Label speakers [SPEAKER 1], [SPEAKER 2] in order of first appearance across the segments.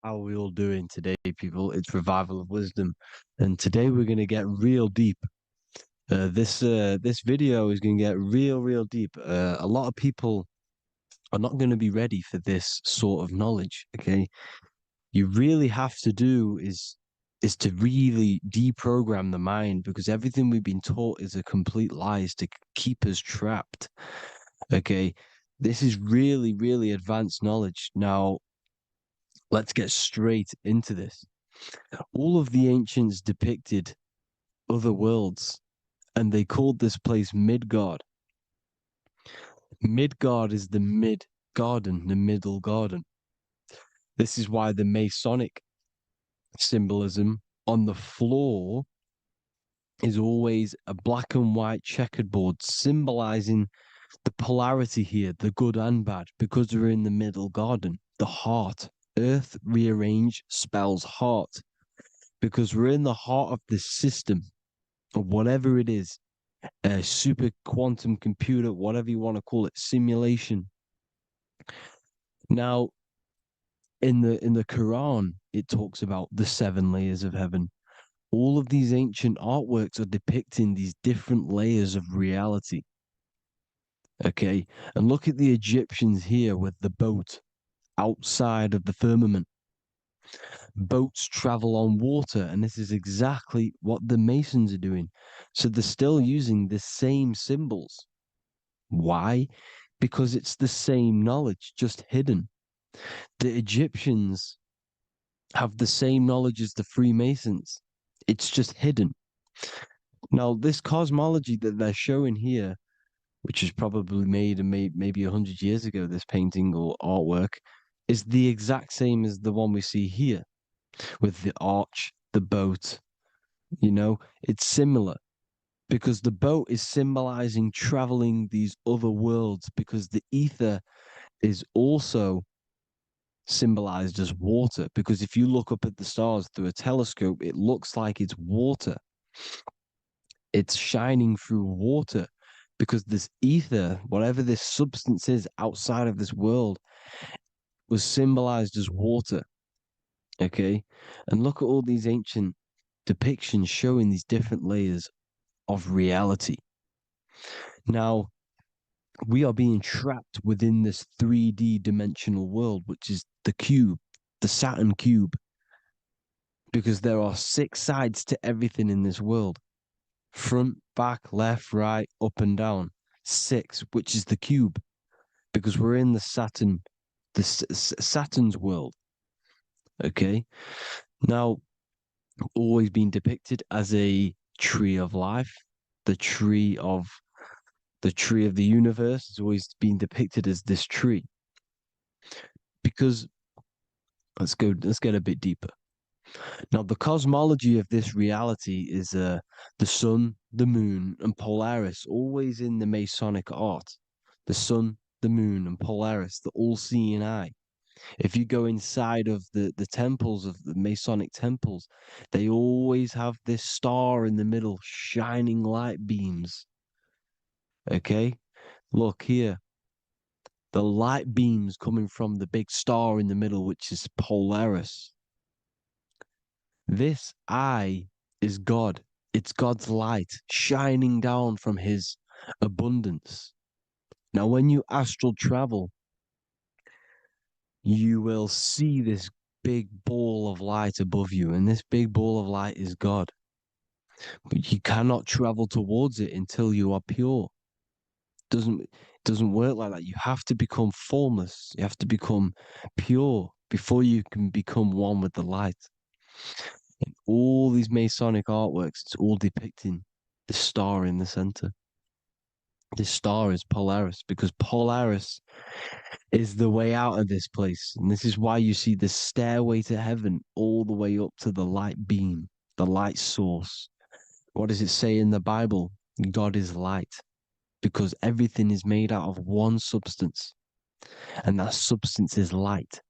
[SPEAKER 1] How are we all doing today, people? It's Revival of Wisdom, and today we're gonna get real deep. This video is gonna get real deep. A lot of people are not gonna be ready for this sort of knowledge. Okay, you really have to do is to really deprogram the mind because everything we've been taught is a complete lie, is to keep us trapped. Okay, this is really advanced knowledge. Now, let's get straight into this. All of the ancients depicted other worlds, and they called this place Midgard. Midgard is the mid garden, the middle garden. This is why the Masonic symbolism on the floor is always a black and white checkered board symbolizing the polarity here, the good and bad, because we're in the middle garden, the heart. Earth rearranged spells heart because we're in the heart of the system or whatever it is, a super quantum computer, whatever you want to call it, simulation. Now, in the Quran, it talks about the seven layers of heaven. All of these ancient artworks are depicting these different layers of reality. Okay, and look at the Egyptians here with the boat outside of the firmament. Boats travel on water, and this is exactly what the Masons are doing. So they're still using the same symbols. Why? Because it's the same knowledge, just hidden. The Egyptians have the same knowledge as the Freemasons. It's just hidden. Now, this cosmology that they're showing here, which is probably made and maybe 100 years ago, this painting or artwork, is the exact same as the one we see here with the arch, the boat. It's similar because the boat is symbolizing traveling these other worlds because the ether is also symbolized as water. Because if you look up at the stars through a telescope, it looks like it's water. It's shining through water because this ether, whatever this substance is outside of this world, was symbolized as water. Okay. And look at all these ancient depictions showing these different layers of reality. Now, we are being trapped within this 3D dimensional world, which is the cube, the Saturn cube, because there are six sides to everything in this world: front, back, left, right, up, and down. Six, which is the cube, because we're in the Saturn's world. Okay. Now, always been depicted as a tree of life, the tree of the universe has always been depicted as this tree. Because let's get a bit deeper. Now, the cosmology of this reality is the sun, the moon, and Polaris, always in the Masonic art. The sun, the moon, and Polaris, the all-seeing eye. If you go inside of the temples of the Masonic temples, they always have this star in the middle, shining light beams. Okay? Look here. The light beams coming from the big star in the middle, which is Polaris. This eye is God. It's God's light shining down from his abundance. Now, when you astral travel, you will see this big ball of light above you, and this big ball of light is God. But you cannot travel towards it until you are pure. It doesn't work like that. You have to become formless. You have to become pure before you can become one with the light. In all these Masonic artworks, it's all depicting the star in the center. This star is Polaris because Polaris is the way out of this place. And this is why you see the stairway to heaven all the way up to the light beam, the light source. What does it say in the Bible? God is light because everything is made out of one substance, and that substance is light.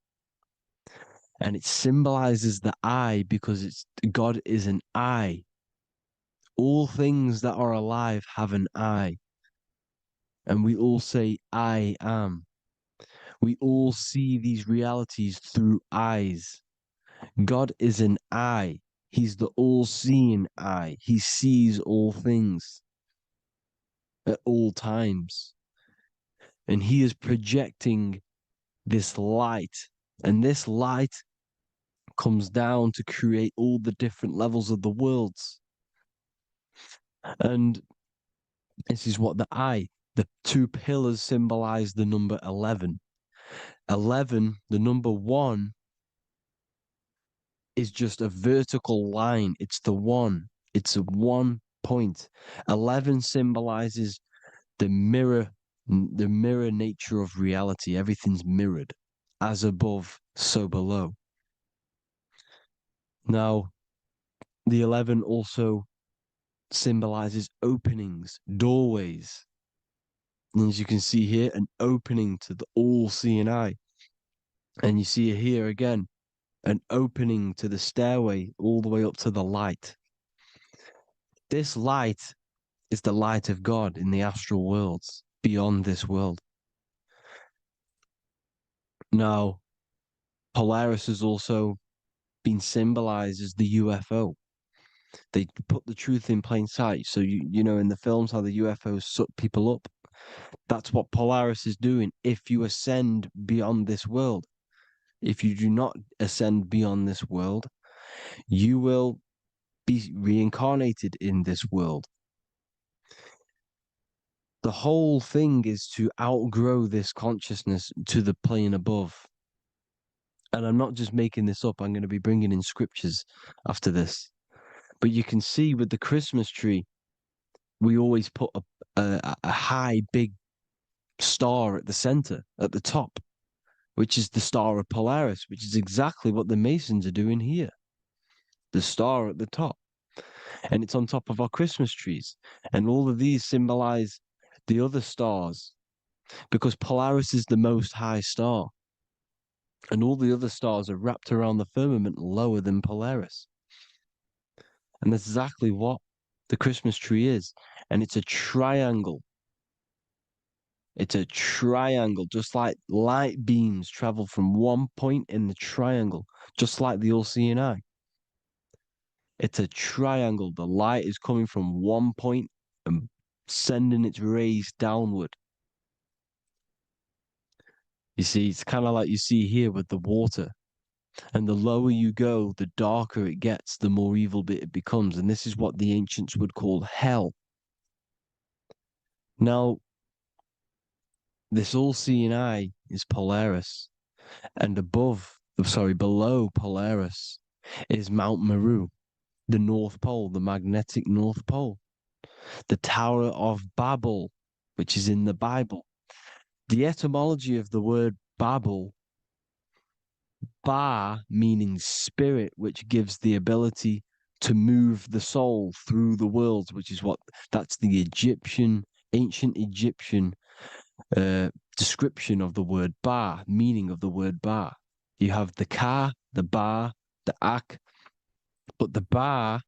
[SPEAKER 1] And it symbolizes the eye because God is an eye. All things that are alive have an eye. And we all say, I am. We all see these realities through eyes. God is an eye. He's the all-seeing eye. He sees all things at all times. And he is projecting this light. And this light comes down to create all the different levels of the worlds. And this is what the two pillars symbolize the number 11. 11, the number 1, is just a vertical line. It's the one. It's a 1 point. 11 symbolizes the mirror nature of reality. Everything's mirrored, as above, so below. Now, the 11 also symbolizes openings, doorways. And as you can see here, an opening to the all-seeing eye. And you see here again, an opening to the stairway all the way up to the light. This light is the light of God in the astral worlds, beyond this world. Now, Polaris has also been symbolized as the UFO. They put the truth in plain sight. So, you know, in the films, how the UFOs suck people up. That's what Polaris is doing. If you ascend beyond this world, if you do not ascend beyond this world, you will be reincarnated in this world. The whole thing is to outgrow this consciousness to the plane above. And I'm not just making this up, I'm going to be bringing in scriptures after this. But you can see with the Christmas tree, we always put a high, big star at the center, at the top, which is the star of Polaris, which is exactly what the Masons are doing here. The star at the top. And it's on top of our Christmas trees. And all of these symbolize the other stars because Polaris is the most high star. And all the other stars are wrapped around the firmament lower than Polaris. And that's exactly what the Christmas tree is. And it's a triangle. It's a triangle, just like light beams travel from one point in the triangle, just like the all-seeing eye. It's a triangle. The light is coming from one point and sending its rays downward. You see, it's kind of like you see here with the water. And the lower you go, the darker it gets, the more evil it becomes. And this is what the ancients would call hell. Now, this all-seeing eye is Polaris. And below Polaris is Mount Meru, the North Pole, the magnetic North Pole. The Tower of Babel, which is in the Bible. The etymology of the word Babel, Ba meaning spirit, which gives the ability to move the soul through the worlds, which is that's the ancient Egyptian description of the word Ba, meaning of the word Ba. You have the Ka, the Ba, the Ak, but the Ba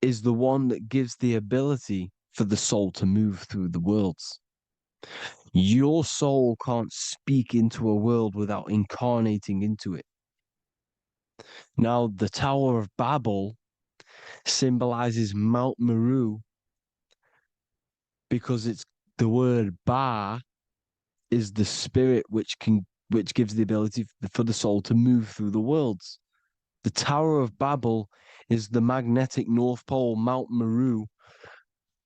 [SPEAKER 1] is the one that gives the ability for the soul to move through the worlds. Your soul can't speak into a world without incarnating into it. Now, the Tower of Babel symbolizes Mount Meru because it's the word Ba is the spirit which gives the ability for the soul to move through the worlds. The Tower of Babel is the magnetic North Pole, Mount Meru,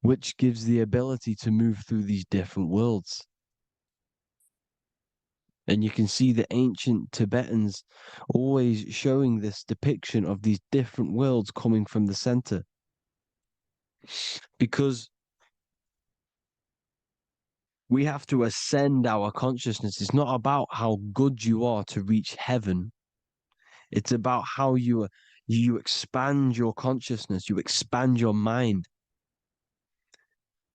[SPEAKER 1] which gives the ability to move through these different worlds. And you can see the ancient Tibetans always showing this depiction of these different worlds coming from the center. Because we have to ascend our consciousness. It's not about how good you are to reach heaven. It's about how you expand your consciousness, you expand your mind.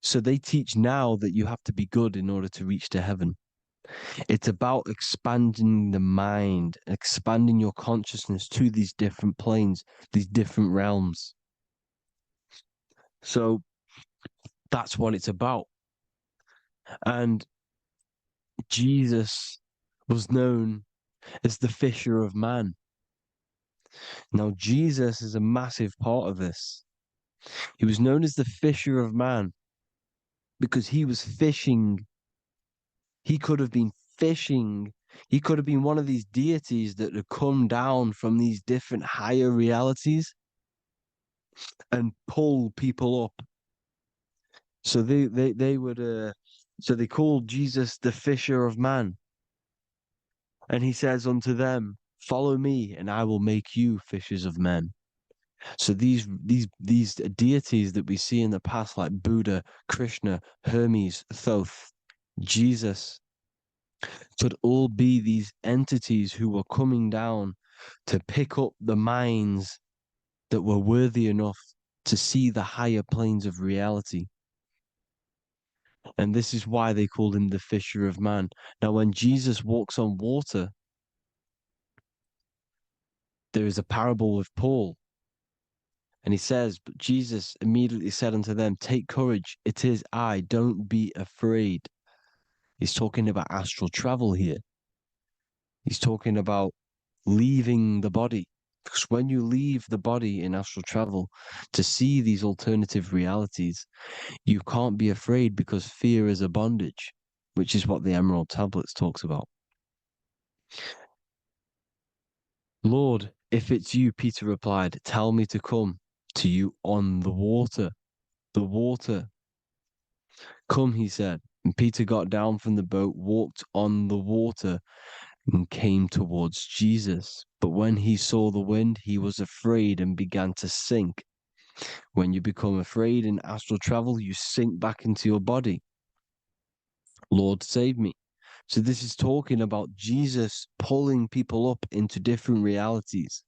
[SPEAKER 1] So they teach now that you have to be good in order to reach to heaven. It's about expanding the mind, expanding your consciousness to these different planes, these different realms. So that's what it's about. And Jesus was known as the fisher of man. Now, Jesus is a massive part of this. He was known as the fisher of man because he was fishing. He could have been fishing. He could have been one of these deities that had come down from these different higher realities and pull people up. So they would so they called Jesus the fisher of man. And he says unto them, follow me, and I will make you fishers of men. So these deities that we see in the past, like Buddha, Krishna, Hermes, Thoth, Jesus, could all be these entities who were coming down to pick up the minds that were worthy enough to see the higher planes of reality. And this is why they called him the fisher of man. Now, when Jesus walks on water, there is a parable with Paul. And he says, but Jesus immediately said unto them, take courage, it is I, don't be afraid. He's talking about astral travel here. He's talking about leaving the body. Because when you leave the body in astral travel to see these alternative realities, you can't be afraid because fear is a bondage, which is what the Emerald Tablets talks about. Lord, if it's you, Peter replied, tell me to come to you on the water. The water. Come, he said. And Peter got down from the boat, walked on the water, and came towards Jesus. But when he saw the wind, he was afraid and began to sink. When you become afraid in astral travel, you sink back into your body. Lord, save me. So this is talking about Jesus pulling people up into different realities.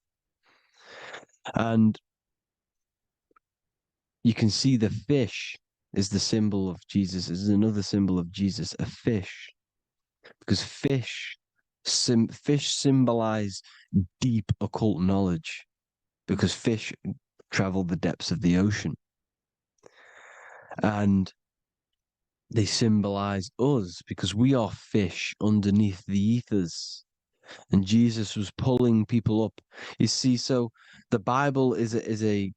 [SPEAKER 1] And you can see the fish is the symbol of Jesus, is another symbol of Jesus, a fish. Because fish symbolize deep occult knowledge, because fish travel the depths of the ocean. And they symbolize us because we are fish underneath the ethers. And Jesus was pulling people up. You see, so the Bible is a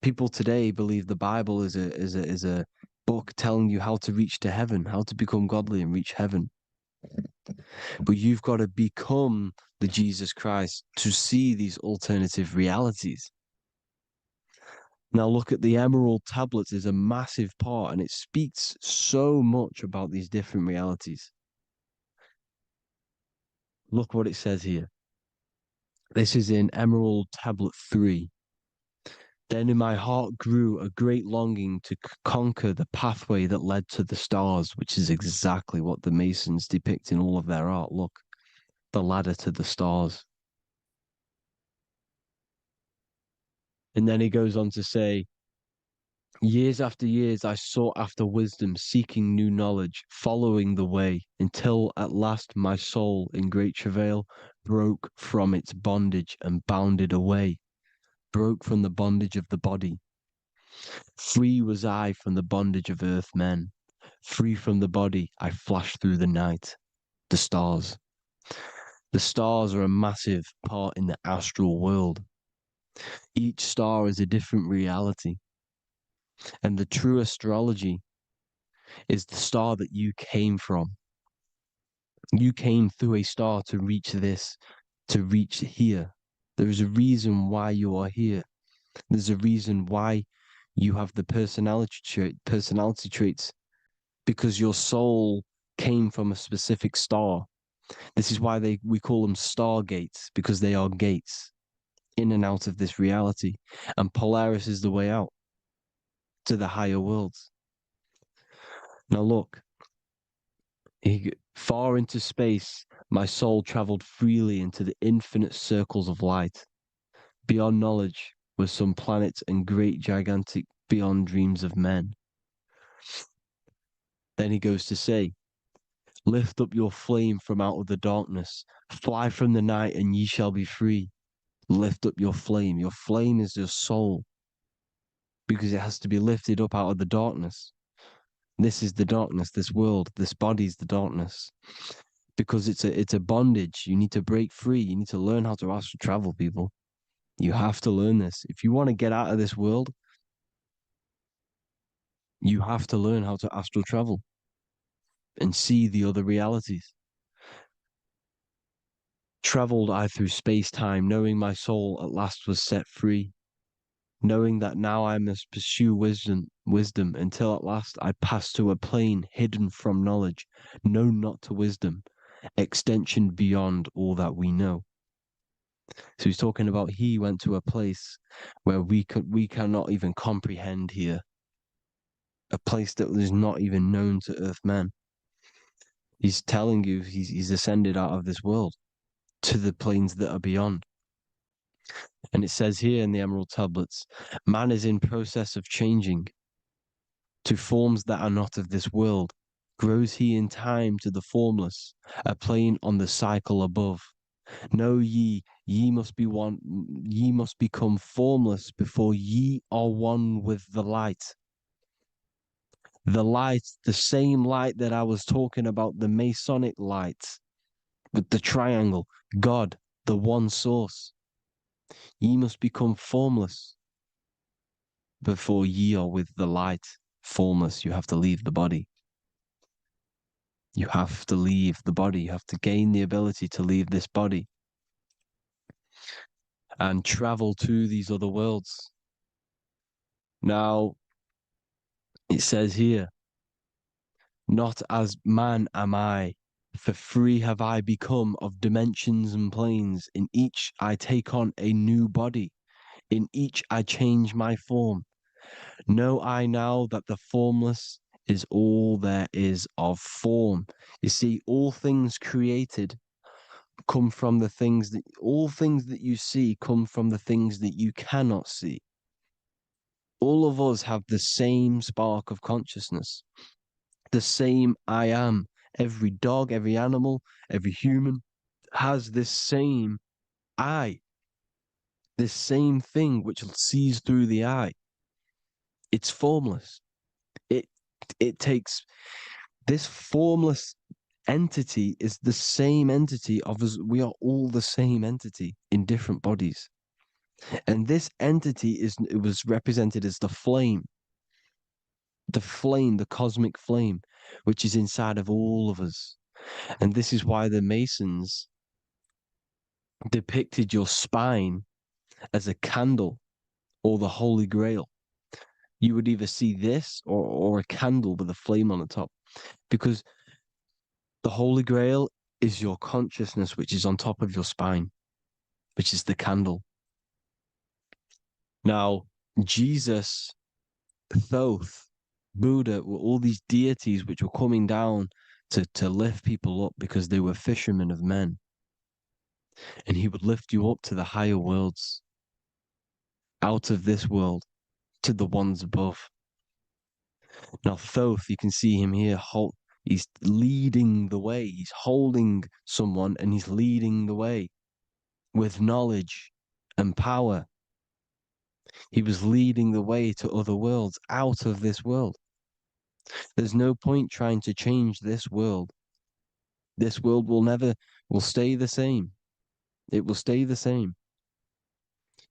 [SPEAKER 1] people today believe the Bible is a book telling you how to reach to heaven, how to become godly and reach heaven. But you've got to become the Jesus Christ to see these alternative realities. Now look at the Emerald Tablets is a massive part, and it speaks so much about these different realities. Look what it says here. This is in Emerald Tablet 3. Then in my heart grew a great longing to conquer the pathway that led to the stars, which is exactly what the Masons depict in all of their art. Look, the ladder to the stars. And then he goes on to say, years after years, I sought after wisdom, seeking new knowledge, following the way, until at last my soul, in great travail, broke from its bondage and bounded away, broke from the bondage of the body. Free was I from the bondage of earth men. Free from the body, I flashed through the night. The stars. The stars are a massive part in the astral world. Each star is a different reality. And the true astrology is the star that you came from. You came through a star to reach this, to reach here. There is a reason why you are here. There's a reason why you have the personality traits, because your soul came from a specific star. This is why we call them stargates, because they are gates in and out of this reality. And Polaris is the way out to the higher worlds. Now look, far into space, my soul traveled freely into the infinite circles of light. Beyond knowledge were some planets and great gigantic beyond dreams of men. Then he goes to say, lift up your flame from out of the darkness, fly from the night and ye shall be free. Lift up your flame. Your flame is your soul, because it has to be lifted up out of the darkness. This is the darkness, this world, this body is the darkness. because it's a bondage. You need to break free. You need to learn how to astral travel, people. You have to learn this. If you want to get out of this world, you have to learn how to astral travel and see the other realities. Traveled I through space-time, knowing my soul at last was set free, knowing that now I must pursue wisdom until at last I pass to a plane hidden from knowledge, known not to wisdom, extension beyond all that we know. So he's talking about he went to a place where we cannot even comprehend here, a place that was not even known to Earth men. He's telling you he's ascended out of this world to the planes that are beyond. And it says here in the Emerald Tablets, man is in process of changing to forms that are not of this world. Grows he in time to the formless, a plane on the cycle above. Know ye must be one, ye must become formless before ye are one with the light. The light, the same light that I was talking about, the Masonic light with the triangle, God, the one source. Ye must become formless before ye are with the light. Formless, you have to leave the body. You have to leave the body. You have to gain the ability to leave this body and travel to these other worlds. Now, it says here, not as man am I, for free have I become of dimensions and planes. In each I take on a new body. In each I change my form. Know I now that the formless is all there is of form. You see, all things created come from the things that, all things that you see come from the things that you cannot see. All of us have the same spark of consciousness, the same I am. Every dog, every animal, every human has this same I, this same thing which sees through the eye. It's formless. It it takes this formless entity is the same entity of us. We are all the same entity in different bodies. And this entity it was represented as the flame, the cosmic flame, which is inside of all of us. And this is why the Masons depicted your spine as a candle or the Holy Grail. You would either see this or a candle with a flame on the top, because the Holy Grail is your consciousness, which is on top of your spine, which is the candle. Now, Jesus, Thoth, Buddha were all these deities which were coming down to lift people up because they were fishermen of men. And he would lift you up to the higher worlds, out of this world, to the ones above. Now, Thoth, you can see him here, he's leading the way. He's holding someone and he's leading the way with knowledge and power. He was leading the way to other worlds, out of this world. There's no point trying to change this world. This world will stay the same. It will stay the same.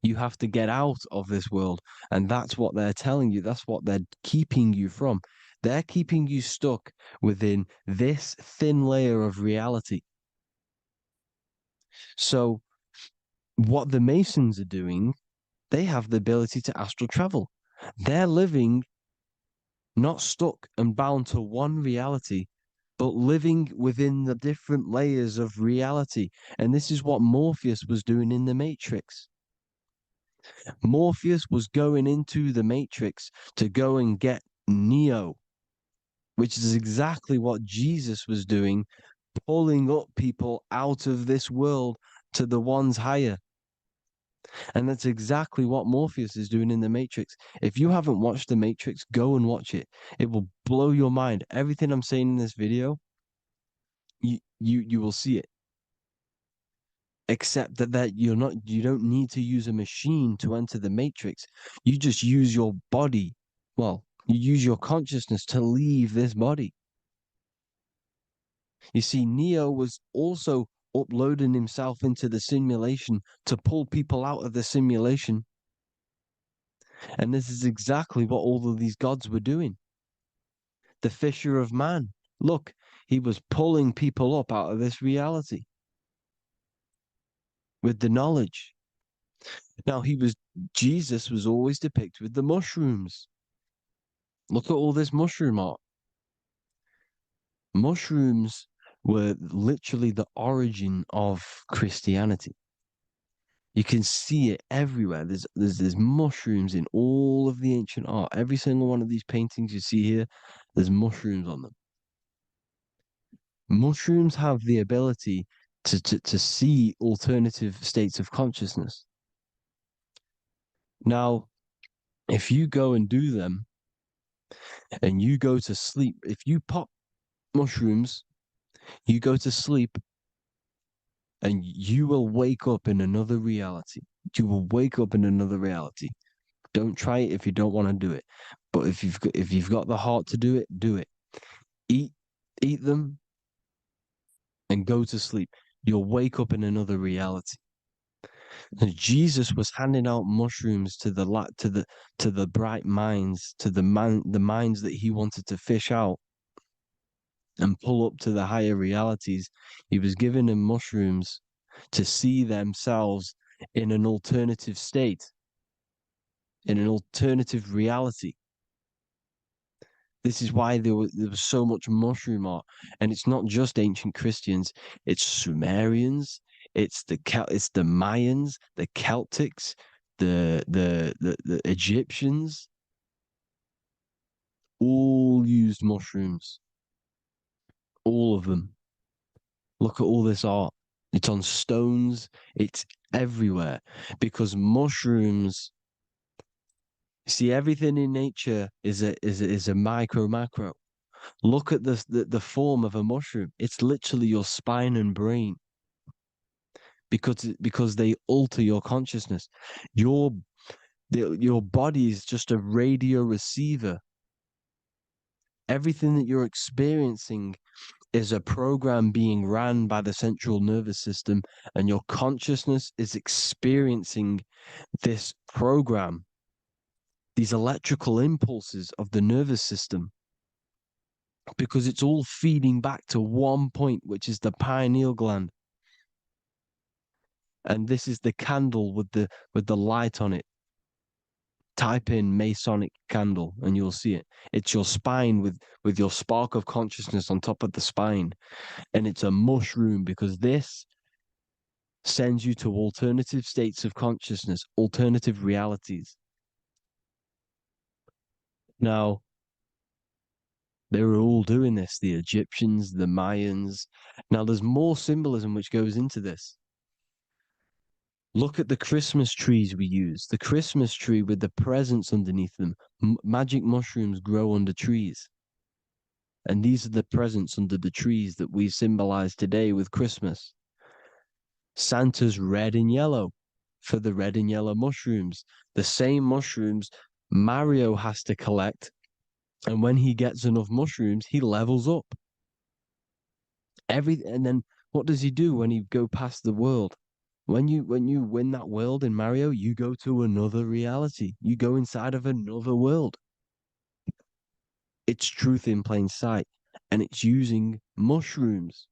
[SPEAKER 1] You have to get out of this world. And that's what they're telling you. That's what they're keeping you from. They're keeping you stuck within this thin layer of reality. So what the Masons are doing, they have the ability to astral travel. They're living not stuck and bound to one reality, but living within the different layers of reality. And this is what Morpheus was doing in the Matrix. Morpheus was going into the Matrix to go and get Neo, which is exactly what Jesus was doing, pulling up people out of this world to the ones higher. And that's exactly what Morpheus is doing in the Matrix. If you haven't watched the Matrix, go and watch it. It will blow your mind. Everything I'm saying in this video, you will see it. Except that you don't need to use a machine to enter the Matrix. You just use your body. Well, you use your consciousness to leave this body. You see, Neo was also uploading himself into the simulation to pull people out of the simulation. And this is exactly what all of these gods were doing. The fisher of man. Look, he was pulling people up out of this reality with the knowledge. Now, Jesus was always depicted with the mushrooms. Look at all this mushroom art. Mushrooms were literally the origin of Christianity. You can see it everywhere. There's mushrooms in all of the ancient art. Every single one of these paintings you see here, there's mushrooms on them. Mushrooms have the ability to see alternative states of consciousness. Now, if you go and do them and you go to sleep, if you pop mushrooms, you go to sleep and you will wake up in another reality. You will wake up in another reality. Don't try it if you don't want to do it. But if you've got the heart to do it, do it. Eat eat them and go to sleep. You'll wake up in another reality. And Jesus was handing out mushrooms to the bright minds, to the minds that he wanted to fish out and pull up to the higher realities. He was giving them mushrooms to see themselves in an alternative state, in an alternative reality. This is why there was so much mushroom art, and it's not just ancient Christians; it's Sumerians, it's the Mayans, the Celtics, the Egyptians, all used mushrooms, all of them. Look at all this art. It's on stones. It's everywhere because mushrooms. See, everything in nature is a micro macro. Look at the form of a mushroom. It's literally your spine and brain because they alter your consciousness. Your body is just a radio receiver. Everything that you're experiencing is a program being ran by the central nervous system, and your consciousness is experiencing this program, these electrical impulses of the nervous system, because it's all feeding back to one point, which is the pineal gland. And this is the candle with the light on it. Type in Masonic candle and you'll see it. It's your spine with your spark of consciousness on top of the spine. And it's a mushroom because this sends you to alternative states of consciousness, alternative realities. Now, they were all doing this, the Egyptians, the Mayans. Now, there's more symbolism which goes into this. Look at the Christmas trees we use. The Christmas tree with the presents underneath them. Magic mushrooms grow under trees. And these are the presents under the trees that we symbolize today with Christmas. Santa's red and yellow for the red and yellow mushrooms. The same mushrooms Mario has to collect. And when he gets enough mushrooms, he levels up. And then what does he do when he go past the world? When you win that world in Mario, you go to another reality. You go inside of another world. It's truth in plain sight, and it's using mushrooms.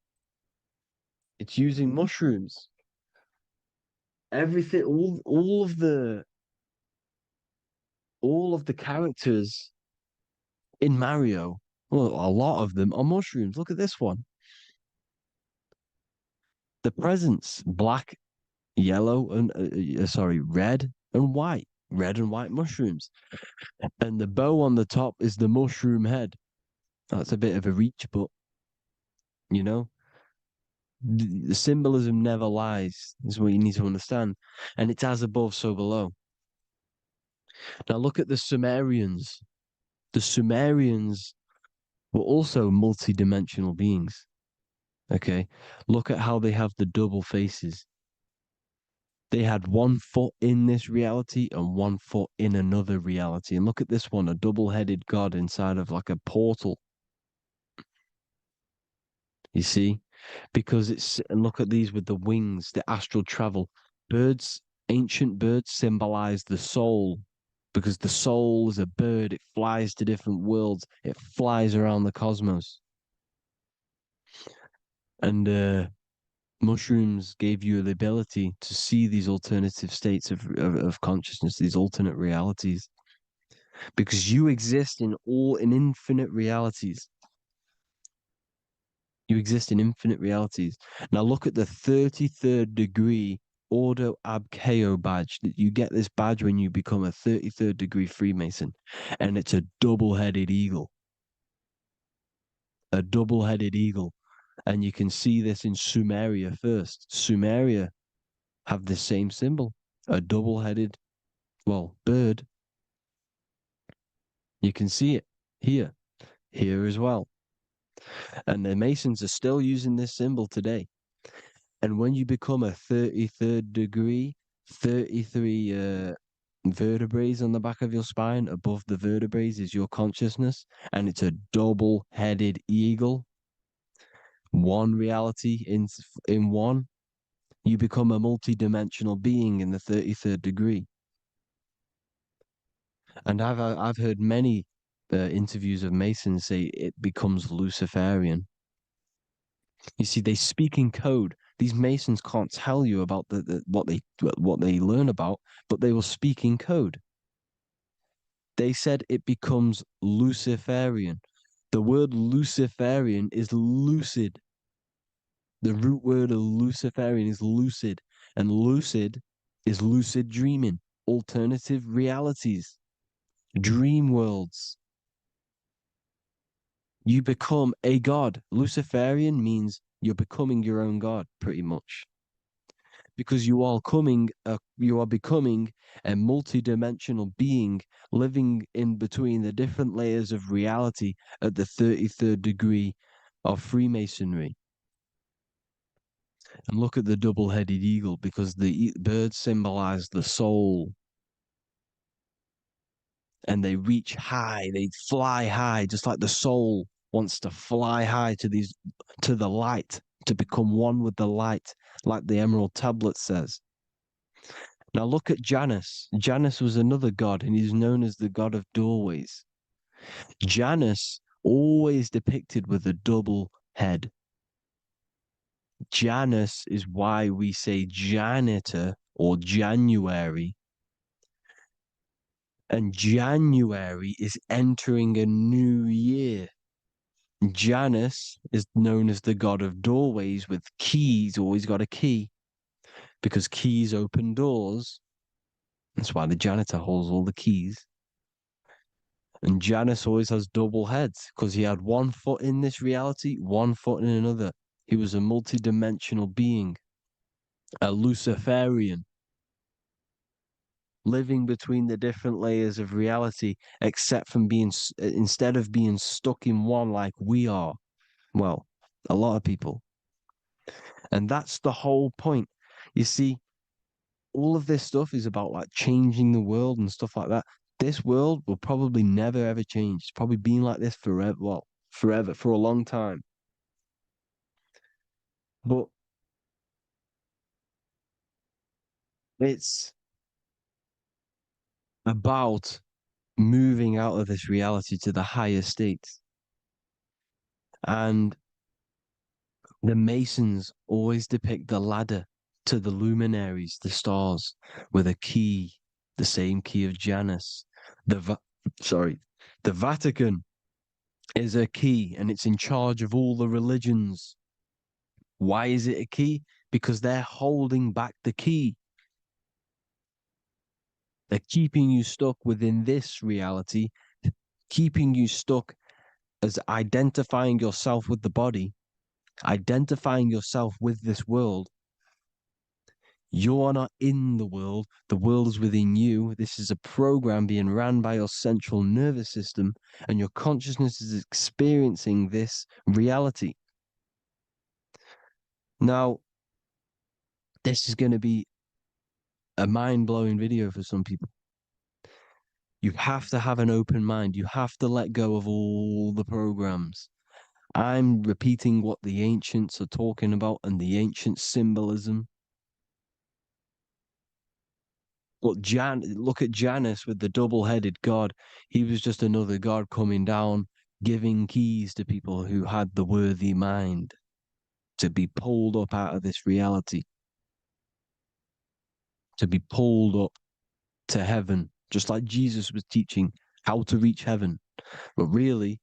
[SPEAKER 1] It's using mushrooms. Everything, all of the characters in Mario, well, a lot of them are mushrooms. Look at this one. The presents, black, yellow, and red and white. Red and white mushrooms. And the bow on the top is the mushroom head. That's a bit of a reach, but you know, the symbolism never lies, is what you need to understand. And it's as above, so below. Now look at the Sumerians. The Sumerians were also multi-dimensional beings. Okay. Look at how they have the double faces. They had one foot in this reality and one foot in another reality. And look at this one, a double-headed god inside of like a portal. You see? Because and look at these with the wings, the astral travel. Birds, ancient birds symbolize the soul because the soul is a bird. It flies to different worlds, it flies around the cosmos. And mushrooms gave you the ability to see these alternative states of consciousness, these alternate realities, because you exist in infinite realities. You exist in infinite realities. Now look at the 33rd degree Ordo Ab Chao badge. You get this badge when you become a 33rd degree Freemason, and it's a double-headed eagle. A double-headed eagle. And you can see this in Sumeria first. Sumeria have the same symbol, a double-headed, well, bird. You can see it here as well. And the Masons are still using this symbol today. And when you become a 33rd degree, 33 vertebrae on the back of your spine, above the vertebrae is your consciousness, and it's a double-headed eagle. One reality in one. You become a multi-dimensional being in the 33rd degree. And I've heard many interviews of Masons say it becomes Luciferian. You see, they speak in code. These Masons can't tell you about what they learn about, but they will speak in code. They said it becomes Luciferian. The word Luciferian is lucid. The root word of Luciferian is lucid, and lucid is lucid dreaming, alternative realities, dream worlds. You become a god. Luciferian means you're becoming your own god, pretty much. Because you are becoming a multi-dimensional being living in between the different layers of reality at the 33rd degree of Freemasonry. And look at the double-headed eagle, because the birds symbolize the soul, and they reach high, they fly high, just like the soul wants to fly high to the light, to become one with the light, like the Emerald Tablet says. Now look at Janus. Janus was another god, and he's known as the god of doorways. Janus always depicted with a double head. Janus is why we say janitor or January. And January is entering a new year. Janus is known as the god of doorways with keys, always got a key, because keys open doors. That's why the janitor holds all the keys. And Janus always has double heads because he had one foot in this reality, one foot in another. He was a multi-dimensional being, a Luciferian, living between the different layers of reality, except from instead of being stuck in one like we are. Well, a lot of people. And that's the whole point. You see, all of this stuff is about like changing the world and stuff like that. This world will probably never ever change. It's probably been like this forever. Well, forever, for a long time. But it's about moving out of this reality to the higher states. And the Masons always depict the ladder to the luminaries, the stars, with a key, the same key of Janus. The Vatican is a key, and it's in charge of all the religions. Why is it a key? Because they're holding back the key. They're keeping you stuck within this reality, keeping you stuck as identifying yourself with the body, identifying yourself with this world. You are not in the world is within you. This is a program being ran by your central nervous system, and your consciousness is experiencing this reality. Now, this is going to be a mind-blowing video for some people. You have to have an open mind. You have to let go of all the programs. I'm repeating what the ancients are talking about and the ancient symbolism. Look at Janus with the double-headed god. He was just another god coming down, giving keys to people who had the worthy mind to be pulled up out of this reality, to be pulled up to heaven, just like Jesus was teaching how to reach heaven. But really,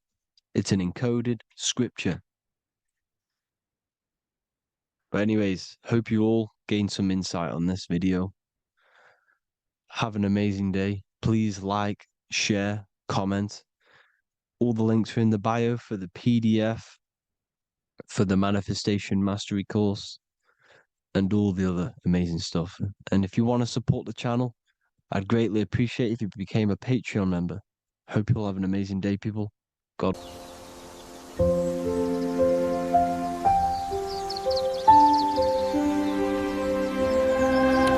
[SPEAKER 1] it's an encoded scripture. But anyways, hope you all gain some insight on this video. Have an amazing day. Please like, share, comment. All the links are in the bio for the PDF, for the Manifestation Mastery course, and all the other amazing stuff. And if you want to support the channel, I'd greatly appreciate if you became a Patreon member. Hope you'll have an amazing day, people. God.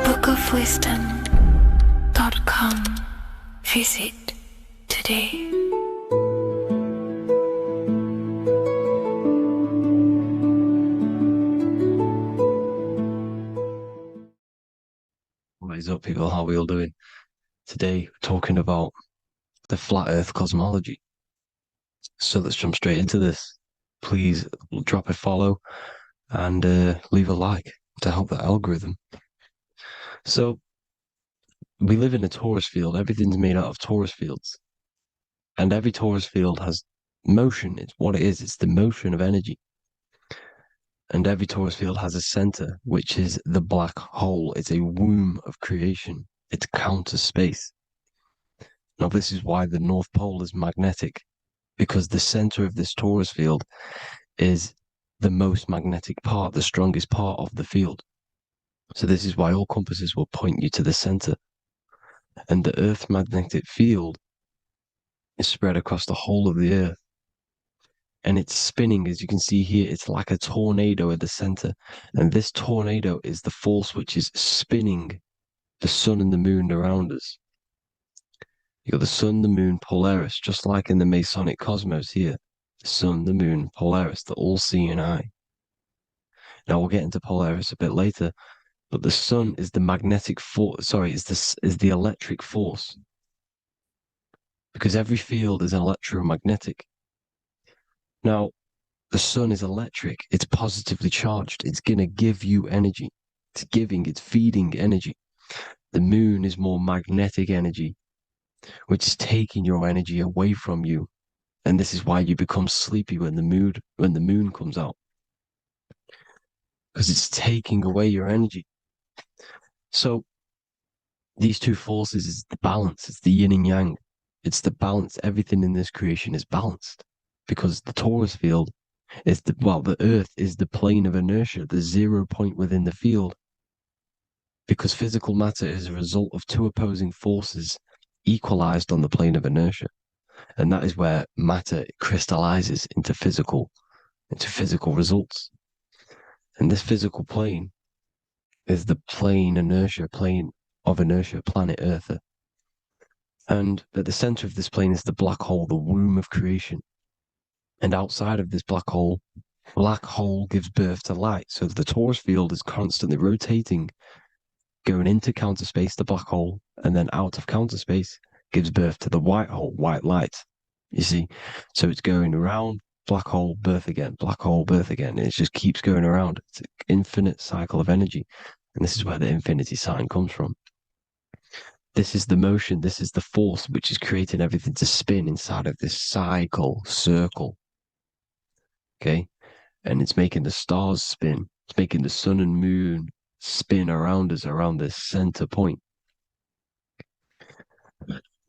[SPEAKER 2] bookofwisdom.com. Visit today.
[SPEAKER 1] What is up, people? How are we all doing? Today, we're talking about the flat earth cosmology. So let's jump straight into this. Please drop a follow and leave a like to help the algorithm. So we live in a torus field. Everything's made out of torus fields. And every torus field has motion. It's what it is. It's the motion of energy. And every torus field has a center, which is the black hole. It's a womb of creation. It's counter space. Now, this is why the North Pole is magnetic, because the center of this torus field is the most magnetic part, the strongest part of the field. So this is why all compasses will point you to the center. And the Earth's magnetic field is spread across the whole of the Earth. And it's spinning, as you can see here, it's like a tornado at the center. And this tornado is the force which is spinning the sun and the moon around us. You got the sun, the moon, Polaris, just like in the Masonic cosmos here. The sun, the moon, Polaris, the all-seeing eye. Now we'll get into Polaris a bit later, but the sun is the magnetic force. Sorry, is the electric force, because every field is electromagnetic. Now, the sun is electric. It's positively charged. It's gonna give you energy. It's feeding energy. The moon is more magnetic energy, which is taking your energy away from you. And this is why you become sleepy when the moon comes out, because it's taking away your energy. So these two forces is the balance. It's the yin and yang. It's the balance. Everything in this creation is balanced, because the torus field is the Earth is the plane of inertia, the 0 point within the field, because physical matter is a result of two opposing forces equalized on the plane of inertia. And that is where matter crystallizes into physical results. And this physical plane is the plane of inertia, planet Earth. And at the center of this plane is the black hole, the womb of creation. And outside of this black hole gives birth to light. So the torus field is constantly rotating, going into counter space, the black hole, and then out of counter space gives birth to the white hole, white light. You see? So it's going around, black hole, birth again, black hole, birth again. And it just keeps going around. It's an infinite cycle of energy. And this is where the infinity sign comes from. This is the motion, this is the force which is creating everything to spin inside of this circle. Okay? And it's making the stars spin. It's making the sun and moon spin around us, around this center point.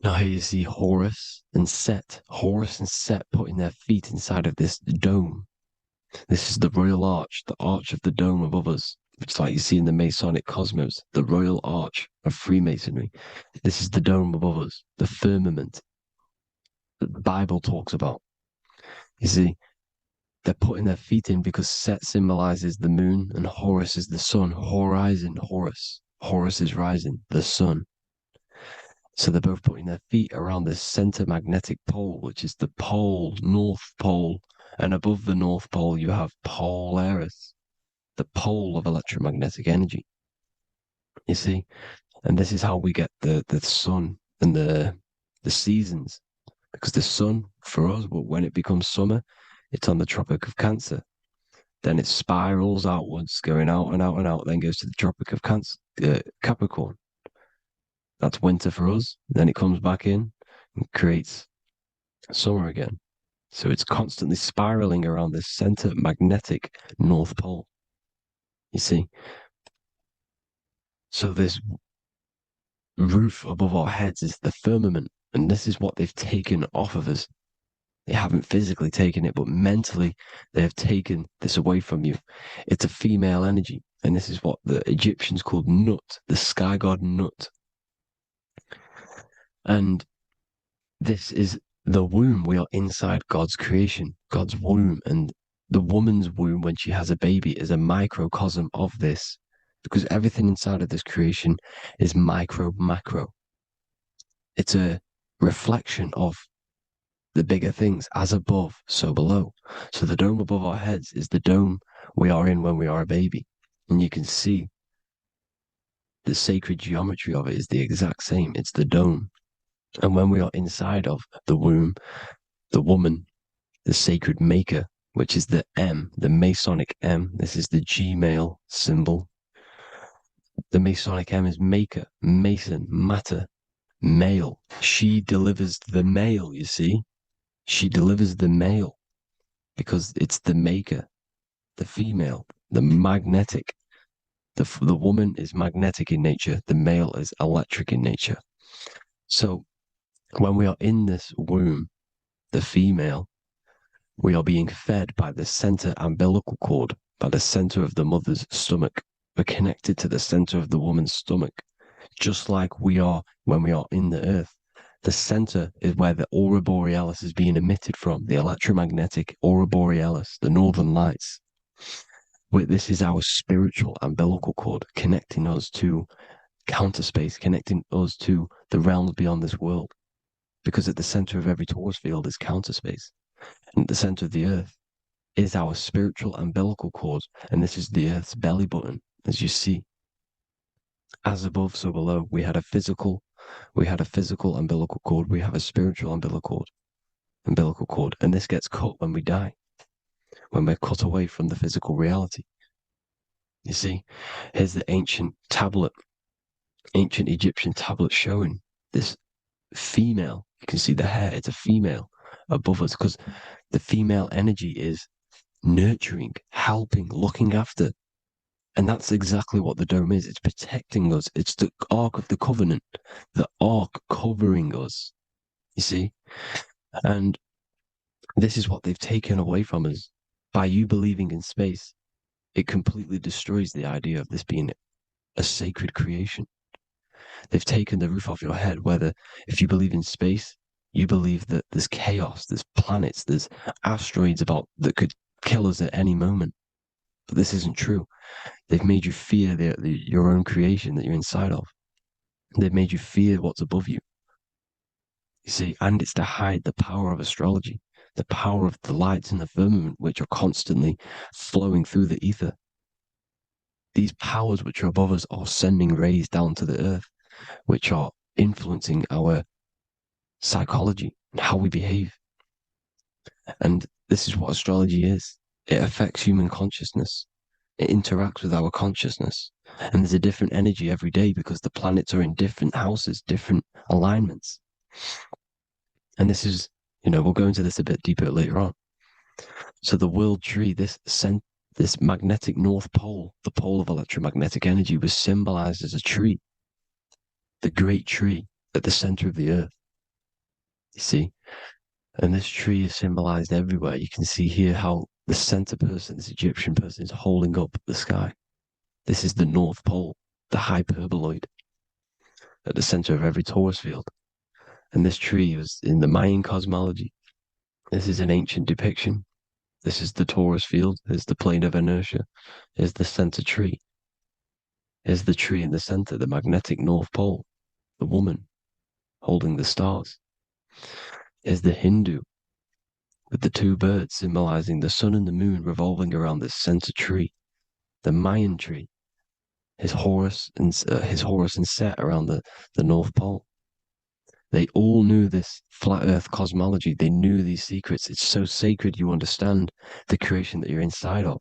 [SPEAKER 1] Now here you see Horus and Set putting their feet inside of this dome. This is the royal arch, the arch of the dome above us, which is like you see in the Masonic cosmos, the royal arch of Freemasonry. This is the dome above us, the firmament that the Bible talks about. You see, they're putting their feet in because Set symbolizes the moon and Horus is the sun. Horizon, Horus. Horus is rising, the sun. So they're both putting their feet around this center magnetic pole, which is the pole, North Pole And above the North Pole, you have Polaris, the pole of electromagnetic energy. You see, and this is how we get the sun and the seasons. Because the sun, for us, but when it becomes summer, it's on the Tropic of Cancer. Then it spirals outwards, going out and out and out, then goes to the Tropic of Cancer, Capricorn. That's winter for us. Then it comes back in and creates summer again. So it's constantly spiraling around this center magnetic North Pole. You see? So this roof above our heads is the firmament, and this is what they've taken off of us. They haven't physically taken it, but mentally they have taken this away from you. It's a female energy, and this is what the Egyptians called Nut, the sky god Nut. And this is the womb. We are inside God's creation, God's womb, and the woman's womb when she has a baby is a microcosm of this, because everything inside of this creation is micro, macro. It's a reflection of the bigger things, as above, so below. So the dome above our heads is the dome we are in when we are a baby. And you can see the sacred geometry of it is the exact same. It's the dome. And when we are inside of the womb, the woman, the sacred maker, which is the M, the Masonic M, this is the Gmail symbol. The Masonic M is maker, mason, matter, male. She delivers the male, you see. She delivers the male because it's the maker, the female, the magnetic. The woman is magnetic in nature, the male is electric in nature. So when we are in this womb, the female, we are being fed by the center umbilical cord, by the center of the mother's stomach. We're connected to the center of the woman's stomach, just like we are when we are in the earth. The center is where the aurora borealis is being emitted from, the electromagnetic aurora borealis, the northern lights. This is our spiritual umbilical cord connecting us to counter space, connecting us to the realms beyond this world. Because at the center of every torus field is counter space. And at the center of the earth is our spiritual umbilical cord. And this is the earth's belly button, as you see. As above, so below. We had a physical umbilical cord. We have a spiritual umbilical cord. And this gets cut when we die, when we're cut away from the physical reality. You see, here's the ancient Egyptian tablet showing this female. You can see the hair, it's a female above us because the female energy is nurturing, helping, looking after. And that's exactly what the dome is. It's protecting us. It's the Ark of the Covenant, the Ark covering us. You see? And this is what they've taken away from us. By you believing in space, it completely destroys the idea of this being a sacred creation. They've taken the roof off your head, whether if you believe in space, you believe that there's chaos, there's planets, there's asteroids about that could kill us at any moment. But this isn't true. They've made you fear your own creation that you're inside of. They've made you fear what's above you. You see, and it's to hide the power of astrology, the power of the lights in the firmament, which are constantly flowing through the ether. These powers which are above us are sending rays down to the earth, which are influencing our psychology and how we behave. And this is what astrology is. It affects human consciousness. It interacts with our consciousness. And there's a different energy every day because the planets are in different houses, different alignments. And this is, we'll go into this a bit deeper later on. So the world tree, this magnetic North Pole, the pole of electromagnetic energy, was symbolized as a tree, the great tree at the center of the earth. You see? And this tree is symbolized everywhere. You can see here how the center person, this Egyptian person, is holding up the sky. This is the North Pole, the hyperboloid, at the center of every torus field. And this tree was in the Mayan cosmology. This is an ancient depiction. This is the torus field. There's the plane of inertia. Here's the center tree. Here's the tree in the center, the magnetic North Pole, the woman holding the stars. Here's the Hindu with the two birds symbolizing the sun and the moon revolving around this center tree, the Mayan tree, his Horus and Set around the North Pole. They all knew this flat Earth cosmology. They knew these secrets. It's so sacred you understand the creation that you're inside of.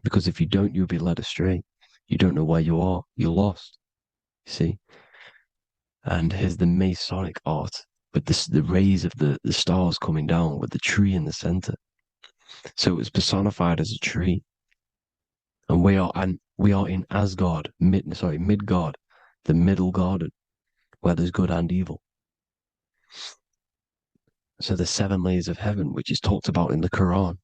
[SPEAKER 1] Because if you don't, you'll be led astray. You don't know where you are. You're lost. You see? And here's the Masonic art with the rays of the stars coming down with the tree in the center. So it was personified as a tree. And we are in Asgard, Midgard, the middle garden, where there's good and evil. So the seven layers of heaven, which is talked about in the Quran.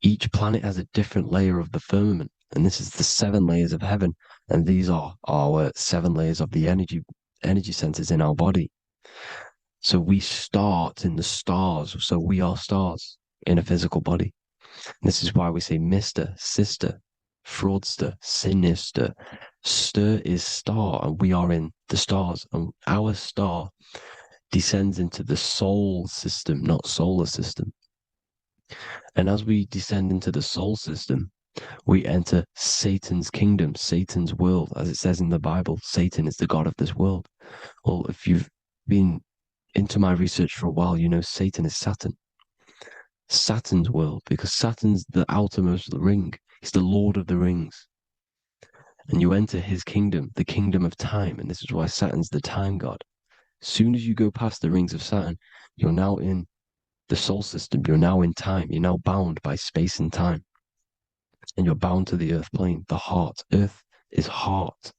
[SPEAKER 1] Each planet has a different layer of the firmament, and this is the seven layers of heaven, and these are our seven layers of the energy centers in our body. So we start in the stars, so we are stars in a physical body. And this is why we say Mr., Sister, Fraudster, Sinister. Stir is star, and we are in the stars, and our star descends into the soul system, not solar system. And as we descend into the soul system, we enter Satan's kingdom, Satan's world. As it says in the Bible, Satan is the God of this world. Well, if you've been into my research for a while, you know Satan is Saturn. Saturn's world, because Saturn's the outermost ring. He's the Lord of the rings. And you enter his kingdom, the kingdom of time. And this is why Saturn's the time god. As soon as you go past the rings of Saturn, you're now in the soul system. You're now in time. You're now bound by space and time. And you're bound to the earth plane, the heart. Earth is heart.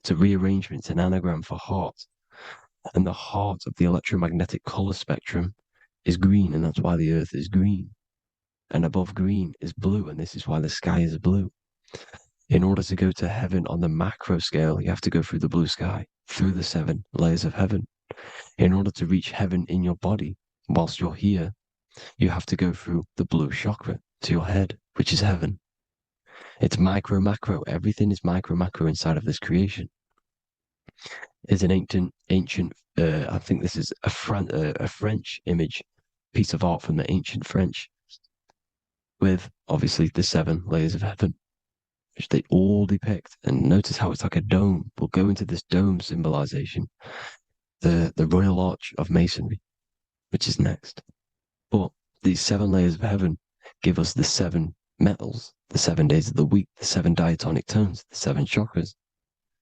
[SPEAKER 1] It's a rearrangement, it's an anagram for heart. And the heart of the electromagnetic color spectrum is green, and that's why the earth is green. And above green is blue, and this is why the sky is blue. In order to go to heaven on the macro scale, you have to go through the blue sky, through the seven layers of heaven. In order to reach heaven in your body, whilst you're here, you have to go through the blue chakra to your head, which is heaven. It's micro, macro. Everything is micro, macro inside of this creation. Is an ancient. I think this is a French image, piece of art from the ancient French, with obviously the seven layers of heaven, which they all depict. And notice how it's like a dome. We'll go into this dome symbolization, the Royal Arch of Masonry, which is next. But these seven layers of heaven give us the seven metals, the 7 days of the week, the seven diatonic tones, the seven chakras,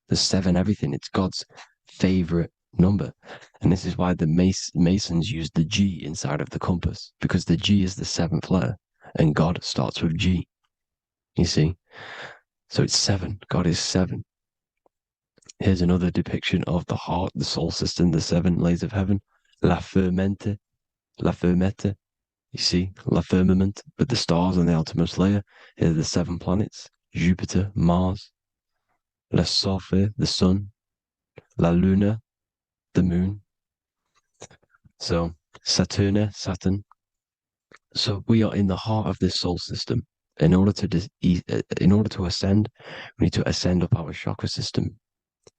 [SPEAKER 1] the seven everything. It's God's favorite number. And this is why the Masons use the G inside of the compass, because the G is the seventh letter, and God starts with G. You see? So it's seven. God is seven. Here's another depiction of the heart, the soul system, the seven layers of heaven. La fermente, la fermette. You see, la firmament, with the stars on the outermost layer. Here are the seven planets: Jupiter, Mars, la Sophie, the sun, la luna, the moon. So Saturn. So we are in the heart of this soul system. In order to ascend, we need to ascend up our chakra system,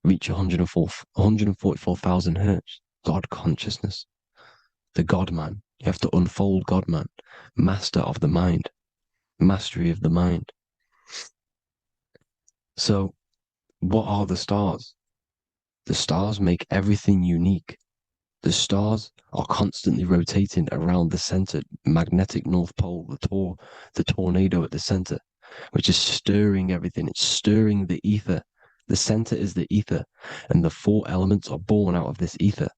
[SPEAKER 1] reach 144,000 hertz, God consciousness, the God man. You have to unfold God man, master of the mind, mastery of the mind. So what are the stars? The stars make everything unique. The stars are constantly rotating around the center, magnetic North Pole, the tornado at the center, which is stirring everything. It's stirring the ether. The center is the ether, and the four elements are born out of this ether.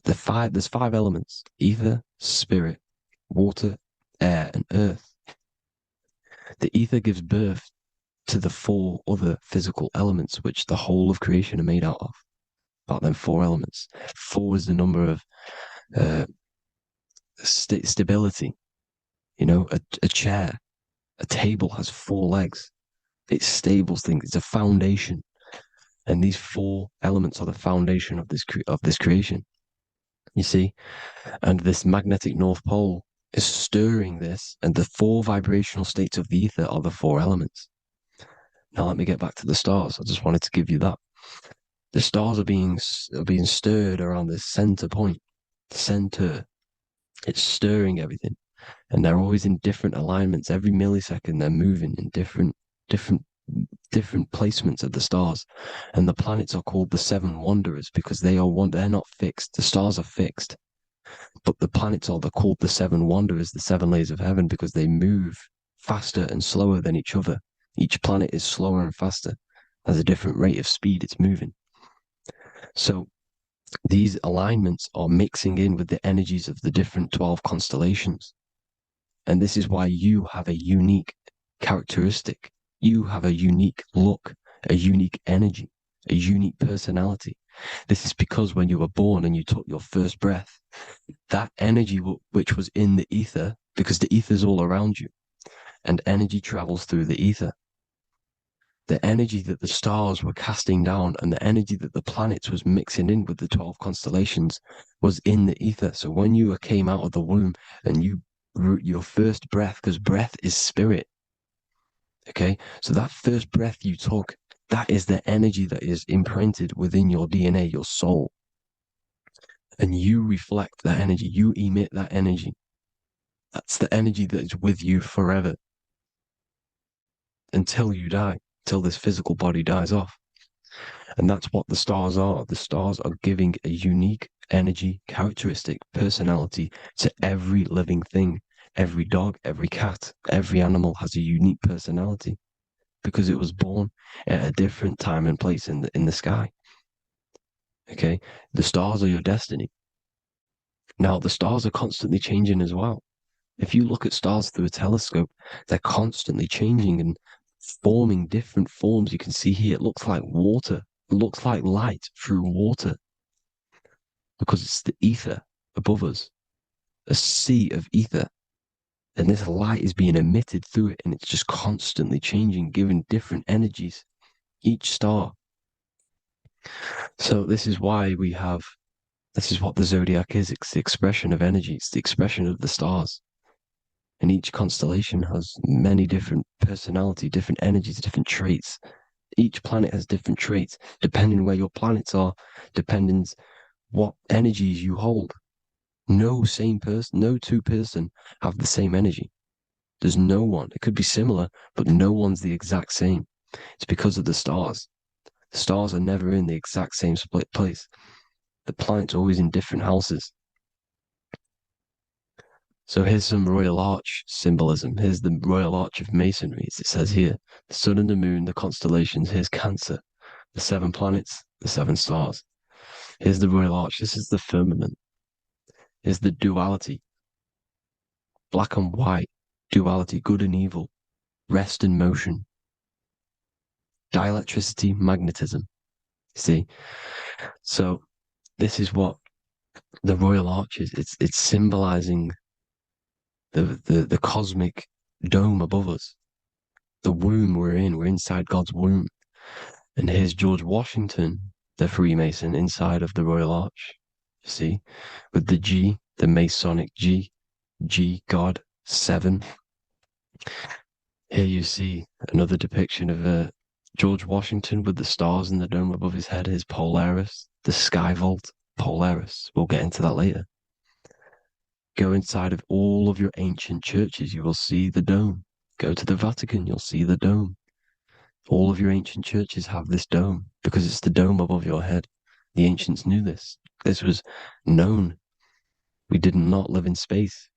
[SPEAKER 1] There's five elements: ether, spirit, water, air, and earth. The ether gives birth to the four other physical elements, which the whole of creation are made out of. About them four elements. Four is the number of stability. You know, a chair, a table has four legs. It's stable thing. It's a foundation, and these four elements are the foundation of this creation. You see, and this magnetic North Pole is stirring this, and the four vibrational states of the ether are the four elements. Now let me get back to the stars. I just wanted to give you that. The stars are being stirred around this center point, center. It's stirring everything, and they're always in different alignments. Every millisecond, they're moving in different, different placements of the stars. And the planets are called the seven wanderers because they are one. They're not fixed. The stars are fixed, but the planets are they're called the seven wanderers, the seven layers of heaven, because they move faster and slower than each other. Each planet is slower and faster, has a different rate of speed it's moving. So these alignments are mixing in with the energies of the different 12 constellations. And this is why you have a unique characteristic. You have a unique look, a unique energy, a unique personality. This is because when you were born and you took your first breath, that energy which was in the ether, because the ether is all around you, and energy travels through the ether. The energy that the stars were casting down and the energy that the planets was mixing in with the 12 constellations was in the ether. So when you came out of the womb and your first breath, because breath is spirit, okay? So that first breath you took, that is the energy that is imprinted within your DNA, your soul. And you reflect that energy, you emit that energy. That's the energy that is with you forever until you die, until this physical body dies off. And that's what the stars are. The stars are giving a unique energy, characteristic, personality to every living thing. Every dog, every cat, every animal has a unique personality because it was born at a different time and place in the sky. Okay, the stars are your destiny. Now, the stars are constantly changing as well. If you look at stars through a telescope, they're constantly changing and forming different forms. You can see here, it looks like water. It looks like light through water because it's the ether above us, a sea of ether. And this light is being emitted through it, and it's just constantly changing, giving different energies, each star. So this is why this is what the zodiac is. It's the expression of energy. It's the expression of the stars. And each constellation has many different personality, different energies, different traits. Each planet has different traits, depending where your planets are, depending what energies you hold. No same person, no two-person have the same energy. There's no one. It could be similar, but no one's the exact same. It's because of the stars. The stars are never in the exact same split place. The planets are always in different houses. So here's some Royal Arch symbolism. Here's the Royal Arch of Masonry, as it says here. The sun and the moon, the constellations. Here's Cancer, the seven planets, the seven stars. Here's the Royal Arch. This is the firmament. Here's the duality. Black and white, duality, good and evil, rest and motion, dielectricity, magnetism. See? So this is what the Royal Arch is. It's symbolizing the cosmic dome above us. The womb we're in. We're inside God's womb. And here's George Washington, the Freemason, inside of the Royal Arch. You see? With the G, the Masonic G, G, God, 7. Here you see another depiction of George Washington with the stars in the dome above his head, his Polaris, the sky vault, Polaris. We'll get into that later. Go inside of all of your ancient churches, you will see the dome. Go to the Vatican, you'll see the dome. All of your ancient churches have this dome because it's the dome above your head. The ancients knew this. This was known. We did not live in space.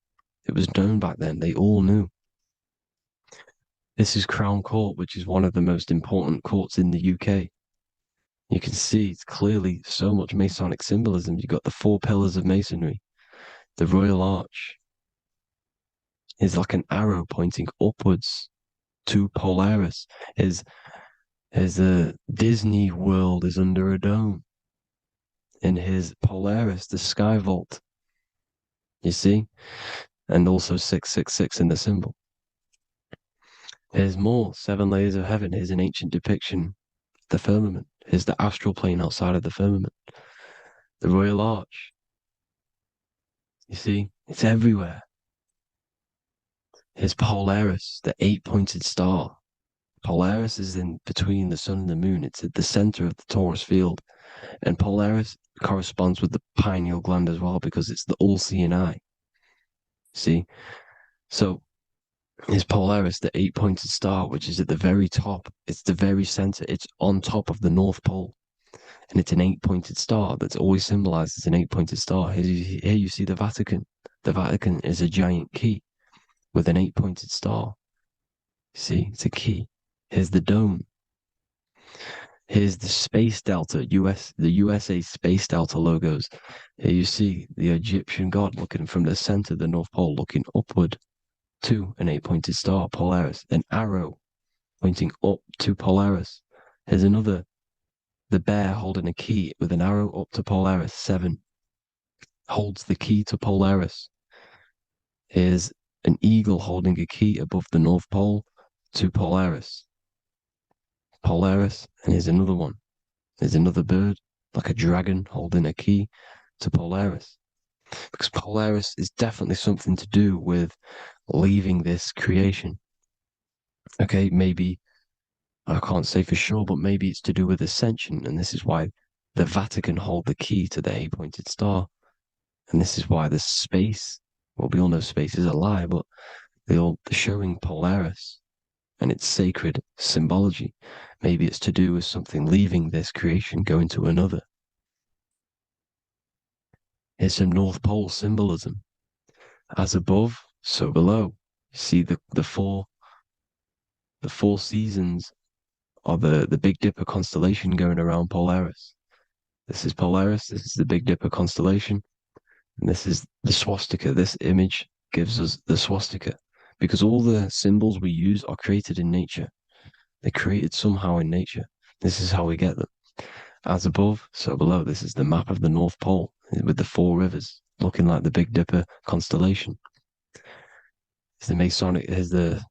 [SPEAKER 1] It was known back then. They all knew. This is Crown Court, which is one of the most important courts in the UK. You can see it's clearly so much Masonic symbolism. You've got the 4 pillars of Masonry. The Royal Arch is like an arrow pointing upwards to Polaris. His Disney World is under a dome. In his Polaris, the sky vault. You see? And also 666 in the symbol. Here's more 7 layers of heaven. Here's an ancient depiction. The firmament. Here's the astral plane outside of the firmament. The Royal Arch. You see? It's everywhere. Here's Polaris, the 8-pointed star. Polaris is in between the sun and the moon. It's at the center of the Taurus field. And Polaris corresponds with the pineal gland as well because it's the all-seeing eye. See? So is Polaris, the eight-pointed star, which is at the very top. It's the very center. It's on top of the North Pole. And it's an eight-pointed star that's always symbolized as an eight-pointed star. Here you see the Vatican. The Vatican is a giant key with an eight-pointed star. See, it's a key. Here's the dome. Here's the Space Delta, the USA Space Delta logos. Here you see the Egyptian god looking from the center of the North Pole, looking upward to an eight-pointed star, Polaris. An arrow pointing up to Polaris. Here's another, the bear holding a key with an arrow up to Polaris. 7 holds the key to Polaris. Here's an eagle holding a key above the North Pole to Polaris. Polaris, and here's another one. There's another bird, like a dragon, holding a key to Polaris. Because Polaris is definitely something to do with leaving this creation. Okay, maybe, I can't say for sure, but maybe it's to do with ascension, and this is why the Vatican hold the key to the eight-pointed star. And this is why the space, well, we all know space is a lie, but they're showing Polaris and its sacred symbology. Maybe it's to do with something leaving this creation, going to another. Here's some North Pole symbolism. As above, so below. You see the four seasons of the Big Dipper constellation going around Polaris. This is Polaris, this is the Big Dipper constellation, and this is the swastika. This image gives us the swastika because all the symbols we use are created in nature. They're created somehow in nature. This is how we get them. As above, so below. This is the map of the North Pole with the 4 rivers looking like the Big Dipper constellation. It's the Masonic, here's the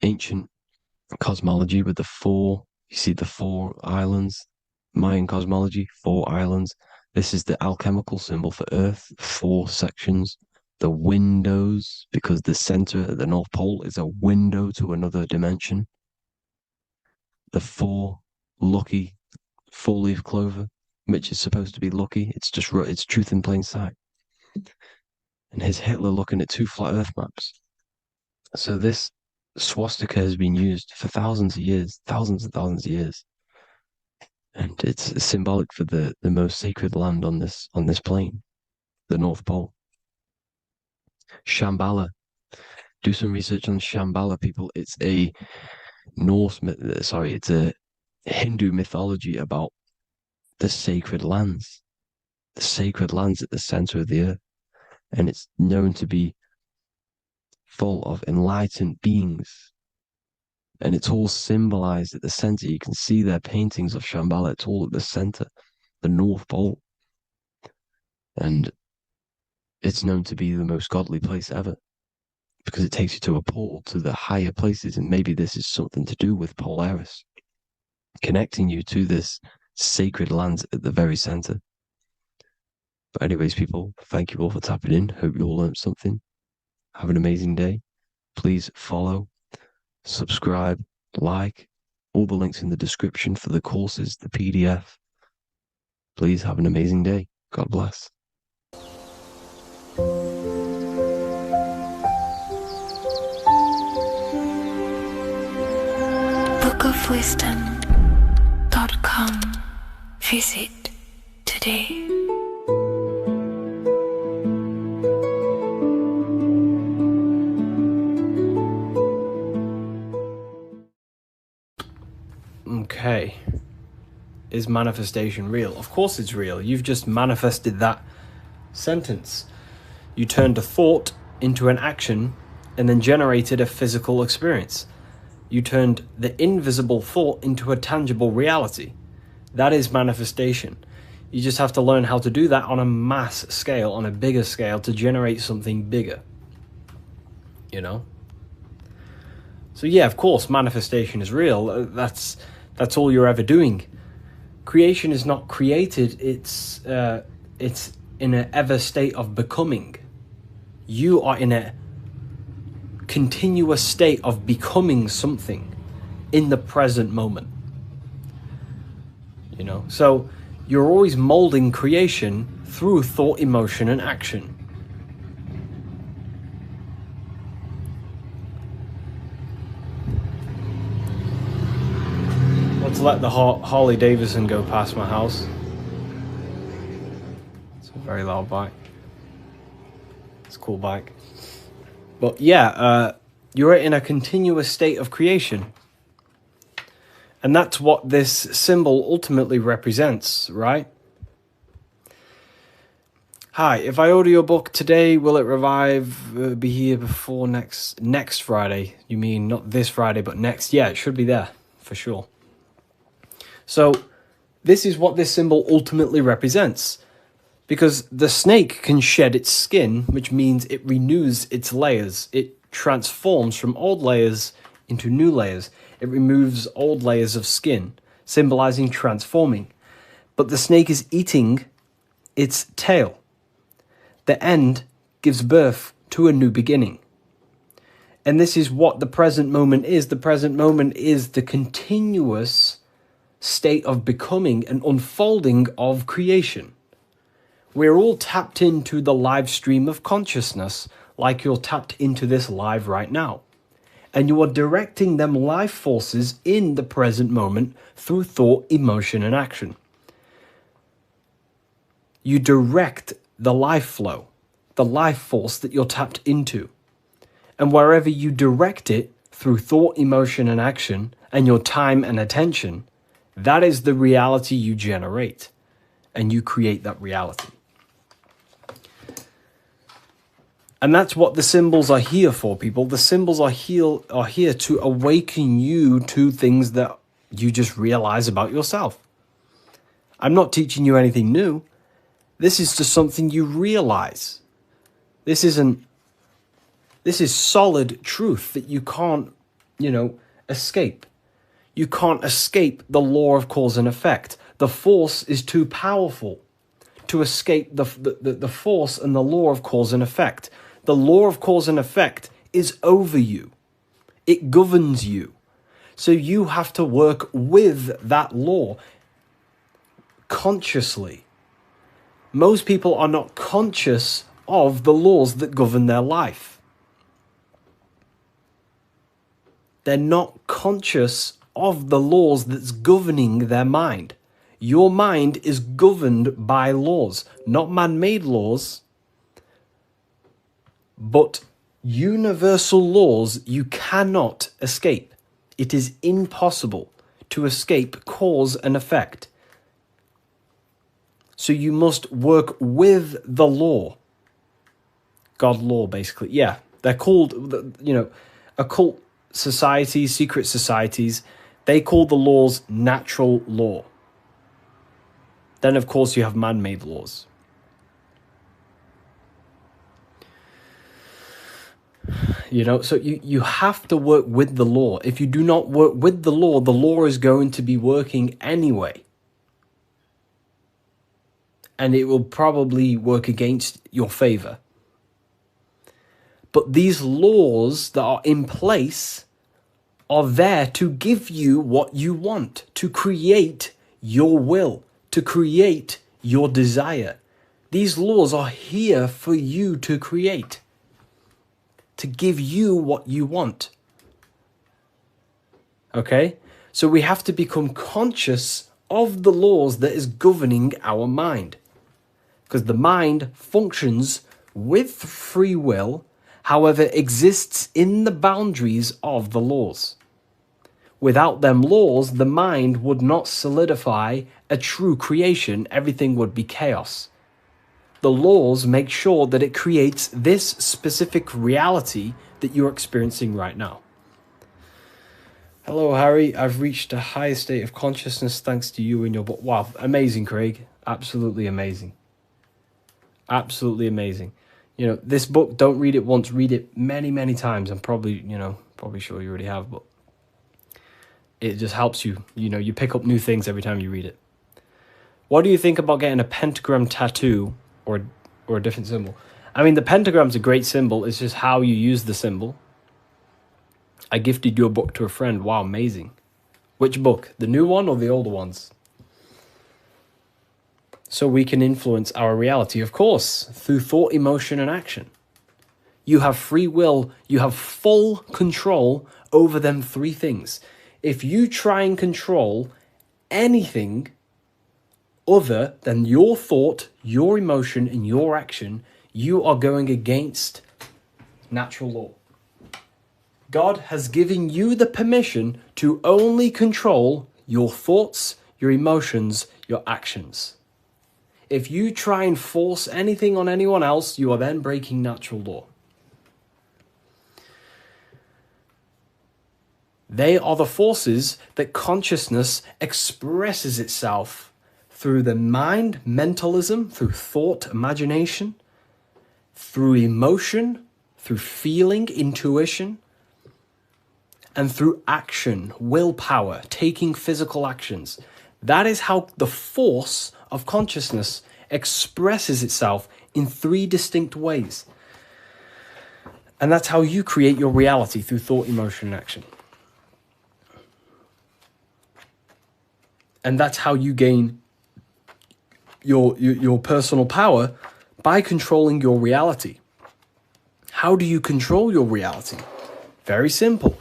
[SPEAKER 1] ancient cosmology with the 4, you see the 4 islands, Mayan cosmology, 4 islands. This is the alchemical symbol for Earth, 4 sections. The windows, because the center of the North Pole is a window to another dimension. The 4 lucky 4-leaf clover, which is supposed to be lucky. It's truth in plain sight. And here's Hitler looking at 2 flat Earth maps. So this swastika has been used for thousands of years, thousands and thousands of years. And it's symbolic for the most sacred land on this plane, the North Pole. Shambhala. Do some research on Shambhala, people. It's a it's a Hindu mythology about the sacred lands at the center of the earth. And it's known to be full of enlightened beings. And it's all symbolized at the center. You can see their paintings of Shambhala. It's all at the center, the North Pole. And it's known to be the most godly place ever because it takes you to a portal to the higher places. And maybe this is something to do with Polaris, connecting you to this sacred land at the very center. But anyways, people, thank you all for tapping in. Hope you all learned something. Have an amazing day. Please follow, subscribe, like, all the links in the description for the courses, the PDF. Please have an amazing day. God bless.
[SPEAKER 2] bookofwisdom.com. Visit today.
[SPEAKER 3] Okay. Is manifestation real? Of course it's real. You've just manifested that sentence. You turned a thought into an action and then generated a physical experience. You turned the invisible thought into a tangible reality. That is manifestation. You just have to learn how to do that on a mass scale, on a bigger scale, to generate something bigger. You know? So yeah, of course, manifestation is real. That's all you're ever doing. Creation is not created. It's in an ever state of becoming. You are in a continuous state of becoming something in the present moment. You know, so you're always molding creation through thought, emotion, and action. let the Harley Davidson go past my house. It's a very loud bike. It's a cool bike. But yeah, you're in a continuous state of creation. And that's what this symbol ultimately represents, right? Hi, if I order your book today, will it be here before next Friday? You mean not this Friday, but next? Yeah, it should be there, for sure. So, this is what this symbol ultimately represents. Because the snake can shed its skin, which means it renews its layers. It transforms from old layers into new layers. It removes old layers of skin, symbolizing transforming. But the snake is eating its tail. The end gives birth to a new beginning. And this is what the present moment is. The present moment is the continuous state of becoming and unfolding of creation. We're all tapped into the live stream of consciousness, like you're tapped into this live right now. And you are directing them life forces in the present moment through thought, emotion, and action. You direct the life flow, the life force that you're tapped into. And wherever you direct it through thought, emotion, and action, and your time and attention, that is the reality you generate. And you create that reality. And that's what the symbols are here for, people. The symbols are here to awaken you to things that you just realize about yourself. I'm not teaching you anything new. This is just something you realize. This is solid truth that you can't, escape. You can't escape the law of cause and effect. The force is too powerful to escape the force and the law of cause and effect. The law of cause and effect is over you. It governs you. So you have to work with that law consciously. Most people are not conscious of the laws that govern their life. They're not conscious of the laws that's governing their mind. Your mind is governed by laws, not man-made laws, but universal laws you cannot escape. It is impossible to escape cause and effect. So you must work with the law. God law, basically. Yeah, they're called, occult societies, secret societies, they call the laws natural law. Then, of course, you have man-made laws. So you have to work with the law. If you do not work with the law is going to be working anyway. And it will probably work against your favor. But these laws that are in place are there to give you what you want, to create your will, to create your desire. These laws are here for you to create, to give you what you want. Okay? So we have to become conscious of the laws that is governing our mind. Because the mind functions with free will, however, exists in the boundaries of the laws. Without them laws, the mind would not solidify a true creation. Everything would be chaos. The laws make sure that it creates this specific reality that you're experiencing right now. Hello, Harry. I've reached a higher state of consciousness thanks to you and your book. Wow, amazing, Craig. Absolutely amazing. Absolutely amazing. This book, don't read it once, read it many, many times. I'm probably sure you already have, but it just helps you. You pick up new things every time you read it. What do you think about getting a pentagram tattoo or a different symbol? I mean, the pentagram's a great symbol. It's just how you use the symbol. I gifted your book to a friend. Wow, amazing. Which book? The new one or the older ones? So we can influence our reality, of course, through thought, emotion, and action. You have free will. You have full control over them three things. If you try and control anything other than your thought, your emotion, and your action, you are going against natural law. God has given you the permission to only control your thoughts, your emotions, your actions. If you try and force anything on anyone else, you are then breaking natural law. They are the forces that consciousness expresses itself through the mind, mentalism, through thought, imagination, through emotion, through feeling, intuition, and through action, willpower, taking physical actions. That is how the force of consciousness expresses itself in 3 distinct ways. And that's how you create your reality, through thought, emotion, and action. And that's how you gain your personal power, by controlling your reality. How do you control your reality? Very simple.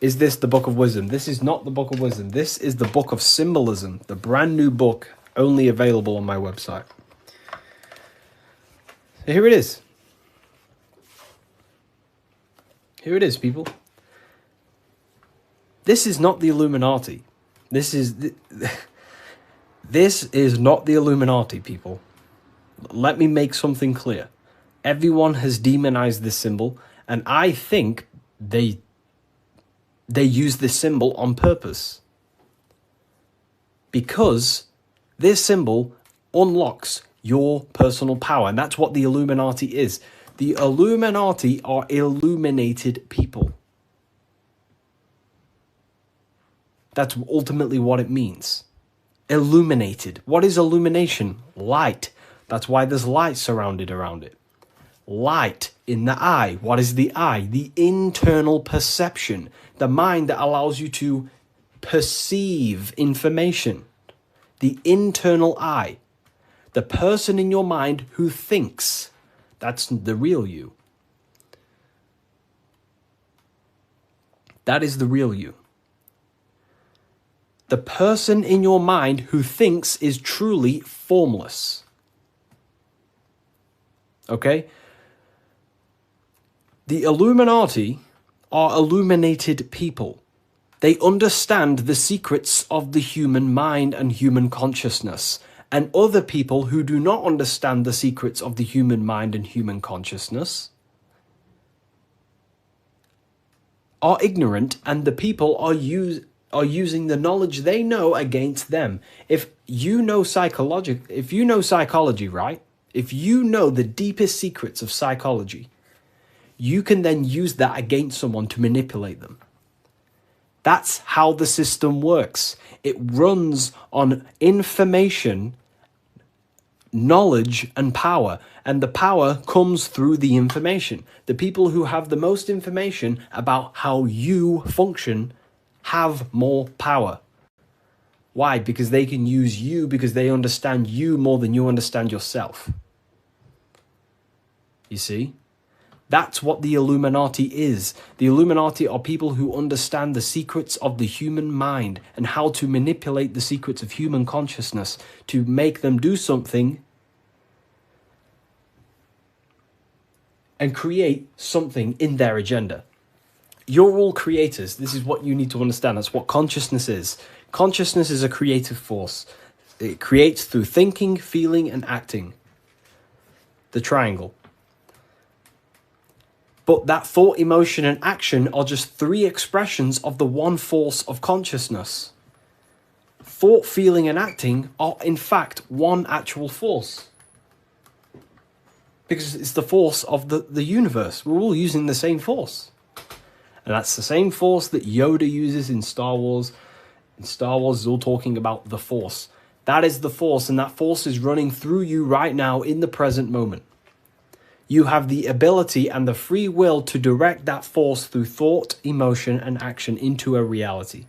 [SPEAKER 3] Is this the Book of Wisdom? This is not the Book of Wisdom. This is the Book of Symbolism, the brand new book, only available on my website. So here it is. Here it is, people. This is not the Illuminati. This is not the Illuminati, people. Let me make something clear. Everyone has demonized this symbol, and I think they use this symbol on purpose. Because this symbol unlocks your personal power, and that's what the Illuminati is. The Illuminati are illuminated people. That's ultimately what it means. Illuminated. What is illumination? Light. That's why there's light surrounded around it. Light in the eye. What is the eye? The internal perception. The mind that allows you to perceive information. The internal eye. The person in your mind who thinks. That's the real you. That is the real you. The person in your mind who thinks is truly formless. Okay? The Illuminati are illuminated people. They understand the secrets of the human mind and human consciousness. And other people who do not understand the secrets of the human mind and human consciousness are ignorant, and the people are using the knowledge they know against them. If you know psychology, right? If you know the deepest secrets of psychology, you can then use that against someone to manipulate them. That's how the system works. It runs on information, knowledge, and power. And the power comes through the information. The people who have the most information about how you function have more power. Why? Because they can use you, because they understand you more than you understand yourself. You see? That's what the Illuminati is. The Illuminati are people who understand the secrets of the human mind and how to manipulate the secrets of human consciousness to make them do something and create something in their agenda. You're all creators. This is what you need to understand. That's what consciousness is. Consciousness is a creative force. It creates through thinking, feeling, and acting. The triangle. But that thought, emotion, and action are just 3 expressions of the one force of consciousness. Thought, feeling, and acting are in fact one actual force. Because it's the force of the universe. We're all using the same force. And that's the same force that Yoda uses in Star Wars. In Star Wars is all talking about the force. That is the force, and that force is running through you right now in the present moment. You have the ability and the free will to direct that force through thought, emotion, and action into a reality.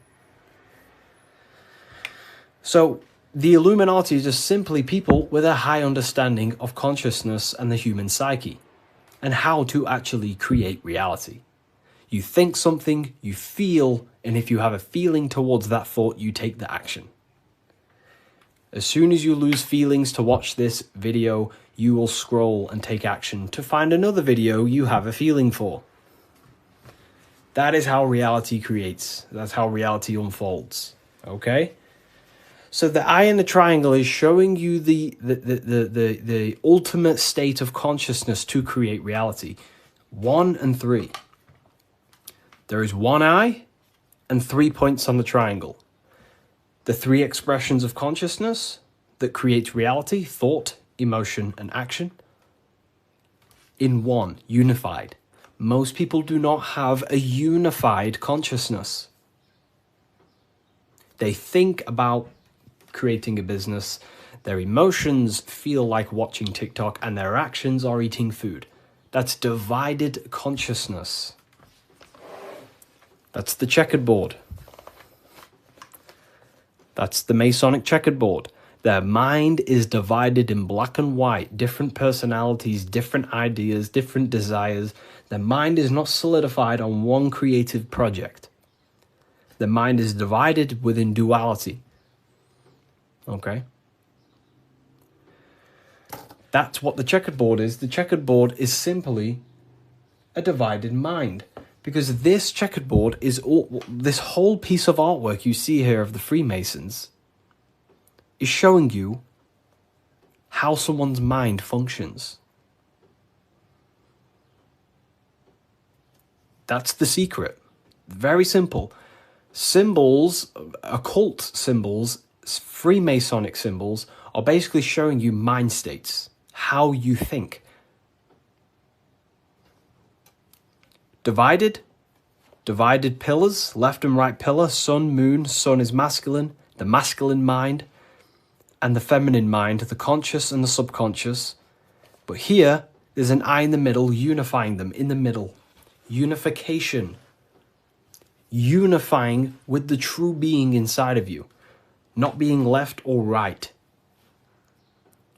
[SPEAKER 3] So, the Illuminati is just simply people with a high understanding of consciousness and the human psyche, and how to actually create reality. You think something, you feel, and if you have a feeling towards that thought, you take the action. As soon as you lose feelings to watch this video, you will scroll and take action to find another video you have a feeling for. That is how reality creates. That's how reality unfolds. Okay? So the eye in the triangle is showing you the ultimate state of consciousness to create reality. 1 and 3. There is one eye and 3 points on the triangle. The 3 expressions of consciousness that creates reality: thought, emotion, and action. In one, unified. Most people do not have a unified consciousness. They think about creating a business, their emotions feel like watching TikTok, and their actions are eating food. That's divided consciousness. That's the checkerboard. That's the Masonic checkerboard. Their mind is divided in black and white, different personalities, different ideas, different desires. Their mind is not solidified on one creative project. The mind is divided within duality. Okay? That's what the checkerboard is. The checkerboard is simply a divided mind. Because this checkerboard is this whole piece of artwork you see here of the Freemasons is showing you how someone's mind functions. That's the secret. Very simple. Symbols, occult symbols, Freemasonic symbols are basically showing you mind states, how you think. Divided pillars, left and right pillar, sun, moon. Sun is masculine, the masculine mind, and the feminine mind, the conscious and the subconscious. But here, there's an eye in the middle, unifying them in the middle. Unification. Unifying with the true being inside of you. Not being left or right.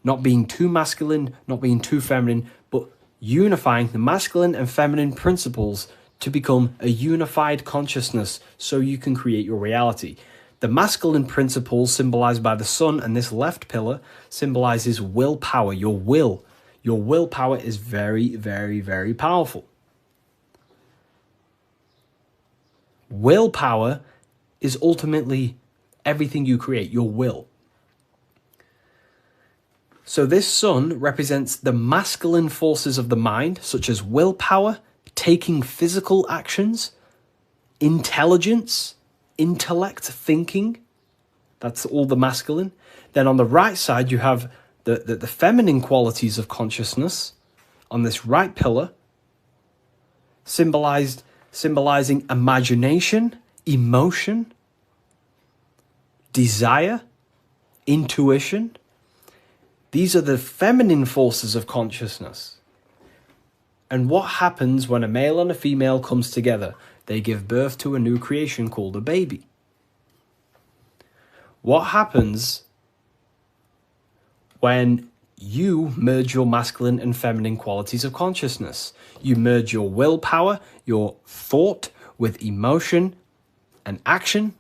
[SPEAKER 3] Not being too masculine, not being too feminine, but unifying the masculine and feminine principles to become a unified consciousness so you can create your reality. The masculine principles symbolized by the sun and this left pillar symbolizes willpower, your will. Your willpower is very, very, very powerful. Willpower is ultimately everything you create, your will. So this sun represents the masculine forces of the mind, such as willpower, taking physical actions, intelligence, intellect, thinking. That's all the masculine. Then on the right side, you have the feminine qualities of consciousness on this right pillar, symbolizing imagination, emotion, desire, intuition. These are the feminine forces of consciousness. And what happens when a male and a female comes together? They give birth to a new creation called a baby. What happens when you merge your masculine and feminine qualities of consciousness? You merge your willpower, your thought with emotion and action.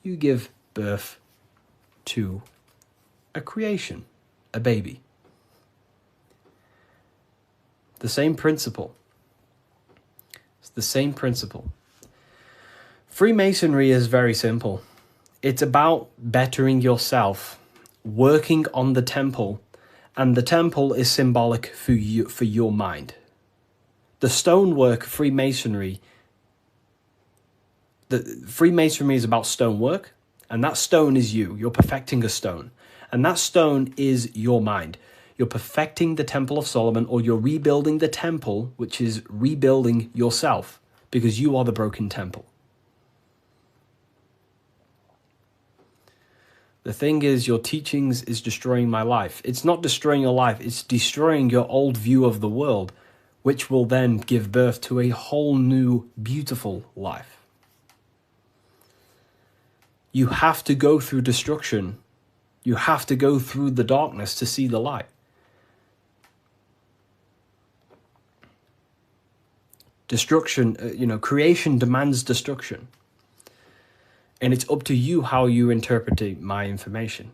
[SPEAKER 3] You give birth to a creation, a baby. The same principle. It's the same principle. Freemasonry is very simple. It's about bettering yourself, working on the temple, and the temple is symbolic for you, for your mind. The stonework Freemasonry, Freemasonry is about stonework, and that stone is you. You're perfecting a stone, and that stone is your mind. You're perfecting the Temple of Solomon, or you're rebuilding the temple, which is rebuilding yourself, because you are the broken temple. The thing is, your teachings is destroying my life. It's not destroying your life, it's destroying your old view of the world, which will then give birth to a whole new, beautiful life. You have to go through destruction. You have to go through the darkness to see the light. Destruction, creation demands destruction. And it's up to you how you interpret my information.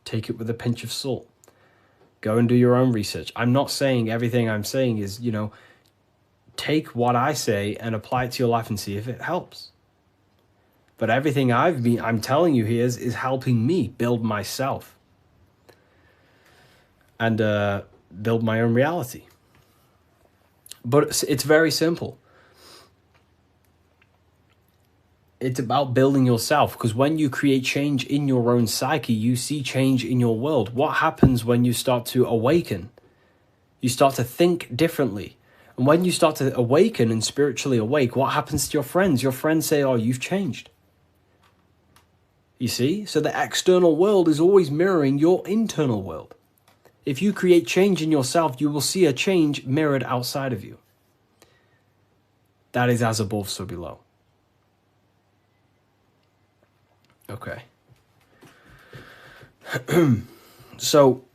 [SPEAKER 3] Take it with a pinch of salt. Go and do your own research. I'm not saying everything I'm saying is, take what I say and apply it to your life and see if it helps. But everything I'm telling you here is helping me build myself and build my own reality. But it's very simple. It's about building yourself, because when you create change in your own psyche, you see change in your world. What happens when you start to awaken? You start to think differently. And when you start to awaken and spiritually awake, what happens to your friends? Your friends say, oh, you've changed. You see? So the external world is always mirroring your internal world. If you create change in yourself, you will see a change mirrored outside of you. That is as above, so below. Okay. So,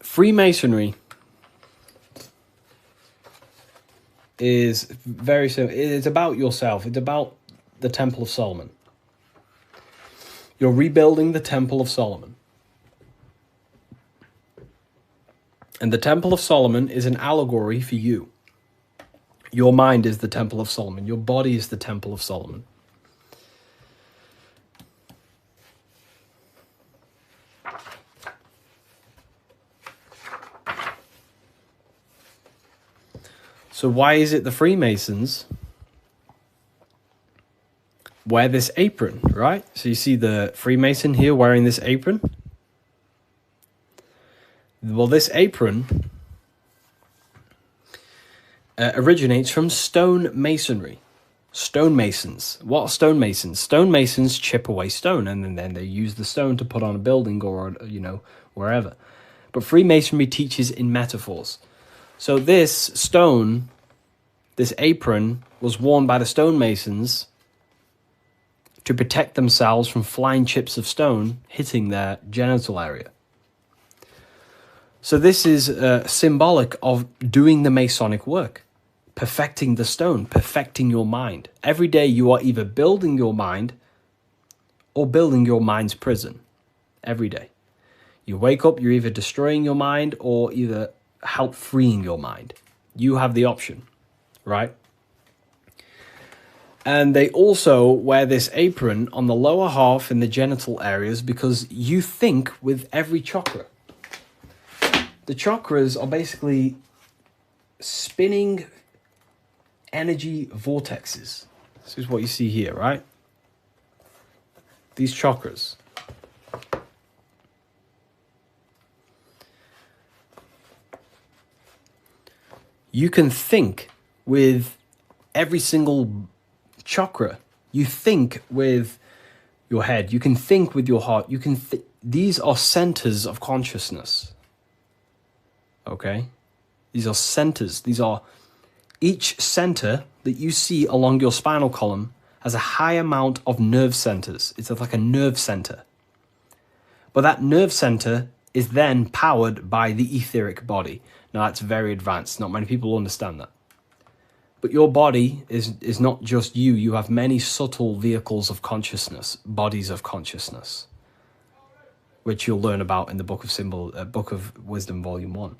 [SPEAKER 3] Freemasonry is very simple. It's about yourself. It's about the Temple of Solomon. You're rebuilding the Temple of Solomon. And the Temple of Solomon is an allegory for you. Your mind is the Temple of Solomon. Your body is the Temple of Solomon. So why is it the Freemasons wear this apron, right? So you see the Freemason here wearing this apron? Well, this apron originates from stone masonry. Stonemasons. What are stonemasons? Stonemasons chip away stone, and then they use the stone to put on a building or, wherever. But Freemasonry teaches in metaphors. So this stone, this apron, was worn by the stonemasons to protect themselves from flying chips of stone hitting their genital area. So this is symbolic of doing the Masonic work, perfecting the stone, perfecting your mind. Every day you are either building your mind or building your mind's prison. Every day. You wake up, you're either destroying your mind or either help freeing your mind. You have the option, right? And they also wear this apron on the lower half in the genital areas because you think with every chakra. The chakras are basically spinning energy vortexes. This is what you see here, right? These chakras. You can think with every single chakra. You think with your head. You can think with your heart. You can. These are centers of consciousness. Okay? These are centers. These are each center that you see along your spinal column has a high amount of nerve centers. It's like a nerve center. But that nerve center is then powered by the etheric body. Now, that's very advanced. Not many people understand that. But your body is not just you. You have many subtle vehicles of consciousness, bodies of consciousness, which you'll learn about in the Book of Wisdom, Volume 1.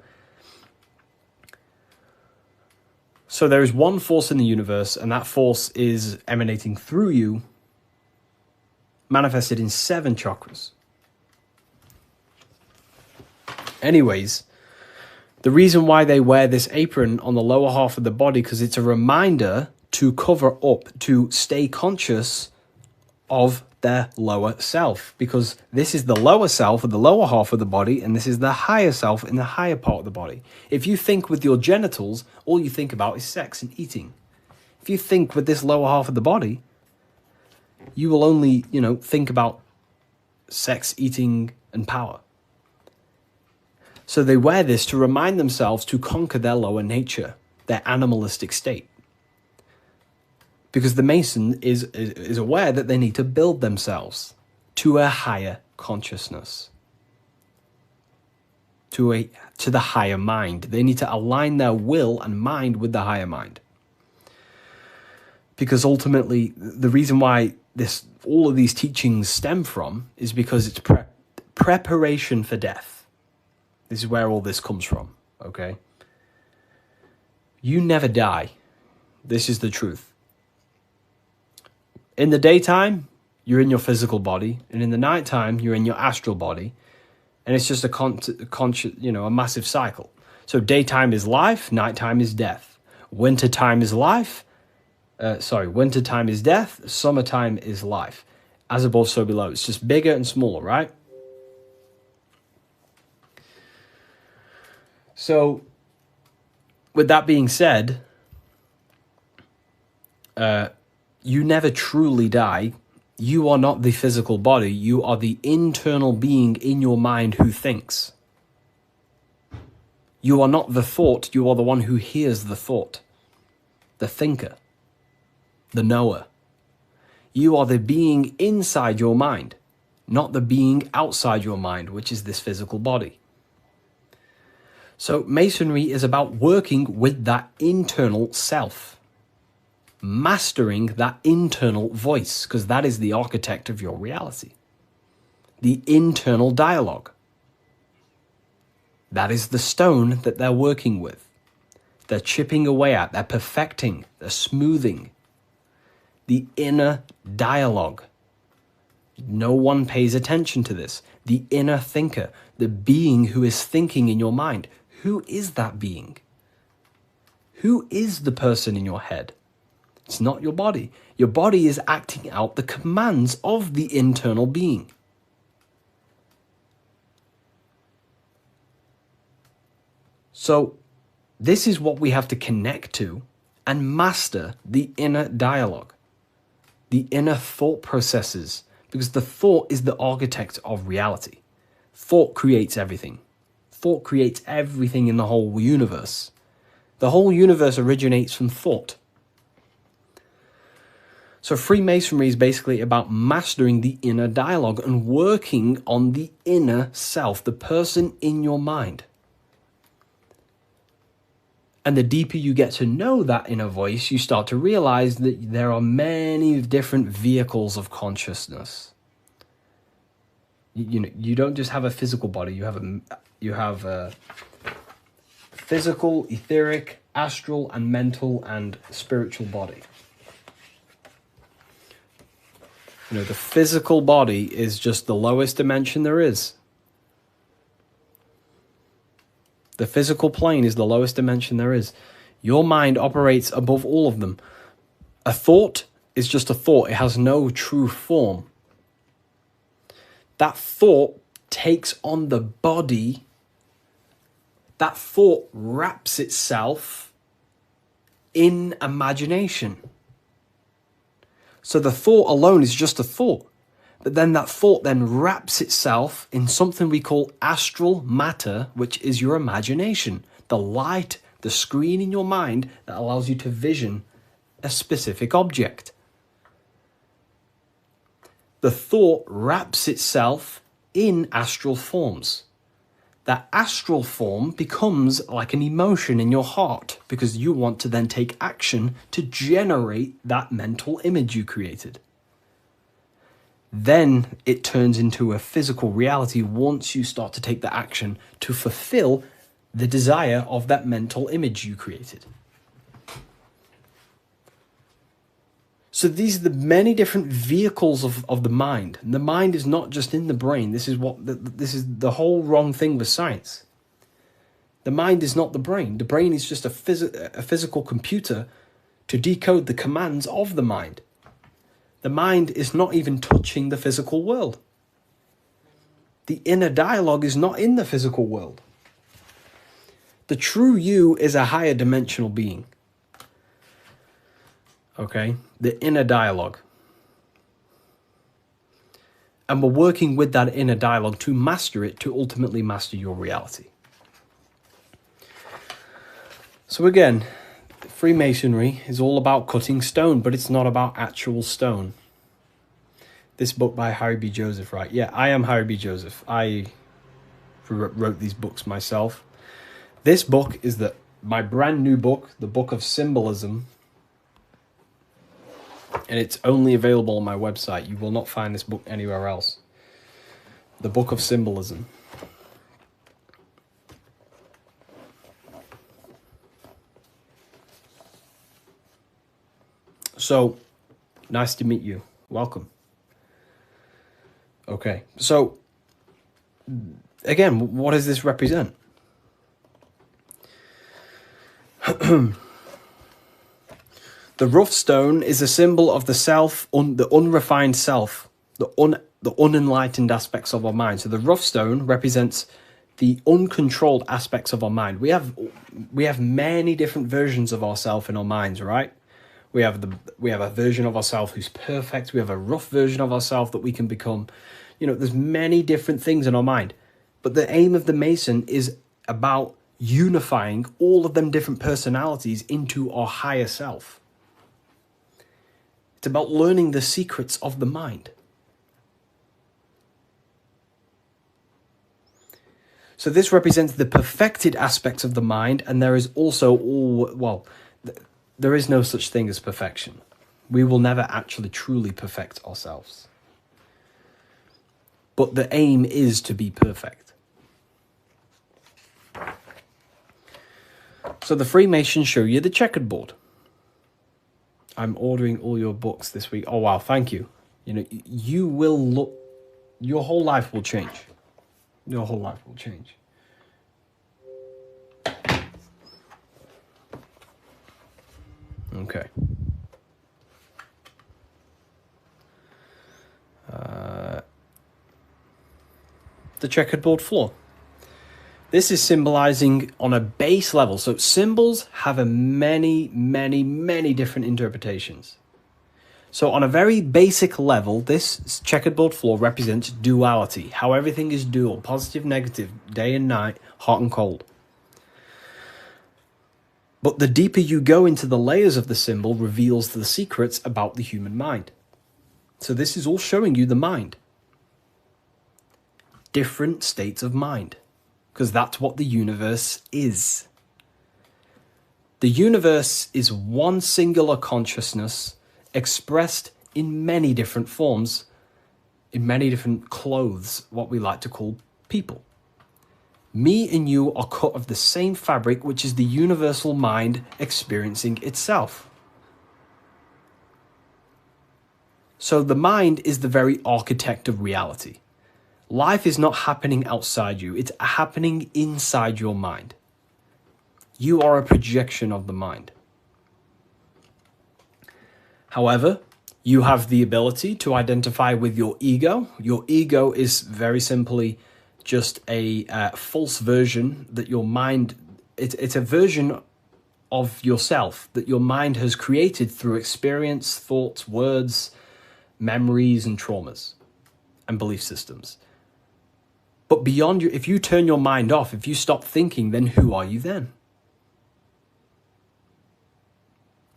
[SPEAKER 3] So there is one force in the universe, and that force is emanating through you, manifested in 7 chakras. Anyways, the reason why they wear this apron on the lower half of the body, because it's a reminder to cover up, to stay conscious of their lower self. Because this is the lower self of the lower half of the body, and this is the higher self in the higher part of the body. If you think with your genitals, all you think about is sex and eating. If you think with this lower half of the body, you will only, think about sex, eating, and power. So they wear this to remind themselves to conquer their lower nature, their animalistic state. Because the Mason is aware that they need to build themselves to a higher consciousness, to the higher mind. They need to align their will and mind with the higher mind. Because ultimately, the reason why all of these teachings stem from is because it's preparation for death. This is where all this comes from, okay? You never die. This is the truth. In the daytime, you're in your physical body, and in the nighttime, you're in your astral body, and it's just a massive cycle. So daytime is life, nighttime is death. Wintertime is wintertime is death, summertime is life. As above, so below. It's just bigger and smaller, right? So, with that being said, you never truly die. You are not the physical body. You are the internal being in your mind who thinks. You are not the thought. You are the one who hears the thought. The thinker. The knower. You are the being inside your mind, not the being outside your mind, which is this physical body. So Masonry is about working with that internal self. Mastering that internal voice, because that is the architect of your reality. The internal dialogue. That is the stone that they're working with. They're chipping away at, they're perfecting, they're smoothing. The inner dialogue. No one pays attention to this. The inner thinker, the being who is thinking in your mind. Who is that being? Who is the person in your head? It's not your body. Your body is acting out the commands of the internal being. So, this is what we have to connect to and master the inner dialogue, the inner thought processes, because the thought is the architect of reality. Thought creates everything. Thought creates everything in the whole universe. The whole universe originates from thought. So Freemasonry is basically about mastering the inner dialogue and working on the inner self, the person in your mind. And the deeper you get to know that inner voice, you start to realize that there are many different vehicles of consciousness. You don't just have a physical body, you have a physical, etheric, astral, and mental and spiritual body. The physical body is just the lowest dimension there is. The physical plane is the lowest dimension there is. Your mind operates above all of them. A thought is just a thought. It has no true form. That thought takes on the body. That thought wraps itself in imagination. So the thought alone is just a thought. But then that thought then wraps itself in something we call astral matter, which is your imagination. The light, the screen in your mind that allows you to vision a specific object. The thought wraps itself in astral forms. That astral form becomes like an emotion in your heart because you want to then take action to generate that mental image you created. Then it turns into a physical reality once you start to take the action to fulfill the desire of that mental image you created. So these are the many different vehicles of the mind. And the mind is not just in the brain. This is the whole wrong thing with science. The mind is not the brain. The brain is just a physical computer to decode the commands of the mind. The mind is not even touching the physical world. The inner dialogue is not in the physical world. The true you is a higher dimensional being. Okay? The inner dialogue. And we're working with that inner dialogue to master it, to ultimately master your reality. So again, Freemasonry is all about cutting stone, but it's not about actual stone. This book by Harry B. Joseph, right? Yeah, I am Harry B. Joseph. I wrote these books myself. This book is my brand new book, the Book of Symbolism. And it's only available on my website. You will not find this book anywhere else. The Book of Symbolism. So, nice to meet you. Welcome. Okay, so, again, what does this represent? The rough stone is a symbol of the self, the unrefined self, the unenlightened aspects of our mind. So the rough stone represents the uncontrolled aspects of our mind. We have many different versions of ourselves in our minds, right? We have a version of ourselves who's perfect. We have a rough version of ourselves that we can become. There's many different things in our mind. But the aim of the Mason is about unifying all of them different personalities into our higher self. It's about learning the secrets of the mind. So this represents the perfected aspects of the mind, and there is also there is no such thing as perfection. We will never actually truly perfect ourselves. But the aim is to be perfect. So the Freemasons show you the checkered board. I'm ordering all your books this week. Oh, wow, thank you. You will look, your whole life will change. Your whole life will change. Okay. The checkered board floor. This is symbolizing on a base level. So symbols have many, many, many different interpretations. So on a very basic level, this checkered board floor represents duality, how everything is dual, positive, negative, day and night, hot and cold. But the deeper you go into the layers of the symbol reveals the secrets about the human mind. So this is all showing you the mind. Different states of mind. Because that's what the universe is. The universe is one singular consciousness expressed in many different forms, in many different clothes, what we like to call people. Me and you are cut of the same fabric, which is the universal mind experiencing itself. So the mind is the very architect of reality. Life is not happening outside you, it's happening inside your mind. You are a projection of the mind. However, you have the ability to identify with your ego. Your ego is very simply just a false version that your mind, it's a version of yourself that your mind has created through experience, thoughts, words, memories, and traumas, and belief systems. But beyond you, if you turn your mind off, if you stop thinking, then who are you then?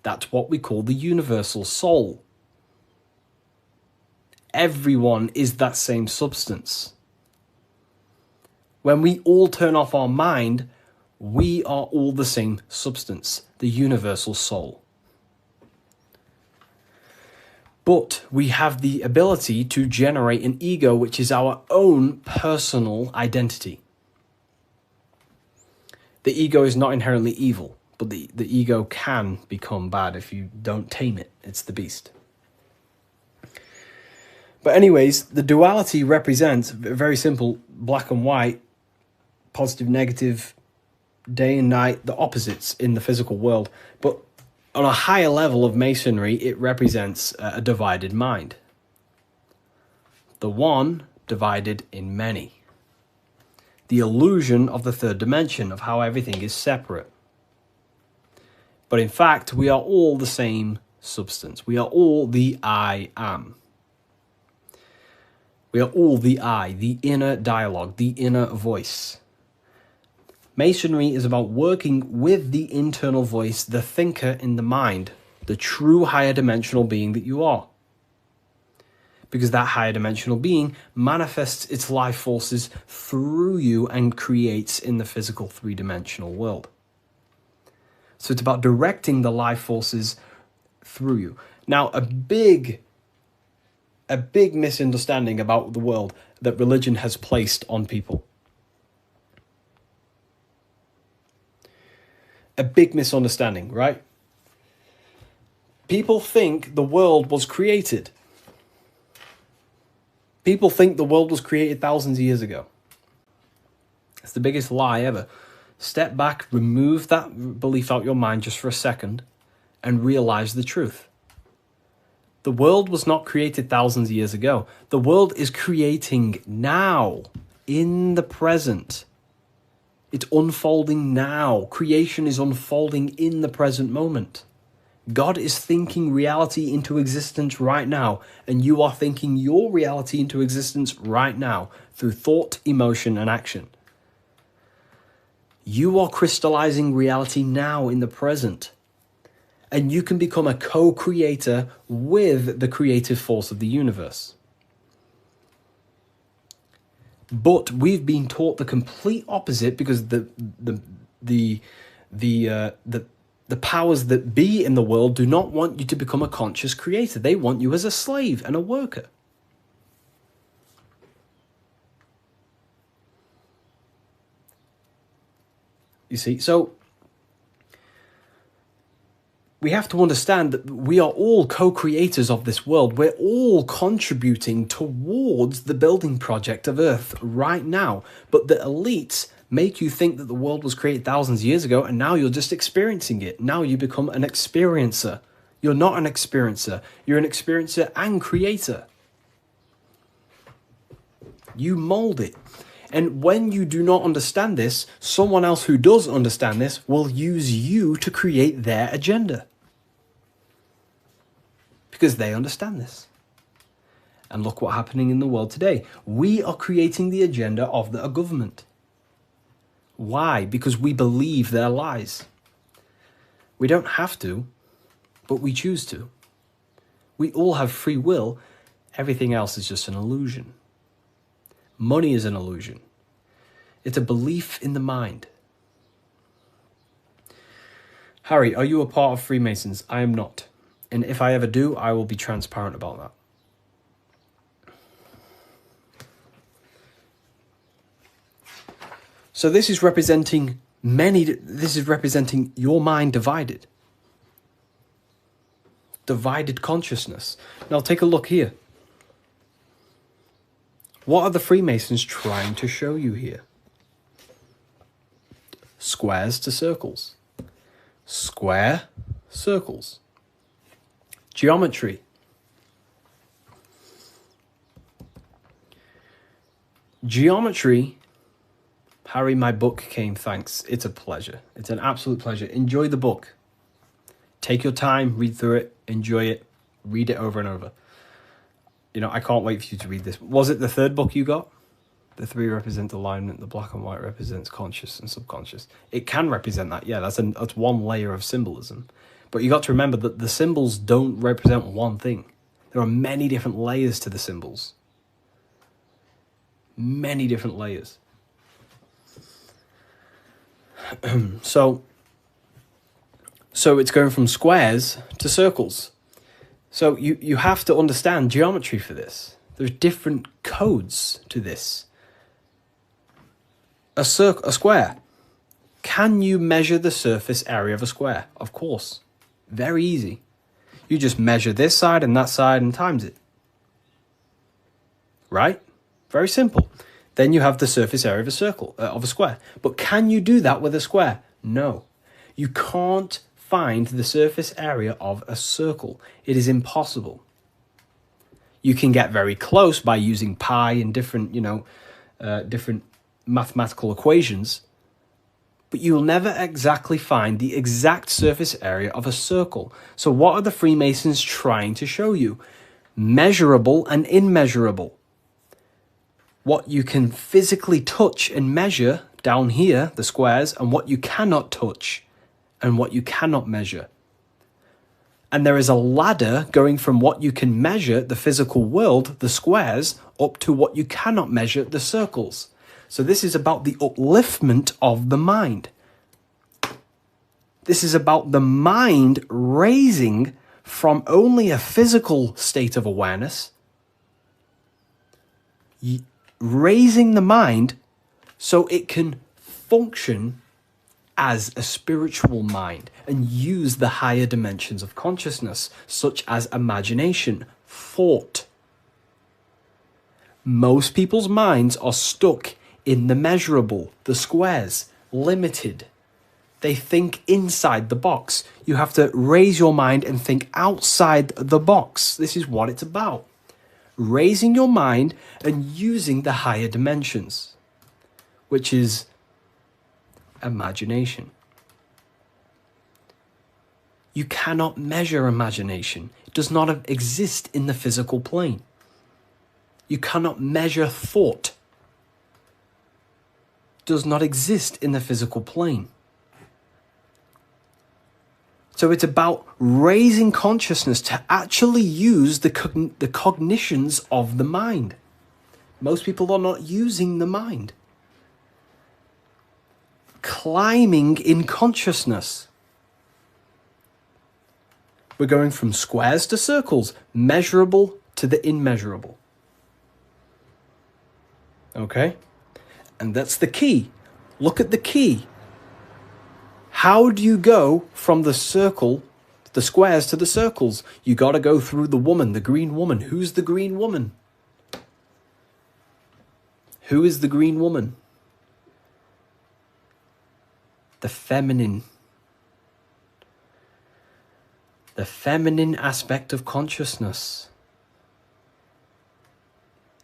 [SPEAKER 3] That's what we call the universal soul. Everyone is that same substance. When we all turn off our mind, we are all the same substance, the universal soul. But we have the ability to generate an ego, which is our own personal identity. The ego is not inherently evil, but the ego can become bad if you don't tame it. It's the beast. But anyways, the duality represents, very simple, black and white, positive, negative, day and night, the opposites in the physical world. But on a higher level of masonry, it represents a divided mind. The one divided in many. The illusion of the third dimension, of how everything is separate. But in fact, we are all the same substance. We are all the I am. We are all the I, the inner dialogue, the inner voice. Masonry is about working with the internal voice, the thinker in the mind, the true higher dimensional being that you are. Because that higher dimensional being manifests its life forces through you and creates in the physical three-dimensional world. So it's about directing the life forces through you. Now, a big misunderstanding about the world that religion has placed on people. A big misunderstanding, right? People think the world was created. People think the world was created thousands of years ago. It's the biggest lie ever. Step back, remove that belief out your mind just for a second, and realize the truth. The world was not created thousands of years ago. The world is creating now, in the present. It's unfolding now. Creation is unfolding in the present moment. God is thinking reality into existence right now, and you are thinking your reality into existence right now through thought, emotion, and action. You are crystallizing reality now in the present, and you can become a co-creator with the creative force of the universe. But we've been taught the complete opposite, because the powers that be in the world do not want you to become a conscious creator. They want you as a slave and a worker. You see, so we have to understand that we are all co-creators of this world. We're all contributing towards the building project of Earth right now. But the elites make you think that the world was created thousands of years ago, and now you're just experiencing it. Now you become an experiencer. You're not an experiencer. You're an experiencer and creator. You mold it. And when you do not understand this, someone else who does understand this will use you to create their agenda. Because they understand this. And look what's happening in the world today. We are creating the agenda of the government. Why? Because we believe their lies. We don't have to, but we choose to. We all have free will. Everything else is just an illusion. Money is an illusion. It's a belief in the mind. Harry, are you a part of Freemasons? I am not. And if I ever do, I will be transparent about that. So this is representing your mind divided. Divided consciousness. Now take a look here. What are the Freemasons trying to show you here? Squares to circles. Square, circles. Geometry. Geometry. Harry, my book came, thanks. It's a pleasure. It's an absolute pleasure. Enjoy the book. Take your time, read through it, enjoy it, read it over and over. You know, I can't wait for you to read this. Was it the third book you got? The three represent alignment. The black and white represents conscious and subconscious. It can represent that. Yeah, that's one layer of symbolism. But you got to remember that the symbols don't represent one thing. There are many different layers to the symbols. Many different layers. So it's going from squares to circles. So you have to understand geometry for this. There's different codes to this. A square. Can you measure the surface area of a square? Of course. Very easy. You just measure this side and that side and times it. Right? Very simple. Then you have the surface area of a circle, of a square. But can you do that with a square? No. You can't find the surface area of a circle. It is impossible. You can get very close by using pi and different mathematical equations, but you will never exactly find the exact surface area of a circle. So what are the Freemasons trying to show you? Measurable and immeasurable. What you can physically touch and measure down here, the squares, and what you cannot touch and what you cannot measure. And there is a ladder going from what you can measure, the physical world, the squares, up to what you cannot measure, the circles. So this is about the upliftment of the mind. This is about the mind raising from only a physical state of awareness, raising the mind so it can function as a spiritual mind and use the higher dimensions of consciousness, such as imagination, thought. Most people's minds are stuck in the measurable, the squares, limited. They think inside the box. You have to raise your mind and think outside the box. This is what it's about. Raising your mind and using the higher dimensions, which is imagination. You cannot measure imagination. It does not exist in the physical plane. You cannot measure thought. It does not exist in the physical plane. So it's about raising consciousness to actually use the cognitions of the mind. Most people are not using the mind. Climbing in consciousness. We're going from squares to circles, measurable to the immeasurable. Okay? And that's the key. Look at the key. How do you go from the circle, the squares to the circles? You got to go through the woman, the green woman. Who's the green woman? Who is the green woman? The feminine. The feminine aspect of consciousness.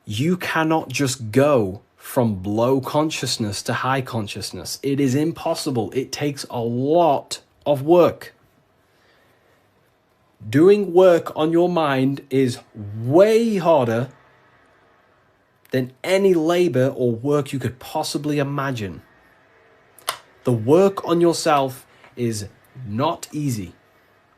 [SPEAKER 3] You cannot just go from low consciousness to high consciousness. It is impossible. It takes a lot of work. Doing work on your mind is way harder than any labor or work you could possibly imagine. The work on yourself is not easy.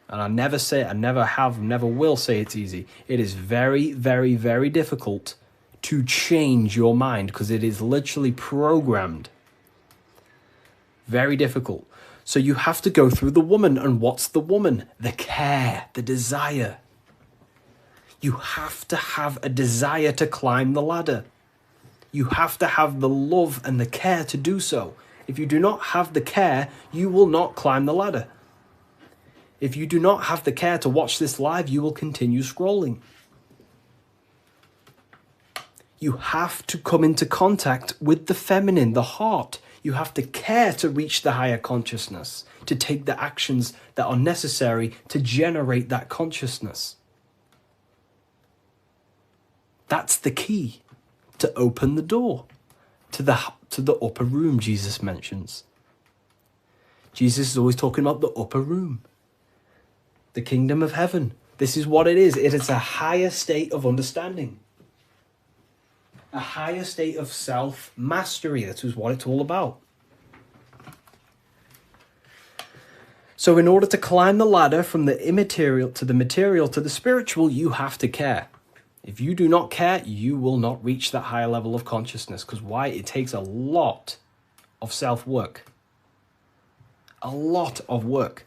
[SPEAKER 3] And I never will say it's easy. It is very, very, very difficult to change your mind because it is literally programmed. Very difficult. So you have to go through the woman. And what's the woman? The care, the desire. You have to have a desire to climb the ladder. You have to have the love and the care to do so. If you do not have the care, you will not climb the ladder. If you do not have the care to watch this live, you will continue scrolling. You have to come into contact with the feminine, the heart. You have to care to reach the higher consciousness, to take the actions that are necessary to generate that consciousness. That's the key to open the door to the upper room Jesus mentions. Jesus is always talking about the upper room, the kingdom of heaven. This is what it is. It is a higher state of understanding. A higher state of self-mastery. That is what it's all about. So in order to climb the ladder from the immaterial to the material to the spiritual, you have to care. If you do not care, you will not reach that higher level of consciousness. Because why? It takes a lot of self-work. A lot of work.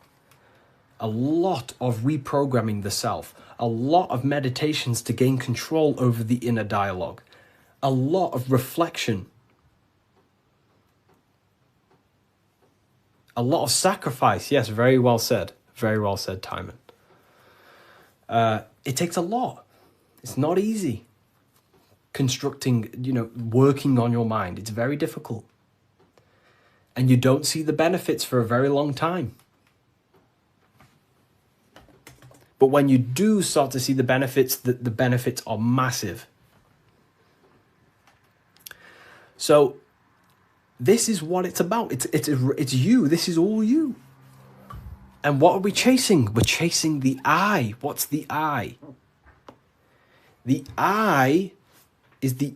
[SPEAKER 3] A lot of reprogramming the self. A lot of meditations to gain control over the inner dialogue. A lot of reflection. A lot of sacrifice. Yes, very well said. Very well said, Timon. It takes a lot. It's not easy. Constructing, working on your mind. It's very difficult. And you don't see the benefits for a very long time. But when you do start to see the benefits, the benefits are massive. So this is what it's about. It's you. This is all you. And what are we chasing? We're chasing the I. What's the I? The I is the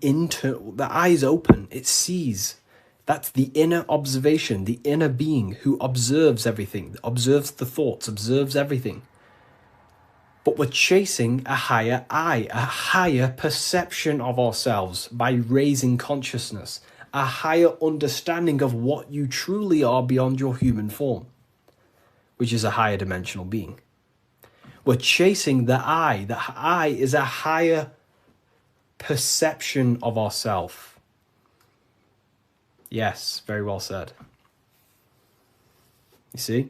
[SPEAKER 3] eye is open. It sees. That's the inner observation, the inner being who observes everything, observes the thoughts, observes everything. But we're chasing a higher I, a higher perception of ourselves by raising consciousness, a higher understanding of what you truly are beyond your human form, which is a higher dimensional being. We're chasing the I. The I is a higher perception of ourself. Yes, very well said. You see?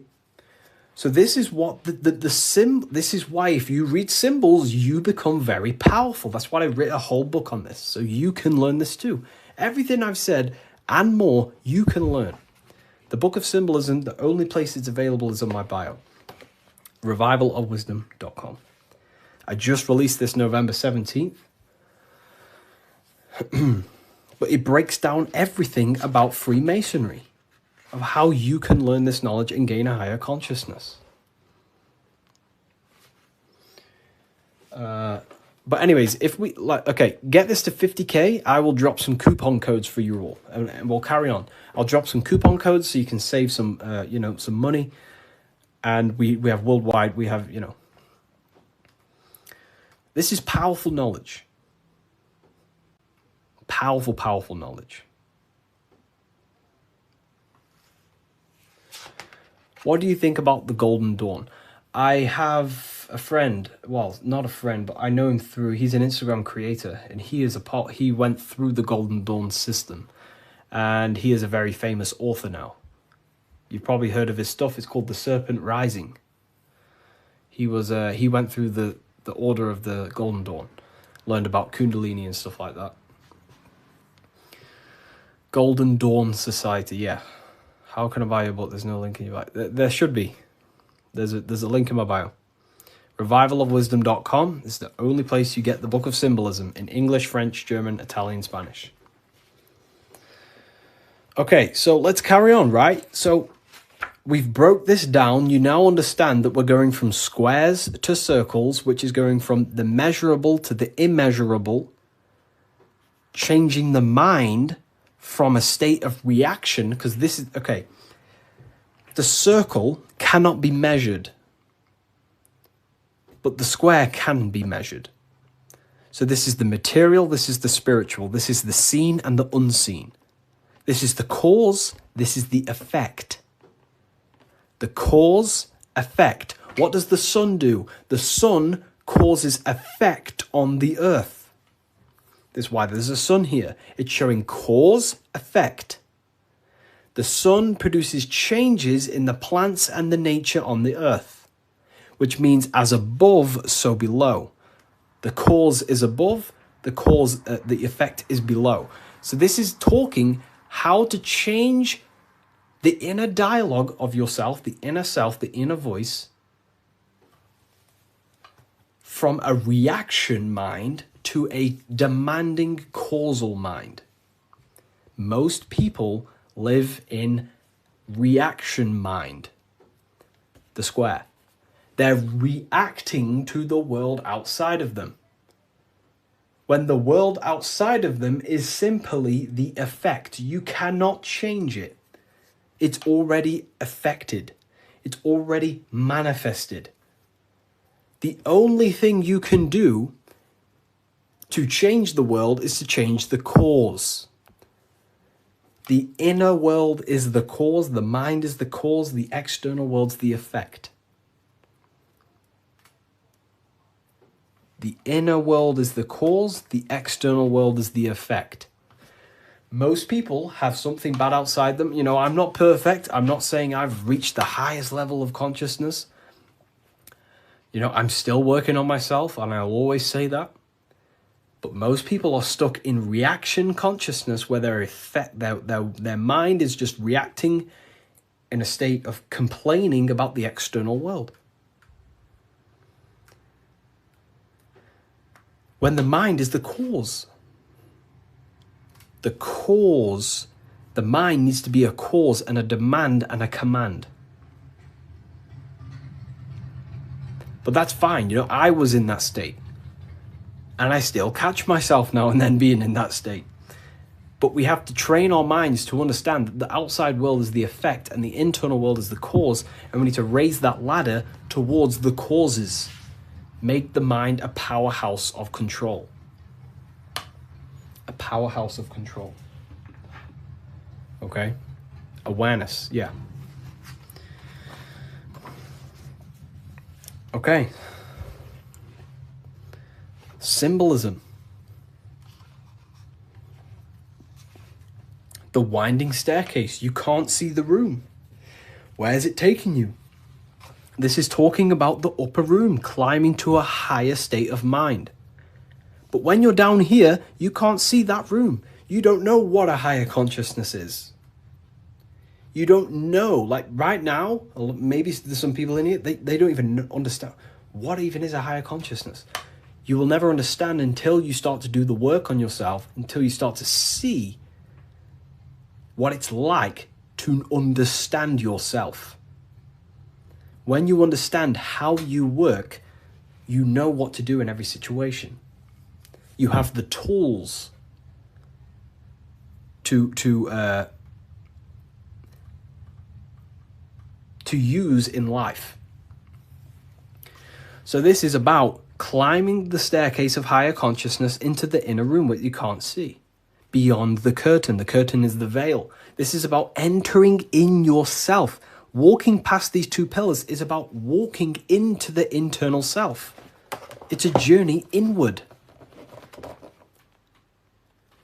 [SPEAKER 3] So this is what this is why if you read symbols, you become very powerful. That's why I wrote a whole book on this, so you can learn this too. Everything I've said and more, you can learn. The Book of Symbolism, the only place it's available is on my bio. revivalofwisdom.com. I just released this November 17th. But it breaks down everything about Freemasonry, of how you can learn this knowledge and gain a higher consciousness. But anyways, if we get this to 50k, I will drop some coupon codes for you all, and we'll carry on. I'll drop some coupon codes so you can save some, some money. And we have worldwide. We have, this is powerful knowledge. Powerful, powerful knowledge. What do you think about the Golden Dawn? I have a friend, well, not a friend, but I know him through, he's an Instagram creator, and he went through the Golden Dawn system, and he is a very famous author now. You've probably heard of his stuff. It's called The Serpent Rising. He went through the order of the Golden Dawn, learned about Kundalini and stuff like that. Golden Dawn Society, yeah. How can I buy your book? There's no link in your bio. There should be. There's a link in my bio. Revivalofwisdom.com is the only place you get the Book of Symbolism in English, French, German, Italian, Spanish. Okay, so let's carry on, right? So we've broke this down. You now understand that we're going from squares to circles, which is going from the measurable to the immeasurable, changing the mind from a state of reaction, because this is, okay, the circle cannot be measured, but the square can be measured. So this is the material, this is the spiritual, this is the seen and the unseen. This is the cause, this is the effect. The cause, effect. What does the sun do? The sun causes effect on the earth. This is why there's a sun here. It's showing cause, effect. The sun produces changes in the plants and the nature on the earth, which means as above, so below. The cause is above, the effect is below. So this is talking how to change the inner dialogue of yourself, the inner self, the inner voice, from a reaction mind to a demanding causal mind. Most people live in reaction mind, the square. They're reacting to the world outside of them, when the world outside of them is simply the effect. You cannot change it. It's already affected. It's already manifested. The only thing you can do to change the world is to change the cause. The inner world is the cause, the mind is the cause, the external world's the effect. The inner world is the cause, the external world is the effect. Most people have something bad outside them. I'm not perfect. I'm not saying I've reached the highest level of consciousness. I'm still working on myself, and I'll always say that. But most people are stuck in reaction consciousness, where their mind is just reacting in a state of complaining about the external world. When the mind is the cause. The cause, the mind needs to be a cause and a demand and a command. But that's fine. I was in that state. And I still catch myself now and then being in that state. But we have to train our minds to understand that the outside world is the effect and the internal world is the cause. And we need to raise that ladder towards the causes. Make the mind a powerhouse of control. A powerhouse of control. Okay? Awareness, yeah. Okay. symbolism. The winding staircase. You can't see the room. Where is it taking you? This is talking about the upper room, climbing to a higher state of mind. But when you're down here, you can't see that room. You don't know what a higher consciousness is. You don't know, like right now, maybe there's some people in here, they don't even understand what even is a higher consciousness. You will never understand until you start to do the work on yourself, until you start to see what it's like to understand yourself. When you understand how you work, you know what to do in every situation. You have the tools to use in life. So this is about climbing the staircase of higher consciousness into the inner room that you can't see. Beyond the curtain. The curtain is the veil. This is about entering in yourself. Walking past these two pillars is about walking into the internal self. It's a journey inward.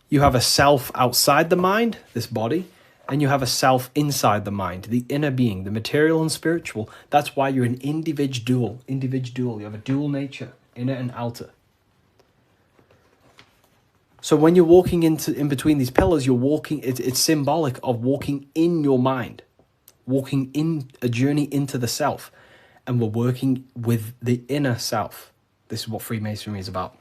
[SPEAKER 3] You have a self outside the mind, this body, and you have a self inside the mind, the inner being, the material and spiritual. That's why you're an individual. You have a dual nature, inner and outer. So when you're walking in between these pillars, you're walking, it's symbolic of walking in your mind, walking in a journey into the self. And we're working with the inner self. This is what Freemasonry is about.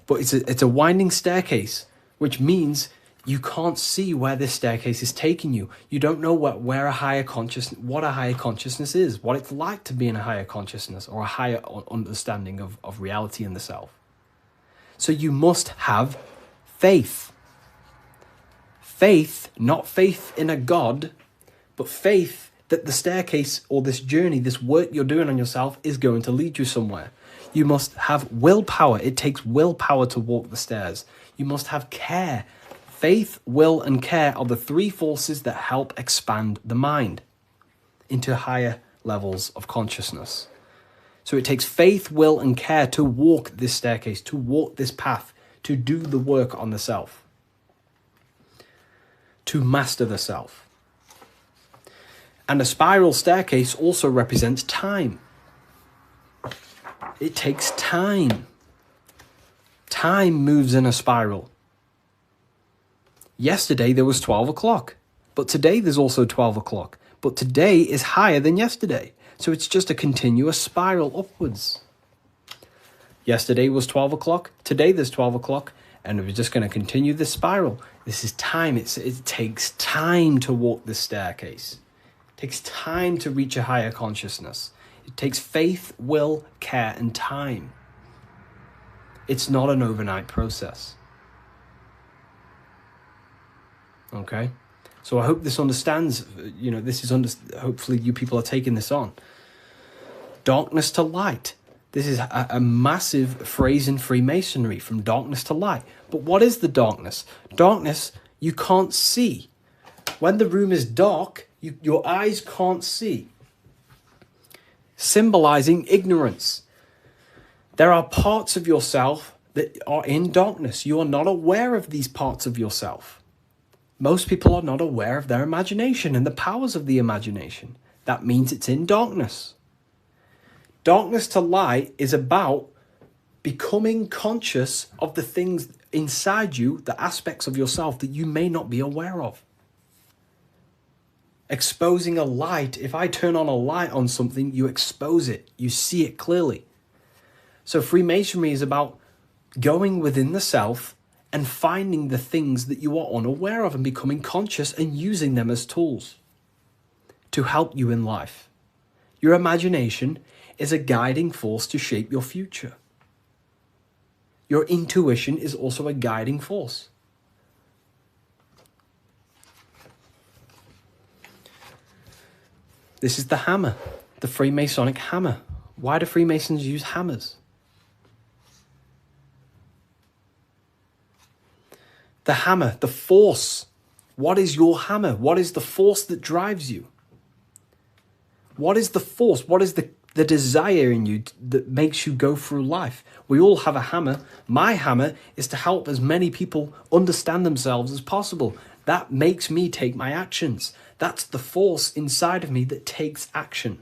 [SPEAKER 3] But it's a winding staircase, which means you can't see where this staircase is taking you. You don't know what a higher consciousness is, what it's like to be in a higher consciousness or a higher understanding of reality in the self. So you must have faith. Faith, not faith in a God, but faith that the staircase or this journey, this work you're doing on yourself is going to lead you somewhere. You must have willpower. It takes willpower to walk the stairs. You must have care. Faith, will, and care are the three forces that help expand the mind into higher levels of consciousness. So it takes faith, will, and care to walk this staircase, to walk this path, to do the work on the self, to master the self. And a spiral staircase also represents time. It takes time. Time moves in a spiral. Yesterday there was 12 o'clock, but today there's also 12 o'clock. But today is higher than yesterday. So it's just a continuous spiral upwards. Yesterday was 12 o'clock, today there's 12 o'clock, and we're just going to continue this spiral. This is time. It takes time to walk this staircase. It takes time to reach a higher consciousness. It takes faith, will, care, and time. It's not an overnight process. Okay? So I hope this understands, hopefully you people are taking this on. Darkness to light. This is a massive phrase in Freemasonry, from darkness to light. But what is the darkness? Darkness, you can't see. When the room is dark, your eyes can't see. Symbolizing ignorance. There are parts of yourself that are in darkness. You are not aware of these parts of yourself. Most people are not aware of their imagination and the powers of the imagination. That means it's in darkness. Darkness to light is about becoming conscious of the things inside you, the aspects of yourself that you may not be aware of. Exposing a light. If I turn on a light on something, you expose it. You see it clearly. So Freemasonry is about going within the self and finding the things that you are unaware of and becoming conscious and using them as tools to help you in life. Your imagination is a guiding force to shape your future. Your intuition is also a guiding force. This is the hammer, the Freemasonic hammer. Why do Freemasons use hammers? The hammer, the force. What is your hammer? What is the force that drives you? What is the force? What is the the desire in you that makes you go through life. We all have a hammer. My hammer is to help as many people understand themselves as possible. That makes me take my actions. That's the force inside of me that takes action.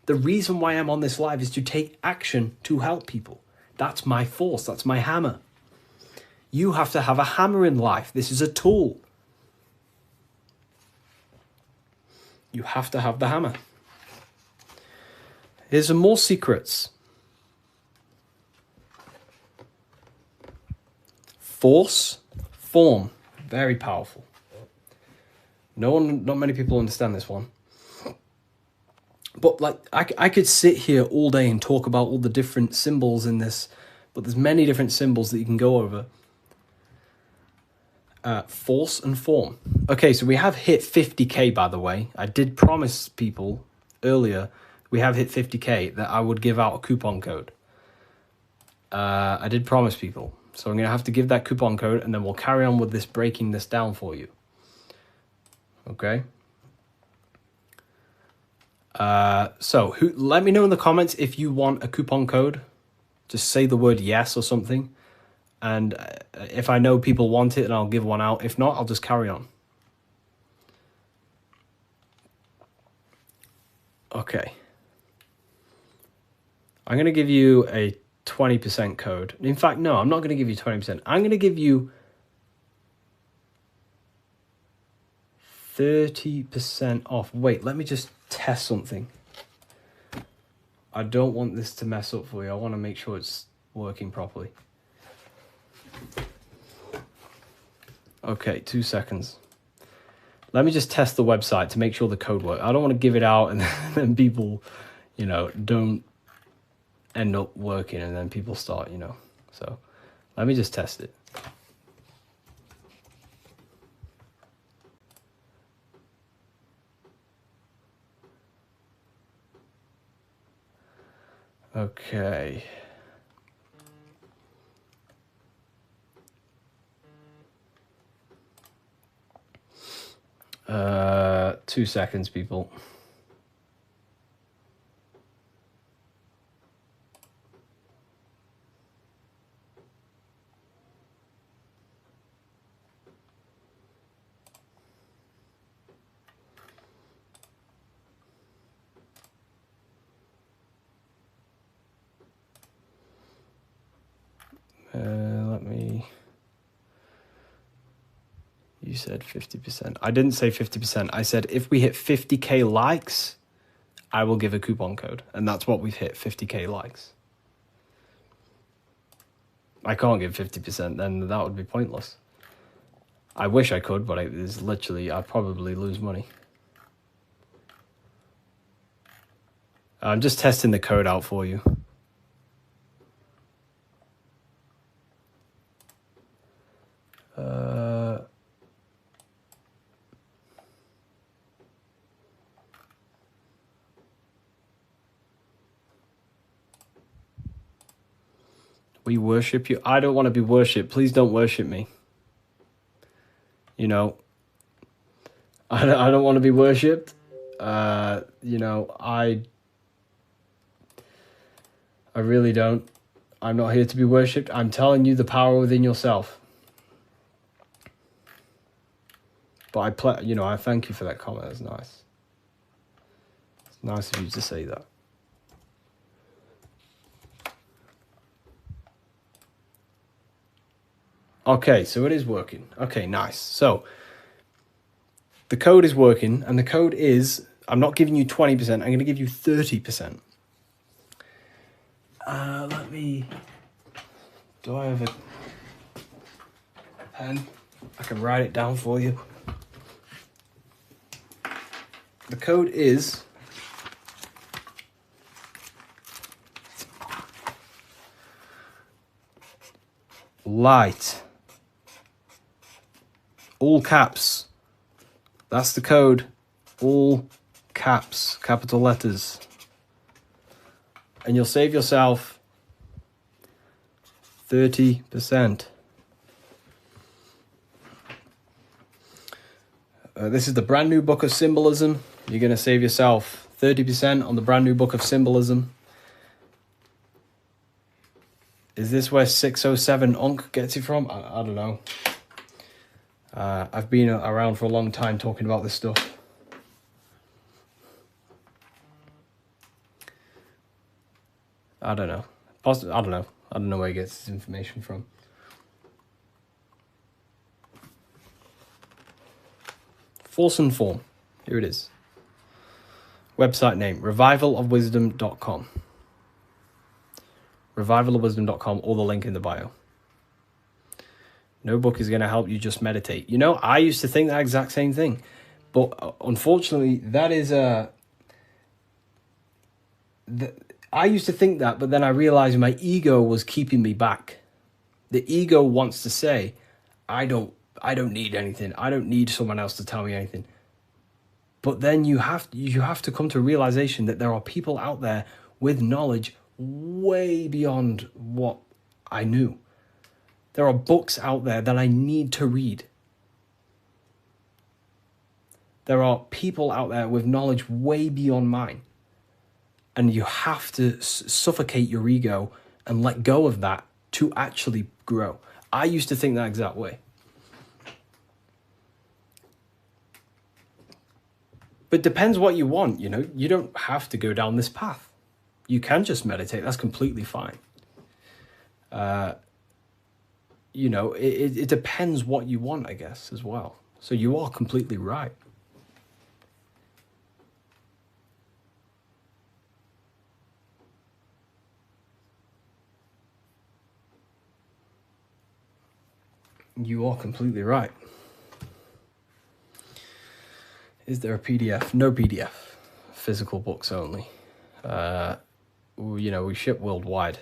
[SPEAKER 3] The reason why I'm on this live is to take action to help people. That's my force. That's my hammer. You have to have a hammer in life. This is a tool. You have to have the hammer. Here's some more secrets. Force, form, very powerful. Not many people understand this one. But like, I could sit here all day and talk about all the different symbols in this, but there's many different symbols that you can go over. Force and form. Okay, so we have hit 50k, by the way. I did promise people earlier, we have hit 50k, that I would give out a coupon code. I did promise people. So I'm going to have to give that coupon code, and then we'll carry on with this, breaking this down for you. Okay? So let me know in the comments if you want a coupon code. Just say the word yes or something. And if I know people want it, then I'll give one out. If not, I'll just carry on. Okay. I'm going to give you a 20% code. In fact, no, I'm not going to give you 20%. I'm going to give you 30% off. Wait, let me just test something. I don't want this to mess up for you. I want to make sure it's working properly. Okay, 2 seconds. Let me just test the website to make sure the code works. I don't want to give it out and then people, don't end up working and then people start, So let me just test it. Okay. 2 seconds, people. You said 50%. I didn't say 50%. I said if we hit 50k likes, I will give a coupon code. And that's what we've hit, 50k likes. I can't give 50%, then that would be pointless. I wish I could, but it's literally, I'd probably lose money. I'm just testing the code out for you. We worship you. I don't want to be worshipped. Please don't worship me. I don't want to be worshipped. I really don't. I'm not here to be worshipped. I'm telling you the power within yourself. But I thank you for that comment. That's nice. It's nice of you to say that. Okay, so it is working. Okay, nice. So the code is working, and the code is, I'm not giving you 20%, I'm going to give you 30%. Do I have a pen? I can write it down for you. The code is light. All caps. That's the code. All caps, capital letters. And you'll save yourself 30%. This is the brand new book of symbolism. You're going to save yourself 30% on the brand new book of symbolism. Is this where 607 Unk gets it from? I don't know. I've been around for a long time talking about this stuff. I don't know. I don't know. I don't know where he gets his information from. Force and Form. Here it is. Website name, revivalofwisdom.com. Revivalofwisdom.com, or the link in the bio. No book is going to help you, just meditate. You know, I used to think that exact same thing. But unfortunately, that is I used to think that, but then I realized my ego was keeping me back. The ego wants to say, I don't need anything. I don't need someone else to tell me anything. But then you have to come to a realization that there are people out there with knowledge way beyond what I knew. There are books out there that I need to read. There are people out there with knowledge way beyond mine. And you have to suffocate your ego and let go of that to actually grow. I used to think that exact way. But it depends what you want, you know. You don't have to go down this path. You can just meditate. That's completely fine. You know, it depends what you want, I guess, as well. So you are completely right. You are completely right. Is there a PDF? No PDF. Physical books only. You know, we ship worldwide.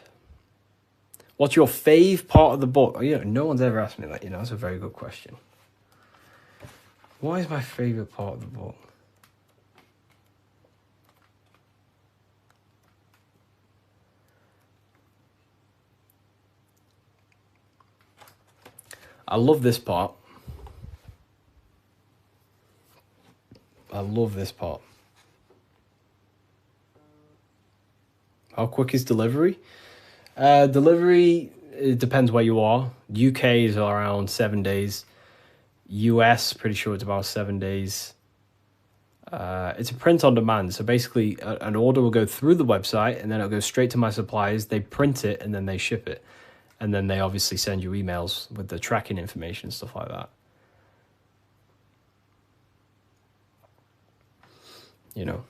[SPEAKER 3] What's your fave part of the book? You know, no one's ever asked me that. You know, that's a very good question. What is my favorite part of the book? I love this part. I love this part. How quick is delivery? Delivery, it depends where you are. UK is around 7 days. US, pretty sure it's about 7 days. It's a print on demand. So basically, an order will go through the website and then it'll go straight to my suppliers. They print it and then they ship it. And then they obviously send you emails with the tracking information, stuff like that. You know.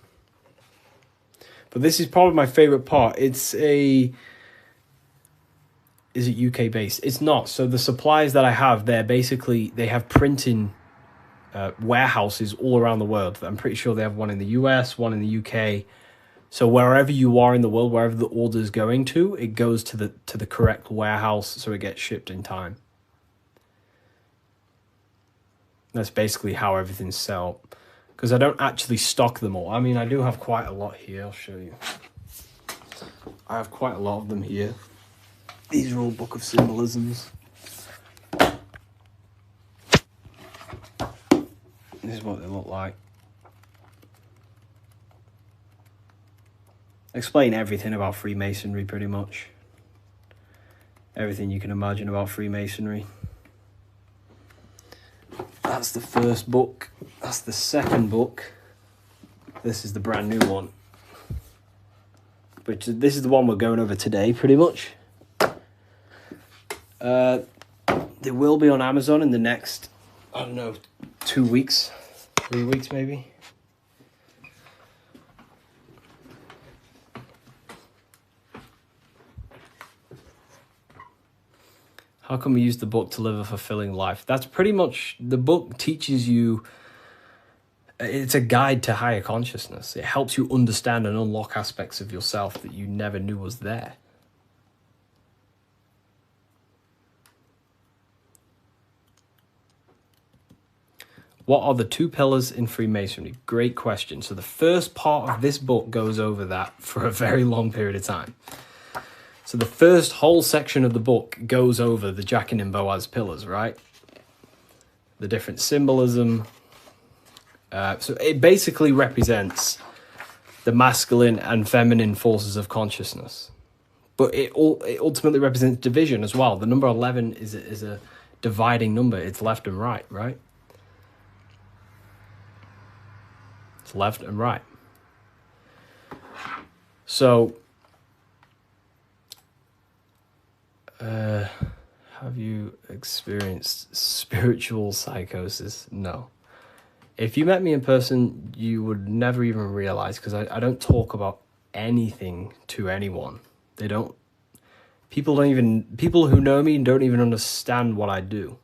[SPEAKER 3] But this is probably my favorite part. Is it UK based? It's not. So the suppliers that I have, they have printing warehouses all around the world. I'm pretty sure they have one in the US, one in the UK. So wherever you are in the world, wherever the order is going to, it goes to the correct warehouse, so it gets shipped in time. That's basically how everything's set up. Because I don't actually stock them all. I mean, I do have quite a lot here. I'll show you. I have quite a lot of them here. These are all Book of Symbolisms. This is what they look like. Explain everything about Freemasonry, pretty much. Everything you can imagine about Freemasonry. That's the first book. That's the second book. This is the brand new one. But this is the one we're going over today, pretty much. They will be on Amazon in the next, I don't know, 2 weeks. 3 weeks, maybe. How can we use the book to live a fulfilling life? That's pretty much, the book teaches you, it's a guide to higher consciousness. It helps you understand and unlock aspects of yourself that you never knew was there. What are the 2 pillars in Freemasonry? Great question. So the first part of this book goes over that for a very long period of time. So the first whole section of the book goes over the Jachin and Boaz pillars, right? The different symbolism. So it basically represents the masculine and feminine forces of consciousness. But it ultimately represents division as well. The number 11 is a dividing number. It's left and right, right? It's left and right. So, have you experienced spiritual psychosis? No. If you met me in person, you would never even realize, because I don't talk about anything to anyone. People who know me don't even understand what I do.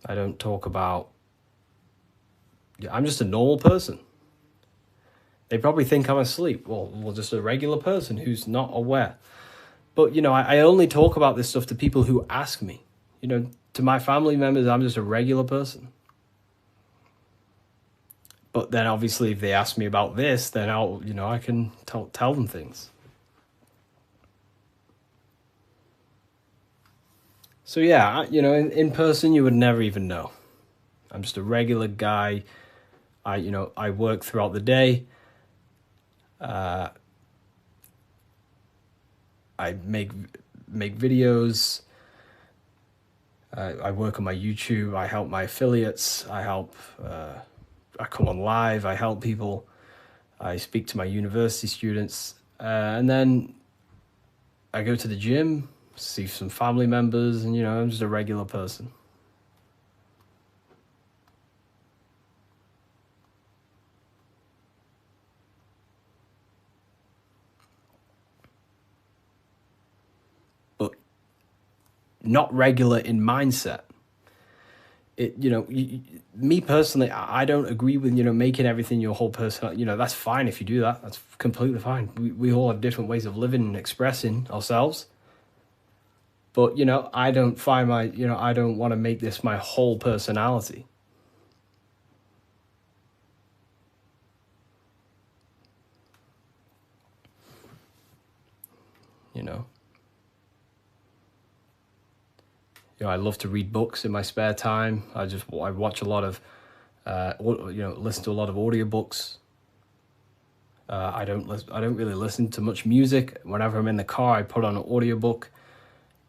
[SPEAKER 3] I don't talk about, I'm just a normal person. They probably think I'm asleep. Well, just a regular person who's not aware. But, I only talk about this stuff to people who ask me. To my family members, I'm just a regular person. But then obviously if they ask me about this, then I can tell them things. So yeah, in person you would never even know. I'm just a regular guy. I work throughout the day. I make videos. I work on my YouTube. I help my affiliates. I come on live. I help people. I speak to my university students. And then I go to the gym, see some family members, and, I'm just a regular person. But not regular in mindset. Me personally, I don't agree with, making everything your whole personality. That's fine if you do that. That's completely fine. We all have different ways of living and expressing ourselves. But, I don't find I don't want to make this my whole personality. I love to read books in my spare time. I watch a lot of, listen to a lot of audiobooks. I don't really listen to much music. Whenever I'm in the car, I put on an audiobook.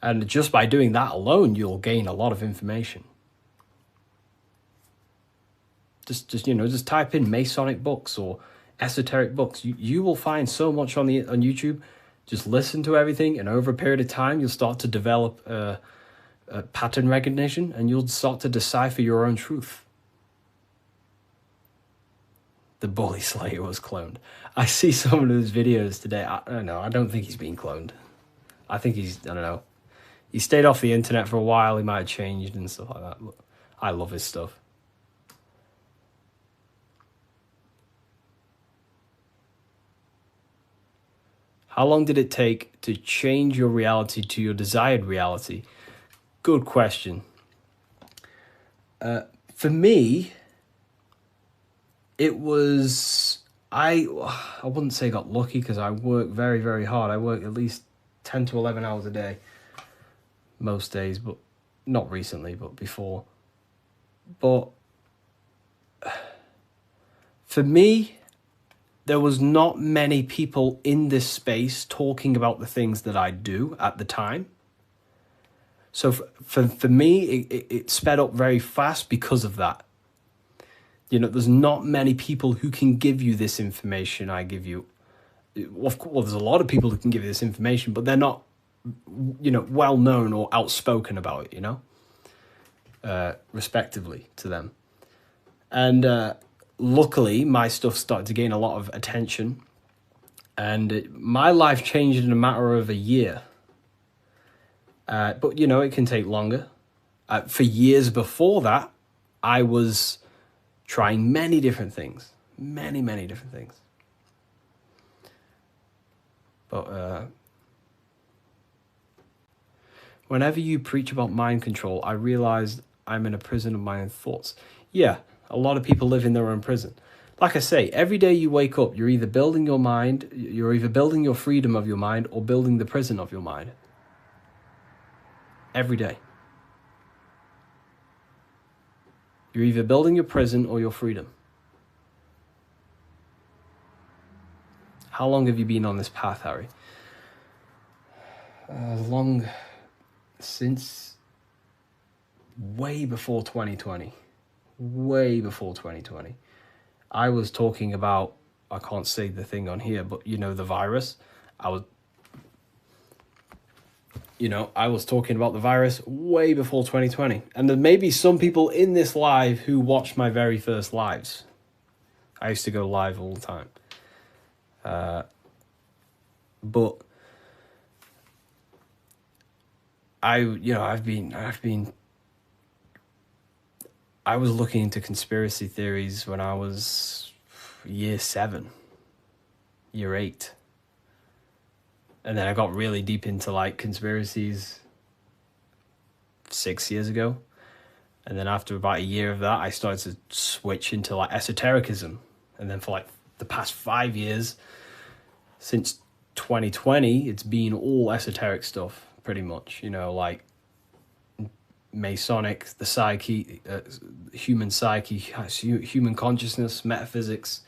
[SPEAKER 3] And just by doing that alone, you'll gain a lot of information. Just type in Masonic books or esoteric books. You will find so much on YouTube. Just listen to everything, and over a period of time, you'll start to develop a pattern recognition, and you'll start to decipher your own truth. The Bully Slayer was cloned. I see some of his videos today. I don't know. I don't think he's being cloned. I think I don't know. He stayed off the internet for a while. He might have changed and stuff like that. But I love his stuff. How long did it take to change your reality to your desired reality? Good question. For me, it was, I wouldn't say got lucky, because I work very, very hard. I work at least 10 to 11 hours a day most days, but not recently, but before. But for me, there was not many people in this space talking about the things that I do at the time. So for me, it sped up very fast because of that. There's not many people who can give you this information I give you. Well, there's a lot of people who can give you this information, but they're not, well known or outspoken about it, respectively to them. And luckily, my stuff started to gain a lot of attention, and my life changed in a matter of a year. But, it can take longer. For years before that, I was trying many different things. Many, many different things. But whenever you preach about mind control, I realized I'm in a prison of my own thoughts. Yeah, a lot of people live in their own prison. Like I say, every day you wake up, you're either building your mind, you're either building your freedom of your mind, or building the prison of your mind. Every day. You're either building your prison or your freedom. How long have you been on this path, Harry? Long since way before 2020. Way before 2020. I was talking about, I can't say the thing on here, but you know, the virus. I was talking about the virus way before 2020. And there may be some people in this live who watched my very first lives. I used to go live all the time. But I was looking into conspiracy theories when I was year 7, year 8. And then I got really deep into like conspiracies 6 years ago. And then after about a year of that, I started to switch into like esotericism. And then for like the past 5 years, since 2020, it's been all esoteric stuff, pretty much. You know, like Masonic, the psyche, human psyche, human consciousness, metaphysics,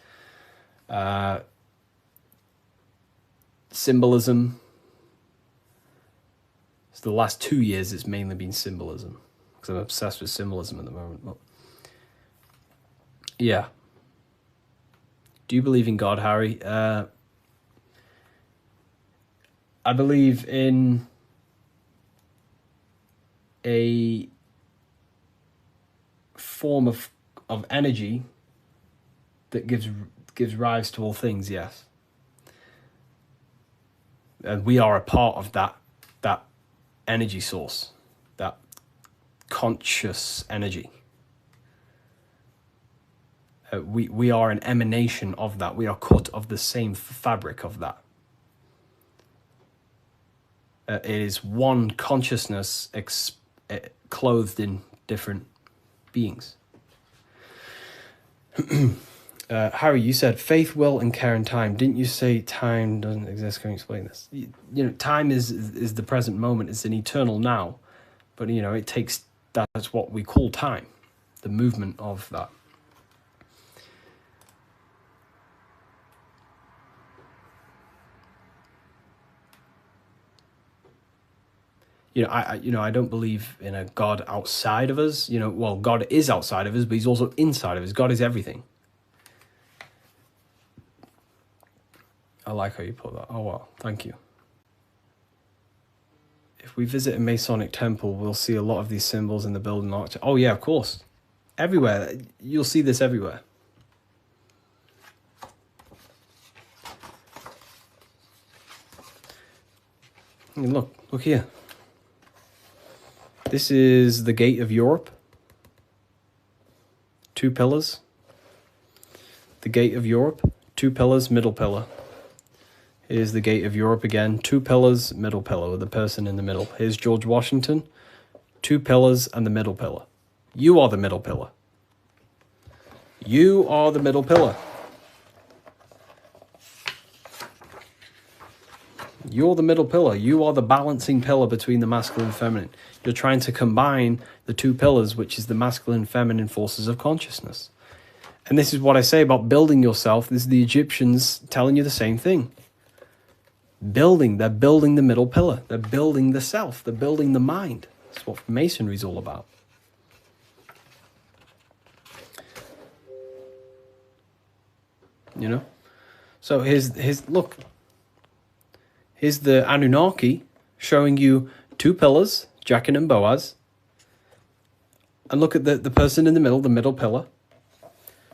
[SPEAKER 3] symbolism. So the last 2 years, it's mainly been symbolism, because I'm obsessed with symbolism at the moment. But yeah. Do you believe in God, Harry? I believe in a form of energy that gives rise to all things, yes. And we are a part of that energy source, that conscious energy. We are an emanation of that. We are cut of the same fabric of that. It is one consciousness clothed in different beings. Harry, you said faith, will, and care and time. Didn't you say time doesn't exist? Can you explain this? You know, time is the present moment. It's an eternal now. But, you know, it takes, that's what we call time, the movement of that. I don't believe in a God outside of us. You know, well, God is outside of us, but he's also inside of us. God is everything. I like how you put that. Oh, wow. Thank you. If we visit a Masonic temple, we'll see a lot of these symbols in the building architecture. Oh, yeah, of course. Everywhere. You'll see this everywhere. I mean, look here. This is the gate of Europe. 2 pillars. The gate of Europe, 2 pillars, middle pillar. Here's the gate of Europe again, 2 pillars, middle pillar, with the person in the middle. Here's George Washington, 2 pillars and the middle pillar. You are the middle pillar. You are the middle pillar. You're the middle pillar. You are the balancing pillar between the masculine and feminine. You're trying to combine the 2 pillars, which is the masculine and feminine forces of consciousness. And this is what I say about building yourself. This is the Egyptians telling you the same thing. They're building the middle pillar. They're building the self. They're building the mind. That's what Masonry is all about. You know? So look. Here's the Anunnaki showing you 2 pillars, Jachin and Boaz. And look at the person in the middle pillar,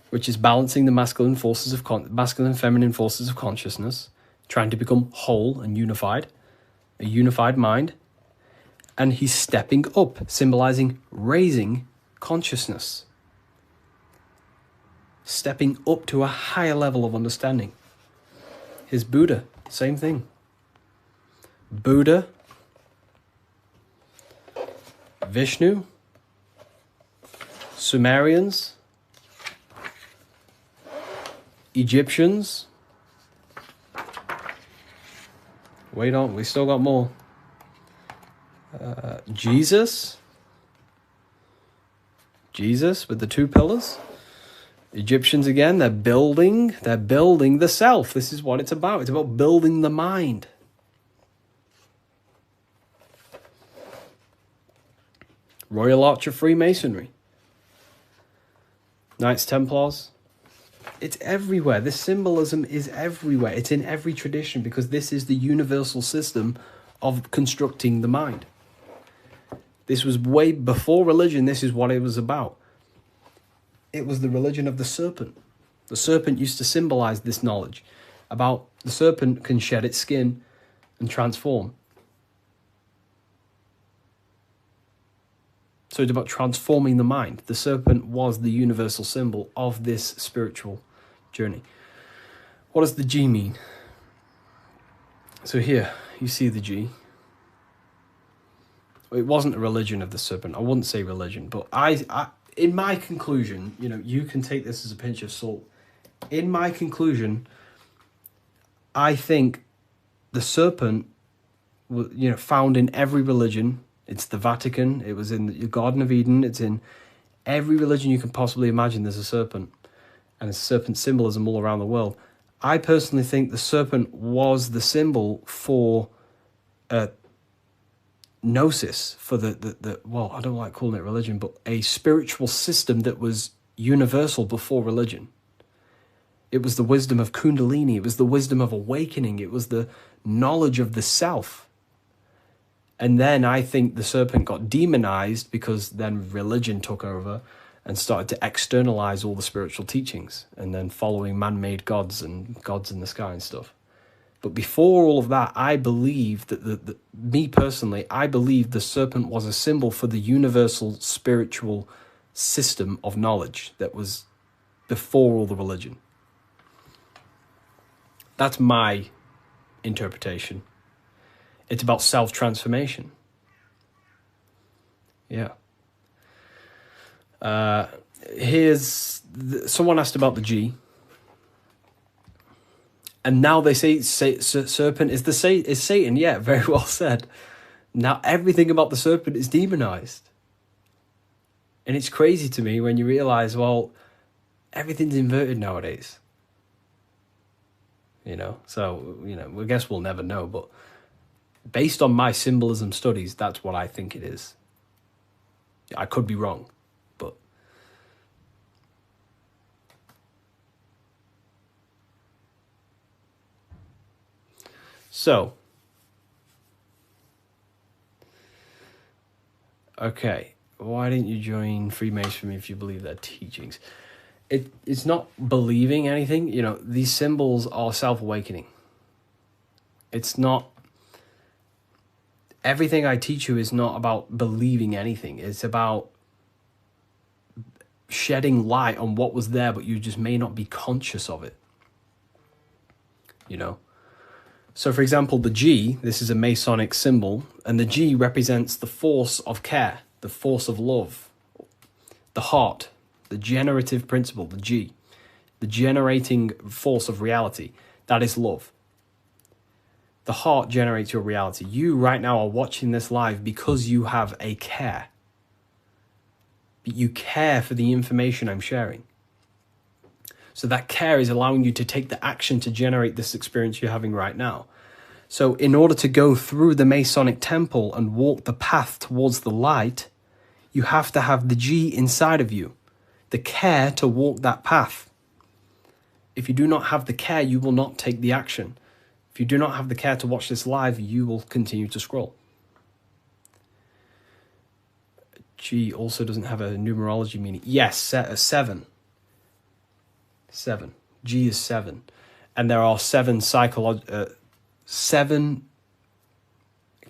[SPEAKER 3] which is balancing the masculine and feminine forces of consciousness, trying to become whole and unified, a unified mind. And he's stepping up, symbolizing raising consciousness. Stepping up to a higher level of understanding. Here's Buddha, same thing. Buddha, Vishnu, Sumerians, Egyptians. Wait on, we still got more. Jesus with the 2 pillars. Egyptians, again, they're building the self. This is what it's about. It's about building the mind. Royal Arch of Freemasonry. Knights Templars. It's everywhere. This symbolism is everywhere. It's in every tradition because this is the universal system of constructing the mind. This was way before religion. This is what it was about. It was the religion of the serpent. The serpent used to symbolize this knowledge about the serpent can shed its skin and transform. So it's about transforming the mind. The serpent was the universal symbol of this spiritual journey. What does the G mean? So here, you see the G. It wasn't a religion of the serpent. I wouldn't say religion, but I in my conclusion, you can take this as a pinch of salt. In my conclusion, I think the serpent, found in every religion. It's the Vatican. It was in the Garden of Eden. It's in every religion you can possibly imagine. There's a serpent, and there's serpent symbolism all around the world. I personally think the serpent was the symbol for gnosis, for the well, I don't like calling it religion, but a spiritual system that was universal before religion. It was the wisdom of Kundalini. It was the wisdom of awakening. It was the knowledge of the self. And then I think the serpent got demonized because then religion took over and started to externalize all the spiritual teachings and then following man-made gods and gods in the sky and stuff. But before all of that, I believe that me personally, I believe the serpent was a symbol for the universal spiritual system of knowledge that was before all the religion. That's my interpretation. It's about self-transformation. Yeah. Someone asked about the G. And now they say serpent is Satan. Yeah, very well said. Now everything about the serpent is demonized. And it's crazy to me when you realize, well, everything's inverted nowadays. So, I guess we'll never know, but based on my symbolism studies, that's what I think it is. I could be wrong, but so okay, why didn't you join Freemasonry if you believe their teachings? It's not believing anything. These symbols are self-awakening. It's not. Everything I teach you is not about believing anything. It's about shedding light on what was there, but you just may not be conscious of it. So, for example, the G, this is a Masonic symbol, and the G represents the force of care, the force of love, the heart, the generative principle, the G, the generating force of reality. That is love. The heart generates your reality. You right now are watching this live because you have a care. You care for the information I'm sharing. So that care is allowing you to take the action to generate this experience you're having right now. So in order to go through the Masonic temple and walk the path towards the light, you have to have the G inside of you, the care to walk that path. If you do not have the care, you will not take the action. If you do not have the care to watch this live, you will continue to scroll. G also doesn't have a numerology meaning. Yes, 7. 7. G is 7. And there are 7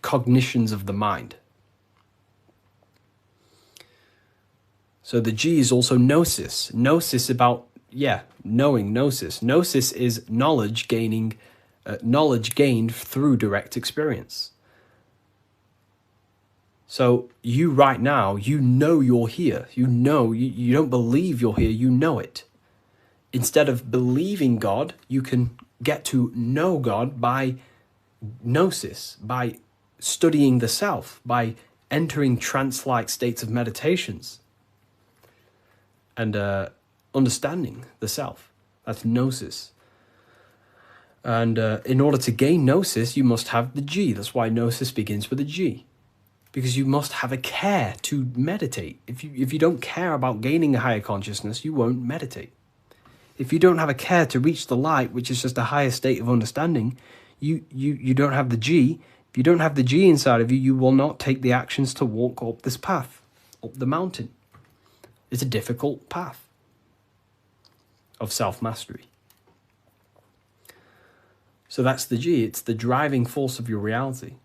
[SPEAKER 3] cognitions of the mind. So the G is also gnosis. Gnosis about, knowing, gnosis. Gnosis is knowledge gained through direct experience. So you right now, you're here. You don't believe you're here, you know it. Instead of believing God, you can get to know God by gnosis, by studying the self, by entering trance-like states of meditations. And understanding the self. That's gnosis. And in order to gain gnosis, you must have the G. That's why gnosis begins with a G. Because you must have a care to meditate. If you don't care about gaining a higher consciousness, you won't meditate. If you don't have a care to reach the light, which is just a higher state of understanding, you don't have the G. If you don't have the G inside of you, you will not take the actions to walk up this path, up the mountain. It's a difficult path of self-mastery. So that's the G. It's the driving force of your reality.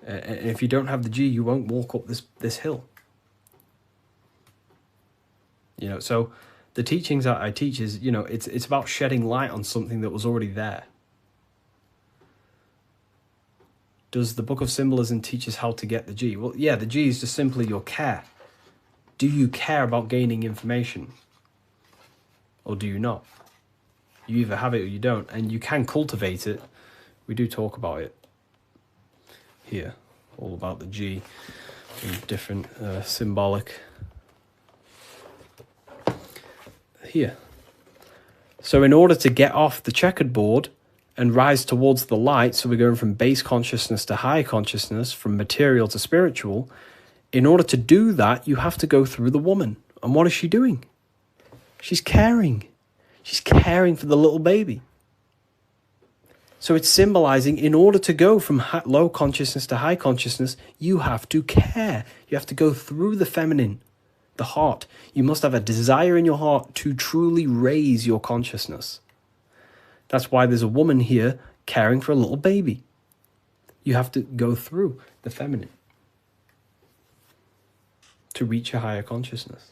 [SPEAKER 3] And if you don't have the G, you won't walk up this hill. So the teachings that I teach is, it's about shedding light on something that was already there. Does the Book of Symbolism teach us how to get the G? Well, yeah, the G is just simply your care. Do you care about gaining information? Or do you not? You either have it or you don't, and you can cultivate it. We do talk about it here, all about the G in different symbolic here. So in order to get off the checkered board and rise towards the light, so we're going from base consciousness to high consciousness, from material to spiritual, in order to do that, you have to go through the woman. And what is she doing? She's caring. She's caring for the little baby. So it's symbolizing, in order to go from low consciousness to high consciousness, you have to care. You have to go through the feminine, the heart. You must have a desire in your heart to truly raise your consciousness. That's why there's a woman here caring for a little baby. You have to go through the feminine to reach a higher consciousness.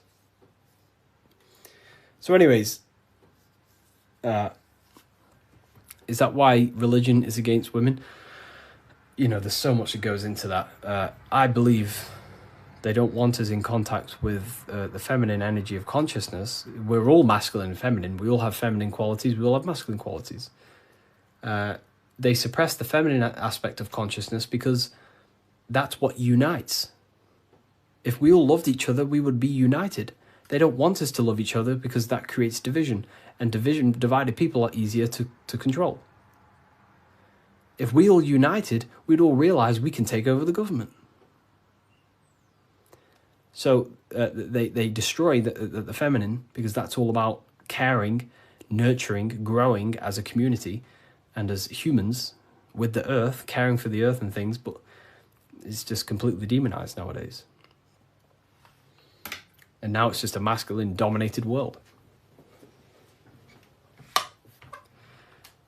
[SPEAKER 3] So anyways, is that why religion is against women? There's so much that goes into that. I believe they don't want us in contact with the feminine energy of consciousness. We're all masculine and feminine. We all have feminine qualities. We all have masculine qualities. They suppress the feminine aspect of consciousness because that's what unites. If we all loved each other, we would be united. They don't want us to love each other because that creates division. And divided people are easier to control. If we all united, we'd all realize we can take over the government. So they destroy the feminine because that's all about caring, nurturing, growing as a community and as humans with the earth, caring for the earth and things, but it's just completely demonized nowadays. And now it's just a masculine-dominated world.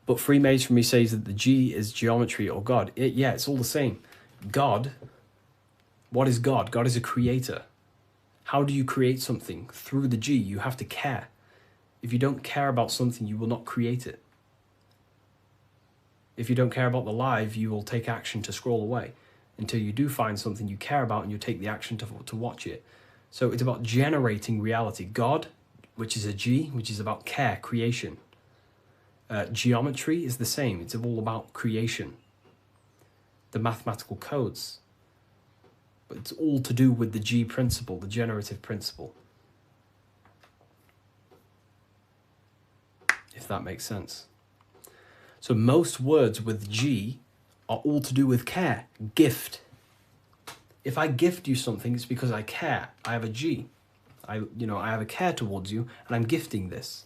[SPEAKER 3] But Freemasonry says that the G is geometry or God. It's all the same. God, what is God? God is a creator. How do you create something? Through the G, you have to care. If you don't care about something, you will not create it. If you don't care about the live, you will take action to scroll away until you do find something you care about and you take the action to watch it. So it's about generating reality. God, which is a G, which is about care, creation. Geometry is the same. It's all about creation. The mathematical codes. But it's all to do with the G principle, the generative principle. If that makes sense. So most words with G are all to do with care. Gift. If I gift you something, it's because I care. I have a G. I have a care towards you, and I'm gifting this.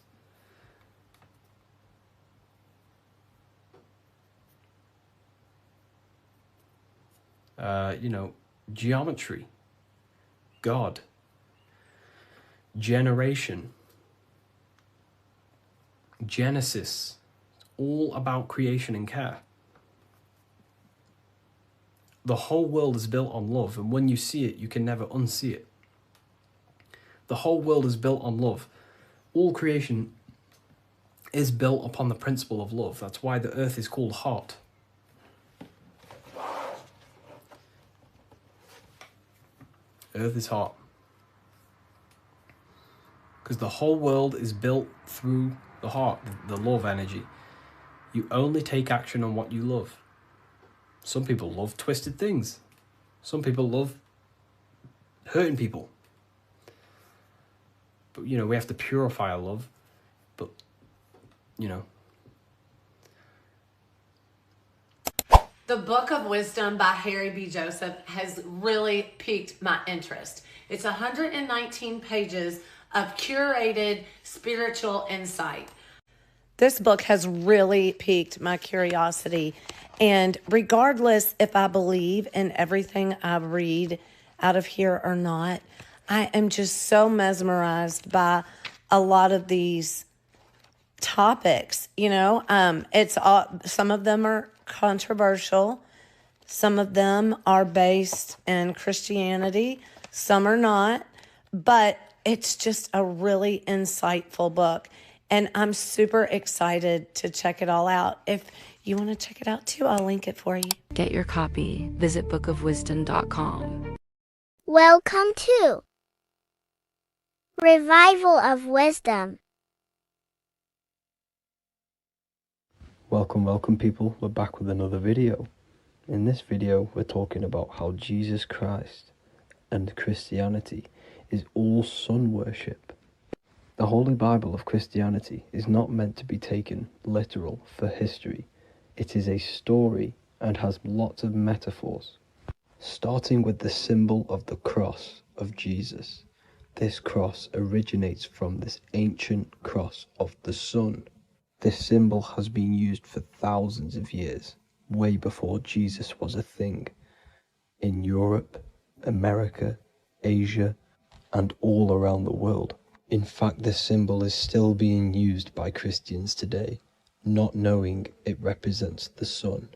[SPEAKER 3] Geometry, God, generation, Genesis, it's all about creation and care. The whole world is built on love, and when you see it, you can never unsee it. The whole world is built on love. All creation is built upon the principle of love. That's why the earth is called heart. Earth is heart. Because the whole world is built through the heart, the love energy. You only take action on what you love. Some people love twisted things. Some people love hurting people. But, you know, we have to purify our love. But, you know.
[SPEAKER 4] The Book of Wisdom by Harry B. Joseph has really piqued my interest. It's 119 pages of curated spiritual insight. This book has really piqued my curiosity. And regardless if I believe in everything I read out of here or not, I am just so mesmerized by a lot of these topics. You know, it's all, some of them are controversial, some of them are based in Christianity, some are not, but it's just a really insightful book, and I'm super excited to check it all out. If you want to check it out too, I'll link it for you.
[SPEAKER 2] Get your copy. Visit bookofwisdom.com.
[SPEAKER 5] Welcome to Revival of Wisdom.
[SPEAKER 3] Welcome people, we're back with another video. In this video we're talking about how Jesus Christ and Christianity is all sun worship. The Holy Bible of Christianity is not meant to be taken literal for history. It is a story and has lots of metaphors. Starting with the symbol of the cross of Jesus. This cross originates from this ancient cross of the sun. This symbol has been used for thousands of years, way before Jesus was a thing, in Europe, America, Asia, and all around the world. In fact, this symbol is still being used by Christians today, not knowing it represents the sun.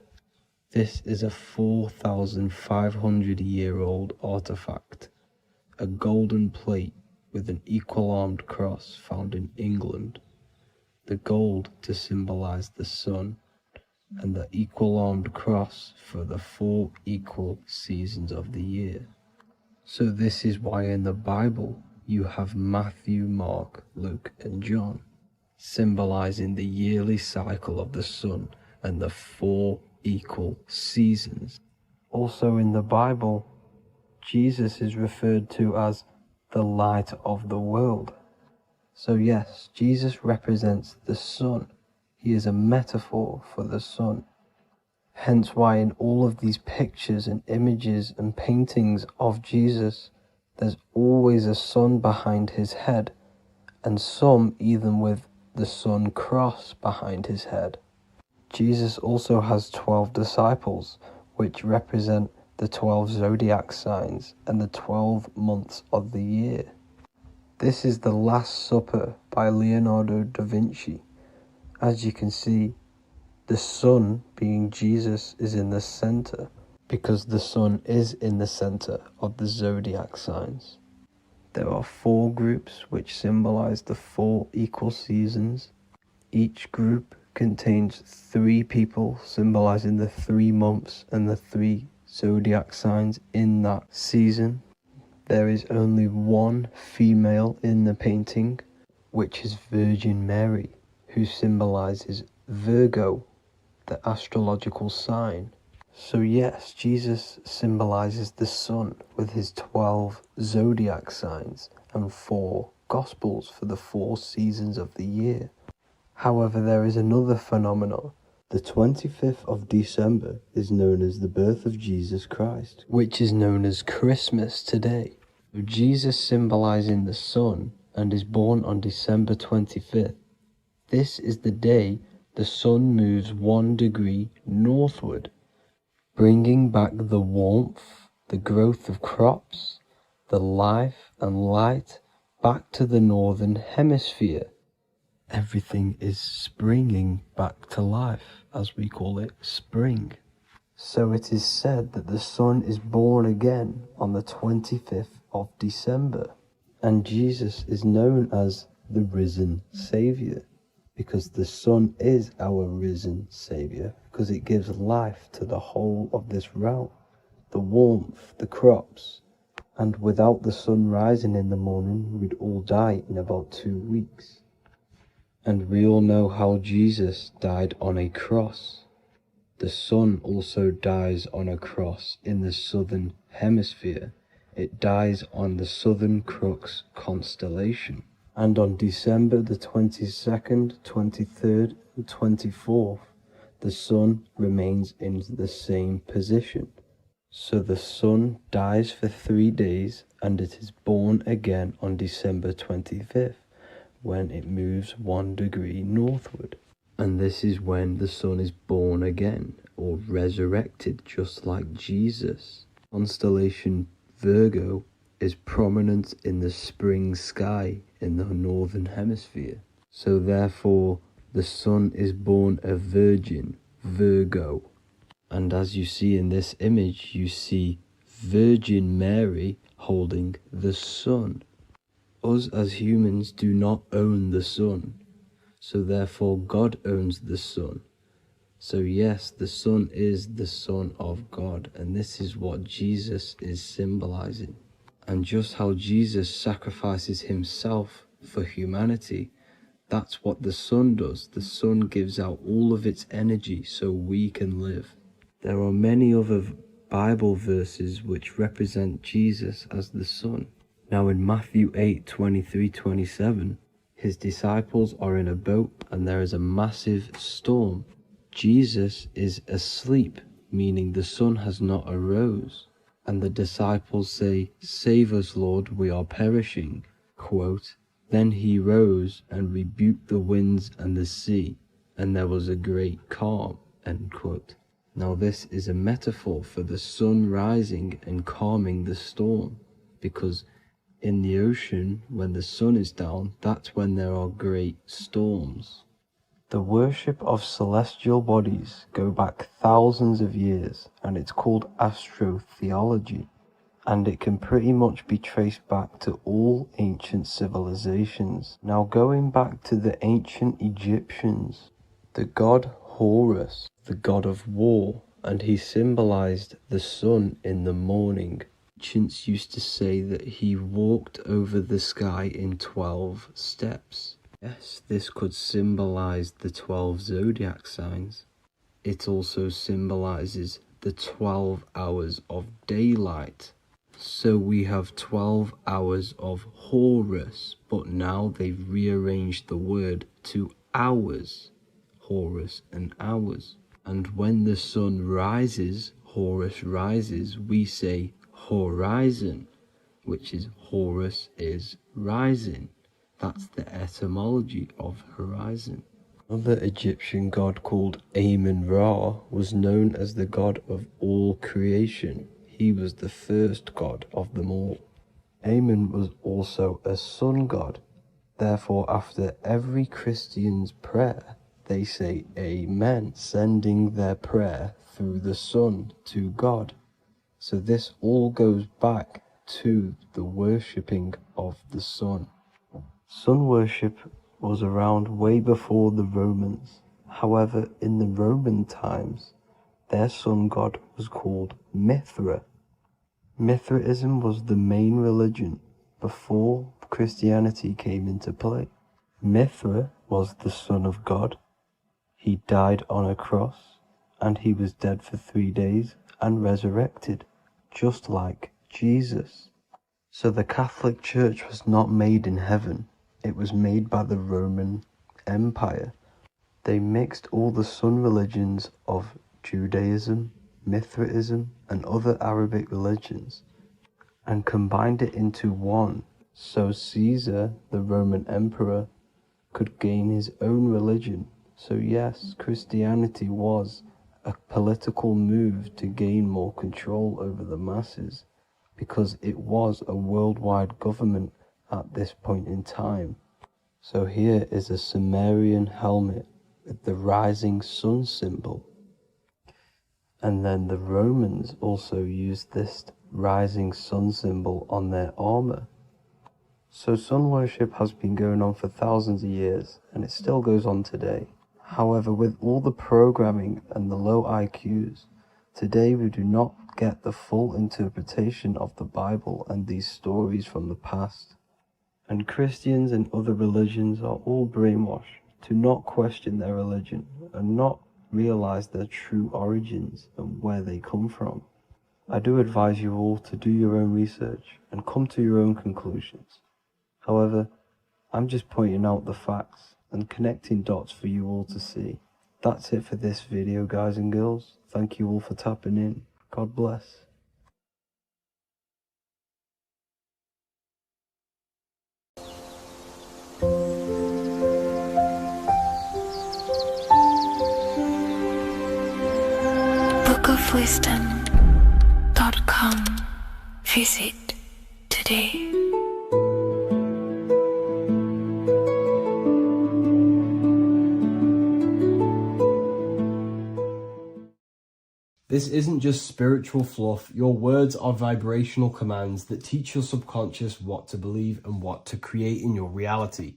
[SPEAKER 3] This is a 4,500-year-old artifact, a golden plate with an equal-armed cross found in England. The gold to symbolize the sun, and the equal-armed cross for the 4 equal seasons of the year. So this is why in the Bible you have Matthew, Mark, Luke, and John, symbolizing the yearly cycle of the sun and the 4 equal seasons. Also in the Bible, Jesus is referred to as the light of the world. So yes, Jesus represents the sun. He is a metaphor for the sun. Hence why in all of these pictures and images and paintings of Jesus, there's always a sun behind his head, and some even with the sun cross behind his head. Jesus also has 12 disciples, which represent the 12 zodiac signs and the 12 months of the year. This is the Last Supper by Leonardo da Vinci. As you can see, the sun, being Jesus, is in the center, because the sun is in the center of the zodiac signs. There are 4 groups which symbolize the 4 equal seasons. Each group contains 3 people symbolizing the 3 months and the 3 zodiac signs in that season. There is only 1 female in the painting, which is Virgin Mary, who symbolizes Virgo, the astrological sign. So yes, Jesus symbolizes the sun with his 12 zodiac signs and 4 gospels for the 4 seasons of the year. However, there is another phenomenon. The 25th of December is known as the birth of Jesus Christ, which is known as Christmas today. Jesus symbolizing the sun and is born on December 25th. This is the day the sun moves 1 degree northward, bringing back the warmth, the growth of crops, the life and light back to the northern hemisphere. Everything is springing back to life, as we call it, spring. So it is said that the sun is born again on the 25th of December, and Jesus is known as the risen Saviour, because the sun is our risen Saviour, because it gives life to the whole of this realm, the warmth, the crops, and without the sun rising in the morning, we'd all die in about 2 weeks. And we all know how Jesus died on a cross. The sun also dies on a cross in the southern hemisphere. It dies on the Southern Crux constellation. And on December the 22nd, 23rd, and 24th, the sun remains in the same position. So the sun dies for 3 days and it is born again on December 25th, when it moves 1 degree northward. And this is when the sun is born again, or resurrected, just like Jesus. Constellation Virgo is prominent in the spring sky in the northern hemisphere. So therefore, the sun is born a virgin, Virgo. And as you see in this image, you see Virgin Mary holding the sun. Us as humans do not own the sun, so therefore God owns the sun. So yes, the sun is the Son of God, and this is what Jesus is symbolizing. And just how Jesus sacrifices himself for humanity, that's what the sun does. The sun gives out all of its energy so we can live. There are many other Bible verses which represent Jesus as the sun. Now in Matthew 8:23-27, his disciples are in a boat and there is a massive storm. Jesus is asleep, meaning the sun has not arose. And the disciples say, "Save us, Lord, we are perishing." Quote, "Then he rose and rebuked the winds and the sea, and there was a great calm." End quote. Now this is a metaphor for the sun rising and calming the storm, because in the ocean, when the sun is down, that's when there are great storms. The worship of celestial bodies go back thousands of years, and it's called astrotheology, and it can pretty much be traced back to all ancient civilizations. Now going back to the ancient Egyptians, the god Horus, the god of war, and he symbolized the sun in the morning. Ancients used to say that he walked over the sky in 12 steps. Yes, this could symbolize the 12 zodiac signs. It also symbolizes the 12 hours of daylight. So we have 12 hours of Horus, but now they've rearranged the word to hours. Horus and hours. And when the sun rises, Horus rises, we say horizon, which is Horus is rising. That's the etymology of horizon. Another Egyptian god called Amun-Ra was known as the god of all creation. He was the first god of them all. Amun was also a sun god. Therefore, after every Christian's prayer, they say Amen, sending their prayer through the sun to God. So this all goes back to the worshipping of the sun. Sun worship was around way before the Romans. However, in the Roman times, their sun god was called Mithra. Mithraism was the main religion before Christianity came into play. Mithra was the son of God. He died on a cross, and he was dead for 3 days and resurrected, just like Jesus. So the Catholic Church was not made in heaven. It was made by the Roman Empire. They mixed all the sun religions of Judaism, Mithraism, and other Arabic religions, and combined it into one, so Caesar, the Roman emperor, could gain his own religion. So yes, Christianity was a political move to gain more control over the masses, because it was a worldwide government at this point in time. So here is a Sumerian helmet with the rising sun symbol. And then the Romans also used this rising sun symbol on their armor. So sun worship has been going on for thousands of years, and it still goes on today. However, with all the programming and the low IQs, today we do not get the full interpretation of the Bible and these stories from the past. And Christians and other religions are all brainwashed to not question their religion and not realize their true origins and where they come from. I do advise you all to do your own research and come to your own conclusions. However, I'm just pointing out the facts and connecting dots for you all to see. That's it for this video, guys and girls. Thank you all for tapping in. God bless.
[SPEAKER 2] bookofwisdom.com. Visit today.
[SPEAKER 3] This isn't just spiritual fluff. Your words are vibrational commands that teach your subconscious what to believe and what to create in your reality.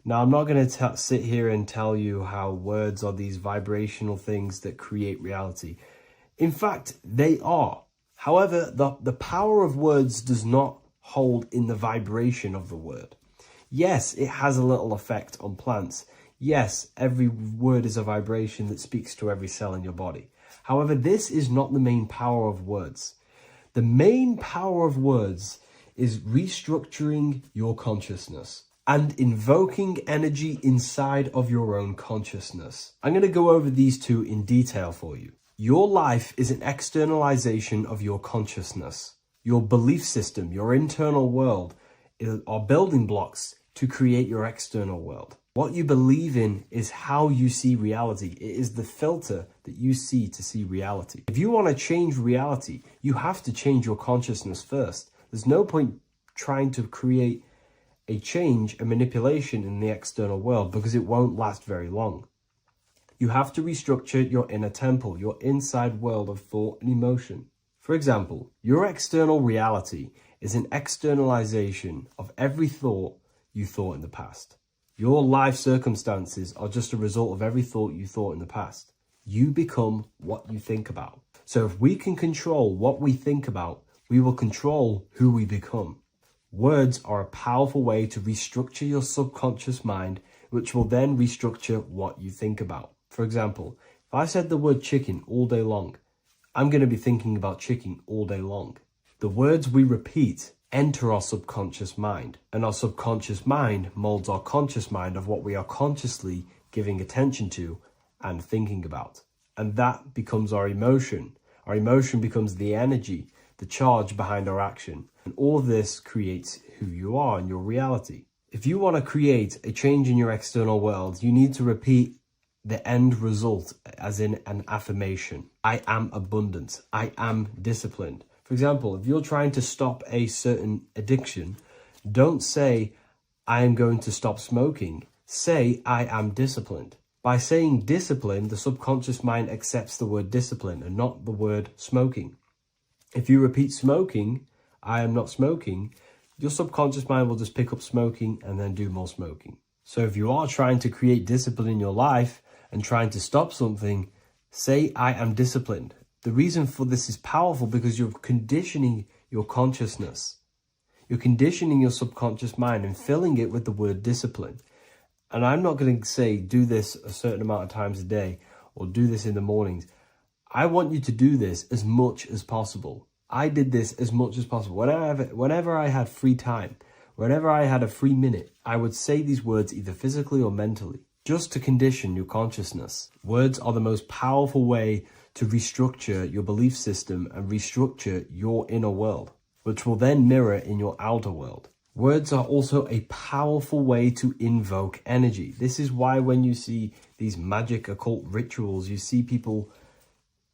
[SPEAKER 3] Now, I'm not going to sit here and tell you how words are these vibrational things that create reality. In fact, they are. However, the power of words does not hold in the vibration of the word. Yes, it has a little effect on plants. Yes, every word is a vibration that speaks to every cell in your body. However, this is not the main power of words. The main power of words is restructuring your consciousness and invoking energy inside of your own consciousness. I'm going to go over these two in detail for you. Your life is an externalization of your consciousness. Your belief system, your internal world, are building blocks to create your external world. What you believe in is how you see reality. It is the filter that you see to see reality. If you want to change reality, you have to change your consciousness first. There's no point trying to create a change, a manipulation in the external world, because it won't last very long. You have to restructure your inner temple, your inside world of thought and emotion. For example, your external reality is an externalization of every thought you thought in the past. Your life circumstances are just a result of every thought you thought in the past. You become what you think about. So if we can control what we think about, we will control who we become. Words are a powerful way to restructure your subconscious mind, which will then restructure what you think about. For example, if I said the word chicken all day long, I'm going to be thinking about chicken all day long. The words we repeat enter our subconscious mind, and our subconscious mind molds our conscious mind of what we are consciously giving attention to and thinking about. And that becomes our emotion. Our emotion becomes the energy, the charge behind our action. And all of this creates who you are and your reality. If you want to create a change in your external world, you need to repeat the end result as in an affirmation. I am abundant. I am disciplined. For example, if you're trying to stop a certain addiction, don't say, I am going to stop smoking. Say, I am disciplined. By saying discipline, the subconscious mind accepts the word discipline and not the word smoking. If you repeat smoking, I am not smoking, your subconscious mind will just pick up smoking and then do more smoking. So if you are trying to create discipline in your life and trying to stop something, say, I am disciplined. The reason for this is powerful because you're conditioning your consciousness. You're conditioning your subconscious mind and filling it with the word discipline. And I'm not going to say do this a certain amount of times a day or do this in the mornings. I want you to do this as much as possible. I did this as much as possible. Whenever I had free time, whenever I had a free minute, I would say these words either physically or mentally, just to condition your consciousness. Words are the most powerful way to restructure your belief system and restructure your inner world, which will then mirror in your outer world. Words are also a powerful way to invoke energy. This is why when you see these magic occult rituals, you see people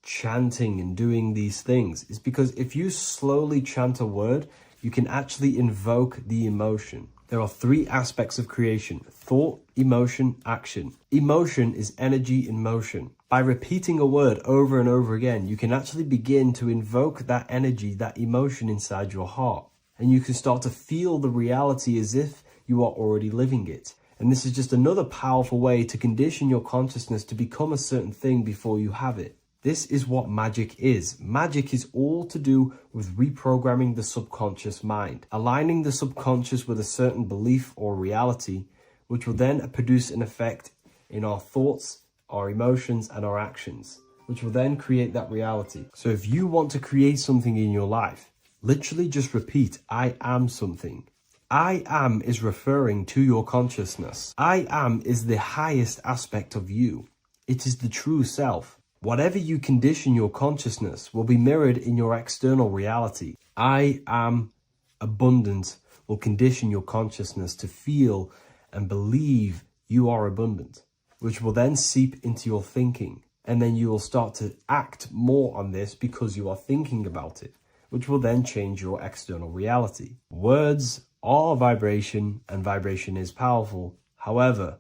[SPEAKER 3] chanting and doing these things. It's because if you slowly chant a word, you can actually invoke the emotion. There are three aspects of creation: thought, emotion, action. Emotion is energy in motion. By repeating a word over and over again, you can actually begin to invoke that energy, that emotion inside your heart. And you can start to feel the reality as if you are already living it. And this is just another powerful way to condition your consciousness to become a certain thing before you have it. This is what magic is. Magic is all to do with reprogramming the subconscious mind, aligning the subconscious with a certain belief or reality, which will then produce an effect in our thoughts, our emotions, and our actions, which will then create that reality. So if you want to create something in your life, literally just repeat, I am something. I am is referring to your consciousness. I am is the highest aspect of you. It is the true self. Whatever you condition your consciousness will be mirrored in your external reality. I am abundant will condition your consciousness to feel and believe you are abundant, which will then seep into your thinking. And then you will start to act more on this because you are thinking about it, which will then change your external reality. Words are vibration, and vibration is powerful. However,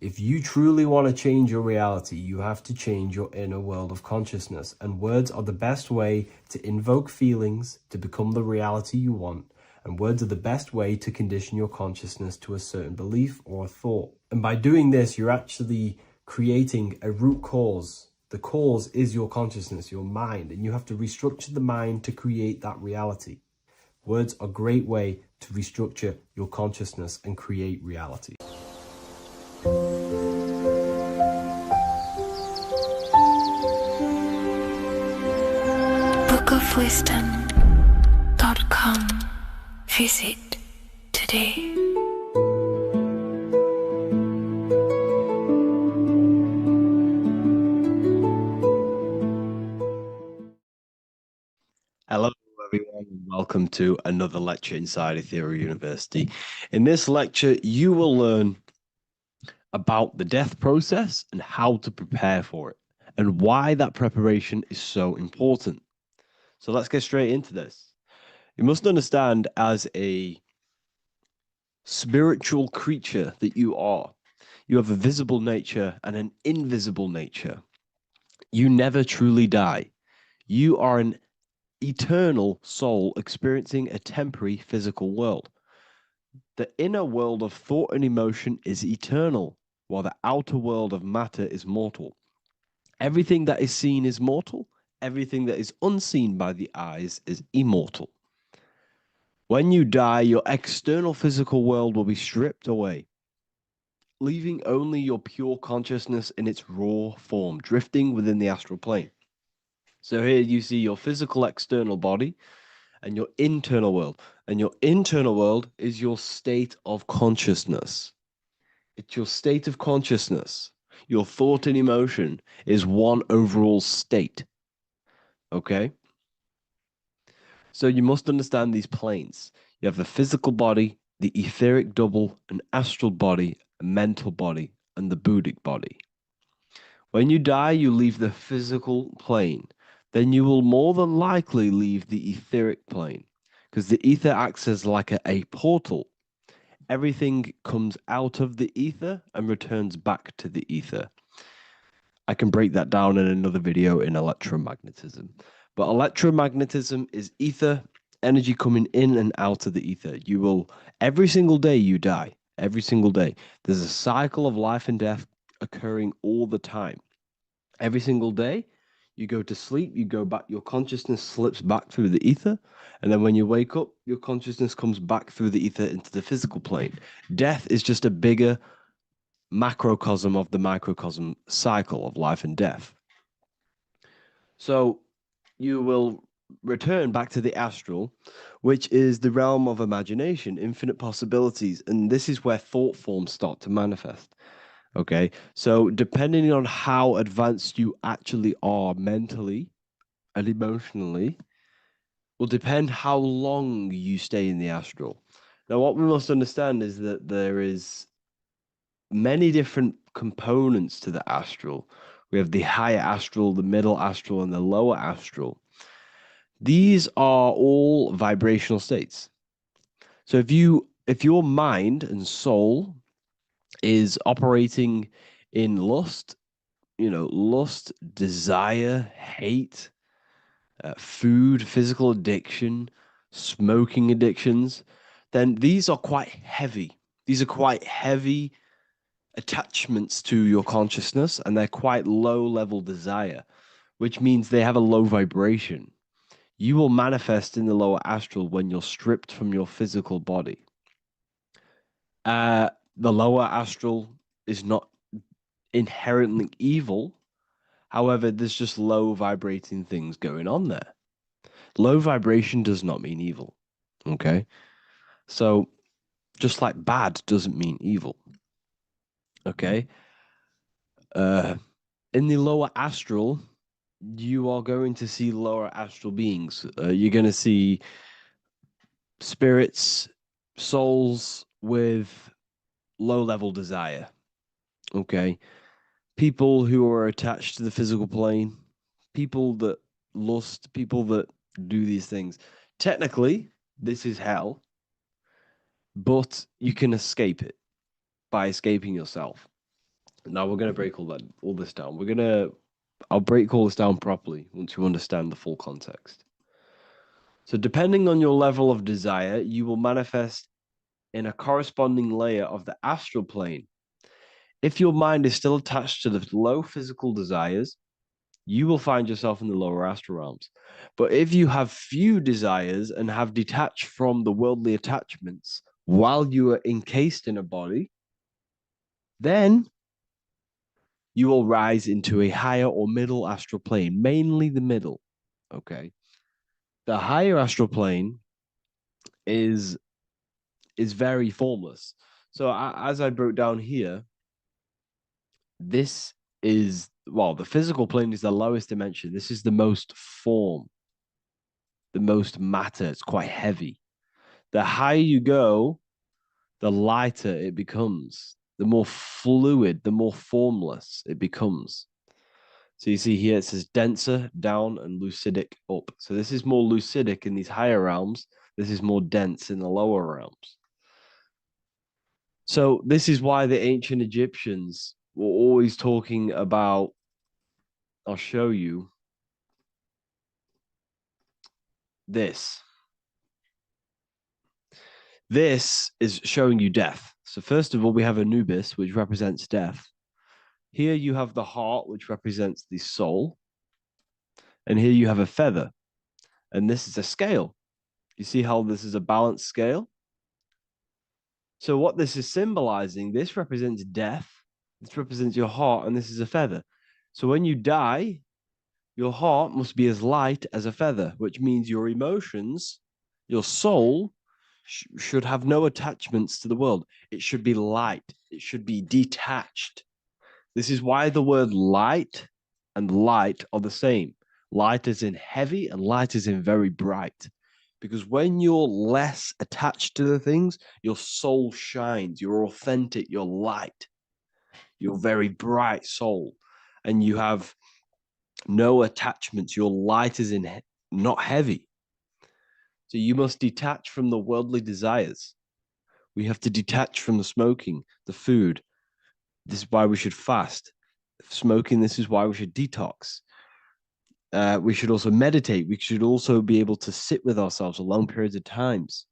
[SPEAKER 3] if you truly want to change your reality, you have to change your inner world of consciousness. And words are the best way to invoke feelings to become the reality you want. And words are the best way to condition your consciousness to a certain belief or a thought. And by doing this, you're actually creating a root cause. The cause is your consciousness, your mind, and you have to restructure the mind to create that reality. Words are a great way to restructure your consciousness and create reality.
[SPEAKER 2] bookofwisdom.com. Visit today.
[SPEAKER 1] Hello, everyone, and welcome to another lecture inside Ethereum University. In this lecture, you will learn about the death process and how to prepare for it, and why that preparation is so important. So let's get straight into this. You must understand, as a spiritual creature that you are, you have a visible nature and an invisible nature. You never truly die. You are an eternal soul experiencing a temporary physical world. The inner world of thought and emotion is eternal, while the outer world of matter is mortal. Everything that is seen is mortal. Everything that is unseen by the eyes is immortal. When you die, your external physical world will be stripped away, leaving only your pure consciousness in its raw form, drifting within the astral plane. So here you see your physical external body and your internal world. And your internal world is your state of consciousness. It's your state of consciousness. Your thought and emotion is one overall state. Okay? So you must understand these planes. You have the physical body, the etheric double, an astral body, a mental body, and the Buddhic body. When you die, you leave the physical plane. Then you will more than likely leave the etheric plane, because the ether acts as like a portal. Everything comes out of the ether and returns back to the ether. I can break that down in another video in electromagnetism. But electromagnetism is ether, energy coming in and out of the ether. You will, every single day you die, every single day. There's a cycle of life and death occurring all the time. Every single day, you go to sleep, you go back, your consciousness slips back through the ether. And then when you wake up, your consciousness comes back through the ether into the physical plane. Death is just a bigger macrocosm of the microcosm cycle of life and death. So you will return back to the astral, which is the realm of imagination, infinite possibilities. And this is where thought forms start to manifest. Okay, so depending on how advanced you actually are mentally and emotionally, will depend how long you stay in the astral. Now, what we must understand is that there is many different components to the astral. We have the higher astral, the middle astral, and the lower astral. These are all vibrational states. So if your mind and soul is operating in lust, lust, desire, hate, food, physical addiction, smoking addictions, then these are quite heavy. These are quite heavy attachments to your consciousness, and they're quite low level desire, which means they have a low vibration. You will manifest in the lower astral when you're stripped from your physical body. The lower astral is not inherently evil. However, there's just low vibrating things going on there. Low vibration does not mean evil. Okay. So just like bad doesn't mean evil. Okay. In the lower astral, you are going to see lower astral beings. You're going to see spirits, souls with low level desire. Okay. People who are attached to the physical plane, people that lust, people that do these things. Technically, this is hell, but you can escape it by escaping yourself. Now we're going to break all this down. I'll break all this down properly once you understand the full context. So depending on your level of desire, you will manifest in a corresponding layer of the astral plane. If your mind is still attached to the low physical desires, you will find yourself in the lower astral realms. But if you have few desires and have detached from the worldly attachments while you are encased in a body, then you will rise into a higher or middle astral plane, mainly the middle. Okay. The higher astral plane is very formless. So as I broke down here, this is the physical plane is the lowest dimension. This is the most form, the most matter. It's quite heavy. The higher you go, the lighter it becomes. The more fluid, the more formless it becomes. So you see here it says denser down and lucidic up. So this is more lucidic in these higher realms. This is more dense in the lower realms. So this is why the ancient Egyptians were always talking about, I'll show you this. This is showing you death. So first of all, we have Anubis, which represents death. Here you have the heart, which represents the soul. And here you have a feather. And this is a scale. You see how this is a balanced scale? So what this is symbolizing, this represents death. This represents your heart, and this is a feather. So when you die, your heart must be as light as a feather, which means your emotions, your soul, should have no attachments to the world. It should be light. It should be detached. This is why the word light and light are the same. Light is in heavy and light is in very bright. Because when you're less attached to the things, your soul shines. You're authentic. You're light. You're very bright soul. And you have no attachments. Your light is in not heavy. So you must detach from the worldly desires. We have to detach from the smoking, the food. This is why we should fast. Smoking, this is why we should detox. We should also meditate. We should also be able to sit with ourselves for long periods of times.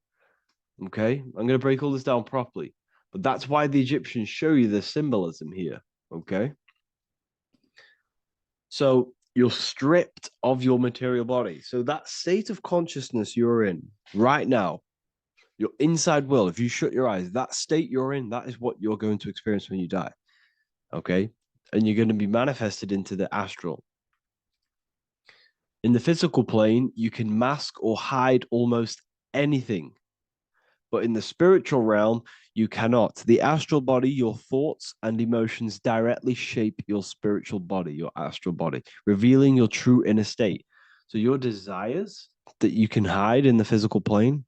[SPEAKER 1] Okay, I'm going to break all this down properly. But that's why the Egyptians show you the symbolism here. Okay. So you're stripped of your material body. So that state of consciousness you're in right now, your inside world, if you shut your eyes, that state you're in, that is what you're going to experience when you die. Okay. And you're going to be manifested into the astral. In the physical plane, you can mask or hide almost anything. But in the spiritual realm, you cannot. The astral body, your thoughts and emotions directly shape your spiritual body, your astral body, revealing your true inner state. So your desires that you can hide in the physical plane,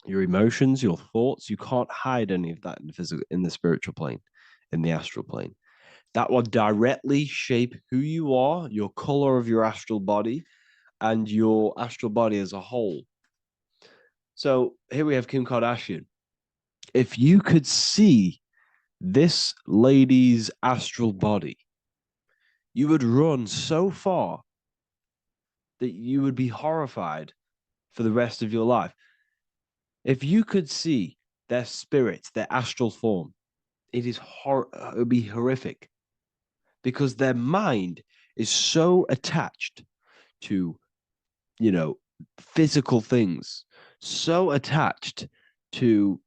[SPEAKER 1] your emotions, your thoughts, you can't hide any of that in the spiritual plane, in the astral plane. That will directly shape who you are, your color of your astral body, and your astral body as a whole. So here we have Kim Kardashian. If you could see this lady's astral body, you would run so far that you would be horrified for the rest of your life. If you could see their spirit, their astral form, it would be horrific because their mind is so attached to, physical things, so attached to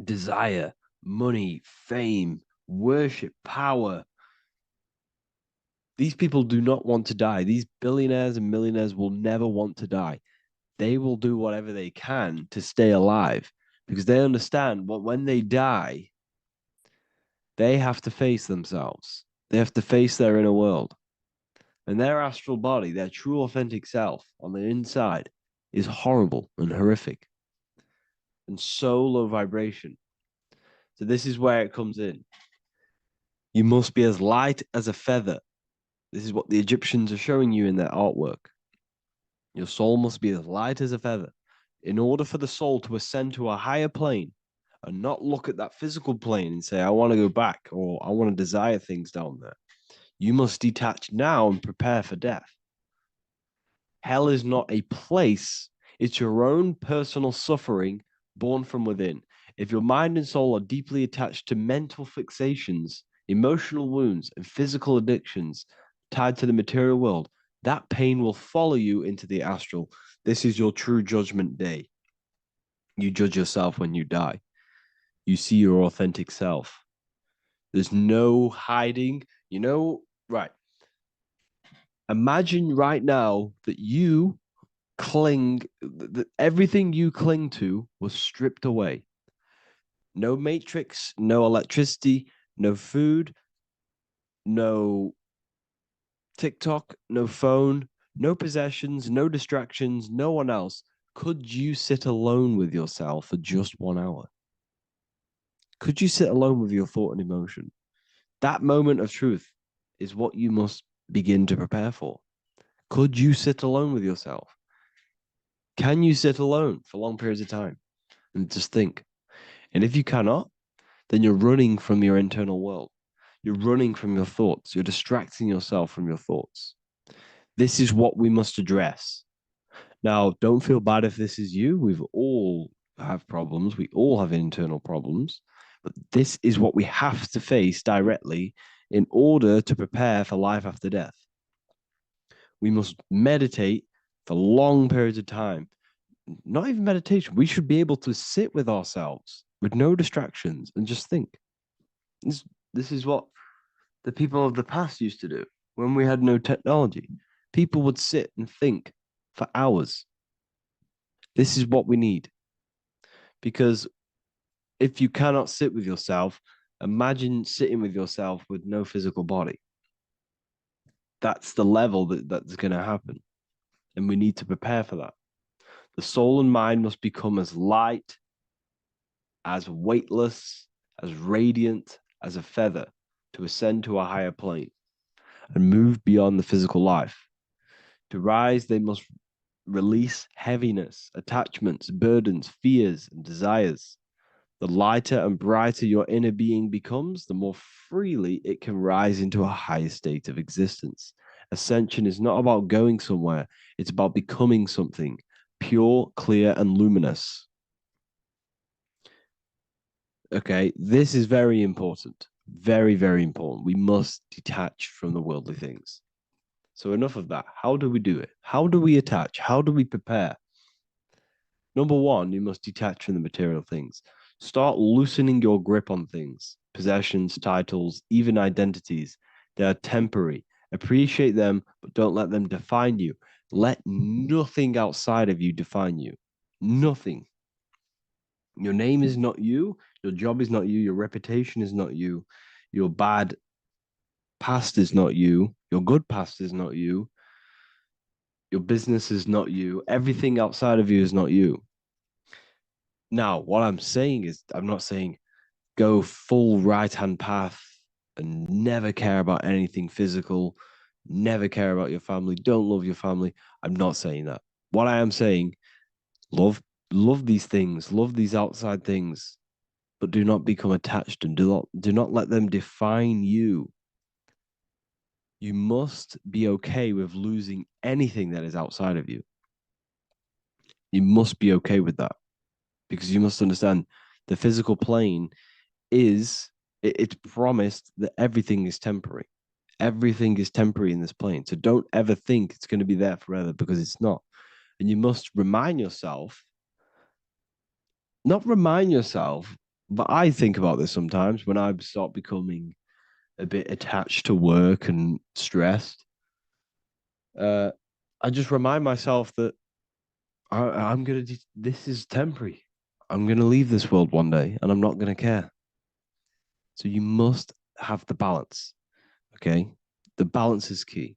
[SPEAKER 1] desire, money, fame, worship, power. These people do not want to die. These billionaires and millionaires will never want to die. They will do whatever they can to stay alive. because they understand what when they die, they have to face themselves. They have to face their inner world. And their astral body, their true authentic self on the inside, is horrible and horrific and so low vibration. So, this is where it comes in. You must be as light as a feather. This is what the Egyptians are showing you in their artwork. Your soul must be as light as a feather. In order for the soul to ascend to a higher plane and not look at that physical plane and say, I want to go back or I want to desire things down there, you must detach now and prepare for death. Hell is not a place, it's your own personal suffering born from within. If your mind and soul are deeply attached to mental fixations, emotional wounds, and physical addictions tied to the material world, that pain will follow you into the astral. This is your true judgment day. You judge yourself when you die. You see your authentic self. There's no hiding. Right. Imagine right now that you that everything you cling to was stripped away. No matrix, no electricity, no food, no TikTok, no phone, no possessions, no distractions, no one else. Could you sit alone with yourself for just 1 hour? Could you sit alone with your thought and emotion? That moment of truth is what you must begin to prepare for. Could you sit alone with yourself? Can you sit alone for long periods of time and just think? And if you cannot, then you're running from your internal world. You're running from your thoughts. You're distracting yourself from your thoughts. This is what we must address. Now, don't feel bad if this is you. We've all have problems. We all have internal problems. But this is what we have to face directly in order to prepare for life after death. We must meditate for long periods of time. Not even meditation. We should be able to sit with ourselves with no distractions and just think. This, this is what the people of the past used to do when we had no technology. People would sit and think for hours. This is what we need. Because if you cannot sit with yourself, imagine sitting with yourself with no physical body. That's the level that's going to happen. And we need to prepare for that. The soul and mind must become as light, as weightless, as radiant as a feather to ascend to a higher plane and move beyond the physical life. To rise, they must release heaviness, attachments, burdens, fears, and desires. The lighter and brighter your inner being becomes, the more freely it can rise into a higher state of existence. Ascension is not about going somewhere, it's about becoming something pure, clear, and luminous. Okay, this is very important. Very, very important. We must detach from the worldly things. So, enough of that. How do we do it? How do we attach? How do we prepare? Number one, you must detach from the material things. Start loosening your grip on things, possessions, titles, even identities. They are temporary. Appreciate them, but don't let them define you. Let nothing outside of you define you. Nothing. Your name is not you. Your job is not you. Your reputation is not you. Your bad past is not you. Your good past is not you. Your business is not you. Everything outside of you is not you. Now, what I'm saying is, I'm not saying go full right hand path and never care about anything physical, never care about your family, don't love your family. I'm not saying that. What I am saying, love these things, love these outside things, but do not become attached and do not let them define you. You must be okay with losing anything that is outside of you. You must be okay with that because you must understand the physical plane it's promised that everything is temporary. Everything is temporary in this plane. So don't ever think it's going to be there forever because it's not. And you must remind yourself, not remind yourself, but I think about this sometimes when I start becoming a bit attached to work and stressed. I just remind myself that I'm gonna. This is temporary. I'm going to leave this world one day and I'm not going to care. So you must have the balance. Okay. The balance is key.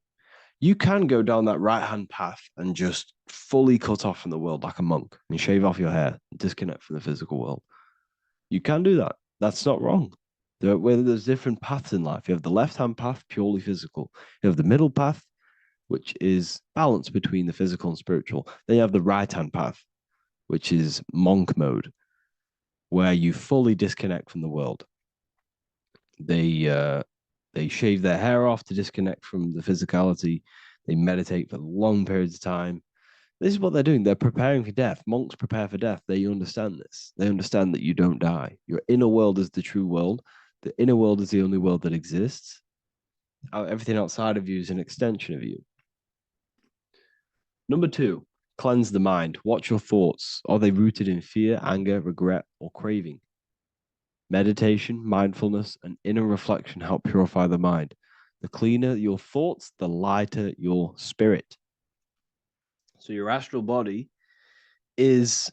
[SPEAKER 1] You can go down that right hand path and just fully cut off from the world like a monk and shave off your hair, disconnect from the physical world. You can do that. That's not wrong. There's different paths in life. You have the left hand path, purely physical. You have the middle path, which is balance between the physical and spiritual. Then you have the right hand path, which is monk mode, where you fully disconnect from the world. They shave their hair off to disconnect from the physicality. They meditate for long periods of time. This is what they're doing. They're preparing for death. Monks prepare for death. They understand this. They understand that you don't die. Your inner world is the true world. The inner world is the only world that exists. Everything outside of you is an extension of you. Number 2, cleanse the mind. Watch your thoughts. Are they rooted in fear, anger, regret, or craving? Meditation, mindfulness, and inner reflection help purify the mind. The cleaner your thoughts, the lighter your spirit. So your astral body is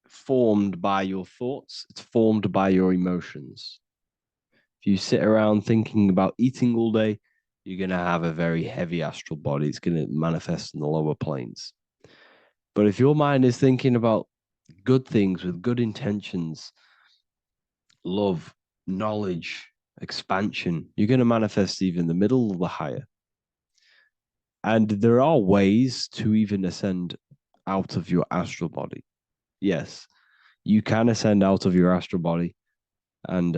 [SPEAKER 1] formed by your thoughts, it's formed by your emotions. If you sit around thinking about eating all day, you're going to have a very heavy astral body. It's going to manifest in the lower planes. But if your mind is thinking about good things with good intentions, love, knowledge, expansion, you're going to manifest even the middle or the higher. And there are ways to even ascend out of your astral body. Yes, you can ascend out of your astral body and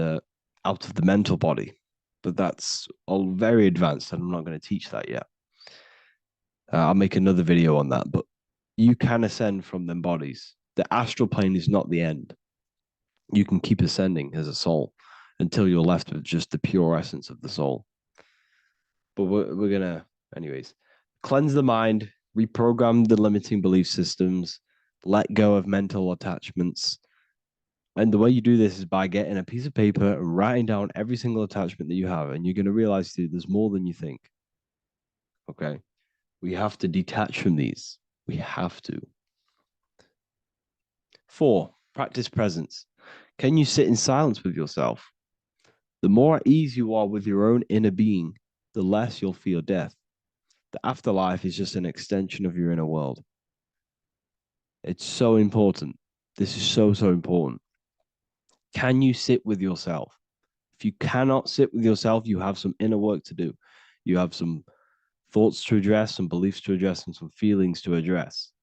[SPEAKER 1] out of the mental body, but that's all very advanced, and I'm not going to teach that yet. I'll make another video on that, but you can ascend from them bodies. The astral plane is not the end. You can keep ascending as a soul until you're left with just the pure essence of the soul. But we're gonna, anyways, cleanse the mind, reprogram the limiting belief systems, let go of mental attachments. And the way you do this is by getting a piece of paper and writing down every single attachment that you have. And you're going to realize, dude, there's more than you think. Okay. We have to detach from these. We have to. 4, practice presence. Can you sit in silence with yourself? The more at ease you are with your own inner being, the less you'll fear death. The afterlife is just an extension of your inner world. It's so important. This is so, so important. Can you sit with yourself? If you cannot sit with yourself, you have some inner work to do. You have some thoughts to address, some beliefs to address, and some feelings to address.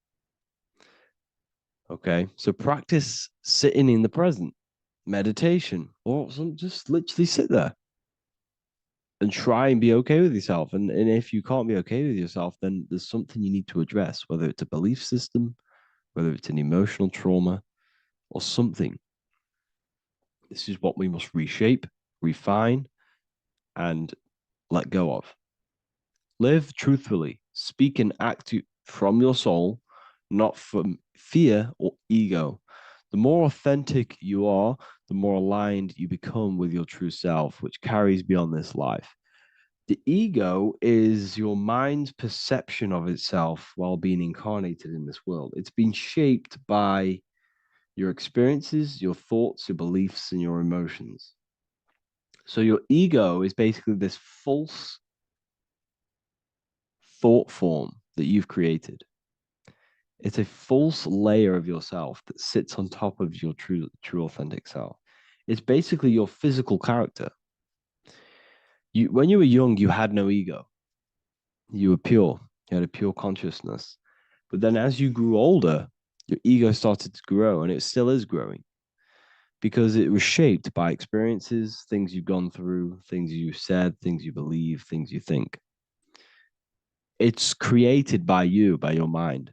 [SPEAKER 1] Okay, so practice sitting in the present, meditation, or just literally sit there and try and be okay with yourself. And if you can't be okay with yourself, then there's something you need to address, whether it's a belief system, whether it's an emotional trauma, or something. This is what we must reshape, refine, and let go of. Live truthfully. Speak and act from your soul, not from fear or ego. The more authentic you are, the more aligned you become with your true self, which carries beyond this life. The ego is your mind's perception of itself while being incarnated in this world. It's been shaped by your experiences, your thoughts, your beliefs, and your emotions. So your ego is basically this false thought form that you've created. It's a false layer of yourself that sits on top of your true authentic self. It's basically your physical character. When you were young, you had no ego. You were pure. You had a pure consciousness. But then as you grew older, your ego started to grow, and it still is growing because it was shaped by experiences, things you've gone through, things you said, things you believe, things you think. It's created by you, by your mind.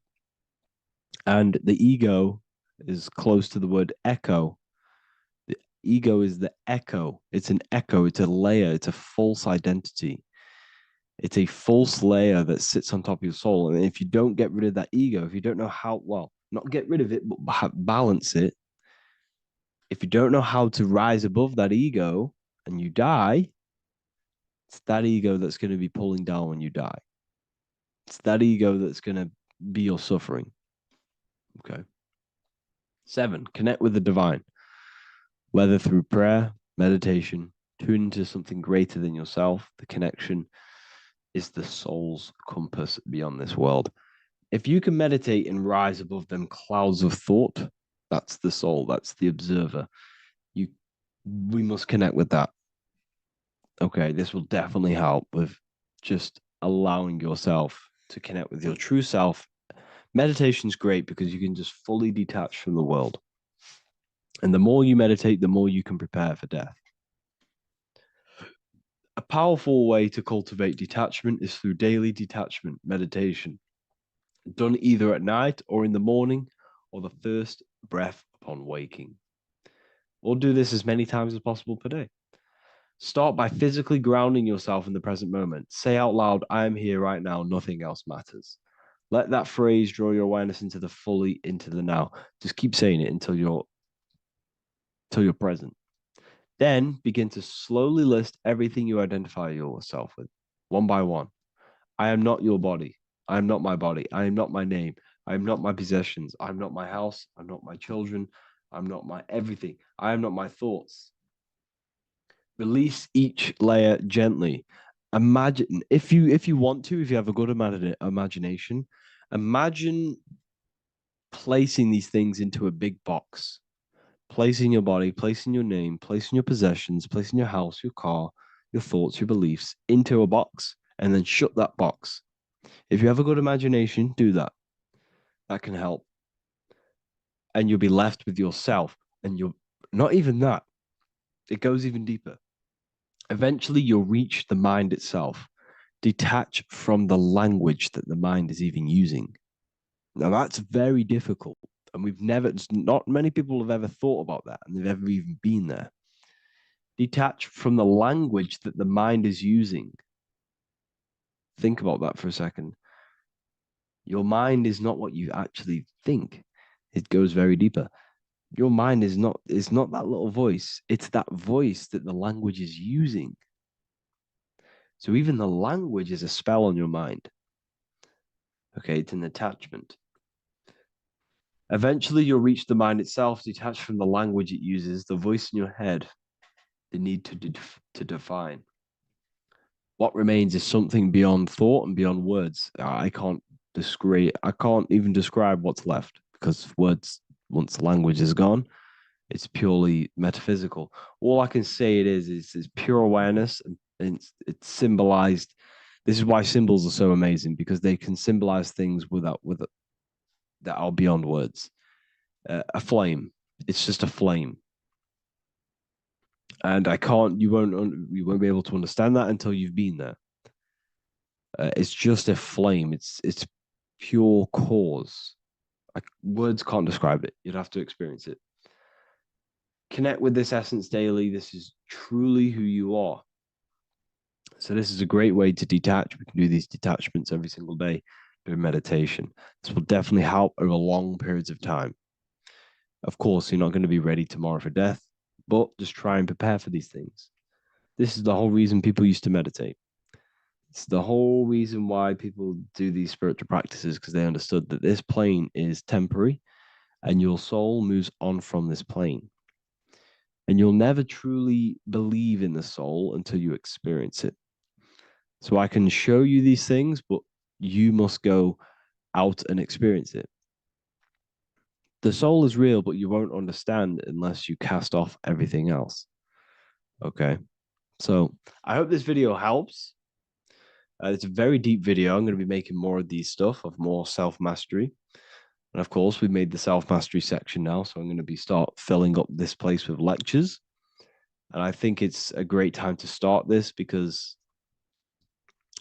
[SPEAKER 1] And the ego is close to the word echo. The ego is the echo. It's an echo. It's a layer. It's a false identity. It's a false layer that sits on top of your soul. And if you don't get rid of that ego, if you don't know how, well, not get rid of it, but balance it, if you don't know how to rise above that ego and you die, it's that ego that's going to be pulling down when you die. It's that ego that's going to be your suffering. Okay. 7, connect with the divine, whether through prayer, meditation, tune into something greater than yourself. The connection is the soul's compass beyond this world. If you can meditate and rise above them clouds of thought, that's the soul, that's the observer. We must connect with that. Okay, this will definitely help with just allowing yourself to connect with your true self. Meditation's great because you can just fully detach from the world. And the more you meditate, the more you can prepare for death. A powerful way to cultivate detachment is through daily detachment meditation, done either at night or in the morning or the first breath upon waking. Or do this as many times as possible per day. Start by physically grounding yourself in the present moment. Say out loud, I am here right now, nothing else matters. Let that phrase draw your awareness into the now. Just keep saying it until you're present. Then begin to slowly list everything you identify yourself with, one by one. I am not your body. I am not my body. I am not my name. I am not my possessions. I'm not my house. I'm not my children. I'm not my everything. I am not my thoughts. Release each layer gently. Imagine if you want to, if you have a good imagination, imagine placing these things into a big box. Placing your body, placing your name, placing your possessions, placing your house, your car, your thoughts, your beliefs into a box, and then shut that box. If you have a good imagination, do that. That can help. And you'll be left with yourself. And you're not even that. It goes even deeper. Eventually, you'll reach the mind itself. Detach from the language that the mind is even using. Now, that's very difficult. And not many people have ever thought about that, and they've ever even been there. Detach from the language that the mind is using. Think about that for a second. Your mind is not what you actually think. It goes very deeper. Your mind is not that little voice. It's that voice that the language is using. So even the language is a spell on your mind. Okay, it's an attachment. Eventually, you'll reach the mind itself, detached from the language it uses, the voice in your head, the need to define. What remains is something beyond thought and beyond words. I can't even describe what's left because words, once the language is gone, it's purely metaphysical. All I can say is pure awareness, and it's symbolized. This is why symbols are so amazing because they can symbolize things that are beyond words. A flame, it's just a flame, and you won't be able to understand that until you've been there. It's just a flame. It's pure cause. Words can't describe it. You'd have to experience it. Connect with this essence daily. This is truly who you are. So this is a great way to detach. We can do these detachments every single day during meditation. This will definitely help over long periods of time. Of course, you're not going to be ready tomorrow for death, but just try and prepare for these things. This is the whole reason people used to meditate. It's the whole reason why people do these spiritual practices because they understood that this plane is temporary and your soul moves on from this plane. And you'll never truly believe in the soul until you experience it. So I can show you these things, but you must go out and experience it. The soul is real, but you won't understand unless you cast off everything else. Okay. So I hope this video helps. It's a very deep video. I'm going to be making more of these stuff of more self-mastery. And of course, we've made the self-mastery section now. So I'm going to start filling up this place with lectures. And I think it's a great time to start this because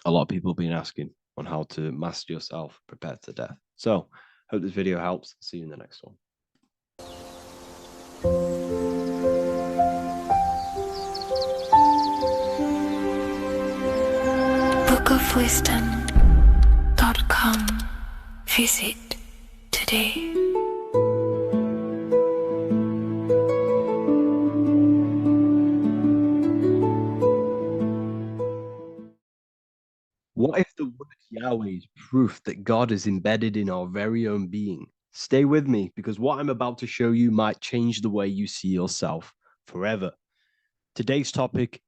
[SPEAKER 1] a lot of people have been asking on how to master yourself, prepare to death. So hope this video helps. See you in the next one.
[SPEAKER 2] bookofwisdom.com. Visit today.
[SPEAKER 1] What if the word Yahweh is proof that God is embedded in our very own being? Stay with me because what I'm about to show you might change the way you see yourself forever. Today's topic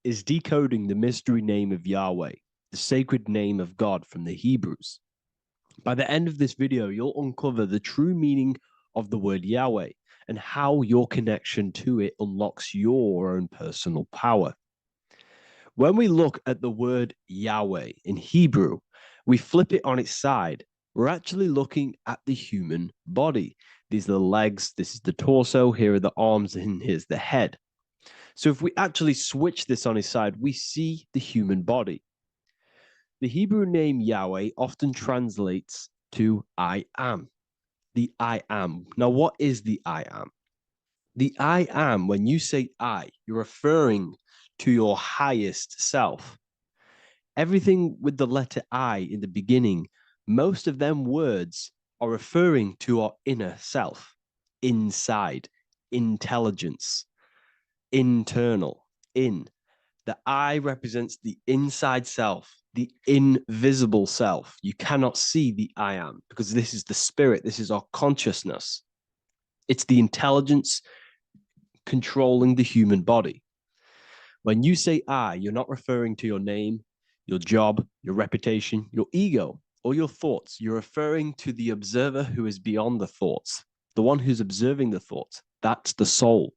[SPEAKER 1] is decoding the mystery name of Yahweh, the sacred name of God from the Hebrews. By the end of this video, you'll uncover the true meaning of the word Yahweh and how your connection to it unlocks your own personal power. When we look at the word Yahweh in Hebrew, we flip it on its side. We're actually looking at the human body. These are the legs, this is the torso, here are the arms, and here's the head. So if we actually switch this on its side, we see the human body. The Hebrew name Yahweh often translates to I am. The I am. Now, what is the I am? The I am, when you say I, you're referring to your highest self. Everything with the letter I in the beginning, most of them words are referring to our inner self, inside, intelligence, internal, in. The I represents the inside self, the invisible self. You cannot see the I am because this is the spirit, this is our consciousness. It's the intelligence controlling the human body. When you say I, you're not referring to your name, your job, your reputation, your ego, or your thoughts. You're referring to the observer who is beyond the thoughts, the one who's observing the thoughts. That's the soul.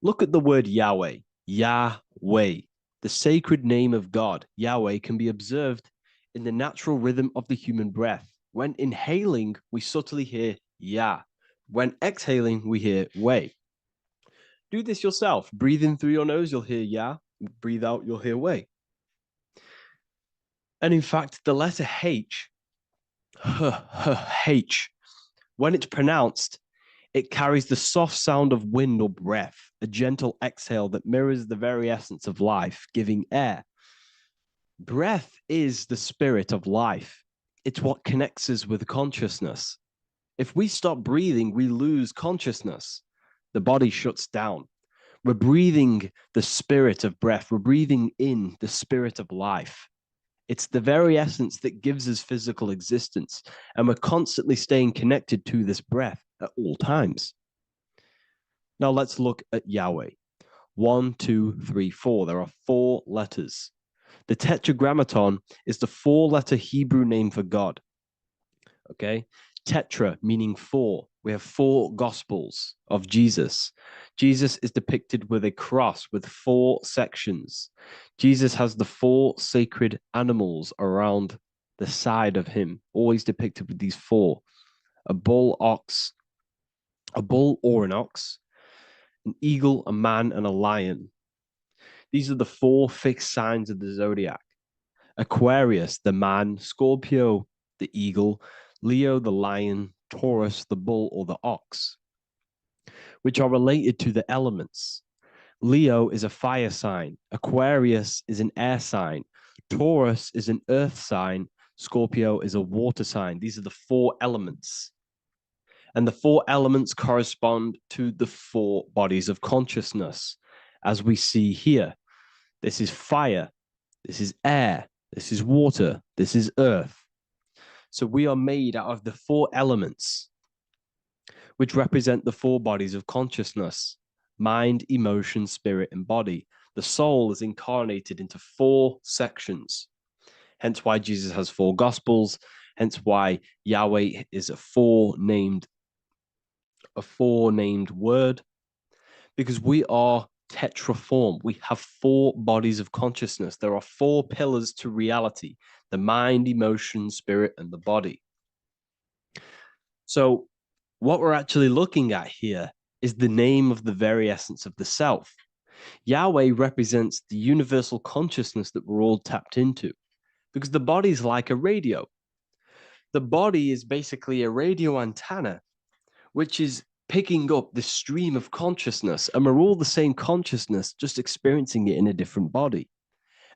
[SPEAKER 1] Look at the word Yahweh, Yahweh, the sacred name of God. Yahweh can be observed in the natural rhythm of the human breath. When inhaling, we subtly hear Yah. When exhaling, we hear Way. Do this yourself. Breathe in through your nose, you'll hear Yah. Breathe out, you'll hear Way. And in fact, the letter H, H, when it's pronounced, it carries the soft sound of wind or breath, a gentle exhale that mirrors the very essence of life, giving air. Breath is the spirit of life. It's what connects us with consciousness. If we stop breathing, we lose consciousness. The body shuts down. We're breathing the spirit of breath. We're breathing in the spirit of life. It's the very essence that gives us physical existence, and we're constantly staying connected to this breath at all times. Now let's look at Yahweh. 1, 2, 3, 4. There are 4 letters. The tetragrammaton is the 4-letter Hebrew name for God. Okay? Tetra meaning 4. We have 4 gospels of Jesus. Jesus is depicted with a cross with 4 sections. Jesus has the 4 sacred animals around the side of him, always depicted with these 4. A bull or an ox, an eagle, a man, and a lion. These are the 4 fixed signs of the zodiac. Aquarius, the man, Scorpio, the eagle, Leo, the lion, Taurus, the bull or the ox, which are related to the elements. Leo is a fire sign. Aquarius is an air sign. Taurus is an earth sign. Scorpio is a water sign. These are the 4 elements. And the 4 elements correspond to the 4 bodies of consciousness, as we see here. This is fire. This is air. This is water. This is earth. So we are made out of the 4 elements, which represent the 4 bodies of consciousness: mind, emotion, spirit, and body. The soul is incarnated into 4 sections. Hence why Jesus has 4 gospels. Hence why Yahweh is a 4-named word, because we are tetraform. We have 4 bodies of consciousness. There are 4 pillars to reality: the mind, emotion, spirit, and the body. So what we're actually looking at here is the name of the very essence of the self. Yahweh represents the universal consciousness that we're all tapped into, because the body is like a radio. The body is basically a radio antenna, which is picking up the stream of consciousness, and we're all the same consciousness, just experiencing it in a different body.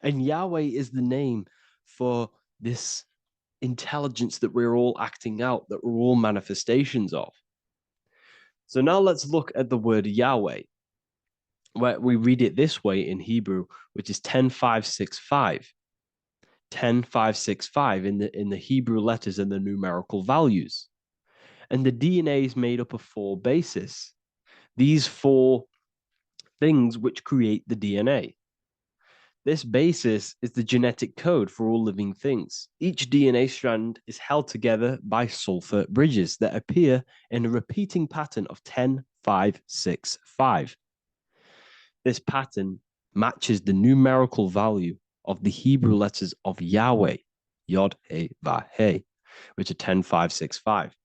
[SPEAKER 1] And Yahweh is the name for this intelligence that we're all acting out, that we're all manifestations of. So now let's look at the word Yahweh, where we read it this way in Hebrew, which is 10565. 10565 in the Hebrew letters and the numerical values. And the DNA is made up of 4 bases. These 4 things which create the DNA. This basis is the genetic code for all living things. Each DNA strand is held together by sulfur bridges that appear in a repeating pattern of 10, 5, 6, 5. This pattern matches the numerical value of the Hebrew letters of Yahweh, Yod, He, Vah, He, which are 10, 5, 6, 5.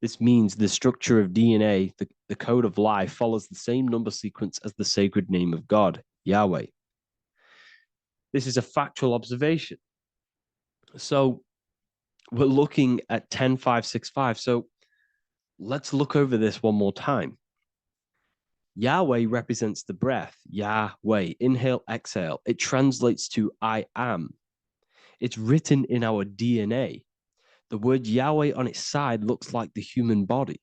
[SPEAKER 1] This means the structure of DNA, the code of life, follows the same number sequence as the sacred name of God, Yahweh. This is a factual observation. So we're looking at 10, 5, 6, 5. So let's look over this one more time. Yahweh represents the breath. Yahweh, inhale, exhale. It translates to I am. It's written in our DNA. The word Yahweh on its side looks like the human body.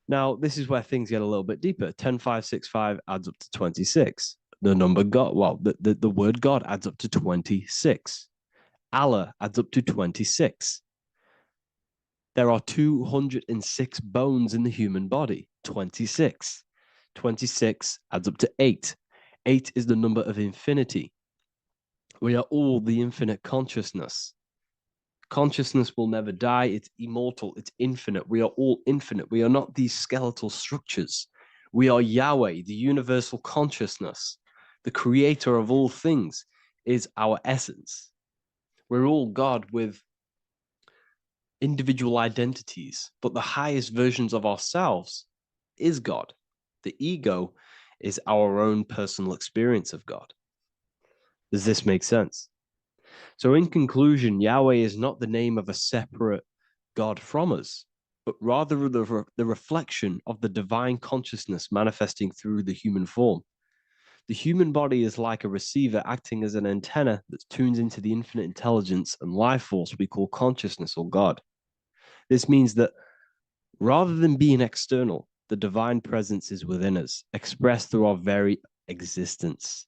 [SPEAKER 1] Now, this is where things get a little bit deeper. 10, 5, 6, 5 adds up to 26. The number God, well, the word God adds up to 26. Allah adds up to 26. There are 206 bones in the human body, 26. 26 adds up to 8. 8 is the number of infinity. We are all the infinite consciousness. Consciousness will never die. It's immortal. It's infinite. We are all infinite. We are not these skeletal structures. We are Yahweh, the universal consciousness. The creator of all things is our essence. We're all God with individual identities, but the highest versions of ourselves is God. The ego is our own personal experience of God. Does this make sense? So in conclusion, Yahweh is not the name of a separate God from us, but rather the reflection of the divine consciousness manifesting through the human form. The human body is like a receiver acting as an antenna that tunes into the infinite intelligence and life force we call consciousness or God. This means that rather than being external, the divine presence is within us, expressed through our very existence.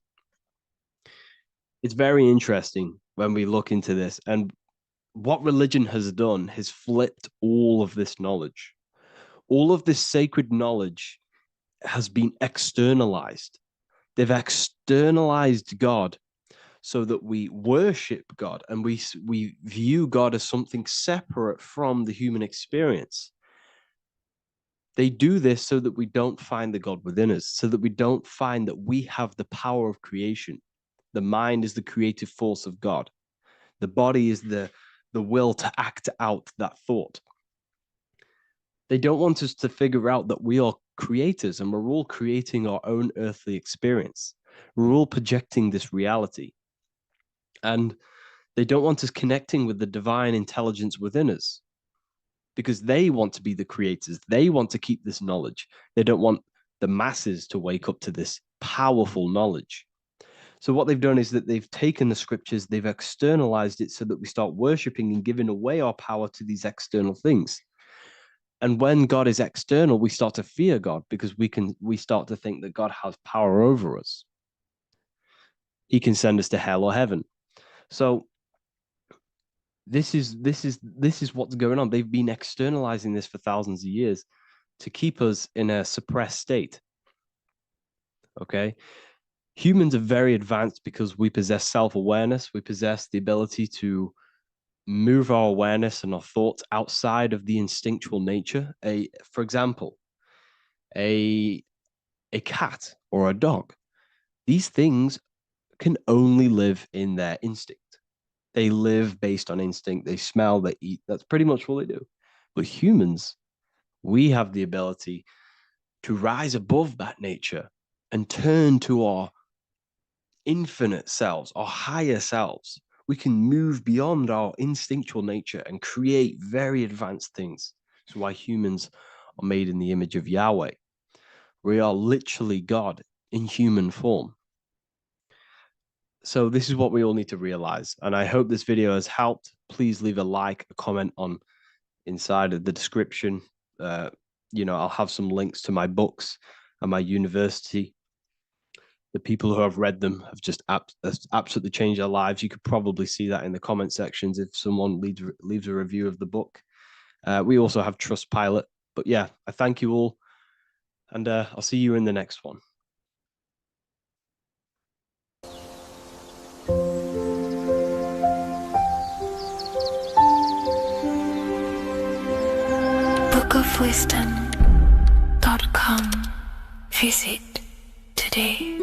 [SPEAKER 1] It's very interesting when we look into this, and what religion has done has flipped all of this knowledge. All of this sacred knowledge has been externalized. They've externalized God so that we worship God and we view God as something separate from the human experience. They do this so that we don't find the God within us, so that we don't find that we have the power of creation. The mind is the creative force of God. The body is the will to act out that thought. They don't want us to figure out that we are creators and we're all creating our own earthly experience. We're all projecting this reality. And they don't want us connecting with the divine intelligence within us because they want to be the creators. They want to keep this knowledge. They don't want the masses to wake up to this powerful knowledge. So what they've done is that they've taken the scriptures, they've externalized it so that we start worshiping and giving away our power to these external things. And when God is external, we start to fear God because we start to think that God has power over us. He can send us to hell or heaven. So this is what's going on. They've been externalizing this for thousands of years to keep us in a suppressed state. Okay. Humans are very advanced because we possess self-awareness. We possess the ability to move our awareness and our thoughts outside of the instinctual nature. For example, a cat or a dog. These things can only live in their instinct. They live based on instinct. They smell, they eat. That's pretty much what they do. But humans, we have the ability to rise above that nature and turn to our infinite selves, our higher selves. We can move beyond our instinctual nature and create very advanced things. That's why humans are made in the image of Yahweh. We are literally God in human form. So this is what we all need to realize. And I hope this video has helped. Please leave a like, a comment on inside of the description. I'll have some links to my books and my university. The people who have read them have just absolutely changed their lives. You could probably see that in the comment sections if someone leaves a review of the book.
[SPEAKER 3] We also have Trustpilot. But yeah, I thank you all, and I'll see you in the next one.
[SPEAKER 2] bookofwisdom.com. Visit today.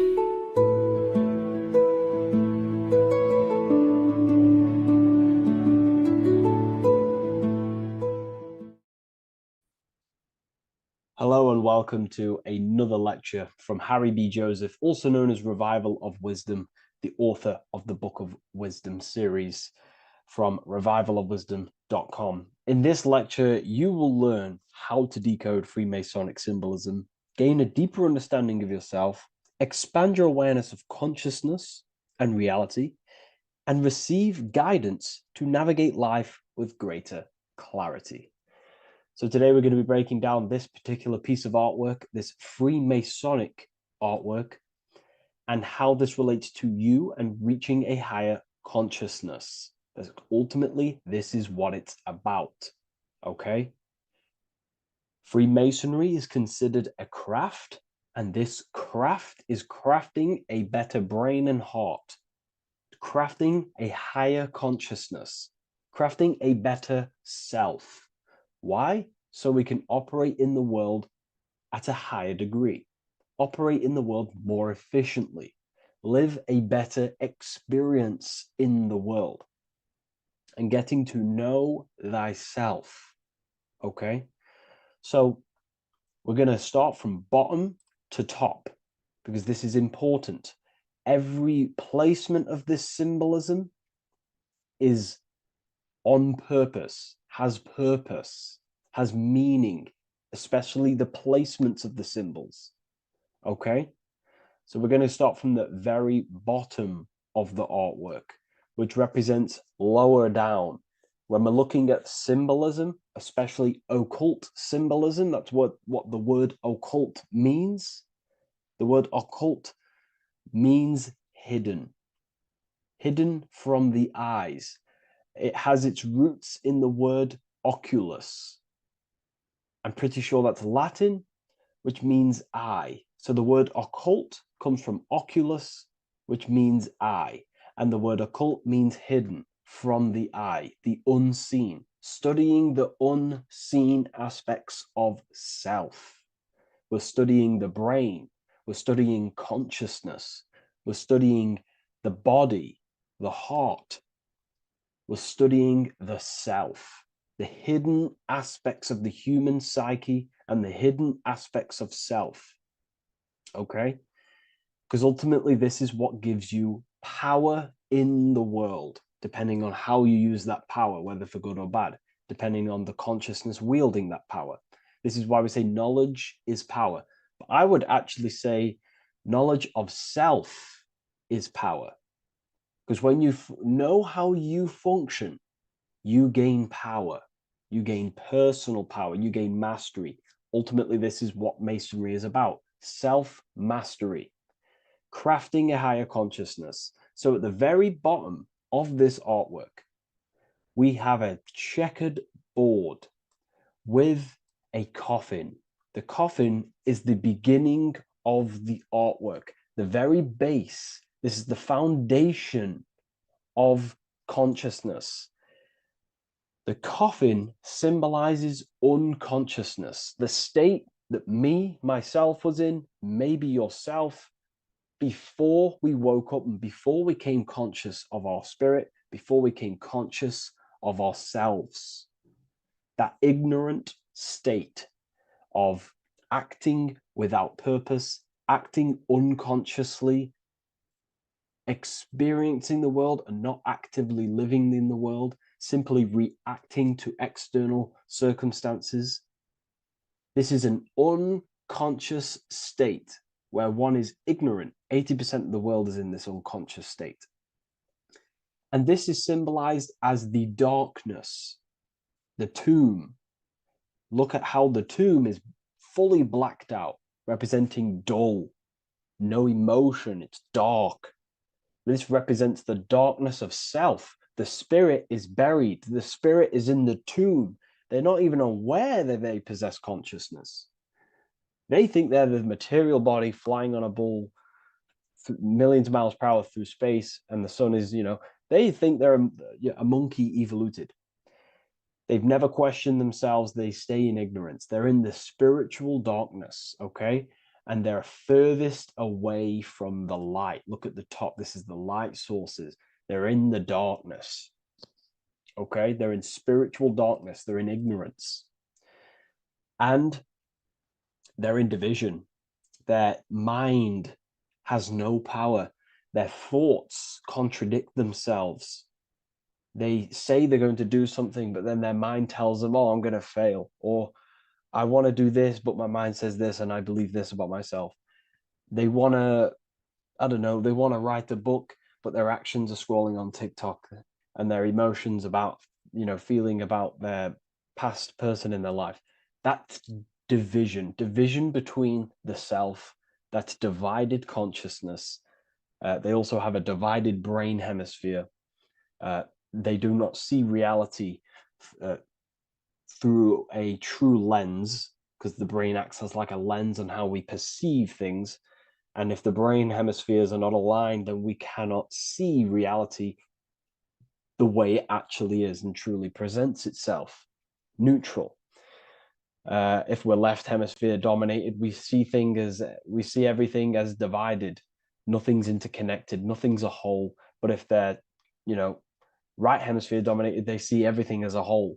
[SPEAKER 3] Hello and welcome to another lecture from Harry B. Joseph, also known as Revival of Wisdom, the author of the Book of Wisdom series from revivalofwisdom.com. In this lecture, you will learn how to decode Freemasonic symbolism, gain a deeper understanding of yourself, expand your awareness of consciousness and reality, and receive guidance to navigate life with greater clarity. So today we're going to be breaking down this particular piece of artwork, this Freemasonic artwork, and how this relates to you and reaching a higher consciousness. Because ultimately, this is what it's about, okay? Freemasonry is considered a craft, and this craft is crafting a better brain and heart, crafting a higher consciousness, crafting a better self. Why? So we can operate in the world at a higher degree, operate in the world more efficiently, live a better experience in the world, and getting to know thyself. Okay? So we're going to start from bottom to top because this is important. Every placement of this symbolism is on purpose, has meaning, especially the placements of the symbols. Okay? So we're going to start from the very bottom of the artwork, which represents lower down. When we're looking at symbolism, especially occult symbolism, that's what the word occult means. The word occult means hidden, hidden from the eyes. It has its roots in the word oculus. I'm pretty sure that's Latin, which means eye. So the word occult comes from oculus, which means eye. And the word occult means hidden, from the eye, the unseen, studying the unseen aspects of self. We're studying the brain, we're studying consciousness, we're studying the body, the heart, we're studying the self, the hidden aspects of the human psyche and the hidden aspects of self. Okay? Because ultimately, this is what gives you power in the world, depending on how you use that power, whether for good or bad, depending on the consciousness wielding that power. This is why we say knowledge is power. But I would actually say knowledge of self is power. Because when you know how you function, you gain power. You gain personal power. You gain mastery. Ultimately, this is what Masonry is about. Self-mastery. Crafting a higher consciousness. So at the very bottom of this artwork, we have a checkered board with a coffin. The coffin is the beginning of the artwork, the very base. This is the foundation of consciousness. The coffin symbolizes unconsciousness, the state that myself was in, maybe yourself, before we woke up and before we came conscious of our spirit, before we came conscious of ourselves. That ignorant state of acting without purpose, acting unconsciously, experiencing the world and not actively living in the world, simply reacting to external circumstances. This is an unconscious state where one is ignorant. 80% of the world is in this unconscious state. And this is symbolized as the darkness, the tomb. Look at how the tomb is fully blacked out, representing dull, no emotion, it's dark. This represents the darkness of self. The spirit is buried. The spirit is in the tomb. They're not even aware that they possess consciousness. They think they're the material body flying on a ball millions of miles per hour through space, and the sun is, they think they're a monkey evoluted. They've never questioned themselves. They stay in ignorance. They're in the spiritual darkness, okay? And they're furthest away from the light. Look at the top. This is the light sources. They're in the darkness, okay? They're in spiritual darkness. They're in ignorance. And they're in division. Their mind has no power. Their thoughts contradict themselves. They say they're going to do something, but then their mind tells them, oh, I'm going to fail. Or I want to do this, but my mind says this, and I believe this about myself. They want to, I don't know, they want to write a book, but their actions are scrolling on TikTok, and their emotions about, feeling about their past person in their life. That's division between the self. That's divided consciousness. They also have a divided brain hemisphere. They do not see reality through a true lens, because the brain acts as like a lens on how we perceive things. And if the brain hemispheres are not aligned, then we cannot see reality the way it actually is and truly presents itself, neutral. If we're left hemisphere dominated, we see everything as divided. Nothing's interconnected, nothing's a whole. But if they're, right hemisphere dominated, they see everything as a whole.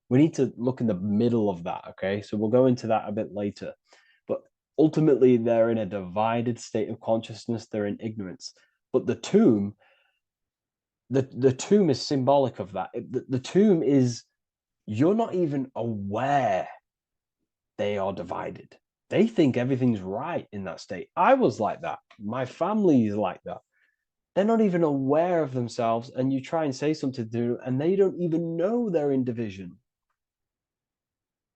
[SPEAKER 3] We need to look in the middle of that, okay? So we'll go into that a bit later. But ultimately, they're in a divided state of consciousness. They're in ignorance. But the tomb is symbolic of that. The tomb is, you're not even aware they are divided. They think everything's right in that state. I was like that. My family is like that. They're not even aware of themselves, and you try and say something to them, and they don't even know they're in division.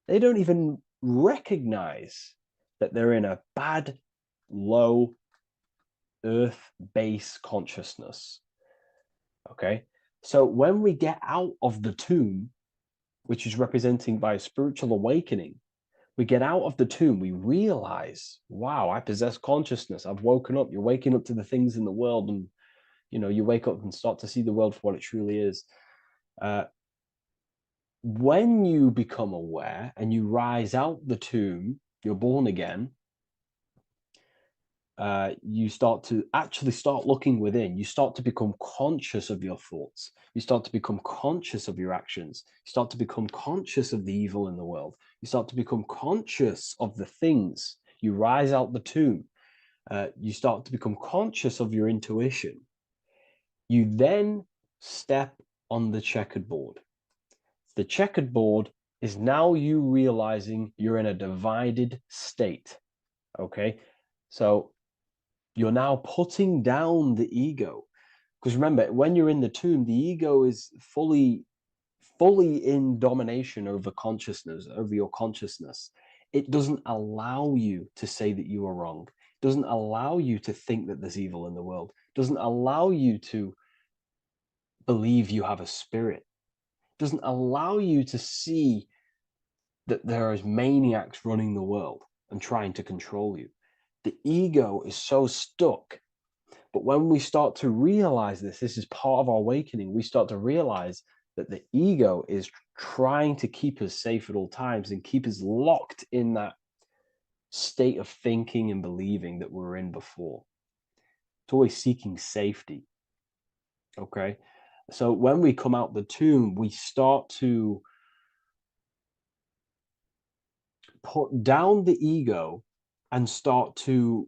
[SPEAKER 3] They don't even recognize that they're in a bad, low earth base consciousness. Okay? So when we get out of the tomb, which is representing by a spiritual awakening, we get out of the tomb, we realize, wow, I possess consciousness. I've woken up. You're waking up to the things in the world, and you wake up and start to see the world for what it truly is. When you become aware and you rise out the tomb, you're born again. You start to actually start looking within. You start to become conscious of your thoughts. You start to become conscious of your actions. You start to become conscious of the evil in the world. You start to become conscious of the things. You rise out the tomb. You start to become conscious of your intuition. You then step on the checkered board. The checkered board is now you realizing you're in a divided state. Okay, so you're now putting down the ego, because remember, when you're in the tomb, the ego is fully in domination over consciousness, over your consciousness. It doesn't allow you to say that you are wrong. It doesn't allow you to think that there's evil in the world. It doesn't allow you to believe you have a spirit. It doesn't allow you to see that there is maniacs running the world and trying to control you. The ego is so stuck. But when we start to realize this is part of our awakening, we start to realize that the ego is trying to keep us safe at all times and keep us locked in that state of thinking and believing that we were in before. It's always seeking safety. Okay. So when we come out the tomb, we start to put down the ego and start to,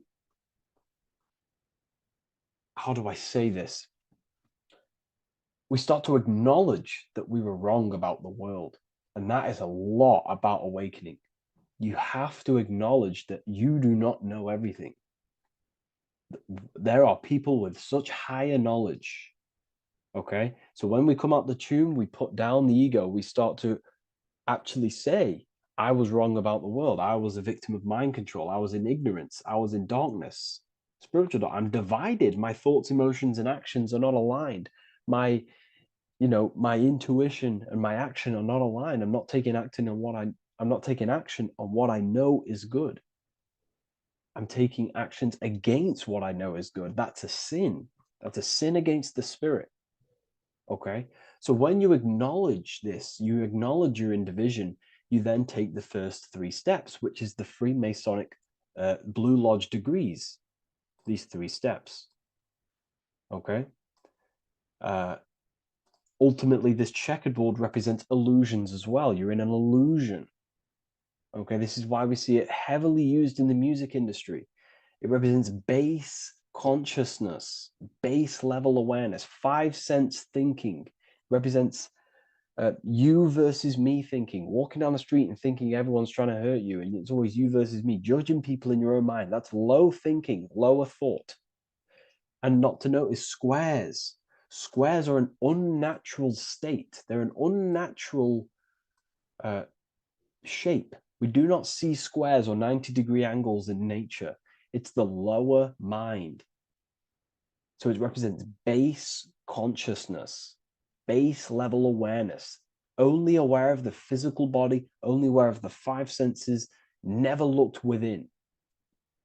[SPEAKER 3] how do I say this? We start to acknowledge that we were wrong about the world. And that is a lot about awakening. You have to acknowledge that you do not know everything. There are people with such higher knowledge. Okay. So when we come out the tomb, we put down the ego. We start to actually say, I was wrong about the world. I was a victim of mind control. I was in ignorance. I was in darkness. Spiritual dark. I'm divided. My thoughts, emotions, and actions are not aligned. My my intuition and my action are not aligned. I'm not taking action on what I know is good. I'm taking actions against what I know is good. That's a sin. That's a sin against the spirit. Okay. So when you acknowledge this, you acknowledge you're in division, you then take the first 3 steps, which is the Freemasonic Blue Lodge degrees. These 3 steps. Okay. Ultimately, this checkerboard represents illusions as well. You're in an illusion. Okay, this is why we see it heavily used in the music industry. It represents base consciousness, base level awareness, 5 sense thinking. It represents you versus me thinking, walking down the street and thinking everyone's trying to hurt you, and it's always you versus me, judging people in your own mind. That's low thinking, lower thought. And not to notice squares. Squares are an unnatural state. They're an unnatural shape. We do not see squares or 90-degree angles in nature. It's the lower mind. So it represents base consciousness, base level awareness, only aware of the physical body, only aware of the 5 senses, never looked within.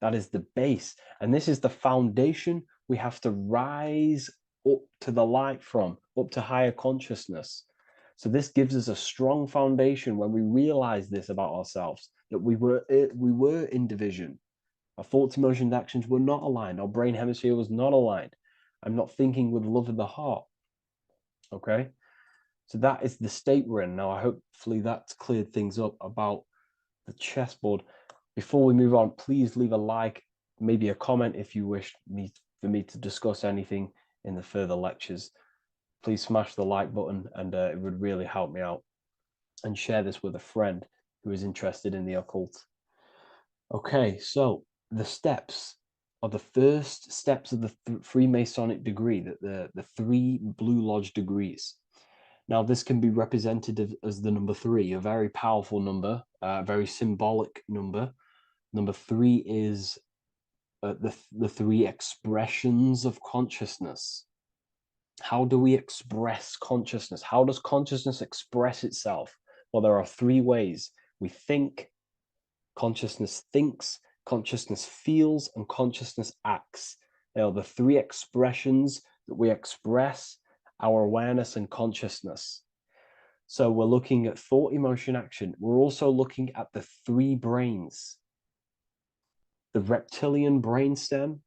[SPEAKER 3] That is the base. And this is the foundation we have to rise up to the light from, up to higher consciousness. So this gives us a strong foundation when we realize this about ourselves, that we were in division. Our thoughts, emotions, actions were not aligned. Our brain hemisphere was not aligned. I'm not thinking with love of the heart. Okay? So that is the state we're in. Now, hopefully that's cleared things up about the chessboard. Before we move on, please leave a like, maybe a comment if you wish for me to discuss anything in the further lectures. Please smash the like button, and it would really help me out. And share this with a friend who is interested in the occult. Okay, so the steps are the first steps of the Freemasonic degree, the 3 Blue Lodge degrees. Now, this can be represented as the number 3, a very powerful number, a very symbolic number. Number 3 is the 3 expressions of consciousness. How do we express consciousness? How does consciousness express itself? Well, there are 3 ways. We think, consciousness thinks, consciousness feels, and consciousness acts. They are the 3 expressions that we express our awareness and consciousness. So we're looking at thought, emotion, action. We're also looking at the 3 brains: the reptilian brainstem,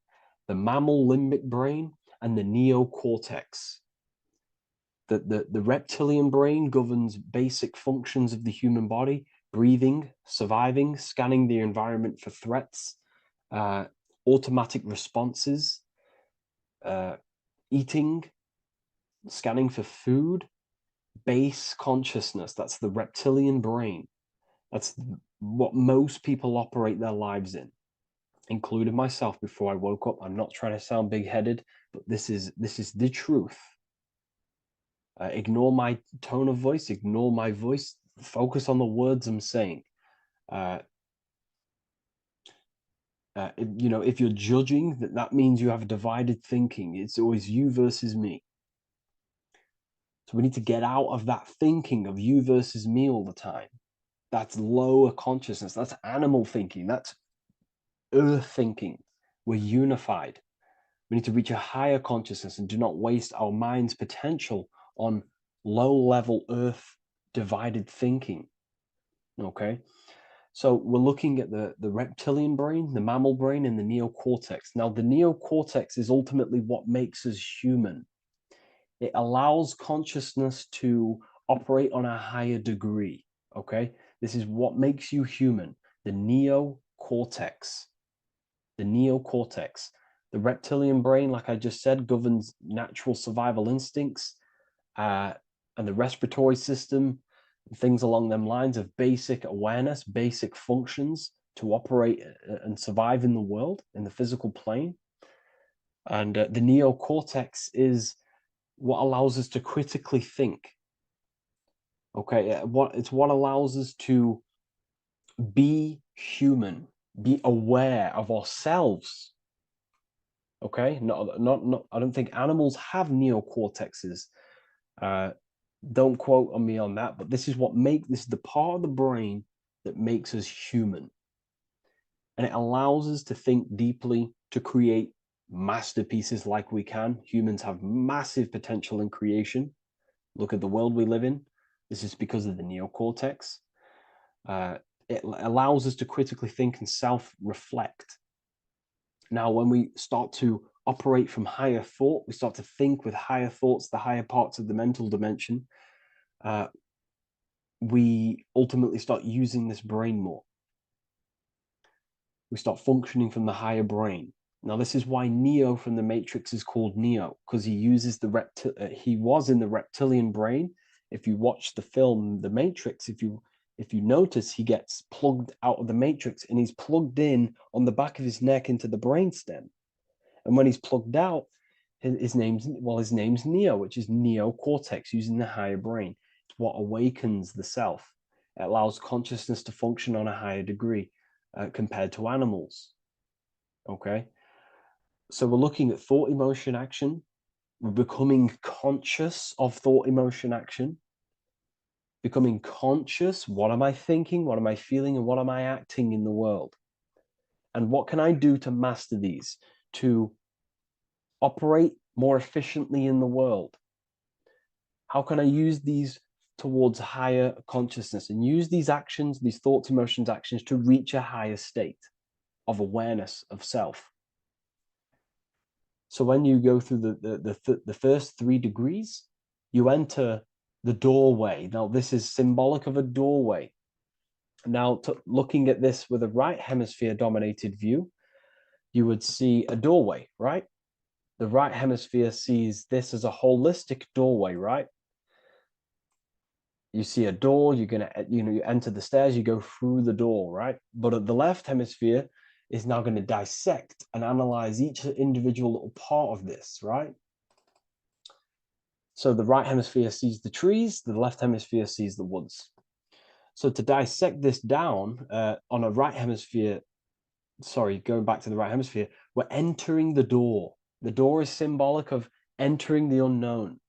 [SPEAKER 3] the mammal limbic brain, and the neocortex. The reptilian brain governs basic functions of the human body: breathing, surviving, scanning the environment for threats, automatic responses, eating, scanning for food. Base consciousness, that's the reptilian brain. That's what most people operate their lives in, including myself before I woke up. I'm not trying to sound big-headed, but this is the truth. Ignore my tone of voice, ignore my voice, focus on the words I'm saying. If you're judging, that means you have divided thinking. It's always you versus me. So we need to get out of that thinking of you versus me all the time. That's lower consciousness. That's animal thinking. That's earth thinking. We're unified. We need to reach a higher consciousness and do not waste our mind's potential on low-level earth divided thinking. Okay? So we're looking at the reptilian brain, the mammal brain, and the neocortex. Now, the neocortex is ultimately what makes us human. It allows consciousness to operate on a higher degree. Okay? This is what makes you human. The neocortex. The neocortex. The reptilian brain, like I just said, governs natural survival instincts and the respiratory system, things along them lines of basic awareness, basic functions to operate and survive in the world, in the physical plane. And the neocortex is what allows us to critically think. Okay, it's what allows us to be human, be aware of ourselves. Okay, not. I don't think animals have neocortexes. Don't quote on me on that, but this is the part of the brain that makes us human. And it allows us to think deeply, to create masterpieces like we can. Humans have massive potential in creation. Look at the world we live in. This is because of the neocortex. It allows us to critically think and self-reflect. Now, when we start to operate from higher thought, we start to think with higher thoughts, the higher parts of the mental dimension, we ultimately start using this brain more. We start functioning from the higher brain. Now, this is why Neo from the Matrix is called Neo, because he uses he was in the reptilian brain. If you watch the film The Matrix, if you notice, he gets plugged out of the Matrix and he's plugged in on the back of his neck into the brainstem. And when he's plugged out, his name's Neo, which is neocortex, using the higher brain. It's what awakens the self. It allows consciousness to function on a higher degree compared to animals. Okay, so we're looking at thought, emotion, action. We're becoming conscious of thought, emotion, action. Becoming conscious, what am I thinking, what am I feeling, and what am I acting in the world? And what can I do to master these, to operate more efficiently in the world? How can I use these towards higher consciousness and use these actions, these thoughts, emotions, actions to reach a higher state of awareness of self? So when you go through the first 3 degrees, you enter the doorway. Now, this is symbolic of a doorway. Now, looking at this with a right hemisphere dominated view, you would see a doorway, right? The right hemisphere sees this as a holistic doorway, right? You see a door, you're gonna, you enter the stairs, you go through the door, right? But at the left hemisphere is now going to dissect and analyze each individual little part of this, right? So the right hemisphere sees the trees, the left hemisphere sees the woods. So to dissect this down on a right hemisphere, sorry, going back to the right hemisphere, we're entering the door. The door is symbolic of entering the unknown.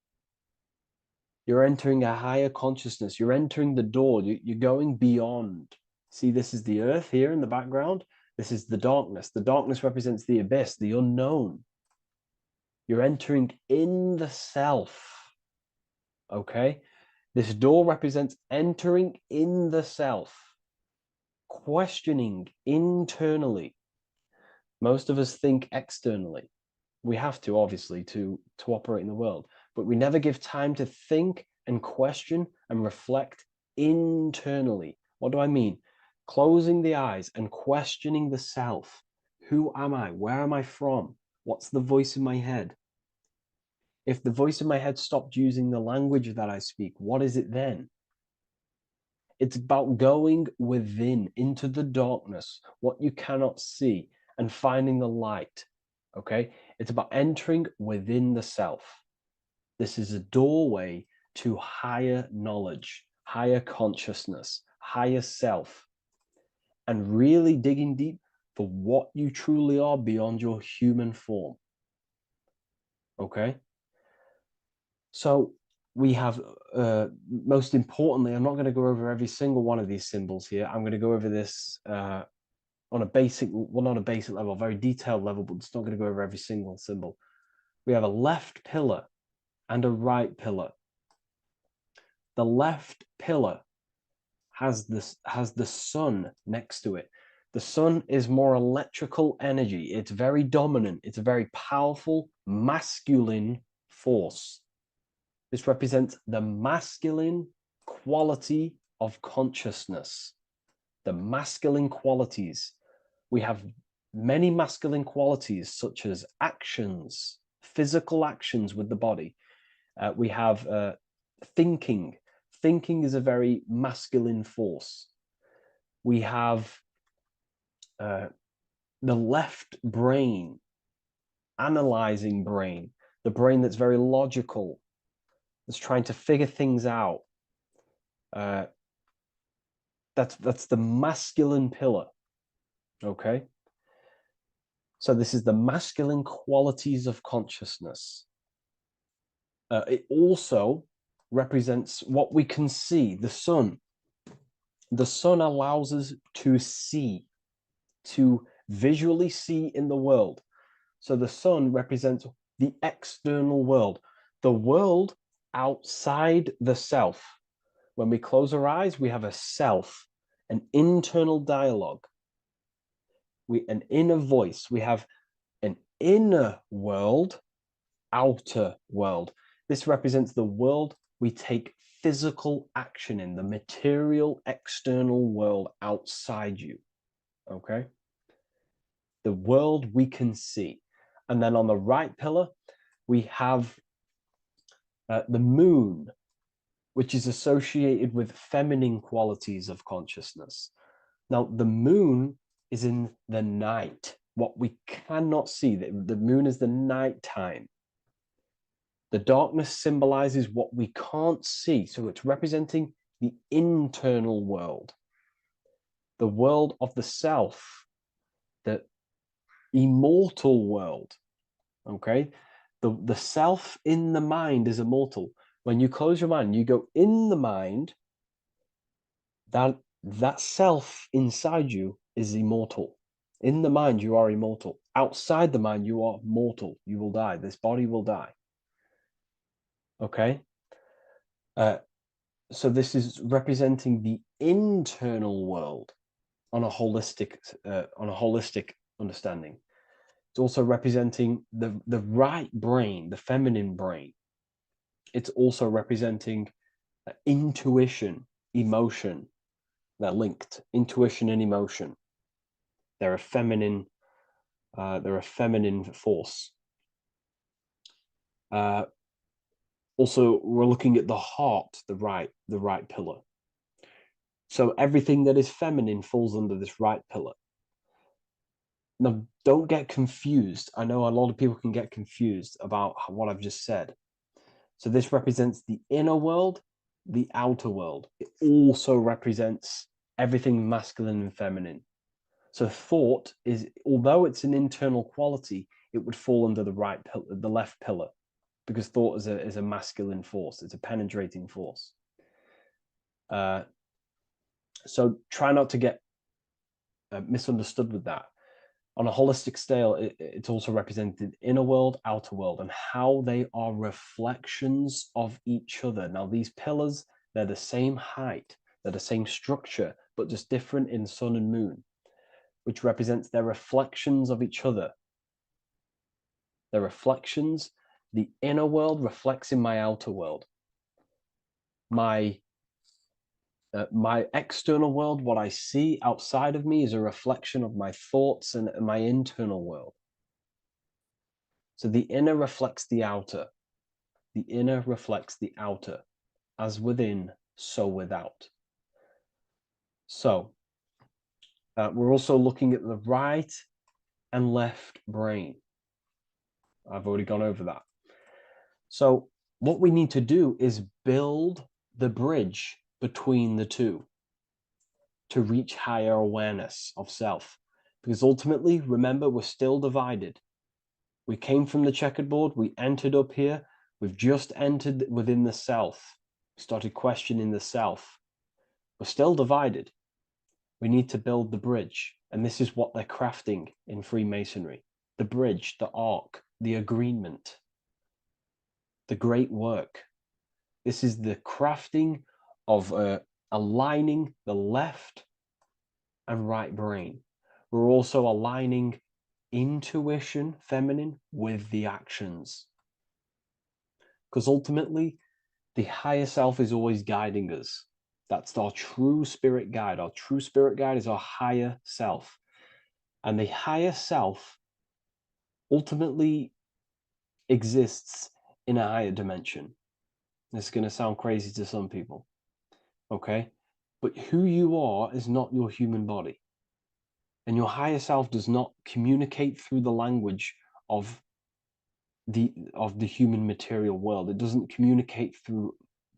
[SPEAKER 3] You're entering a higher consciousness. You're entering the door. You're going beyond. See, this is the earth here in the background. This is the darkness. The darkness represents the abyss, the unknown. You're entering in the self. Okay? This door represents entering in the self, questioning internally. Most of us think externally. We have to, obviously, to operate in the world, but we never give time to think and question and reflect internally. What do I mean? Closing the eyes and questioning the self. Who am I? Where am I from? What's the voice in my head? If the voice in my head stopped using the language that I speak, what is it then? It's about going within, into the darkness, what you cannot see, and finding the light. Okay? It's about entering within the self. This is a doorway to higher knowledge, higher consciousness, higher self, and really digging deep for what you truly are beyond your human form. Okay? So we have, most importantly, I'm not going to go over every single one of these symbols here. I'm going to go over this on a basic, well, not a basic level, a very detailed level, but it's not going to go over every single symbol. We have a left pillar and a right pillar. The left pillar has the sun next to it. The sun is more electrical energy. It's very dominant. It's a very powerful masculine force. This represents the masculine quality of consciousness. The masculine qualities. We have many masculine qualities, such as actions, physical actions with the body. We have thinking. Thinking is a very masculine force. We have the left brain, analyzing brain, the brain that's very logical, that's trying to figure things out. That's the masculine pillar. Okay. So this is the masculine qualities of consciousness. It also represents what we can see, the sun. The sun allows us to see, to visually see in the world. So the sun represents the external world, the world outside the self. When we close our eyes, we have a self, an internal dialogue, an inner voice. We have an inner world, outer world. This represents the world we take physical action in, the material external world outside you. Okay? The world we can see. And then on the right pillar, we have the moon, which is associated with feminine qualities of consciousness. Now, the moon is in the night, what we cannot see. The moon is the nighttime. The darkness symbolizes what we can't see. So it's representing the internal world, the world of the self, the immortal world. Okay? The self in the mind is immortal. When you close your mind, you go in the mind, that self inside you is immortal. In the mind, you are immortal. Outside the mind, you are mortal. You will die. This body will die. Okay? So this is representing the internal world on a holistic understanding. It's also representing the right brain, the feminine brain. It's also representing intuition, emotion. They're linked. Intuition and emotion. They're a feminine force. Also, we're looking at the heart, the right pillar. So everything that is feminine falls under this right pillar. Now, don't get confused. I know a lot of people can get confused about what I've just said. So this represents the inner world, the outer world. It also represents everything masculine and feminine. So thought is, although it's an internal quality, it would fall under the left pillar, because thought is a masculine force. It's a penetrating force. So try not to get misunderstood with that. On a holistic scale, it's also represented inner world, outer world, and how they are reflections of each other. Now, these pillars, they're the same height, they're the same structure, but just different in sun and moon, which represents their reflections of each other. Their reflections, the inner world reflects in my outer world. My external world, what I see outside of me, is a reflection of my thoughts and my internal world. So the inner reflects the outer. The inner reflects the outer. As within, so without. So we're also looking at the right and left brain. I've already gone over that. So what we need to do is build the bridge between the two to reach higher awareness of self. Because ultimately, remember, we're still divided. We came from the checkerboard, we entered up here, we've just entered within the self, started questioning the self. We're still divided. We need to build the bridge. And this is what they're crafting in Freemasonry. The bridge, the arc, the agreement, the great work. This is the crafting of aligning the left and right brain. We're also aligning intuition, feminine, with the actions. Because ultimately, the higher self is always guiding us. That's our true spirit guide. Our true spirit guide is our higher self. And the higher self ultimately exists in a higher dimension. This is going to sound crazy to some people, okay? But who you are is not your human body. And your higher self does not communicate through the language of the human material world. It doesn't communicate through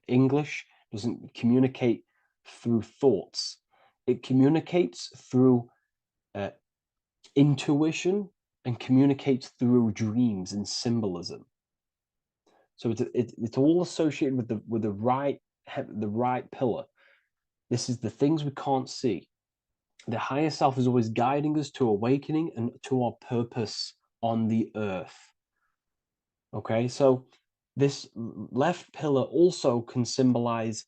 [SPEAKER 3] English, doesn't communicate through thoughts. It communicates through intuition and communicates through dreams and symbolism. So it's all associated with the right pillar. This is the things we can't see. The higher self is always guiding us to awakening and to our purpose on the earth. Okay, so this left pillar also can symbolize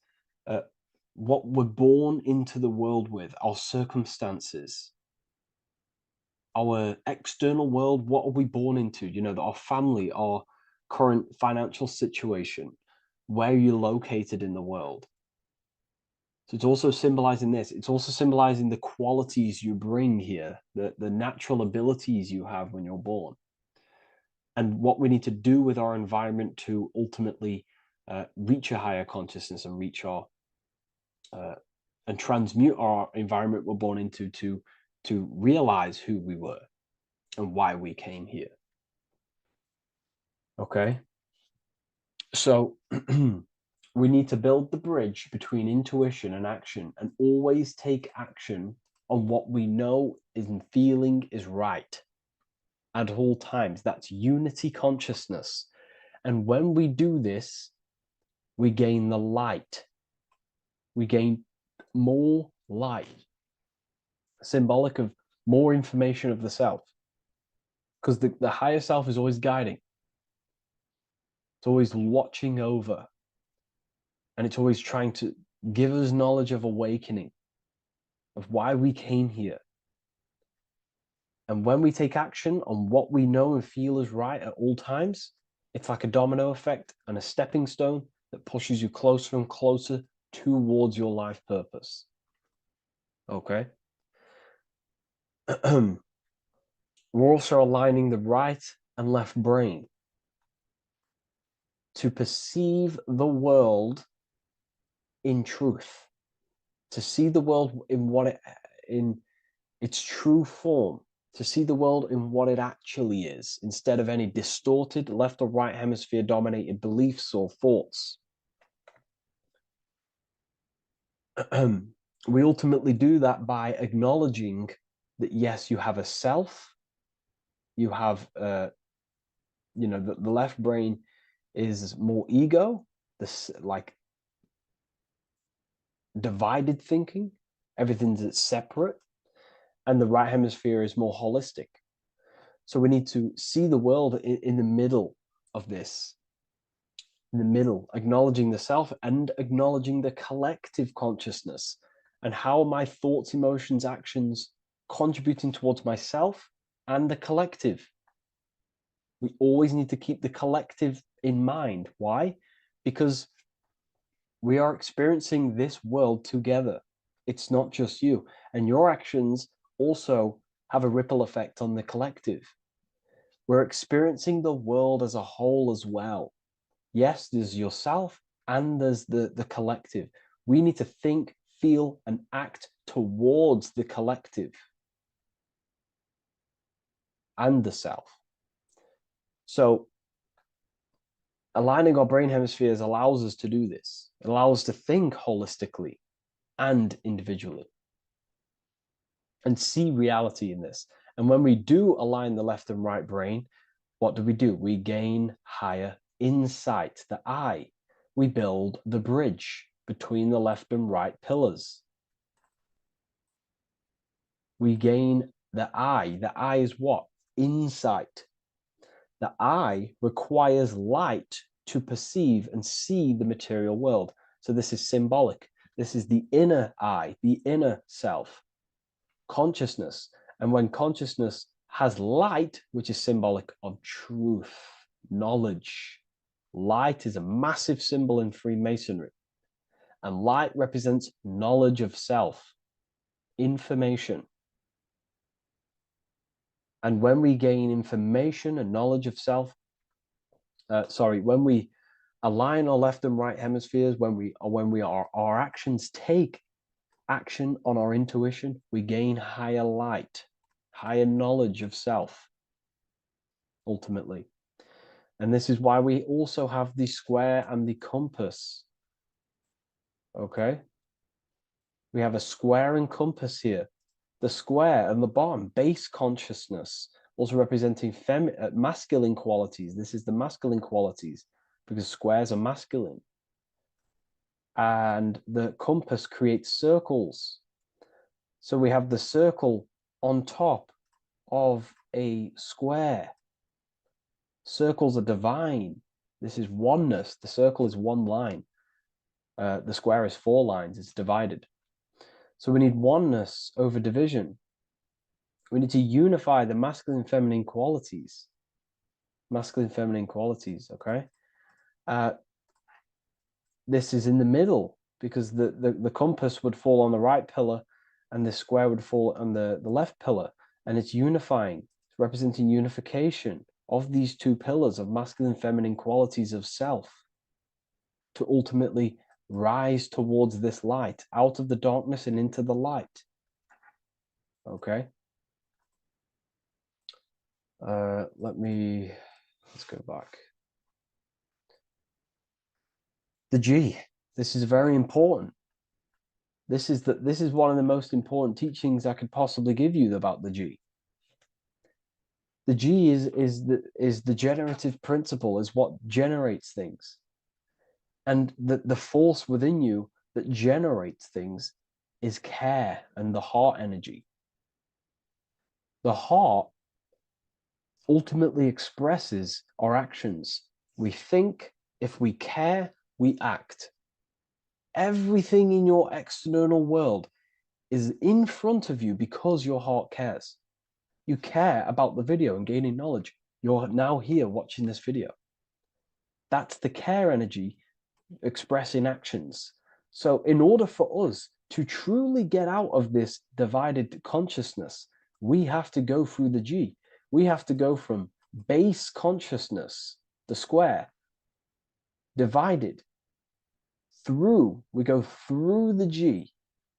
[SPEAKER 3] what we're born into the world with, our circumstances, our external world. What are we born into? You know, our family, our current financial situation, where you're located in the world. So it's also symbolizing this. It's also symbolizing the qualities you bring here, the natural abilities you have when you're born, and what we need to do with our environment to ultimately reach a higher consciousness and reach our and transmute our environment we're born into to realize who we were and why we came here. Okay, so we need to build the bridge between intuition and action, and always take action on what we know and feeling is right at all times. That's unity consciousness. And when we do this, we gain the light. We gain more light, symbolic of more information of the self. Because the higher self is always guiding. It's always watching over. And it's always trying to give us knowledge of awakening, of why we came here. And when we take action on what we know and feel is right at all times, it's like a domino effect and a stepping stone that pushes you closer and closer towards your life purpose. Okay? We're also aligning the right and left brain to perceive the world in truth, to see the world in its true form, to see the world in what it actually is, instead of any distorted left or right hemisphere dominated beliefs or thoughts. We ultimately do that by acknowledging that, yes, you have a self, you have, you know, the left brain is more ego, this like divided thinking, everything's separate, and the right hemisphere is more holistic. So we need to see the world in the middle of this, in the middle, acknowledging the self and acknowledging the collective consciousness and how my thoughts, emotions, actions contributing towards myself and the collective. We always need to keep the collective in mind. Why? Because we are experiencing this world together. It's not just you. And your actions also have a ripple effect on the collective. We're experiencing the world as a whole as well. Yes, there's yourself and there's the collective. We need to think, feel, and act towards the collective and the self. So aligning our brain hemispheres allows us to do this. It allows us to think holistically and individually and see reality in this. And when we do align the left and right brain, what do? We gain higher insight, the eye. We build the bridge between the left and right pillars. We gain the eye. The eye is what? Insight. The eye requires light to perceive and see the material world. So this is symbolic. This is the inner eye, the inner self, consciousness. And when consciousness has light, which is symbolic of truth, knowledge. Light is a massive symbol in Freemasonry. And light represents knowledge of self, information. And when we gain information and knowledge of self, when we align our left and right hemispheres, our actions take action on our intuition, we gain higher light, higher knowledge of self, ultimately. And this is why we also have the square and the compass. Okay? We have a square and compass here. The square and the bottom, base consciousness, also representing masculine qualities. This is the masculine qualities. because squares are masculine. And the compass creates circles. So we have the circle on top of a square. Circles are divine. This is oneness. The circle is one line. The square is 4 lines. It's divided. So we need oneness over division. We need to unify the masculine and feminine qualities. Masculine and feminine qualities, okay? This is in the middle because the compass would fall on the right pillar and the square would fall on the left pillar. And it's unifying. It's representing unification of these 2 pillars of masculine and feminine qualities of self to ultimately rise towards this light, out of the darkness and into the light. Okay. Let's go back. The G. This is very important. This is one of the most important teachings I could possibly give you about the G. The G is the generative principle, is what generates things. And the force within you that generates things is care and the heart energy. The heart ultimately expresses our actions. We think, if we care, we act. Everything in your external world is in front of you because your heart cares. You care about the video and gaining knowledge. You're now here watching this video. That's the care energy expressing actions. So in order for us to truly get out of this divided consciousness, we have to go through the G. We have to go from base consciousness, the square, divided, we go through the G,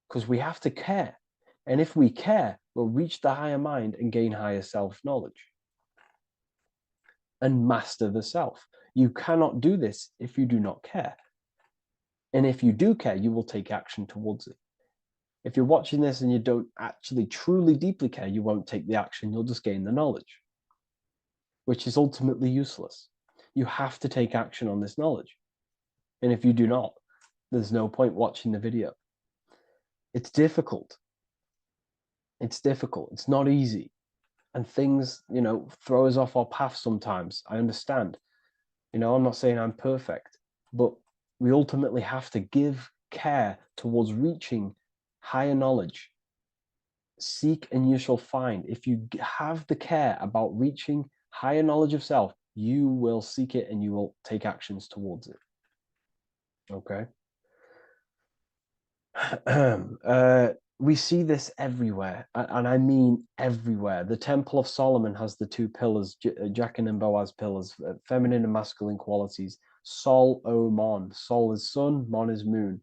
[SPEAKER 3] because we have to care. And if we care, we'll reach the higher mind and gain higher self-knowledge and master the self. You cannot do this if you do not care. And if you do care, you will take action towards it. If you're watching this and you don't actually truly deeply care, you won't take the action. You'll just gain the knowledge, which is ultimately useless. You have to take action on this knowledge. And if you do not, there's no point watching the video. It's difficult. It's difficult. It's not easy. And things, throw us off our path sometimes. I understand. I'm not saying I'm perfect, but we ultimately have to give care towards reaching higher knowledge. Seek and you shall find. If you have the care about reaching higher knowledge of self, you will seek it and you will take actions towards it. Okay. We see this everywhere, and I mean everywhere. The Temple of Solomon has the 2 pillars, Jachin and Boaz pillars, feminine and masculine qualities. Sol, O, Mon. Sol is sun, Mon is moon.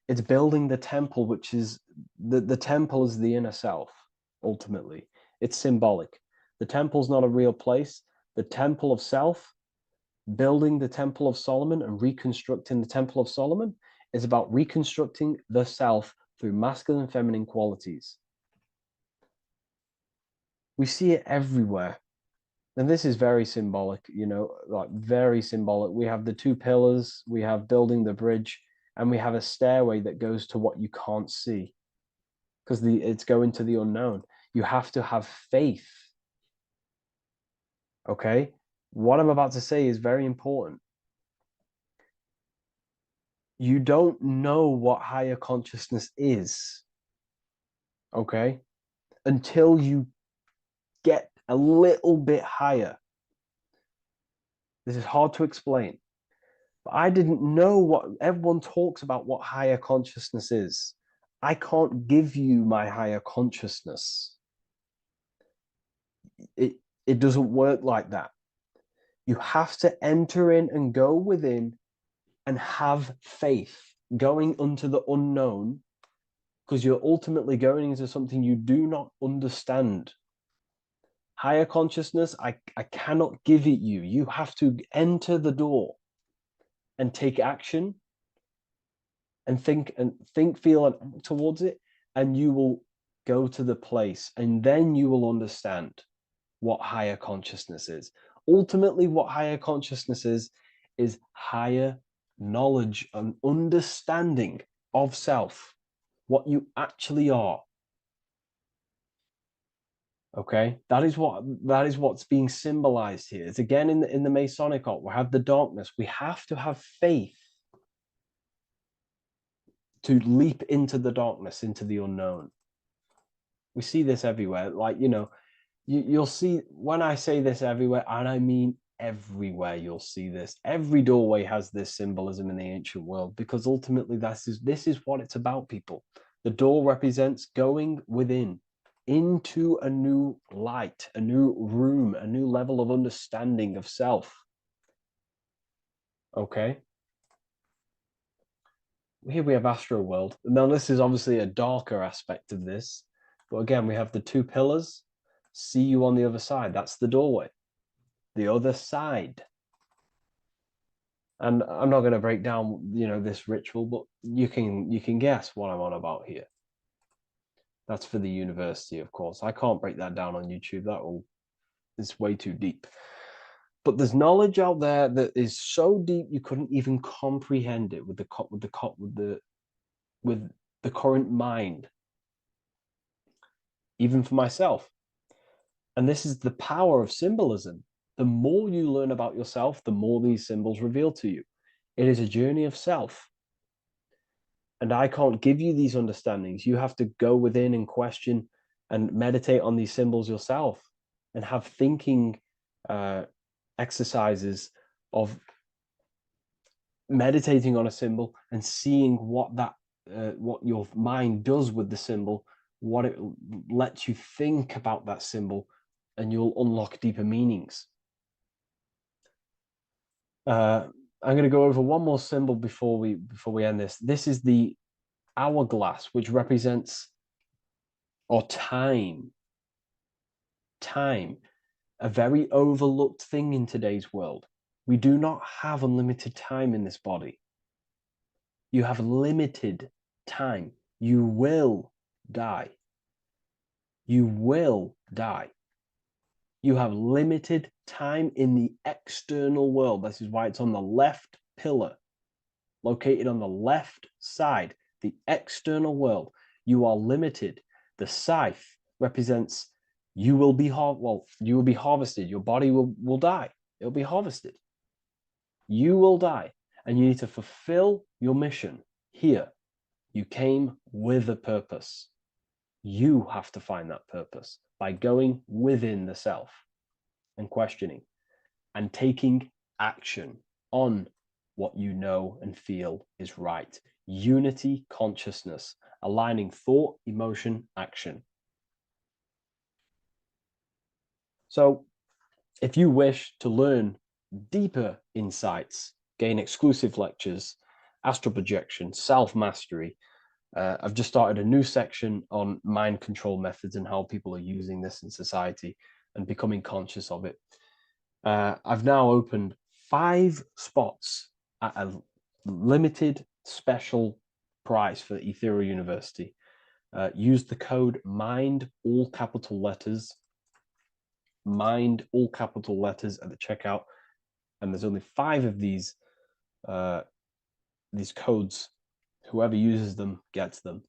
[SPEAKER 3] It's building the temple, which is, the temple is the inner self, ultimately. It's symbolic. The temple's not a real place. The temple of self, building the Temple of Solomon and reconstructing the Temple of Solomon, is about reconstructing the self through masculine and feminine qualities. We see it everywhere. And this is very symbolic, like very symbolic. We have the 2 pillars, we have building the bridge, and we have a stairway that goes to what you can't see, because it's going to the unknown. You have to have faith. Okay? What I'm about to say is very important. You don't know what higher consciousness is, okay, until you get a little bit higher. This is hard to explain, but I didn't know what everyone talks about, what higher consciousness is. I can't give you my higher consciousness. It doesn't work like that. You have to enter in and go within and have faith, going into the unknown, because you're ultimately going into something you do not understand. Higher consciousness, I cannot give it you. You have to enter the door and take action and think, feel, and act towards it, and you will go to the place, and then you will understand what higher consciousness is. Ultimately, what higher consciousness is is higher knowledge and understanding of self, what you actually are. Okay, that is what's being symbolized here. It's again in the Masonic art. We have the darkness. We have to have faith to leap into the darkness, into the unknown. We see this everywhere. Like, you'll see, when I say this everywhere, and I mean everywhere, you'll see this. Every doorway has this symbolism in the ancient world, because ultimately this is what it's about, people. The door represents going within, into a new light, a new room, a new level of understanding of self. Okay. Here we have Astro World. Now, this is obviously a darker aspect of this. But again, we have the two pillars. See you on the other side. That's the doorway. The other side. And I'm not going to break down, this ritual, but you can guess what I'm on about here. That's for the university, of course. I can't break that down on YouTube. It's way too deep. But there's knowledge out there that is so deep you couldn't even comprehend it with the current mind, even for myself. And this is the power of symbolism. The more you learn about yourself, the more these symbols reveal to you. It is a journey of self. And I can't give you these understandings. You have to go within and question and meditate on these symbols yourself, and have thinking exercises of meditating on a symbol and seeing what your mind does with the symbol, what it lets you think about that symbol, and you'll unlock deeper meanings. I'm going to go over one more symbol before we end this. This is the hourglass, which represents time, a very overlooked thing in today's world. We do not have unlimited time in this body. You have limited time. You will die. You will die. You have limited time in the external world. This is why it's on the left pillar, located on the left side, the external world. You are limited. The scythe represents you will be harvested. Your body will die. It'll be harvested. You will die, and you need to fulfill your mission here. You came with a purpose. You have to find that purpose by going within the self and questioning and taking action on what you know and feel is right. Unity consciousness, aligning thought, emotion, action. So if you wish to learn deeper insights, gain exclusive lectures, astral projection, self-mastery, I've just started a new section on mind control methods and how people are using this in society and becoming conscious of it. I've now opened 5 spots at a limited special price for Ethereal University. Use the code MIND, all capital letters, MIND, all capital letters at the checkout. And there's only 5 of these codes. Whoever uses them gets them.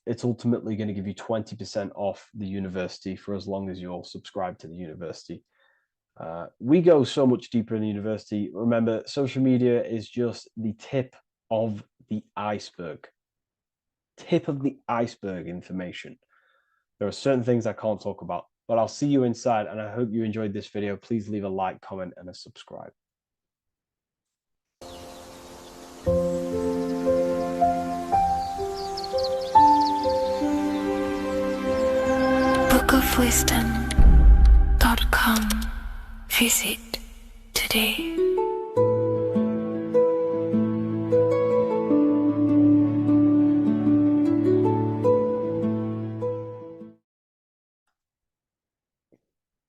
[SPEAKER 3] It's ultimately going to give you 20% off the university for as long as you're subscribed to the university. We go so much deeper in the university. Remember, social media is just the tip of the iceberg. Tip of the iceberg information. There are certain things I can't talk about, but I'll see you inside, and I hope you enjoyed this video. Please leave a like, comment, and a subscribe.
[SPEAKER 2] bookofwisdom.com. Visit today.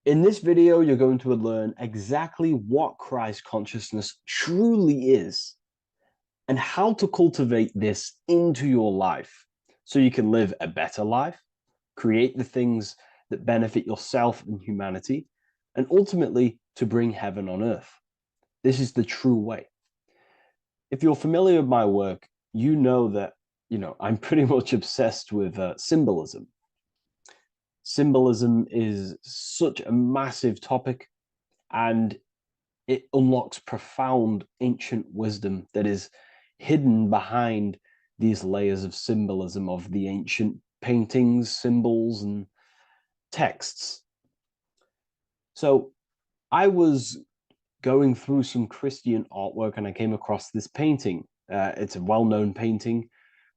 [SPEAKER 3] In this video, you're going to learn exactly what Christ consciousness truly is and how to cultivate this into your life so you can live a better life, create the things that benefit yourself and humanity, and ultimately to bring heaven on earth. This is the true way. If you're familiar with my work, you know that, I'm pretty much obsessed with symbolism. Symbolism is such a massive topic, and it unlocks profound ancient wisdom that is hidden behind these layers of symbolism of the ancient paintings, symbols, and texts. So I was going through some Christian artwork and I came across this painting. It's a well-known painting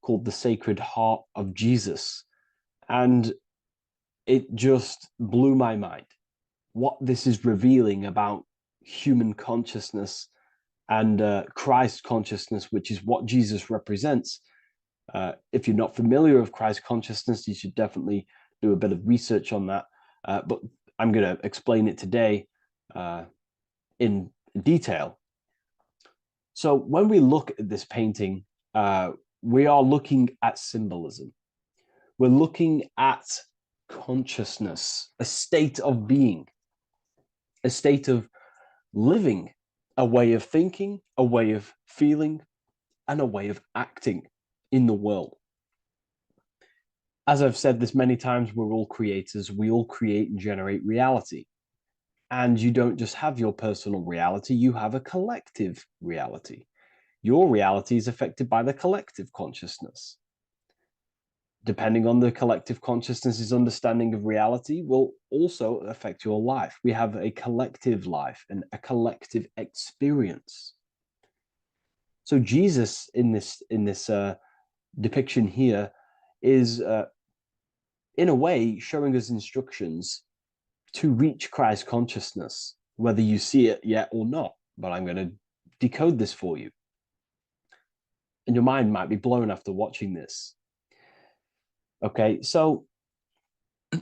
[SPEAKER 3] called The Sacred Heart of Jesus. And it just blew my mind. What this is revealing about human consciousness and Christ consciousness, which is what Jesus represents. If you're not familiar with Christ consciousness, you should definitely do a bit of research on that. But I'm going to explain it today in detail. So when we look at this painting, we are looking at symbolism. We're looking at consciousness, a state of being, a state of living, a way of thinking, a way of feeling, and a way of acting in the world. As I've said this many times, we're all creators. We all create and generate reality. And you don't just have your personal reality, you have a collective reality. Your reality is affected by the collective consciousness. Depending on the collective consciousness's understanding of reality will also affect your life. We have a collective life and a collective experience. So Jesus in this depiction here is in a way showing us instructions to reach Christ consciousness, whether you see it yet or not. But I'm going to decode this for you. And your mind might be blown after watching this. Okay, so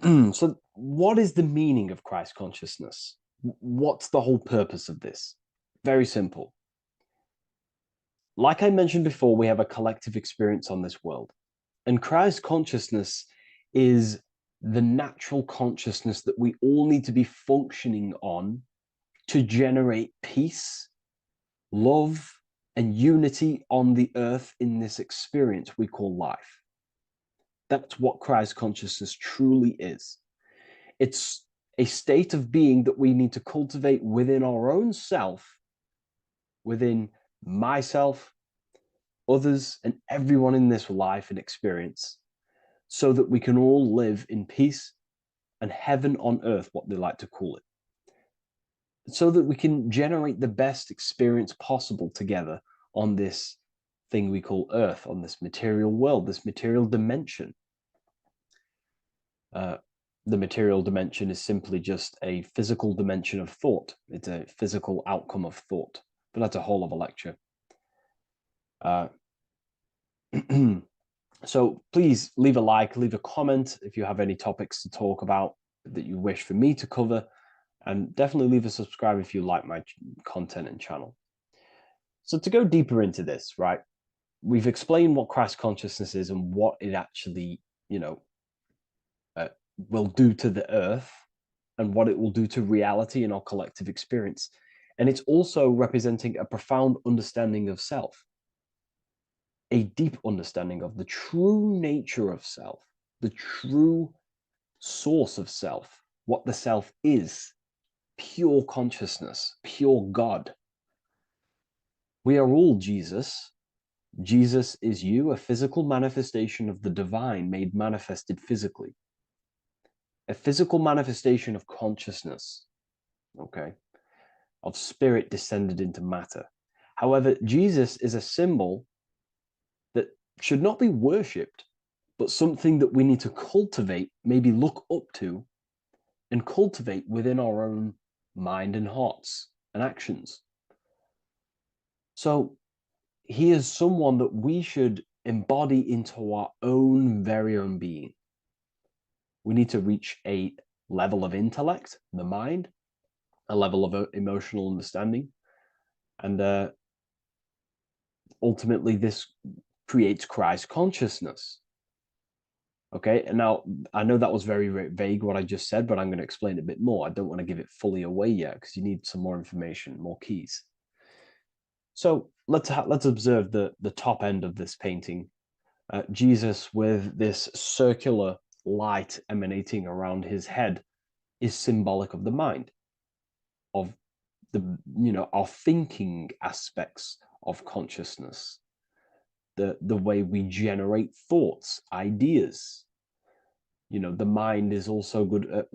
[SPEAKER 3] so what is the meaning of Christ consciousness? What's the whole purpose of this? Very simple. Like I mentioned before, we have a collective experience on this world. And Christ consciousness is the natural consciousness that we all need to be functioning on to generate peace, love, and unity on the earth in this experience we call life. That's what Christ consciousness truly is. It's a state of being that we need to cultivate within our own self, within myself, others, and everyone in this life and experience, so that we can all live in peace and heaven on earth, what they like to call it, so that we can generate the best experience possible together on this thing we call earth, on this material world, this material dimension. The material dimension is simply just a physical dimension of thought. It's a physical outcome of thought, but that's a whole other lecture. So please leave a like, leave a comment if you have any topics to talk about that you wish for me to cover, and definitely leave a subscribe if you like my content and channel. So to go deeper into this, right, we've explained what Christ consciousness is and what it actually, will do to the earth and what it will do to reality in our collective experience. And it's also representing a profound understanding of self, a deep understanding of the true nature of self, the true source of self, what the self is, pure consciousness, pure God. We are all Jesus. Jesus is you, a physical manifestation of the divine made manifested physically. A physical manifestation of consciousness, okay, of spirit descended into matter. However, Jesus is a symbol that should not be worshipped, but something that we need to cultivate, maybe look up to, and cultivate within our own mind and hearts and actions. So he is someone that we should embody into our own very own being. We need to reach a level of intellect, the mind, a level of emotional understanding, and ultimately this creates Christ consciousness. Okay, and now I know that was very, very vague what I just said, but I'm going to explain it a bit more. I don't want to give it fully away yet because you need some more information, more keys. So let's observe the top end of this painting. Jesus with this circular light emanating around his head is symbolic of the mind, of our thinking aspects of consciousness, the way we generate thoughts, ideas. The mind is also good at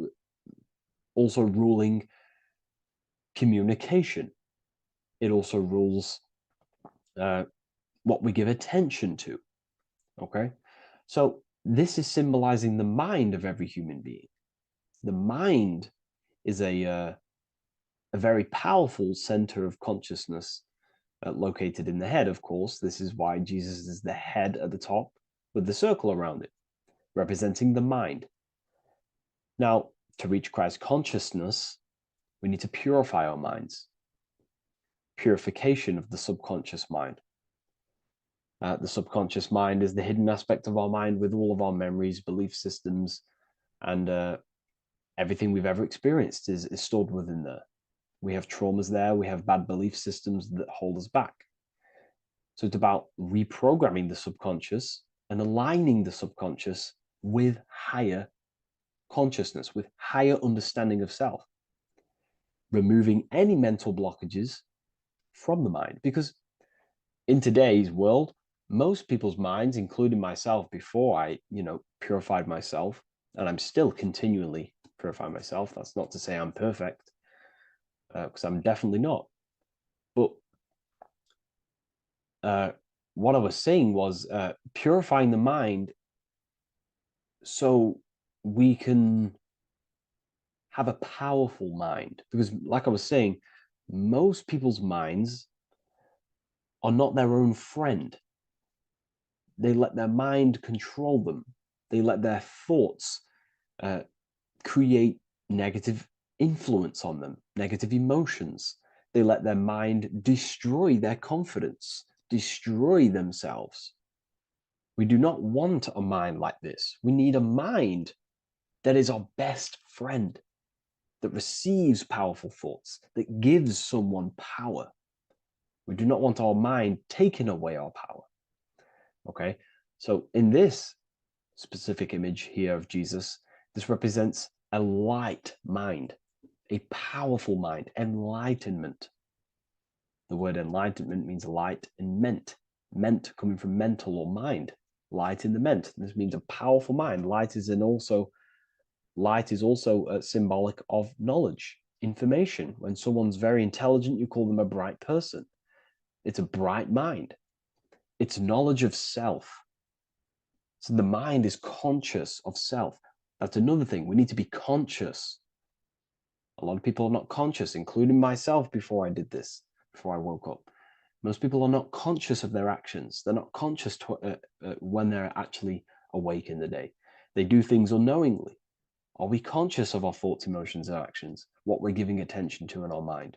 [SPEAKER 3] also ruling communication. It also rules what we give attention to. Okay, so this is symbolizing the mind of every human being. The mind is a very powerful center of consciousness located in the head, of course. This is why Jesus is the head at the top with the circle around it, representing the mind. Now, to reach Christ consciousness, we need to purify our minds. Purification of the subconscious mind. The subconscious mind is the hidden aspect of our mind with all of our memories, belief systems, and everything we've ever experienced is stored within there. We have traumas there, we have bad belief systems that hold us back. So it's about reprogramming the subconscious and aligning the subconscious with higher consciousness, with higher understanding of self, removing any mental blockages from the mind. Because in today's world, most people's minds, including myself, before I, purified myself, and I'm still continually purifying myself. That's not to say I'm perfect, because I'm definitely not. But what I was saying was purifying the mind so we can have a powerful mind. Because, like I was saying, most people's minds are not their own friend. They let their mind control them. They let their thoughts create negative influence on them, negative emotions. They let their mind destroy their confidence, destroy themselves. We do not want a mind like this. We need a mind that is our best friend, that receives powerful thoughts, that gives someone power. We do not want our mind taking away our power. Okay, so in this specific image here of Jesus, this represents a light mind, a powerful mind, enlightenment. The word enlightenment means light and ment coming from mental or mind, light in the ment. This means a powerful mind. Light is also symbolic of knowledge, information. When someone's very intelligent, you call them a bright person. It's a bright mind. It's knowledge of self. So the mind is conscious of self. That's another thing. We need to be conscious. A lot of people are not conscious, including myself before I did this, before I woke up. Most people are not conscious of their actions. They're not conscious when they're actually awake in the day. They do things unknowingly. Are we conscious of our thoughts, emotions, and actions, what we're giving attention to in our mind?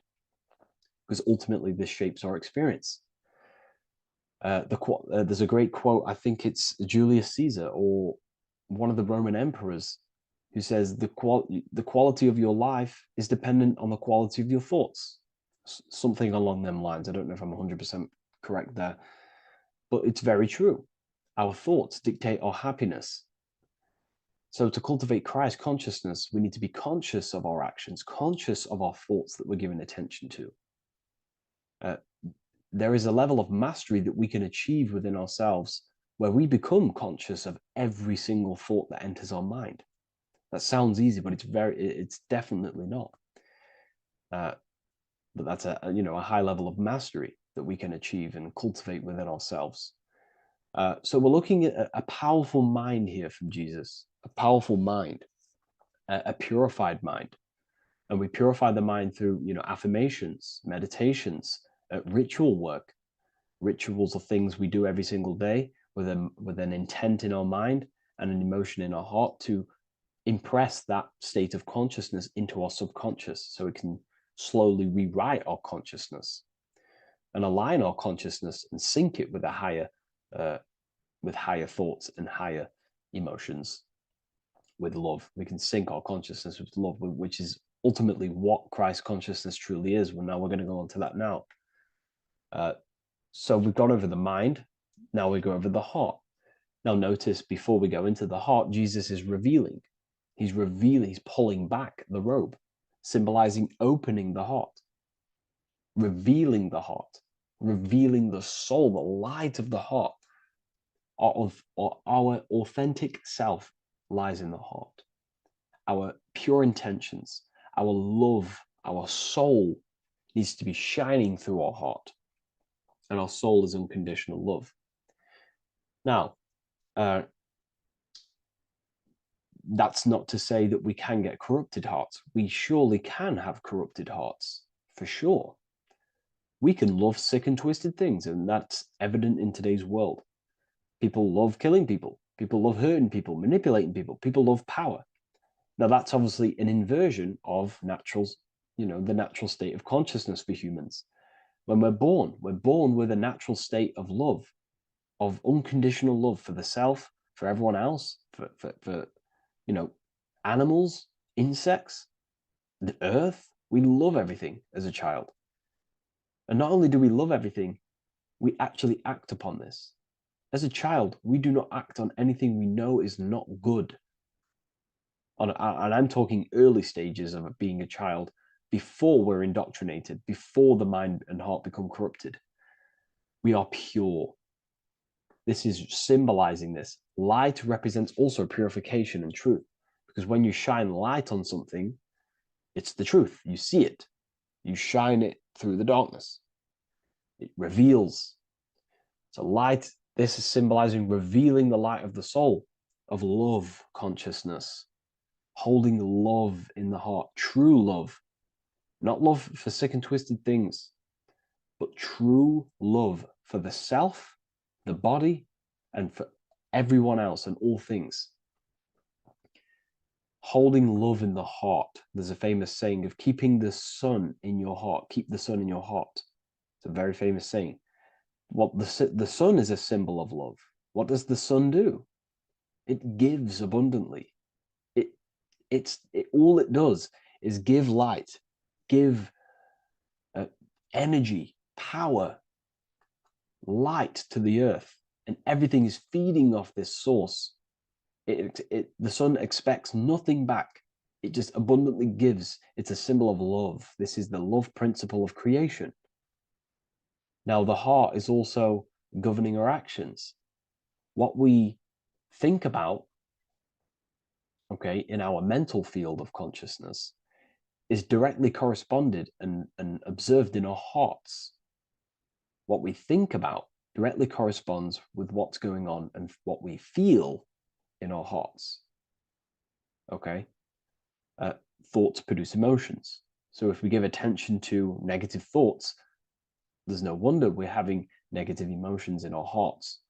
[SPEAKER 3] Because ultimately this shapes our experience. There's a great quote, I think it's Julius Caesar or one of the Roman emperors, who says the quality of your life is dependent on the quality of your thoughts. Something along them lines. I don't know if I'm 100% correct there, but it's very true. Our thoughts dictate our happiness. So to cultivate Christ consciousness, we need to be conscious of our actions, conscious of our thoughts that we're giving attention to. There is a level of mastery that we can achieve within ourselves where we become conscious of every single thought that enters our mind. That sounds easy, but it's definitely not. But that's a high level of mastery that we can achieve and cultivate within ourselves. So we're looking at a powerful mind here from Jesus, a powerful mind, a purified mind. And we purify the mind through, affirmations, meditations, ritual work. Rituals are things we do every single day with an intent in our mind and an emotion in our heart to impress that state of consciousness into our subconscious, so it can slowly rewrite our consciousness and align our consciousness and sync it with higher thoughts and higher emotions, with love. We can sync our consciousness with love, which is ultimately what Christ consciousness truly is. Well, now we're going to go on to that now. So we've gone over the mind. Now we go over the heart. Now notice, before we go into the heart, Jesus is revealing. He's revealing, he's pulling back the robe, symbolizing opening the heart, revealing the heart, revealing the soul, the light of the heart. Our authentic self lies in the heart. Our pure intentions, our love, our soul needs to be shining through our heart. And our soul is unconditional love. Now, that's not to say that we can get corrupted hearts. We surely can have corrupted hearts, for sure. We can love sick and twisted things, and that's evident in today's world. People love killing people. People love hurting people, manipulating people. People love power. Now, that's obviously an inversion of natural, the natural state of consciousness for humans. When we're born with a natural state of love, of unconditional love for the self, for everyone else, for animals, insects, the earth. We love everything as a child. And not only do we love everything, we actually act upon this. As a child, we do not act on anything we know is not good. And I'm talking early stages of being a child, before we're indoctrinated, before the mind and heart become corrupted. We are pure. This is symbolizing this. Light represents also purification and truth, because when you shine light on something, it's the truth. You see it. You shine it through the darkness. It reveals. So light, this is symbolizing revealing the light of the soul, of love consciousness, holding love in the heart, true love, not love for sick and twisted things, but true love for the self, the body, and for everyone else and all things. Holding love in the heart. There's a famous saying of keeping the sun in your heart. Keep the sun in your heart. It's a very famous saying. What the sun is a symbol of love. What does the sun do? It gives abundantly. All it does is give light, give energy, power, light to the earth, and everything is feeding off this source. The sun expects nothing back. It just abundantly gives. It's a symbol of love. This is the love principle of creation. Now, the heart is also governing our actions. What we think about, okay, in our mental field of consciousness is directly corresponded and observed in our hearts. What we think about directly corresponds with what's going on and what we feel in our hearts. Okay? Thoughts produce emotions. So if we give attention to negative thoughts, there's no wonder we're having negative emotions in our hearts.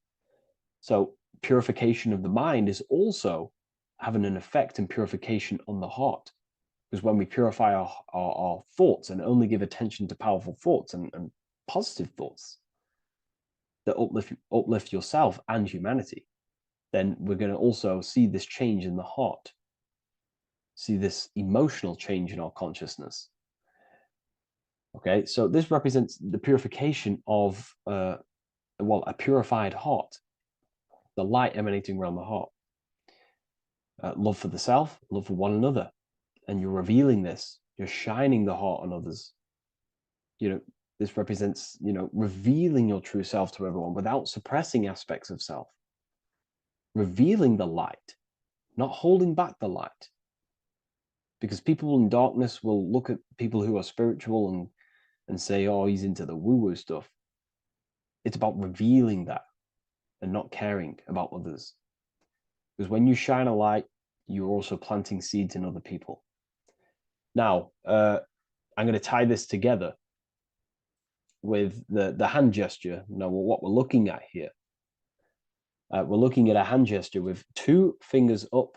[SPEAKER 3] So purification of the mind is also having an effect and purification on the heart. Because when we purify our thoughts and only give attention to powerful thoughts and positive thoughts that uplift yourself and humanity, then we're going to also see this change in the heart, see this emotional change in our consciousness. Okay, so this represents the purification of, a purified heart, the light emanating around the heart. Love for the self, love for one another. And you're revealing this, you're shining the heart on others. This represents, revealing your true self to everyone without suppressing aspects of self. Revealing the light, not holding back the light. Because people in darkness will look at people who are spiritual and say, oh, he's into the woo-woo stuff. It's about revealing that and not caring about others. Because when you shine a light, you're also planting seeds in other people. Now, I'm going to tie this together with the hand gesture. Now, what we're looking at here, we're looking at a hand gesture with two fingers up.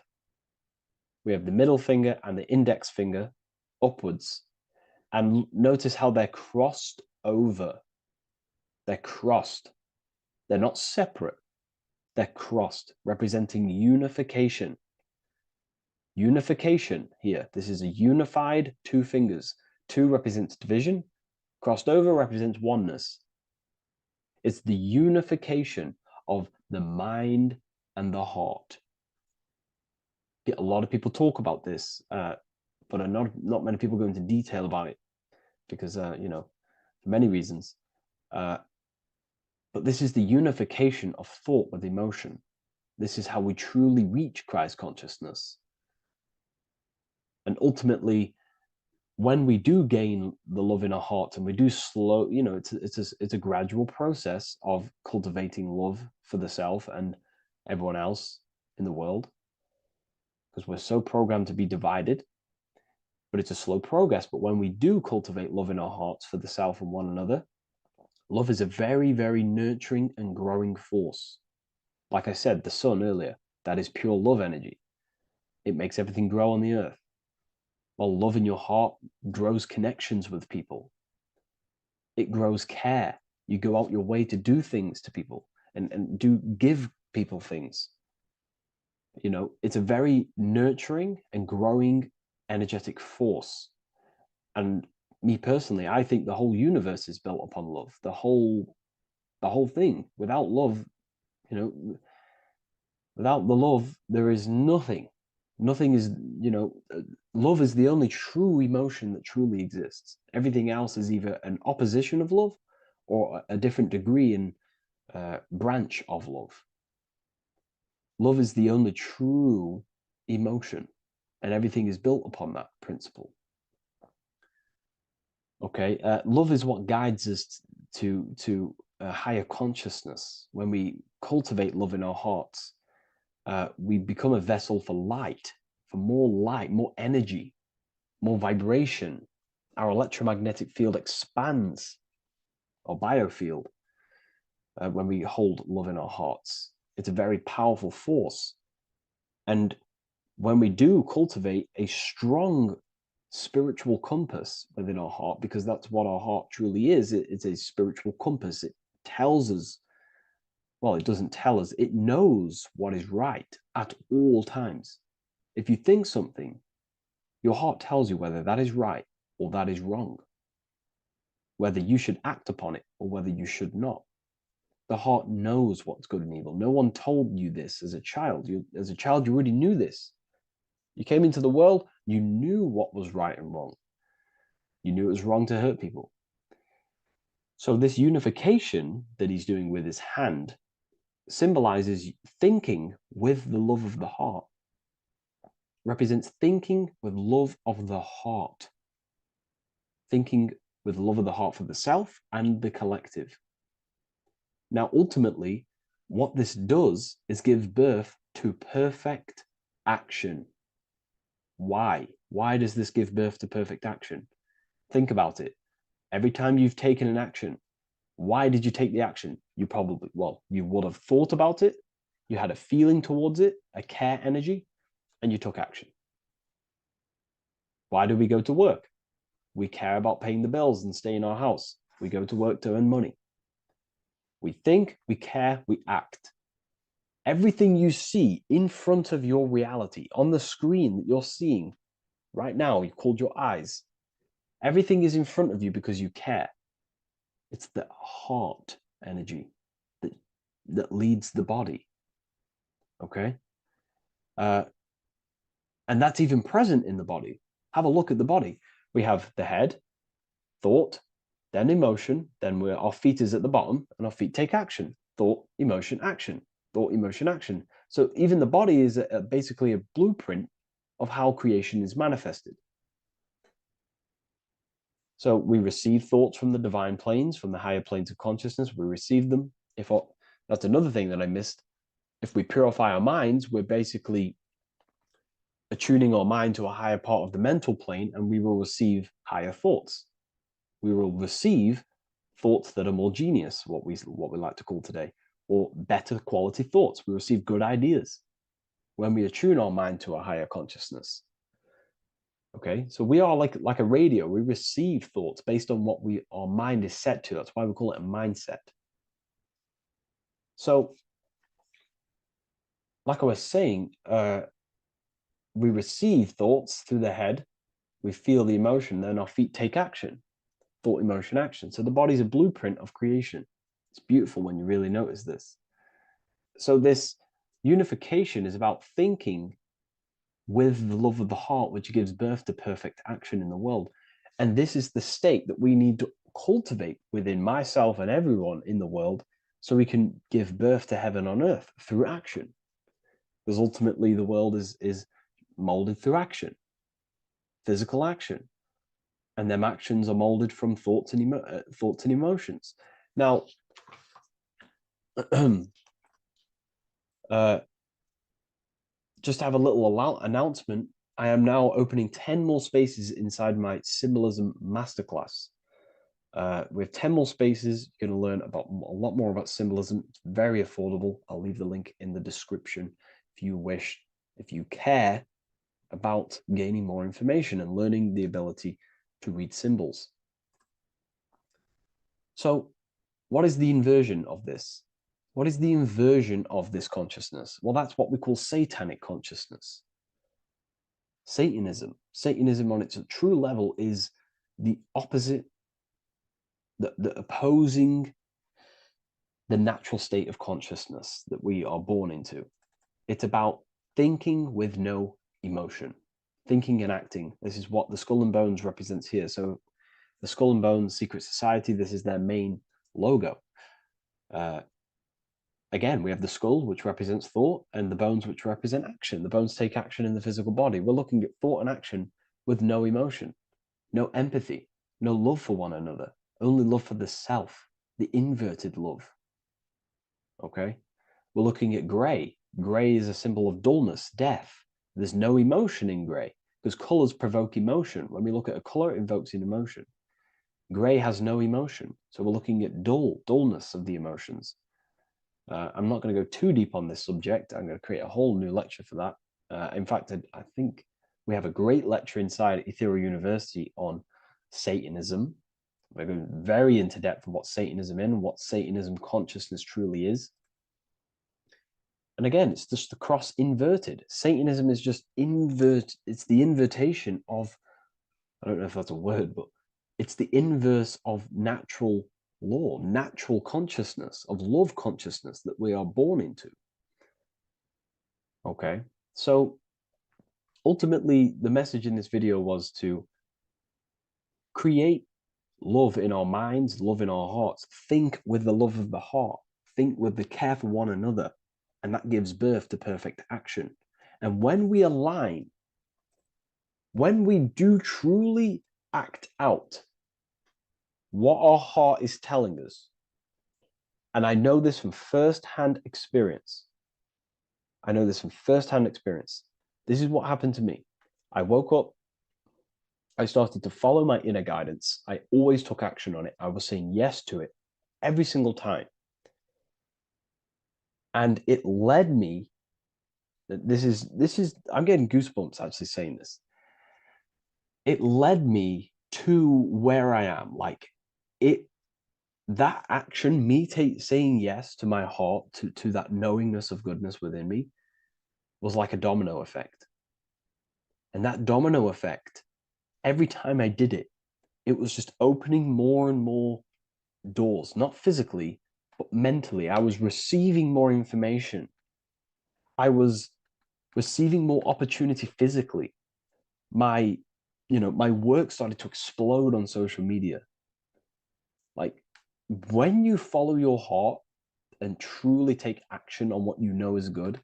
[SPEAKER 3] We have the middle finger and the index finger upwards. And notice how they're crossed over. They're crossed. They're not separate. They're crossed, representing unification. Unification here. This is a unified two fingers. Two represents division. Crossed over represents oneness.
[SPEAKER 1] It's the unification of the mind and the heart. A lot of people talk about this, but not many people go into detail about it because, for many reasons. But this is the unification of thought with emotion. This is how we truly reach Christ consciousness. And ultimately, when we do gain the love in our hearts and we do slow, it's a gradual process of cultivating love for the self and everyone else in the world, because we're so programmed to be divided. But it's a slow progress. But when we do cultivate love in our hearts for the self and one another, love is a very, very nurturing and growing force. Like I said, the sun earlier, that is pure love energy. It makes everything grow on the earth. While love in your heart grows connections with people. It grows care. You go out your way to do things to people and give people things. It's a very nurturing and growing energetic force. And me personally, I think the whole universe is built upon love. The whole thing. Without love, without the love, there is nothing. Nothing is, love is the only true emotion that truly exists. Everything else is either an opposition of love or a different degree and branch of love. Love is the only true emotion, and everything is built upon that principle. Okay, love is what guides us to a higher consciousness. When we cultivate love in our hearts, we become a vessel for light, more energy, more vibration. Our electromagnetic field expands, or biofield, when we hold love in our hearts. It's a very powerful force. And when we do cultivate a strong spiritual compass within our heart, because that's what our heart truly is, it's a spiritual compass. It tells us, well, it doesn't tell us, it knows what is right at all times. If you think something, your heart tells you whether that is right or that is wrong, whether you should act upon it or whether you should not. The heart knows what's good and evil. No one told you this as a child. As a child, you already knew this. You came into the world, you knew what was right and wrong. You knew it was wrong to hurt people. So this unification that he's doing with his hand symbolizes thinking with the love of the heart, represents thinking with love of the heart, thinking with love of the heart for the self and the collective. Now, ultimately, what this does is give birth to perfect action. Why? Why does this give birth to perfect action? Think about it. Every time you've taken an action, why did you take the action? You would have thought about it, you had a feeling towards it, a care energy, and you took action. Why do we go to work? We care about paying the bills and staying in our house. We go to work to earn money. We think, we care, we act. Everything you see in front of your reality, on the screen that you're seeing right now, you've called your eyes. Everything is in front of you because you care. It's the heart energy that leads the body. Okay? And that's even present in the body. Have a look at the body. We have the head, thought, then emotion, then our feet is at the bottom, and our feet take action. Thought, emotion, action. Thought, emotion, action. So even the body is basically a blueprint of how creation is manifested. So we receive thoughts from the divine planes, from the higher planes of consciousness. We receive them. That's another thing that I missed. If we purify our minds, we're basically attuning our mind to a higher part of the mental plane, and we will receive higher thoughts. We will receive thoughts that are more genius, what we like to call today, or better quality thoughts. We receive good ideas when we attune our mind to a higher consciousness. Okay, so we are like a radio. We receive thoughts based on what our mind is set to. That's why we call it a mindset. So, like I was saying, we receive thoughts through the head. We feel the emotion, then our feet take action. Thought, emotion, action. So the body's a blueprint of creation.
[SPEAKER 3] It's beautiful when you really notice this. So this unification is about thinking with the love of the heart, which gives birth to perfect action in the world. And this is the state that we need to cultivate within myself and everyone in the world, so we can give birth to heaven on earth through action. Because ultimately the world is molded through action, physical action. And them actions are molded from thoughts and emotions. Now, just to have a little announcement, I am now opening 10 more spaces inside my symbolism masterclass. We have 10 more spaces. You're going to learn about a lot more about symbolism. It's very affordable. I'll leave the link in the description if you wish, if you care about gaining more information and learning the ability to read symbols. So what is the inversion of this? What is the inversion of this consciousness? Well, that's what we call satanic consciousness. Satanism. Satanism on its true level is the opposite, the opposing the natural state of consciousness that we are born into. It's about thinking with no emotion, thinking and acting. This is what the Skull and Bones represents here. So the Skull and Bones Secret Society, this is their main logo. Again, we have the skull, which represents thought, and the bones, which represent action. The bones take action in the physical body. We're looking at thought and action with no emotion, no empathy, no love for one another, only love for the self, the inverted love. Okay? We're looking at gray. Gray is a symbol of dullness, death. There's no emotion in gray because colors provoke emotion. When we look at a color, it invokes an emotion. Gray has no emotion. So we're looking at dullness of the emotions. I'm not going to go too deep on this subject. I'm going to create a whole new lecture for that. In fact, I think we have a great lecture inside Ethereal University on Satanism. We're going very into depth of what Satanism is and what Satanism consciousness truly is. And again, it's just the cross inverted. Satanism is just it's the invertation of, I don't know if that's a word, but it's the inverse of natural law, natural consciousness, of love consciousness that we are born into. Okay, so ultimately the message in this video was to create love in our minds, love in our hearts, think with the love of the heart, think with the care for one another, and that gives birth to perfect action. And when we align, when we do truly act out what our heart is telling us, and I know this from first-hand experience. This is what happened to me. I woke up, I started to follow my inner guidance. I always took action on it. I was saying yes to it every single time. And it led me, this is, I'm getting goosebumps actually saying this. It led me to where I am. Like that action, me saying yes to my heart, to that knowingness of goodness within me, was like a domino effect. And that domino effect, every time I did it, it was just opening more and more doors, not physically, but mentally. I was receiving more information. I was receiving more opportunity physically. My work started to explode on social media. Like, when you follow your heart and truly take action on what you know is good,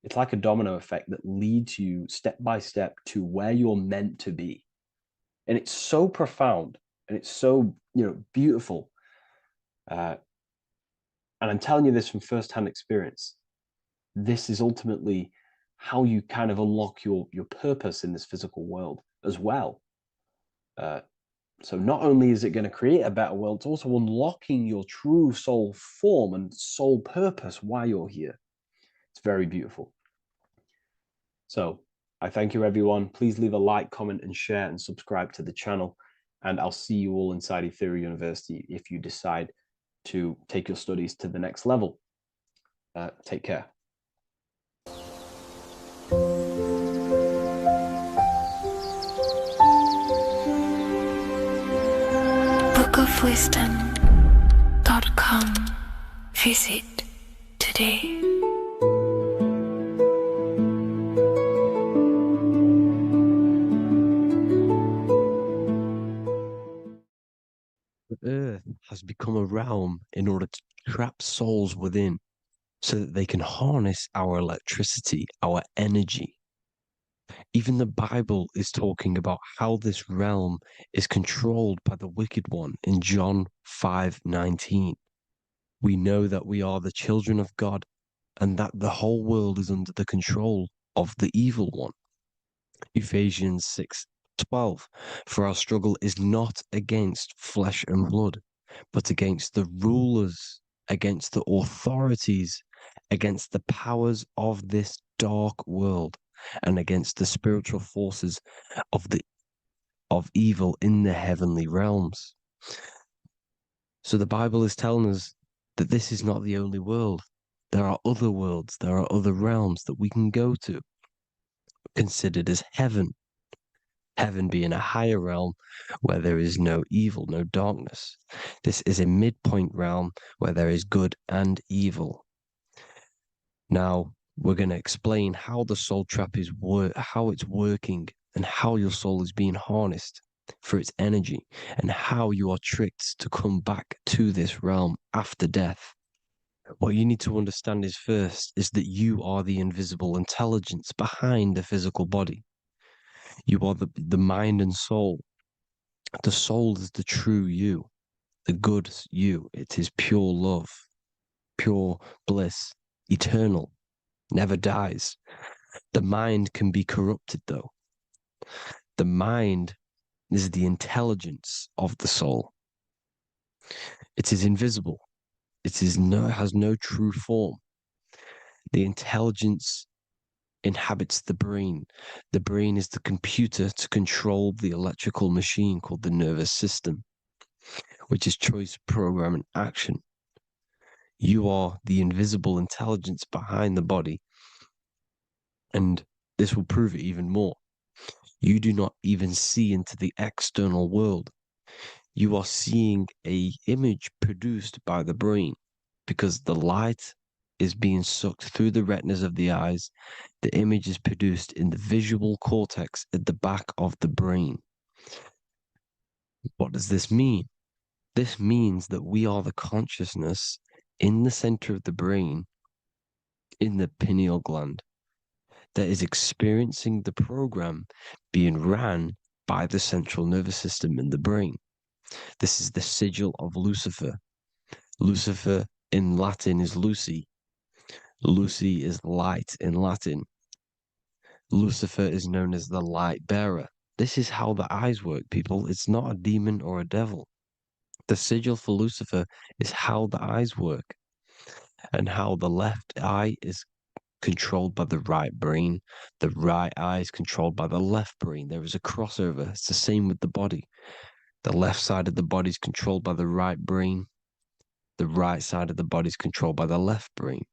[SPEAKER 3] it's like a domino effect that leads you step by step to where you're meant to be. And it's so profound and it's so, beautiful. And I'm telling you this from firsthand experience. This is ultimately how you kind of unlock your purpose in this physical world as well. So not only is it going to create a better world, it's also unlocking your true soul form and soul purpose while you're here. It's very beautiful. So I thank you, everyone. Please leave a like, comment, and share, and subscribe to the channel. And I'll see you all inside Ethereal University if you decide to take your studies to the next level. Take care.
[SPEAKER 2] bookofwisdom.com Visit today.
[SPEAKER 1] The earth has become a realm in order to trap souls within so that they can harness our electricity, our energy. Even the Bible is talking about how this realm is controlled by the wicked one in John 5:19. We know that we are the children of God and that the whole world is under the control of the evil one. Ephesians 6:12. For our struggle is not against flesh and blood, but against the rulers, against the authorities, against the powers of this dark world, and against the spiritual forces of evil in the heavenly realms. So the Bible is telling us that this is not the only world. There are other worlds, there are other realms that we can go to, considered as heaven. Heaven being a higher realm where there is no evil, no darkness. This is a midpoint realm where there is good and evil. Now, we're going to explain how the soul trap is how it's working and how your soul is being harnessed for its energy and how you are tricked to come back to this realm after death. What you need to understand is first is that you are the invisible intelligence behind the physical body. You are the mind and soul. The soul is the true you, the good you. It is pure love, pure bliss, eternal, never dies. The mind can be corrupted, though. The mind is the intelligence of the soul. It is invisible. It has no true form. The intelligence inhabits the brain. The brain is the computer to control the electrical machine called the nervous system, which is choice, program, and action. You are the invisible intelligence behind the body, and this will prove it even more. You do not even see into the external world. You are seeing a image produced by the brain because the light is being sucked through the retinas of the eyes. The image is produced in the visual cortex at the back of the brain. What does this mean? This means that we are the consciousness in the center of the brain, in the pineal gland, that is experiencing the program being ran by the central nervous system in the brain. This is the sigil of Lucifer. Lucifer in Latin is Lucy. Lucy is light in Latin. Lucifer is known as the light bearer. This is how the eyes work, people. It's not a demon or a devil. The sigil for Lucifer is how the eyes work and how the left eye is controlled by the right brain. The right eye is controlled by the left brain. There is a crossover. It's the same with the body. The left side of the body is controlled by the right brain. The right side of the body is controlled by the left brain.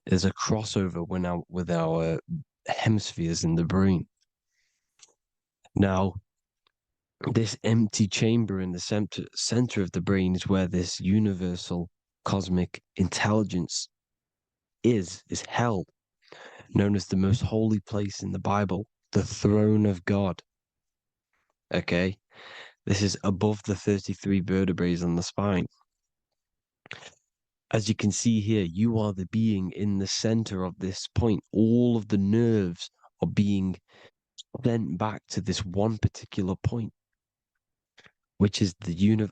[SPEAKER 1] There's a crossover with our hemispheres in the brain. Now, this empty chamber in the center of the brain is where this universal cosmic intelligence is held, known as the most holy place in the Bible, the throne of God. Okay? This is above the 33 vertebrae on the spine. As you can see here, you are the being in the center of this point. All of the nerves are being sent back to this one particular point, which is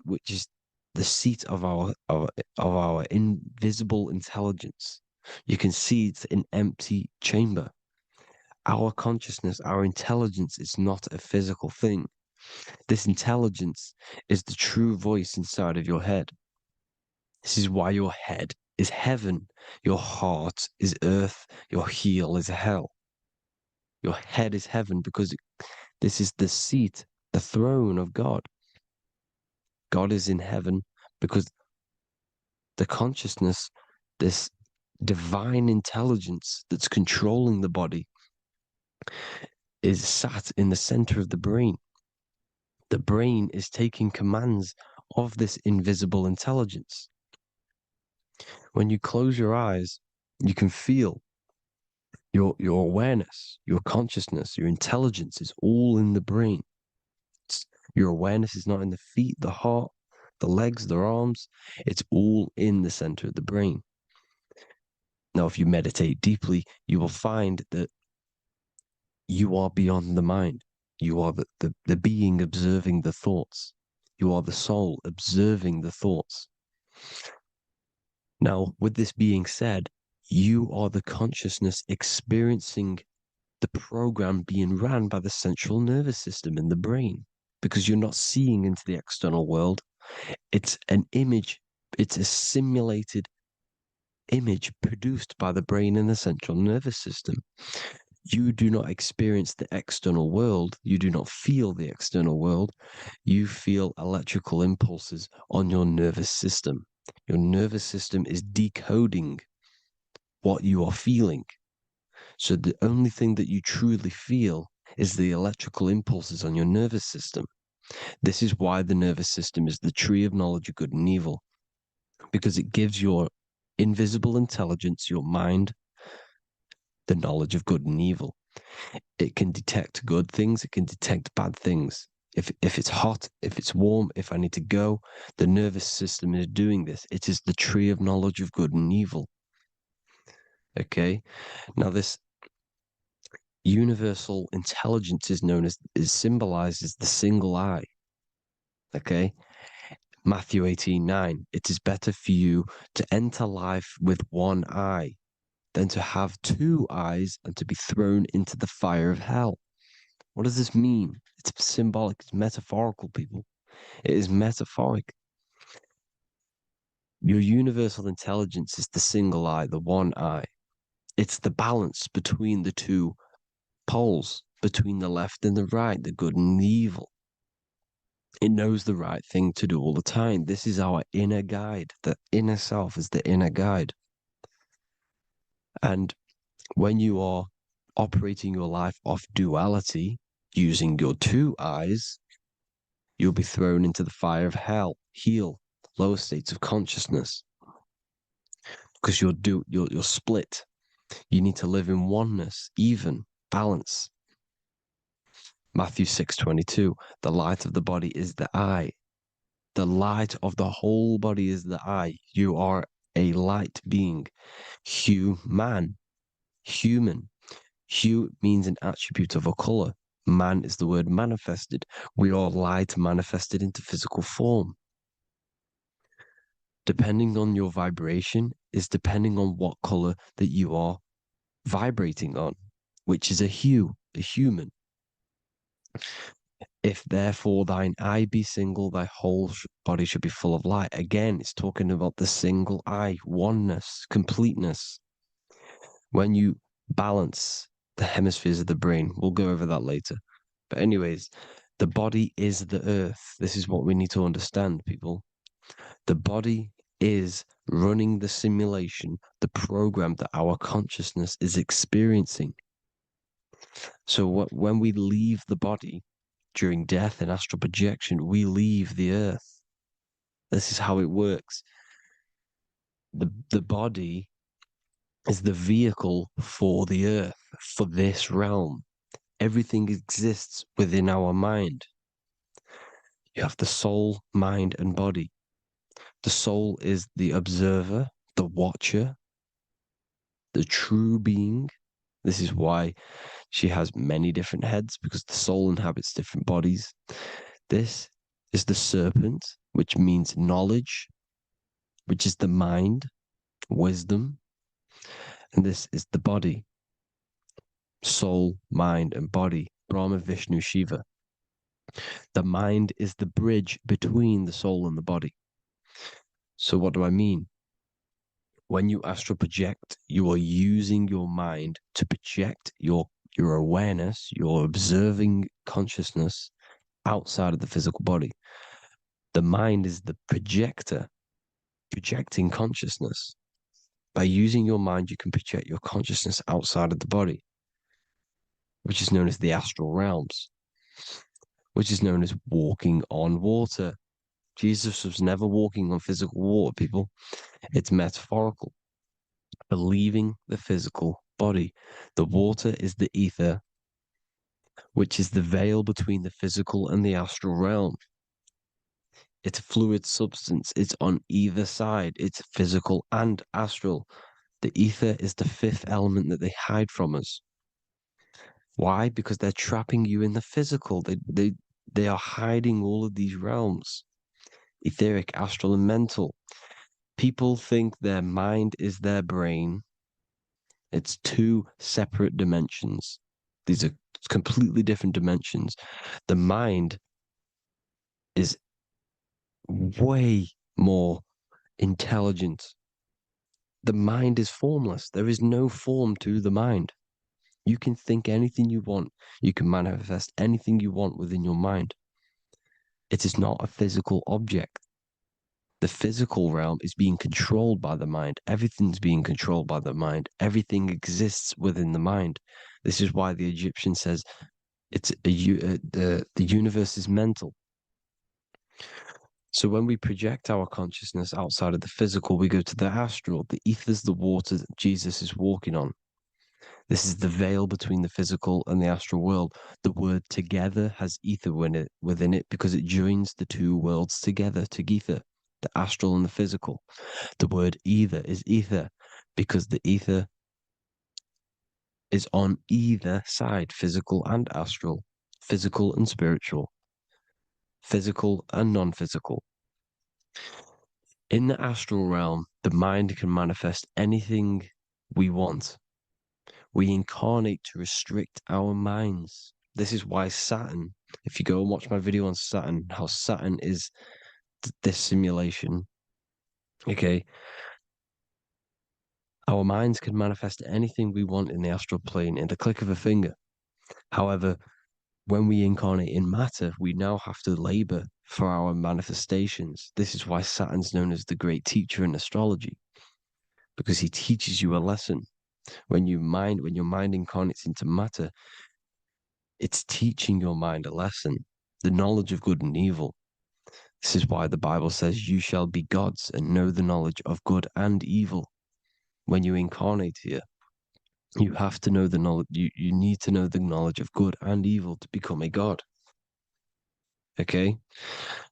[SPEAKER 1] which is the seat of our invisible intelligence. You can see it's an empty chamber. Our consciousness, our intelligence is not a physical thing. This intelligence is the true voice inside of your head. This is why your head is heaven, your heart is earth, your heel is hell. Your head is heaven because this is the seat, the throne of God. God is in heaven because the consciousness, this divine intelligence that's controlling the body, is sat in the center of the brain. The brain is taking commands of this invisible intelligence. When you close your eyes, you can feel your awareness, your consciousness, your intelligence is all in the brain. Your awareness is not in the feet, the heart, the legs, the arms. It's all in the center of the brain. Now, if you meditate deeply, you will find that you are beyond the mind. You are the being observing the thoughts. You are the soul observing the thoughts. Now, with this being said, you are the consciousness experiencing the program being ran by the central nervous system in the brain because you're not seeing into the external world. It's an image, it's a simulated image produced by the brain and the central nervous system. You do not experience the external world. You do not feel the external world. You feel electrical impulses on your nervous system. Your nervous system is decoding what you are feeling. So the only thing that you truly feel is the electrical impulses on your nervous system. This is why the nervous system is the tree of knowledge of good and evil, because it gives your invisible intelligence, your mind, the knowledge of good and evil. It can detect good things, it can detect bad things. If it's hot, if it's warm, if I need to go, the nervous system is doing this. It is the tree of knowledge of good and evil. Okay? Now this universal intelligence is symbolized as the single eye. Okay? Matthew 18:9. It is better for you to enter life with one eye than to have two eyes and to be thrown into the fire of hell. What does this mean? It's symbolic, it's metaphorical, people. It is metaphoric. Your universal intelligence is the single eye, the one eye. It's the balance between the two poles, between the left and the right, the good and the evil. It knows the right thing to do all the time. This is our inner guide. The inner self is the inner guide. And when you are operating your life off duality, using your two eyes, you'll be thrown into the fire of hell, lower states of consciousness, because you're split. You need to live in oneness, even, balance. Matthew 6:22, the light of the body is the eye. The light of the whole body is the eye. You are a light being. Human. Hue means an attribute of a color. Man is the word manifested. We are light manifested into physical form. Depending on your vibration is depending on what color that you are vibrating on, which is a hue, a human. If therefore thine eye be single, thy whole body should be full of light. Again, it's talking about the single eye, oneness, completeness. When you balance the hemispheres of the brain, we'll go over that later. But anyways, the body is the earth. This is what we need to understand, people. The body is running the simulation, the program that our consciousness is experiencing. So when we leave the body during death and astral projection, we leave the earth. This is how it works. The body is the vehicle for the earth, for this realm. Everything exists within our mind. You have the soul, mind, and body. The soul is the observer, the watcher, the true being. This is why she has many different heads, because the soul inhabits different bodies. This is the serpent, which means knowledge, which is the mind, wisdom. And this is the body, soul, mind, and body, Brahma, Vishnu, Shiva. The mind is the bridge between the soul and the body. So what do I mean? When you astral project, you are using your mind to project your awareness, your observing consciousness outside of the physical body. The mind is the projector, projecting consciousness. By using your mind, you can project your consciousness outside of the body, which is known as the astral realms, which is known as walking on water. Jesus was never walking on physical water, people. It's metaphorical, believing the physical body. The water is the ether, which is the veil between the physical and the astral realm. It's a fluid substance. It's on either side. It's physical and astral. The ether is the fifth element that they hide from us. Why? Because they're trapping you in the physical. They are hiding all of these realms. Etheric, astral, and mental. People think their mind is their brain. It's two separate dimensions. These are completely different dimensions. The mind is way more intelligent. The mind is formless. There is no form to the mind. You can think anything you want. You can manifest anything you want within your mind. It is not a physical object. The physical realm is being controlled by the mind. Everything's being controlled by the mind. Everything exists within the mind. This is why the Egyptian says the universe is mental. So when we project our consciousness outside of the physical, we go to the astral. The ether is the water that Jesus is walking on. This is the veil between the physical and the astral world. The word together has ether within it because it joins the two worlds together, together, the astral and the physical. The word either is ether because the ether is on either side, physical and astral, physical and spiritual, physical and non-physical. In the astral realm, the mind can manifest anything we want. We incarnate to restrict our minds. This is why Saturn, if you go and watch my video on Saturn, how Saturn is this simulation, okay, our minds can manifest anything we want in the astral plane in the click of a finger. However, when we incarnate in matter, we now have to labor for our manifestations. This is why Saturn's known as the great teacher in astrology, because he teaches you a lesson. When your mind incarnates into matter, it's teaching your mind a lesson, the knowledge of good and evil. This is why the Bible says, you shall be gods and know the knowledge of good and evil. When you incarnate here, you have to know the knowledge, you need to know the knowledge of good and evil to become a god. Okay?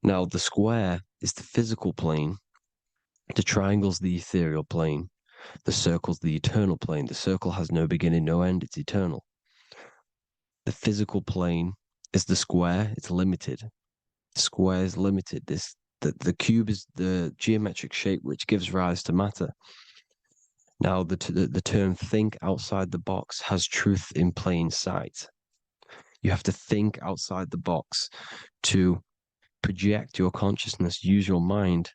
[SPEAKER 1] Now, the square is the physical plane, the triangle's the ethereal plane, the circle's the eternal plane. The circle has no beginning, no end, it's eternal. The physical plane is the square, it's limited. The square is limited. The cube is the geometric shape which gives rise to matter. Now, the term think outside the box has truth in plain sight. You have to think outside the box to project your consciousness, use your mind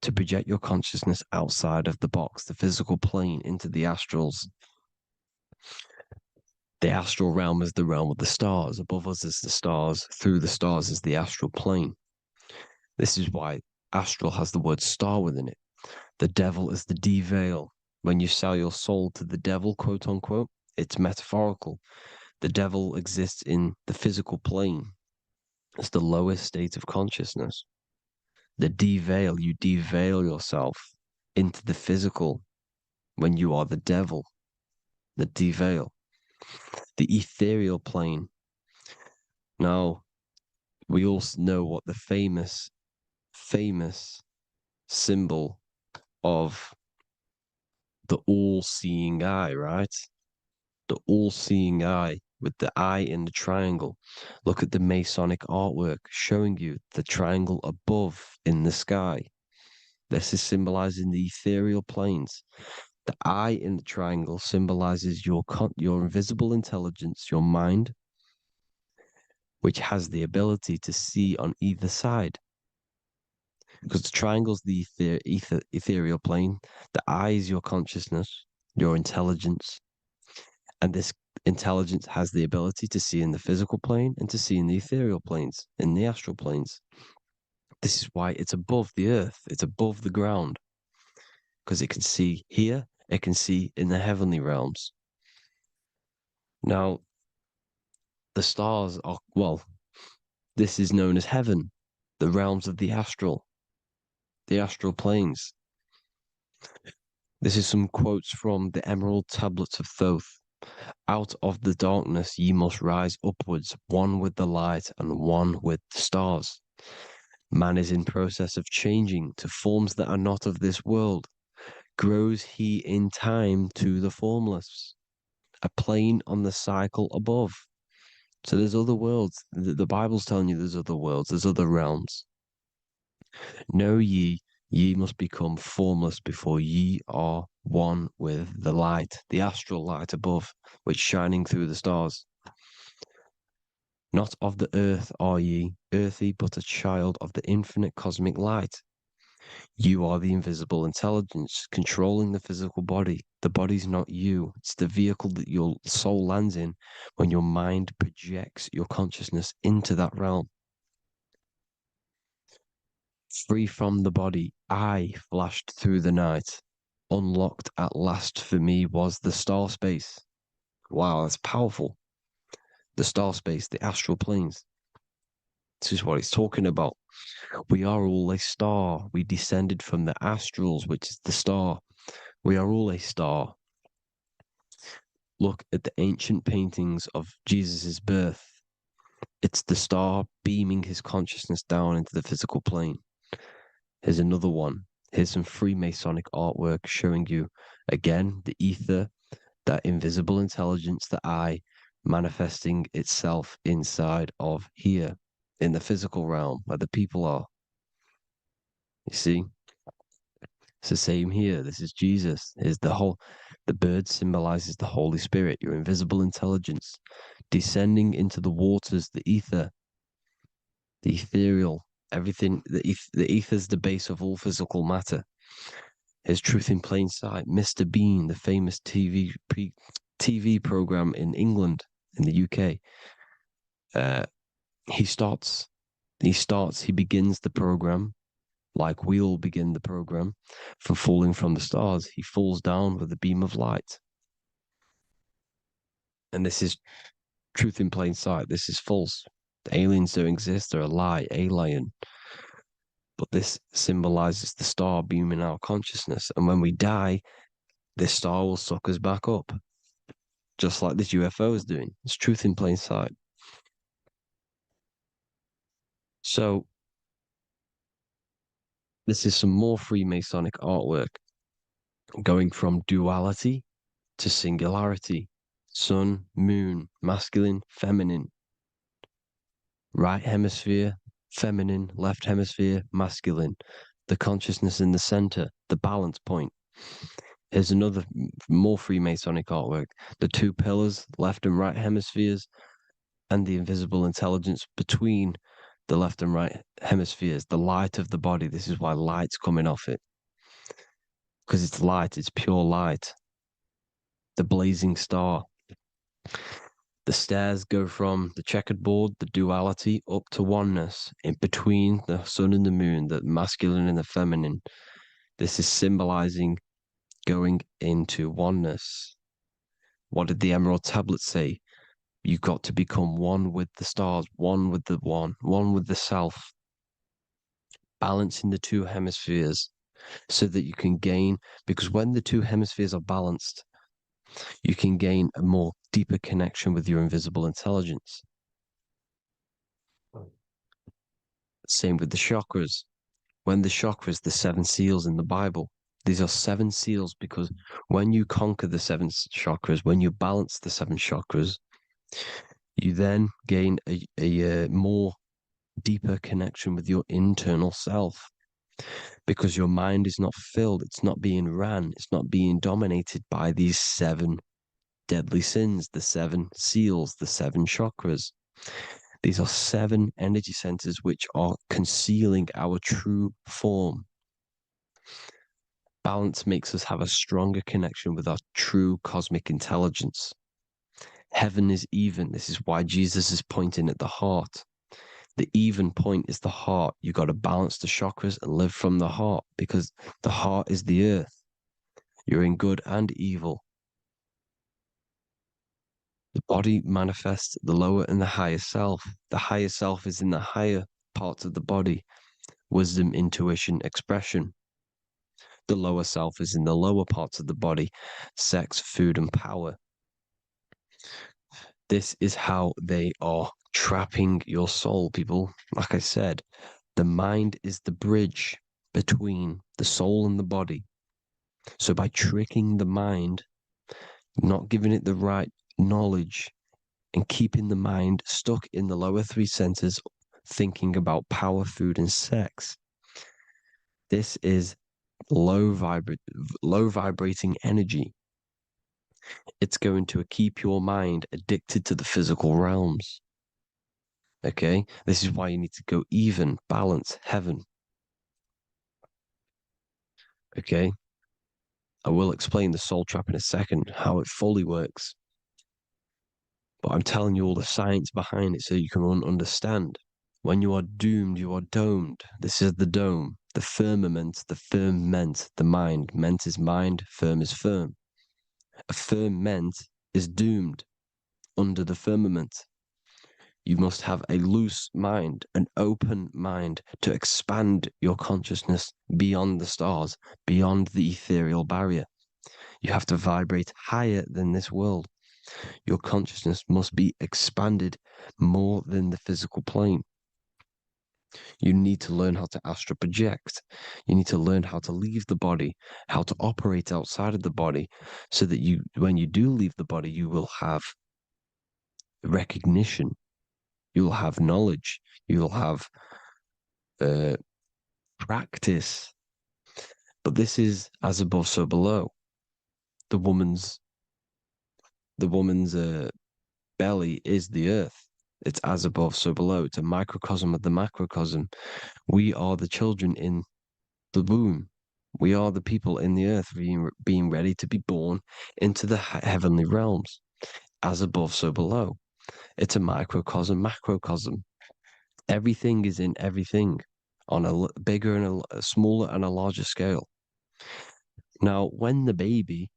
[SPEAKER 1] to project your consciousness outside of the box, the physical plane, into the astrals. The astral realm is the realm of the stars. Above us is the stars. Through the stars is the astral plane. This is why astral has the word star within it. The devil is the de-veil. When you sell your soul to the devil, quote unquote, it's metaphorical. The devil exists in the physical plane. It's the lowest state of consciousness. The de-veil, you de-veil yourself into the physical when you are the devil. The de-veil. The ethereal plane. Now, we all know what the famous symbol of the all-seeing eye, right? The all-seeing eye with the eye in the triangle. Look at the Masonic artwork showing you the triangle above in the sky. This is symbolizing the ethereal planes. The eye in the triangle symbolizes your invisible intelligence, your mind, which has the ability to see on either side. Because the triangle's the ethereal plane. The eye is your consciousness, your intelligence. And this intelligence has the ability to see in the physical plane and to see in the ethereal planes, in the astral planes. This is why it's above the earth, it's above the ground. Because it can see here, it can see in the heavenly realms. Now, the stars are, well, this is known as heaven. the realms of the astral planes. This is some quotes from the Emerald Tablets of Thoth. Out of the darkness ye must rise upwards, one with the light and one with the stars. Man is in process of changing to forms that are not of this world. Grows he in time to the formless, a plane on the cycle above. So there's other worlds. The Bible's telling you there's other worlds, there's other realms. Know ye, ye must become formless before ye are one with the light, the astral light above, which shining through the stars. Not of the earth are ye, earthy, but a child of the infinite cosmic light. You are the invisible intelligence controlling the physical body. The body's not you. It's the vehicle that your soul lands in when your mind projects your consciousness into that realm. Free from the body, I flashed through the night. Unlocked at last for me was the star space. Wow, that's powerful. The star space, the astral planes. This is what it's talking about. We are all a star. We descended from the astrals, which is the star. We are all a star. Look at the ancient paintings of Jesus' birth. It's the star beaming his consciousness down into the physical plane. Here's another one. Here's some Freemasonic artwork showing you, again, the ether, that invisible intelligence, the I, manifesting itself inside of here, in the physical realm, where the people are. You see? It's the same here. This is Jesus. The bird symbolizes the Holy Spirit, your invisible intelligence, descending into the waters, the ether, the ethereal, everything. The ether is the base of all physical matter. His Truth in Plain Sight, Mr. Bean, the famous TV program in England, in the UK. He begins the program like we all begin the program from falling from the stars. He falls down with a beam of light. And this is truth in plain sight. This is false. The aliens don't exist. They're a lie, alien. But this symbolizes the star beaming our consciousness. And when we die, this star will suck us back up. Just like this UFO is doing. It's truth in plain sight. So, this is some more Freemasonic artwork going from duality to singularity. Sun, moon, masculine, feminine. Right hemisphere, feminine, left hemisphere, masculine. The consciousness in the center, the balance point. Here's another more Freemasonic artwork. The two pillars, left and right hemispheres, and the invisible intelligence between the left and right hemispheres, the light of the body. This is why light's coming off it. Because it's light, it's pure light. The blazing star. The stairs go from the checkered board, the duality, up to oneness, in between the sun and the moon, the masculine and the feminine. This is symbolizing going into oneness. What did the Emerald Tablet say? You've got to become one with the stars, one with the one with the self. Balancing the two hemispheres so that you can gain, because when the two hemispheres are balanced, you can gain a more deeper connection with your invisible intelligence. Same with the chakras. When the chakras, the seven seals in the Bible, these are seven seals because when you conquer the seven chakras, when you balance the seven chakras, you then gain a more deeper connection with your internal self because your mind is not filled, it's not being ran, it's not being dominated by these seven deadly sins, the seven seals, the seven chakras. These are seven energy centers which are concealing our true form. Balance makes us have a stronger connection with our true cosmic intelligence. Heaven is even. This is why Jesus is pointing at the heart. The even point is the heart. You got to balance the chakras and live from the heart because the heart is the earth. You're in good and evil. The body manifests the lower and the higher self. The higher self is in the higher parts of the body: wisdom, intuition, expression. The lower self is in the lower parts of the body: sex, food, and power. This is how they are trapping your soul, people. Like I said, the mind is the bridge between the soul and the body. So by tricking the mind, not giving it the right knowledge, and keeping the mind stuck in the lower three senses, thinking about power, food, and sex, this is low vibrating energy. It's going to keep your mind addicted to the physical realms. Okay, this is why you need to go even, balance, heaven. Okay, I will explain the soul trap in a second, how it fully works. But I'm telling you all the science behind it so you can understand. When you are doomed, you are domed. This is the dome, the firmament, the firmament, the mind. Ment is mind, firm is firm. A firm ment is doomed under the firmament. You must have a loose mind, an open mind to expand your consciousness beyond the stars, beyond the ethereal barrier. You have to vibrate higher than this world. Your consciousness must be expanded more than the physical plane. You need to learn how to astral project. You need to learn how to leave the body, how to operate outside of the body, so that you, when you do leave the body, you will have recognition, you'll have knowledge, you'll have practice. But this is as above, so below. The woman's belly is the earth. It's as above, so below. It's a microcosm of the macrocosm. We are the children in the womb. We are the people in the earth being ready to be born into the heavenly realms. As above, so below. It's a microcosm, macrocosm. Everything is in everything on a bigger and a smaller and a larger scale. Now, when the baby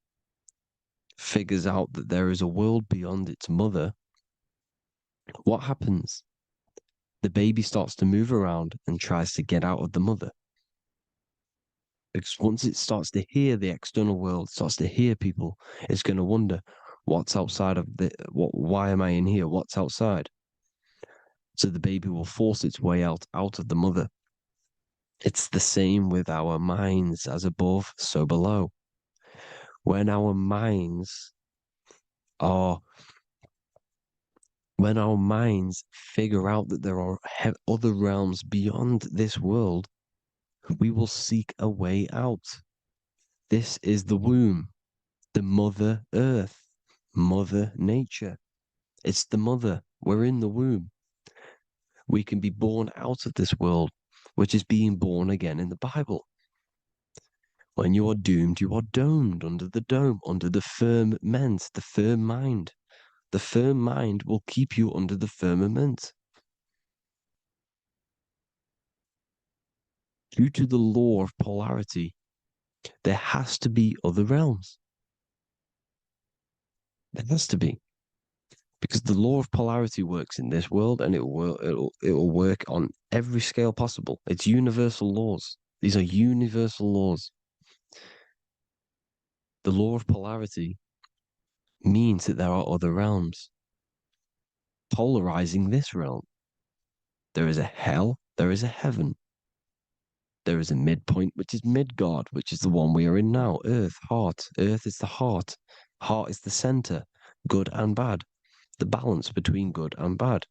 [SPEAKER 1] figures out that there is a world beyond its mother, what happens? The baby starts to move around and tries to get out of the mother. Because once it starts to hear the external world, starts to hear people, it's going to wonder, what's outside of why am I in here? What's outside? So the baby will force its way out of the mother. It's the same with our minds, as above, so below. When our minds are when our minds figure out that there are other realms beyond this world, we will seek a way out. This is the womb, the mother earth, mother nature. It's the mother. We're in the womb. We can be born out of this world, which is being born again in the Bible. When you are doomed, you are domed under the dome, under the firmament, the firm mind. The firm mind will keep you under the firmament. Due to the law of polarity, there has to be other realms. There has to be. Because the law of polarity works in this world, and it will work on every scale possible. It's universal laws. These are universal laws. The law of polarity means that there are other realms polarizing this realm. There is a hell, there is a heaven. There is a midpoint, which is Midgard, which is the one we are in now. Earth, heart. Earth is the heart. Heart is the center, good and bad. The balance between good and bad.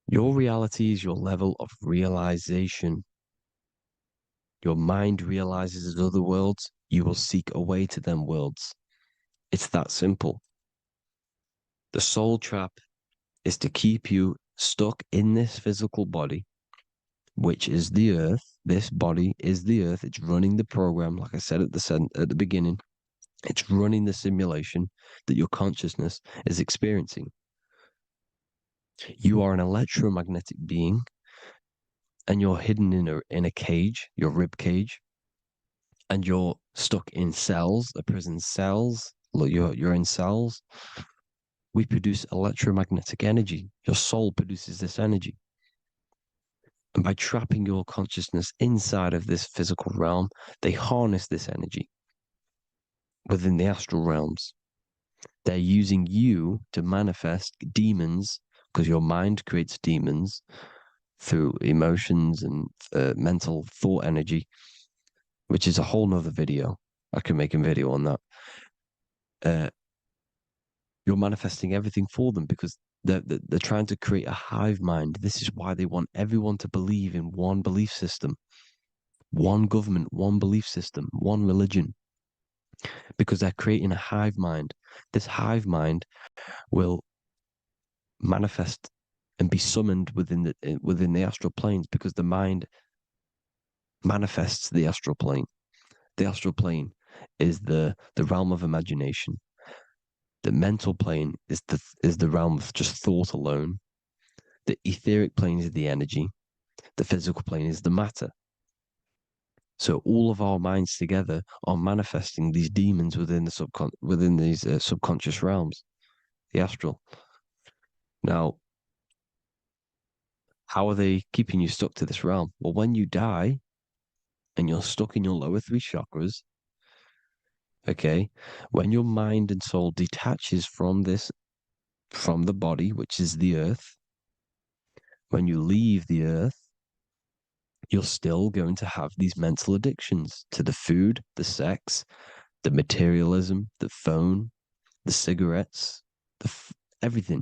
[SPEAKER 1] Your reality is your level of realization. Your mind realizes other worlds, you will seek a way to them worlds. It's that simple. The soul trap is to keep you stuck in this physical body, which is the earth. This body is the earth. It's running the program, like I said at the beginning. It's running the simulation that your consciousness is experiencing. You are an electromagnetic being, and you're hidden in a cage, your rib cage, and you're stuck in cells, a prison cells. Look, you're in cells. We produce electromagnetic energy. Your soul produces this energy. And by trapping your consciousness inside of this physical realm, they harness this energy within the astral realms. They're using you to manifest demons because your mind creates demons through emotions and mental thought energy, which is a whole nother video. I can make a video on that. You're manifesting everything for them because they're trying to create a hive mind. This is why they want everyone to believe in one belief system, one government, one belief system, one religion, because they're creating a hive mind. This hive mind will manifest and be summoned within the astral planes because the mind manifests the astral plane. The astral plane is the realm of imagination. The mental plane is the realm of just thought alone. The etheric plane is the energy. The physical plane is the matter. So all of our minds together are manifesting these demons within these subconscious realms, the astral. Now, how are they keeping you stuck to this realm? Well, when you die and you're stuck in your lower three chakras, okay, when your mind and soul detaches from the body, which is the earth, when you leave the earth, you're still going to have these mental addictions to the food, the sex, the materialism, the phone, the cigarettes, everything.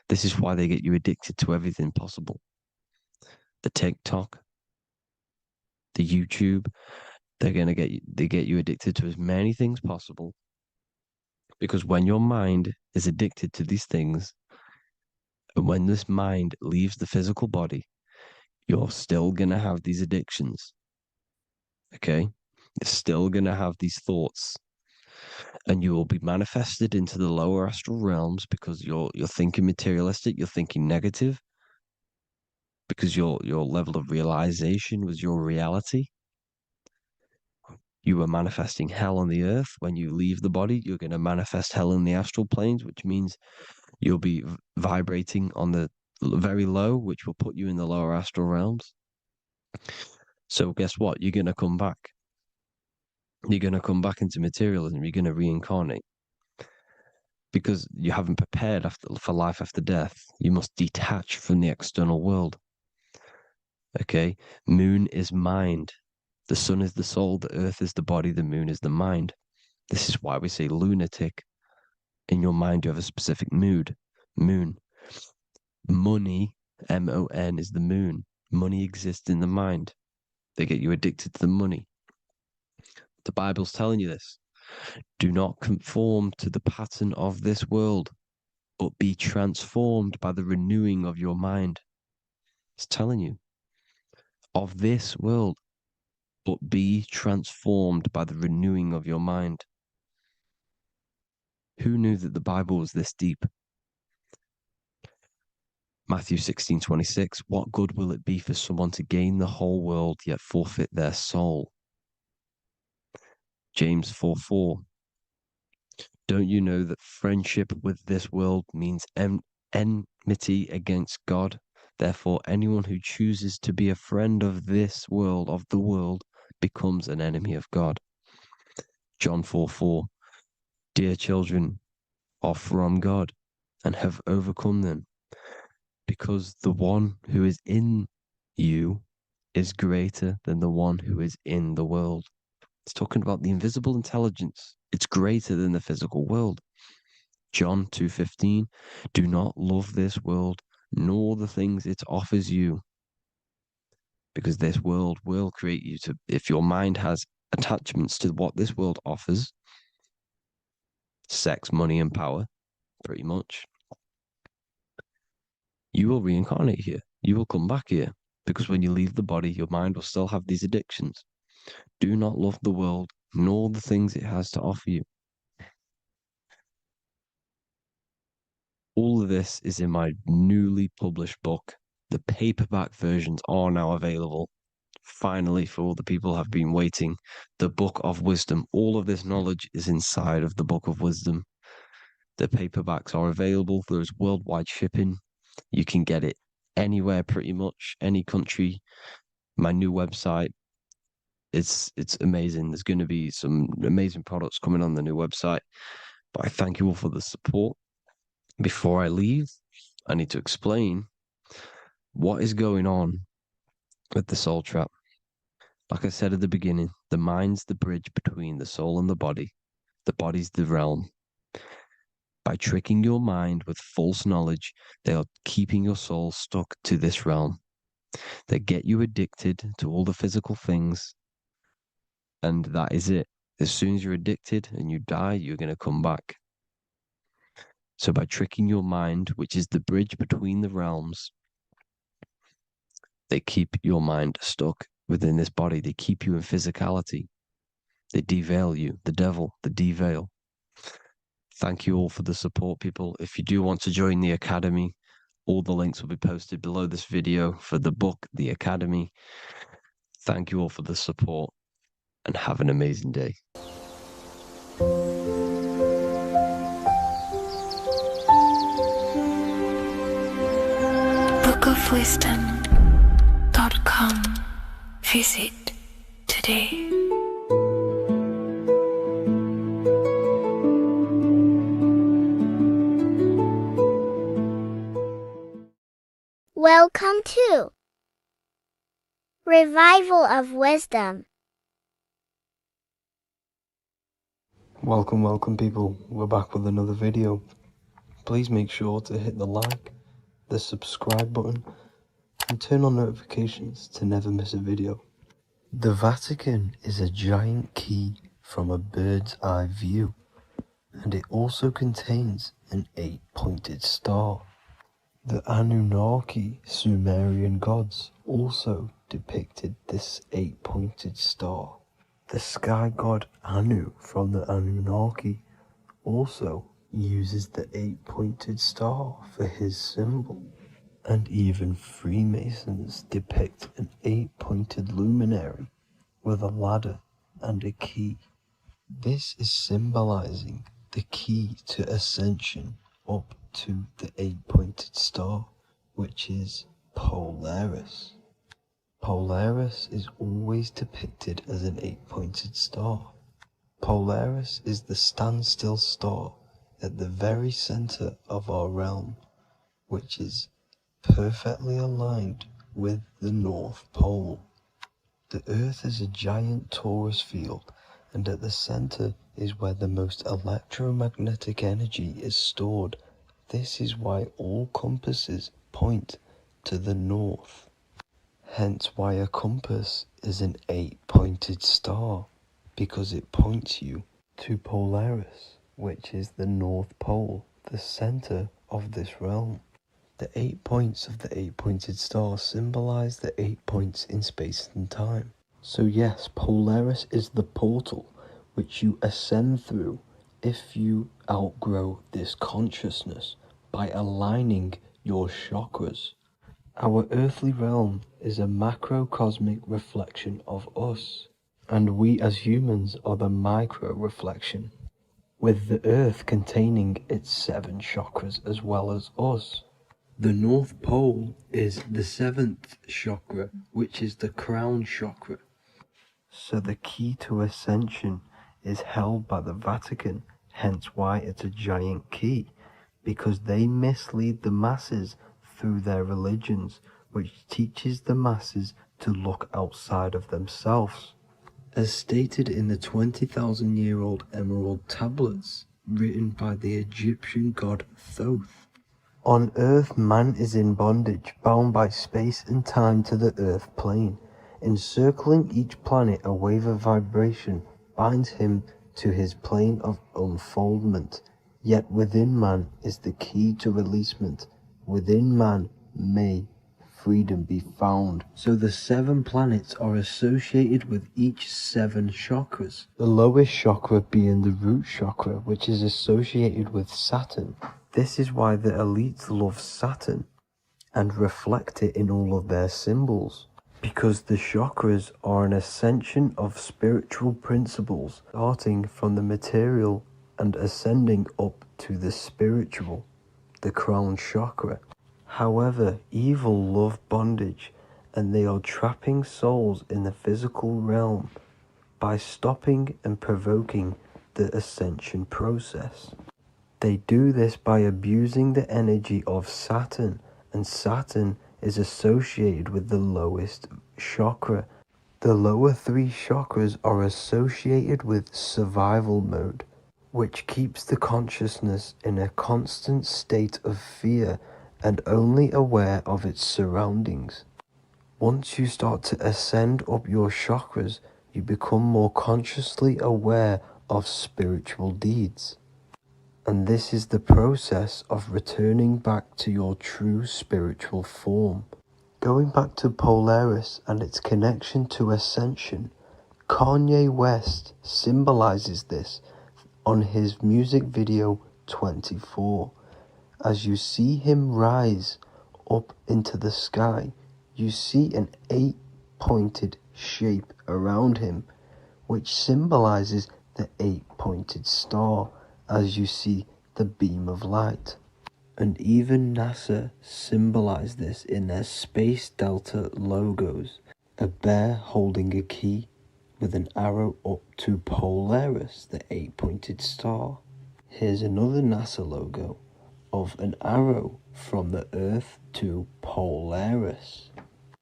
[SPEAKER 1] This is why they get you addicted to everything possible. The TikTok, the YouTube, they get you addicted to as many things possible. Because when your mind is addicted to these things, and when this mind leaves the physical body, you're still gonna have these addictions. Okay? You're still gonna have these thoughts. And you will be manifested into the lower astral realms because you're thinking materialistic, you're thinking negative, because your level of realization was your reality. You were manifesting hell on the earth. When you leave the body, you're going to manifest hell in the astral planes, which means you'll be vibrating on the very low, which will put you in the lower astral realms. So guess what? You're going to come back. You're going to come back into materialism. You're going to reincarnate because you haven't prepared for life after death. You must detach from the external world. Okay? Moon is mind. The sun is the soul. The earth is the body. The moon is the mind. This is why we say lunatic. In your mind, you have a specific mood. Moon. Money, MON, is the moon. Money exists in the mind. They get you addicted to the money. The Bible's telling you this. Do not conform to the pattern of this world, but be transformed by the renewing of your mind. It's telling you of this world, but be transformed by the renewing of your mind. Who knew that the Bible was this deep? Matthew 16:26, what good will it be for someone to gain the whole world yet forfeit their soul? James 4:4, don't you know that friendship with this world means enmity against God? Therefore, anyone who chooses to be a friend of this world, of the world, becomes an enemy of God. John 4:4, dear children are from God and have overcome them, because the one who is in you is greater than the one who is in the world. It's talking about the invisible intelligence. It's greater than the physical world. John 2:15, do not love this world, nor the things it offers you. Because this world will create you to, if your mind has attachments to what this world offers, sex, money, and power, pretty much, you will reincarnate here. You will come back here. Because when you leave the body, your mind will still have these addictions. Do not love the world, nor the things it has to offer you. All of this is in my newly published book. The paperback versions are now available. Finally, for all the people who have been waiting, the Book of Wisdom. All of this knowledge is inside of the Book of Wisdom. The paperbacks are available. There's worldwide shipping. You can get it anywhere pretty much, any country. My new website, it's amazing. There's going to be some amazing products coming on the new website. But I thank you all for the support. Before I leave, I need to explain what is going on with the soul trap. Like I said at the beginning, the mind's the bridge between the soul and the body. The body's the realm. By tricking your mind with false knowledge, they are keeping your soul stuck to this realm. They get you addicted to all the physical things, and that is it. As soon as you're addicted and you die, you're going to come back. So by tricking your mind, which is the bridge between the realms, they keep your mind stuck within this body. They keep you in physicality. They deveil you, the devil, the deveil. Thank you all for the support, people. If you do want to join the Academy, all the links will be posted below this video for the book, The Academy. Thank you all for the support and have an amazing day.
[SPEAKER 2] bookofwisdom.com. Visit today.
[SPEAKER 5] Welcome to Revival of Wisdom.
[SPEAKER 3] Welcome people, we're back with another video. Please make sure to hit the like, the subscribe button, and turn on notifications to never miss a video. The Vatican is a giant key from a bird's eye view, and it also contains an 8-pointed star. The Anunnaki Sumerian gods also depicted this 8-pointed star. The sky god Anu from the Anunnaki also uses the 8-pointed star for his symbol. And even Freemasons depict an 8-pointed luminary with a ladder and a key. This is symbolizing the key to ascension up to the 8-pointed star, which is Polaris. Polaris is always depicted as an 8-pointed star. Polaris is the standstill star at the very center of our realm, which is perfectly aligned with the North Pole. The Earth is a giant torus field, and at the center is where the most electromagnetic energy is stored. This is why all compasses point to the north. Hence why a compass is an 8-pointed star, because it points you to Polaris, which is the North Pole, the center of this realm. The 8 points of the 8-pointed star symbolize the 8 points in space and time. So yes, Polaris is the portal which you ascend through if you outgrow this consciousness by aligning your chakras. Our earthly realm is a macrocosmic reflection of us, and we as humans are the micro reflection, with the earth containing its 7 chakras as well as us. The North Pole is the 7th chakra, which is the crown chakra. So the key to ascension is held by the Vatican, hence why it's a giant key, because they mislead the masses through their religions, which teaches the masses to look outside of themselves. As stated in the 20,000-year-old emerald tablets, written by the Egyptian god Thoth. On Earth, man is in bondage, bound by space and time to the Earth plane. Encircling each planet, a wave of vibration binds him to his plane of unfoldment. Yet within man is the key to releasement. Within man may freedom be found. So the 7 planets are associated with each 7 chakras. The lowest chakra being the root chakra, which is associated with Saturn. This is why the elites love Saturn and reflect it in all of their symbols. Because the chakras are an ascension of spiritual principles, starting from the material and ascending up to the spiritual, the crown chakra.
[SPEAKER 6] However, evil love bondage, and they are trapping souls in the physical realm by stopping and provoking the ascension process. They do this by abusing the energy of Saturn, and Saturn is associated with the lowest chakra. The lower three chakras are associated with survival mode, which keeps the consciousness in a constant state of fear and only aware of its surroundings. Once you start to ascend up your chakras, you become more consciously aware of spiritual deeds. And this is the process of returning back to your true spiritual form. Going back to Polaris and its connection to ascension, Kanye West symbolizes this on his music video 24. As you see him rise up into the sky, you see an 8-pointed shape around him, which symbolizes the 8-pointed star, as you see the beam of light. And even NASA symbolized this in their Space Delta logos, a bear holding a key with an arrow up to Polaris, the 8-pointed star. Here's another NASA logo of an arrow from the Earth to Polaris.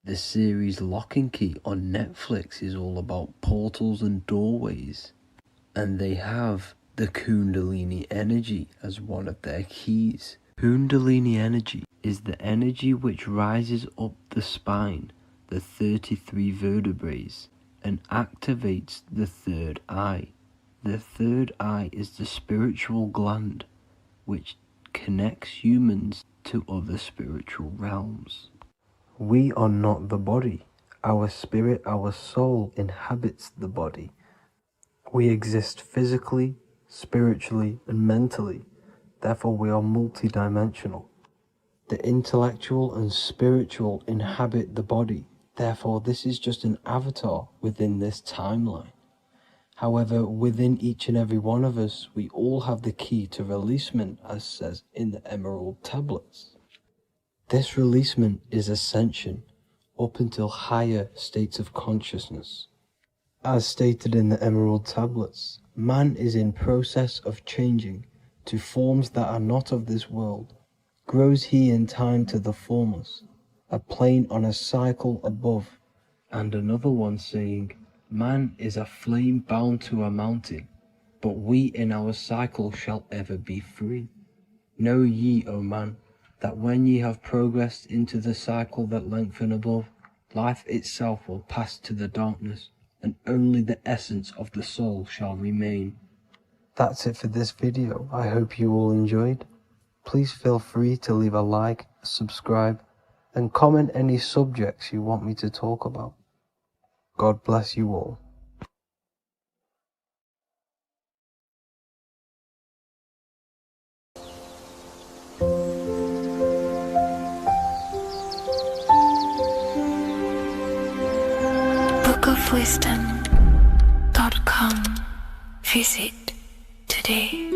[SPEAKER 6] The series Lock and Key on Netflix is all about portals and doorways, and they have the Kundalini energy as one of their keys. Kundalini energy is the energy which rises up the spine, the 33 vertebrae, and activates the third eye. The third eye is the spiritual gland which connects humans to other spiritual realms. We are not the body. Our spirit, our soul inhabits the body. We exist physically, spiritually, and mentally. Therefore, we are multidimensional. The intellectual and spiritual inhabit the body. Therefore, this is just an avatar within this timeline. However, within each and every one of us, we all have the key to releasement, as says in the Emerald Tablets. This releasement is ascension, up until higher states of consciousness. As stated in the Emerald Tablets, man is in process of changing to forms that are not of this world. Grows he in time to the formless, a plane on a cycle above, and another one saying, man is a flame bound to a mountain, but we in our cycle shall ever be free. Know ye, O man, that when ye have progressed into the cycle that lengthen above, life itself will pass to the darkness, and only the essence of the soul shall remain. That's it for this video. I hope you all enjoyed. Please feel free to leave a like, subscribe, and comment any subjects you want me to talk about. God bless you all.
[SPEAKER 2] bookofwisdom.com. Visit today.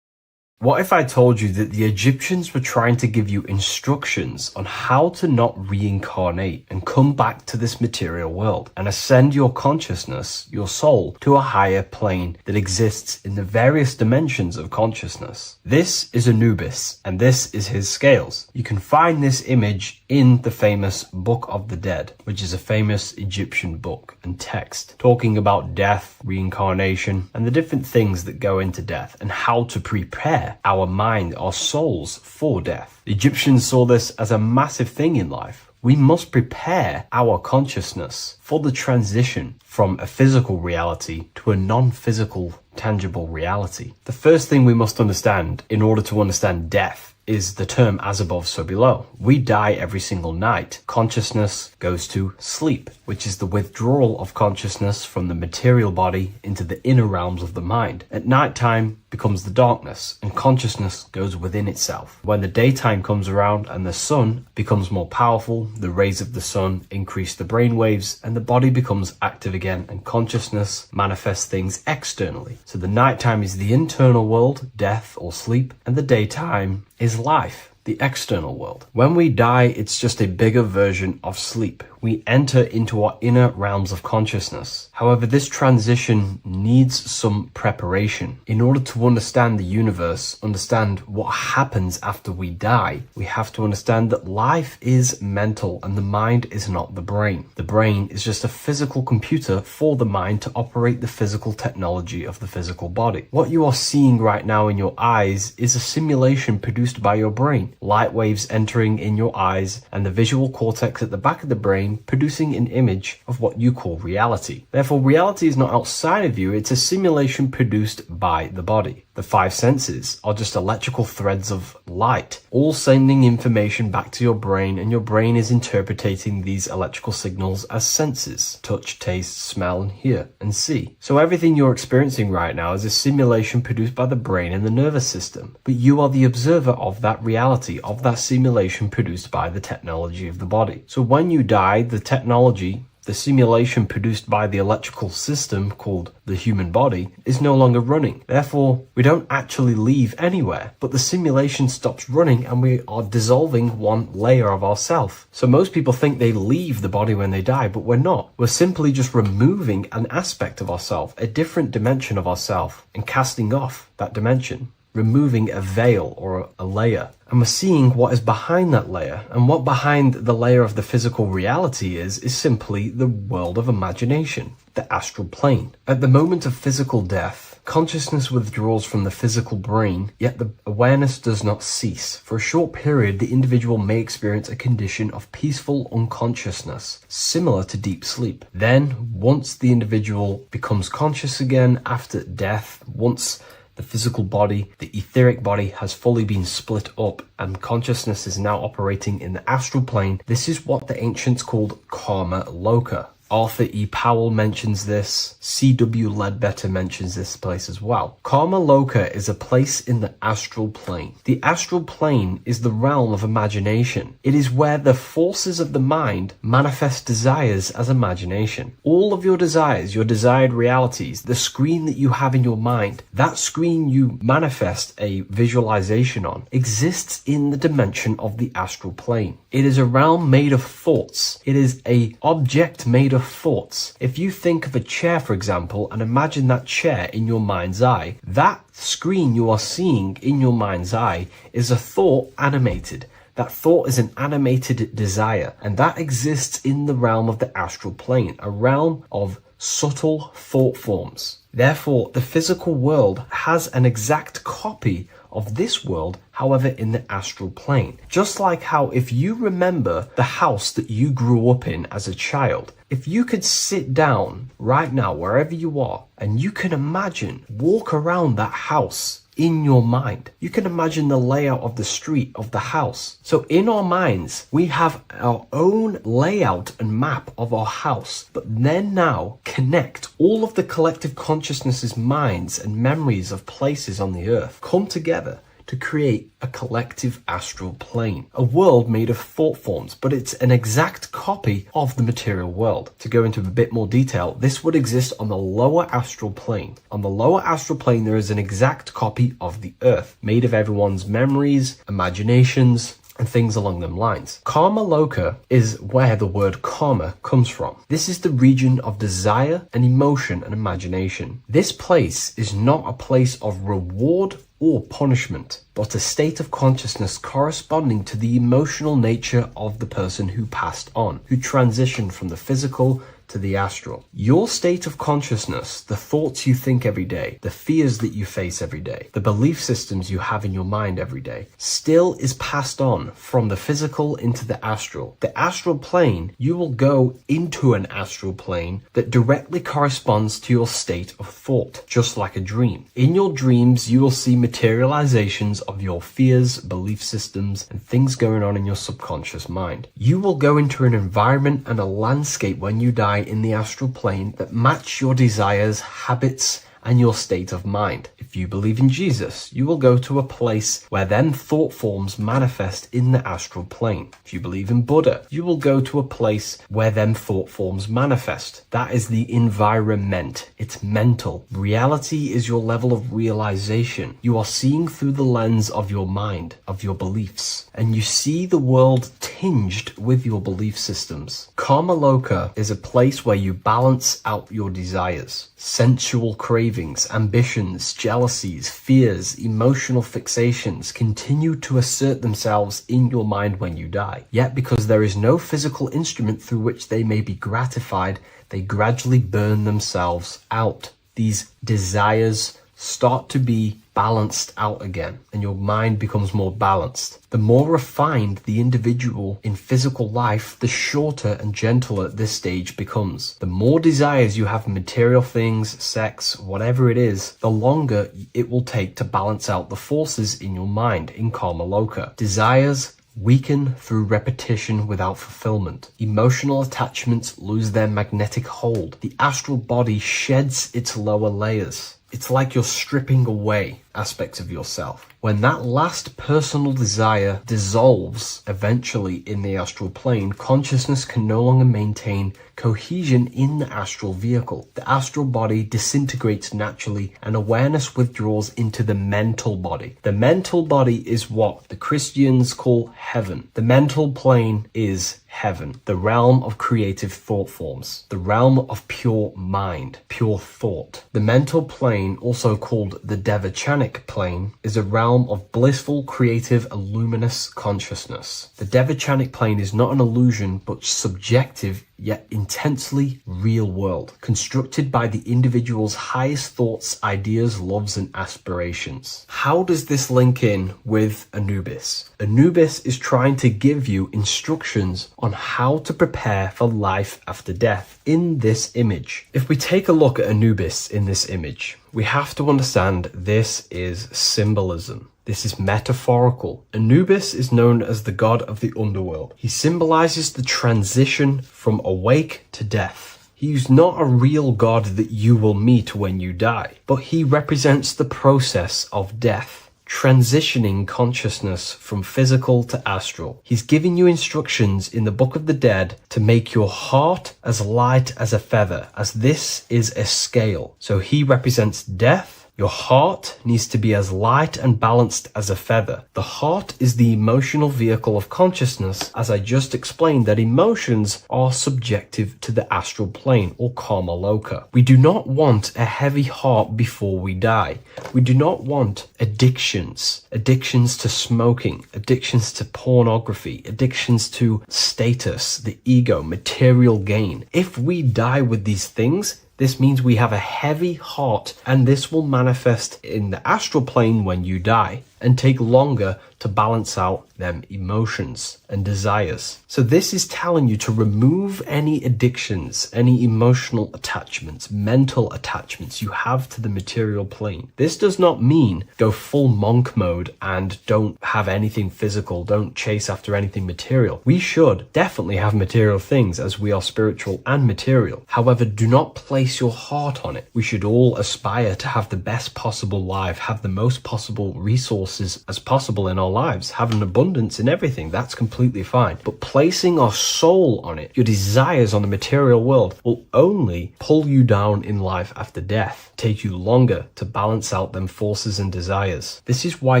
[SPEAKER 3] What if I told you that the Egyptians were trying to give you instructions on how to not reincarnate and come back to this material world and ascend your consciousness, your soul, to a higher plane that exists in the various dimensions of consciousness? This is Anubis, and this is his scales. You can find this image in the famous Book of the Dead, which is a famous Egyptian book and text talking about death, reincarnation, and the different things that go into death and how to prepare our mind, our souls for death. The Egyptians saw this as a massive thing in life. We must prepare our consciousness for the transition from a physical reality to a non-physical, tangible reality. The first thing we must understand in order to understand death is the term as above, so below. We die every single night. Consciousness goes to sleep, which is the withdrawal of consciousness from the material body into the inner realms of the mind. At nighttime becomes the darkness, and consciousness goes within itself. When the daytime comes around and the sun becomes more powerful, the rays of the sun increase the brain waves, and the body becomes active again, and consciousness manifests things externally. So the nighttime is the internal world, death or sleep, and the daytime is life, the external world. When we die, it's just a bigger version of sleep. We enter into our inner realms of consciousness. However, this transition needs some preparation. In order to understand the universe, understand what happens after we die, we have to understand that life is mental and the mind is not the brain. The brain is just a physical computer for the mind to operate the physical technology of the physical body. What you are seeing right now in your eyes is a simulation produced by your brain. Light waves entering in your eyes and the visual cortex at the back of the brain producing an image of what you call reality. Therefore, reality is not outside of you, it's a simulation produced by the body. The five senses are just electrical threads of light, all sending information back to your brain, and your brain is interpreting these electrical signals as senses: touch, taste, smell, and hear, and see. So everything you're experiencing right now is a simulation produced by the brain and the nervous system. But you are the observer of that reality, of that simulation produced by the technology of the body. So when you die, the technology, the simulation produced by the electrical system called the human body, is no longer running. Therefore, we don't actually leave anywhere, but the simulation stops running and we are dissolving one layer of ourself. So most people think they leave the body when they die, but we're not. We're simply just removing an aspect of ourself, a different dimension of ourself, and casting off that dimension, removing a veil or a layer. And we're seeing what is behind that layer. And what behind the layer of the physical reality is simply the world of imagination, the astral plane. At the moment of physical death, consciousness withdraws from the physical brain, yet the awareness does not cease. For a short period, the individual may experience a condition of peaceful unconsciousness, similar to deep sleep. Then, once the individual becomes conscious again after death, once the physical body, the etheric body, has fully been split up and consciousness is now operating in the astral plane. This is what the ancients called karma loka. Arthur E. Powell mentions this. C.W. Ledbetter mentions this place as well. Karma Loka is a place in the astral plane. The astral plane is the realm of imagination. It is where the forces of the mind manifest desires as imagination. All of your desires, your desired realities, the screen that you have in your mind, that screen you manifest a visualization on, exists in the dimension of the astral plane. It is a realm made of thoughts. It is an object made of thoughts. If you think of a chair, for example, and imagine that chair in your mind's eye, that screen you are seeing in your mind's eye is a thought animated. That thought is an animated desire, and that exists in the realm of the astral plane, a realm of subtle thought forms. Therefore, the physical world has an exact copy of this world, however, in the astral plane. Just like how if you remember the house that you grew up in as a child, if you could sit down right now, wherever you are, and you can imagine, walk around that house in your mind. You can imagine the layout of the street of the house. So in our minds, we have our own layout and map of our house, but then now connect all of the collective consciousness's minds and memories of places on the earth come together to create a collective astral plane, a world made of thought forms, but it's an exact copy of the material world. To go into a bit more detail, this would exist on the lower astral plane. On the lower astral plane, there is an exact copy of the earth, made of everyone's memories, imaginations, and things along them lines. Karma Loka is where the word karma comes from. This is the region of desire and emotion and imagination. This place is not a place of reward or punishment, but a state of consciousness corresponding to the emotional nature of the person who passed on, who transitioned from the physical to the astral. Your state of consciousness, the thoughts you think every day, the fears that you face every day, the belief systems you have in your mind every day, still is passed on from the physical into the astral. The astral plane, you will go into an astral plane that directly corresponds to your state of thought, just like a dream. In your dreams, you will see materializations of your fears, belief systems, and things going on in your subconscious mind. You will go into an environment and a landscape when you die in the astral plane that match your desires, habits, and your state of mind. If you believe in Jesus, you will go to a place where them thought forms manifest in the astral plane. If you believe in Buddha, you will go to a place where them thought forms manifest. That is the environment. It's mental. Reality is your level of realization. You are seeing through the lens of your mind, of your beliefs, and you see the world tinged with your belief systems. Karma Loka is a place where you balance out your desires, sensual cravings, ambitions, jealousies, fears, emotional fixations continue to assert themselves in your mind when you die. Yet because there is no physical instrument through which they may be gratified, they gradually burn themselves out. These desires start to be balanced out again, and your mind becomes more balanced. The more refined the individual in physical life, the shorter and gentler this stage becomes. The more desires you have in material things, sex, whatever it is, the longer it will take to balance out the forces in your mind in Karma Loka. Desires weaken through repetition without fulfillment. Emotional attachments lose their magnetic hold. The astral body sheds its lower layers. It's like you're stripping away aspects of yourself. When that last personal desire dissolves eventually in the astral plane, consciousness can no longer maintain cohesion in the astral vehicle. The astral body disintegrates naturally and awareness withdraws into the mental body. The mental body is what the Christians call heaven. The mental plane is heaven, the realm of creative thought forms, the realm of pure mind, pure thought. The mental plane, also called the Devachanic plane, is a realm of blissful, creative, and luminous consciousness. The Devachanic plane is not an illusion, but subjective yet intensely real world, constructed by the individual's highest thoughts, ideas, loves, and aspirations. How does this link in with Anubis? Anubis is trying to give you instructions on how to prepare for life after death in this image. If we take a look at Anubis in this image, we have to understand this is symbolism. This is metaphorical. Anubis is known as the god of the underworld. He symbolizes the transition from awake to death. He's not a real god that you will meet when you die, but he represents the process of death, transitioning consciousness from physical to astral. He's giving you instructions in the Book of the Dead to make your heart as light as a feather, as this is a scale. So he represents death. Your heart needs to be as light and balanced as a feather. The heart is the emotional vehicle of consciousness, as I just explained that emotions are subjective to the astral plane or Karma Loka. We do not want a heavy heart before we die. We do not want addictions to smoking, addictions to pornography, addictions to status, the ego, material gain. If we die with these things, this means we have a heavy heart, and this will manifest in the astral plane when you die and take longer to balance out them emotions and desires. So this is telling you to remove any addictions, any emotional attachments, mental attachments you have to the material plane. This does not mean go full monk mode and don't have anything physical, don't chase after anything material. We should definitely have material things as we are spiritual and material. However, do not place your heart on it. We should all aspire to have the best possible life, have the most possible resources as possible in our lives, have an abundance in everything. That's completely fine. But placing our soul on it, your desires on the material world, will only pull you down in life after death, take you longer to balance out them forces and desires. This is why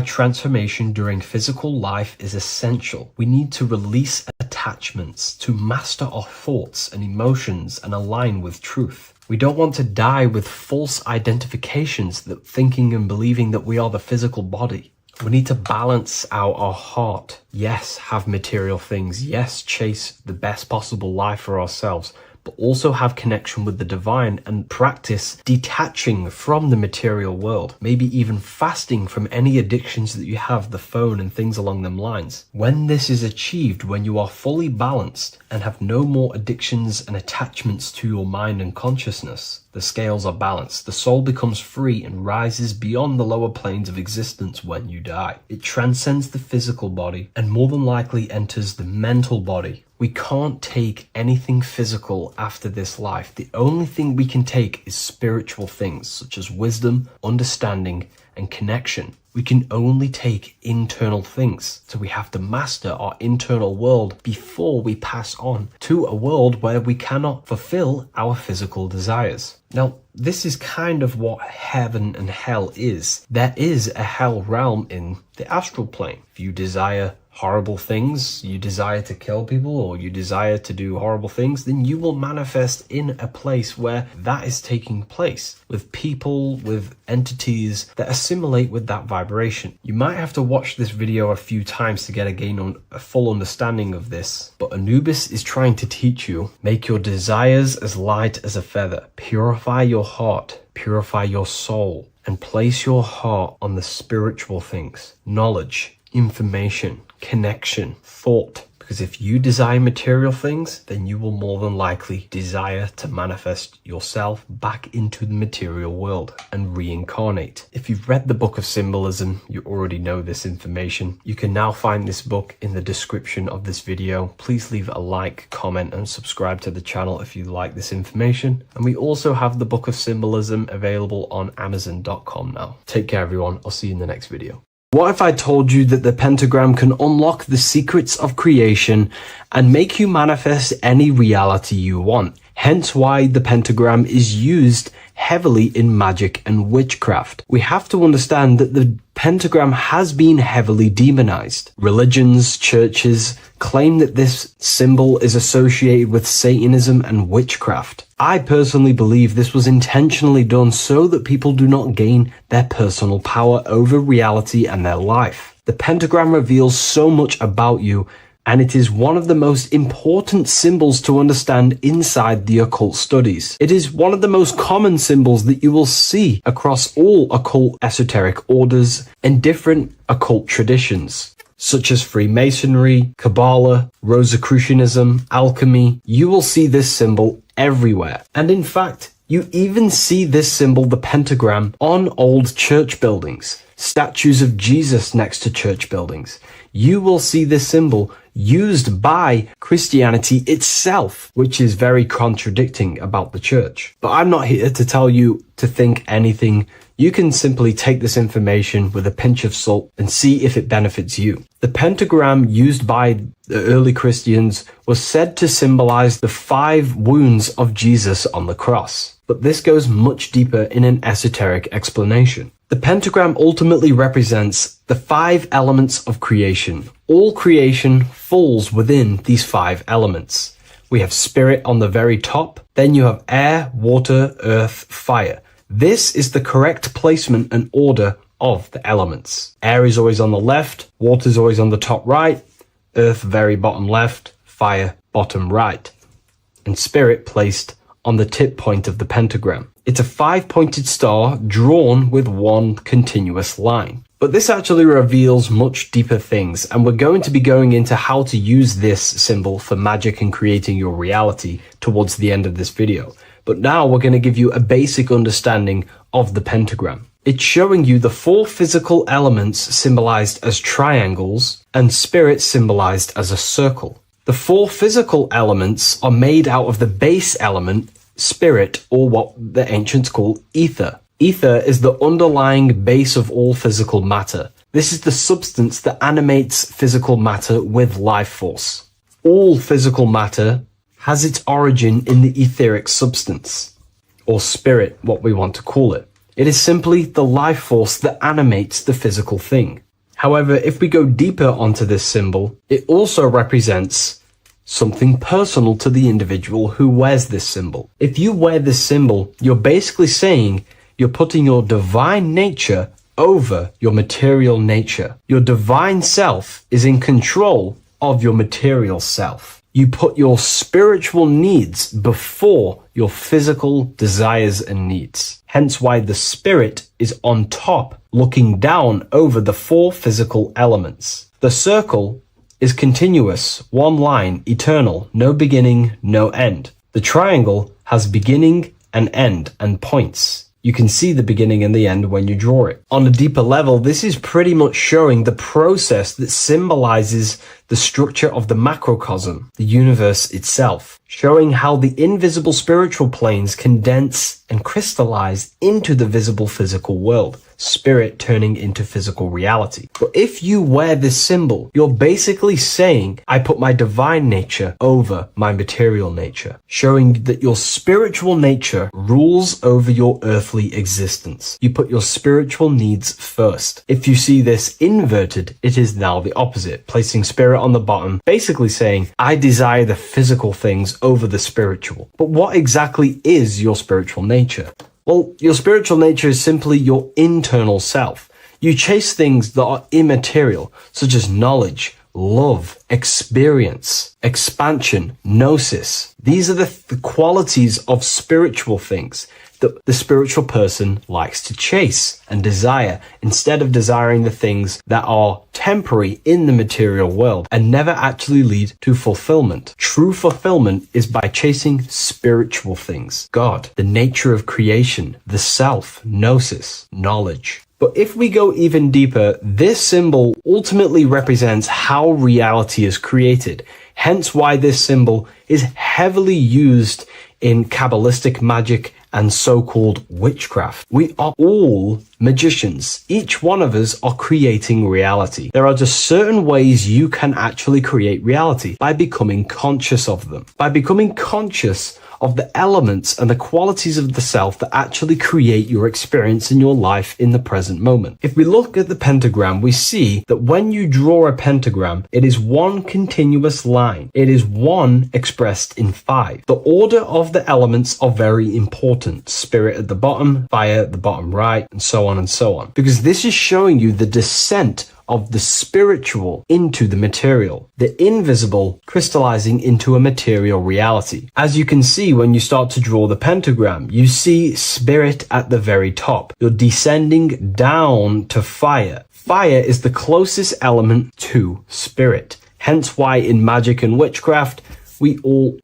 [SPEAKER 3] transformation during physical life is essential. We need to release attachments to master our thoughts and emotions and align with truth. We don't want to die with false identifications, that thinking and believing that we are the physical body. We need to balance out our heart. Yes, have material things. Yes, chase the best possible life for ourselves. but also have connection with the divine and practice detaching from the material world, maybe even fasting from any addictions that you have, the phone and things along them lines. When this is achieved, when you are fully balanced and have no more addictions and attachments to your mind and consciousness, the scales are balanced. The soul becomes free and rises beyond the lower planes of existence when you die. It transcends the physical body and more than likely enters the mental body. We can't take anything physical after this life. The only thing we can take is spiritual things such as wisdom, understanding, and connection. We can only take internal things. So we have to master our internal world before we pass on to a world where we cannot fulfill our physical desires. Now, this is kind of what heaven and hell is. There is a hell realm in the astral plane. If you desire horrible things, you desire to kill people, or you desire to do horrible things, then you will manifest in a place where that is taking place, with people, with entities that assimilate with that vibration. You might have to watch this video a few times to get a full understanding of this, but Anubis is trying to teach you, make your desires as light as a feather, purify your heart, purify your soul, and place your heart on the spiritual things, knowledge, information, connection, thought. Because if you desire material things, then you will more than likely desire to manifest yourself back into the material world and reincarnate. If you've read the Book of Symbolism, you already know this information. You can now find this book in the description of this video. Please leave a like, comment, and subscribe to the channel if you like this information. And we also have the Book of Symbolism available on Amazon.com now. Take care, everyone. I'll see you in the next video. What if I told you that the pentagram can unlock the secrets of creation and make you manifest any reality you want? Hence why the pentagram is used heavily in magic and witchcraft. We have to understand that the pentagram has been heavily demonized. Religions, churches claim that this symbol is associated with Satanism and witchcraft. I personally believe this was intentionally done so that people do not gain their personal power over reality and their life. The pentagram reveals so much about you, and it is one of the most important symbols to understand inside the occult studies. It is one of the most common symbols that you will see across all occult esoteric orders and different occult traditions, such as Freemasonry, Kabbalah, Rosicrucianism, alchemy. You will see this symbol everywhere. And in fact, you even see this symbol, the pentagram, on old church buildings, statues of Jesus next to church buildings. You will see this symbol used by Christianity itself, which is very contradicting about the church. But I'm not here to tell you to think anything. You can simply take this information with a pinch of salt and see if it benefits you. The pentagram used by the early Christians was said to symbolize the 5 wounds of Jesus on the cross. But this goes much deeper in an esoteric explanation. The pentagram ultimately represents the 5 elements of creation. All creation falls within these 5 elements. We have spirit on the very top, then you have air, water, earth, fire. This is the correct placement and order of the elements. Air is always on the left, water is always on the top right, earth very bottom left, fire bottom right, and spirit placed on the tip point of the pentagram. It's a 5-pointed star drawn with one continuous line. But this actually reveals much deeper things, and we're going to be going into how to use this symbol for magic and creating your reality towards the end of this video. But now we're going to give you a basic understanding of the pentagram. It's showing you the 4 physical elements symbolized as triangles and spirit symbolized as a circle. The 4 physical elements are made out of the base element, spirit, or what the ancients call ether. Ether is the underlying base of all physical matter. This is the substance that animates physical matter with life force. All physical matter has its origin in the etheric substance, or spirit, what we want to call it. It is simply the life force that animates the physical thing. However, if we go deeper onto this symbol, it also represents something personal to the individual who wears this symbol. If you wear this symbol, you're basically saying you're putting your divine nature over your material nature. Your divine self is in control of your material self. You put your spiritual needs before your physical desires and needs. Hence why the spirit is on top, looking down over the four physical elements. The circle is continuous, one line, eternal, no beginning, no end. The triangle has beginning and end and points. You can see the beginning and the end when you draw it. On a deeper level, this is pretty much showing the process that symbolizes the structure of the macrocosm, the universe itself, showing how the invisible spiritual planes condense and crystallize into the visible physical world, spirit turning into physical reality. But if you wear this symbol, you're basically saying, I put my divine nature over my material nature, showing that your spiritual nature rules over your earthly existence. You put your spiritual needs first. If you see this inverted, it is now the opposite, placing spirit on the bottom, basically saying, I desire the physical things over the spiritual. But what exactly is your spiritual nature? Well, your spiritual nature is simply your internal self. You chase things that are immaterial, such as knowledge, love, experience, expansion, gnosis. These are the qualities of spiritual things that the spiritual person likes to chase and desire, instead of desiring the things that are temporary in the material world and never actually lead to fulfillment. True fulfillment is by chasing spiritual things, God, the nature of creation, the self, gnosis, knowledge. But if we go even deeper, this symbol ultimately represents how reality is created. Hence why this symbol is heavily used in Kabbalistic magic and so-called witchcraft. We are all magicians. Each one of us are creating reality. There are just certain ways you can actually create reality by becoming conscious of them. By becoming conscious of the elements and the qualities of the self that actually create your experience in your life in the present moment. If we look at the pentagram, we see that when you draw a pentagram, it is one continuous line. It is one expressed in five. The order of the elements are very important. Spirit at the bottom, fire at the bottom right, and so on and so on. Because this is showing you the descent of the spiritual into the material, the invisible crystallizing into a material reality. As you can see when you start to draw the pentagram, you see spirit at the very top. You're descending down to fire. Fire is the closest element to spirit. Hence why in magic and witchcraft,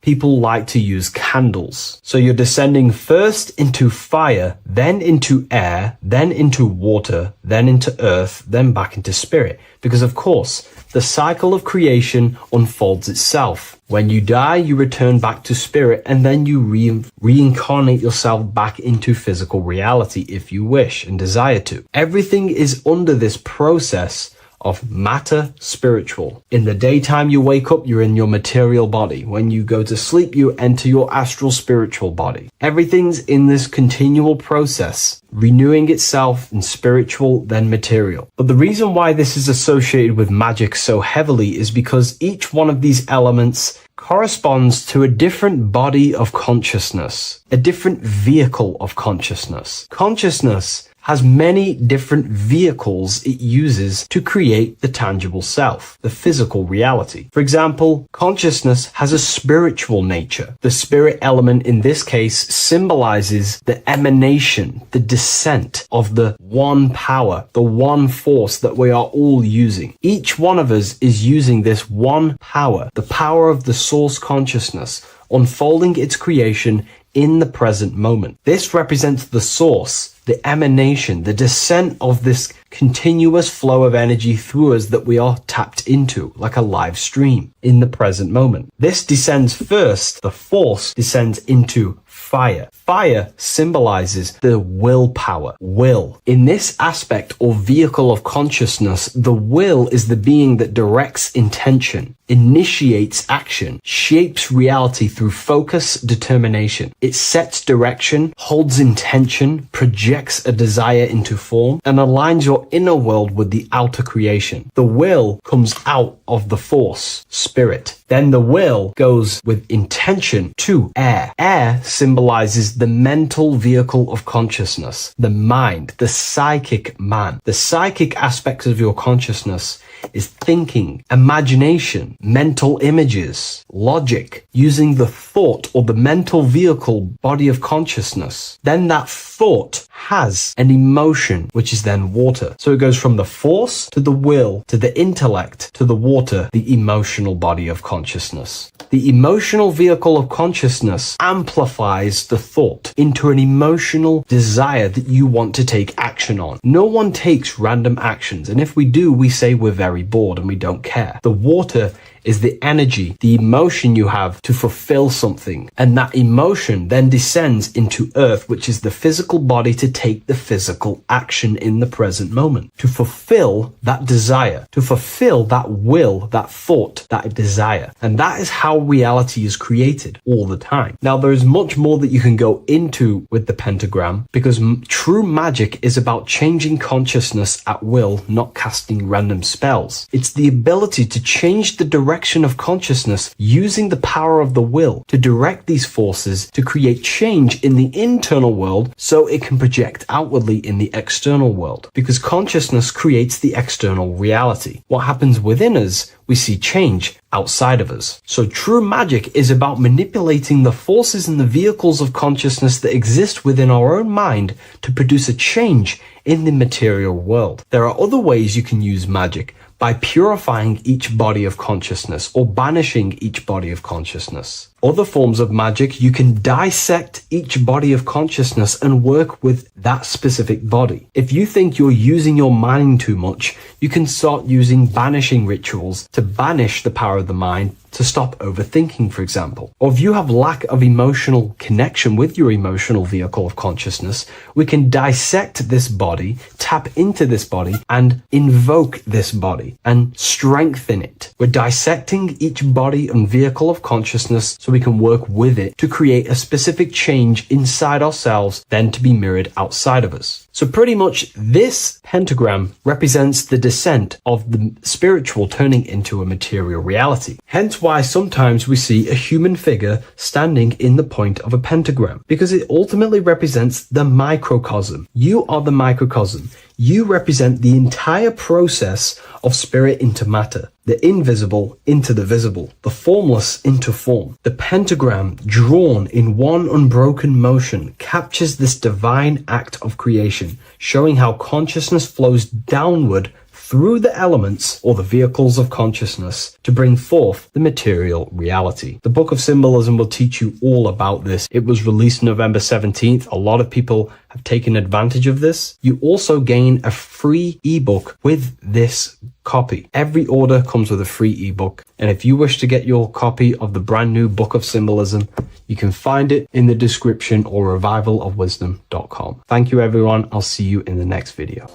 [SPEAKER 3] people like to use candles. So you're descending first into fire, then into air, then into water, then into earth, then back into spirit. Because of course, the cycle of creation unfolds itself. When you die, you return back to spirit, and then you reincarnate yourself back into physical reality if you wish and desire to. Everything is under this process of matter spiritual. In the daytime you wake up, you're in your material body. When you go to sleep, you enter your astral spiritual body. Everything's in this continual process, renewing itself in spiritual, then material. But the reason why this is associated with magic so heavily is because each one of these elements corresponds to a different body of consciousness, a different vehicle of consciousness. Consciousness has many different vehicles it uses to create the tangible self, the physical reality. For example, consciousness has a spiritual nature. The spirit element in this case symbolizes the emanation, the descent of the one power, the one force that we are all using. Each one of us is using this one power, the power of the source consciousness, unfolding its creation in the present moment. This represents the source, the emanation, the descent of this continuous flow of energy through us that we are tapped into, like a live stream in the present moment. This descends first, the force descends into fire. Fire symbolizes the willpower, will. In this aspect or vehicle of consciousness, the will is the being that directs intention, initiates action, shapes reality through focus, determination. It sets direction, holds intention, projects a desire into form, and aligns your inner world with the outer creation. The will comes out of the force, spirit. Then the will goes with intention to air. Air symbolizes symbolizes the mental vehicle of consciousness, the mind, the psychic man. The psychic aspects of your consciousness is thinking, imagination, mental images, logic, using the thought or the mental vehicle body of consciousness. Then that thought has an emotion, which is then water. So it goes from the force to the will to the intellect to the water, the emotional body of consciousness. The emotional vehicle of consciousness amplifies the thought into an emotional desire that you want to take action on. No one takes random actions, and if we do, we say we're very bored and we don't care. The water is the energy, the emotion you have to fulfill something. And that emotion then descends into earth, which is the physical body to take the physical action in the present moment, to fulfill that desire, to fulfill that will, that thought, that desire. And that is how reality is created all the time. Now, there is much more that you can go into with the pentagram, because true magic is about changing consciousness at will, not casting random spells. It's the ability to change the direction of consciousness using the power of the will to direct these forces to create change in the internal world so it can project outwardly in the external world. Because consciousness creates the external reality. What happens within us, we see change outside of us. So true magic is about manipulating the forces and the vehicles of consciousness that exist within our own mind to produce a change in the material world. There are other ways you can use magic, by purifying each body of consciousness or banishing each body of consciousness. Other forms of magic, you can dissect each body of consciousness and work with that specific body. If you think you're using your mind too much, you can start using banishing rituals to banish the power of the mind to stop overthinking, for example. Or if you have lack of emotional connection with your emotional vehicle of consciousness, we can dissect this body, tap into this body, and invoke this body and strengthen it. We're dissecting each body and vehicle of consciousness so we can work with it to create a specific change inside ourselves, then to be mirrored outside of us. So pretty much this pentagram represents the descent of the spiritual turning into a material reality. Hence why sometimes we see a human figure standing in the point of a pentagram, because it ultimately represents the microcosm. You are the microcosm. You represent the entire process of spirit into matter, the invisible into the visible, the formless into form. The pentagram, drawn in one unbroken motion, captures this divine act of creation, showing how consciousness flows downward through the elements or the vehicles of consciousness to bring forth the material reality. The Book of Symbolism will teach you all about this. It was released November 17th. A lot of people have taken advantage of this. You also gain a free ebook with this copy. Every order comes with a free ebook. And if you wish to get your copy of the brand new Book of Symbolism, you can find it in the description or revivalofwisdom.com. Thank you, everyone. I'll see you in the next video.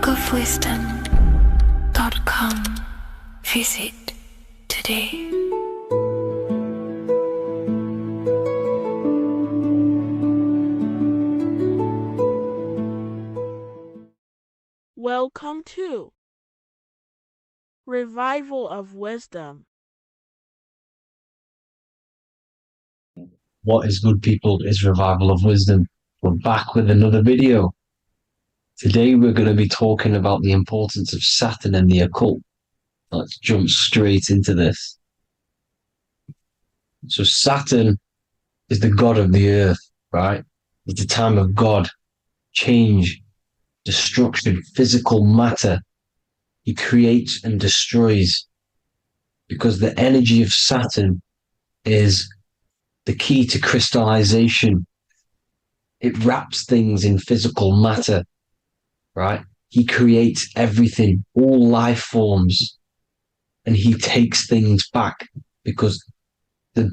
[SPEAKER 2] bookofwisdom.com. Visit today.
[SPEAKER 7] Welcome to Revival of Wisdom.
[SPEAKER 1] What is good, people? Is Revival of Wisdom. We're back with another video. Today we're going to be talking about the importance of Saturn and the occult. Let's jump straight into this. So Saturn is the god of the earth, right? It's the time of God, change, destruction, physical matter. He creates and destroys, because the energy of Saturn is the key to crystallization. It wraps things in physical matter, right? He creates everything, all life forms, and he takes things back, because the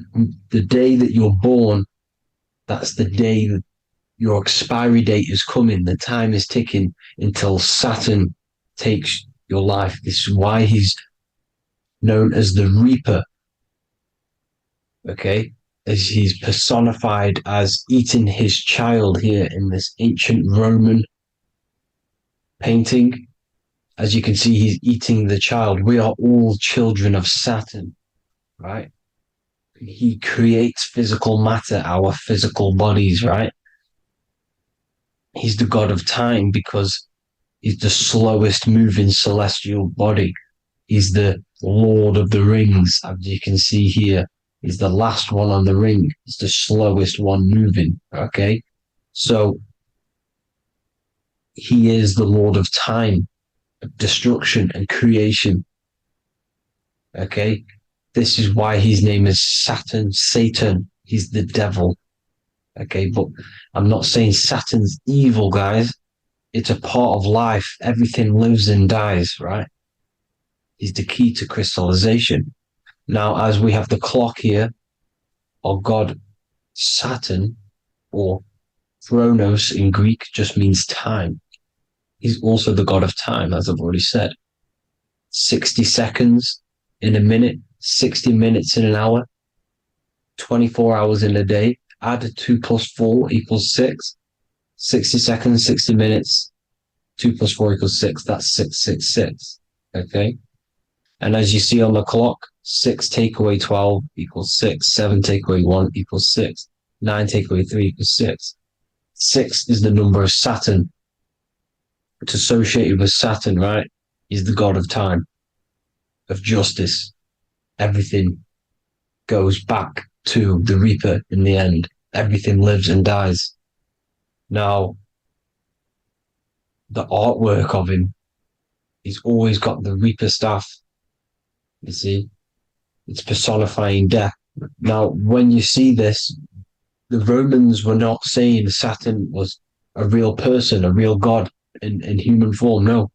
[SPEAKER 1] day that you're born, that's the day that your expiry date is coming. The time is ticking until Saturn takes your life. This is why he's known as the Reaper. Okay? As he's personified as eating his child here in this ancient Roman painting. As you can see, he's eating the child. We are all children of Saturn, right? He creates physical matter, our physical bodies, right? He's the god of time because he's the slowest moving celestial body. He's the Lord of the Rings, as you can see here. He's the last one on the ring. He's the slowest one moving, okay? So he is the Lord of time, of destruction and creation, okay? This is why his name is Satan. He's the devil, okay? But I'm not saying Saturn's evil, guys. It's a part of life. Everything lives and dies, right? He's the key to crystallization. Now, as we have the clock here, our god Saturn, or Chronos in Greek, just means time. He's also the god of time, as I've already said. 60 seconds in a minute, 60 minutes in an hour, 24 hours in a day. Add 2 plus 4 equals 6. 60 seconds, 60 minutes, 2 plus 4 equals 6. That's 666. Okay? And as you see on the clock, 6 take away 12 equals 6. 7 take away 1 equals 6. 9 take away 3 equals 6. 6 is the number of Saturn. It's associated with Saturn, right? He's the god of time, of justice. Everything goes back to the Reaper in the end. Everything lives and dies. Now, the artwork of him, he's always got the Reaper staff. You see, it's personifying death. Now, when you see this, the Romans were not saying Saturn was a real person, a real god in human form. No,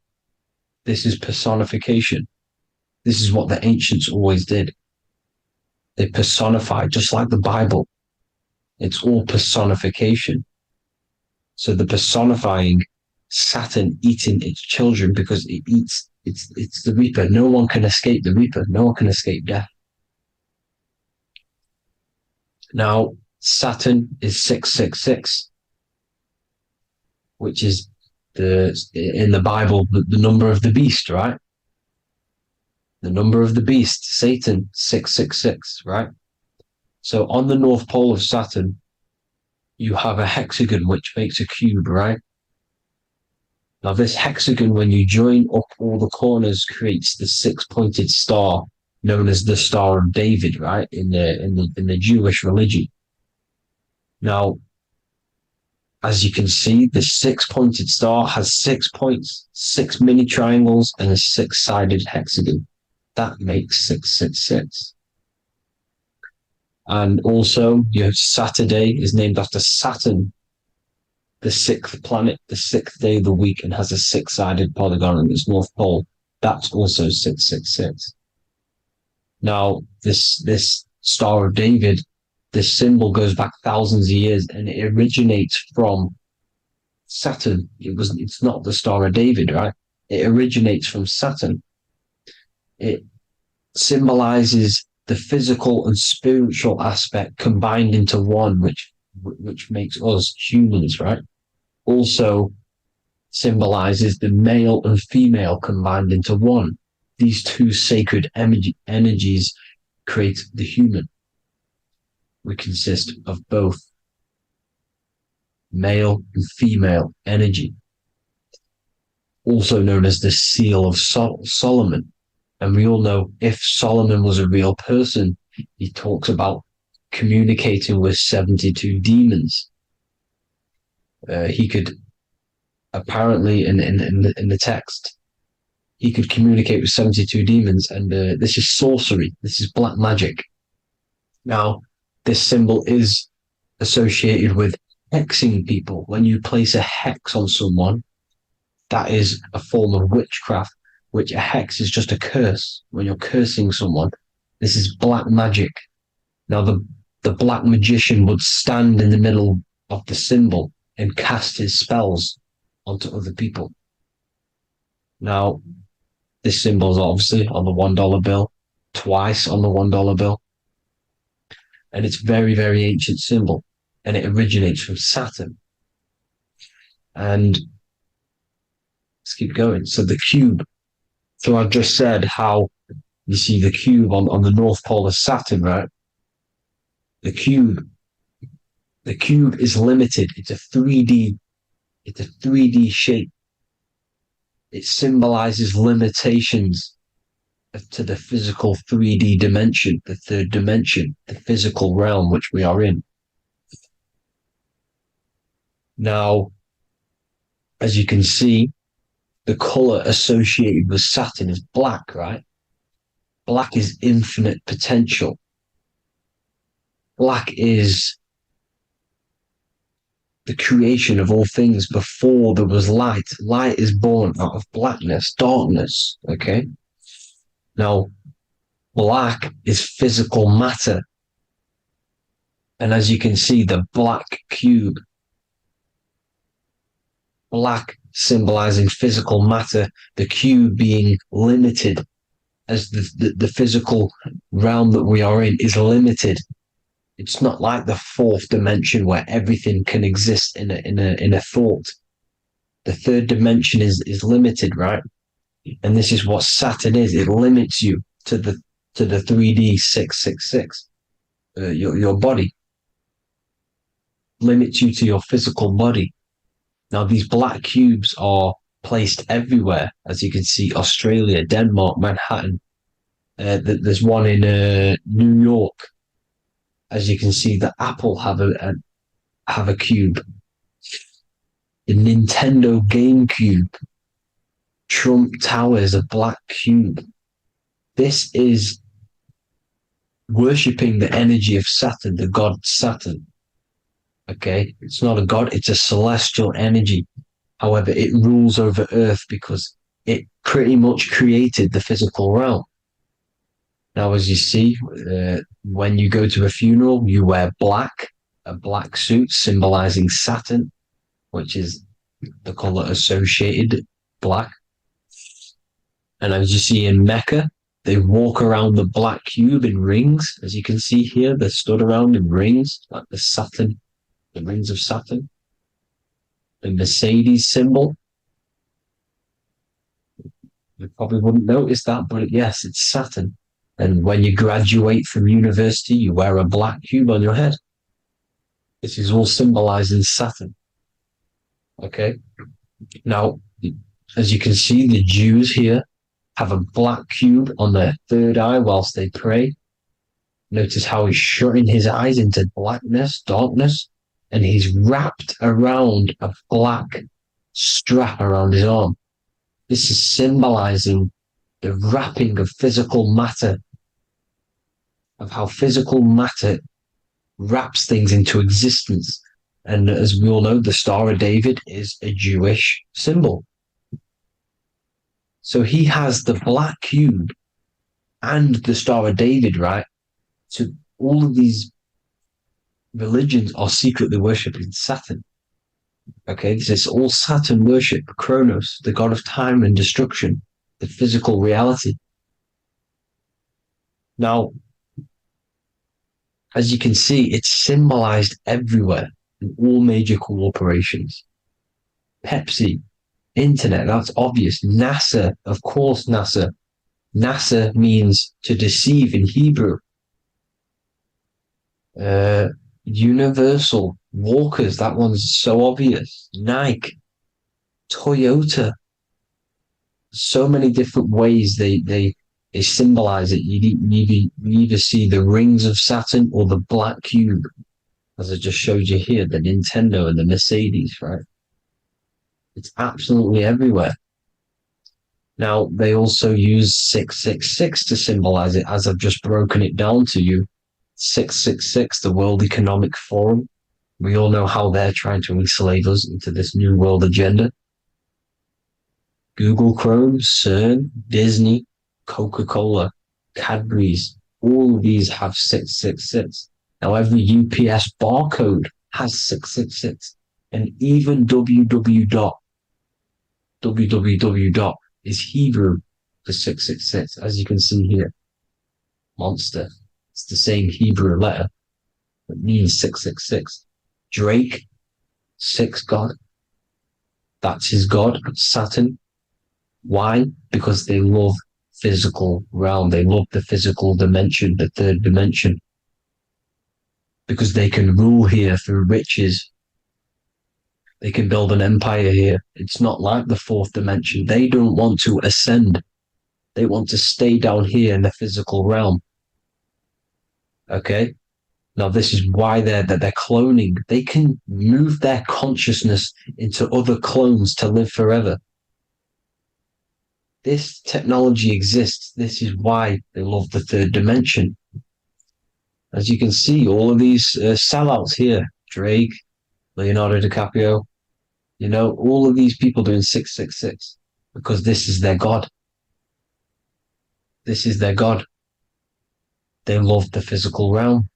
[SPEAKER 1] this is personification. This is what the ancients always did. They personified, just like the Bible. It's all personification. So the personifying Saturn eating its children because it eats, it's the Reaper. No one can escape the Reaper. No one can escape death. Now, Saturn is 666, which is in the Bible, the number of the beast, right? The number of the beast, Satan, 666, right? So on the North Pole of Saturn, you have a hexagon, which makes a cube, right? Now this hexagon, when you join up all the corners, creates the 6-pointed star known as the Star of David, right? In the Jewish religion. Now, as you can see, the 6-pointed star has 6 points, 6 mini triangles, and a 6-sided hexagon. That makes 666. And also, you have Saturday is named after Saturn, the 6th planet, the 6th day of the week, and has a 6-sided polygon in its North Pole. That's also 666. Now, this Star of David, this symbol goes back thousands of years, and it originates from Saturn. It's not the Star of David, right? It originates from Saturn. It symbolizes the physical and spiritual aspect combined into one, which makes us humans, right? Also symbolizes the male and female combined into one. These two sacred energies create the human. We consist of both male and female energy, also known as the Seal of Solomon. And we all know if Solomon was a real person, he talks about communicating with 72 demons. He could apparently, in the text, he could communicate with 72 demons, and this is sorcery. This is black magic. Now, this symbol is associated with hexing people. When you place a hex on someone, that is a form of witchcraft, which a hex is just a curse. When you're cursing someone, this is black magic. Now, the black magician would stand in the middle of the symbol and cast his spells onto other people. Now, this symbol is obviously on the $1 bill, twice on the $1 bill. And it's very, very ancient symbol. And it originates from Saturn. And
[SPEAKER 3] let's keep going. So the cube. So I've just said how you see the cube on the North Pole of Saturn, right? The cube is limited. It's a 3D shape. It symbolizes limitations to the physical 3D dimension, the third dimension, the physical realm which we are in. Now, as you can see, the color associated with Saturn is black, right? Black is infinite potential. Black is the creation of all things before there was light. Light is born out of blackness, darkness, okay? Now, black is physical matter. And as you can see, the black cube, black symbolizing physical matter, the cube being limited, as the physical realm that we are in is limited. It's not like the fourth dimension where everything can exist in a thought. The third dimension is limited, right? And this is what Saturn is. It limits you to the 3D 666. Your body limits you to your physical body. Now these black cubes are placed everywhere, as you can see: Australia, Denmark, Manhattan. There's one in New York. As you can see, the Apple have a cube. The Nintendo GameCube, Trump Tower is a black cube. This is worshipping the energy of Saturn, the god Saturn. Okay, it's not a god; it's a celestial energy. However, it rules over Earth because it pretty much created the physical realm. Now, as you see, when you go to a funeral, you wear black, a black suit symbolizing Saturn, which is the color associated, black. And as you see in Mecca, they walk around the black cube in rings. As you can see here, they're stood around in rings, like the Saturn, the rings of Saturn. The Mercedes symbol. You probably wouldn't notice that, but yes, it's Saturn. And when you graduate from university, you wear a black cube on your head. This is all symbolizing Saturn. Okay. Now, as you can see, the Jews here have a black cube on their third eye whilst they pray. Notice how he's shutting his eyes into blackness, darkness, and he's wrapped around a black strap around his arm. This is symbolizing the wrapping of physical matter, of how physical matter wraps things into existence. And as we all know, the Star of David is a Jewish symbol. So he has the black cube and the Star of David, right? So all of these religions are secretly worshipping Saturn. Okay, this is all Saturn worship, Kronos, the god of time and destruction, the physical reality. Now, as you can see, it's symbolized everywhere in all major corporations. Pepsi, internet, that's obvious. NASA, of course, NASA. NASA means to deceive in Hebrew. Universal, Walkers, that one's so obvious. Nike, Toyota. So many different ways they symbolize it. You either see the rings of Saturn or the black cube, as I just showed you here, the Nintendo and the Mercedes, right? It's absolutely everywhere. Now, they also use 666 to symbolize it, as I've just broken it down to you. 666, the World Economic Forum. We all know how they're trying to enslave us into this new world agenda. Google Chrome, CERN, Disney, Coca-Cola, Cadbury's, all of these have 666. Now, every UPS barcode has 666. And even www. Is Hebrew for 666, as you can see here. Monster. It's the same Hebrew letter that means 666. Drake, 6 God. That's his God, Saturn.
[SPEAKER 8] Why? Because they love physical realm. They love the physical dimension, the third dimension. Because they can rule here through riches. They can build an empire here. It's not like the fourth dimension. They don't want to ascend. They want to stay down here in the physical realm. Okay? Now, this is why they're cloning. They can move their consciousness into other clones to live forever. This technology exists. This is why they love the third dimension. As you can see, all of these sellouts here, Drake, Leonardo DiCaprio, all of these people doing 666 because this is their God. This is their God. They love the physical realm.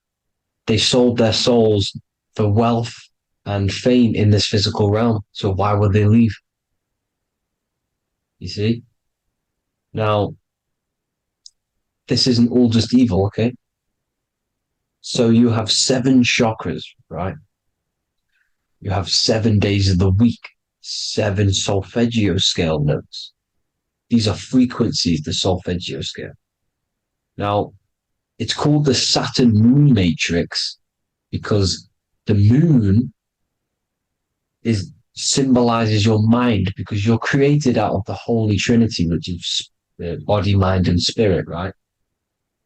[SPEAKER 8] They sold their souls for wealth and fame in this physical realm. So why would they leave? You see? Now, this isn't all just evil, okay? So you have 7 chakras, right? You have 7 days of the week, 7 solfeggio scale notes. These are frequencies, the solfeggio scale. Now, it's called the Saturn moon matrix because the moon symbolizes your mind because you're created out of the Holy Trinity, which is body, mind, and spirit, right?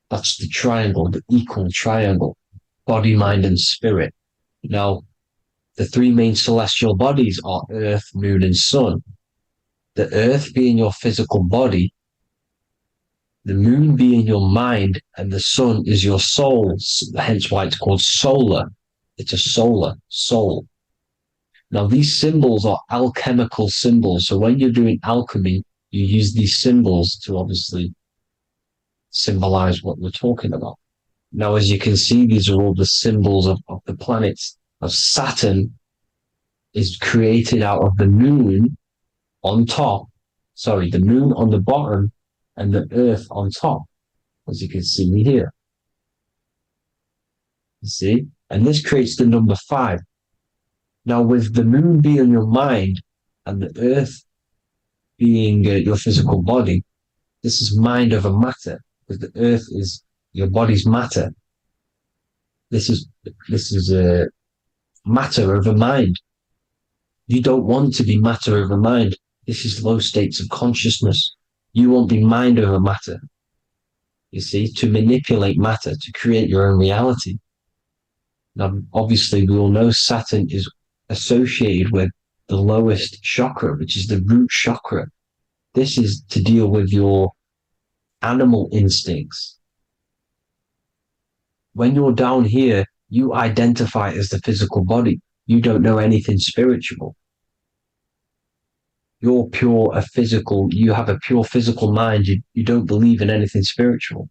[SPEAKER 8] That's the triangle, the equal triangle, body, mind, and spirit. Now, the 3 main celestial bodies are Earth, Moon, and Sun. The Earth being your physical body, the Moon being your mind, and the Sun is your soul, hence why it's called solar. It's a solar soul. Now, these symbols are alchemical symbols. So when you're doing alchemy, you use these symbols to obviously symbolize what we're talking about. Now, as you can see, these are all the symbols of the planets. Of Saturn is created out of the moon on top, the moon on the bottom and the earth on top, as you can see here. You see? And this creates the number 5. Now, with the moon being your mind and the earth being your physical body, this is mind over matter, because the earth is your body's matter. This is matter over mind. You don't want to be matter over mind. This is low states of consciousness. You won't be mind over matter. You see, to manipulate matter, to create your own reality. Now, obviously, we all know Saturn is associated with the lowest chakra, which is the root chakra. This is to deal with your animal instincts. When you're down here, you identify as the physical body. You don't know anything spiritual. You have a pure physical mind. You don't believe in anything spiritual.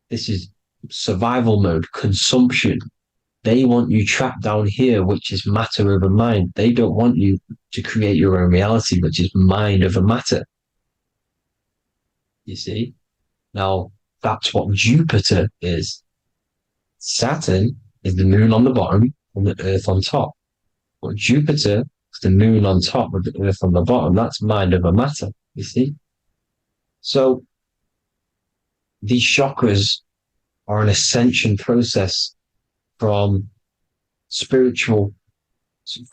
[SPEAKER 8] This is survival mode, consumption. They want you trapped down here, which is matter over mind. They don't want you to create your own reality, which is mind over matter. You see? Now, that's what Jupiter is. Saturn is the moon on the bottom and the earth on top. But Jupiter is the moon on top with the earth on the bottom. That's mind over matter, you see? So these chakras are an ascension process from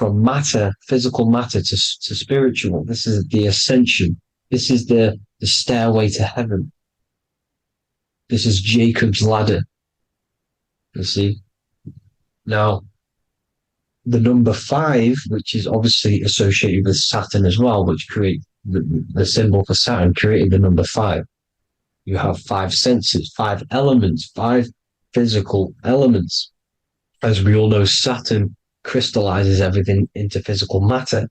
[SPEAKER 8] matter, physical matter to spiritual. This is the ascension. This is the stairway to heaven. This is Jacob's ladder. You see? Now, the number 5, which is obviously associated with Saturn as well, which create the symbol for Saturn, created the number 5. You have 5 senses, 5 elements, 5 physical elements. As we all know, Saturn crystallizes everything into physical matter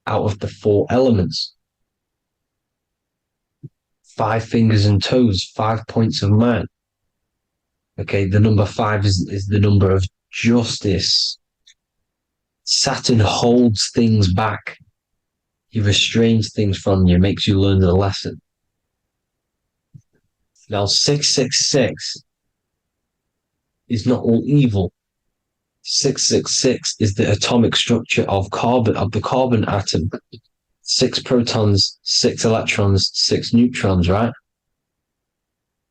[SPEAKER 8] out of the 4 elements. 5 fingers and toes, 5 points of man. Okay, the number 5 is the number of justice. Saturn holds things back. He restrains things from you, makes you learn the lesson. Now, 666 is not all evil. 666 is the atomic structure of the carbon atom. 6 protons, 6 electrons, 6 neutrons, right?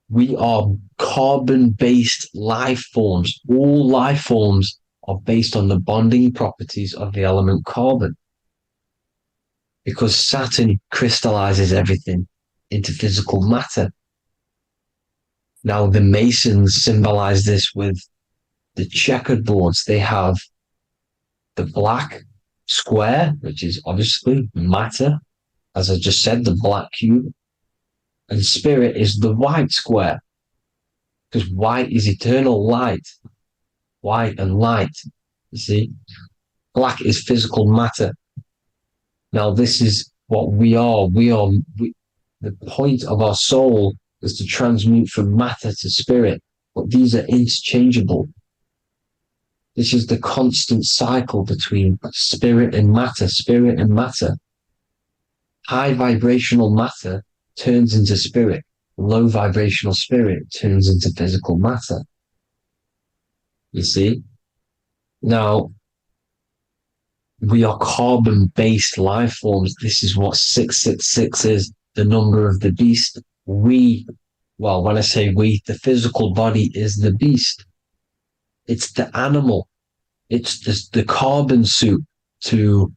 [SPEAKER 8] We are carbon-based life forms. All life forms are based on the bonding properties of the element carbon, because Saturn crystallizes everything into physical matter. Now, the Masons symbolize this with the checkered boards. They have the black square, which is obviously matter, as I just said, the black cube, and spirit is the white square, because white is eternal light. White and light, you see? Black is physical matter. Now, this is what we are. The point of our soul is to transmute from matter to spirit, but these are interchangeable. This is the constant cycle between spirit and matter, spirit and matter. High vibrational matter turns into spirit. Low vibrational spirit turns into physical matter. You see? Now, we are carbon-based life forms. This is what 666 is, the number of the beast. Well, when I say we, the physical body is the beast. It's the animal. It's the carbon suit to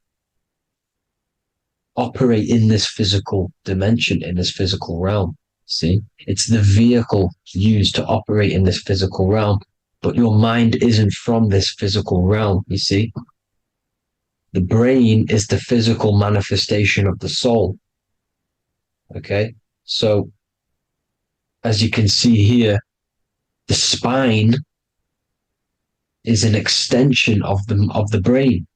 [SPEAKER 8] operate in this physical dimension, in this physical realm. See, it's the vehicle used to operate in this physical realm, but your mind isn't from this physical realm. You see, the brain is the physical manifestation of the soul. Okay, so as you can see here, the spine is an extension of the brain.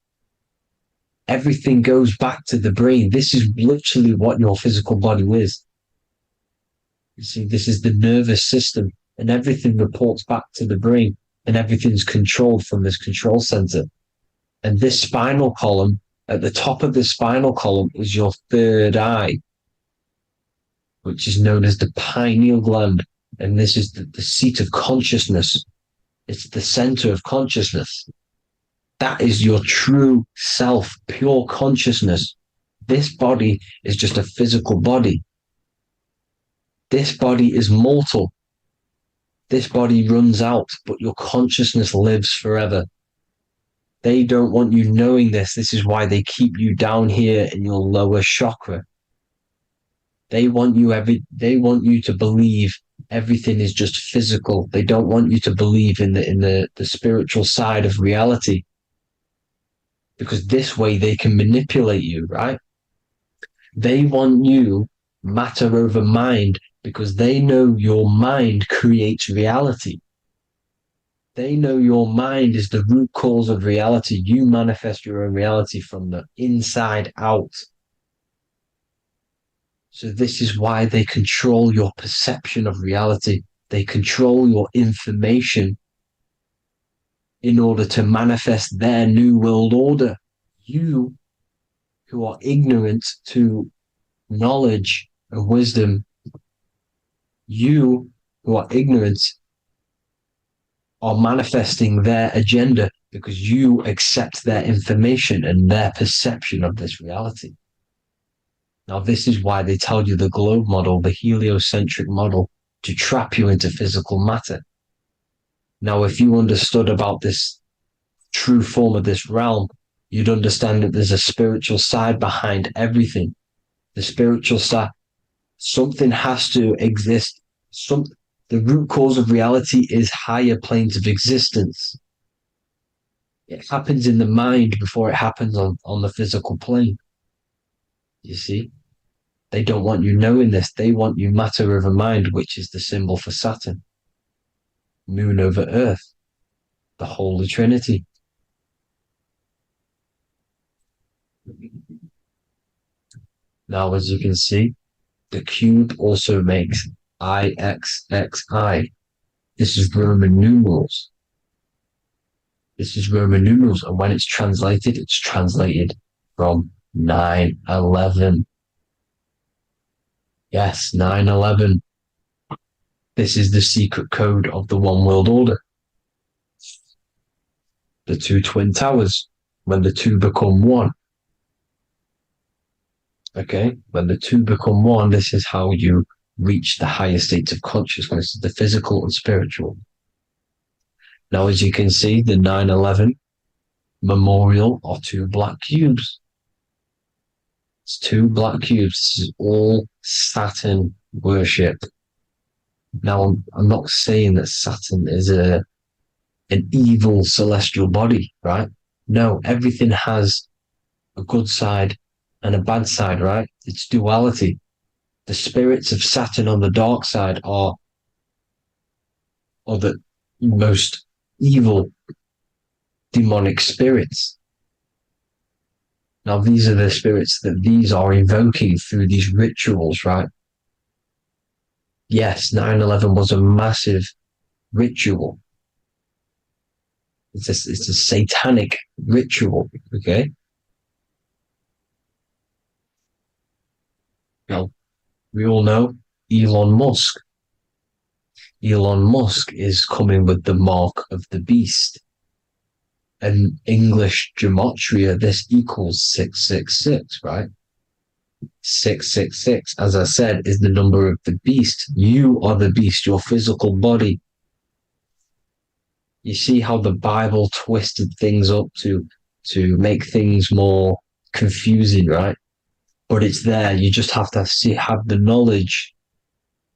[SPEAKER 8] Everything goes back to the brain. This is literally what your physical body is. You see, this is the nervous system, and everything reports back to the brain, and everything's controlled from this control center. And this spinal column, at the top of the spinal column, is your third eye, which is known as the pineal gland. And this is the seat of consciousness. It's the center of consciousness. That is your true self, pure consciousness. This body is just a physical body. This body is mortal. This body runs out, but your consciousness lives forever. They don't want you knowing this. This is why they keep you down here in your lower chakra. They want you to believe everything is just physical. They don't want you to believe in the spiritual side of reality, because this way they can manipulate you, right? They want you matter over mind, because they know your mind creates reality. They know your mind is the root cause of reality. You manifest your own reality from the inside out. So this is why they control your perception of reality. They control your information in order to manifest their new world order. You, who are ignorant to knowledge and wisdom, you who are ignorant are manifesting their agenda because you accept their information and their perception of this reality. Now, this is why they tell you the globe model, the heliocentric model, to trap you into physical matter. Now, if you understood about this true form of this realm, you'd understand that there's a spiritual side behind everything. The spiritual side, something has to exist. The root cause of reality is higher planes of existence. It happens in the mind before it happens on the physical plane. You see? They don't want you knowing this. They want you matter over mind, which is the symbol for Saturn. Moon over Earth. The Holy Trinity. Now, as you can see, the cube also makes IXXI. This is Roman numerals. This is Roman numerals, and when it's translated from 911. Yes, 911. This is the secret code of the one world order. The two twin towers, when the two become one. Okay, when the two become one, this is how you reach the higher states of consciousness, the physical and spiritual. Now, as you can see, the 9/11 memorial are two black cubes. It's two black cubes. This is all Saturn worship. Now, I'm not saying that Saturn is an evil celestial body, right? No, everything has a good side and a bad side, right? It's duality. The spirits of Saturn on the dark side are the most evil demonic spirits. Now, these are the spirits that these are invoking through these rituals, right? Yes, 9/11 was a massive ritual. It's a satanic ritual, okay? Now, we all know Elon Musk. Elon Musk is coming with the mark of the beast. And English gematria, this equals 666, right? 666, as I said, is the number of the beast. You are the beast, your physical body. You see how the Bible twisted things up to make things more confusing, right? But it's there. You just have to have the knowledge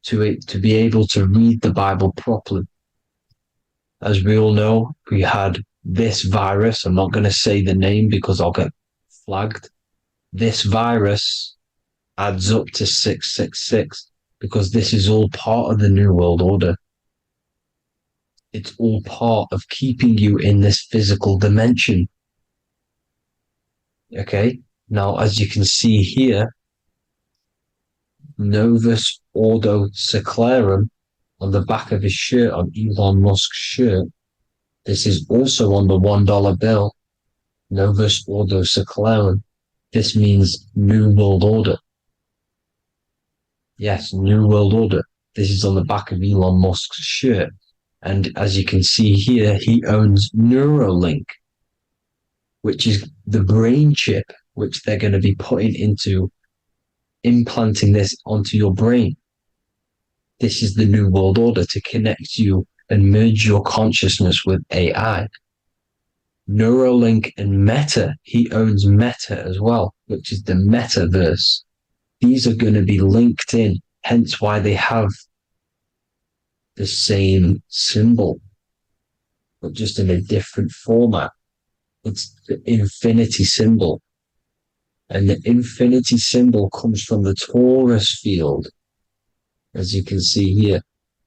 [SPEAKER 8] to be able to read the Bible properly. As we all know, we had this virus. I'm not going to say the name because I'll get flagged. This virus adds up to 666 because this is all part of the New World Order. It's all part of keeping you in this physical dimension. Okay, now as you can see here, Novus Ordo Seclorum on the back of his shirt, on Elon Musk's shirt, this is also on the $1 bill, Novus Ordo Seclorum. This means New World Order. Yes, New World Order. This is on the back of Elon Musk's shirt. And as you can see here, he owns Neuralink, which is the brain chip, which they're going to be putting into implanting this onto your brain. This is the New World Order to connect you and merge your consciousness with AI. Neuralink and Meta, he owns Meta as well, which is the metaverse. These are going to be linked in, hence why they have the same symbol, but just in a different format. It's the infinity symbol. And the infinity symbol comes from the torus field, as you can see here,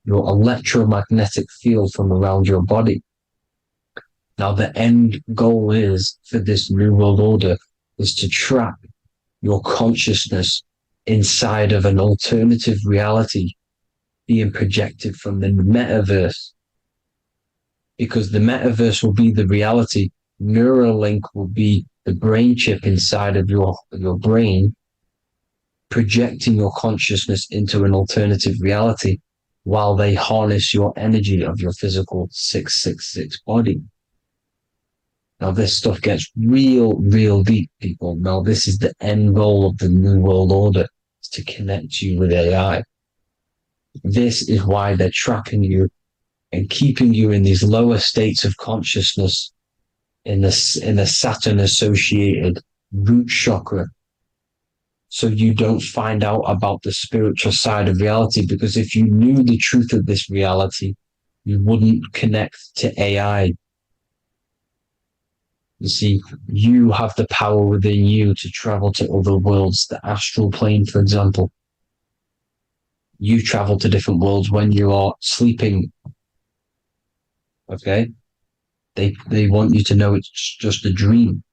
[SPEAKER 8] your electromagnetic field from around your body. Now, the end goal is for this New World Order is to trap your consciousness inside of an alternative reality being projected from the metaverse. Because the metaverse will be the reality, Neuralink will be the brain chip inside of your brain, projecting your consciousness into an alternative reality while they harness your energy of your physical 666 body. Now, this stuff gets real deep, people. Now, this is the end goal of the New World Order, is to connect you with AI. This is why they're trapping you and keeping you in these lower states of consciousness in the Saturn associated root chakra. So you don't find out about the spiritual side of reality, because if you knew the truth of this reality, you wouldn't connect to AI. You see, you have the power within you to travel to other worlds, the astral plane, for example. You travel to different worlds when you are sleeping. Okay? They want you to know it's just a dream.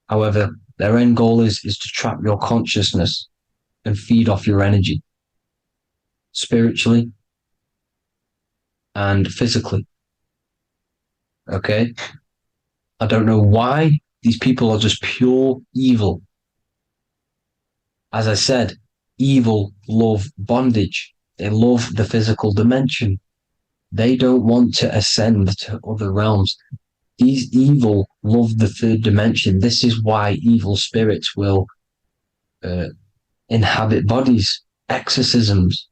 [SPEAKER 8] However, their end goal is to trap your consciousness and feed off your energy, spiritually and physically. Okay? I don't know why these people are just pure evil. As I said, evil love bondage. They love the physical dimension. They don't want to ascend to other realms. These evil love the third dimension. This is why evil spirits will inhabit bodies, exorcisms,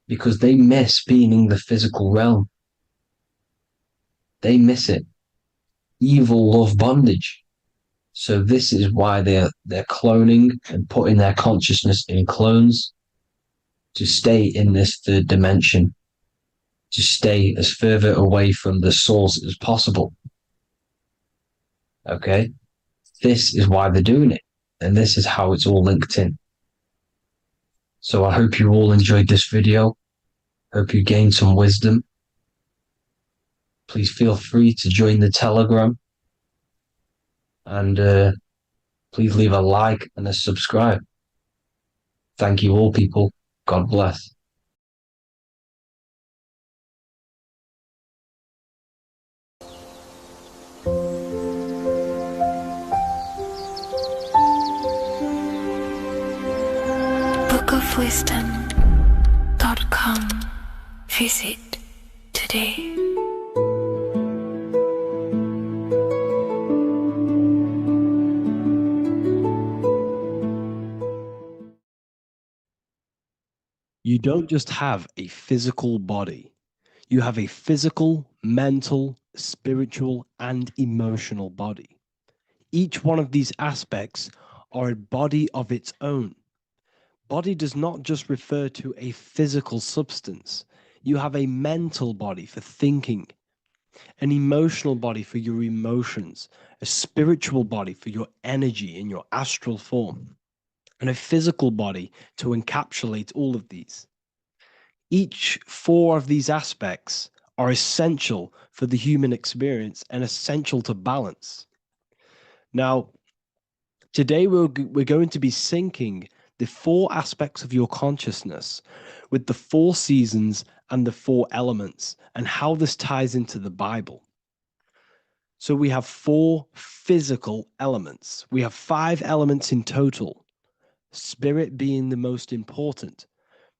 [SPEAKER 8] because they miss being in the physical realm. They miss it. Evil love bondage. So this is why they're cloning and putting their consciousness in clones to stay in this third dimension, to stay as further away from the source as possible. Okay? This is why they're doing it. And this is how it's all linked in. So I hope you all enjoyed this video. Hope you gained some wisdom. Please feel free to join the Telegram. And please leave a like and a subscribe. Thank you all, people. God bless.
[SPEAKER 2] bookofwisdom.com. Visit today.
[SPEAKER 1] You don't just have a physical body. You have a physical, mental, spiritual, and emotional body. Each one of these aspects are a body of its own. Body does not just refer to a physical substance. You have a mental body for thinking, an emotional body for your emotions, a spiritual body for your energy in your astral form, and a physical body to encapsulate all of these. Each four of these aspects are essential for the human experience and essential to balance. Now, today we're going to be syncing the four aspects of your consciousness with the four seasons and the four elements and how this ties into the Bible. So we have four physical elements. We have five elements in total, spirit being the most important,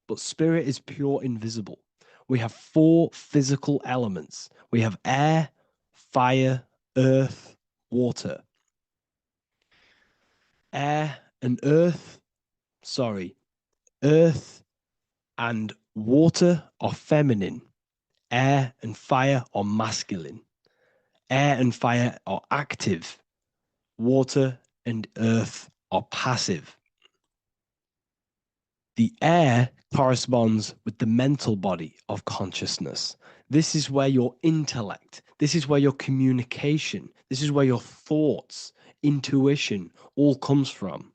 [SPEAKER 1] but spirit is pure invisible. We have four physical elements. We have air, fire, earth, water. Air and earth, earth and water are feminine. Air and fire are masculine. Air and fire are active. Water and earth are passive. The air corresponds with the mental body of consciousness. This is where your intellect, this is where your communication, this is where your thoughts, intuition all comes from.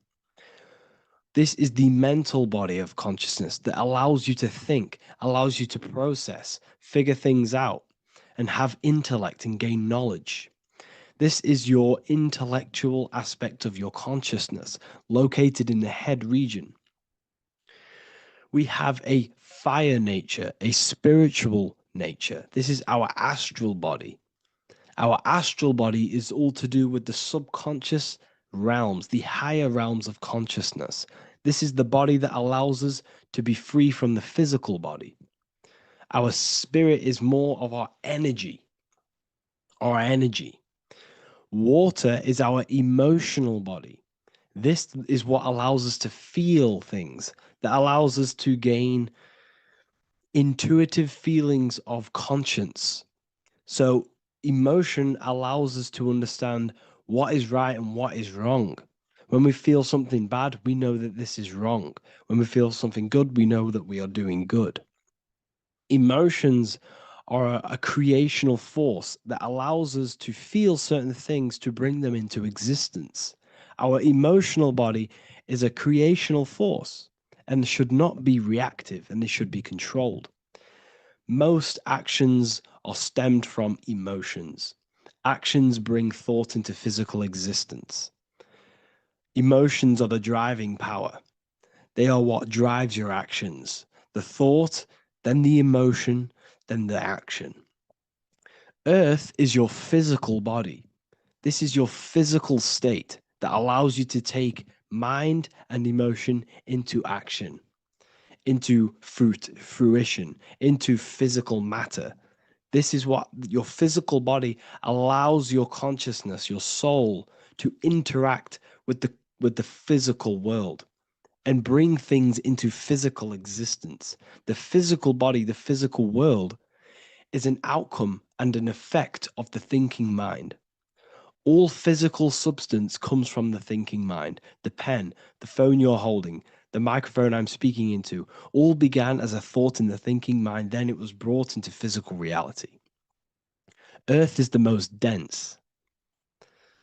[SPEAKER 1] This is the mental body of consciousness that allows you to think, allows you to process, figure things out, and have intellect and gain knowledge. This is your intellectual aspect of your consciousness, located in the head region. We have a fire nature, a spiritual nature. This is our astral body. Our astral body is all to do with the subconscious realms, the higher realms of consciousness. This is the body that allows us to be free from the physical body. Our spirit is more of our energy. Water is our emotional body. This is what allows us to feel things, that allows us to gain intuitive feelings of conscience. So emotion allows us to understand what is right and what is wrong. When we feel something bad, we know that this is wrong. When we feel something good, we know that we are doing good. Emotions are a creational force that allows us to feel certain things to bring them into existence. Our emotional body is a creational force and should not be reactive, and it should be controlled. Most actions are stemmed from emotions. Actions bring thought into physical existence. Emotions are the driving power. They are what drives your actions. The thought, then the emotion, then the action. Earth is your physical body. This is your physical state that allows you to take mind and emotion into action, into fruition, into physical matter. This is what your physical body allows your consciousness, your soul, to interact with the with the physical world and bring things into physical existence. The physical body, the physical world, is an outcome and an effect of the thinking mind. All physical substance comes from the thinking mind. The pen, the phone you're holding, the microphone I'm speaking into, all began as a thought in the thinking mind, then it was brought into physical reality. Earth is the most dense.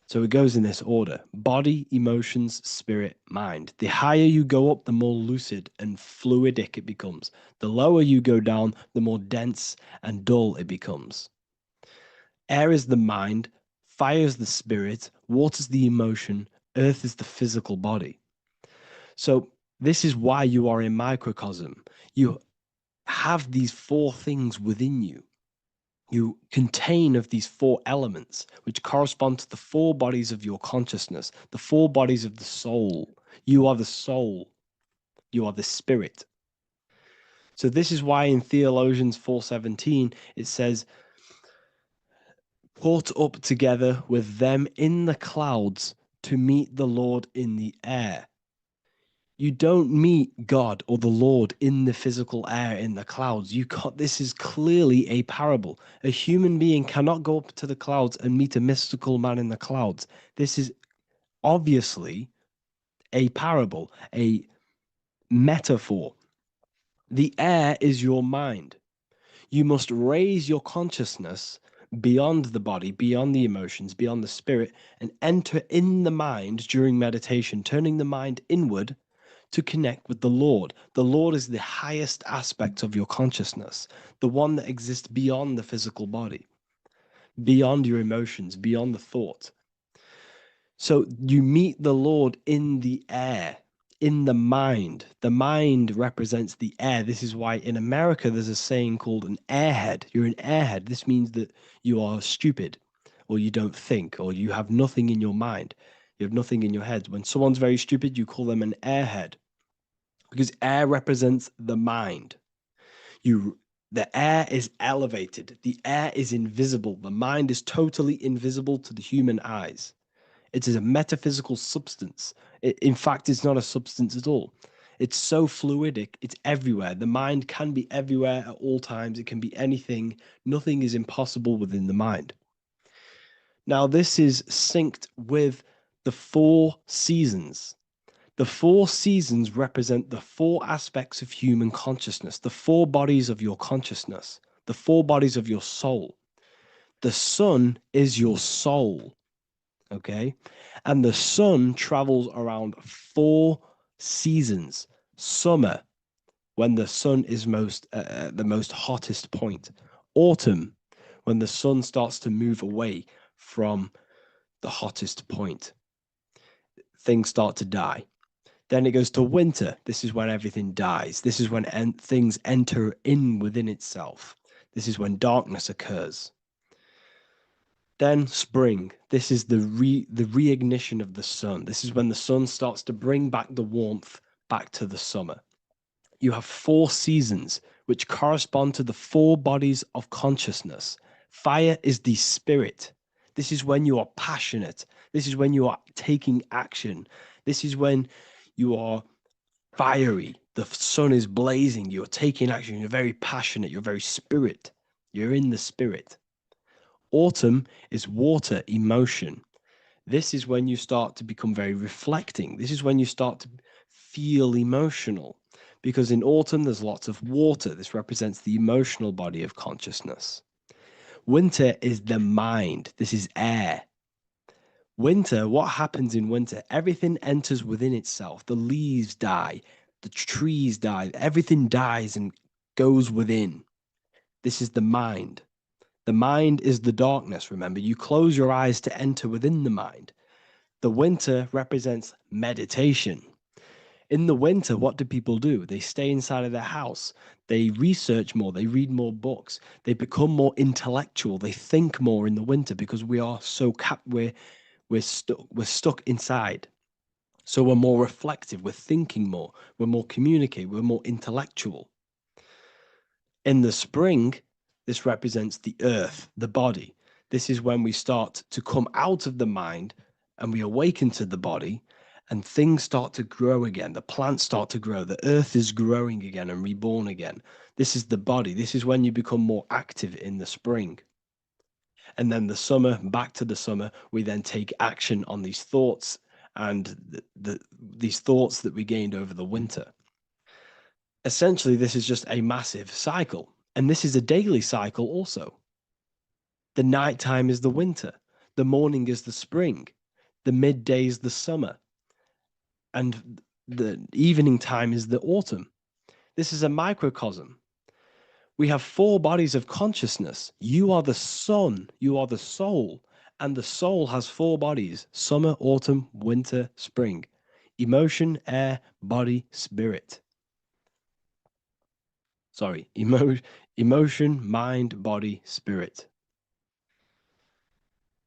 [SPEAKER 1] So it goes in this order: body, emotions, spirit, mind. The higher you go up, the more lucid and fluidic it becomes. The lower you go down, the more dense and dull it becomes. Air is the mind, fire is the spirit, water is the emotion, earth is the physical body. So this is why you are a microcosm. You have these four things within you. You contain of these four elements, which correspond to the four bodies of your consciousness, the four bodies of the soul. You are the soul. You are the spirit. So this is why in Theologians 4:17 it says, "Caught up together with them in the clouds to meet the Lord in the air." You don't meet God or the Lord in the physical air in the clouds. This is clearly a parable. A human being cannot go up to the clouds and meet a mystical man in the clouds. This is obviously a parable, a metaphor. The air is your mind. You must raise your consciousness beyond the body, beyond the emotions, beyond the spirit, and enter in the mind during meditation, turning the mind inward to connect with the Lord. The Lord is the highest aspect of your consciousness, the one that exists beyond the physical body, beyond your emotions, beyond the thought. So you meet the Lord in the air, in the mind. The mind represents the air. This is why in America there's a saying called an airhead. You're an airhead. This means that you are stupid, or you don't think, or you have nothing in your mind. You have nothing in your head. When someone's very stupid, you call them an airhead, because air represents the mind. The air is elevated. The air is invisible. The mind is totally invisible to the human eyes. It is a metaphysical substance. In fact, it's not a substance at all. It's so fluidic, it's everywhere. The mind can be everywhere at all times. It can be anything. Nothing is impossible within the mind. Now, this is synced with the four seasons. The four seasons represent the four aspects of human consciousness, the four bodies of your consciousness, the four bodies of your soul. The sun is your soul. Okay. And the sun travels around four seasons. Summer, when the sun is the most hottest point. Autumn, when the sun starts to move away from the hottest point. Things start to die. Then it goes to winter. This is when everything dies. This is when things enter in within itself. This is when darkness occurs. Then spring. This is the reignition of the sun. This is when the sun starts to bring back the warmth back to the summer. You have four seasons which correspond to the four bodies of consciousness. Fire is the spirit. This is when you are passionate. This is when you are taking action. This is when you are fiery. The sun is blazing. You're taking action. You're very passionate. You're very spirit. You're in the spirit. Autumn is water, emotion. This is when you start to become very reflecting. This is when you start to feel emotional, because in autumn there's lots of water. This represents the emotional body of consciousness. Winter is the mind. This is air. Winter, what happens in winter? Everything enters within itself. The leaves die, the trees die, everything dies and goes within. This is the mind. The mind is the darkness, remember. You close your eyes to enter within the mind. The winter represents meditation. In the winter, what do people do? They stay inside of their house. They research more. They read more books. They become more intellectual. They think more in the winter because we are so we're stuck inside. So we're more reflective. We're thinking more. We're more communicative. We're more intellectual. In the spring, this represents the earth, the body. This is when we start to come out of the mind and we awaken to the body. and things start to grow again. The plants start to grow. The earth is growing again and reborn again. This is the body. This is when you become more active in the spring. And then the summer, back to the summer, we then take action on these thoughts and these thoughts that we gained over the winter. Essentially, this is just a massive cycle. And this is a daily cycle also. The nighttime is the winter. The morning is the spring. The midday is the summer. And the evening time is the autumn. This is a microcosm. We have 4 bodies of consciousness. You are the sun, you are the soul, and the soul has 4 bodies: summer, autumn, winter, spring. Emotion, air, body, spirit. Sorry, emotion, mind, body, spirit.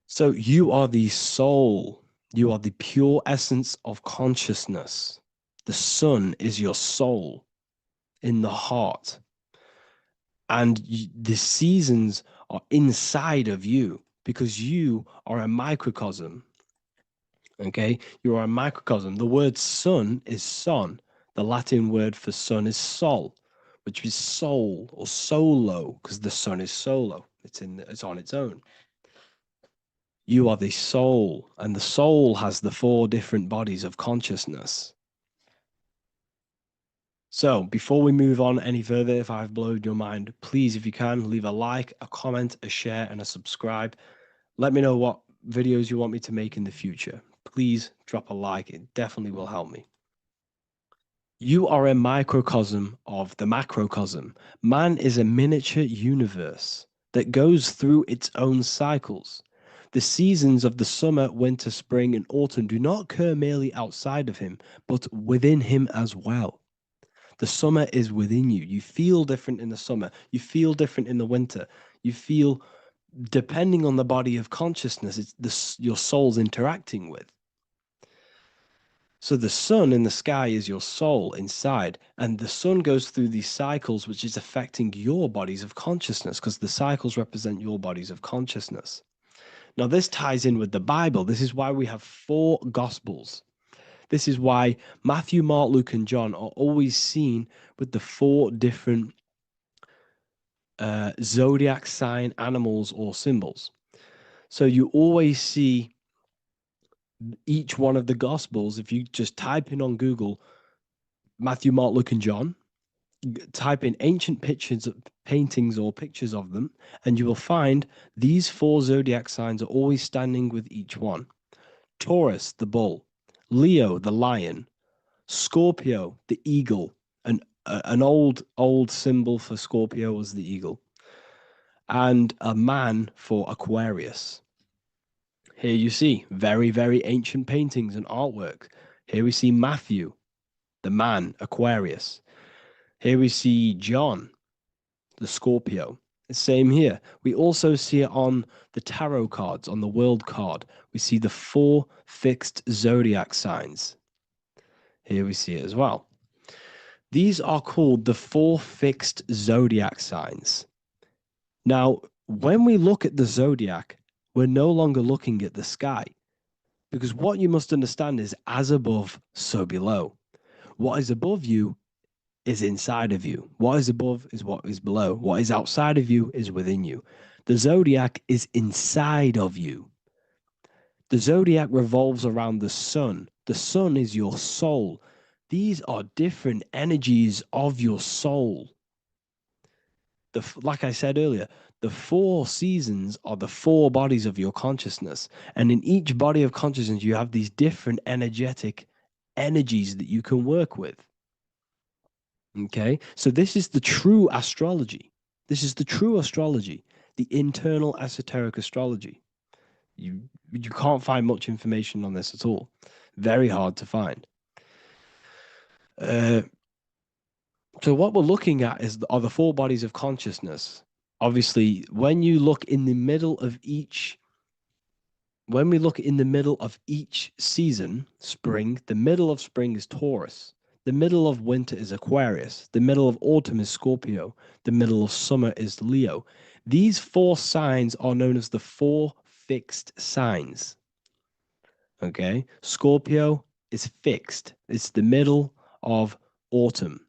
[SPEAKER 1] So you are the soul. You are the pure essence of consciousness. The sun is your soul in the heart. And the seasons are inside of you because you are a microcosm. Okay? You are a microcosm. The word sun is son. The Latin word for sun is sol, which is soul or solo, because the sun is solo. It's on its own. You are the soul, and the soul has the 4 different bodies of consciousness. So before we move on any further, if I've blown your mind, please, if you can, leave a like, a comment, a share, and a subscribe. Let me know what videos you want me to make in the future. Please drop a like. It definitely will help me. You are a microcosm of the macrocosm. Man is a miniature universe that goes through its own cycles. The seasons of the summer, winter, spring, and autumn do not occur merely outside of him, but within him as well. The summer is within you. You feel different in the summer. You feel different in the winter. You feel, depending on the body of consciousness, it's your soul's interacting with. So the sun in the sky is your soul inside, and the sun goes through these cycles, which is affecting your bodies of consciousness, because the cycles represent your bodies of consciousness. Now, this ties in with the Bible. This is why we have 4 Gospels. This is why Matthew, Mark, Luke, and John are always seen with the 4 different zodiac sign animals or symbols. So you always see each one of the Gospels. If you just type in on Google Matthew, Mark, Luke, and John, type in ancient pictures, paintings, or pictures of them, and you will find these 4 zodiac signs are always standing with each one. Taurus, the bull; Leo, the lion; Scorpio, the eagle. An old symbol for Scorpio was the eagle, and a man for Aquarius. Here you see very, very ancient paintings and artwork. Here we see Matthew, the man, Aquarius. Here we see John, the Scorpio. Same here. We also see it on the tarot cards, on the world card. We see the 4 fixed zodiac signs. Here we see it as well. These are called the 4 fixed zodiac signs. Now, when we look at the zodiac, we're no longer looking at the sky, because what you must understand is as above, so below. What is above you is inside of you. What is above is what is below. What is outside of you is within you. The zodiac is inside of you. The zodiac revolves around the sun. The sun is your soul. These are different energies of your soul. Like I said earlier, the 4 seasons are the 4 bodies of your consciousness. And in each body of consciousness, you have these different energetic energies that you can work with. Okay, so this is the true astrology. This is the true astrology, the internal esoteric astrology. You can't find much information on this at all. Very hard to find. So what we're looking at are the 4 bodies of consciousness. Obviously, when we look in the middle of each season, spring, the middle of spring is Taurus. The middle of winter is Aquarius. The middle of autumn is Scorpio. The middle of summer is Leo. These 4 signs are known as the 4 fixed signs. Okay? Scorpio, is fixed. It's the middle of autumn.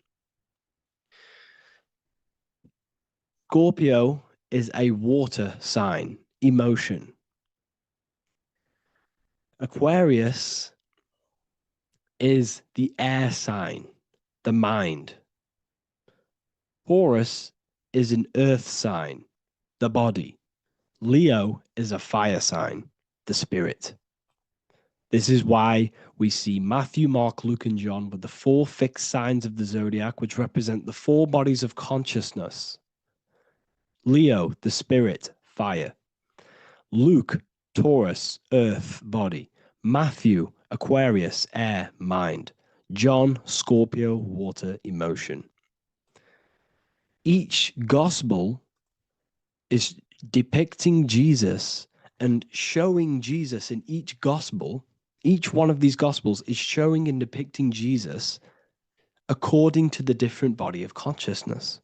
[SPEAKER 1] Scorpio is a water sign, emotion. Aquarius is the air sign, the mind. Taurus is an earth sign, the body. Leo is a fire sign, the spirit. This is why we see Matthew, Mark, Luke, and John with the 4 fixed signs of the zodiac, which represent the 4 bodies of consciousness. Leo, the spirit, fire. Luke, Taurus, earth, body. Matthew, Aquarius, air, mind. John, Scorpio, water, emotion. Each gospel is depicting Jesus and showing Jesus in each gospel. Each one of these gospels is showing and depicting Jesus according to the different body of consciousness.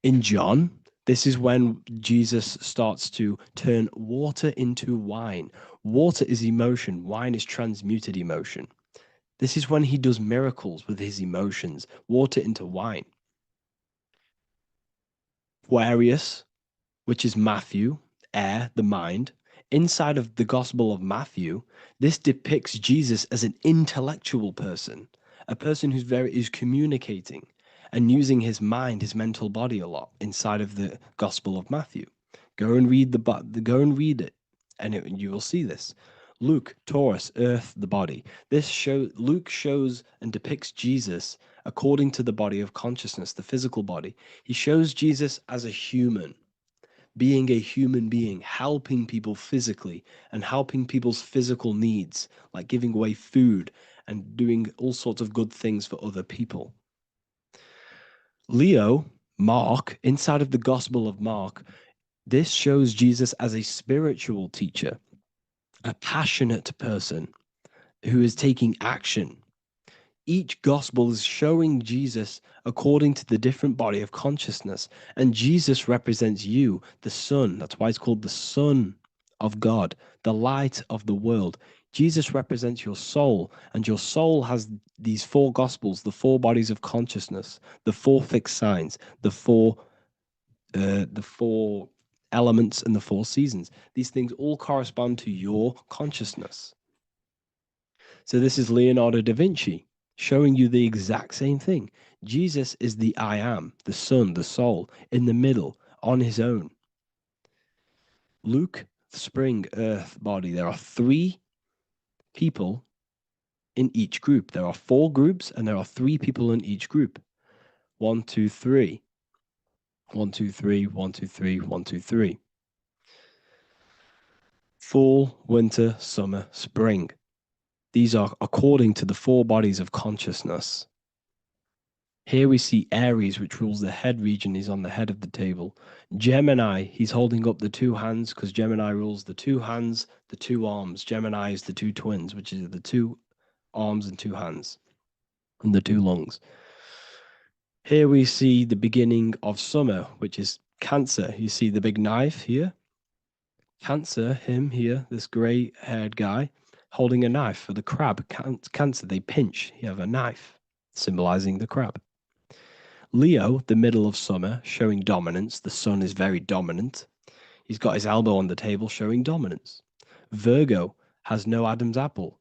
[SPEAKER 1] In John, this is when Jesus starts to turn water into wine. Water is emotion, wine is transmuted emotion. This is when he does miracles with his emotions, water into wine. Aquarius, which is Matthew, air, the mind. Inside of the Gospel of Matthew, this depicts Jesus as an intellectual person, a person who's communicating and using his mind, his mental body a lot inside of the Gospel of Matthew. Go and read it, and you will see this. Luke, Taurus, earth, the body. Luke shows and depicts Jesus according to the body of consciousness, the physical body. He shows Jesus as a human, being a human being, helping people physically and helping people's physical needs, like giving away food and doing all sorts of good things for other people. Leo, Mark, inside of the Gospel of Mark, this shows Jesus as a spiritual teacher, a passionate person who is taking action. Each gospel is showing Jesus according to the different body of consciousness. And Jesus represents you, the Son. That's why it's called the Son of God, the light of the world. Jesus represents your soul, and your soul has these 4 gospels, the 4 bodies of consciousness, the 4 fixed signs, the four elements, and the 4 seasons. These things all correspond to your consciousness. So this is Leonardo da Vinci showing you the exact same thing. Jesus is the I am, the Son, the soul, in the middle, on his own. Luke, spring, earth, body. There are 3 people in each group. There are 4 groups, and there are 3 people in each group. 1, 2, 3. 1, 2, 3, 1, 2, 3, 1, 2, 3. Fall, winter, summer, spring. These are according to the 4 bodies of consciousness. Here we see Aries, which rules the head region. He's on the head of the table. Gemini, he's holding up the 2 hands because Gemini rules the 2 hands, the 2 arms. Gemini is the 2 twins, which is the 2 arms and 2 hands, and the 2 lungs. Here we see the beginning of summer, which is Cancer. You see the big knife here. Cancer, him here, this gray-haired guy, holding a knife for the crab. Cancer, they pinch. You have a knife, symbolizing the crab. Leo, the middle of summer, showing dominance. The sun is very dominant. He's got his elbow on the table, showing dominance. Virgo has no Adam's apple.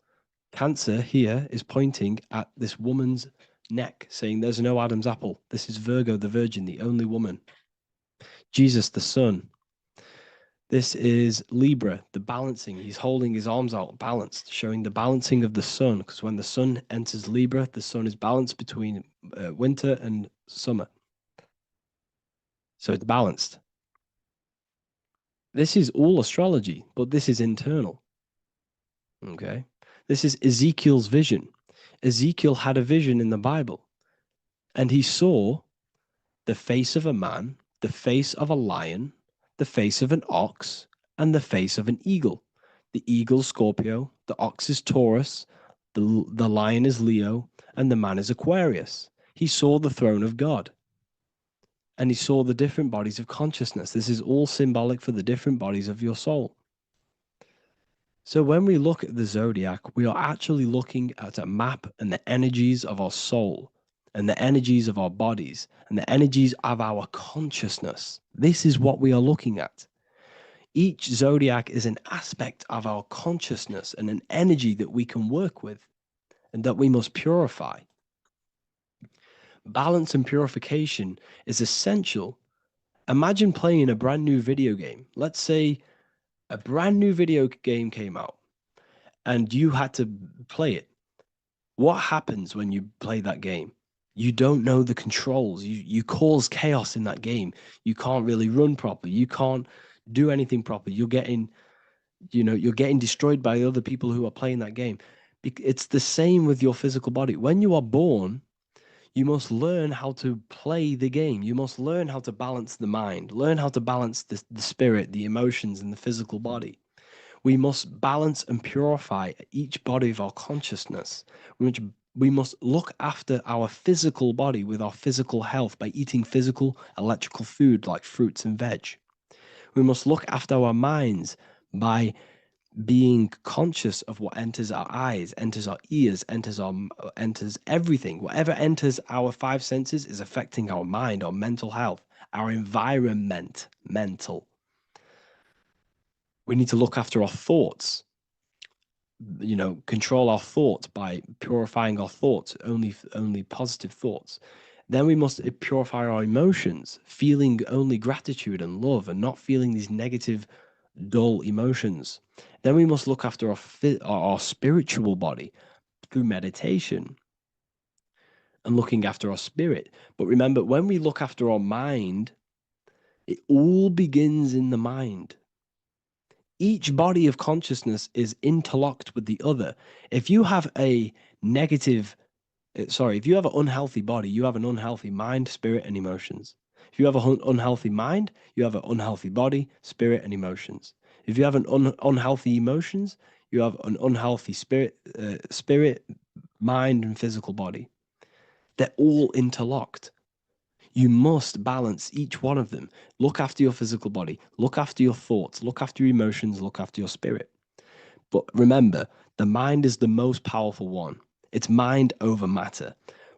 [SPEAKER 1] Cancer here is pointing at this woman's neck, saying there's no Adam's apple. This is Virgo, the virgin, the only woman. Jesus, the sun. This is Libra, the balancing. He's holding his arms out, balanced, showing the balancing of the sun. Because when the sun enters Libra, the sun is balanced between winter and summer. So it's balanced. This is all astrology, but this is internal. Okay. This is Ezekiel's vision. Ezekiel had a vision in the Bible, and he saw the face of a man, the face of a lion, the face of an ox, and the face of an eagle. The eagle, Scorpio, the ox is Taurus, the lion is Leo, and the man is Aquarius. He saw the throne of God, and he saw the different bodies of consciousness. This is all symbolic for the different bodies of your soul. So when we look at the zodiac, we are actually looking at a map and the energies of our soul and the energies of our bodies and the energies of our consciousness. This is what we are looking at. Each zodiac is an aspect of our consciousness and an energy that we can work with and that we must purify. Balance and purification is essential. Imagine playing a brand new video game. Let's say a brand new video game came out and you had to play it. What happens when you play that game? You don't know the controls. You cause chaos in that game. You can't really run properly. You can't do anything properly. You're getting destroyed by other people who are playing that game. It's the same with your physical body. When you are born, you must learn how to play the game. You must learn how to balance the mind, learn how to balance the spirit, the emotions, and the physical body. We must balance and purify each body of our consciousness, which we must look after our physical body with our physical health by eating physical, electrical food like fruits and veg. We must look after our minds by being conscious of what enters our eyes, enters our ears, enters everything. Whatever enters our five senses is affecting our mind, our mental health, our environment, mental. We need to look after our thoughts, control our thoughts by purifying our thoughts, only positive thoughts. Then we must purify our emotions, feeling only gratitude and love and not feeling these negative, dull emotions. Then we must look after our spiritual body through meditation and looking after our spirit. But remember, when we look after our mind, it all begins in the mind. Each body of consciousness is interlocked with the other. If you have a negative, if you have an unhealthy body, you have an unhealthy mind, spirit, and emotions. If you have an unhealthy mind, you have an unhealthy body, spirit, and emotions. If you have an unhealthy emotions, you have an unhealthy spirit, mind, and physical body. They're all interlocked. You must balance each one of them. Look after your physical body, look after your thoughts, look after your emotions, look after your spirit. But remember, the mind is the most powerful one. It's mind over matter.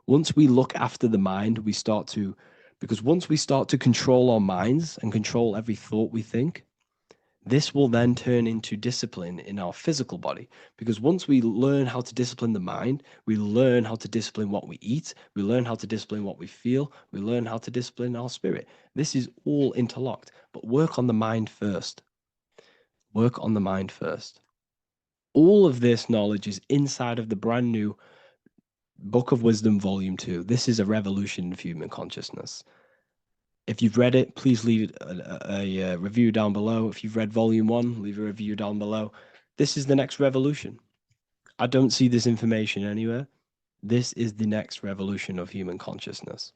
[SPEAKER 1] Once we look after the mind, because once we start to control our minds and control every thought we think, this will then turn into discipline in our physical body. Because once we learn how to discipline the mind, we learn how to discipline what we eat, we learn how to discipline what we feel, we learn how to discipline our spirit. This is all interlocked, but work on the mind first. Work on the mind first. All of this knowledge is inside of the brand new Book of Wisdom, Volume 2. This is a revolution in human consciousness. If you've read it, please leave a review down below. If you've read Volume 1, leave a review down below. This is the next revolution. I don't see this information anywhere. This is the next revolution of human consciousness.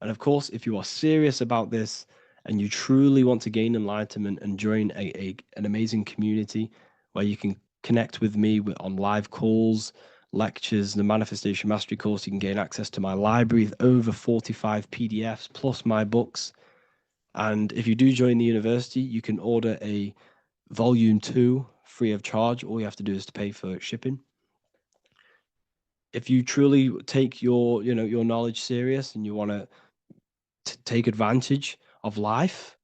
[SPEAKER 1] And of course, if you are serious about this and you truly want to gain enlightenment and join an amazing community where you can connect with me on live calls, lectures, the Manifestation Mastery course, you can gain access to my library with over 45 PDFs plus my books. And if you do join the university, you can order a volume 2 free of charge. All you have to do is to pay for shipping. If you truly take your knowledge serious and you want to take advantage of life,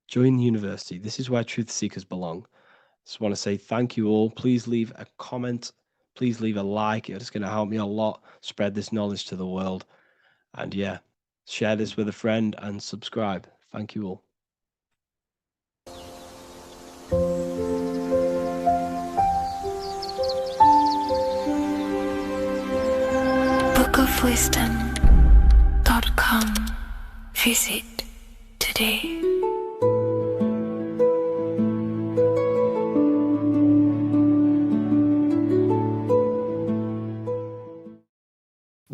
[SPEAKER 1] join the university. This is where truth seekers belong. Just want to say thank you all. Please leave a comment. Please leave a like. It's going to help me a lot spread this knowledge to the world. And yeah, share this with a friend and subscribe. Thank you all.
[SPEAKER 2] bookofwisdom.com. Visit today.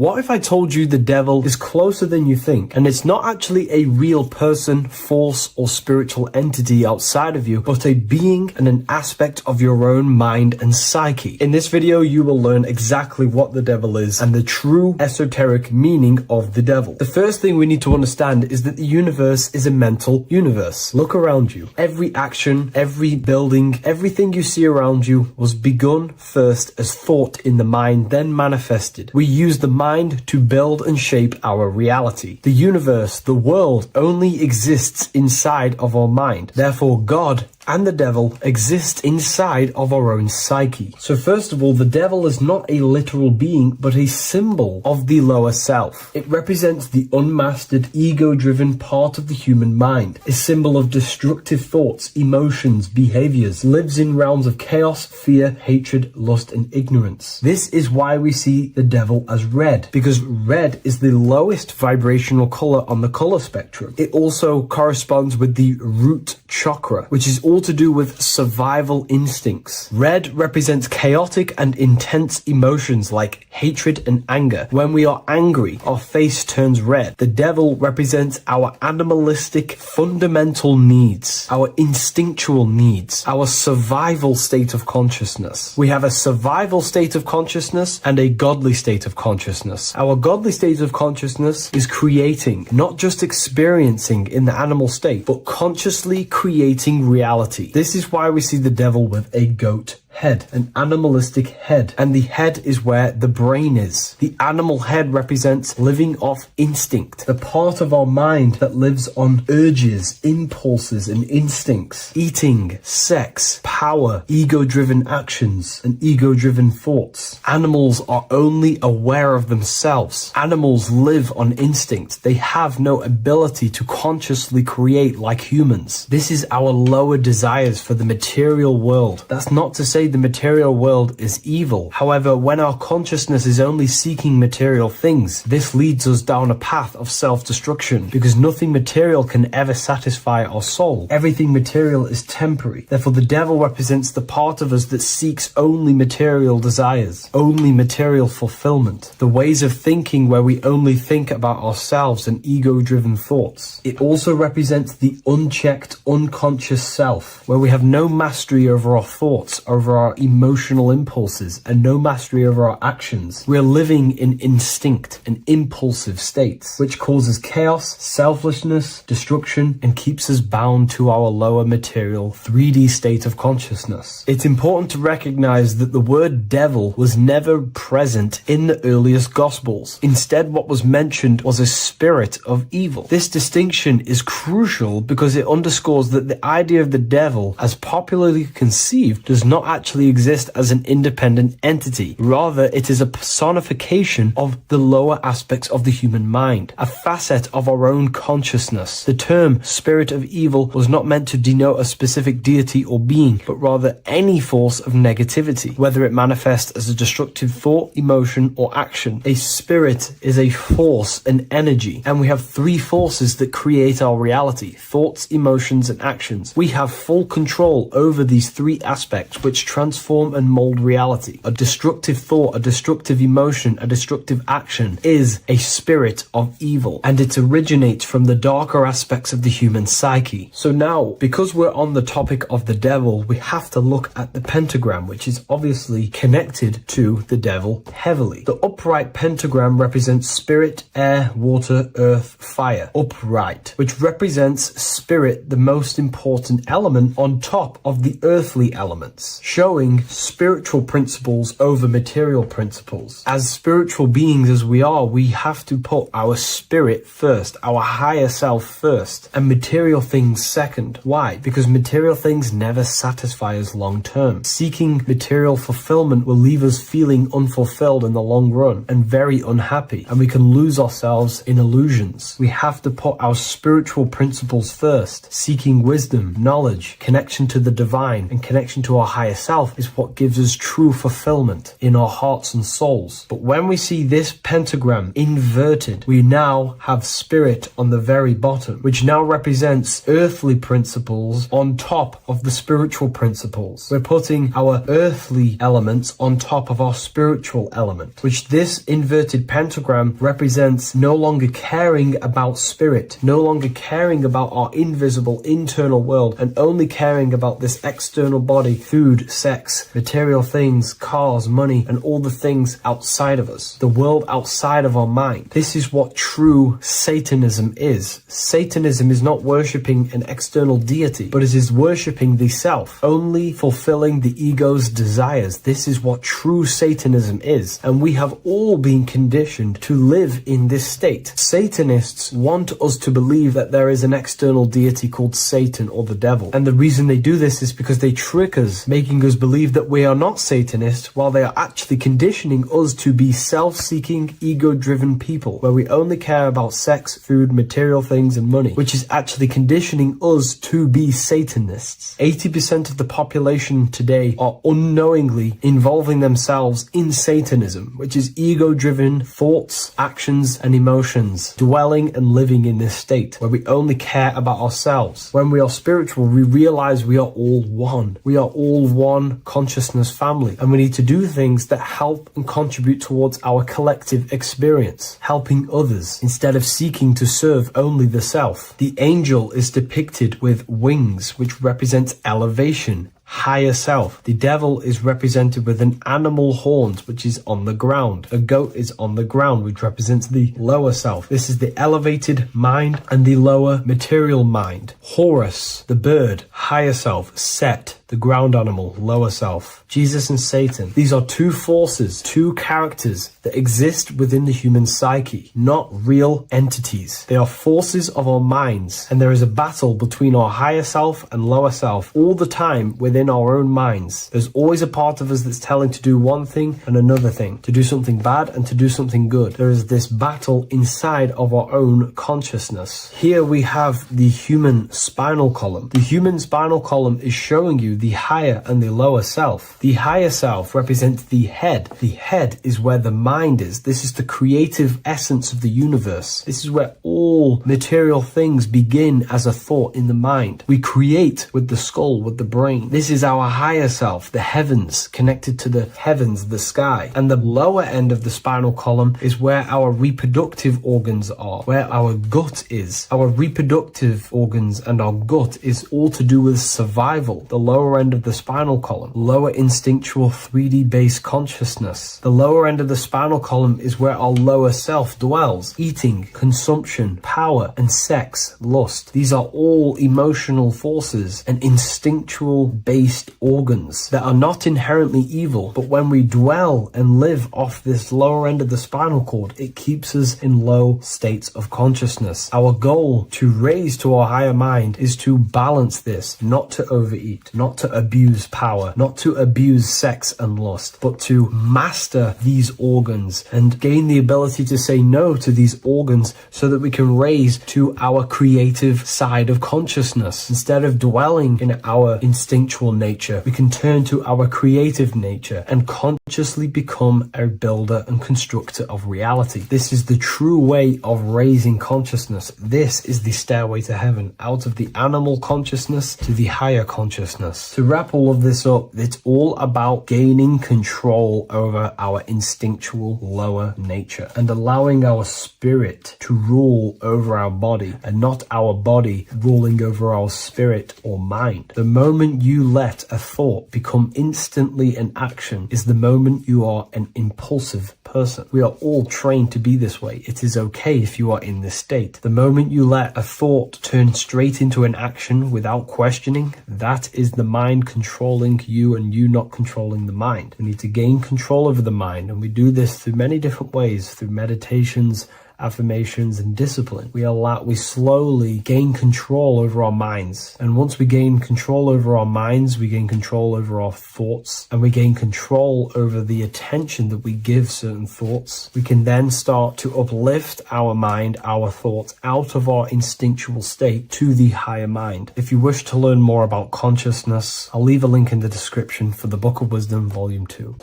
[SPEAKER 3] What if I told you the devil is closer than you think, and it's not actually a real person, force, or spiritual entity outside of you, but a being and an aspect of your own mind and psyche? In this video, you will learn exactly what the devil is and the true esoteric meaning of the devil. The first thing we need to understand is that the universe is a mental universe. Look around you. Every action, every building, everything you see around you was begun first as thought in the mind, then manifested. We use the mind to build and shape our reality. The universe, the world, only exists inside of our mind. Therefore, God and the devil exist inside of our own psyche. So first of all, the devil is not a literal being, but a symbol of the lower self. It represents the unmastered, ego-driven part of the human mind, a symbol of destructive thoughts, emotions, behaviors, lives in realms of chaos, fear, hatred, lust, and ignorance. This is why we see the devil as red, because red is the lowest vibrational color on the color spectrum. It also corresponds with the root chakra, which is all to do with survival instincts. Red represents chaotic and intense emotions like hatred and anger. When we are angry, our face turns red. The devil represents our animalistic fundamental needs, our instinctual needs, our survival state of consciousness. We have a survival state of consciousness and a godly state of consciousness. Our godly state of consciousness is creating, not just experiencing in the animal state, but consciously creating reality. This is why we see the devil with a goat head, an animalistic head, and the head is where the brain is. The animal head represents living off instinct, the part of our mind that lives on urges, impulses, and instincts, eating, sex, power, ego-driven actions, and ego-driven thoughts. Animals are only aware of themselves. Animals live on instinct. They have no ability to consciously create like humans. This is our lower desires for the material world. That's not to say the material world is evil. However, when our consciousness is only seeking material things, this leads us down a path of self-destruction, because nothing material can ever satisfy our soul. Everything material is temporary. Therefore, the devil represents the part of us that seeks only material desires, only material fulfillment, the ways of thinking where we only think about ourselves and ego-driven thoughts. It also represents the unchecked, unconscious self, where we have no mastery over our thoughts, over our emotional impulses, and no mastery over our actions. We're living in instinct and impulsive states, which causes chaos, selflessness, destruction, and keeps us bound to our lower material 3D state of consciousness. It's important to recognize that the word devil was never present in the earliest Gospels. Instead, what was mentioned was a spirit of evil. This distinction is crucial because it underscores that the idea of the devil, as popularly conceived, does not actually exist as an independent entity. Rather, it is a personification of the lower aspects of the human mind, a facet of our own consciousness. The term spirit of evil was not meant to denote a specific deity or being, but rather any force of negativity, whether it manifests as a destructive thought, emotion, or action. A spirit is a force, an energy, and we have three forces that create our reality: thoughts, emotions, and actions. We have full control over these three aspects, which transform and mold reality. A destructive thought, a destructive emotion, a destructive action is a spirit of evil, and it originates from the darker aspects of the human psyche. So now, because we're on the topic of the devil, we have to look at the pentagram, which is obviously connected to the devil heavily. The upright pentagram represents spirit, air, water, earth, fire. Upright, which represents spirit, the most important element on top of the earthly elements, showing spiritual principles over material principles. As spiritual beings as we are, we have to put our spirit first, our higher self first, and material things second. Why? Because material things never satisfy us long term. Seeking material fulfillment will leave us feeling unfulfilled in the long run and very unhappy, and we can lose ourselves in illusions. We have to put our spiritual principles first, seeking wisdom, knowledge, connection to the divine, and connection to our higher self itself is what gives us true fulfillment in our hearts and souls. But when we see this pentagram inverted, we now have spirit on the very bottom, which now represents earthly principles on top of the spiritual principles. We're putting our earthly elements on top of our spiritual element, which this inverted pentagram represents no longer caring about spirit, no longer caring about our invisible internal world, and only caring about this external body, food, sex, material things, cars, money, and all the things outside of us, the world outside of our mind. This is what true Satanism is. Satanism is not worshipping an external deity, but it is worshipping the self, only fulfilling the ego's desires. This is what true Satanism is, and we have all been conditioned to live in this state. Satanists want us to believe that there is an external deity called Satan or the devil, and the reason they do this is because they trick us, making us believe that we are not Satanists, while they are actually conditioning us to be self-seeking, ego-driven people, where we only care about sex, food, material things, and money, which is actually conditioning us to be Satanists. 80% of the population today are unknowingly involving themselves in Satanism, which is ego-driven thoughts, actions, and emotions, dwelling and living in this state where we only care about ourselves. When we are spiritual, we realize we are all one. We are all one consciousness family, and we need to do things that help and contribute towards our collective experience, helping others instead of seeking to serve only the self. The angel is depicted with wings, which represents elevation, higher self. The devil is represented with an animal horns, which is on the ground. A goat is on the ground, which represents the lower self. This is the elevated mind and the lower material mind. Horus, the bird, higher self. Set, the ground animal, lower self. Jesus and Satan. These are two forces, two characters that exist within the human psyche, not real entities. They are forces of our minds, and there is a battle between our higher self and lower self all the time within our own minds. There's always a part of us that's telling to do one thing and another thing, to do something bad and to do something good. There is this battle inside of our own consciousness. Here we have the human spinal column. The human spinal column is showing you the higher and the lower self. The higher self represents the head. The head is where the mind is. This is the creative essence of the universe. This is where all material things begin as a thought in the mind. We create with the skull, with the brain. This is our higher self, the heavens, connected to the heavens, the sky. And the lower end of the spinal column is where our reproductive organs are, where our gut is. Our reproductive organs and our gut is all to do with survival. The lower end of the spinal column, lower instinctual 3D based consciousness. The lower end of the spinal column is where our lower self dwells. Eating, consumption, power, and sex, lust. These are all emotional forces and instinctual based organs that are not inherently evil, but when we dwell and live off this lower end of the spinal cord, it keeps us in low states of consciousness. Our goal to raise to our higher mind is to balance this, not to overeat, not to abuse power, not to abuse sex and lust, but to master these organs and gain the ability to say no to these organs so that we can raise to our creative side of consciousness. Instead of dwelling in our instinctual nature, we can turn to our creative nature and consciously become a builder and constructor of reality. This is the true way of raising consciousness. This is the stairway to heaven, out of the animal consciousness to the higher consciousness. To wrap all of this up, it's all about gaining control over our instinctual lower nature and allowing our spirit to rule over our body and not our body ruling over our spirit or mind. The moment you let a thought become instantly an action is the moment you are an impulsive person. We are all trained to be this way. It is okay if you are in this state. The moment you let a thought turn straight into an action without questioning, that is the mind controlling you and you not controlling the mind. We need to gain control over the mind, and we do this through many different ways, through meditations affirmations, and discipline, we slowly gain control over our minds. And once we gain control over our minds, we gain control over our thoughts, and we gain control over the attention that we give certain thoughts. We can then start to uplift our mind, our thoughts, out of our instinctual state to the higher mind. If you wish to learn more about consciousness, I'll leave a link in the description for the Book of Wisdom, Volume 2.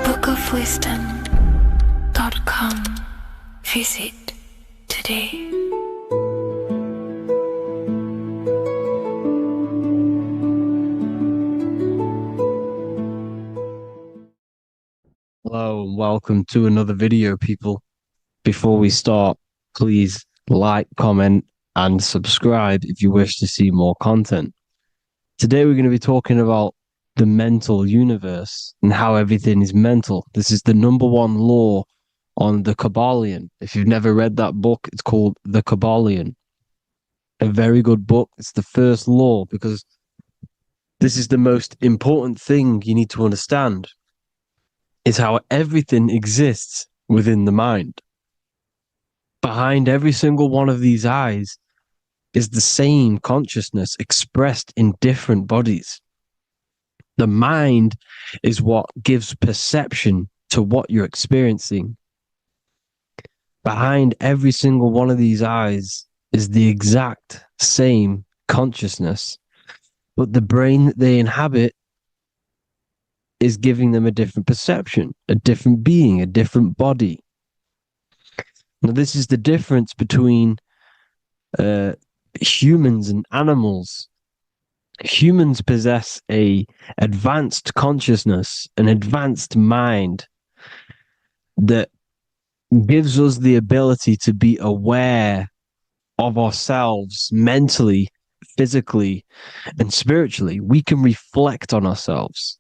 [SPEAKER 2] bookofwisdom.com. Visit today.
[SPEAKER 1] Hello and welcome to another video, people. Before we start, please like, comment, and subscribe if you wish to see more content. Today we're going to be talking about the mental universe and how everything is mental. This is the #1 law on the Kabbalion. If you've never read that book, it's called The Kabbalion. A very good book. It's the first law because this is the most important thing you need to understand, is how everything exists within the mind. Behind every single one of these eyes is the same consciousness expressed in different bodies. The mind is what gives perception to what you're experiencing. Behind every single one of these eyes is the exact same consciousness, but the brain that they inhabit is giving them a different perception, a different being, a different body. Now, this is the difference between humans and animals. Humans possess a advanced consciousness, an advanced mind that gives us the ability to be aware of ourselves mentally, physically, and spiritually. We can reflect on ourselves.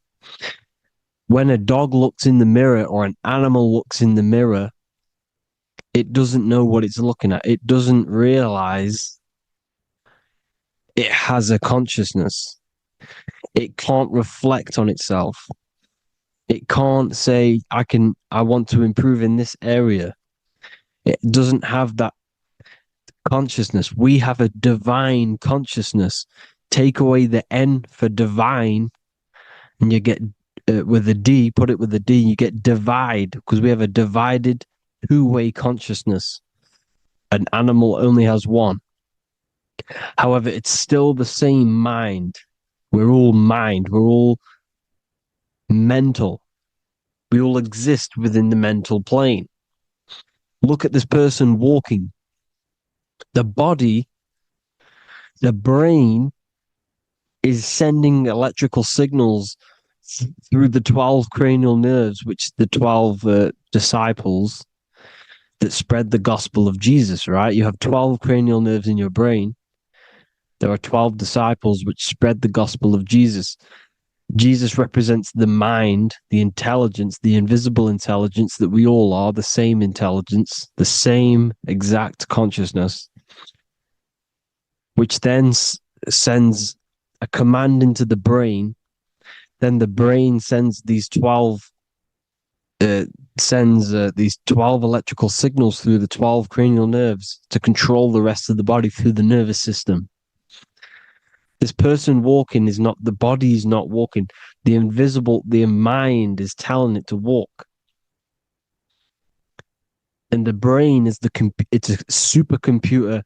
[SPEAKER 1] When a dog looks in the mirror or an animal looks in the mirror, it doesn't know what it's looking at. It doesn't realize it has a consciousness. It can't reflect on itself. It can't say, I want to improve in this area. It doesn't have that consciousness. We have a divine consciousness. Take away the N for divine, and you get with a D, put it with a D, you get divide, because we have a divided two-way consciousness. An animal only has one. However, it's still the same mind. We're all mind. We're all mental. We all exist within the mental plane. Look at this person walking. The body, the brain, is sending electrical signals through the 12 cranial nerves, which the 12 disciples that spread the gospel of Jesus, right? You have 12 cranial nerves in your brain. There are 12 disciples which spread the gospel of Jesus. Jesus represents the mind, the intelligence, the invisible intelligence that we all are, the same intelligence, the same exact consciousness, which then sends a command into the brain. Then the brain sends these 12 electrical signals through the 12 cranial nerves to control the rest of the body through the nervous system. This person walking is not, the body is not walking. The mind is telling it to walk. And the brain is it's a supercomputer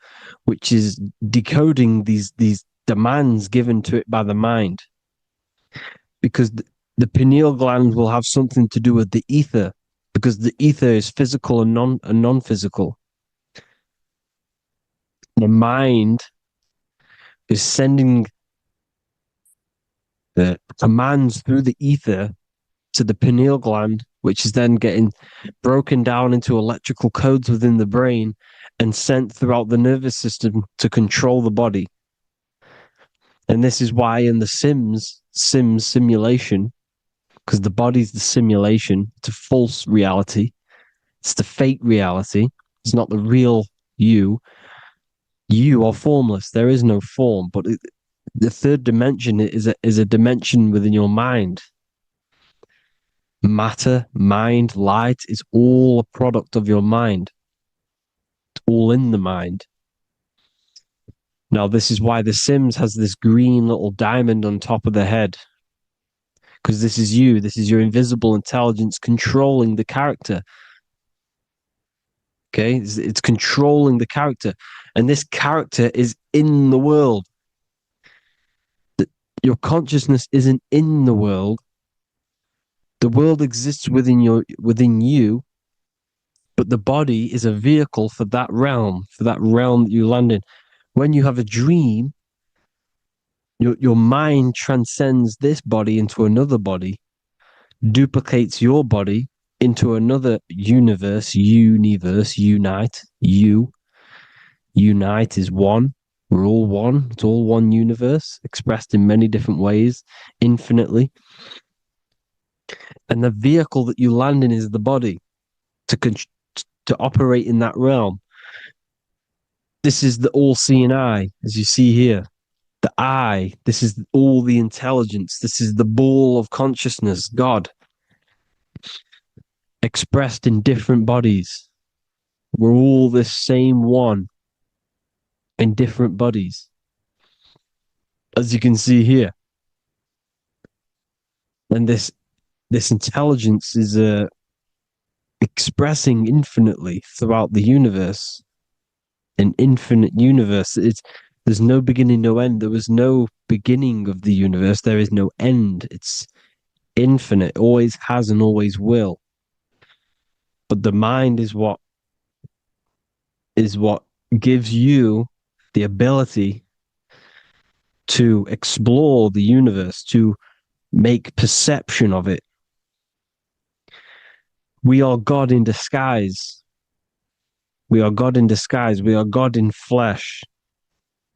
[SPEAKER 1] which is decoding these demands given to it by the mind. Because the pineal gland will have something to do with the ether, because the ether is physical and non-physical. The mind is sending the commands through the ether to the pineal gland, which is then getting broken down into electrical codes within the brain and sent throughout the nervous system to control the body. And this is why in the Sims simulation, because the body's the simulation, it's a false reality. It's the fake reality. It's not the real you. You are formless. There is no form, but The third dimension is a dimension within your mind. Matter, mind, light is all a product of your mind. It's all in the mind. Now, this is why The Sims has this green little diamond on top of the head. Because this is you. This is your invisible intelligence controlling the character. Okay? It's controlling the character. And this character is in the world. Your consciousness isn't in the world. The world exists within you, but the body is a vehicle for that realm that you land in. When you have a dream, your mind transcends this body into another body, duplicates your body into another universe, unite. Unite is one. We're all one. It's all one universe, expressed in many different ways, infinitely. And the vehicle that you land in is the body to operate in that realm. This is the all-seeing eye, as you see here. The I, this is all the intelligence. This is the ball of consciousness, God, expressed in different bodies. We're all this same one in different bodies, as you can see here. And this intelligence is expressing infinitely throughout the universe, an infinite universe. There's no beginning, no end. There was no beginning of the universe. There is no end. It's infinite, always has and always will. But the mind is what gives you the ability to explore the universe, to make perception of it. We are God in disguise. We are God in disguise. We are God in flesh.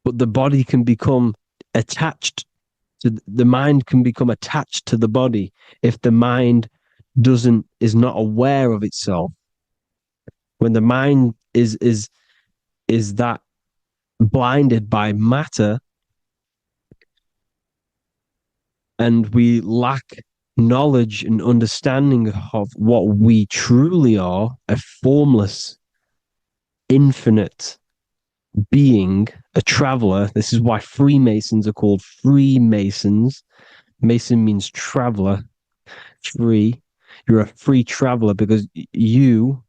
[SPEAKER 1] But the body can become attached to the mind can become attached to the body if the mind is not aware of itself. When the mind is that blinded by matter, and we lack knowledge and understanding of what we truly are, a formless, infinite being, a traveler. This is why Freemasons are called Freemasons. Mason means traveler. Free. You're a free traveler because your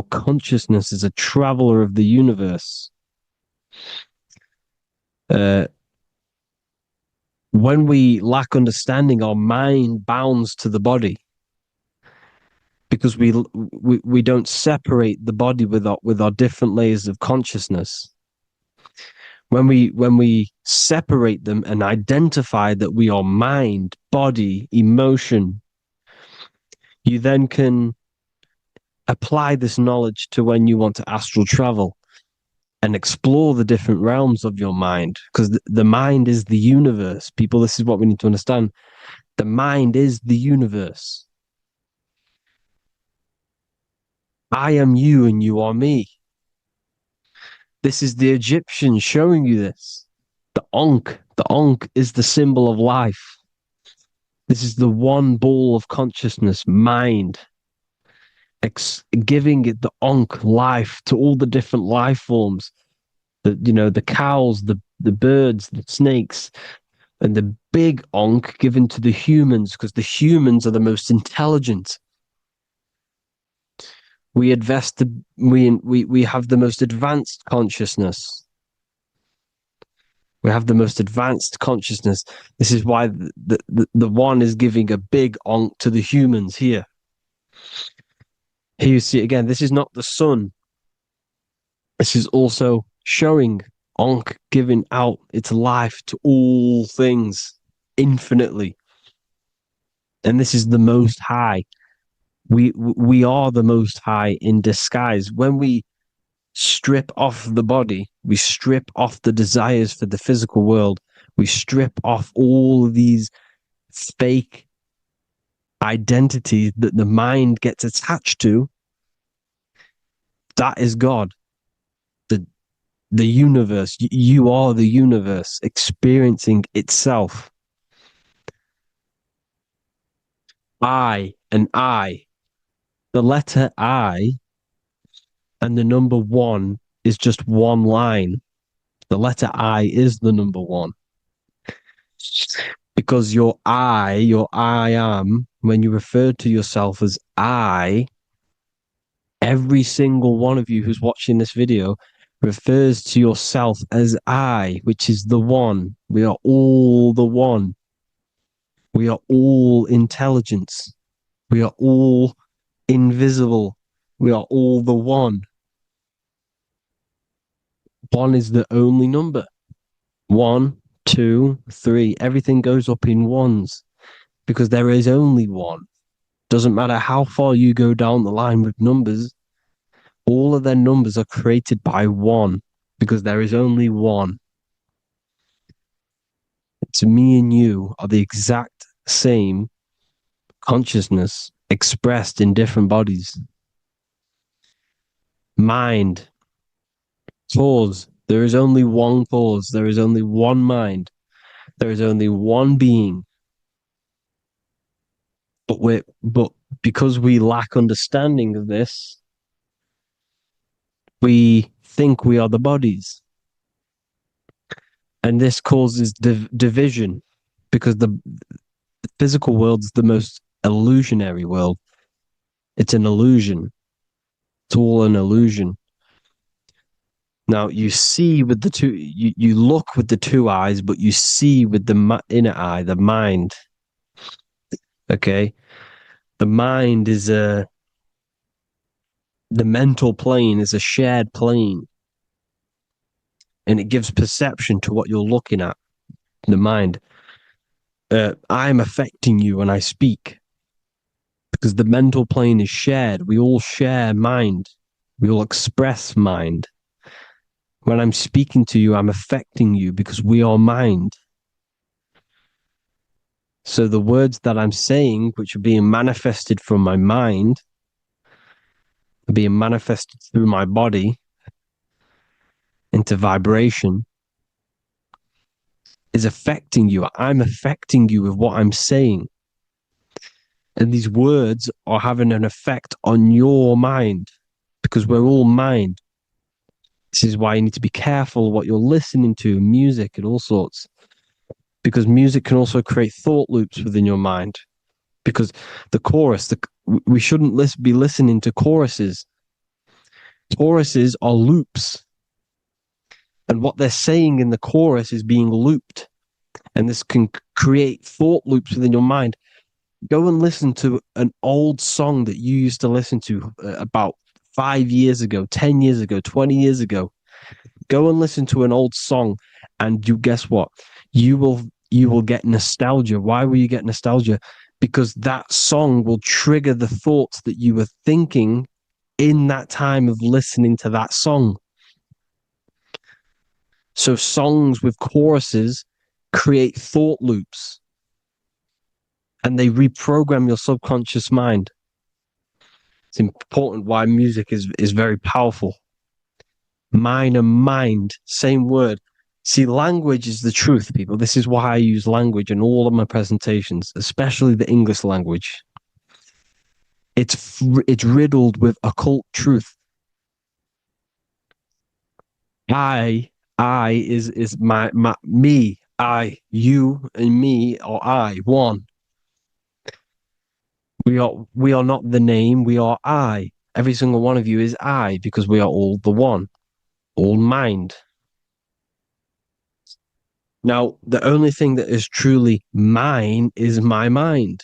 [SPEAKER 1] consciousness is a traveler of the universe. When we lack understanding, our mind bounds to the body because we don't separate the body with our different layers of consciousness. When we separate them and identify that we are mind, body, emotion, you then can apply this knowledge to when you want to astral travel and explore the different realms of your mind, because the mind is the universe. People, this is what we need to understand. The mind is the universe. I am you and you are me. This is the Egyptians showing you this. The Ankh is the symbol of life. This is the one ball of consciousness, mind, giving it the Ankh life to all the different life forms. The cows, the birds, the snakes, and the big Ankh given to the humans, because the humans are the most intelligent. We have the most advanced consciousness. We have the most advanced consciousness. This is why the one is giving a big Ankh to the humans here. Here you see again, this is not the sun. This is also showing Ankh giving out its life to all things infinitely. And this is the most high. We are the most high in disguise. When we strip off the body, we strip off the desires for the physical world, we strip off all of these fake identities that the mind gets attached to. That is God. the universe. You are the universe experiencing itself. I and I. The letter I and the number one is just one line. The letter I is the number one. Because your I am, when you refer to yourself as I, every single one of you who's watching this video refers to yourself as I, which is the one. We are all the one. We are all intelligence. We are all invisible. We are all the one. One is the only number. 1, 2, 3. Everything goes up in ones because there is only one. Doesn't matter how far you go down the line with numbers, all of their numbers are created by one because there is only one. It's me and you are the exact same consciousness expressed in different bodies. Mind, cause. There is only one cause. There is only one mind. There is only one being. But because we lack understanding of this, we think we are the bodies. And this causes division because the physical world's the most illusionary world. It's an illusion. It's all an illusion. Now you see with the two, you look with the two eyes, but you see with the inner eye, the mind. Okay, the mind is the mental plane is a shared plane, and it gives perception to what you're looking at. The mind. I'm affecting you when I speak because the mental plane is shared. We all share mind. We all express mind. When I'm speaking to you, I'm affecting you because we are mind. So the words that I'm saying, which are being manifested from my mind, are being manifested through my body into vibration, is affecting you. I'm affecting you with what I'm saying. And these words are having an effect on your mind because we're all mind. This is why you need to be careful what you're listening to, music and all sorts. Because music can also create thought loops within your mind. Because the chorus, we shouldn't be listening to choruses. Choruses are loops. And what they're saying in the chorus is being looped. And this can create thought loops within your mind. Go and listen to an old song that you used to listen to about 5 years ago, 10 years ago, 20 years ago. Go and listen to an old song, and you guess what? You will get nostalgia. Why will you get nostalgia? Because that song will trigger the thoughts that you were thinking in that time of listening to that song. So songs with choruses create thought loops, and they reprogram your subconscious mind. It's important why music is very powerful. Mind and mind, same word. See, language is the truth, people. This is why I use language in all of my presentations, especially the English language. It's riddled with occult truth. I is my me. I, you, and me are I, one. We are not the name, we are I. Every single one of you is I because we are all the one, all mind. Now, the only thing that is truly mine is my mind.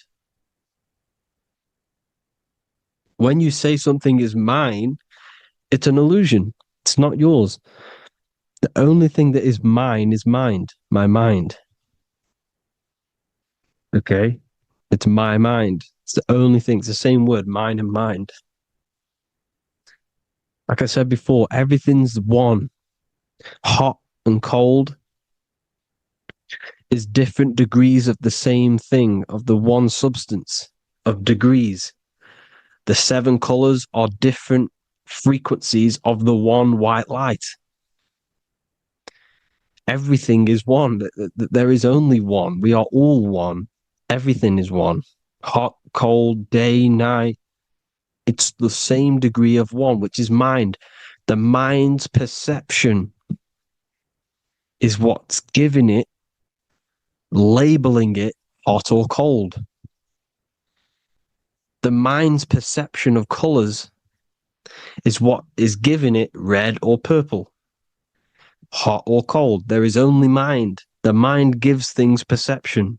[SPEAKER 1] When you say something is mine, it's an illusion. It's not yours. The only thing that is mine is mind, my mind. Okay? It's my mind. It's the only thing. It's the same word, mind and mind. Like I said before, everything's one. Hot and cold is different degrees of the same thing, of the one substance, of degrees. The 7 colors are different frequencies of the one white light. Everything is one. There is only one. We are all one. Everything is one. Hot, cold, day, night. It's the same degree of one, which is mind. The mind's perception is what's giving it, labeling it hot or cold. The mind's perception of colors is what is giving it red or purple, hot or cold. There is only mind. The mind gives things perception.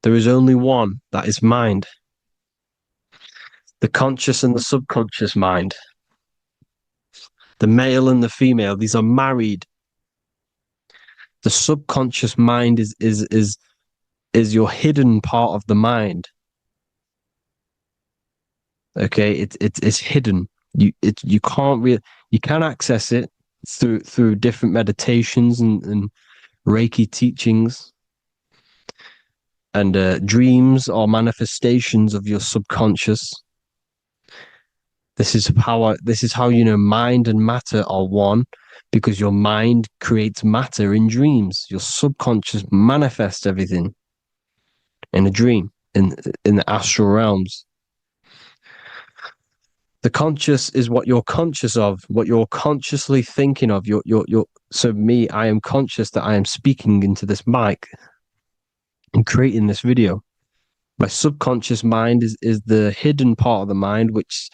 [SPEAKER 1] There is only one, that is mind. The conscious and the subconscious mind. The male and the female, these are married. The subconscious mind is your hidden part of the mind. Okay, it's hidden. You can't really, you can access it through different meditations and Reiki teachings, and dreams or manifestations of your subconscious. This is how you know mind and matter are one, because your mind creates matter in dreams. Your subconscious manifests everything in a dream, in the astral realms. The conscious is what you're conscious of, what you're consciously thinking of. So me, I am conscious that I am speaking into this mic and creating this video. My subconscious mind is the hidden part of the mind, which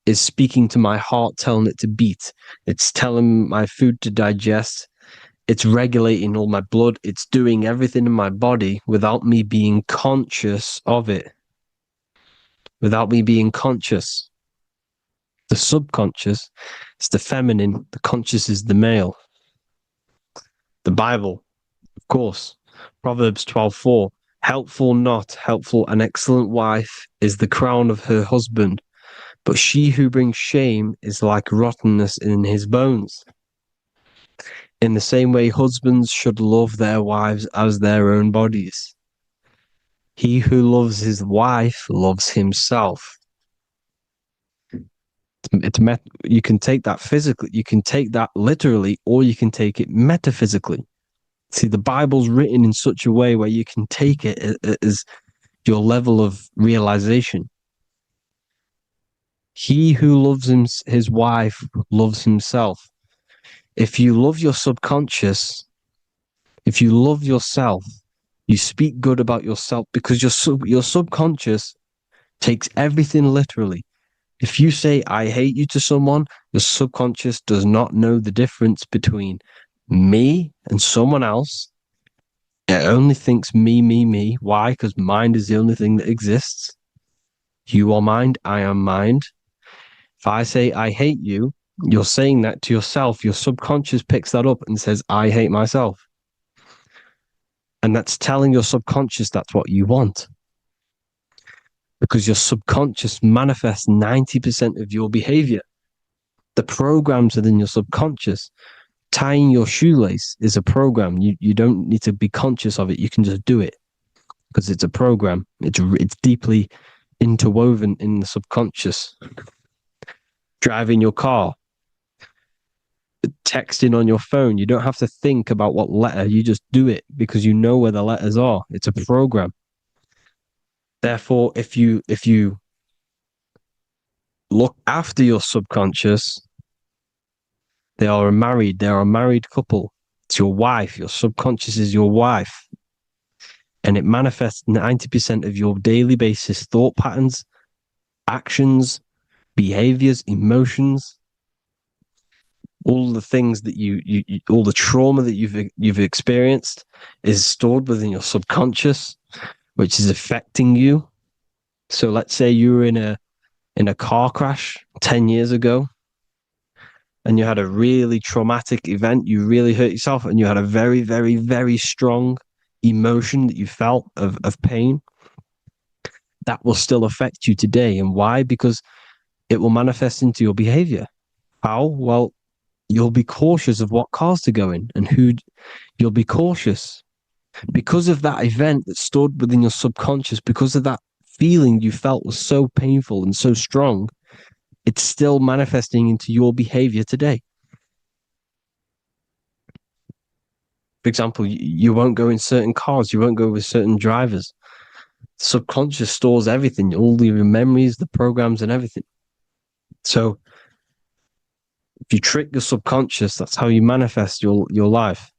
[SPEAKER 1] is speaking to my heart, telling it to beat. It's telling my food to digest. It's regulating all my blood. It's doing everything in my body without me being conscious of it. Without me being conscious. The subconscious is the feminine. The conscious is the male. The Bible, of course. Proverbs 12:4. Helpful, not helpful, an excellent wife is the crown of her husband, but she who brings shame is like rottenness in his bones. In the same way, husbands should love their wives as their own bodies. He who loves his wife loves himself. You can take that physically, you can take that literally, or you can take it metaphysically. See, the Bible's written in such a way where you can take it as your level of realization. He who loves his wife loves himself. If you love your subconscious, if you love yourself, you speak good about yourself, because your subconscious takes everything literally. If you say, I hate you to someone, your subconscious does not know the difference between me and someone else. It only thinks me, me, me. Why? Because mind is the only thing that exists. You are mind, I am mind. If I say, I hate you, you're saying that to yourself. Your subconscious picks that up and says, I hate myself. And that's telling your subconscious that's what you want. Because your subconscious manifests 90% of your behavior. The programs within your subconscious. Tying your shoelace is a program. You don't need to be conscious of it. You can just do it because it's a program. It's deeply interwoven in the subconscious. Driving your car, texting on your phone. You don't have to think about what letter. You just do it because you know where the letters are. It's a program. Therefore, if you look after your subconscious, they are a married couple. It's your wife. Your subconscious is your wife. And it manifests 90% of your daily basis thought patterns, actions, behaviors, emotions, all the things that you all the trauma that you've experienced is stored within your subconscious, which is affecting you. So let's say you were in a car crash 10 years ago and you had a really traumatic event, you really hurt yourself, and you had a very, very, very strong emotion that you felt of pain. That will still affect you today. And why? Because it will manifest into your behavior. How? Well, you'll be cautious of what cars to go in and who. You'll be cautious because of that event that stored within your subconscious, because of that feeling you felt was so painful and so strong. It's still manifesting into your behavior today. For example, you won't go in certain cars, you won't go with certain drivers. Subconscious stores everything, all your memories, the programs, and everything. So if you trick the subconscious, that's how you manifest your life.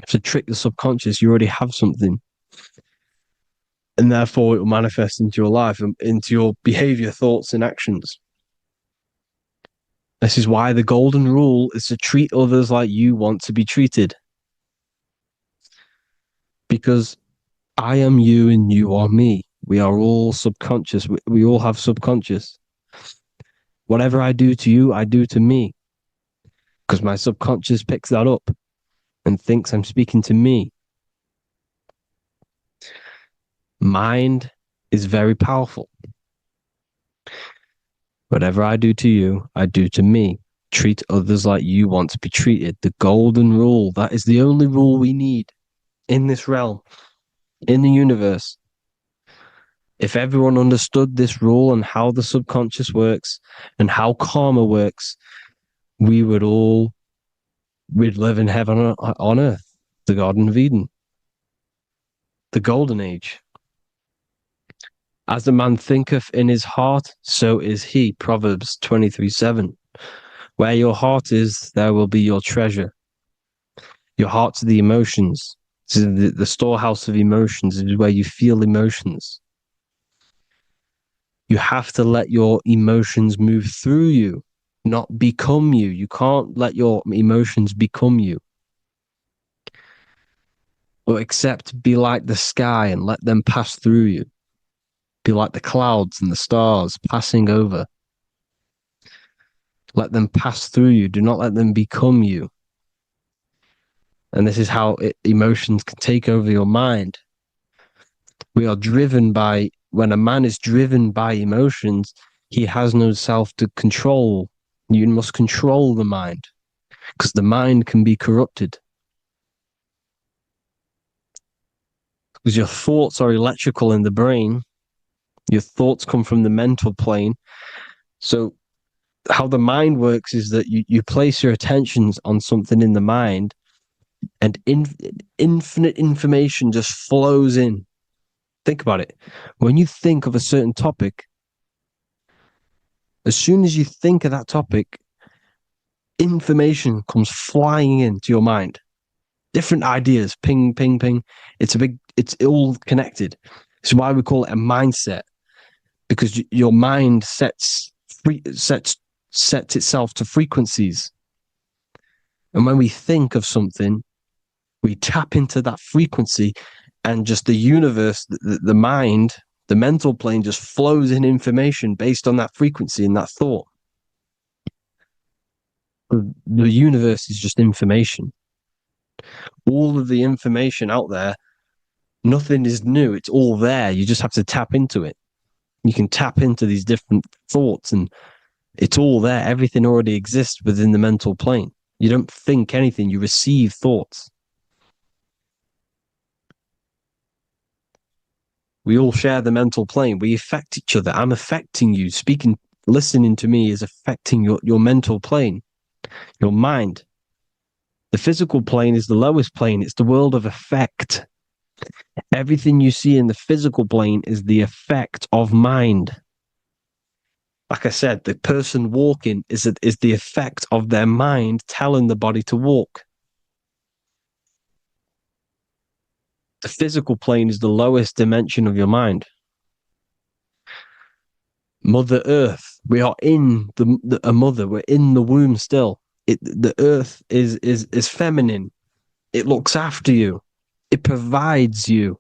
[SPEAKER 1] If you trick the subconscious, you already have something. And therefore it will manifest into your life and into your behavior, thoughts, and actions. This is why the golden rule is to treat others like you want to be treated. Because I am you and you are me. We are all subconscious. We all have subconscious. Whatever I do to you, I do to me. Because my subconscious picks that up and thinks I'm speaking to me. Mind is very powerful. Whatever I do to you, I do to me. Treat others like you want to be treated. The golden rule. That is the only rule we need in this realm, in the universe. If everyone understood this rule and how the subconscious works and how karma works, we'd live in heaven on earth, the Garden of Eden, the golden age. As a man thinketh in his heart, so is he. Proverbs 23:7. Where your heart is, there will be your treasure. Your heart's the emotions. The storehouse of emotions is where you feel emotions. You have to let your emotions move through you, not become you. You can't let your emotions become you. Or except be like the sky and let them pass through you. Be like the clouds and the stars passing over. Let them pass through you. Do not let them become you. And this is how emotions can take over your mind. We are driven by, when a man is driven by emotions, he has no self to control. You must control the mind, because the mind can be corrupted. Because your thoughts are electrical in the brain. Your thoughts come from the mental plane. So how the mind works is that you place your attentions on something in the mind, and infinite information just flows in. Think about it. When you think of a certain topic, as soon as you think of that topic, information comes flying into your mind. Different ideas, ping, ping, ping. It's all connected. It's why we call it a mindset, because your mind sets itself to frequencies. And when we think of something, we tap into that frequency, and just the universe, the mind, the mental plane just flows in information based on that frequency and that thought. The universe is just information. All of the information out there, nothing is new. It's all there. You just have to tap into it. You can tap into these different thoughts, and it's all there. Everything already exists within the mental plane. You don't think anything. You receive thoughts. We all share the mental plane. We affect each other. I'm affecting you. Listening to me is affecting your mental plane, your mind. The physical plane is the lowest plane. It's the world of effect. Everything you see in the physical plane is the effect of mind. Like I said, the person walking is the effect of their mind telling the body to walk. The physical plane is the lowest dimension of your mind. Mother Earth, we are in a mother. We're in the womb still. The Earth is feminine. It looks after you. It provides you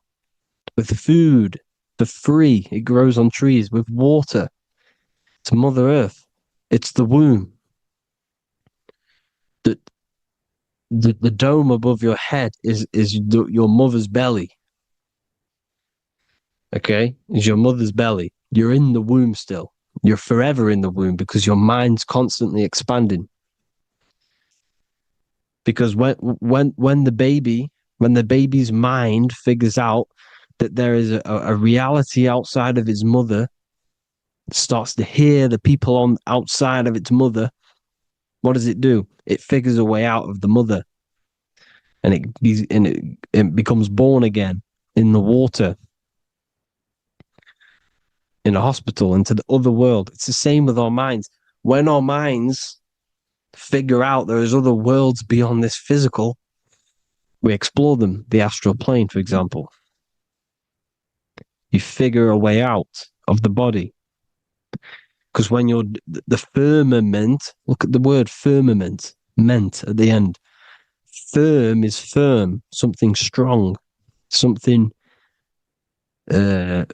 [SPEAKER 1] with food for free. It grows on trees with water. It's Mother Earth. It's the womb. The dome above your head is your mother's belly. Okay? Is your mother's belly. You're in the womb still. You're forever in the womb because your mind's constantly expanding. Because when the baby's mind figures out that there is a reality outside of its mother, starts to hear the people on outside of its mother, what does it do? It figures a way out of the mother. and it becomes born again in the water, in a hospital, into the other world. It's the same with our minds. When our minds figure out there is other worlds beyond this physical, we explore them. The astral plane, for example. You figure a way out of the body. Because when you're the firmament, look at the word firmament, meant at the end. Firm is firm, something strong, something like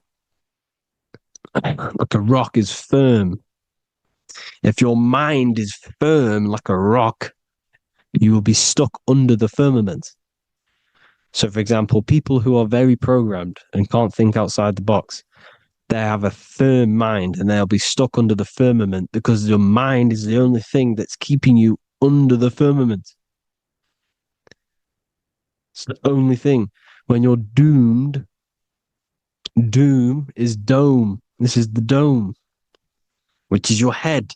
[SPEAKER 1] a rock is firm. If your mind is firm like a rock, you will be stuck under the firmament. So, for example, people who are very programmed and can't think outside the box, they have a firm mind and they'll be stuck under the firmament because your mind is the only thing that's keeping you under the firmament. It's the only thing. When you're doomed, doom is dome. This is the dome, which is your head.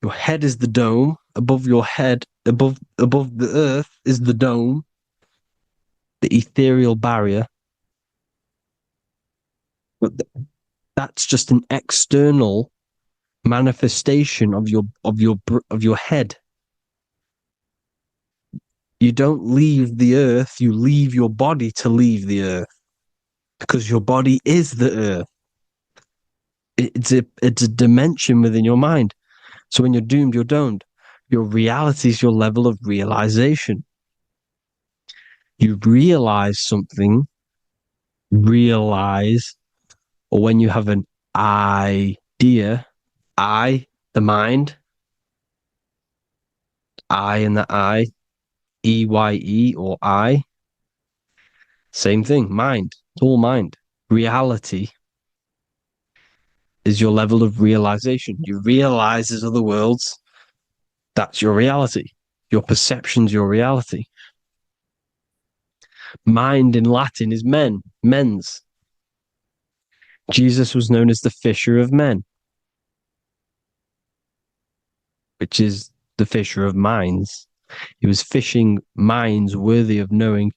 [SPEAKER 1] Your head is the dome. Above your head, above the earth is the dome, the ethereal barrier. But that's just an external manifestation of your head. You don't leave the earth, you leave your body to leave the earth, because your body is the earth. It's a dimension within your mind. So when you're doomed, you're domed. Your reality is your level of realization. You realize something, or when you have an idea, the mind, in the EYE or I. Same thing, mind. It's all mind. Reality is your level of realization. You realize there's other worlds. That's your reality. Your perception's your reality. Mind in Latin is mens. Jesus was known as the fisher of men, which is the fisher of minds. He was fishing minds worthy of knowing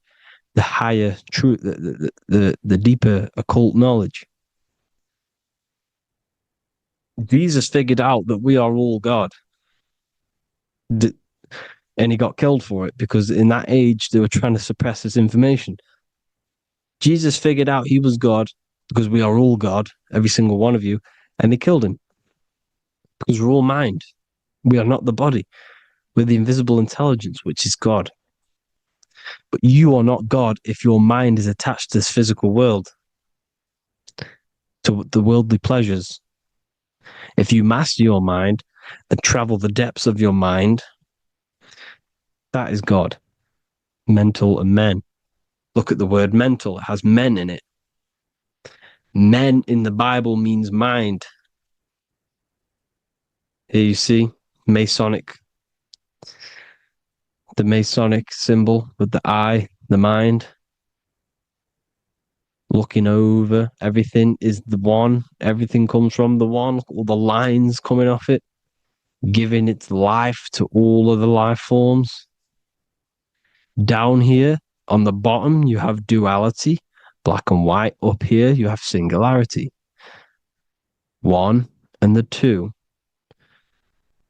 [SPEAKER 1] the higher truth, the deeper occult knowledge. Jesus figured out that we are all God. And he got killed for it because in that age they were trying to suppress this information. Jesus figured out he was God because we are all God, every single one of you, and they killed him because we're all mind. We are not the body. We're the invisible intelligence, which is God. But you are not God if your mind is attached to this physical world, to the worldly pleasures. If you master your mind and travel the depths of your mind, that is God. Mental and men. Look at the word mental. It has men in it. Men in the Bible means mind. Here you see the Masonic symbol with the eye, the mind. Looking over, everything is the one. Everything comes from the one. All the lines coming off it, giving its life to all of the life forms. Down here on the bottom, you have duality, black and white. Up here, you have singularity. One and the two.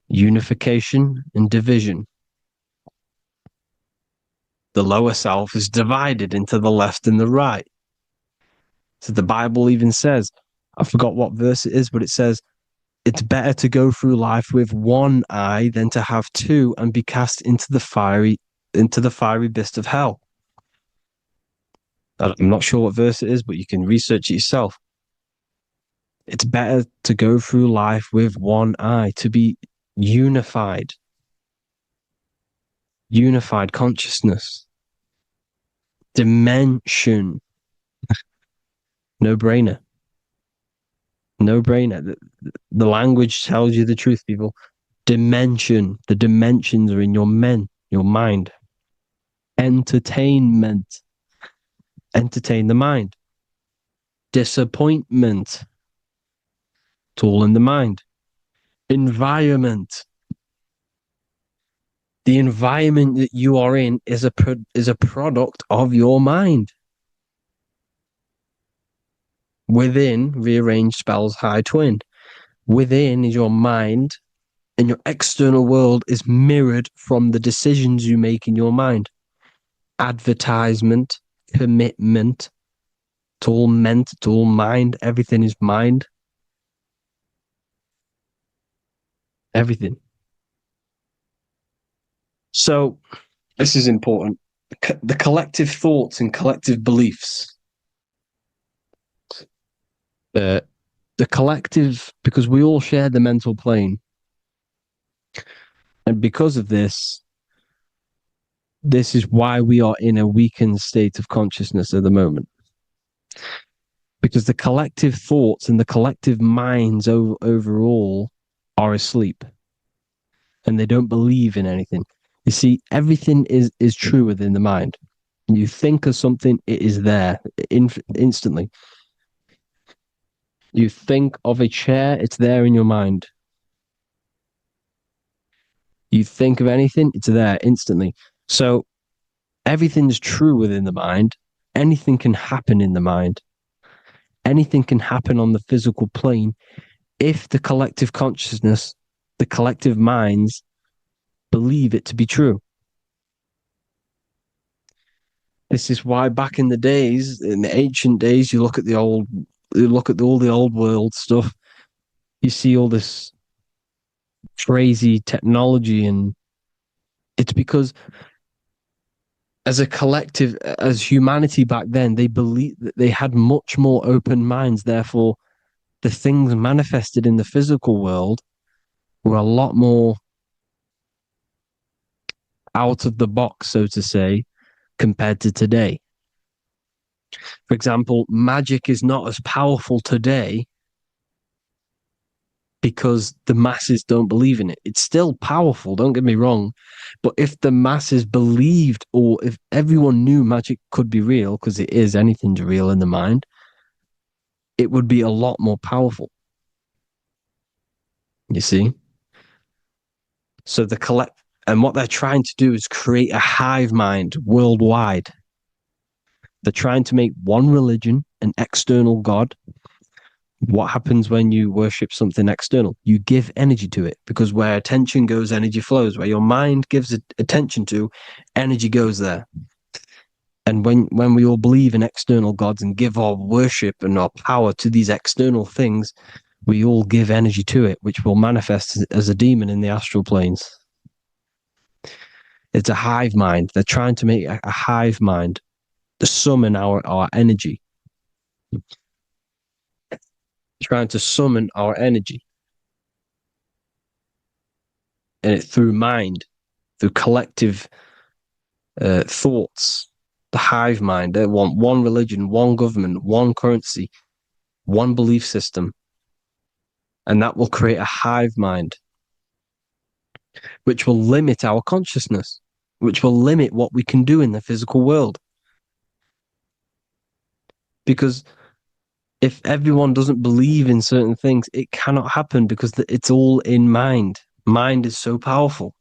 [SPEAKER 1] Unification and division. The lower self is divided into the left and the right. So the Bible even says, I forgot what verse it is, but it says, it's better to go through life with one eye than to have two and be cast into the fiery abyss of hell. I'm not sure what verse it is, but you can research it yourself. It's better to go through life with one eye, to be unified consciousness, dimension. No brainer. The language tells you the truth, people. Dimension. The dimensions are in your mind. Entertainment. Entertain the mind. Disappointment. It's all in the mind. Environment. The environment that you are in is a product of your mind. Within, rearrange spells high twin. Within is your mind, and your external world is mirrored from the decisions you make in your mind. Advertisement, commitment, it's all meant, it's all mind. Everything is mind. Everything. So, this is important. The collective thoughts and collective beliefs. The collective, because we all share the mental plane. And because of this is why we are in a weakened state of consciousness at the moment. Because the collective thoughts and the collective minds overall are asleep. And they don't believe in anything. You see, everything is true within the mind. You think of something, it is there instantly. You think of a chair, it's there in your mind. You think of anything, it's there instantly. So everything's true within the mind. Anything can happen in the mind. Anything can happen on the physical plane if the collective consciousness, the collective minds, believe it to be true. This is why back in the days, in the ancient days, you look at all the old world stuff, you see all this crazy technology, and it's because as a collective, as humanity back then, they believed that they had much more open minds. Therefore, the things manifested in the physical world were a lot more out of the box, so to say, compared to today. For example, magic is not as powerful today because the masses don't believe in it. It's still powerful, don't get me wrong. But if the masses believed, or if everyone knew magic could be real, because it is, anything's real in the mind, it would be a lot more powerful. You see? So and what they're trying to do is create a hive mind worldwide. They're trying to make one religion, an external God. What happens when you worship something external? You give energy to it, because where attention goes, energy flows. Where your mind gives attention to, energy goes there. And when we all believe in external gods and give our worship and our power to these external things, we all give energy to it, which will manifest as a demon in the astral planes. It's a hive mind. They're trying to make a hive mind to summon our energy. Trying to summon our energy. And it through mind, through collective thoughts, the hive mind. They want one religion, one government, one currency, one belief system. And that will create a hive mind, which will limit our consciousness, which will limit what we can do in the physical world. Because if everyone doesn't believe in certain things, it cannot happen, because it's all in mind. Mind is so powerful.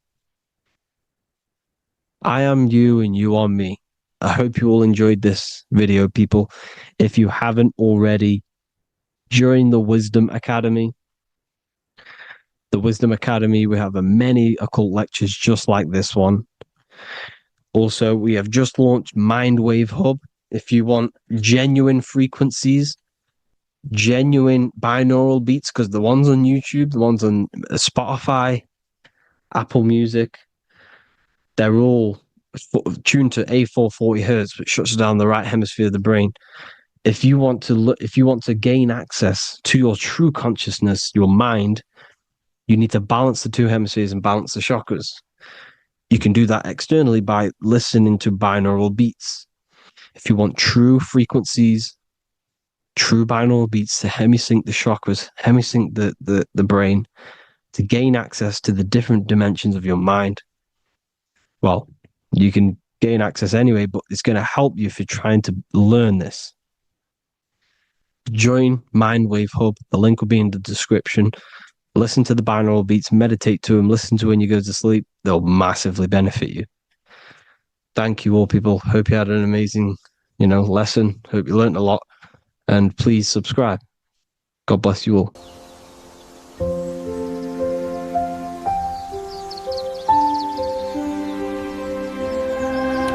[SPEAKER 1] I am you and you are me. I hope you all enjoyed this video, people. If you haven't already, join the Wisdom Academy. The Wisdom Academy, we have many occult lectures just like this one. Also, we have just launched Mindwave Hub. If you want genuine frequencies, genuine binaural beats, because the ones on YouTube, the ones on Spotify, Apple Music, they're all tuned to A440 hertz, which shuts down the right hemisphere of the brain. If you want to gain access to your true consciousness, your mind, you need to balance the two hemispheres and balance the chakras. You can do that externally by listening to binaural beats. If you want true frequencies, true binaural beats to hemisync the chakras, hemisync the brain, to gain access to the different dimensions of your mind, well, you can gain access anyway, but it's going to help you if you're trying to learn this. Join Mindwave Hub. The link will be in the description.
[SPEAKER 3] Listen to the binaural beats, meditate to them, listen to when you go to sleep. They'll massively benefit you. Thank you all, people. Hope you had an amazing, lesson. Hope you learned a lot. And please subscribe. God bless you all.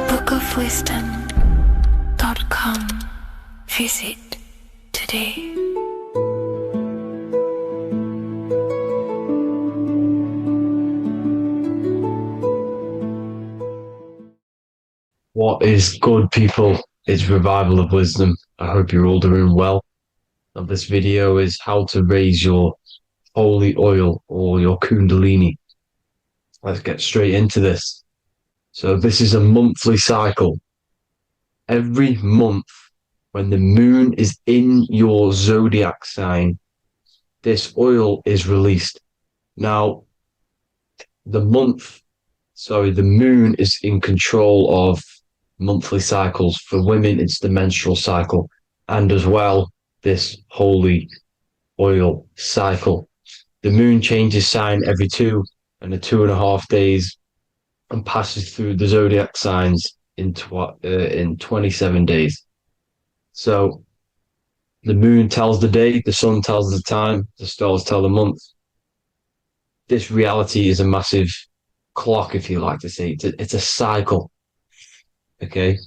[SPEAKER 2] bookofwisdom.com. Visit today.
[SPEAKER 8] What is good, people? It's Revival of Wisdom. I hope you're all doing well. Now, this video is how to raise your holy oil or your kundalini. Let's get straight into this. So this is a monthly cycle. Every month, when the moon is in your zodiac sign, this oil is released. Now, the moon is in control of monthly cycles. For women, it's the menstrual cycle, and as well, this holy oil cycle. The moon changes sign every 2.5 days and passes through the zodiac signs in 27 days. So the moon tells the day, the sun tells the time, the stars tell the month. This reality is a massive clock, if you like to say. It's a cycle. Okay.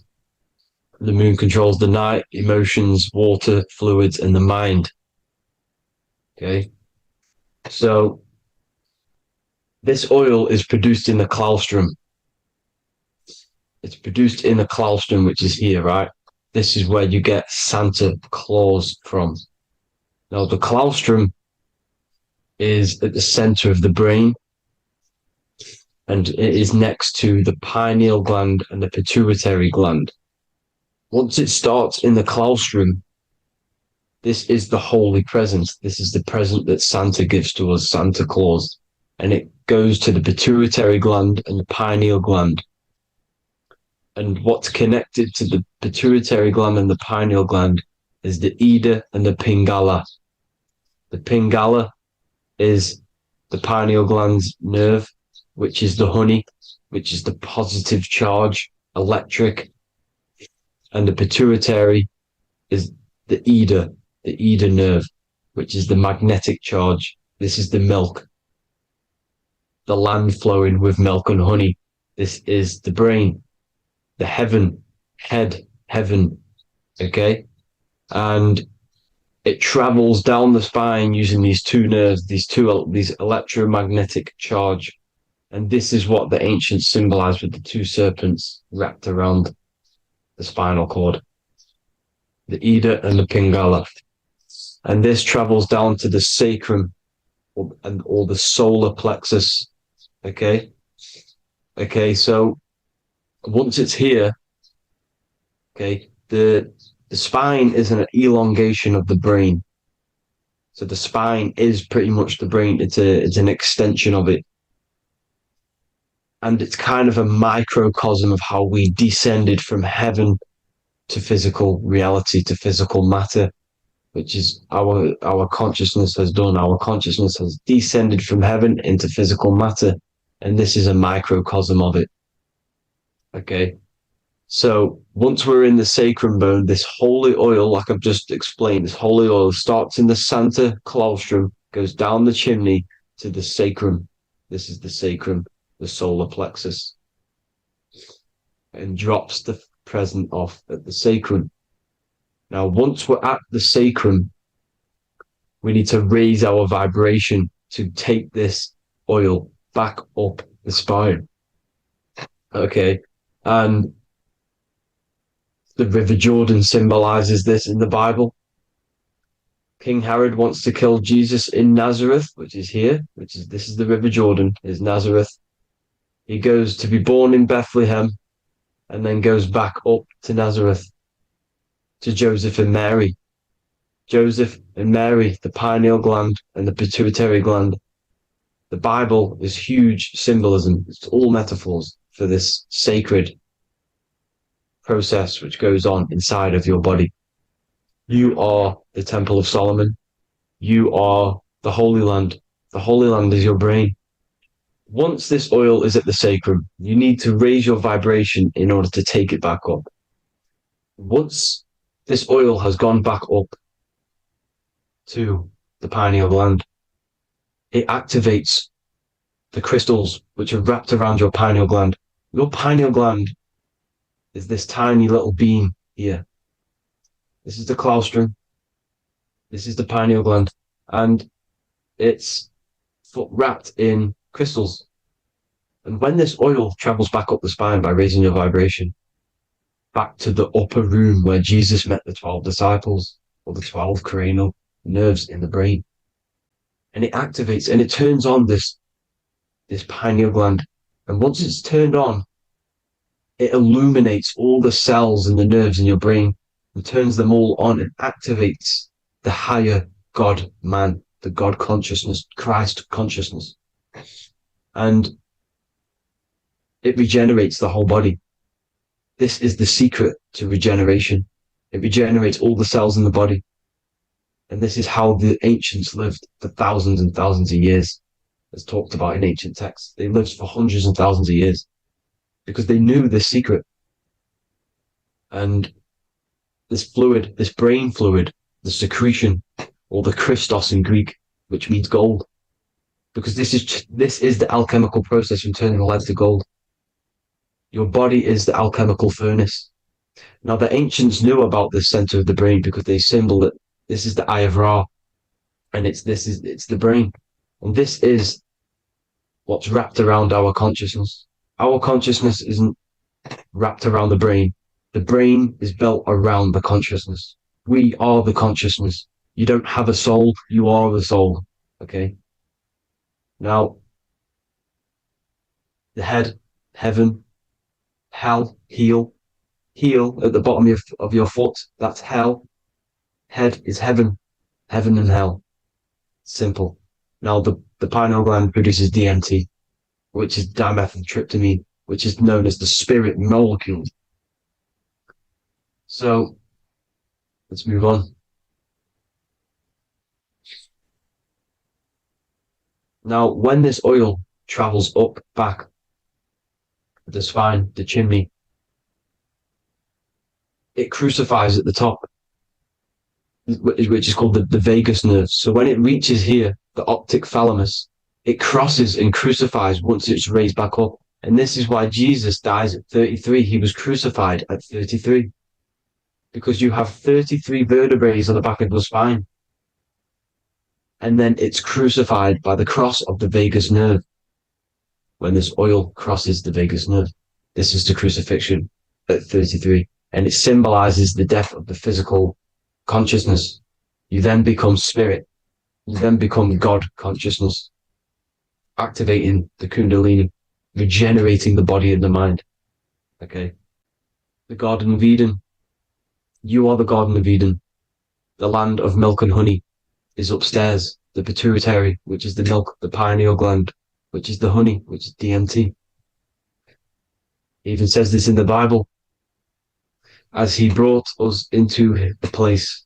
[SPEAKER 8] The moon controls the night, emotions, water, fluids, and the mind. Okay. So this oil is produced in the claustrum. It's produced in the claustrum, which is here, right? This is where you get Santa Claus from. Now, the claustrum is at the center of the brain, and it is next to the pineal gland and the pituitary gland. Once it starts in the claustrum, this is the holy present. This is the present that Santa gives to us, Santa Claus. And it goes to the pituitary gland and the pineal gland. And what's connected to the pituitary gland and the pineal gland is the Ida and the Pingala. The Pingala is the pineal gland's nerve, which is the honey, which is the positive charge, electric. And the pituitary is the Ida nerve, which is the magnetic charge. This is the milk, the land flowing with milk and honey. This is the brain, the heaven, okay? And it travels down the spine using these two nerves, these electromagnetic charge. And this is what the ancients symbolized with the two serpents wrapped around the spinal cord, the Ida and the Pingala. And this travels down to the sacrum or the solar plexus. Okay. So once it's here, okay, the spine is an elongation of the brain. So the spine is pretty much the brain. It's an extension of it. And it's kind of a microcosm of how we descended from heaven to physical reality, to physical matter, which is our consciousness has done. Our consciousness has descended from heaven into physical matter, and this is a microcosm of it. Okay. So once we're in the sacrum bone, this holy oil, like I've just explained, this holy oil starts in the Santa Claustrum, goes down the chimney to the sacrum. This is the sacrum, the solar plexus, and drops the present off at the sacrum. Now, once we're at the sacrum, we need to raise our vibration to take this oil back up the spine. Okay. And the River Jordan symbolizes this in the Bible. King Herod wants to kill Jesus in Nazareth, which is here, this is the River Jordan, is Nazareth. He goes to be born in Bethlehem and then goes back up to Nazareth to Joseph and Mary. Joseph and Mary, the pineal gland and the pituitary gland. The Bible is huge symbolism. It's all metaphors for this sacred process which goes on inside of your body. You are the Temple of Solomon. You are the Holy Land. The Holy Land is your brain. Once this oil is at the sacrum, you need to raise your vibration in order to take it back up. Once this oil has gone back up to the pineal gland, it activates the crystals which are wrapped around your pineal gland. Your pineal gland is this tiny little beam here. This is the claustrum. This is the pineal gland. And it's wrapped in crystals. And when this oil travels back up the spine by raising your vibration, back to the upper room where Jesus met the 12 disciples, or the 12 cranial nerves in the brain, and it activates and it turns on this pineal gland. And once it's turned on, it illuminates all the cells and the nerves in your brain and turns them all on and activates the higher God man, the God consciousness, Christ consciousness. And it regenerates the whole body. This is the secret to regeneration. It regenerates all the cells in the body. And this is how the ancients lived for thousands and thousands of years, as talked about in ancient texts. They lived for hundreds and thousands of years because they knew this secret. And this fluid, this brain fluid, the secretion, or the Christos in Greek, which means gold, because this is the alchemical process from turning lead to gold. Your body is the alchemical furnace. Now, the ancients knew about this center of the brain because they symboled it. This is the Eye of Ra, and it's the brain. And this is what's wrapped around our consciousness. Our consciousness isn't wrapped around the brain. The brain is built around the consciousness. We are the consciousness. You don't have a soul, you are the soul. Okay? Now, the head, heaven, hell, heel at the bottom of your foot, that's hell. Head is heaven and hell. Simple. Now, the pineal gland produces DMT, which is dimethyltryptamine, which is known as the spirit molecule. So, let's move on. Now, when this oil travels up, back, the spine, the chimney, it crucifies at the top, which is called the vagus nerve. So when it reaches here, the optic thalamus, it crosses and crucifies once it's raised back up. And this is why Jesus dies at 33. He was crucified at 33. Because you have 33 vertebrae on the back of the spine. And then it's crucified by the cross of the vagus nerve. When this oil crosses the vagus nerve, this is the crucifixion at 33. And it symbolizes the death of the physical consciousness. You then become spirit. You then become God consciousness, activating the Kundalini, regenerating the body and the mind. Okay. The Garden of Eden. You are the Garden of Eden. The land of milk and honey is upstairs. The pituitary, which is the milk, the pineal gland, which is the honey, which is DMT. He even says this in the Bible. As he brought us into the place,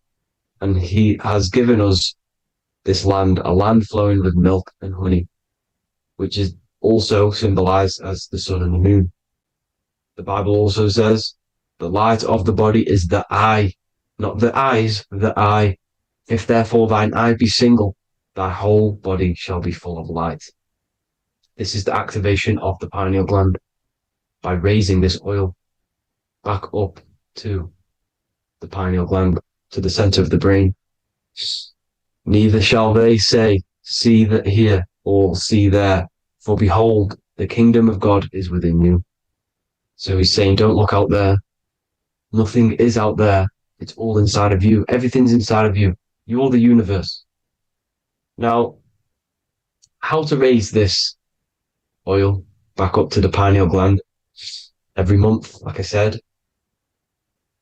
[SPEAKER 8] and he has given us this land, a land flowing with milk and honey, which is also symbolized as the sun and the moon. The Bible also says, the light of the body is the eye, not the eyes, the eye. If therefore thine eye be single, thy whole body shall be full of light. This is the activation of the pineal gland by raising this oil back up to the pineal gland, to the center of the brain. Neither shall they say, see that here, or see there, for behold, the kingdom of God is within you. So he's saying, don't look out there. Nothing is out there. It's all inside of you. Everything's inside of you. You're the universe. Now, how to raise this oil back up to the pineal gland? Every month, like I said.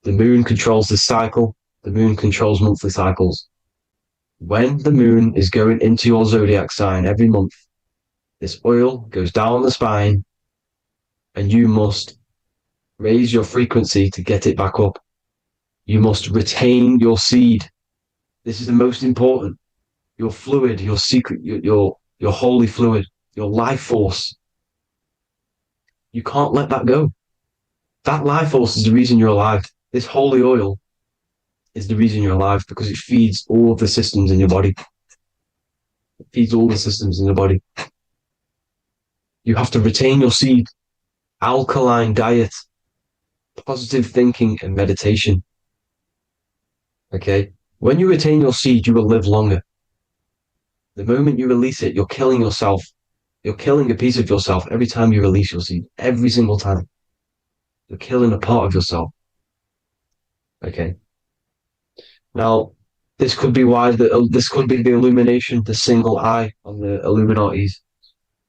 [SPEAKER 8] The moon controls the cycle. The moon controls monthly cycles. When the moon is going into your zodiac sign every month, this oil goes down the spine and you must raise your frequency to get it back up. You must retain your seed. This is the most important. Your fluid, your secret, your your holy fluid, your life force. You can't let that go. That life force is the reason you're alive. This holy oil is the reason you're alive because it feeds all of the systems in your body. It feeds all the systems in your body. You have to retain your seed, alkaline diet, positive thinking, and meditation. Okay? When you retain your seed, you will live longer. The moment you release it, you're killing yourself. You're killing a piece of yourself every time you release your seed. Every single time. You're killing a part of yourself. Okay? Now, this could be why this could be the illumination, the single eye on the Illuminati's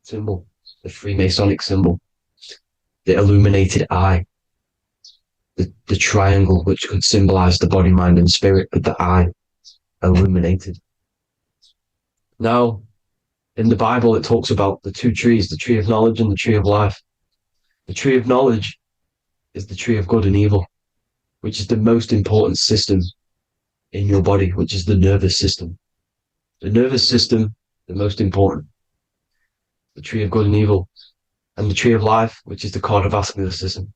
[SPEAKER 8] symbol, the Freemasonic symbol, the illuminated eye, the triangle, which could symbolize the body, mind, and spirit, but the eye illuminated. Now, in the Bible, it talks about the two trees, the tree of knowledge and the tree of life. The tree of knowledge is the tree of good and evil, which is the most important system in your body, which is the nervous system. The nervous system, the most important. The tree of good and evil, and the tree of life, which is the cardiovascular system.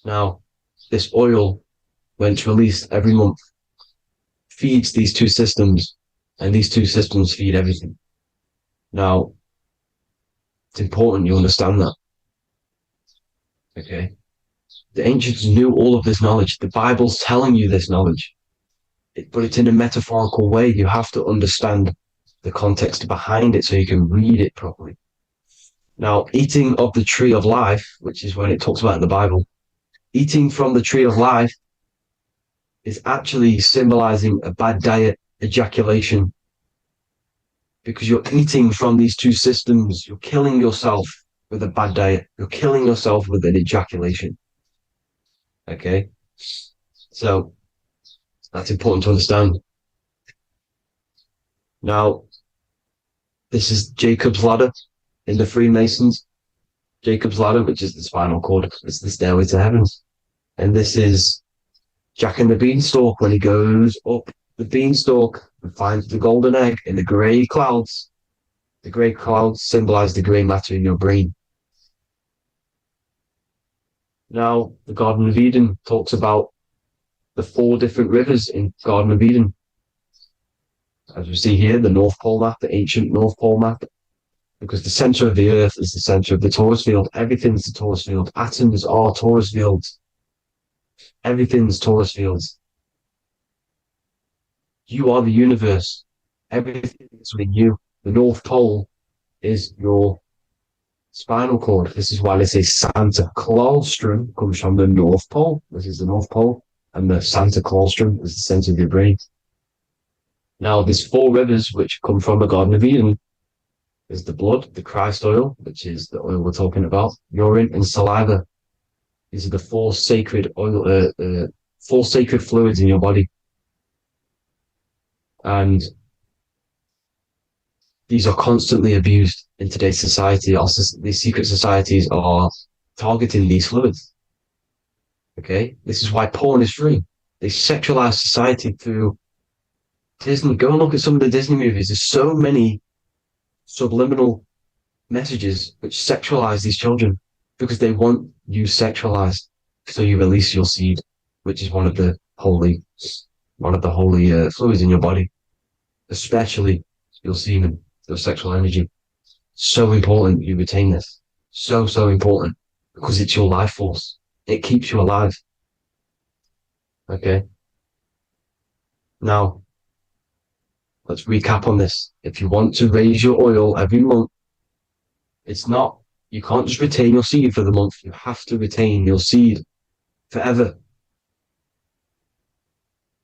[SPEAKER 8] Now, this oil, when it's released every month, feeds these two systems, and these two systems feed everything. Now, it's important you understand that. Okay? The ancients knew all of this knowledge. The Bible's telling you this knowledge, but it's in a metaphorical way. You have to understand the context behind it so you can read it properly. Now, eating of the tree of life, which is when it talks about in the Bible, eating from the tree of life is actually symbolizing a bad diet, ejaculation, because you're eating from these two systems. You're killing yourself with a bad diet. You're killing yourself with an ejaculation. Okay? So, that's important to understand. Now, this is Jacob's ladder in the Freemasons. Jacob's ladder, which is the spinal cord. It's the stairway to heaven. And this is Jack and the Beanstalk when he goes up the beanstalk and finds the golden egg in the grey clouds. The grey clouds symbolize the grey matter in your brain. Now, the Garden of Eden talks about the 4 different rivers in Garden of Eden. As we see here, the North Pole map, the ancient North Pole map, because the center of the earth is the center of the torus field. Everything's the torus field. Atoms are torus fields. Everything's torus fields. You are the universe. Everything is within you. The North Pole is your spinal cord. This is why they say Santa Claustrum comes from the North Pole. This is the North Pole. And the Santa Claustrum is the center of your brain. Now, there's 4 rivers which come from the Garden of Eden. There's the blood, the Christ oil, which is the oil we're talking about, urine, and saliva. These are the 4 sacred oil, 4 sacred fluids in your body. And these are constantly abused in today's society. Also, these secret societies are targeting these fluids. Okay? This is why porn is free. They sexualize society through Disney. Go and look at some of the Disney movies. There's so many subliminal messages which sexualize these children because they want you sexualized. So you release your seed, which is one of the holy fluids in your body, especially your semen, your sexual energy. So important you retain this. So important because it's your life force. It keeps you alive. Okay. Now, let's recap on this. If you want to raise your oil every month, you can't just retain your seed for the month. You have to retain your seed forever.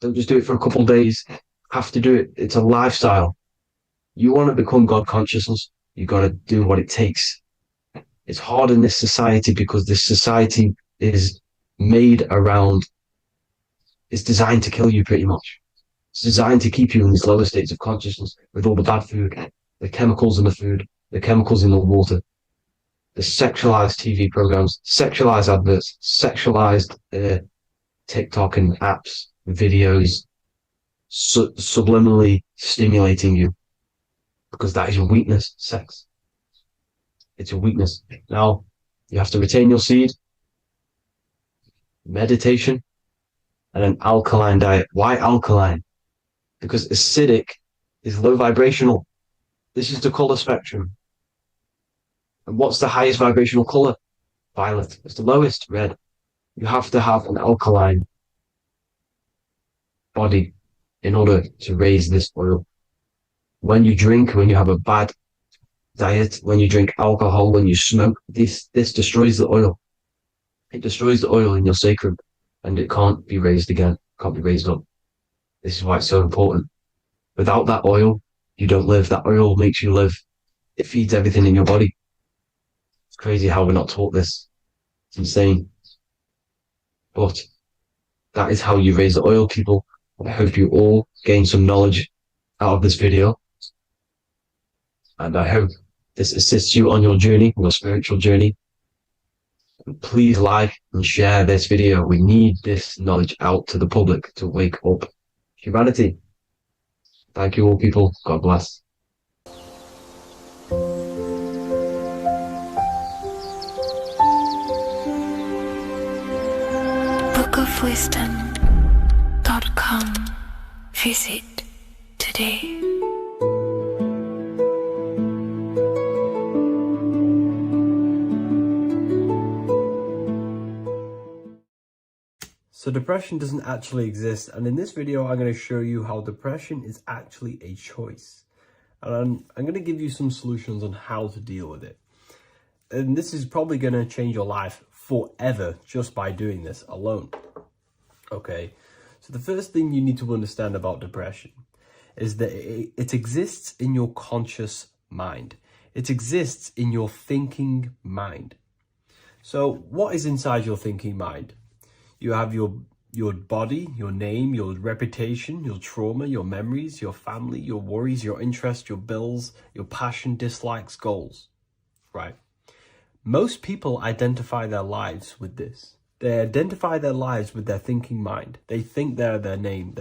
[SPEAKER 8] Don't just do it for a couple of days. Have to do it. It's a lifestyle. You want to become God consciousness, you got to do what it takes. It's hard in this society because this society is made around, it's designed to kill you pretty much. It's designed to keep you in these lower states of consciousness with all the bad food, the chemicals in the food, the chemicals in the water, the sexualized TV programs, sexualized adverts, sexualized TikTok and apps, videos, subliminally stimulating you. because that is your weakness, sex. It's your weakness. Now, you have to retain your seed, meditation, and an alkaline diet. Why alkaline? Because acidic is low vibrational. This is the color spectrum. And what's the highest vibrational color? Violet. It's the lowest, red. You have to have an alkaline body in order to raise this oil. When you drink, when you have a bad diet, when you drink alcohol, when you smoke, this destroys the oil. It destroys the oil in your sacrum, and it can't be raised again, can't be raised up. This is why it's so important. Without that oil, you don't live. That oil makes you live. It feeds everything in your body. It's crazy how we're not taught this. It's insane. But that is how you raise the oil, people. I hope you all gain some knowledge out of this video. And I hope this assists you on your journey, your spiritual journey. And please like and share this video. We need this knowledge out to the public to wake up humanity. Thank you all, people. God bless.
[SPEAKER 2] bookofwisdom.com. Visit today.
[SPEAKER 3] So depression doesn't actually exist, and in this video I'm going to show you how depression is actually a choice. And I'm going to give you some solutions on how to deal with it. And this is probably going to change your life forever just by doing this alone. Okay, so the first thing you need to understand about depression is that it exists in your conscious mind. It exists in your thinking mind. So what is inside your thinking mind? You have your body, your name, your reputation, your trauma, your memories, your family, your worries, your interests, your bills, your passion, dislikes, goals, right? Most people identify their lives with this. They identify their lives with their thinking mind. They think they're their name,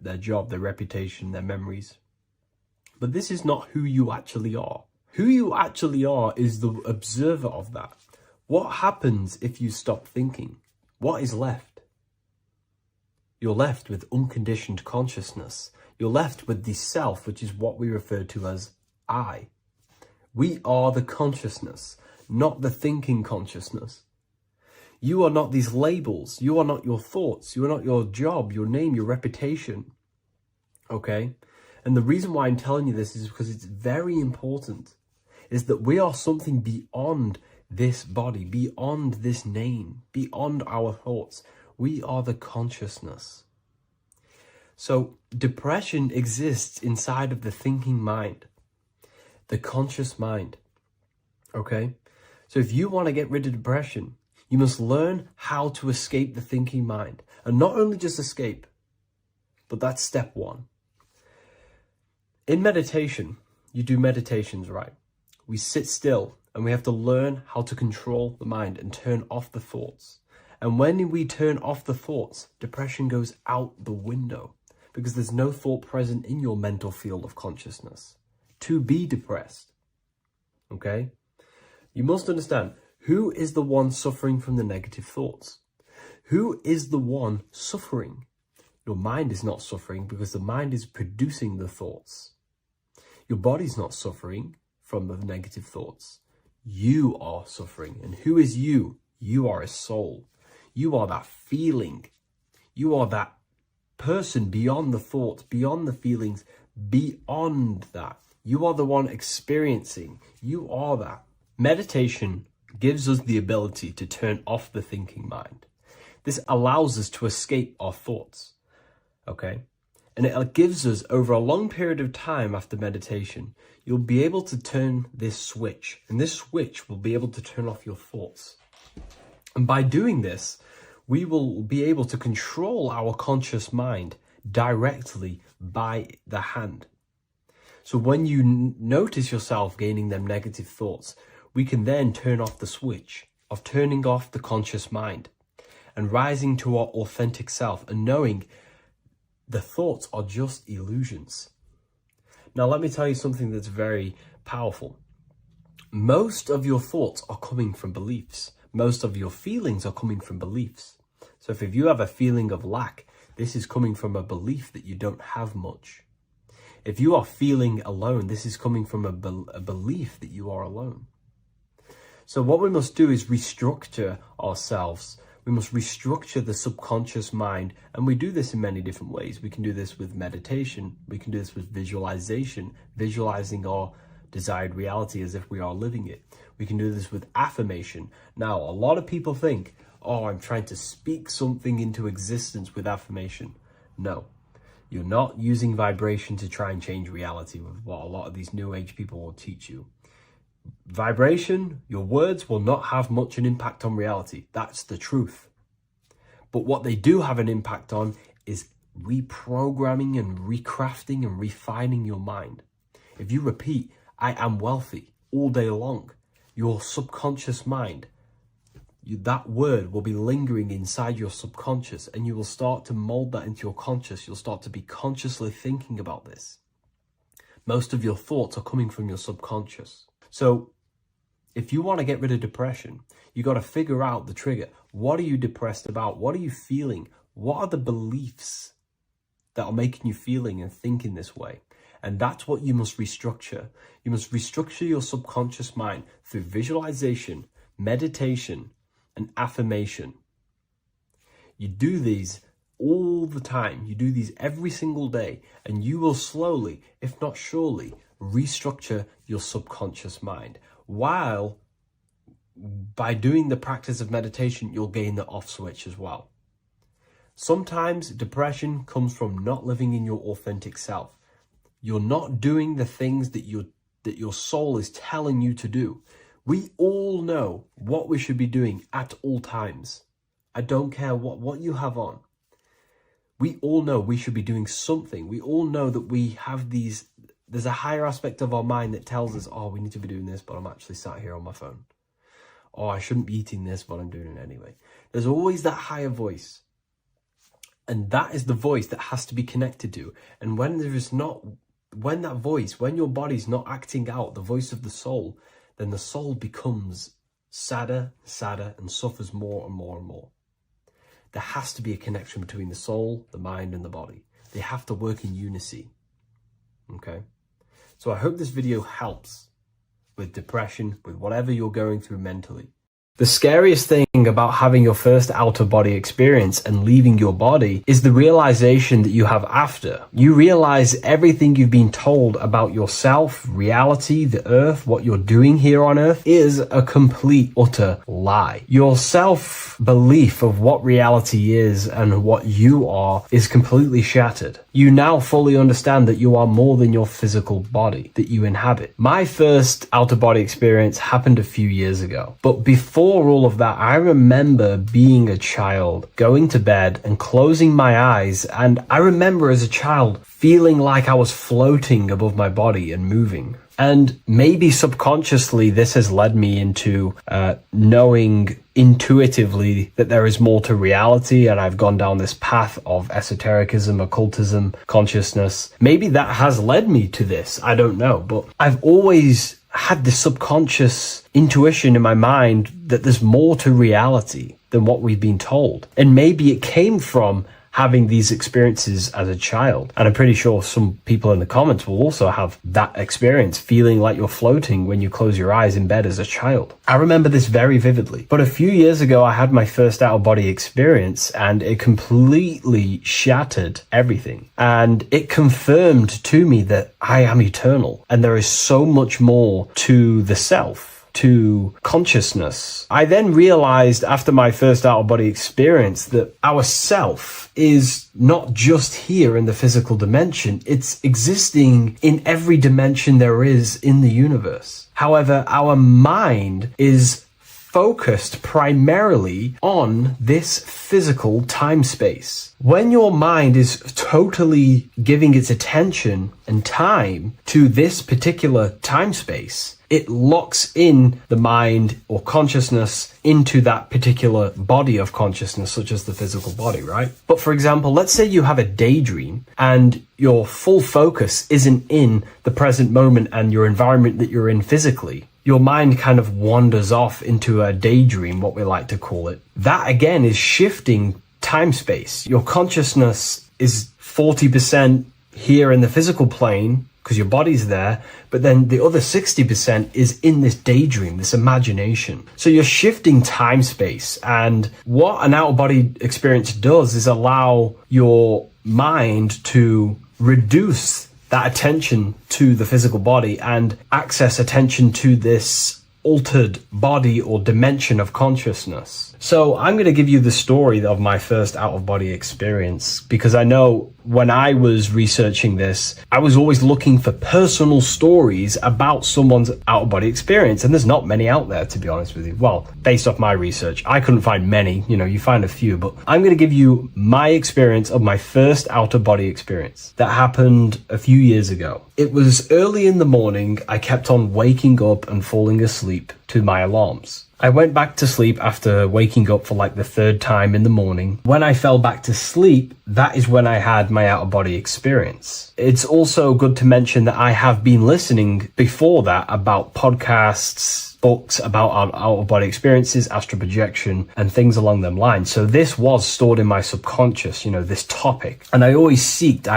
[SPEAKER 3] their job, their reputation, their memories. But this is not who you actually are. Who you actually are is the observer of that. What happens if you stop thinking? What is left? You're left with unconditioned consciousness. You're left with the self, which is what we refer to as I. We are the consciousness, not the thinking consciousness. You are not these labels. You are not your thoughts. You are not your job, your name, your reputation. Okay? And the reason why I'm telling you this is because it's very important, is that we are something beyond this body, beyond this name, beyond our thoughts. We are the consciousness. So depression exists inside of the thinking mind, the conscious mind. Okay? So if you want to get rid of depression, you must learn how to escape the thinking mind. And not only just escape, but that's step one. In meditation, you do meditations, right? We sit still and we have to learn how to control the mind and turn off the thoughts. And when we turn off the thoughts, depression goes out the window because there's no thought present in your mental field of consciousness to be depressed. Okay? You must understand, who is the one suffering from the negative thoughts? Who is the one suffering? Your mind is not suffering because the mind is producing the thoughts. Your body's not suffering from the negative thoughts. You are suffering. And who is you? You are a soul. You are that feeling. You are that person beyond the thoughts, beyond the feelings, beyond that. You are the one experiencing. You are that. Meditation gives us the ability to turn off the thinking mind. This allows us to escape our thoughts. Okay? And it gives us, over a long period of time after meditation, you'll be able to turn this switch. And this switch will be able to turn off your thoughts. And by doing this, we will be able to control our conscious mind directly by the hand. So when you notice yourself gaining them negative thoughts, we can then turn off the switch of turning off the conscious mind and rising to our authentic self and knowing the thoughts are just illusions. Now, let me tell you something that's very powerful. Most of your thoughts are coming from beliefs. Most of your feelings are coming from beliefs. So if you have a feeling of lack, this is coming from a belief that you don't have much. If you are feeling alone, this is coming from a belief that you are alone. So what we must do is restructure ourselves. We must restructure the subconscious mind. And we do this in many different ways. We can do this with meditation. We can do this with visualization, visualizing our desired reality as if we are living it. We can do this with affirmation. Now, a lot of people think, oh, I'm trying to speak something into existence with affirmation. No, you're not using vibration to try and change reality with what a lot of these new age people will teach you. Vibration, your words will not have much an impact on reality. That's the truth. But what they do have an impact on is reprogramming and recrafting and refining your mind. If you repeat, I am wealthy all day long, your subconscious mind, that word will be lingering inside your subconscious, and you will start to mold that into your conscious. You'll start to be consciously thinking about this. Most of your thoughts are coming from your subconscious. So if you want to get rid of depression, you got to figure out the trigger. What are you depressed about? What are you feeling? What are the beliefs that are making you feeling and thinking this way? And that's what you must restructure. You must restructure your subconscious mind through visualization, meditation, and affirmation. You do these all the time. You do these every single day, and you will slowly, if not surely, restructure your subconscious mind. While by doing the practice of meditation, you'll gain the off switch as well. Sometimes depression comes from not living in your authentic self. You're not doing the things that your soul is telling you to do. We all know what we should be doing at all times. I don't care what you have on. We all know we should be doing something. We all know that we have there's a higher aspect of our mind that tells us, oh, we need to be doing this, but I'm actually sat here on my phone. Oh, I shouldn't be eating this, but I'm doing it anyway. There's always that higher voice. And that is the voice that has to be connected to. And when your body's not acting out the voice of the soul, then the soul becomes sadder, and suffers more and more and more. There has to be a connection between the soul, the mind, and the body. They have to work in unison. Okay? So I hope this video helps with depression, with whatever you're going through mentally. The scariest thing about having your first out-of-body experience and leaving your body is the realization that you have after. You realize everything you've been told about yourself, reality, the earth, what you're doing here on earth is a complete, utter lie. Your self-belief of what reality is and what you are is completely shattered. You now fully understand that you are more than your physical body that you inhabit. My first out-of-body experience happened a few years ago, but before all of that, I remember being a child, going to bed and closing my eyes, and I remember as a child feeling like I was floating above my body and moving. And maybe subconsciously this has led me into knowing intuitively that there is more to reality, and I've gone down this path of esotericism, occultism, consciousness. Maybe that has led me to this, I don't know, but I've always had this subconscious intuition in my mind that there's more to reality than what we've been told. And maybe it came from having these experiences as a child. And I'm pretty sure some people in the comments will also have that experience, feeling like you're floating when you close your eyes in bed as a child. I remember this very vividly. But a few years ago, I had my first out-of-body experience, and it completely shattered everything. And it confirmed to me that I am eternal, and there is so much more to the self, to consciousness. I then realized after my first out-of-body experience that our self is not just here in the physical dimension, it's existing in every dimension there is in the universe. However, our mind is focused primarily on this physical time space. When your mind is totally giving its attention and time to this particular time space, It locks in the mind or consciousness into that particular body of consciousness, such as the physical body, right? But for example, let's say you have a daydream and your full focus isn't in the present moment and your environment that you're in physically. Your mind kind of wanders off into a daydream, what we like to call it. That again is shifting time space. Your consciousness is 40% here in the physical plane because your body's there, but then the other 60% is in this daydream, this imagination. So you're shifting time space, and what an out-of-body experience does is allow your mind to reduce that attention to the physical body and access attention to this altered body or dimension of consciousness. So I'm going to give you the story of my first out-of-body experience, because I know when I was researching this, I was always looking for personal stories about someone's out-of-body experience, and there's not many out there, to be honest with you. Well, based off my research, I couldn't find many. You find a few, but I'm going to give you my experience of my first out-of-body experience that happened a few years ago. It was early in the morning. I kept on waking up and falling asleep to my alarms. I went back to sleep after waking up for like the third time in the morning. When I fell back to sleep, that is when I had my out-of-body experience. It's also good to mention that I have been listening before that about podcasts, books about our out-of-body experiences, astral projection, and things along them lines. So this was stored in my subconscious, this topic. And I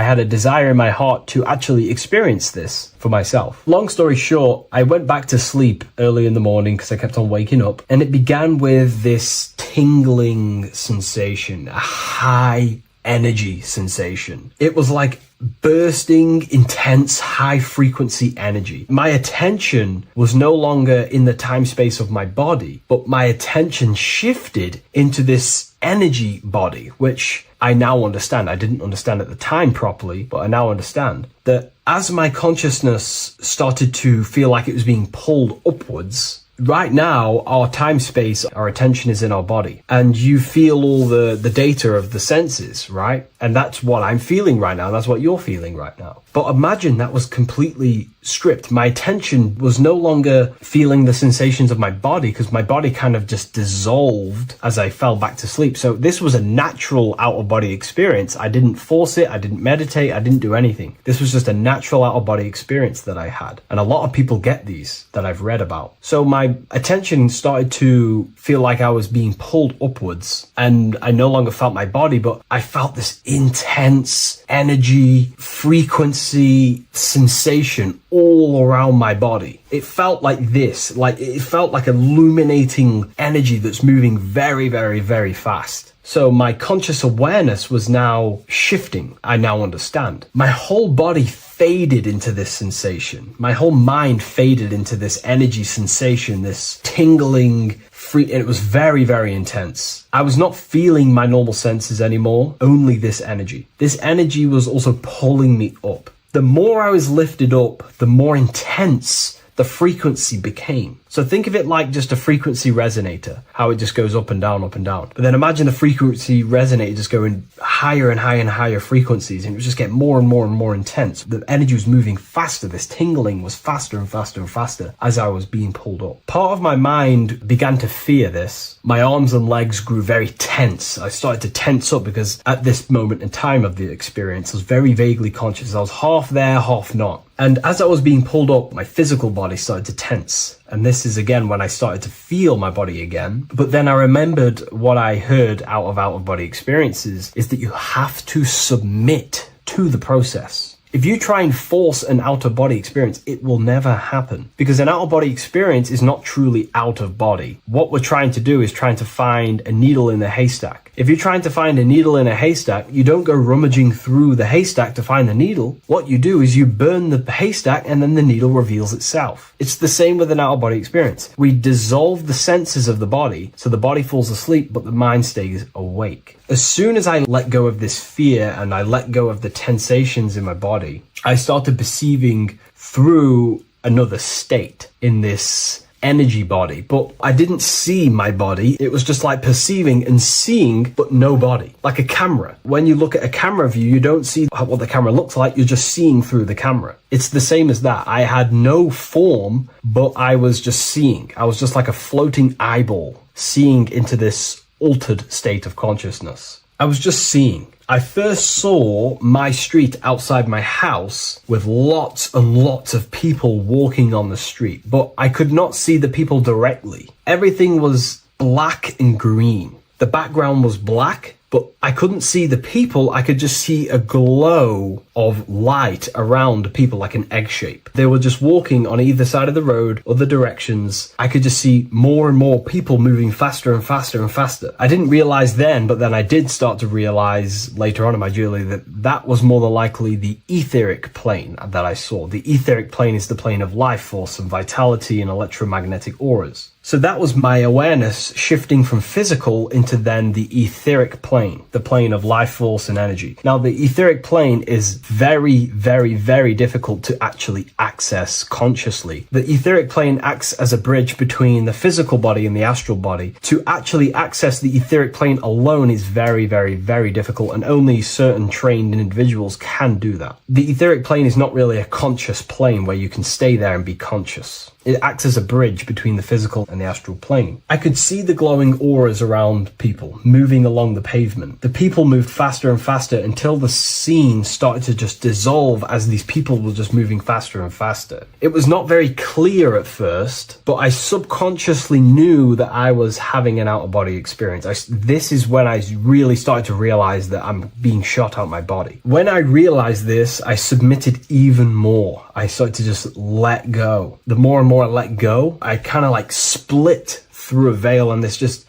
[SPEAKER 3] had a desire in my heart to actually experience this for myself. Long story short, I went back to sleep early in the morning because I kept on waking up, and it began with this tingling sensation, a high energy sensation. It was like bursting, intense, high frequency energy. My attention was no longer in the time space of my body, but my attention shifted into this energy body, which I now understand. I didn't understand at the time properly, but I now understand that as my consciousness started to feel like it was being pulled upwards, right now, our time space, our attention is in our body, and you feel all the data of the senses, right? And that's what I'm feeling right now. That's what you're feeling right now. But imagine that was completely stripped. My attention was no longer feeling the sensations of my body, because my body kind of just dissolved as I fell back to sleep. So this was a natural out-of-body experience. I didn't force it. I didn't meditate. I didn't do anything. This was just a natural out-of-body experience that I had. And a lot of people get these that I've read about. So my attention started to feel like I was being pulled upwards, and I no longer felt my body, but I felt this intense energy, frequency, sensation all around my body. It felt like this, it felt like illuminating energy that's moving very, very, very fast. So my conscious awareness was now shifting. I now understand. My whole body faded into this sensation. My whole mind faded into this energy sensation, this tingling, free, and it was very, very intense. I was not feeling my normal senses anymore, only this energy. This energy was also pulling me up. The more I was lifted up, the more intense the frequency became. So think of it like just a frequency resonator, how it just goes up and down, up and down. But then imagine the frequency resonator just going higher and higher and higher frequencies, and it was just getting more and more and more intense. The energy was moving faster. This tingling was faster and faster and faster as I was being pulled up. Part of my mind began to fear this. My arms and legs grew very tense. I started to tense up because at this moment in time of the experience, I was very vaguely conscious. I was half there, half not. And as I was being pulled up, my physical body started to tense. And this is again when I started to feel my body again. But then I remembered what I heard out of body experiences is that you have to submit to the process. If you try and force an out-of-body experience, it will never happen, because an out-of-body experience is not truly out of body. What we're trying to do is trying to find a needle in the haystack. If you're trying to find a needle in a haystack, you don't go rummaging through the haystack to find the needle. What you do is you burn the haystack and then the needle reveals itself. It's the same with an out-of-body experience. We dissolve the senses of the body, so the body falls asleep, but the mind stays awake. As soon as I let go of this fear and I let go of the tensations in my body, I started perceiving through another state in this energy body, but I didn't see my body. It was just like perceiving and seeing, but no body, like a camera. When you look at a camera view, you don't see what the camera looks like. You're just seeing through the camera. It's the same as that. I had no form, but I was just seeing. I was just like a floating eyeball, seeing into this altered state of consciousness. I was just seeing. I first saw my street outside my house with lots and lots of people walking on the street, but I could not see the people directly. Everything was black and green. The background was black, but I couldn't see the people. I could just see a glow of light around people, like an egg shape. They were just walking on either side of the road, other directions. I could just see more and more people moving faster and faster and faster. I didn't realize then, but then I did start to realize later on in my journey that that was more than likely the etheric plane that I saw. The etheric plane is the plane of life force and vitality and electromagnetic auras. So that was my awareness shifting from physical into then the etheric plane, the plane of life force and energy. Now, the etheric plane is very, very, very difficult to actually access consciously. The etheric plane acts as a bridge between the physical body and the astral body. To actually access the etheric plane alone is very, very, very difficult, and only certain trained individuals can do that. The etheric plane is not really a conscious plane where you can stay there and be conscious. It acts as a bridge between the physical and the astral plane. I could see the glowing auras around people moving along the pavement. The people moved faster and faster until the scene started to just dissolve as these people were just moving faster and faster. It was not very clear at first, but I subconsciously knew that I was having an out-of-body experience. This is when I really started to realize that I'm being shot out my body. When I realized this, I submitted even more. I started to just let go. The more and more I let go, I kind of like split through a veil, and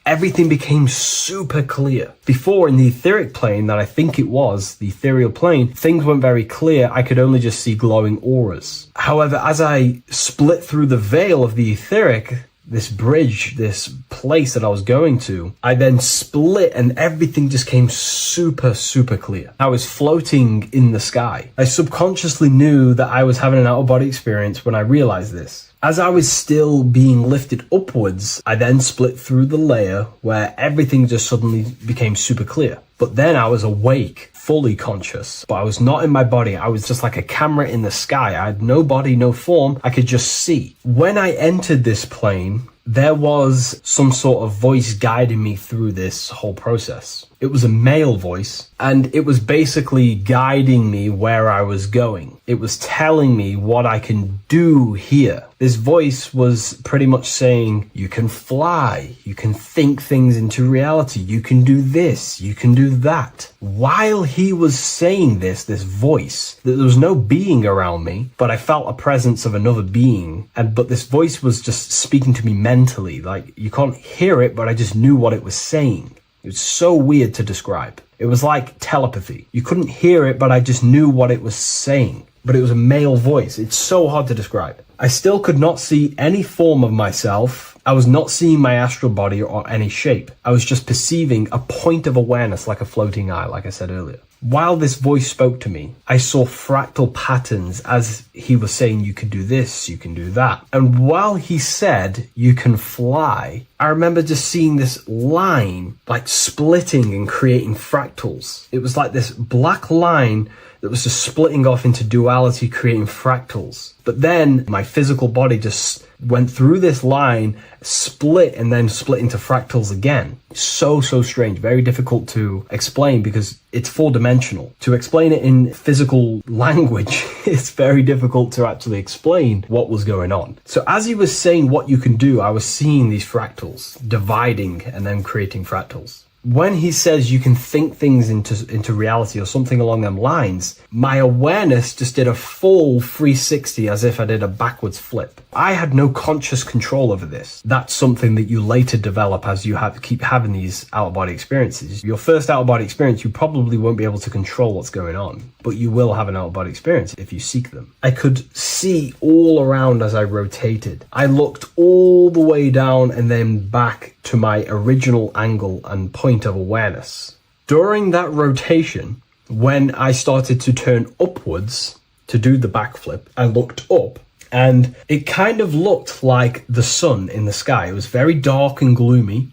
[SPEAKER 3] everything became super clear. Before, in the etheric plane that I think it was, the ethereal plane, things weren't very clear. I could only just see glowing auras. However, as I split through the veil of the etheric, this bridge, this place that I was going to, I then split and everything just came super, super clear. I was floating in the sky. I subconsciously knew that I was having an out-of-body experience when I realized this. As I was still being lifted upwards, I then split through the layer where everything just suddenly became super clear. But then I was awake, fully conscious, but I was not in my body. I was just like a camera in the sky. I had no body, no form. I could just see. When I entered this plane, there was some sort of voice guiding me through this whole process. It was a male voice, and it was basically guiding me where I was going. It was telling me what I can do here. This voice was pretty much saying, you can fly, you can think things into reality, you can do this, you can do that. While he was saying this voice, there was no being around me, but I felt a presence of another being. But this voice was just speaking to me mentally. Like, you can't hear it, but I just knew what it was saying. It was so weird to describe. It was like telepathy. You couldn't hear it, but I just knew what it was saying. But it was a male voice. It's so hard to describe. I still could not see any form of myself. I was not seeing my astral body or any shape. I was just perceiving a point of awareness like a floating eye, like I said earlier. While this voice spoke to me, I saw fractal patterns as he was saying, you can do this, you can do that. And while he said, you can fly, I remember just seeing this line like splitting and creating fractals. It was like this black line that was just splitting off into duality, creating fractals. But then my physical body just went through this line, split, and then split into fractals again. So strange, very difficult to explain because it's four-dimensional. To explain it in physical language, it's very difficult to actually explain what was going on. So as he was saying what you can do, I was seeing these fractals dividing and then creating fractals. When he says you can think things into reality or something along them lines, my awareness just did a full 360 as if I did a backwards flip. I had no conscious control over this. That's something that you later develop as you keep having these out-of-body experiences. Your first out-of-body experience, you probably won't be able to control what's going on, but you will have an out-of-body experience if you seek them. I could see all around as I rotated. I looked all the way down and then back to my original angle and point of awareness. During that rotation, when I started to turn upwards to do the backflip, I looked up And it kind of looked like the sun in the sky. It was very dark and gloomy.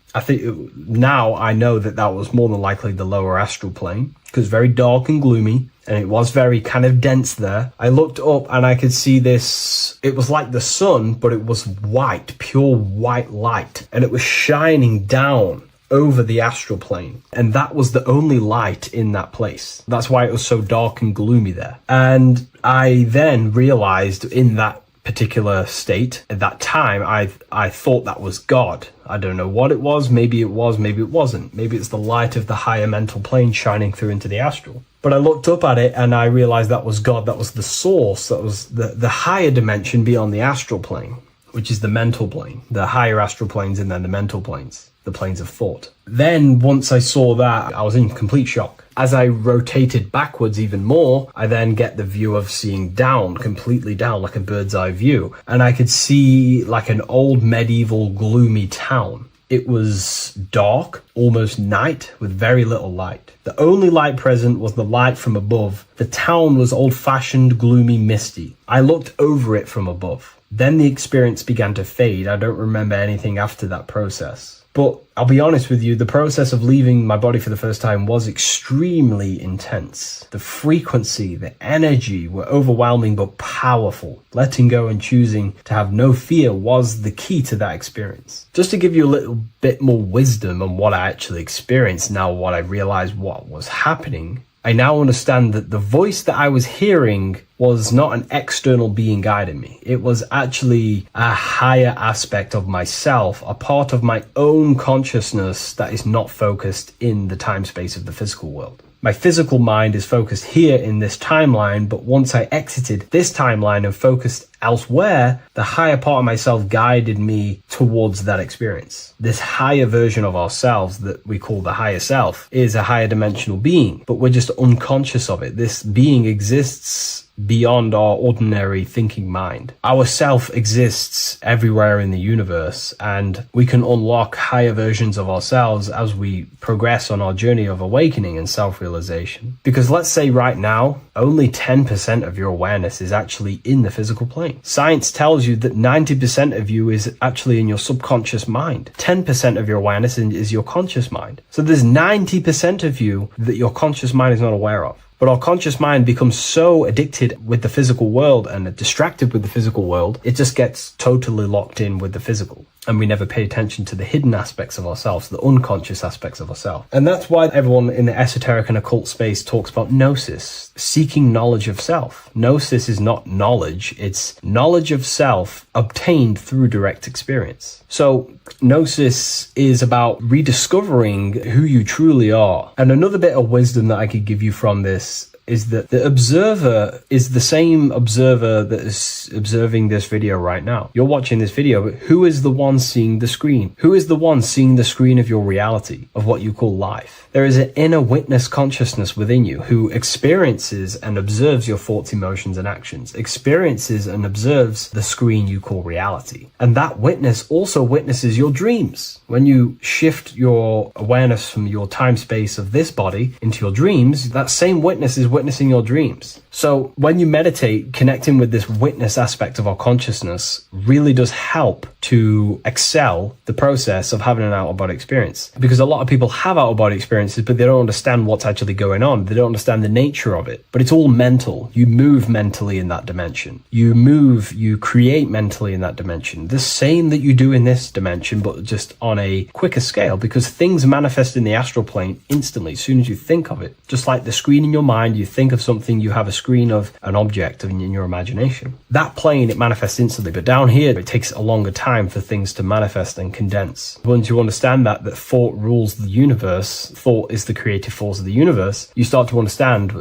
[SPEAKER 3] Now I know that was more than likely the lower astral plane, because very dark and gloomy, and it was very kind of dense there. I looked up and I could see this. It was like the sun, but it was white, pure white light, and it was shining down over the astral plane, and that was the only light in that place. That's why it was so dark and gloomy there. And I then realized in that particular state at that time, I thought that was God. I don't know what it was. Maybe it was, maybe it wasn't. Maybe it's the light of the higher mental plane shining through into the astral. But I looked up at it and I realized that was God. That was the source. That was the higher dimension beyond the astral plane, which is the mental plane. The higher astral planes and then the mental planes, the planes of thought. Then once I saw that, I was in complete shock. As I rotated backwards even more, I then get the view of seeing down, completely down, like a bird's eye view. And I could see like an old medieval gloomy town. It was dark, almost night, with very little light. The only light present was the light from above. The town was old-fashioned, gloomy, misty. I looked over it from above. Then the experience began to fade. I don't remember anything after that process. But I'll be honest with you, the process of leaving my body for the first time was extremely intense. The frequency, the energy were overwhelming but powerful. Letting go and choosing to have no fear was the key to that experience. Just to give you a little bit more wisdom on what I actually experienced now, what I realized what was happening, I now understand that the voice that I was hearing was not an external being guiding me. It was actually a higher aspect of myself, a part of my own consciousness that is not focused in the time space of the physical world. My physical mind is focused here in this timeline, but once I exited this timeline and focused elsewhere, the higher part of myself guided me towards that experience. This higher version of ourselves that we call the higher self is a higher dimensional being, but we're just unconscious of it. This being exists beyond our ordinary thinking mind. Our self exists everywhere in the universe, and we can unlock higher versions of ourselves as we progress on our journey of awakening and self-realization. Because let's say right now, only 10% of your awareness is actually in the physical plane. Science tells you that 90% of you is actually in your subconscious mind. 10% of your awareness is your conscious mind. So there's 90% of you that your conscious mind is not aware of. But our conscious mind becomes so addicted with the physical world and distracted with the physical world, it just gets totally locked in with the physical. And we never pay attention to the hidden aspects of ourselves, the unconscious aspects of ourselves. And that's why everyone in the esoteric and occult space talks about gnosis, seeking knowledge of self. Gnosis is not knowledge, it's knowledge of self obtained through direct experience. So gnosis is about rediscovering who you truly are. And another bit of wisdom that I could give you from this is that the observer is the same observer that is observing this video right now. You're watching this video, but who is the one seeing the screen? Who is the one seeing the screen of your reality, of what you call life? There is an inner witness consciousness within you who experiences and observes your thoughts, emotions, and actions, experiences and observes the screen you call reality. And that witness also witnesses your dreams. When you shift your awareness from your time space of this body into your dreams, that same witness is witnessing your dreams. So when you meditate, connecting with this witness aspect of our consciousness really does help to excel the process of having an out-of-body experience. Because a lot of people have out-of-body experiences, but they don't understand what's actually going on. They don't understand the nature of it. But it's all mental. You move mentally in that dimension. You create mentally in that dimension. The same that you do in this dimension, but just on a quicker scale, because things manifest in the astral plane instantly as soon as you think of it. Just like the screen in your mind, you think of something, you have a screen of an object in your imagination. That plane, it manifests instantly, but down here, it takes a longer time for things to manifest and condense. Once you understand that thought rules the universe, thought is the creative force of the universe, you start to understand,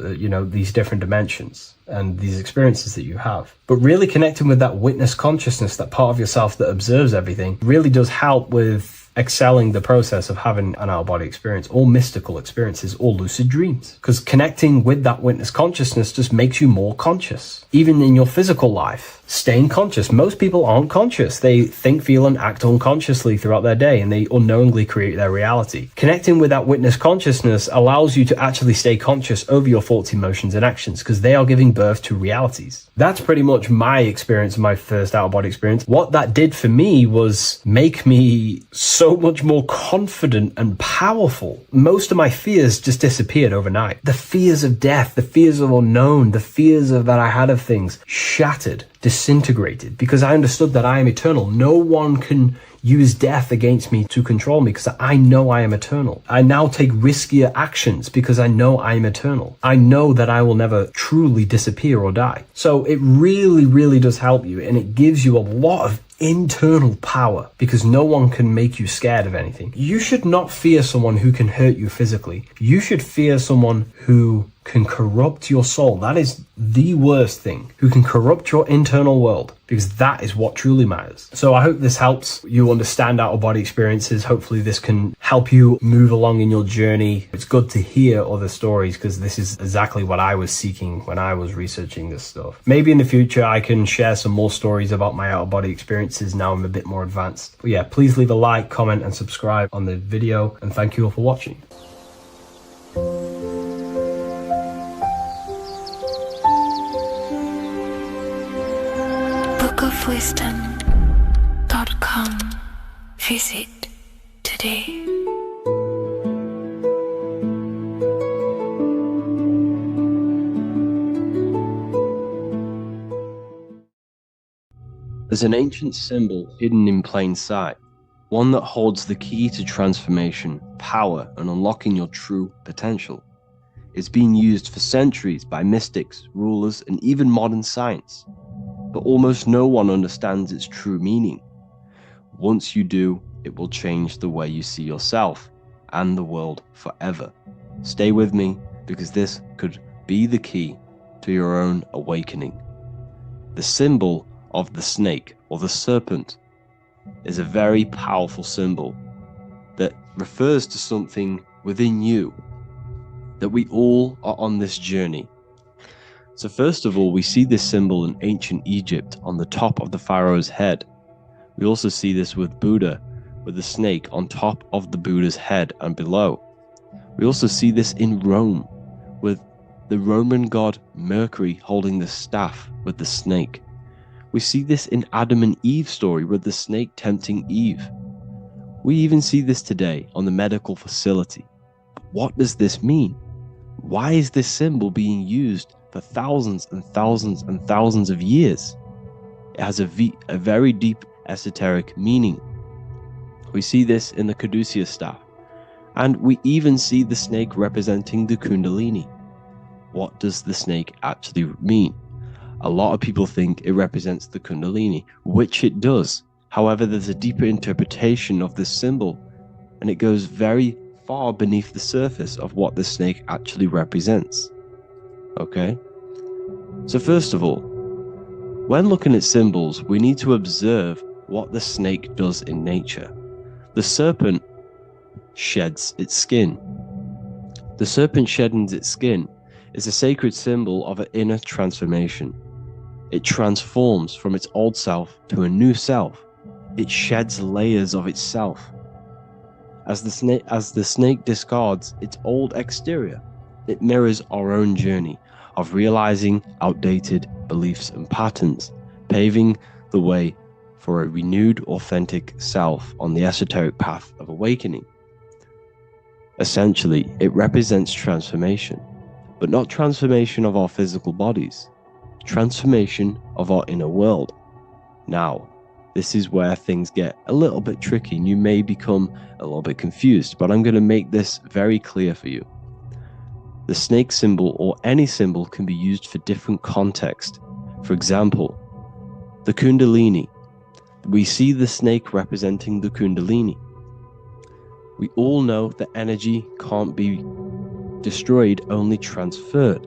[SPEAKER 3] these different dimensions and these experiences that you have. But really connecting with that witness consciousness, that part of yourself that observes everything, really does help with excelling the process of having an out-of-body experience or mystical experiences or lucid dreams. Because connecting with that witness consciousness just makes you more conscious. Even in your physical life, staying conscious. Most people aren't conscious. They think, feel, and act unconsciously throughout their day, and they unknowingly create their reality. Connecting with that witness consciousness allows you to actually stay conscious over your thoughts, emotions, and actions, because they are giving birth to realities. That's pretty much my experience, my first out-of-body experience. What that did for me was make me so much more confident and powerful. Most of my fears just disappeared overnight. The fears of death, the fears of unknown, the fears of that I had of things shattered, disintegrated, because I understood that I am eternal. No one can use death against me to control me, because I know I am eternal. I now take riskier actions because I know I am eternal. I know that I will never truly disappear or die. So it really, really does help you, and it gives you a lot of internal power, because no one can make you scared of anything. You should not fear someone who can hurt you physically. You should fear someone who can corrupt your soul. That is the worst thing, who can corrupt your internal world, because that is what truly matters. So I hope this helps you understand out-of-body experiences. Hopefully this can help you move along in your journey. It's good to hear other stories, because this is exactly what I was seeking when I was researching this stuff. Maybe in the future I can share some more stories about my out-of-body experiences now I'm a bit more advanced. But yeah, please leave a like, comment, and subscribe on the video, and thank you all for watching.
[SPEAKER 2] bookofwisdom.com. Visit today.
[SPEAKER 1] There's an ancient symbol hidden in plain sight, one that holds the key to transformation, power, and unlocking your true potential. It's been used for centuries by mystics, rulers, and even modern science, but almost no one understands its true meaning. Once you do, it will change the way you see yourself and the world forever. Stay with me, because this could be the key to your own awakening. The symbol of the snake, or the serpent, is a very powerful symbol that refers to something within you, that we all are on this journey. So first of all, we see this symbol in ancient Egypt on the top of the pharaoh's head. We also see this with Buddha, with the snake on top of the Buddha's head and below. We also see this in Rome, with the Roman god Mercury holding the staff with the snake. We see this in Adam and Eve's story, with the snake tempting Eve. We even see this today on the medical facility. What does this mean? Why is this symbol being used for thousands and thousands and thousands of years? It has a very deep esoteric meaning. We see this in the caduceus staff, and we even see the snake representing the Kundalini. What does the snake actually mean? A lot of people think it represents the Kundalini, which it does. However, there's a deeper interpretation of this symbol, and it goes very far beneath the surface of what the snake actually represents. Okay? So first of all, when looking at symbols, we need to observe what the snake does in nature. The serpent sheds its skin. The serpent shedding its skin is a sacred symbol of an inner transformation. It transforms from its old self to a new self. It sheds layers of itself. As the snake discards its old exterior, it mirrors our own journey of realizing outdated beliefs and patterns, paving the way for a renewed, authentic self on the esoteric path of awakening. Essentially, it represents transformation, but not transformation of our physical bodies, transformation of our inner world. Now, this is where things get a little bit tricky and you may become a little bit confused, but I'm going to make this very clear for you. The snake symbol, or any symbol, can be used for different context. For example, the Kundalini. We see the snake representing the Kundalini. We all know that energy can't be destroyed, only transferred.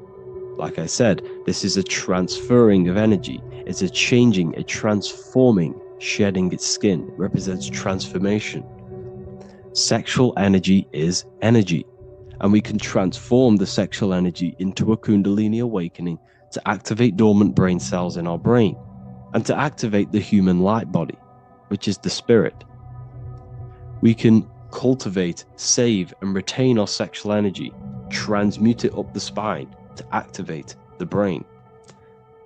[SPEAKER 1] Like I said, this is a transferring of energy. It's a changing, a transforming, shedding its skin. It represents transformation. Sexual energy is energy, and we can transform the sexual energy into a Kundalini awakening to activate dormant brain cells in our brain and to activate the human light body, which is the spirit. We can cultivate, save, and retain our sexual energy, transmute it up the spine to activate the brain.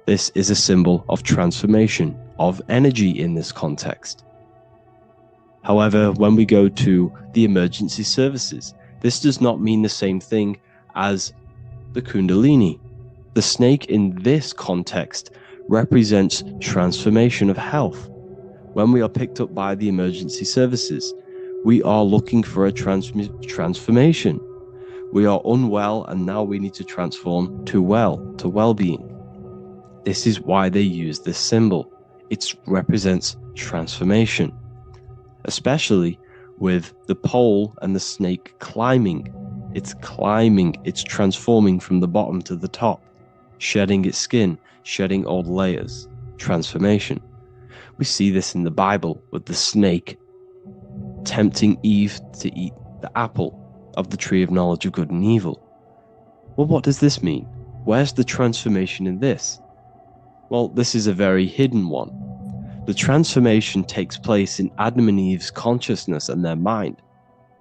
[SPEAKER 1] This is a symbol of transformation, of energy in this context. However, when we go to the emergency services, this does not mean the same thing as the Kundalini. The snake in this context represents transformation of health. When we are picked up by the emergency services, we are looking for a transformation. We are unwell and now we need to transform to well-being. This is why they use this symbol. It represents transformation, especially with the pole and the snake climbing. It's climbing, it's transforming from the bottom to the top, shedding its skin, shedding old layers, transformation. We see this in the Bible with the snake tempting Eve to eat the apple of the tree of knowledge of good and evil. Well, what does this mean? Where's the transformation in this? Well, this is a very hidden one. The transformation takes place in Adam and Eve's consciousness and their mind.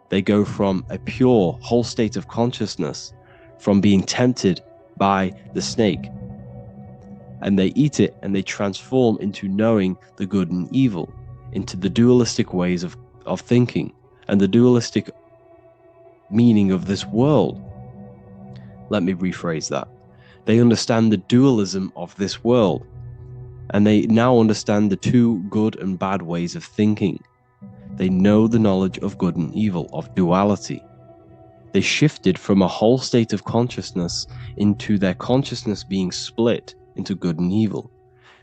[SPEAKER 1] They go from a pure, whole state of consciousness, from being tempted by the snake, and they eat it and they transform into knowing the good and evil, into the dualistic ways of thinking and the dualistic meaning of this world. Let me rephrase that. They understand the dualism of this world, and they now understand the two good and bad ways of thinking. They know the knowledge of good and evil, of duality. They shifted from a whole state of consciousness into their consciousness being split into good and evil.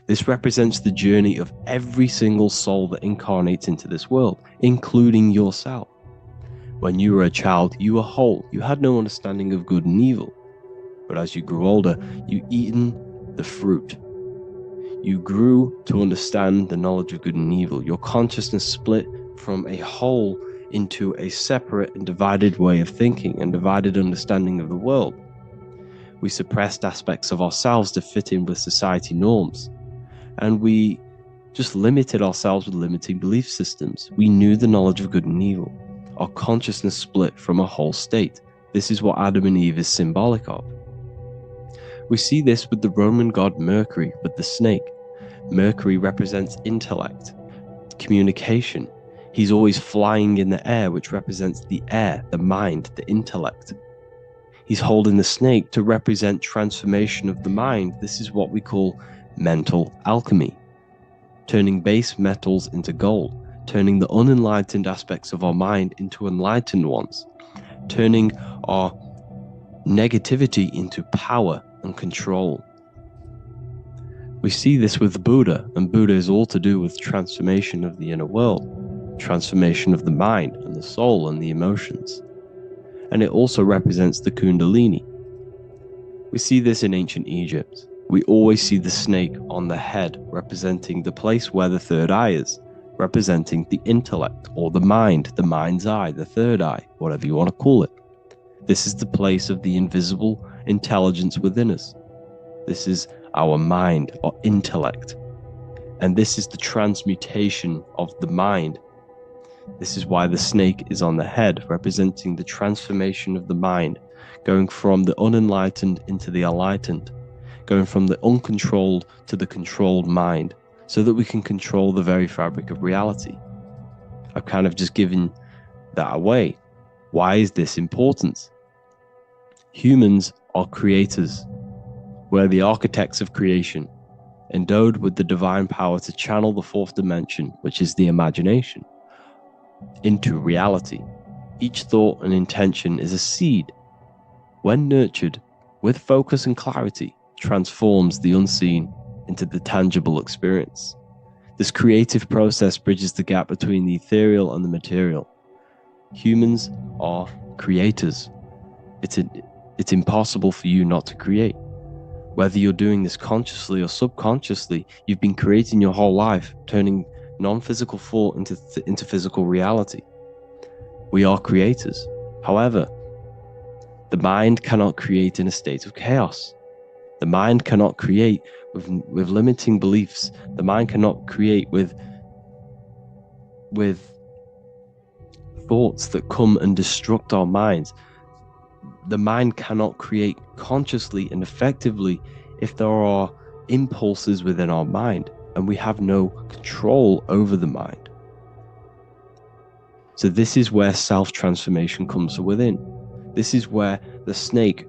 [SPEAKER 1] This represents the journey of every single soul that incarnates into this world, including yourself. When you were a child, you were whole. You had no understanding of good and evil. But as you grew older, you eaten the fruit. You grew to understand the knowledge of good and evil. Your consciousness split from a whole into a separate and divided way of thinking and divided understanding of the world. We suppressed aspects of ourselves to fit in with society norms. And we just limited ourselves with limiting belief systems. We knew the knowledge of good and evil. Our consciousness split from a whole state. This is what Adam and Eve is symbolic of. We see this with the Roman god Mercury, with the snake. Mercury represents intellect, communication. He's always flying in the air, which represents the air, the mind, the intellect. He's holding the snake to represent transformation of the mind. This is what we call mental alchemy, turning base metals into gold, turning the unenlightened aspects of our mind into enlightened ones, turning our negativity into power and control. We see this with Buddha, and Buddha is all to do with transformation of the inner world, transformation of the mind and the soul and the emotions. And it also represents the Kundalini. We see this in ancient Egypt. We always see the snake on the head, representing the place where the third eye is, representing the intellect or the mind, the mind's eye, the third eye, whatever you want to call it. This is the place of the invisible intelligence within us. This is our mind or intellect. And this is the transmutation of the mind. This is why the snake is on the head, representing the transformation of the mind, going from the unenlightened into the enlightened, going from the uncontrolled to the controlled mind, so that we can control the very fabric of reality. I've kind of just given that away. Why is this important? Humans are creators. We're the architects of creation, endowed with the divine power to channel the fourth dimension, which is the imagination, into reality. Each thought and intention is a seed. When nurtured with focus and clarity, transforms the unseen into the tangible experience. This creative process bridges the gap between the ethereal and the material. Humans are creators. It's impossible for you not to create. Whether you're doing this consciously or subconsciously, you've been creating your whole life, turning non-physical thought into physical reality. We are creators. However, the mind cannot create in a state of chaos. The mind cannot create with limiting beliefs. The mind cannot create with thoughts that come and destruct our minds. The mind cannot create consciously and effectively if there are impulses within our mind and we have no control over the mind. So this is where self-transformation comes from within. This is where the snake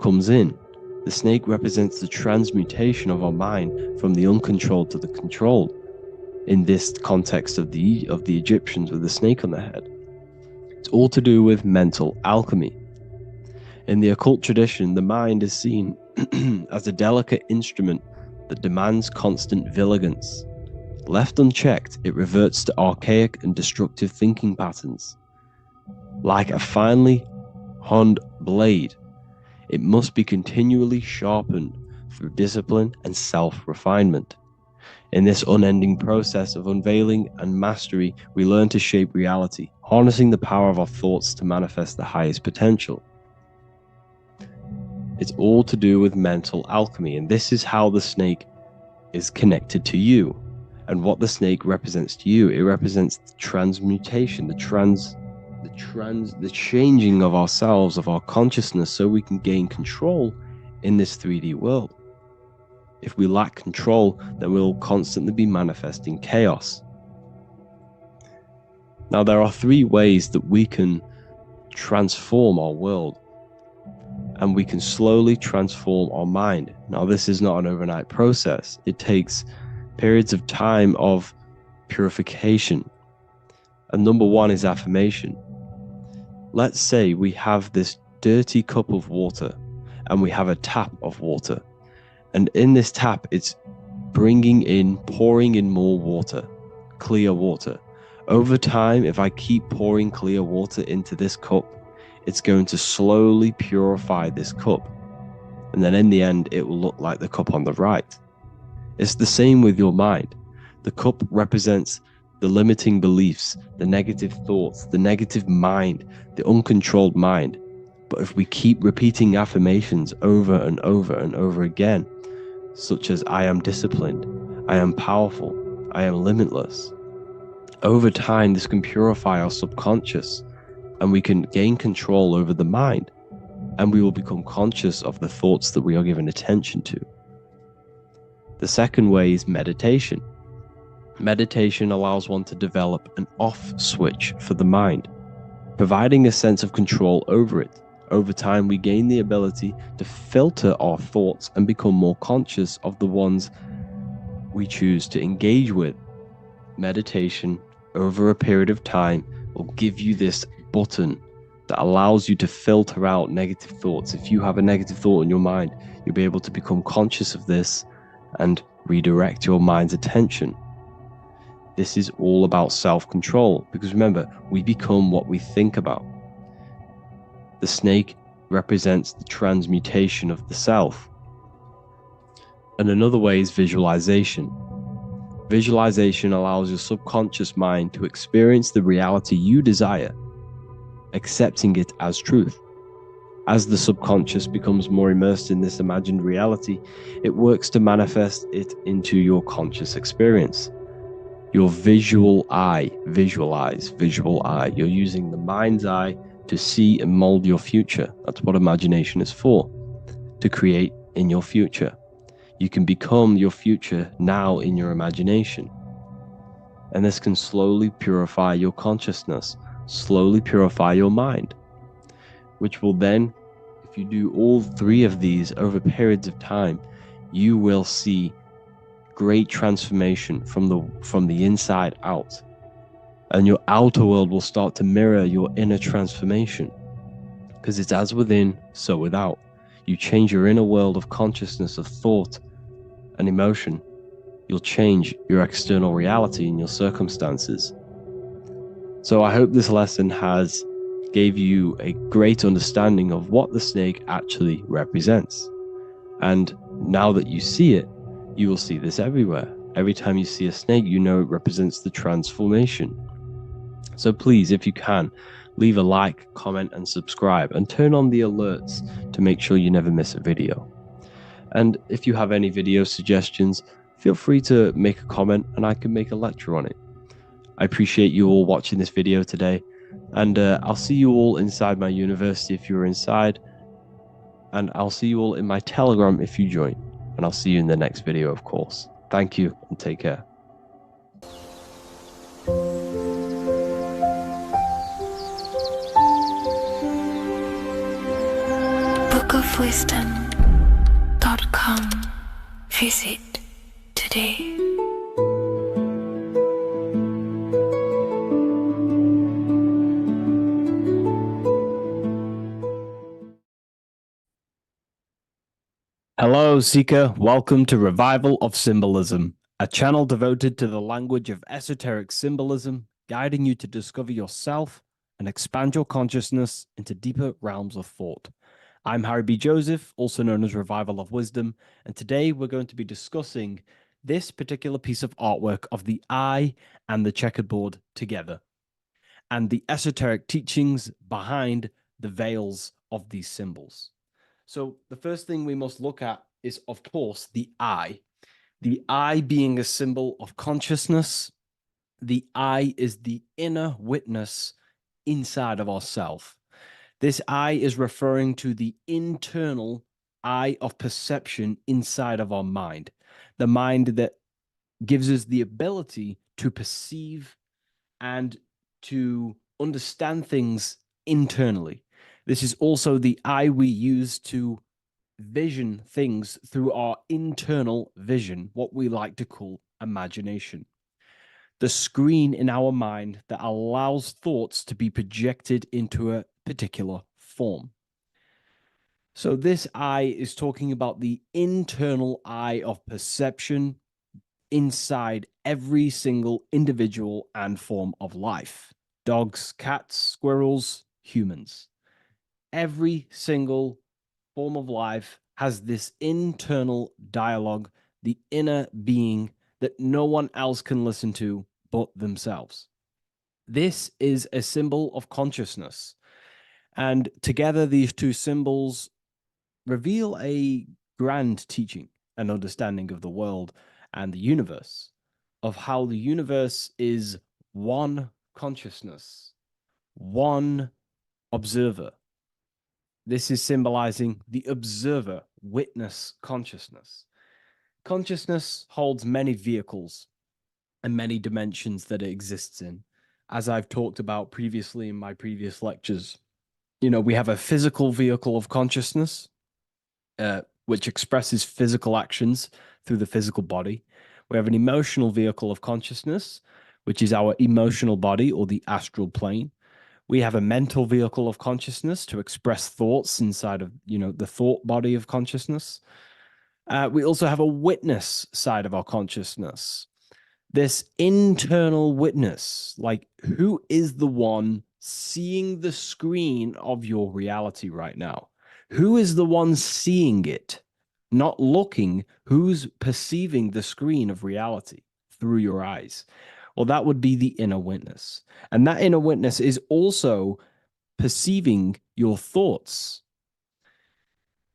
[SPEAKER 1] comes in. The snake represents the transmutation of our mind from the uncontrolled to the controlled. In this context of the Egyptians with the snake on their head. It's all to do with mental alchemy. In the occult tradition, the mind is seen as a delicate instrument that demands constant vigilance. Left unchecked, it reverts to archaic and destructive thinking patterns. Like a finely honed blade, it must be continually sharpened through discipline and self-refinement. In this unending process of unveiling and mastery, we learn to shape reality, harnessing the power of our thoughts to manifest the highest potential. It's all to do with mental alchemy, and this is how the snake is connected to you. And what the snake represents to you, it represents the transmutation, the changing of ourselves, of our consciousness, so we can gain control in this 3D world. If we lack control, then we'll constantly be manifesting chaos. Now, there are 3 ways that we can transform our world, and we can slowly transform our mind. Now, this is not an overnight process. It takes periods of time of purification. And number 1 is affirmation. Let's say we have this dirty cup of water, and we have a tap of water. And in this tap, it's pouring in more water, clear water. Over time, if I keep pouring clear water into this cup, it's going to slowly purify this cup. And then in the end, it will look like the cup on the right. It's the same with your mind. The cup represents the limiting beliefs, the negative thoughts, the negative mind, the uncontrolled mind. But if we keep repeating affirmations over and over and over again, such as I am disciplined, I am powerful, I am limitless. Over time, this can purify our subconscious and we can gain control over the mind, and we will become conscious of the thoughts that we are giving attention to. The second way is meditation. Meditation allows one to develop an off switch for the mind, providing a sense of control over it. Over time, we gain the ability to filter our thoughts and become more conscious of the ones we choose to engage with. Meditation, over a period of time, will give you this button that allows you to filter out negative thoughts. If you have a negative thought in your mind, you'll be able to become conscious of this and redirect your mind's attention. This is all about self-control, because remember, we become what we think about. The snake represents the transmutation of the self. And another way is visualization. Visualization allows your subconscious mind to experience the reality you desire, accepting it as truth. As the subconscious becomes more immersed in this imagined reality, it works to manifest it into your conscious experience. Your visual eye, visual eye. You're using the mind's eye to see and mold your future. That's what imagination is for, to create in your future. You can become your future now in your imagination. And this can slowly purify your consciousness, slowly purify your mind, which will then, if you do all 3 of these over periods of time, you will see great transformation from the inside out. And your outer world will start to mirror your inner transformation, because it's as within, so without. You change your inner world of consciousness, of thought and emotion, you'll change your external reality and your circumstances. So I hope this lesson has gave you a great understanding of what the snake actually represents. And now that you see it, you will see this everywhere. Every time you see a snake, you know it represents the transformation. So please, if you can, leave a like, comment, and subscribe, and turn on the alerts to make sure you never miss a video. And if you have any video suggestions, feel free to make a comment and I can make a lecture on it. I appreciate you all watching this video today, and I'll see you all inside my university if you're inside, and I'll see you all in my Telegram if you join, and I'll see you in the next video, of course. Thank you and take care.
[SPEAKER 2] bookofwisdom.com. Visit today.
[SPEAKER 3] Hello, Seeker. Welcome to Revival of Symbolism, a channel devoted to the language of esoteric symbolism, guiding you to discover yourself and expand your consciousness into deeper realms of thought. I'm Harry B. Joseph, also known as Revival of Wisdom, and today we're going to be discussing this particular piece of artwork of the eye and the checkerboard together, and the esoteric teachings behind the veils of these symbols. So the first thing we must look at is, of course, the eye. The eye being a symbol of consciousness. The eye is the inner witness inside of ourself. This eye is referring to the internal eye of perception inside of our mind. The mind that gives us the ability to perceive and to understand things internally. This is also the eye we use to vision things through our internal vision, what we like to call imagination. The screen in our mind that allows thoughts to be projected into a particular form. So this eye is talking about the internal eye of perception inside every single individual and form of life. Dogs, cats, squirrels, humans. Every single form of life has this internal dialogue, the inner being that no one else can listen to but themselves. This is a symbol of consciousness. And together, these two symbols reveal a grand teaching and understanding of the world and the universe, of how the universe is one consciousness, one observer. This is symbolizing the observer witness consciousness. Consciousness holds many vehicles and many dimensions that it exists in. As I've talked about previously in my previous lectures, we have a physical vehicle of consciousness, which expresses physical actions through the physical body. We have an emotional vehicle of consciousness, which is our emotional body or the astral plane. We have a mental vehicle of consciousness to express thoughts inside of, the thought body of consciousness. We also have a witness side of our consciousness. This internal witness, like who is the one seeing the screen of your reality right now? Who is the one seeing it? Not looking, who's perceiving the screen of reality through your eyes? Well, that would be the inner witness. And that inner witness is also perceiving your thoughts.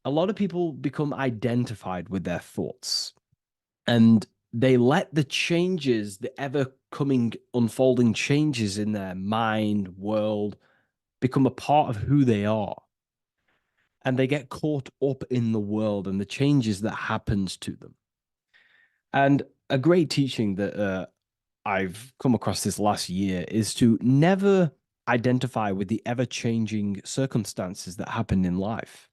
[SPEAKER 3] A lot of people become identified with their thoughts, and they let the changes, the ever coming, unfolding changes in their mind, world, become a part of who they are. And they get caught up in the world and the changes that happens to them. And a great teaching that I've come across this last year is to never identify with the ever-changing circumstances that happen in life.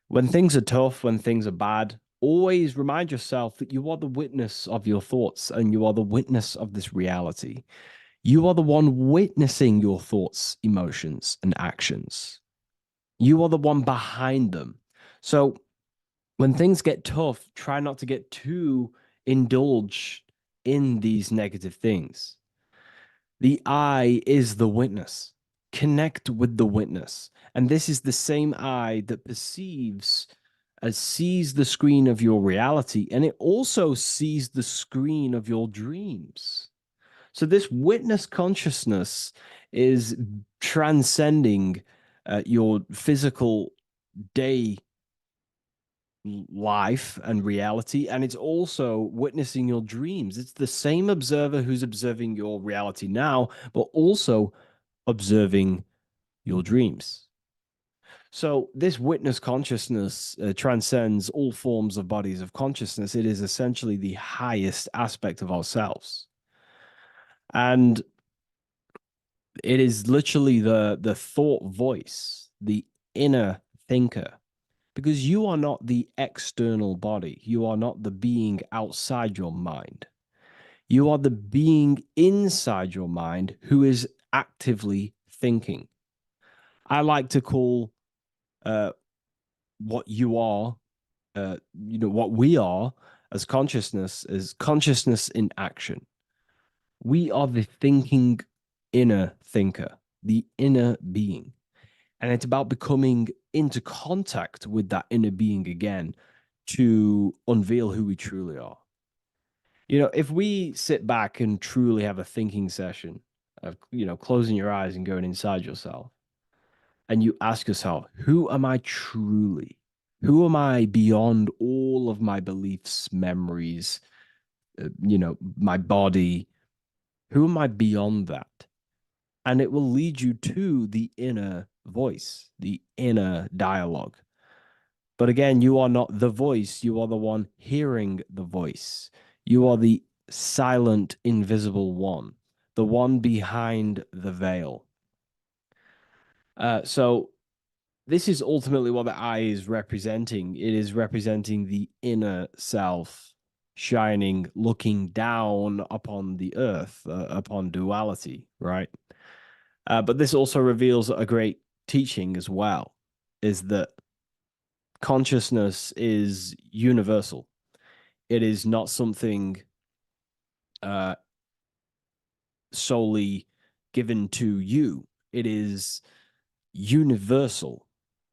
[SPEAKER 3] When things are tough, when things are bad, always remind yourself that you are the witness of your thoughts and you are the witness of this reality. You are the one witnessing your thoughts, emotions, and actions. You are the one behind them. So when things get tough, try not to get too indulged in these negative things. The eye is the witness. Connect with the witness. And this is the same eye that perceives, sees the screen of your reality, and it also sees the screen of your dreams. So this witness consciousness is transcending your physical day life and reality, and it's also witnessing your dreams. It's the same observer who's observing your reality now, but also observing your dreams. So this witness consciousness transcends all forms of bodies of consciousness. It is essentially the highest aspect of ourselves. And it is literally the thought voice, the inner thinker, because you are not the external body. You are not the being outside your mind. You are the being inside your mind who is actively thinking. I like to call uh, what you are, what we are as consciousness is consciousness in action. We are the thinking inner thinker, the inner being. And it's about becoming into contact with that inner being again to unveil who we truly are. If we sit back and truly have a thinking session of, closing your eyes and going inside yourself, and you ask yourself, who am I truly? Who am I beyond all of my beliefs, memories, my body? Who am I beyond that? And it will lead you to the inner voice, the inner dialogue. But again, you are not the voice. You are the one hearing the voice. You are the silent, invisible one, the one behind the veil. So this is ultimately what the eye is representing. It is representing the inner self shining, looking down upon the earth, upon duality, right? But this also reveals a great teaching as well, is that consciousness is universal. It is not something uh, solely given to you. It is universal.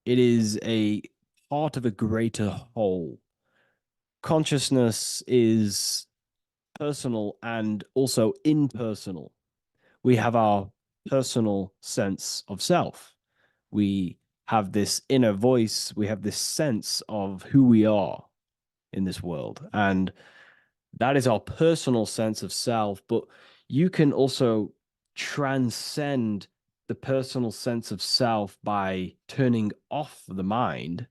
[SPEAKER 3] It is a part of a greater whole. Consciousness is personal and also impersonal. We have our personal sense of self. We have this inner voice. We have this sense of who we are in this world. And that is our personal sense of self. But you can also transcend the personal sense of self by turning off the mind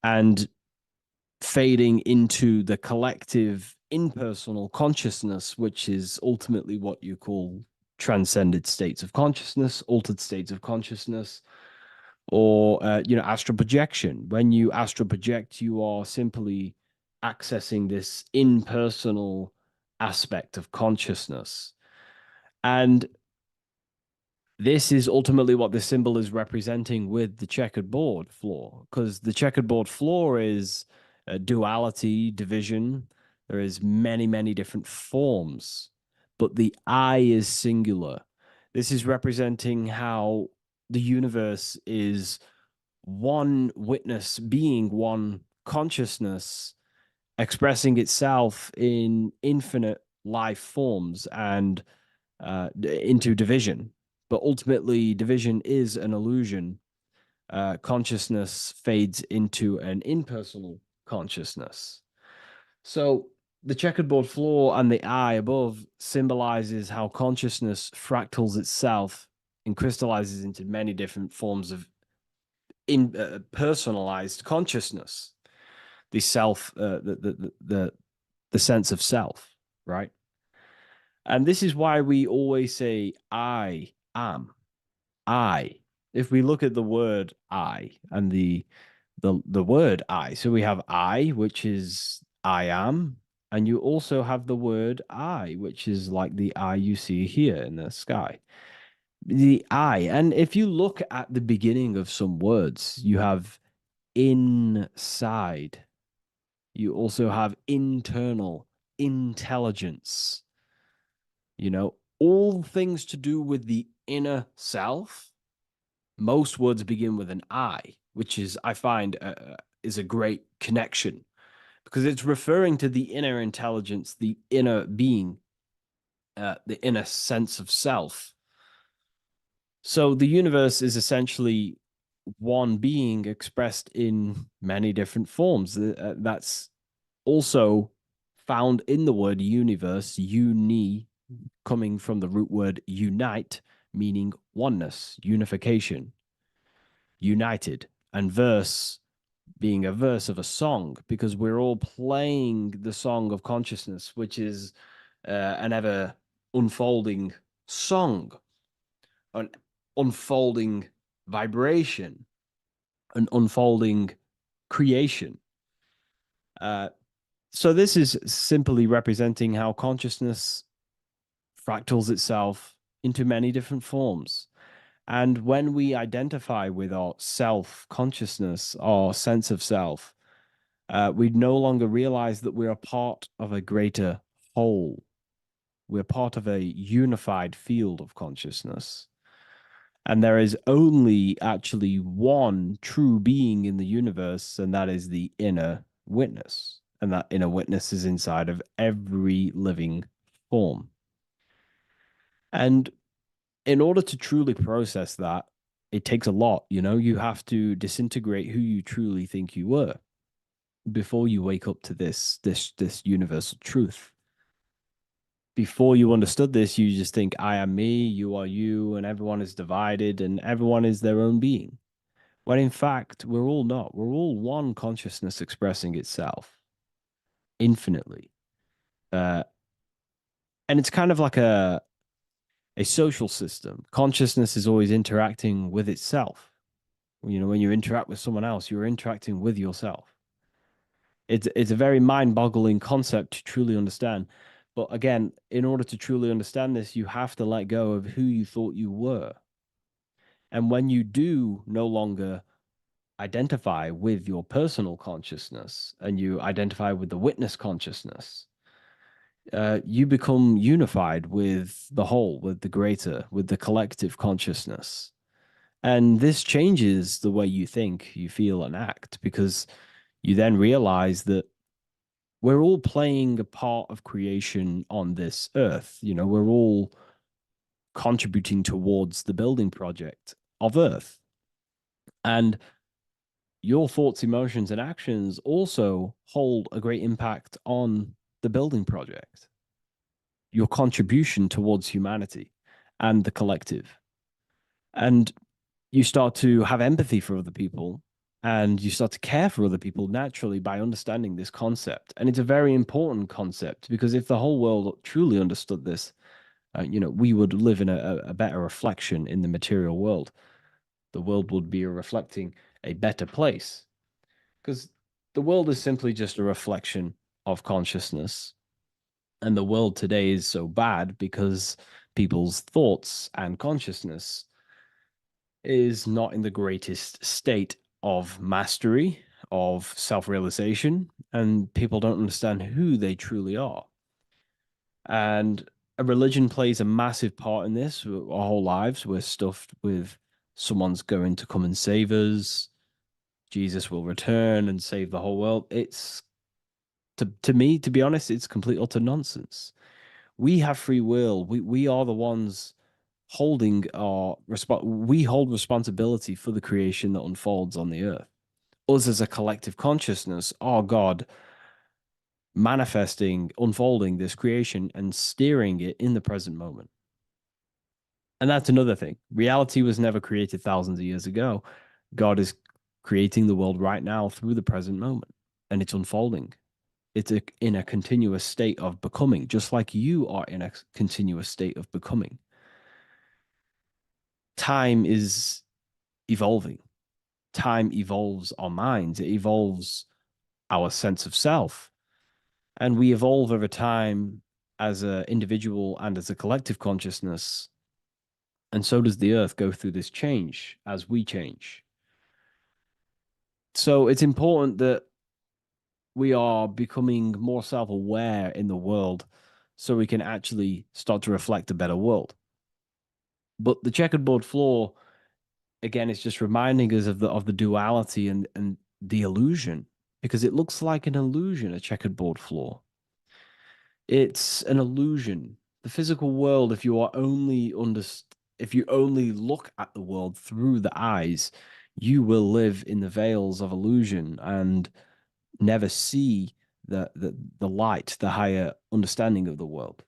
[SPEAKER 3] and fading into the collective impersonal consciousness, which is ultimately what you call transcended states of consciousness, altered states of consciousness, or astral projection. When you astral project, you are simply accessing this impersonal aspect of consciousness. And this is ultimately what the symbol is representing with the checkered board floor, because the checkered board floor is duality, division. There is many, many different forms, but the I is singular. This is representing how the universe is one witness being, one consciousness expressing itself in infinite life forms and into division. But ultimately, division is an illusion. Consciousness fades into an impersonal consciousness. So the checkerboard floor and the eye above symbolizes how consciousness fractals itself and crystallizes into many different forms of personalized consciousness, the self, the sense of self, right? And this is why we always say, I am. I. If we look at the word I and the word I, so we have I, which is I am, and you also have the word I, which is like the eye you see here in the sky. The I, and if you look at the beginning of some words, you have inside. You also have internal, intelligence, all things to do with the inner self. Most words begin with an I, which is, I find, is a great connection because it's referring to the inner intelligence, the inner being. the inner sense of self. So the universe is essentially one being expressed in many different forms. That's also found in the word universe, uni, coming from the root word unite, meaning oneness, unification, united, and verse being a verse of a song, because we're all playing the song of consciousness, which is an ever unfolding song, an unfolding vibration, an unfolding creation. So this is simply representing how consciousness fractals itself into many different forms. And when we identify with our self consciousness, our sense of self, we no longer realize that we're a part of a greater whole. We're part of a unified field of consciousness. And there is only actually one true being in the universe, and that is the inner witness. And that inner witness is inside of every living form. And in order to truly process that, it takes a lot. You have to disintegrate who you truly think you were before you wake up to this universal truth. Before you understood this, you just think, I am me, you are you, and everyone is divided and everyone is their own being. When in fact, we're all not. We're all one consciousness expressing itself infinitely. And it's kind of like a social system. Consciousness is always interacting with itself. When you interact with someone else, you're interacting with yourself. It's a very mind-boggling concept to truly understand. But again, in order to truly understand this, you have to let go of who you thought you were. And when you do no longer identify with your personal consciousness and you identify with the witness consciousness, you become unified with the whole, with the greater, with the collective consciousness. And this changes the way you think, you feel, and act, because you then realize that we're all playing a part of creation on this earth. We're all contributing towards the building project of Earth. And your thoughts, emotions, and actions also hold a great impact on the building project, your contribution towards humanity and the collective. And you start to have empathy for other people and you start to care for other people naturally by understanding this concept. And it's a very important concept, because if the whole world truly understood this, we would live in a better reflection in the material world. The world would be reflecting a better place, because the world is simply just a reflection of consciousness. And the world today is so bad because people's thoughts and consciousness is not in the greatest state of mastery, of self realization, and people don't understand who they truly are. And a religion plays a massive part in this. Our whole lives, we're stuffed with someone's going to come and save us. Jesus will return and save the whole world. It's to me, to be honest, it's complete utter nonsense. We have free will. We are the ones holding we hold responsibility for the creation that unfolds on the earth. Us as a collective consciousness, our God, manifesting, unfolding this creation and steering it in the present moment. And that's another thing. Reality was never created thousands of years ago. God is creating the world right now through the present moment, and it's unfolding. It's in a continuous state of becoming, just like you are in a continuous state of becoming. Time is evolving. Time evolves our minds. It evolves our sense of self. And we evolve over time as an individual and as a collective consciousness. And so does the earth go through this change as we change. So it's important that we are becoming more self-aware in the world so we can actually start to reflect a better world. But the checkered board floor, again, is just reminding us of the duality and the illusion, because it looks like an illusion, a checkered board floor. It's an illusion The physical world, if you only look at the world through the eyes, you will live in the veils of illusion and never see the light, the higher understanding of the world.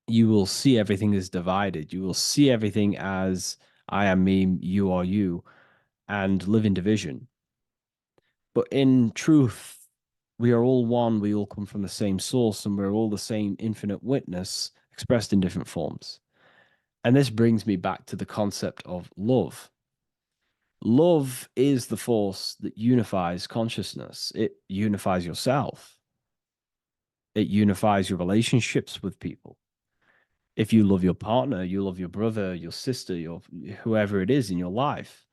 [SPEAKER 3] You will see everything as divided. You will see everything as I am me, you are you, and live in division. But in truth, we are all one. We all come from the same source, and we're all the same infinite witness expressed in different forms. And this brings me back to the concept of love. Love is the force that unifies consciousness. It unifies yourself. It unifies your relationships with people. If you love your partner, you love your brother, your sister, your whoever it is in your life,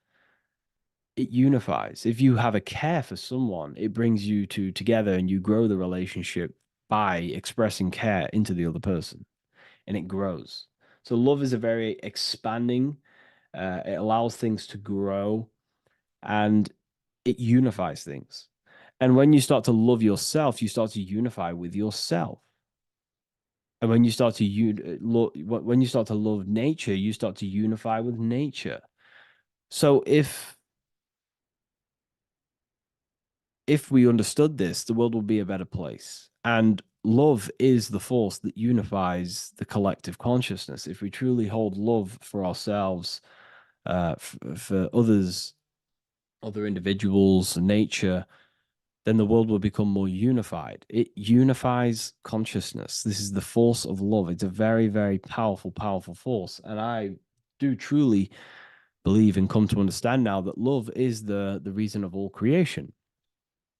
[SPEAKER 3] it unifies. If you have a care for someone, it brings you two together and you grow the relationship by expressing care into the other person and it grows. So love is a very expanding, it allows things to grow and it unifies things. And when you start to love yourself, you start to unify with yourself. And when you start to when you start to love nature, you start to unify with nature. So if we understood this, the world would be a better place. And love is the force that unifies the collective consciousness. If we truly hold love for ourselves, for others, other individuals, nature, then the world will become more unified. It unifies consciousness. This is the force of love. It's a very, very powerful, powerful force. And I do truly believe and come to understand now that love is the reason of all creation,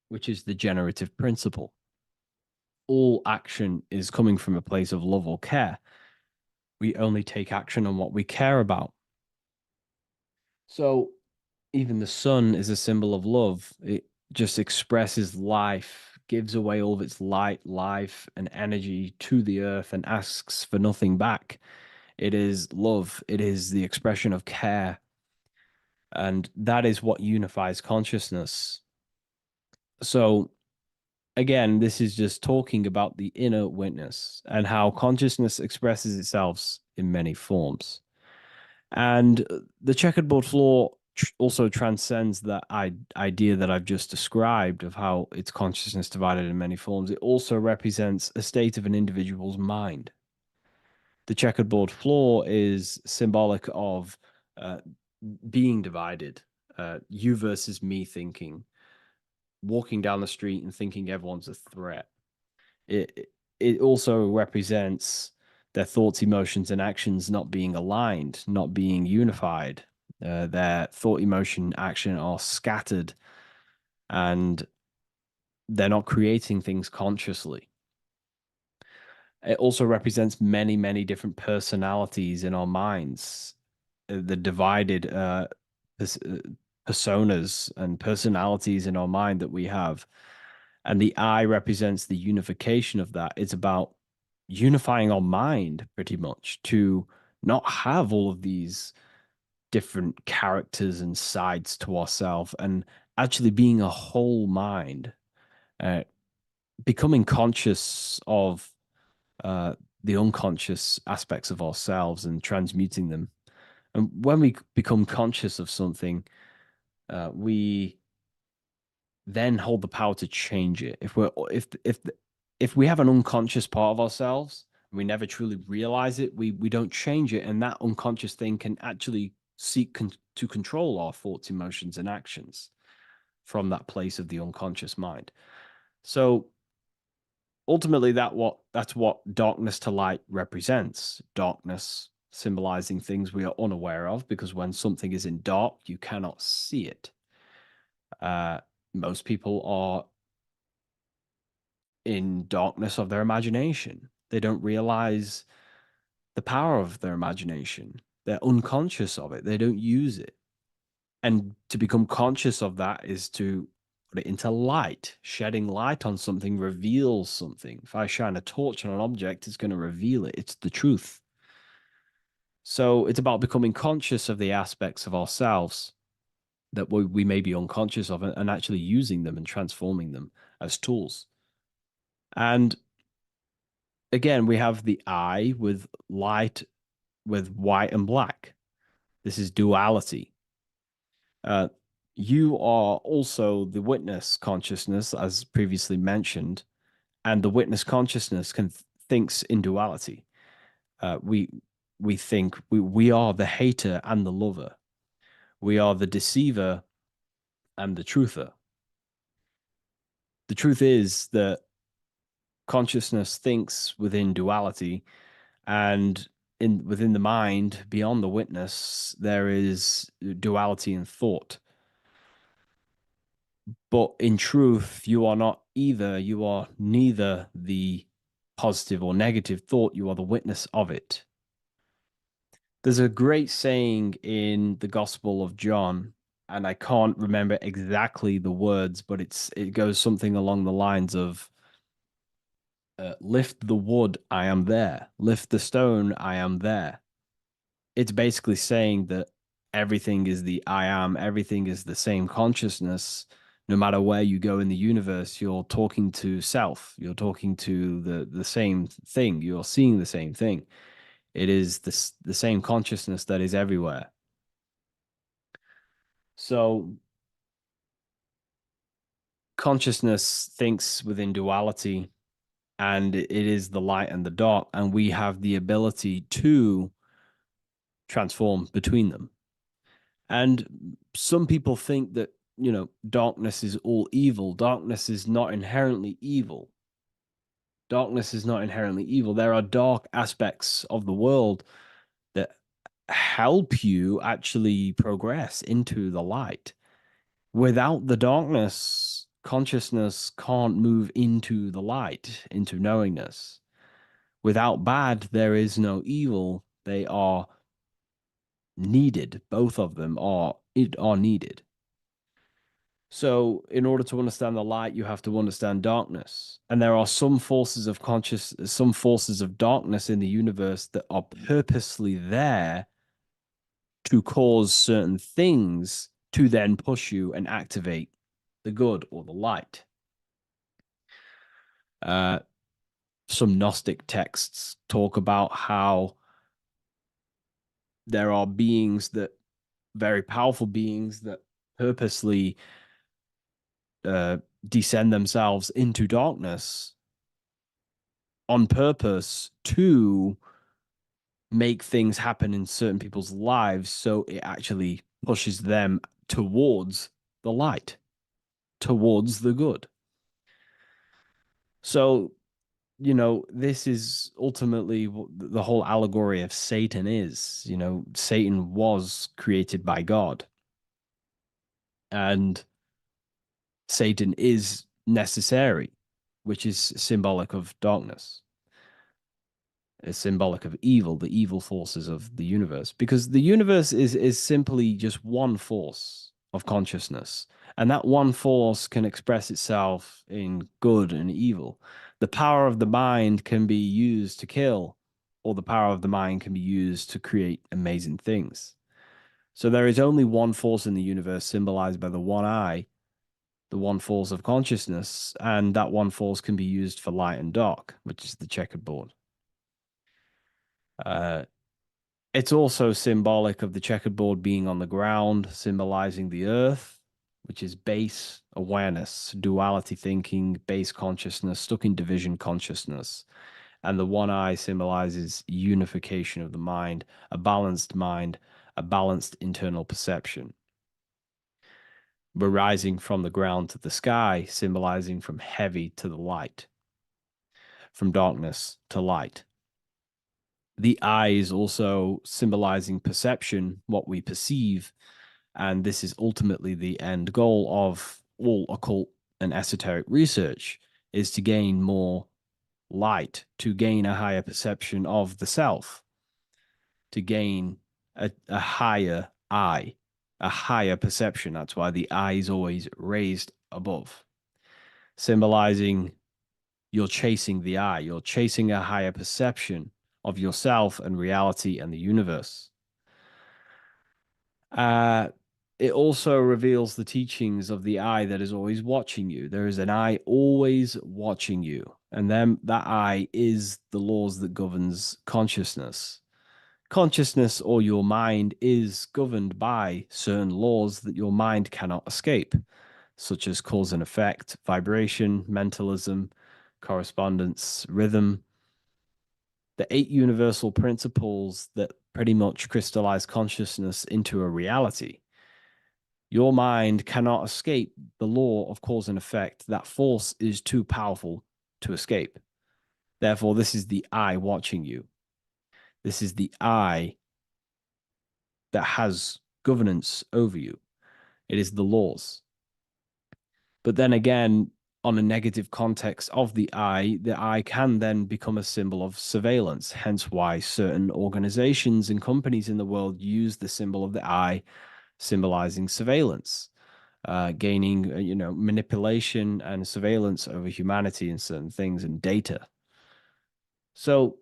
[SPEAKER 3] which is the generative principle. All action is coming from a place of love or care. We only take action on what we care about. So even the sun is a symbol of love. It just expresses life, gives away all of its light, life, and energy to the earth and asks for nothing back. It is love, it is the expression of care. And that is what unifies consciousness. So, again, this is just talking about the inner witness and how consciousness expresses itself in many forms. And the checkerboard floor also transcends that idea that I've just described of how it's consciousness divided in many forms. It also represents a state of an individual's mind. The checkerboard floor is symbolic of uh, being divided, you versus me thinking, walking down the street and thinking everyone's a threat. It also represents their thoughts, emotions, and actions not being aligned, not being unified. Their thought, emotion, action are scattered, and they're not creating things consciously. It also represents many, many different personalities in our minds, the divided personas and personalities in our mind that we have. And the eye represents the unification of that. It's about unifying our mind pretty much to not have all of these different characters and sides to ourselves and actually being a whole mind, uh, becoming conscious of uh, the unconscious aspects of ourselves and transmuting them. And when we become conscious of something, we then hold the power to change it. If we have an unconscious part of ourselves, we never truly realize it, we don't change it, and that unconscious thing can actually seek to control our thoughts, emotions, and actions from that place of the unconscious mind. So ultimately, that's what darkness to light represents. Darkness symbolizing things we are unaware of, because when something is in dark, you cannot see it. Most people are in darkness of their imagination. They don't realize the power of their imagination. They're unconscious of it. They don't use it. And to become conscious of that is to put it into light. Shedding light on something reveals something. If I shine a torch on an object, it's going to reveal it. It's the truth. So it's about becoming conscious of the aspects of ourselves that we may be unconscious of and actually using them and transforming them as tools. And again, we have the eye with light, with white and black. This is duality. Uh, you are also the witness consciousness, as previously mentioned, and the witness consciousness thinks in duality. We think we are the hater and the lover. We are the deceiver and the truther. The truth is that consciousness thinks within duality, and within the mind, beyond the witness, there is duality in thought. But in truth, you are not either. You are neither the positive or negative thought. You are the witness of it. There's a great saying in the Gospel of John, and I can't remember exactly the words, but it goes something along the lines of lift the wood, I am there. Lift the stone, I am there. It's basically saying that everything is the I am, everything is the same consciousness. No matter where you go in the universe, you're talking to self, you're talking to the same thing, you're seeing the same thing. It is the same consciousness that is everywhere. So consciousness thinks within duality, and it is the light and the dark, and we have the ability to transform between them. And some people think that, darkness is all evil. Darkness is not inherently evil. Darkness is not inherently evil. There are dark aspects of the world that help you actually progress into the light. Without the darkness, consciousness can't move into the light, into knowingness. Without bad, there is no evil. They are needed. Both of them are needed. So, in order to understand the light, you have to understand darkness. And there are some forces of some forces of darkness in the universe that are purposely there to cause certain things to then push you and activate the good or the light. Uh, some Gnostic texts talk about how there are beings that, very powerful beings that purposely descend themselves into darkness on purpose to make things happen in certain people's lives, so it actually pushes them towards the light, towards the good. So, this is ultimately what the whole allegory of Satan is. Satan was created by God, and Satan is necessary, which is symbolic of darkness. Is symbolic of evil, the evil forces of the universe, because the universe is simply just one force of consciousness, and that one force can express itself in good and evil. The power of the mind can be used to kill, or the power of the mind can be used to create amazing things. So there is only one force in the universe, symbolized by the one eye, the one force of consciousness, and that one force can be used for light and dark, which is the checkerboard. Uh, it's also symbolic of the checkerboard being on the ground, symbolizing the earth, which is base awareness, duality thinking, base consciousness, stuck in division consciousness. And the one eye symbolizes unification of the mind, a balanced mind, a balanced internal perception. We're rising from the ground to the sky, symbolizing from heavy to the light, from darkness to light. The eye is also symbolizing perception, what we perceive. And this is ultimately the end goal of all occult and esoteric research, is to gain more light, to gain a higher perception of the self, to gain a higher eye, a higher perception. That's why the eye is always raised above, symbolizing you're chasing the eye, you're chasing a higher perception of yourself and reality and the universe. it also reveals the teachings of the eye that is always watching you. There is an eye always watching you, and then that eye is the laws that governs consciousness. Consciousness or your mind is governed by certain laws that your mind cannot escape, such as cause and effect, vibration, mentalism, correspondence, rhythm, the 8 universal principles that pretty much crystallize consciousness into a reality. Your mind cannot escape the law of cause and effect. That force is too powerful to escape. Therefore, this is the I watching you. This is the I that has governance over you. It is the laws. But then again, on a negative context of the I can then become a symbol of surveillance. Hence why certain organizations and companies in the world use the symbol of the I, symbolizing surveillance, gaining, manipulation and surveillance over humanity and certain things and data. So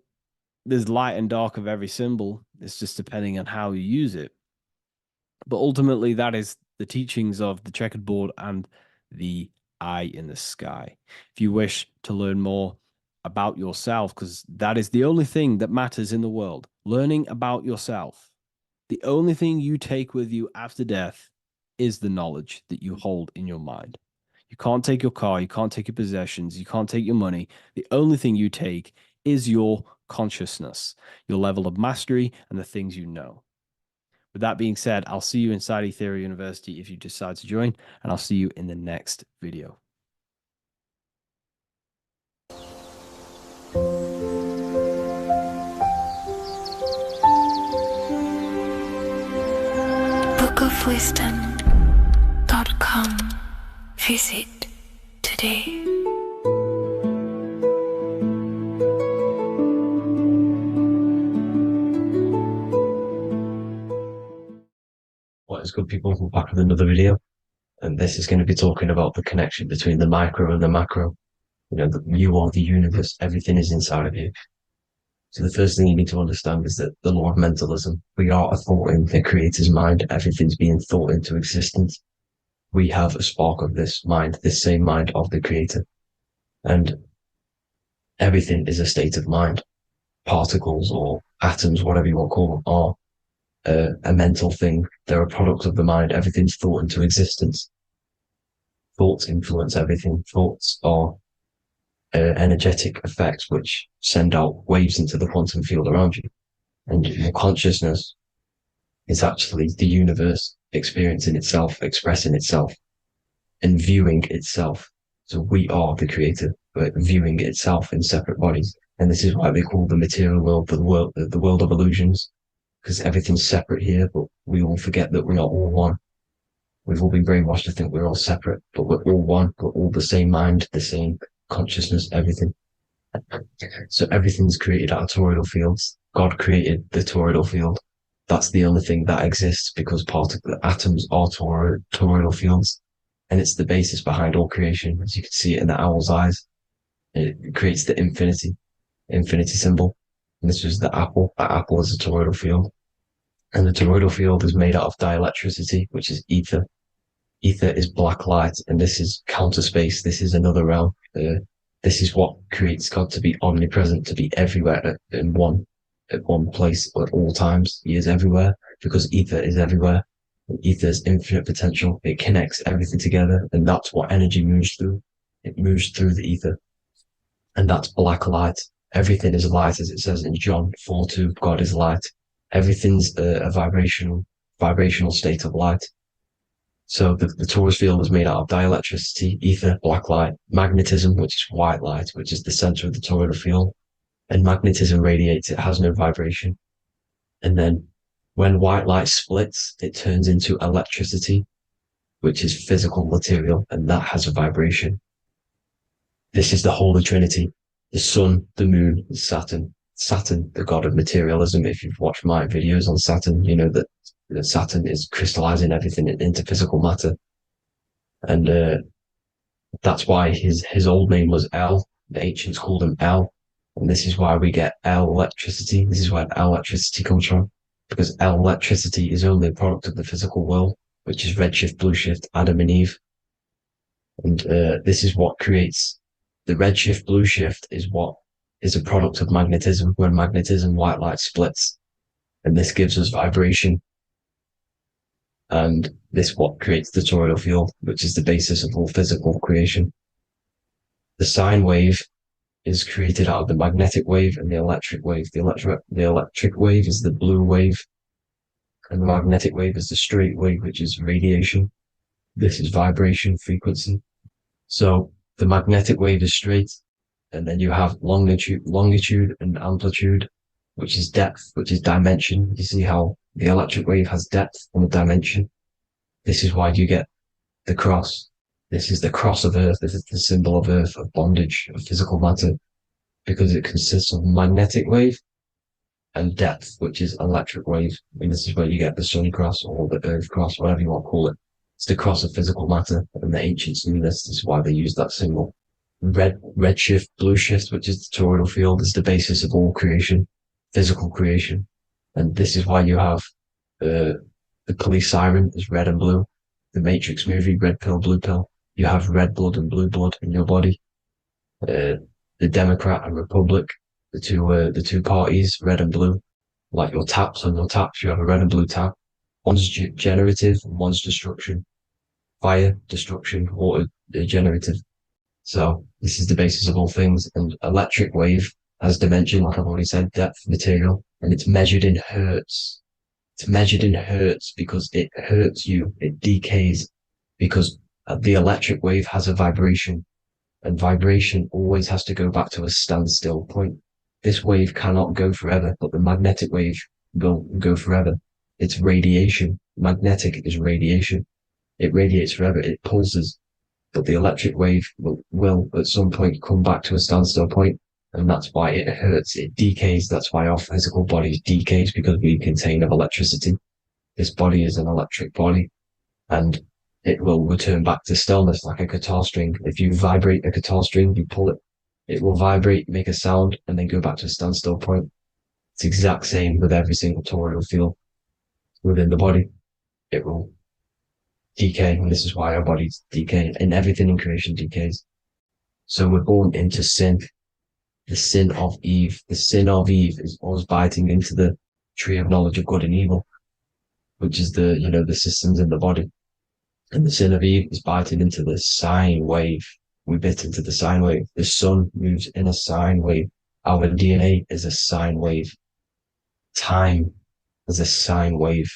[SPEAKER 3] there's light and dark of every symbol. It's just depending on how you use it. But ultimately, that is the teachings of the checkered board and the eye in the sky. If you wish to learn more about yourself, because that is the only thing that matters in the world, learning about yourself. The only thing you take with you after death is the knowledge that you hold in your mind. You can't take your car, you can't take your possessions, you can't take your money. The only thing you take is your consciousness, your level of mastery, and the things you know. With that being said, I'll see you inside Ethereum University if you decide to join, and I'll see you in the next video.
[SPEAKER 2] bookofwisdom.com. Visit today.
[SPEAKER 8] What is good, people? We're back with another video, and this is going to be talking about the connection between the micro and the macro. You are the universe, everything is inside of you. So the first thing you need to understand is that the law of mentalism, we are a thought in the creator's mind, everything's being thought into existence. We have a spark of this mind, this same mind of the creator, and everything is a state of mind. Particles or atoms, whatever you want to call them, are a mental thing. They're a product of the mind. Everything's thought into existence. Thoughts influence everything. Thoughts are energetic effects which send out waves into the quantum field around you. And your consciousness is actually the universe experiencing itself, expressing itself, and viewing itself. So we are the creator, but viewing itself in separate bodies. And this is why they call the material world the world of illusions, because everything's separate here, but we all forget that we're not all one. We've all been brainwashed to think we're all separate, but we're all one. We're all the same mind, the same consciousness, everything. So everything's created out of toroidal fields. God created the toroidal field. That's the only thing that exists because atoms are toroidal fields. And it's the basis behind all creation. As you can see it in the owl's eyes. It creates the infinity symbol. And this was the apple. That apple is a toroidal field. And the toroidal field is made out of dielectricity, which is ether. Ether is black light, and this is counter space. This is another realm. This is what creates God to be omnipresent, to be everywhere at one place at all times. He is everywhere because ether is everywhere. Ether is infinite potential. It connects everything together, and that's what energy moves through. It moves through the ether, and that's black light. Everything is light, as it says in John 4:2. God is light. Everything's a vibrational state of light. So the torus field is made out of dielectricity, ether, black light, magnetism, which is white light, which is the center of the toroidal field. And magnetism radiates, it has no vibration. And then when white light splits, it turns into electricity, which is physical material, and that has a vibration. This is the Holy Trinity, the sun, the moon, Saturn. Saturn, the god of materialism. If you've watched my videos on Saturn, you know that Saturn is crystallizing everything into physical matter. And that's why his old name was El. The ancients called him El. And this is why we get L electricity. This is where L electricity comes from. Because L electricity is only a product of the physical world, which is redshift, blue shift, Adam and Eve. And this is what creates the redshift, blue shift is what is a product of magnetism. When magnetism, white light splits, and this gives us vibration. And this what creates the toroidal field, which is the basis of all physical creation. The sine wave is created out of the magnetic wave and the electric wave. The electric wave is the blue wave, and the magnetic wave is the straight wave, which is radiation. This is vibration frequency. So the magnetic wave is straight, and then you have longitude and amplitude, which is depth, which is dimension. You see how the electric wave has depth and a dimension. This is why you get the cross. This is the cross of Earth. This is the symbol of Earth, of bondage, of physical matter, because it consists of magnetic wave and depth, which is electric wave. And this is where you get the sun cross or the Earth cross, whatever you want to call it. It's the cross of physical matter, and the ancients knew this. This is why they used that symbol. Red shift, blue shift, which is the toroidal field, is the basis of all creation, physical creation. And this is why you have the police siren is red and blue. The Matrix movie, red pill, blue pill. You have red blood and blue blood in your body. The Democrat and Republic, the two parties, red and blue. Like your taps on your taps, you have a red and blue tap. One's generative, one's destruction. Fire, destruction, water, generative. So this is the basis of all things. And electric wave has dimension, like I've already said, depth, material, and it's measured in hertz. It's measured in hertz because it hurts you. It decays because the electric wave has a vibration, and vibration always has to go back to a standstill point. This wave cannot go forever, but the magnetic wave will go forever. It's radiation. Magnetic is radiation. It radiates forever. It pulses. But the electric wave will at some point come back to a standstill point, and that's why it hurts. It decays. That's why our physical bodies decays, because we contain of electricity. This body is an electric body, and it will return back to stillness like a guitar string. If you vibrate a guitar string, you pull it, it will vibrate, make a sound, and then go back to a standstill point. It's the exact same with every single toroidal field within the body. It will decay, and this is why our bodies decay, and everything in creation decays. So we're born into sin, the sin of Eve. The sin of Eve is us biting into the tree of knowledge of good and evil, which is the systems in the body. And the sin of Eve is biting into the sine wave. We bit into the sine wave. The sun moves in a sine wave. Our DNA is a sine wave. Time is a sine wave.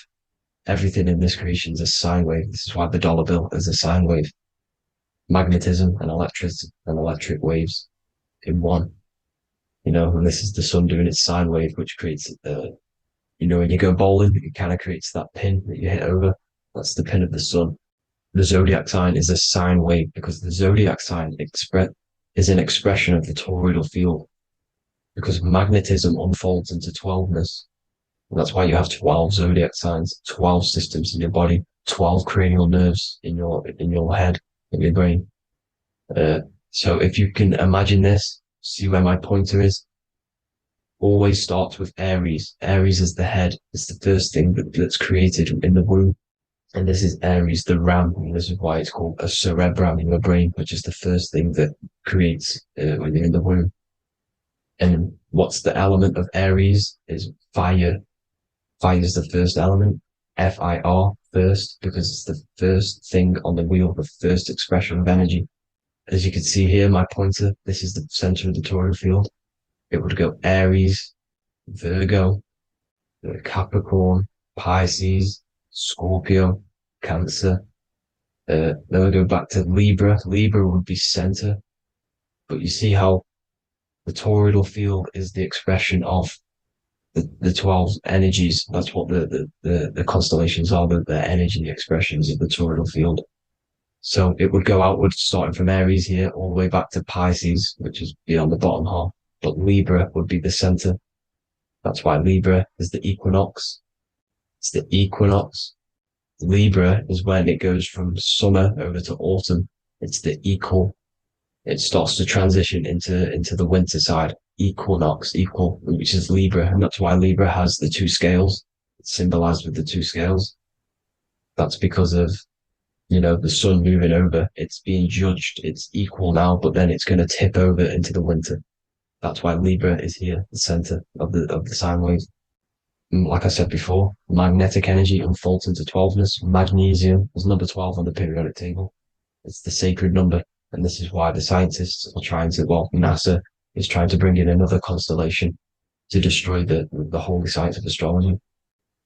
[SPEAKER 8] Everything in this creation is a sine wave. This is why the dollar bill is a sine wave. Magnetism and electric waves in one. And this is the sun doing its sine wave, which creates, when you go bowling, it kind of creates that pin that you hit over. That's the pin of the sun. The zodiac sign is a sine wave because the zodiac sign is an expression of the toroidal field, because magnetism unfolds into 12ness. And that's why you have 12 zodiac signs, 12 systems in your body, 12 cranial nerves in your head, in your brain. So if you can imagine this, see where my pointer is. Always starts with Aries. Aries is the head. It's the first thing that's created in the womb. And this is Aries, the ram. And this is why it's called a cerebrum in your brain, which is the first thing that creates when you're in the womb. And what's the element of Aries is fire. Fire is the first element. F-I-R, first, because it's the first thing on the wheel, the first expression of energy. As you can see here, my pointer, this is the center of the toroidal field. It would go Aries, Virgo, Capricorn, Pisces, Scorpio, Cancer. Then we go back to Libra. Libra would be center. But you see how the toroidal field is the expression of the 12 energies. That's what the constellations are, the energy expressions of the toroidal field. So it would go outwards, starting from Aries here, all the way back to Pisces, which is beyond the bottom half. But Libra would be the center. That's why Libra is the equinox. It's the equinox. Libra is when it goes from summer over to autumn. It's the equal. It starts to transition into the winter side. Equinox, equal, which is Libra. And that's why Libra has the two scales. It's symbolized with the two scales. That's because of, the sun moving over. It's being judged. It's equal now, but then it's going to tip over into the winter. That's why Libra is here, the center of the sine wave. And like I said before, magnetic energy unfolds into 12ness. Magnesium is number 12 on the periodic table. It's the sacred number. And this is why the scientists are trying to, NASA is trying to bring in another constellation to destroy the holy science of astrology.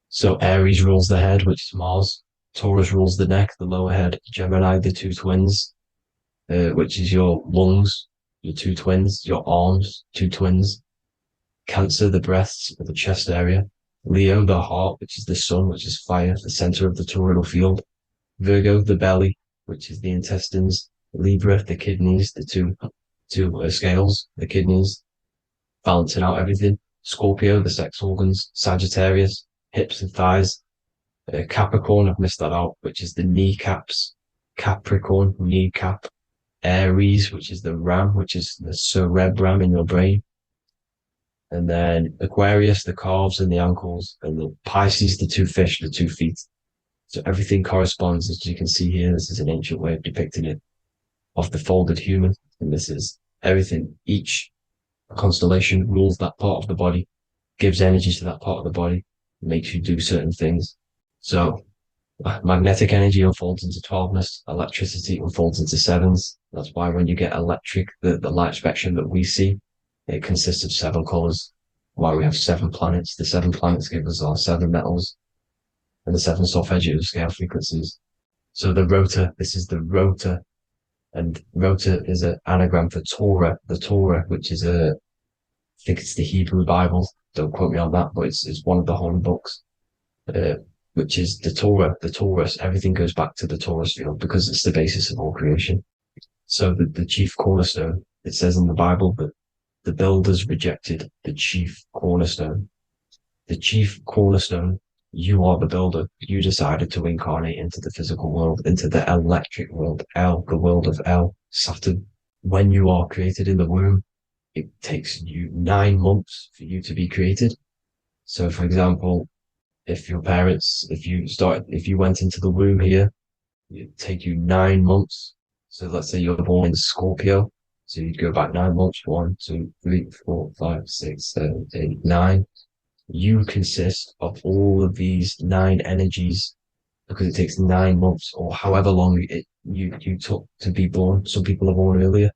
[SPEAKER 8] So Aries rules the head, which is Mars. Taurus rules the neck, the lower head. Gemini, the two twins, which is your lungs, your two twins, your arms, two twins. Cancer, the breasts, or the chest area. Leo, the heart, which is the sun, which is fire, the center of the toroidal field. Virgo, the belly, which is the intestines. Libra, the kidneys, the two scales, the kidneys, balancing out everything. Scorpio, the sex organs. Sagittarius, hips and thighs. Capricorn, I've missed that out, which is the kneecaps. Capricorn, kneecap. Aries, which is the ram, which is the cerebrum in your brain. And then Aquarius, the calves and the ankles. And the Pisces, the two fish, the 2 feet. So everything corresponds, as you can see here. This is an ancient way of depicting it, of the folded human. And this is everything. Each constellation rules that part of the body, gives energy to that part of the body, makes you do certain things. So magnetic energy unfolds into 12ness, electricity unfolds into 7s. That's why when you get electric, the light spectrum that we see, it consists of 7 colors. Why we have 7 planets. The 7 planets give us our 7 metals and the 7 solfeggio scale frequencies. So the rotor, this is the rotor, and rotor is an anagram for Torah, the Torah, which is I think it's the Hebrew Bible. Don't quote me on that, but it's one of the holy books, which is the Torah, the Taurus. Everything goes back to the Taurus field because it's the basis of all creation. So the chief cornerstone, it says in the Bible that the builders rejected the chief cornerstone. The chief cornerstone, you are the builder. You decided to incarnate into the physical world, into the electric world, the world of Saturn. When you are created in the womb, it takes you 9 months for you to be created. So, for example, if you went into the womb here, it'd take you 9 months. So let's say you're born in Scorpio. So you'd go back 9 months, 1, 2, 3, 4, 5, 6, 7, 8, 9. You consist of all of these 9 energies because it takes 9 months or however long you took to be born. Some people are born earlier.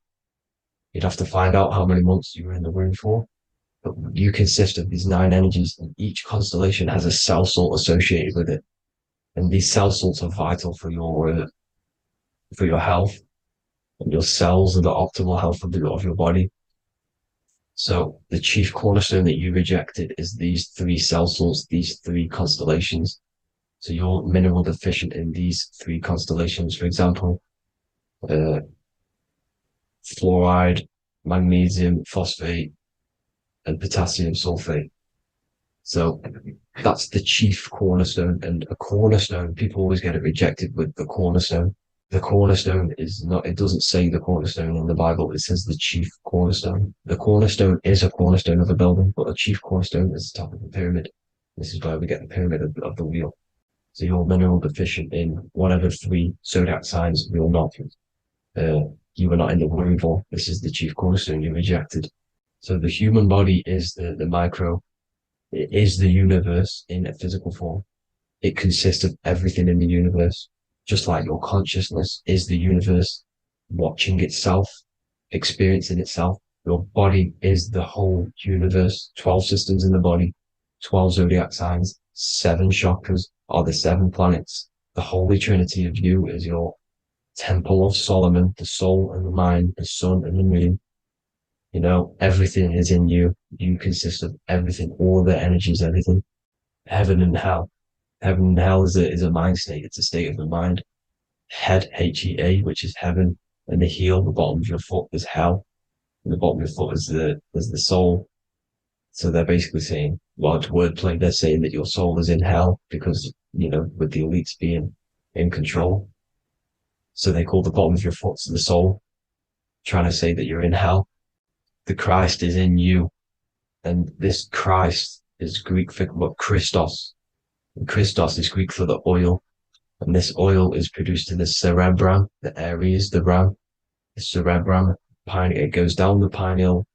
[SPEAKER 8] You'd have to find out how many months you were in the womb for. But you consist of these 9 energies, and each constellation has a cell salt associated with it. And these cell salts are vital for your health, and your cells are the optimal health of your body. So the chief cornerstone that you rejected is these 3 cell salts, these 3 constellations. So you're mineral deficient in these 3 constellations. For example, fluoride, magnesium, phosphate, and potassium sulfate. So that's the chief cornerstone. And a cornerstone, people always get it rejected with the cornerstone. The cornerstone is not, it doesn't say the cornerstone in the Bible, it says the chief cornerstone. The cornerstone is a cornerstone of a building, but a chief cornerstone is the top of the pyramid. This is where we get the pyramid of the wheel. So you're mineral deficient in whatever 3 zodiac signs you're not. You were not in the womb for. This is the chief cornerstone you rejected. So the human body is the micro. It is the universe in a physical form. It consists of everything in the universe. Just like your consciousness is the universe watching itself, experiencing itself. Your body is the whole universe. 12 systems in the body, 12 zodiac signs, 7 chakras are the 7 planets. The Holy Trinity of you is your Temple of Solomon, the soul and the mind, the sun and the moon. Everything is in you. You consist of everything, all the energies, everything. Heaven and hell. Heaven and hell is a mind state. It's a state of the mind. Head, Hea, which is heaven, and the heel, the bottom of your foot, is hell. And the bottom of your foot is the soul. So they're basically saying, it's wordplay. They're saying that your soul is in hell because, with the elites being in control. So they call the bottom of your foot the soul, trying to say that you're in hell. The Christ is in you. And this Christ is Greek for Christos. And Christos is Greek for the oil. And this oil is produced in the cerebrum, the areas, the ram, the cerebrum, it goes down the pineal,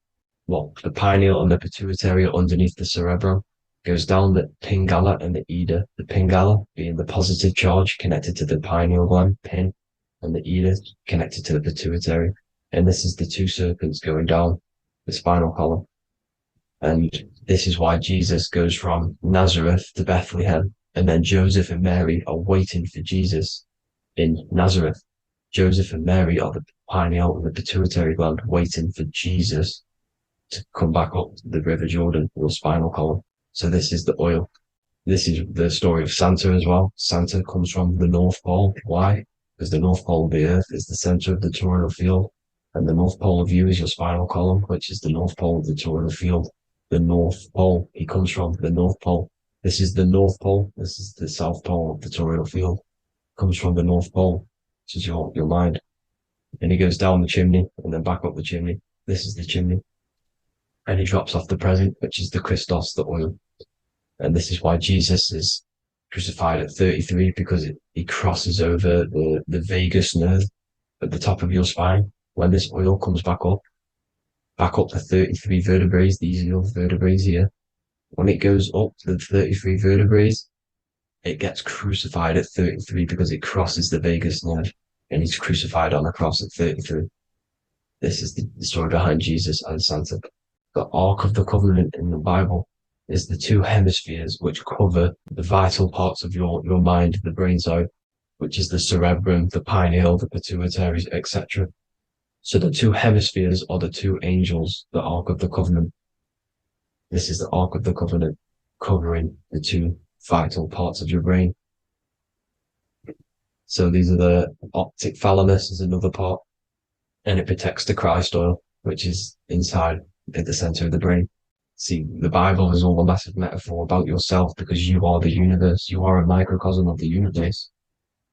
[SPEAKER 8] the pineal and the pituitary are underneath the cerebrum, goes down the pingala and the ida, the pingala being the positive charge connected to the pineal gland, pin, and the ida connected to the pituitary. And this is the two serpents going down the spinal column. And this is why Jesus goes from Nazareth to Bethlehem, and then Joseph and Mary are waiting for Jesus in Nazareth. Joseph and Mary are the pineal and the pituitary gland waiting for Jesus to come back up the River Jordan, or spinal column. So this is the oil. This is the story of Santa as well. Santa comes from the North Pole. Why? Because the North Pole of the Earth is the center of the toroidal field, and the North Pole of you is your spinal column, which is the North Pole of the toroidal field. The North Pole, he comes from the North Pole. This is the North Pole. This is the South Pole of the toroidal field. Comes from the North Pole, which is your mind. And he goes down the chimney and then back up the chimney. This is the chimney. And he drops off the present, which is the Christos, the oil. And this is why Jesus is crucified at 33, because he crosses over the vagus nerve at the top of your spine. When this oil comes back up the 33 vertebrae, these are your vertebrae here. When it goes up the 33 vertebrae, it gets crucified at 33 because it crosses the vagus nerve, and he's crucified on a cross at 33. This is the story behind Jesus and Santa. The Ark of the Covenant in the Bible is the two hemispheres which cover the vital parts of your mind, the brain side, which is the cerebrum, the pineal, the pituitary, etc. So the two hemispheres are the two angels, the Ark of the Covenant. This is the Ark of the Covenant covering the two vital parts of your brain. So these are the optic thalamus is another part, and it protects the Christ oil, which is inside at the center of the brain. See, the Bible is all a massive metaphor about yourself, because you are the universe. You are a microcosm of the universe.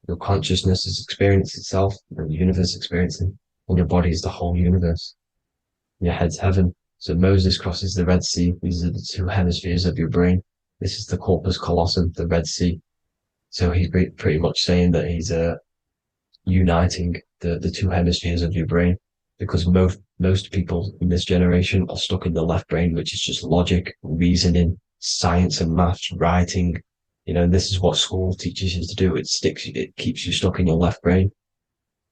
[SPEAKER 8] Your consciousness is experiencing itself, and the universe experiencing, and your body is the whole universe. Your head's heaven. So Moses crosses the Red Sea. These are the two hemispheres of your brain. This is the corpus callosum, the Red Sea. So he's pretty much saying that he's uniting the two hemispheres of your brain, because most people in this generation are stuck in the left brain, which is just logic, reasoning, science and maths, writing. This is what school teaches you to do. It keeps you stuck in your left brain.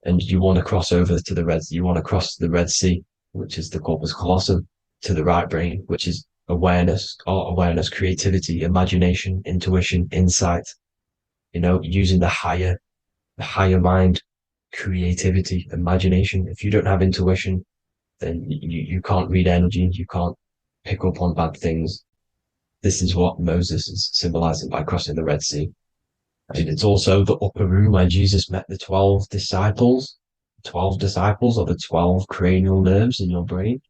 [SPEAKER 8] And you want to cross over to you want to cross the Red Sea, which is the corpus callosum, to the right brain, which is awareness, art awareness, creativity, imagination, intuition, insight, using the higher mind, creativity, imagination. If you don't have intuition, then you can't read energy, you can't pick up on bad things. This is what Moses is symbolizing by crossing the Red Sea. And it's also the upper room where Jesus met the 12 disciples. 12 disciples are the 12 cranial nerves in your brain.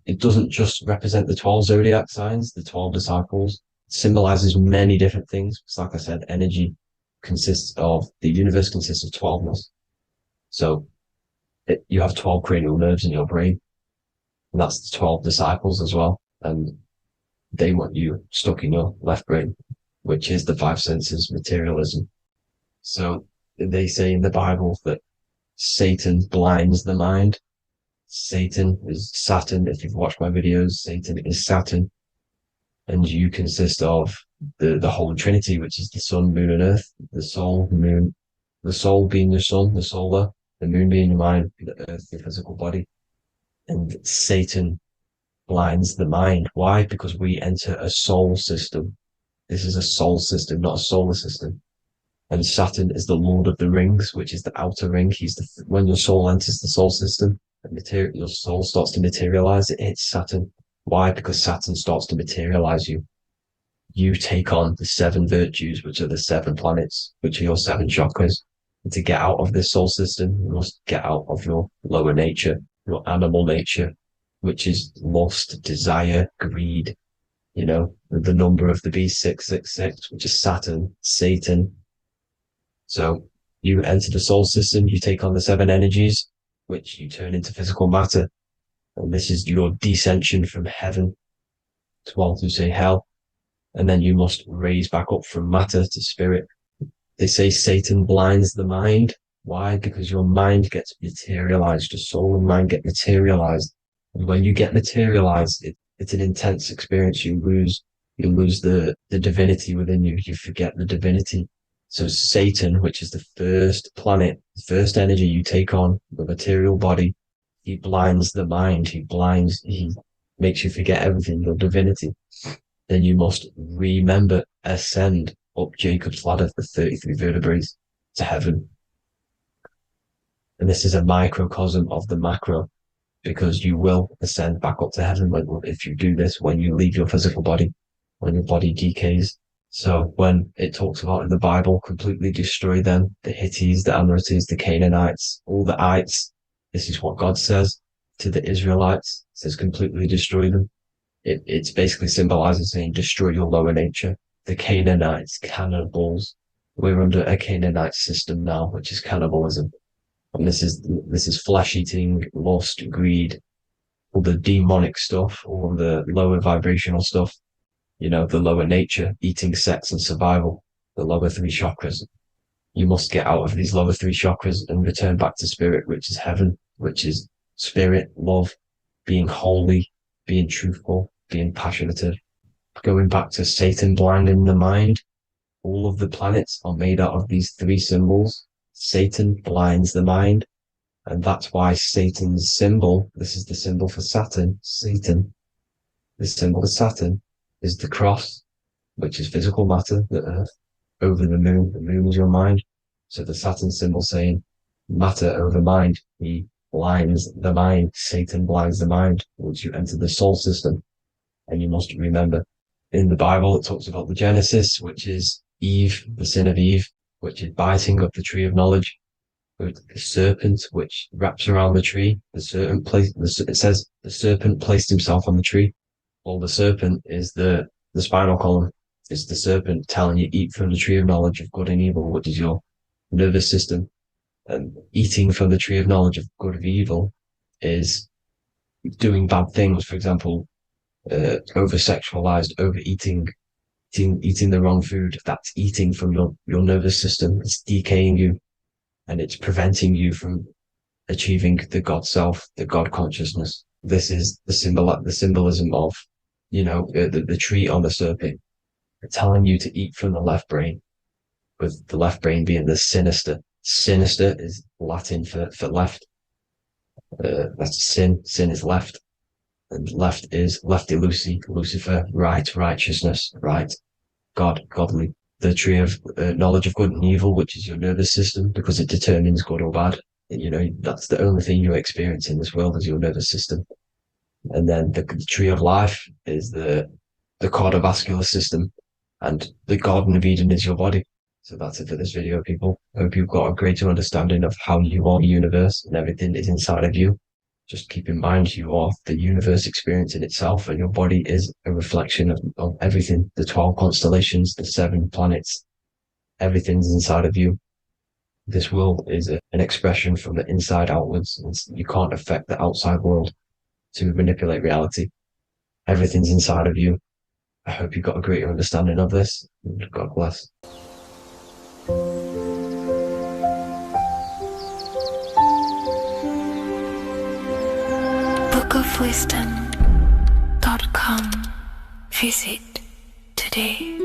[SPEAKER 8] It doesn't just represent the 12 zodiac signs, the 12 disciples. It symbolizes many different things. Because like I said, energy the universe consists of 12ness. So you have 12 cranial nerves in your brain. And that's the 12 disciples as well. And they want you stuck in your left brain, which is the five senses, materialism. So they say in the Bible that Satan blinds the mind. Satan is Saturn. If you've watched my videos, Satan is Saturn. And you consist of the Holy Trinity, which is the sun, moon, and earth. The soul, moon, the soul being your sun, the solar, the moon being your mind, the earth, your physical body. And Satan blinds the mind. Why? Because we enter a soul system. This is a soul system, not a solar system. And Saturn is the Lord of the Rings, which is the outer ring. When your soul enters the soul system, your soul starts to materialize. It hits Saturn. Why? Because Saturn starts to materialize you. You take on the 7 virtues, which are the 7 planets, which are your 7 chakras. And to get out of this soul system, you must get out of your lower nature, your animal nature, which is lust, desire, greed. The number of the beast, 666, which is Saturn, Satan. So you enter the soul system, you take on the 7 energies, which you turn into physical matter. And this is your descension from heaven to all who say hell. And then you must raise back up from matter to spirit. They say Satan blinds the mind. Why? Because your mind gets materialized, your soul and mind get materialized. And when you get materialized, it's an intense experience. You lose the divinity within you. You forget the divinity. So Satan, which is the first planet, the first energy you take on, the material body, he blinds the mind. He makes you forget everything, your divinity. Then you must remember, ascend up Jacob's ladder, the 33 vertebrae to heaven. And this is a microcosm of the macro, because you will ascend back up to heaven if you do this, when you leave your physical body, when your body decays. So when it talks about in the Bible, completely destroy them, the Hittites, the Amorites, the Canaanites, all the ites, this is what God says to the Israelites. It says completely destroy them. It's basically symbolizing saying destroy your lower nature. The Canaanites, cannibals. We're under a Canaanite system now, which is cannibalism. And this is flesh eating, lust, greed, all the demonic stuff, all the lower vibrational stuff, the lower nature, eating, sex, and survival, the lower three chakras. You must get out of these lower three chakras and return back to spirit, which is heaven, which is spirit, love, being holy, being truthful, being passionate. Going back to Satan blinding the mind, all of the planets are made out of these three symbols. Satan blinds the mind, and that's why Satan's symbol, this is the symbol for Saturn, Satan, the symbol of Saturn is the cross, which is physical matter, the earth, over the moon is your mind. So the Saturn symbol saying matter over mind, he blinds the mind, Satan blinds the mind once you enter the soul system. And you must remember, in the Bible, it talks about the Genesis, which is Eve, the sin of Eve, which is biting of the tree of knowledge, with the serpent, which wraps around the tree. It says the serpent placed himself on the tree. Well, the serpent is the spinal column. It's the serpent telling you eat from the tree of knowledge of good and evil, which is your nervous system. And eating from the tree of knowledge of good and evil is doing bad things. For example, over-sexualized, overeating, eating the wrong food. That's eating from your nervous system. It's decaying you, and it's preventing you from achieving the God self, the God consciousness. This is the symbolism of, the tree on the serpent, telling you to eat from the left brain, with the left brain being the sinister. Sinister is Latin for left. That's sin. Sin is left. And left is lefty Lucy, Lucifer, right, righteousness, right, God, godly. The tree of knowledge of good and evil, which is your nervous system, because it determines good or bad. That's the only thing you experience in this world is your nervous system. And then the tree of life is the cardiovascular system, and the Garden of Eden is your body. So that's it for this video, people. Hope you've got a greater understanding of how you are the universe and everything is inside of you. Just keep in mind you are the universe experience in itself, and your body is a reflection of everything. The 12 constellations, the 7 planets, everything's inside of you. This world is an expression from the inside outwards. You can't affect the outside world to manipulate reality. Everything's inside of you. I hope you got a greater understanding of this. God bless.
[SPEAKER 2] bookofwisdom.com. Visit today.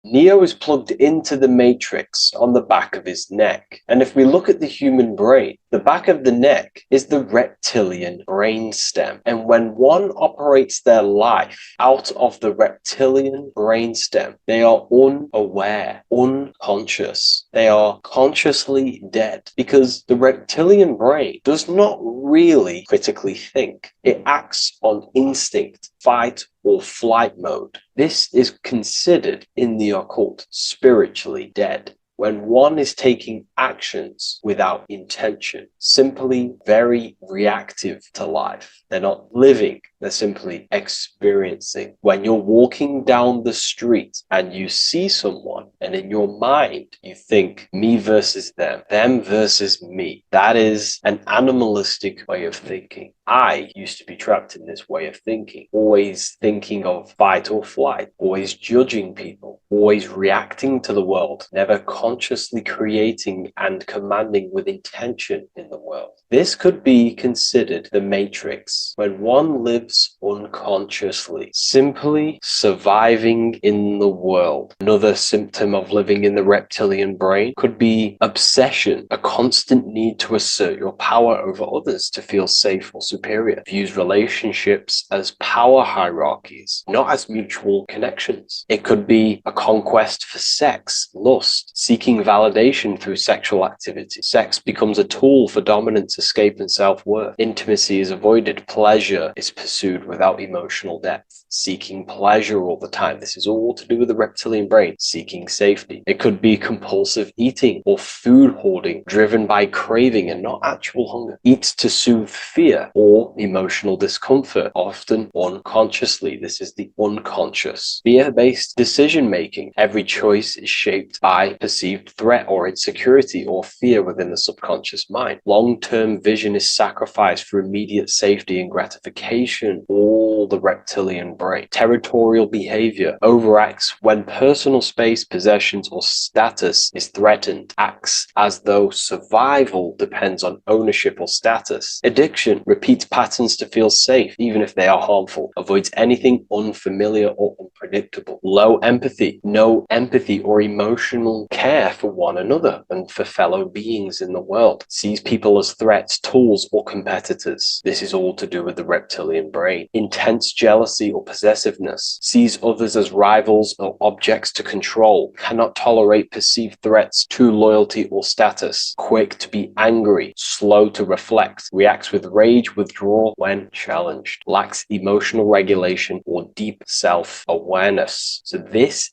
[SPEAKER 3] Neo is plugged into the matrix on the back of his neck. And if we look at the human brain, the back of the neck is the reptilian brainstem. And when one operates their life out of the reptilian brainstem, they are unaware, unconscious. They are consciously dead, because the reptilian brain does not really critically think. It acts on instinct, fight or flight mode. This is considered in the occult spiritually dead. When one is taking actions without intention, simply very reactive to life. They're not living, they're simply experiencing. When you're walking down the street and you see someone, and in your mind you think me versus them versus me, that is an animalistic way of thinking.
[SPEAKER 9] I used to be trapped in this way of thinking, always thinking of fight or flight, always judging people, always reacting to the world, never consciously creating and commanding with intention in the world. This could be considered the matrix when one lives unconsciously, simply surviving in the world. Another symptom of living in the reptilian brain could be obsession, a constant need to assert your power over others to feel safe or superior. Views relationships as power hierarchies, not as mutual connections. It could be a conquest for sex, lust, seeking validation through sexual activity. Sex becomes a tool for dominance, escape, and self-worth. Intimacy is avoided. Pleasure is pursued without emotional depth. Seeking pleasure all the time. This is all to do with the reptilian brain. Seeking safety. It could be compulsive eating or food hoarding, driven by craving and not actual hunger. Eats to soothe fear or emotional discomfort, often unconsciously. This is the unconscious. Fear-based decision-making. Every choice is shaped by perceived threat or insecurity or fear within the subconscious mind. Long-term vision is sacrificed for immediate safety and gratification. All the reptilian brain. Territorial behavior overacts when personal space, possessions, or status is threatened. Acts as though survival depends on ownership or status. Addiction repeats patterns to feel safe, even if they are harmful. Avoids anything unfamiliar or unpredictable. Low empathy. No empathy or emotional care for one another and for fellow beings in the world. Sees people as threats, tools, or competitors. This is all to do with the reptilian brain. Intense jealousy or possessiveness. Sees others as rivals or objects to control. Cannot tolerate perceived threats to loyalty or status. Quick to be angry. Slow to reflect. Reacts with rage, withdrawal when challenged. Lacks emotional regulation or deep self-awareness. So this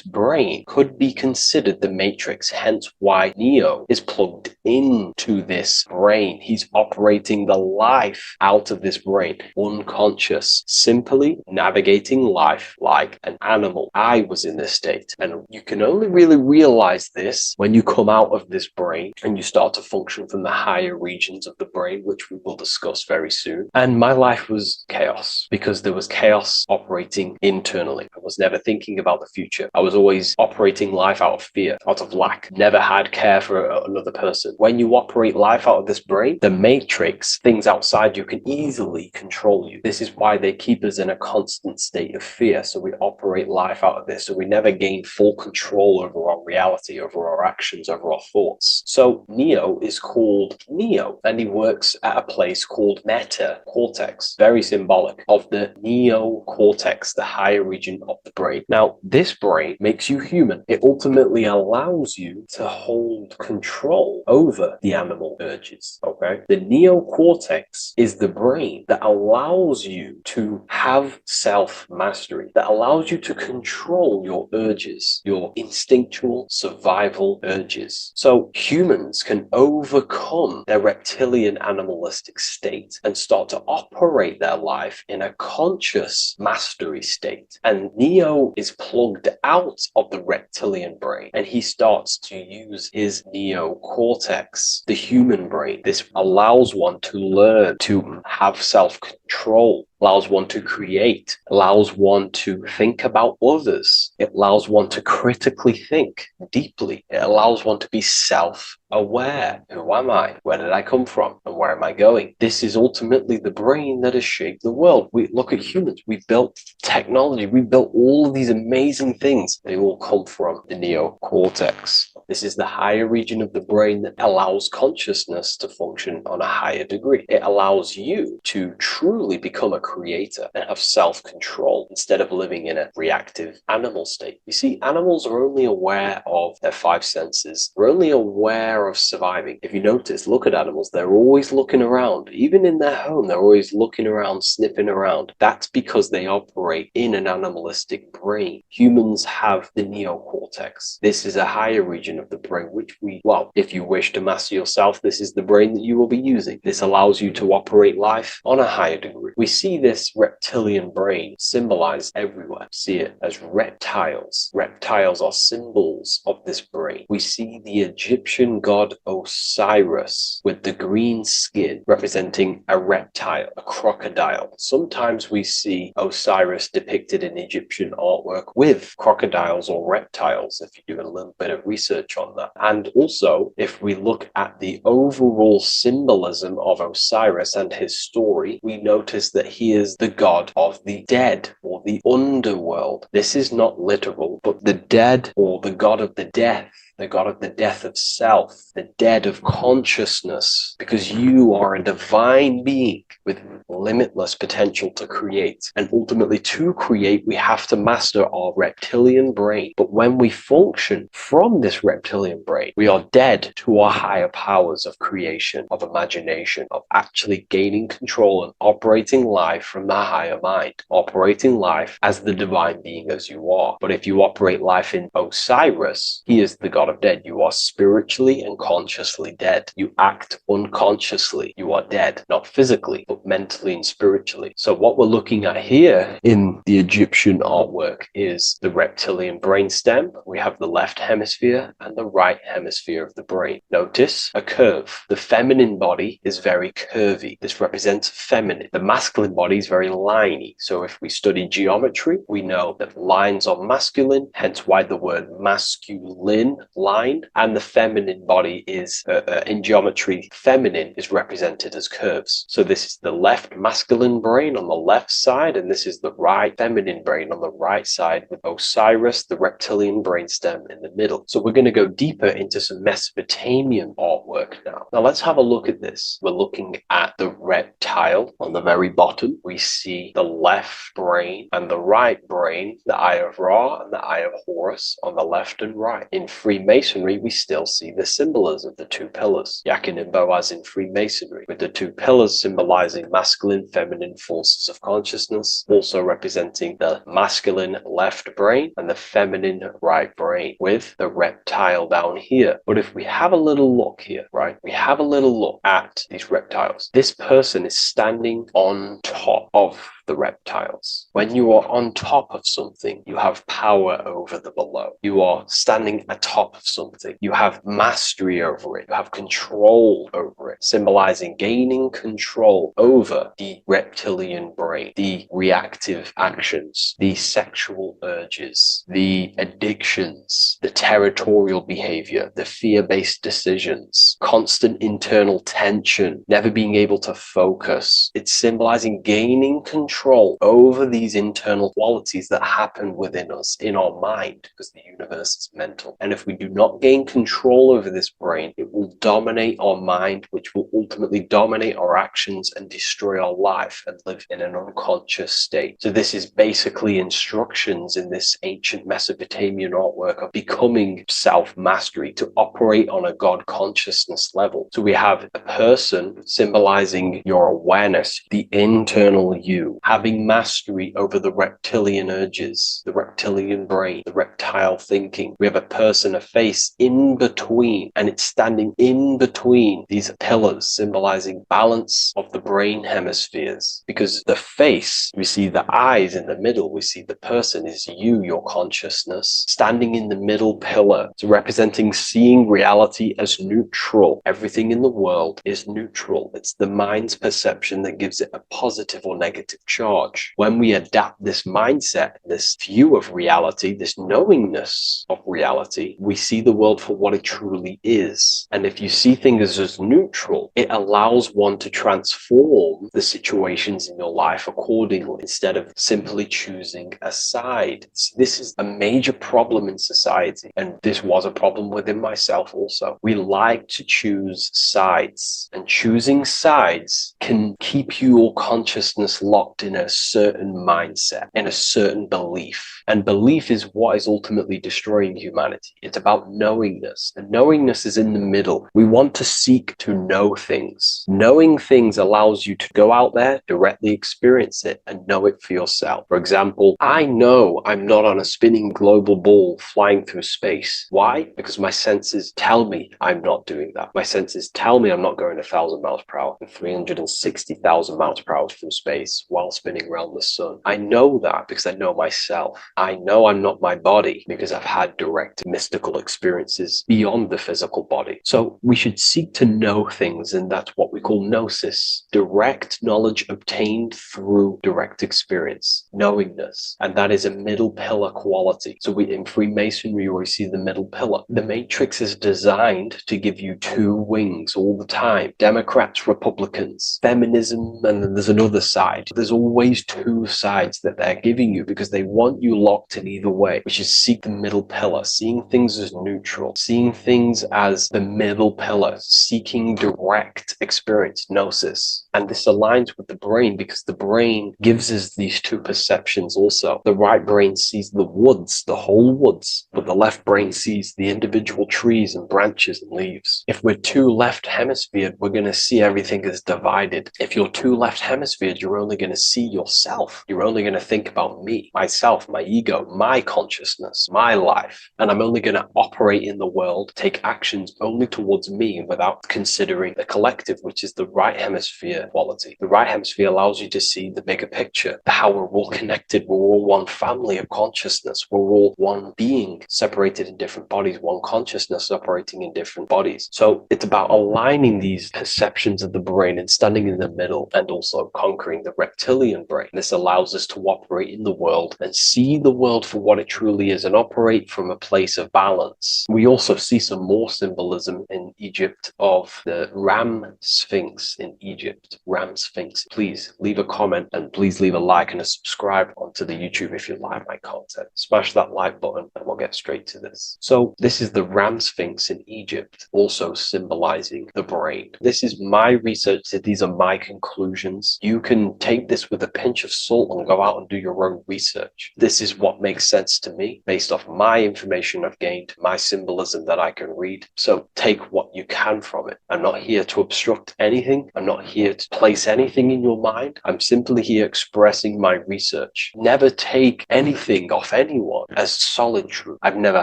[SPEAKER 9] brain could be considered the matrix, hence why Neo is plugged into this brain. He's operating the life out of this brain, unconscious, simply navigating life like an animal. I was in this state, and you can only really realize this when you come out of this brain and you start to function from the higher regions of the brain, which we will discuss very soon. And my life was chaos because there was chaos operating internally. I was never thinking about the future. I was always operating life out of fear, out of lack. Never had care for another person. When you operate life out of this brain, the matrix, things outside you, can easily control you. This is why they keep us in a constant state of fear. So we operate life out of this. So we never gain full control over our reality, over our actions, over our thoughts. So Neo is called Neo, and he works at a place called meta cortex, very symbolic of the neocortex, the higher region of the brain. Now, this brain makes you human. It ultimately allows you to hold control over the animal urges, okay? The neocortex is the brain that allows you to have self-mastery, that allows you to control your urges, your instinctual survival urges. So humans can overcome their reptilian animalistic state and start to operate their life in a conscious mastery state. And Neo is plugged out of the reptilian brain, and he starts to use his neocortex, the human brain. This allows one to learn to have self-control, allows one to create, allows one to think about others. It allows one to critically think deeply. It allows one to be self-aware. Who am I? Where did I come from? And where am I going? This is ultimately the brain that has shaped the world. We look at humans. We built technology. We built all of these amazing things. They all come from the neocortex. This is the higher region of the brain that allows consciousness to function on a higher degree. It allows you to truly become a creator and have self-control instead of living in a reactive animal state. You see, animals are only aware of their five senses. They're only aware of surviving. If you notice, look at animals, they're always looking around. Even in their home, they're always looking around, sniffing around. That's because they operate in an animalistic brain. Humans have the neocortex. This is a higher region region of the brain, which well, if you wish to master yourself, this is the brain that you will be using. This allows you to operate life on a higher degree. We see this reptilian brain symbolized everywhere. See it as reptiles. Reptiles are symbols of this brain. We see the Egyptian god Osiris with the green skin representing a reptile, a crocodile. Sometimes we see Osiris depicted in Egyptian artwork with crocodiles or reptiles, if you do a little bit of research on that. And also, if we look at the overall symbolism of Osiris and his story, we notice that he is the god of the dead or the underworld. This is not literal, but the dead or the god of the death, the god of the death of self, the dead of consciousness, because you are a divine being with limitless potential to create. And ultimately, to create, we have to master our reptilian brain. But when we function from this reptilian brain, we are dead to our higher powers of creation, of imagination, of actually gaining control and operating life from the higher mind, operating life as the divine being as you are. But if you operate life in Osiris, he is the god of dead. You are spiritually and consciously dead. You act unconsciously. You are dead, not physically, but mentally and spiritually. So what we're looking at here in the Egyptian artwork is the reptilian brainstem. We have the left hemisphere and the right hemisphere of the brain. Notice a curve. The feminine body is very curvy. This represents feminine. The masculine body is very liney. So if we study geometry, we know that lines are masculine, hence why the word masculine, line, and the feminine body is, in geometry, feminine is represented as curves. So this is the left masculine brain on the left side, and this is the right feminine brain on the right side, with Osiris, the reptilian brainstem, in the middle. So we're going to go deeper into some Mesopotamian artwork now. Now let's have a look at this. We're looking at the reptile on the very bottom. We see the left brain and the right brain, the Eye of Ra and the Eye of Horus on the left and right. In Freemasonry, we still see the symbolism of the two pillars, Yakin and Boaz in Freemasonry, with the two pillars symbolizing masculine, feminine forces of consciousness, also representing the masculine left brain and the feminine right brain, with the reptile down here. But if we have a little look here, right, we have a little look at these reptiles. This person is standing on top of the reptiles. When you are on top of something, you have power over the below. You are standing atop of something. You have mastery over it. You have control over it, symbolizing gaining control over the reptilian brain, the reactive actions, the sexual urges, the addictions, the territorial behavior, the fear-based decisions, constant internal tension, never being able to focus. It's symbolizing gaining control over these internal qualities that happen within us, in our mind, because the universe is mental. And if we do not gain control over this brain, it will dominate our mind, which will ultimately dominate our actions and destroy our life and live in an unconscious state. So this is basically instructions in this ancient Mesopotamian artwork of becoming self-mastery, to operate on a God consciousness level. So we have a person symbolizing your awareness, the internal you, having mastery over the reptilian urges, the reptilian brain, the reptile thinking. We have a person, a face in between, and it's standing in between these pillars, symbolizing balance of the brain hemispheres. Because the face, we see the eyes in the middle, we see the person is you, your consciousness, standing in the middle pillar. So representing seeing reality as neutral. Everything in the world is neutral. It's the mind's perception that gives it a positive or negative charge. When we adapt this mindset, this view of reality, this knowingness of reality, we see the world for what it truly is. And if you see things as neutral, it allows one to transform the situations in your life accordingly, instead of simply choosing a side. This is a major problem in society, and this was a problem within myself also. We like to choose sides, and choosing sides can keep your consciousness locked locked in a certain mindset, in a certain belief. And belief is what is ultimately destroying humanity. It's about knowingness. And knowingness is in the middle. We want to seek to know things. Knowing things allows you to go out there, directly experience it, and know it for yourself. For example, I know I'm not on a spinning global ball flying through space. Why? Because my senses tell me I'm not doing that. My senses tell me I'm not going 1,000 miles per hour and 360,000 miles per hour through space while spinning around the sun. I know that because I know myself. I know I'm not my body because I've had direct mystical experiences beyond the physical body. So we should seek to know things, and that's what we call gnosis, direct knowledge obtained through direct experience, knowingness. And that is a middle pillar quality. So in Freemasonry, we see the middle pillar. The matrix is designed to give you two wings all the time. Democrats, Republicans, feminism, and then there's another side. There's always two sides that they're giving you because they want you locked in either way, which is seek the middle pillar, seeing things as neutral, seeing things as the middle pillar, seeking direct experience, gnosis. And this aligns with the brain because the brain gives us these two perceptions also. The right brain sees the woods, the whole woods, but the left brain sees the individual trees and branches and leaves. If we're too left hemisphered, we're going to see everything as divided. If you're too left hemisphered, you're only going to see yourself. You're only going to think about me, myself, my ego, my consciousness, my life. And I'm only going to operate in the world, take actions only towards me without considering the collective, which is the right hemisphere quality. The right hemisphere allows you to see the bigger picture, how we're all connected. We're all one family of consciousness. We're all one being separated in different bodies, one consciousness operating in different bodies. So it's about aligning these perceptions of the brain and standing in the middle and also conquering the reptilian brain. This allows us to operate in the world and see the world for what it truly is and operate from a place of balance. We also see some more symbolism in Egypt of the Ram Sphinx in Egypt. Ram Sphinx. Please leave a comment and please leave a like and a subscribe onto the YouTube if you like my content. Smash that like button and we'll get straight to this. So this is the Ram Sphinx in Egypt, also symbolizing the brain. This is my research. These are my conclusions. You can take this with a pinch of salt and go out and do your own research. This is what makes sense to me based off my information I've gained, my symbolism that I can read. So take what you can from it. I'm not here to obstruct anything. I'm not here to place anything in your mind. I'm simply here expressing my research. Never take anything off anyone as solid truth. I've never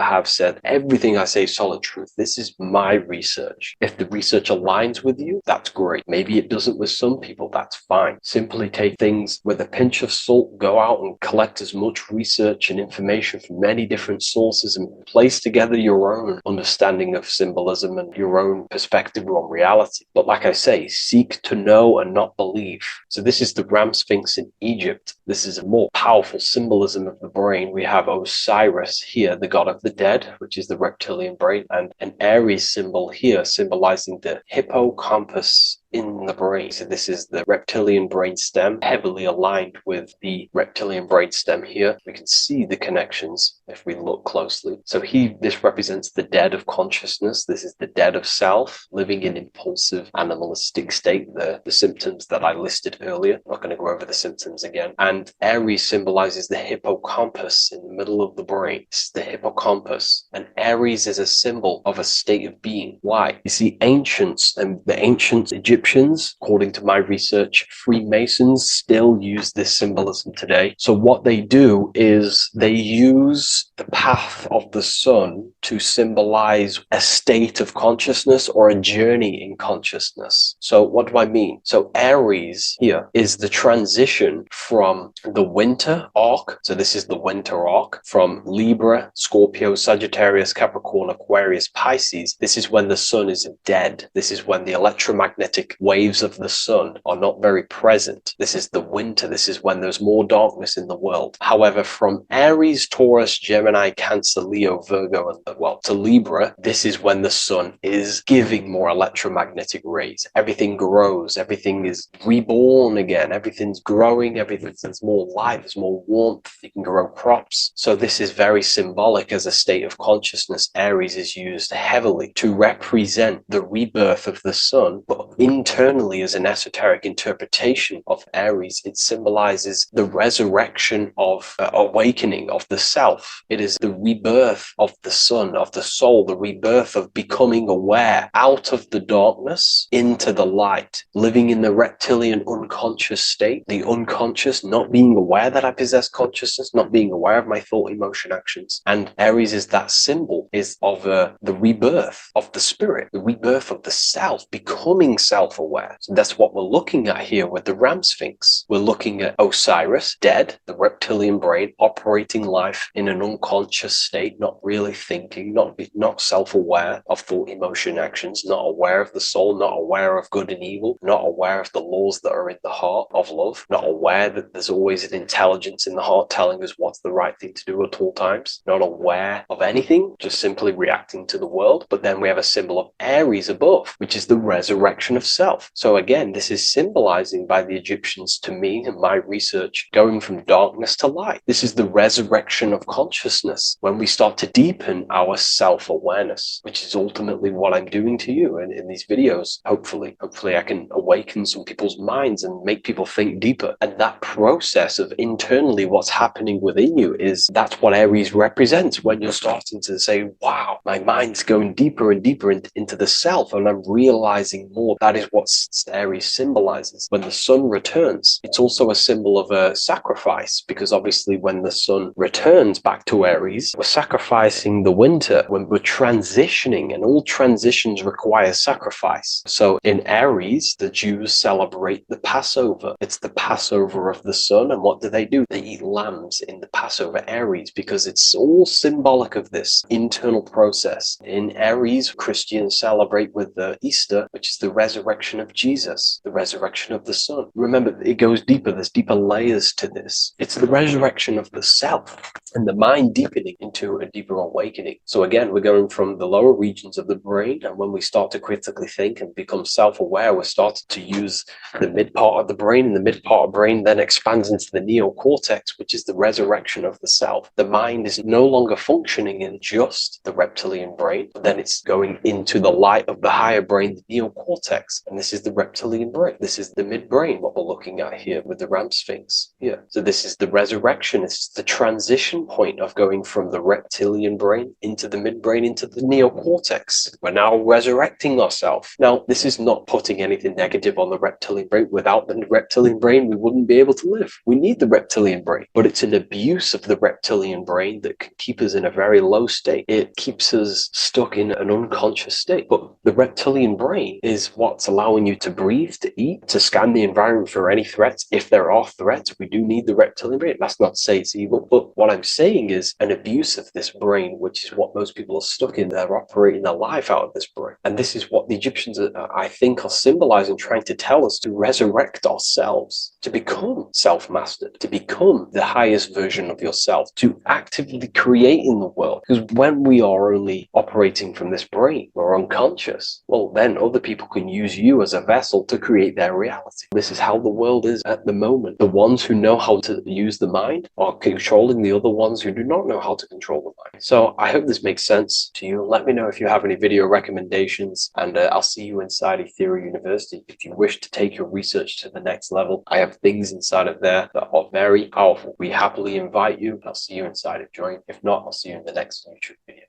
[SPEAKER 9] have said everything I say is solid truth. This is my research. If the research aligns with you, that's great. Maybe it doesn't with some people, that's fine. Simply take things with a pinch of salt, go out and collect as much research and information from many different sources and place together your own understanding of symbolism and your own perspective on reality. But like I say, seek to know and not believe. So this is the Ram Sphinx in Egypt. This is a more powerful symbolism of the brain. We have Osiris here, the god of the dead, which is the reptilian brain, and an Aries symbol here symbolizing the hippocampus in the brain. So this is the reptilian brain stem, heavily aligned with the reptilian brain stem here. We can see the connections if we look closely. So this represents the dead of consciousness. This is the dead of self, living in impulsive animalistic state, the symptoms that I listed earlier. I'm not going to go over the symptoms again. And Aries symbolizes the hippocampus in the middle of the brain. This is the hippocampus. And Aries is a symbol of a state of being. Why? You see, ancients and the ancient Egyptians, according to my research, Freemasons still use this symbolism today. So what they do is they use the path of the sun to symbolize a state of consciousness or a journey in consciousness. So what do I mean? So Aries here is the transition from the winter arc. So this is the winter arc from Libra, Scorpio, Sagittarius, Capricorn, Aquarius, Pisces. This is when the sun is dead. This is when the electromagnetic waves of the sun are not very present. This is the winter. This is when there's more darkness in the world. However, from Aries, Taurus, Gemini, Gemini, Cancer, Leo, Virgo, and well, to Libra, this is when the sun is giving more electromagnetic rays. Everything grows, everything is reborn again, everything's growing, there's more light, there's more warmth, you can grow crops. So this is very symbolic as a state of consciousness. Aries is used heavily to represent the rebirth of the sun, but internally as an esoteric interpretation of Aries, it symbolizes the resurrection of awakening of the self. It is the rebirth of the sun, of the soul, the rebirth of becoming aware out of the darkness into the light, living in the reptilian unconscious state, the unconscious, not being aware that I possess consciousness, not being aware of my thought, emotion, actions. And Aries is that symbol, is of the rebirth of the spirit, the rebirth of the self, becoming self-aware. So that's what we're looking at here with the Ram Sphinx. We're looking at Osiris, dead, the reptilian brain, operating life in an unconscious state, not really thinking, not self-aware of thought, emotion, actions, not aware of the soul, not aware of good and evil, not aware of the laws that are in the heart of love, not aware that there's always an intelligence in the heart telling us what's the right thing to do at all times, not aware of anything, just simply reacting to the world. But then we have a symbol of Aries above, which is the resurrection of self. So again, this is symbolizing by the Egyptians, to me and my research, going from darkness to light. This is the resurrection of consciousness when we start to deepen our self-awareness, which is ultimately what I'm doing to you in these videos. Hopefully I can awaken some people's minds and make people think deeper. And that process of internally what's happening within you, that's what Aries represents when you're starting to say, wow, my mind's going deeper and deeper into the self, and I'm realizing more. That is what Aries symbolizes. When the sun returns, it's also a symbol of a sacrifice, because obviously when the sun returns back to Aries, we're sacrificing the winter, when we're transitioning, and all transitions require sacrifice. So in Aries, the Jews celebrate the Passover. It's the Passover of the sun, and what do? They eat lambs in the Passover Aries, because it's all symbolic of this internal process. In Aries, Christians celebrate with the Easter, which is the resurrection of Jesus, the resurrection of the sun. Remember, it goes deeper. There's deeper layers to this. It's the resurrection of the self and the mind deepening into a deeper awakening. So again, we're going from the lower regions of the brain, and when we start to critically think and become self-aware, we're starting to use the mid part of the brain, and the mid part of the brain then expands into the neocortex, which is the resurrection of the self. The mind is no longer functioning in just the reptilian brain, but then it's going into the light of the higher brain, the neocortex, and this is the reptilian brain. This is the midbrain, what we're looking at here with the Ram Sphinx. Yeah. So this is the resurrection. It's the transition point of going from the reptilian brain into the midbrain, into the neocortex. We're now resurrecting ourselves. Now, this is not putting anything negative on the reptilian brain. Without the reptilian brain, we wouldn't be able to live. We need the reptilian brain, but it's an abuse of the reptilian brain that can keep us in a very low state. It keeps us stuck in an unconscious state. But the reptilian brain is what's allowing you to breathe, to eat, to scan the environment for any threats. If there are threats, we do need the reptilian brain. That's not to say it's evil, but what I'm saying is an abuse of this brain, which is what most people are stuck in. They're operating their life out of this brain. And this is what the Egyptians, I think, are symbolizing, trying to tell us to resurrect ourselves, to become self-mastered, to become the highest version of yourself, to actively create in the world. Because when we are only operating from this brain, we're unconscious, well, then other people can use you as a vessel to create their reality. This is how the world is at the moment. The ones who know how to use the mind are controlling the other ones who do not know how to control the mind. So I hope this makes sense to you. Let me know if you have any video recommendations, and I'll see you inside Ethereum University. If you wish to take your research to the next level, I have things inside of there that are very powerful. We happily invite you. I'll see you inside of Join. If not, I'll see you in the next YouTube video.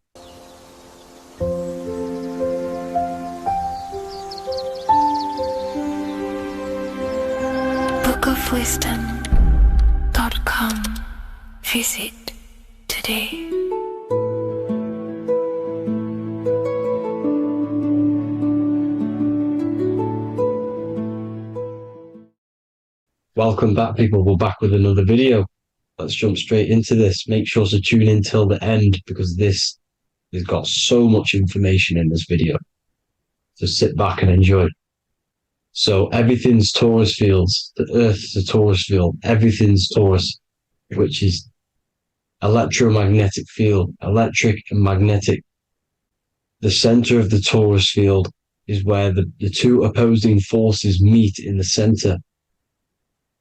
[SPEAKER 2] bookofwisdom.com. Visit today.
[SPEAKER 8] Welcome back, people. We're back with another video. Let's jump straight into this. Make sure to tune in till the end, because this has got so much information in this video. So sit back and enjoy. So everything's Taurus fields. The Earth's a Taurus field. Everything's Taurus, which is electromagnetic field, electric and magnetic. The center of the torus field is where the two opposing forces meet in the center.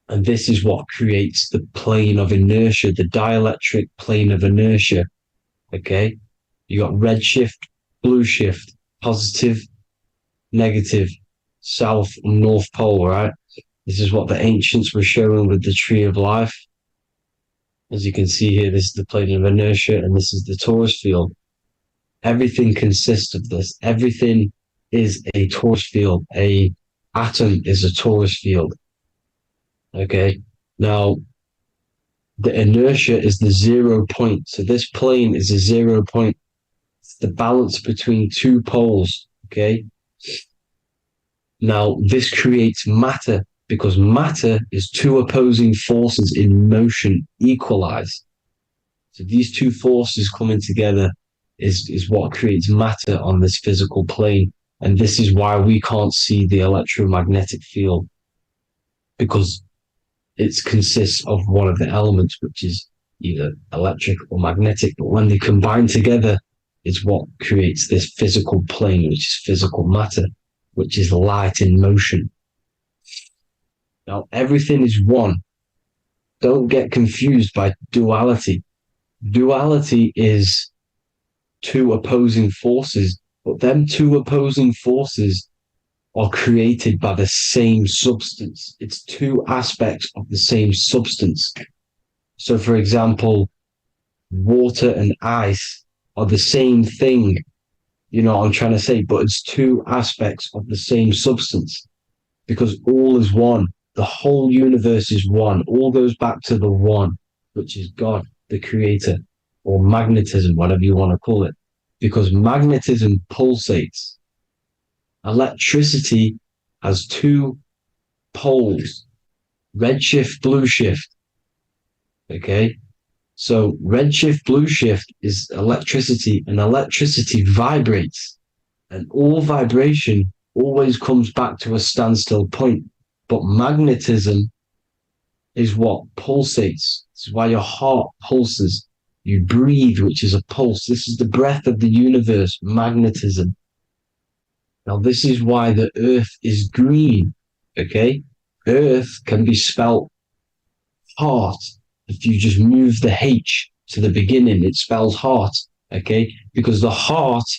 [SPEAKER 8] And this is what creates the plane of inertia, the dielectric plane of inertia. Okay? You got red shift, blue shift, positive, negative, south and north pole, right? This is what the ancients were showing with the tree of life. As you can see here, this is the plane of inertia, and this is the torus field. Everything consists of this. Everything is a torus field. A atom is a torus field. Okay. Now, the inertia is the 0 point. So this plane is a 0 point. It's the balance between two poles. Okay. Now, this creates matter because matter is two opposing forces in motion equalized. So these two forces coming together is what creates matter on this physical plane. And this is why we can't see the electromagnetic field, because it consists of one of the elements, which is either electric or magnetic. But when they combine together, is what creates this physical plane, which is physical matter, which is light in motion. Now, everything is one. Don't get confused by duality. Duality is two opposing forces, but them two opposing forces are created by the same substance. It's two aspects of the same substance. So, for example, water and ice are the same thing, you know what I'm trying to say, but it's two aspects of the same substance because all is one. The whole universe is one. All goes back to the one, which is God, the creator, or magnetism, whatever you want to call it, because magnetism pulsates. Electricity has two poles, red shift, blue shift. Okay. So red shift, blue shift is electricity, and electricity vibrates, and all vibration always comes back to a standstill point. But magnetism is what pulsates. This is why your heart pulses. You breathe, which is a pulse. This is the breath of the universe, magnetism. Now, this is why the earth is green, okay? Earth can be spelt heart. If you just move the H to the beginning, it spells heart, okay? Because the heart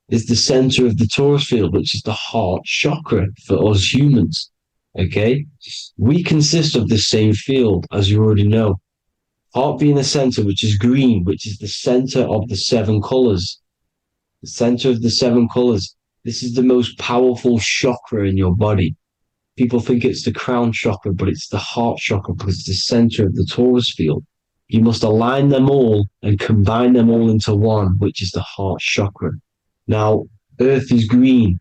[SPEAKER 8] is the center of the torus field, which is the heart chakra for us humans, okay? We consist of the same field, as you already know. Heart being the center, which is green, which is the center of the seven colors. The center of the seven colors. This is the most powerful chakra in your body. People think it's the crown chakra, but it's the heart chakra because it's the center of the torus field. You must align them all and combine them all into one, which is the heart chakra. Now, earth is green.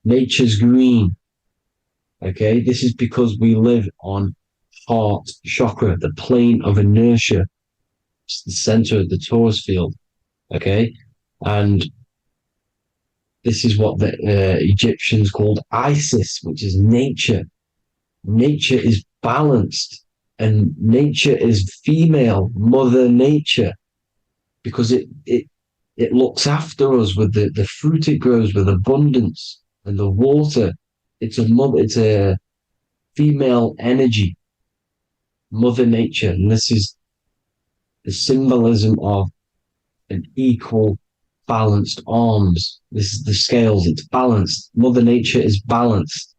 [SPEAKER 8] Nature's green. Okay, this is because we live on heart chakra, the plane of inertia. It's the center of the torus field. Okay, and this is what the Egyptians called Isis, which is nature. Nature is balanced, and nature is female, Mother Nature, because it looks after us with the fruit it grows with abundance, and the water. It's a female energy, Mother Nature, and this is the symbolism of an equal, balanced arms. This is the scales, it's balanced. Mother Nature is balanced.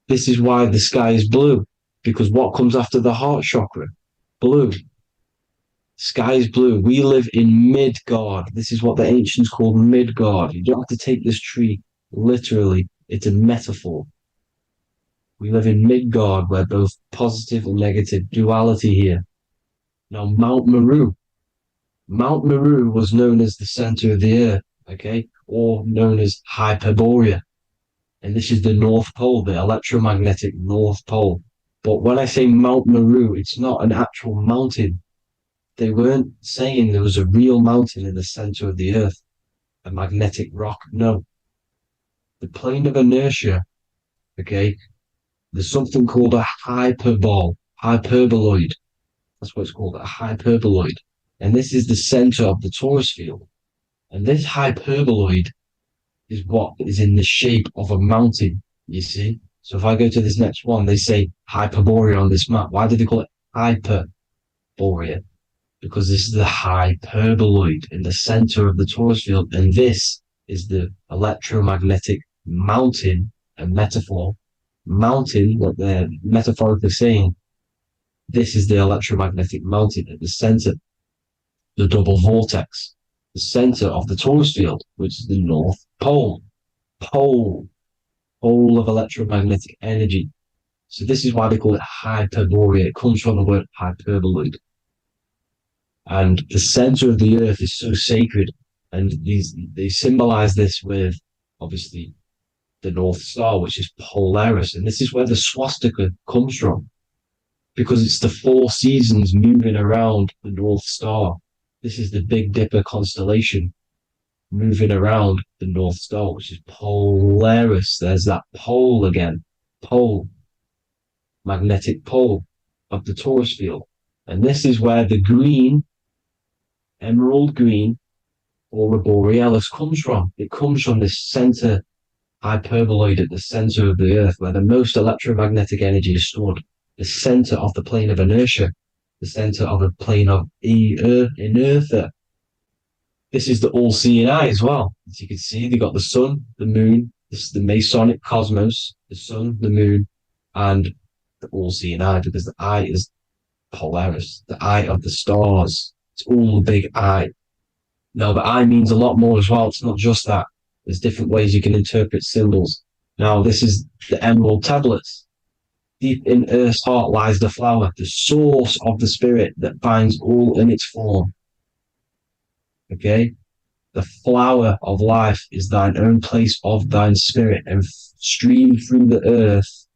[SPEAKER 8] This is why the sky is blue, because what comes after the heart chakra? Blue. Sky is blue. We live in Midgard. This is what the ancients called Midgard. You don't have to take this tree literally. It's a metaphor. We live in Midgard, where both positive and negative duality here. Now, Mount Meru. Mount Meru was known as the center of the earth, okay, or known as Hyperborea. And this is the North Pole, the electromagnetic North Pole. But when I say Mount Meru, it's not an actual mountain. They weren't saying there was a real mountain in the center of the earth, a magnetic rock. No. The plane of inertia, okay, there's something called a hyperboloid. That's what it's called, a hyperboloid. And this is the center of the torus field. And this hyperboloid is what is in the shape of a mountain, you see? So if I go to this next one, they say Hyperborea on this map. Why do they call it Hyperborea? Because this is the hyperboloid in the center of the torus field. And this is the electromagnetic mountain, a metaphor. Mountain, what they're metaphorically saying, this is the electromagnetic mountain at the center, the double vortex, the center of the torus field, which is the North Pole. Pole of electromagnetic energy. So this is why they call it Hyperborea. It comes from the word hyperboloid. And the center of the earth is so sacred. And they symbolize this with, obviously, the North Star, which is Polaris. And this is where the swastika comes from, because it's the 4 seasons moving around the North Star. This is the Big Dipper constellation moving around the North Star, which is Polaris. There's that pole again. Pole. Magnetic pole of the torus field. And this is where the green, emerald green, aurora borealis comes from. It comes from this center hyperboloid at the center of the earth, where the most electromagnetic energy is stored. The center of the plane of inertia. The center of the plane of inertia. This is the all-seeing eye as well. As you can see, they got the sun, the moon, this is the Masonic cosmos, the sun, the moon, and the all-seeing eye, because the eye is Polaris, the eye of the stars. It's all a big eye. Now, the eye means a lot more as well. It's not just that. There's different ways you can interpret symbols. Now, this is the emerald tablets. Deep in Earth's heart lies the flower, the source of the spirit that binds all in its form. Okay? The flower of life is thine own place of thine spirit, and stream through the earth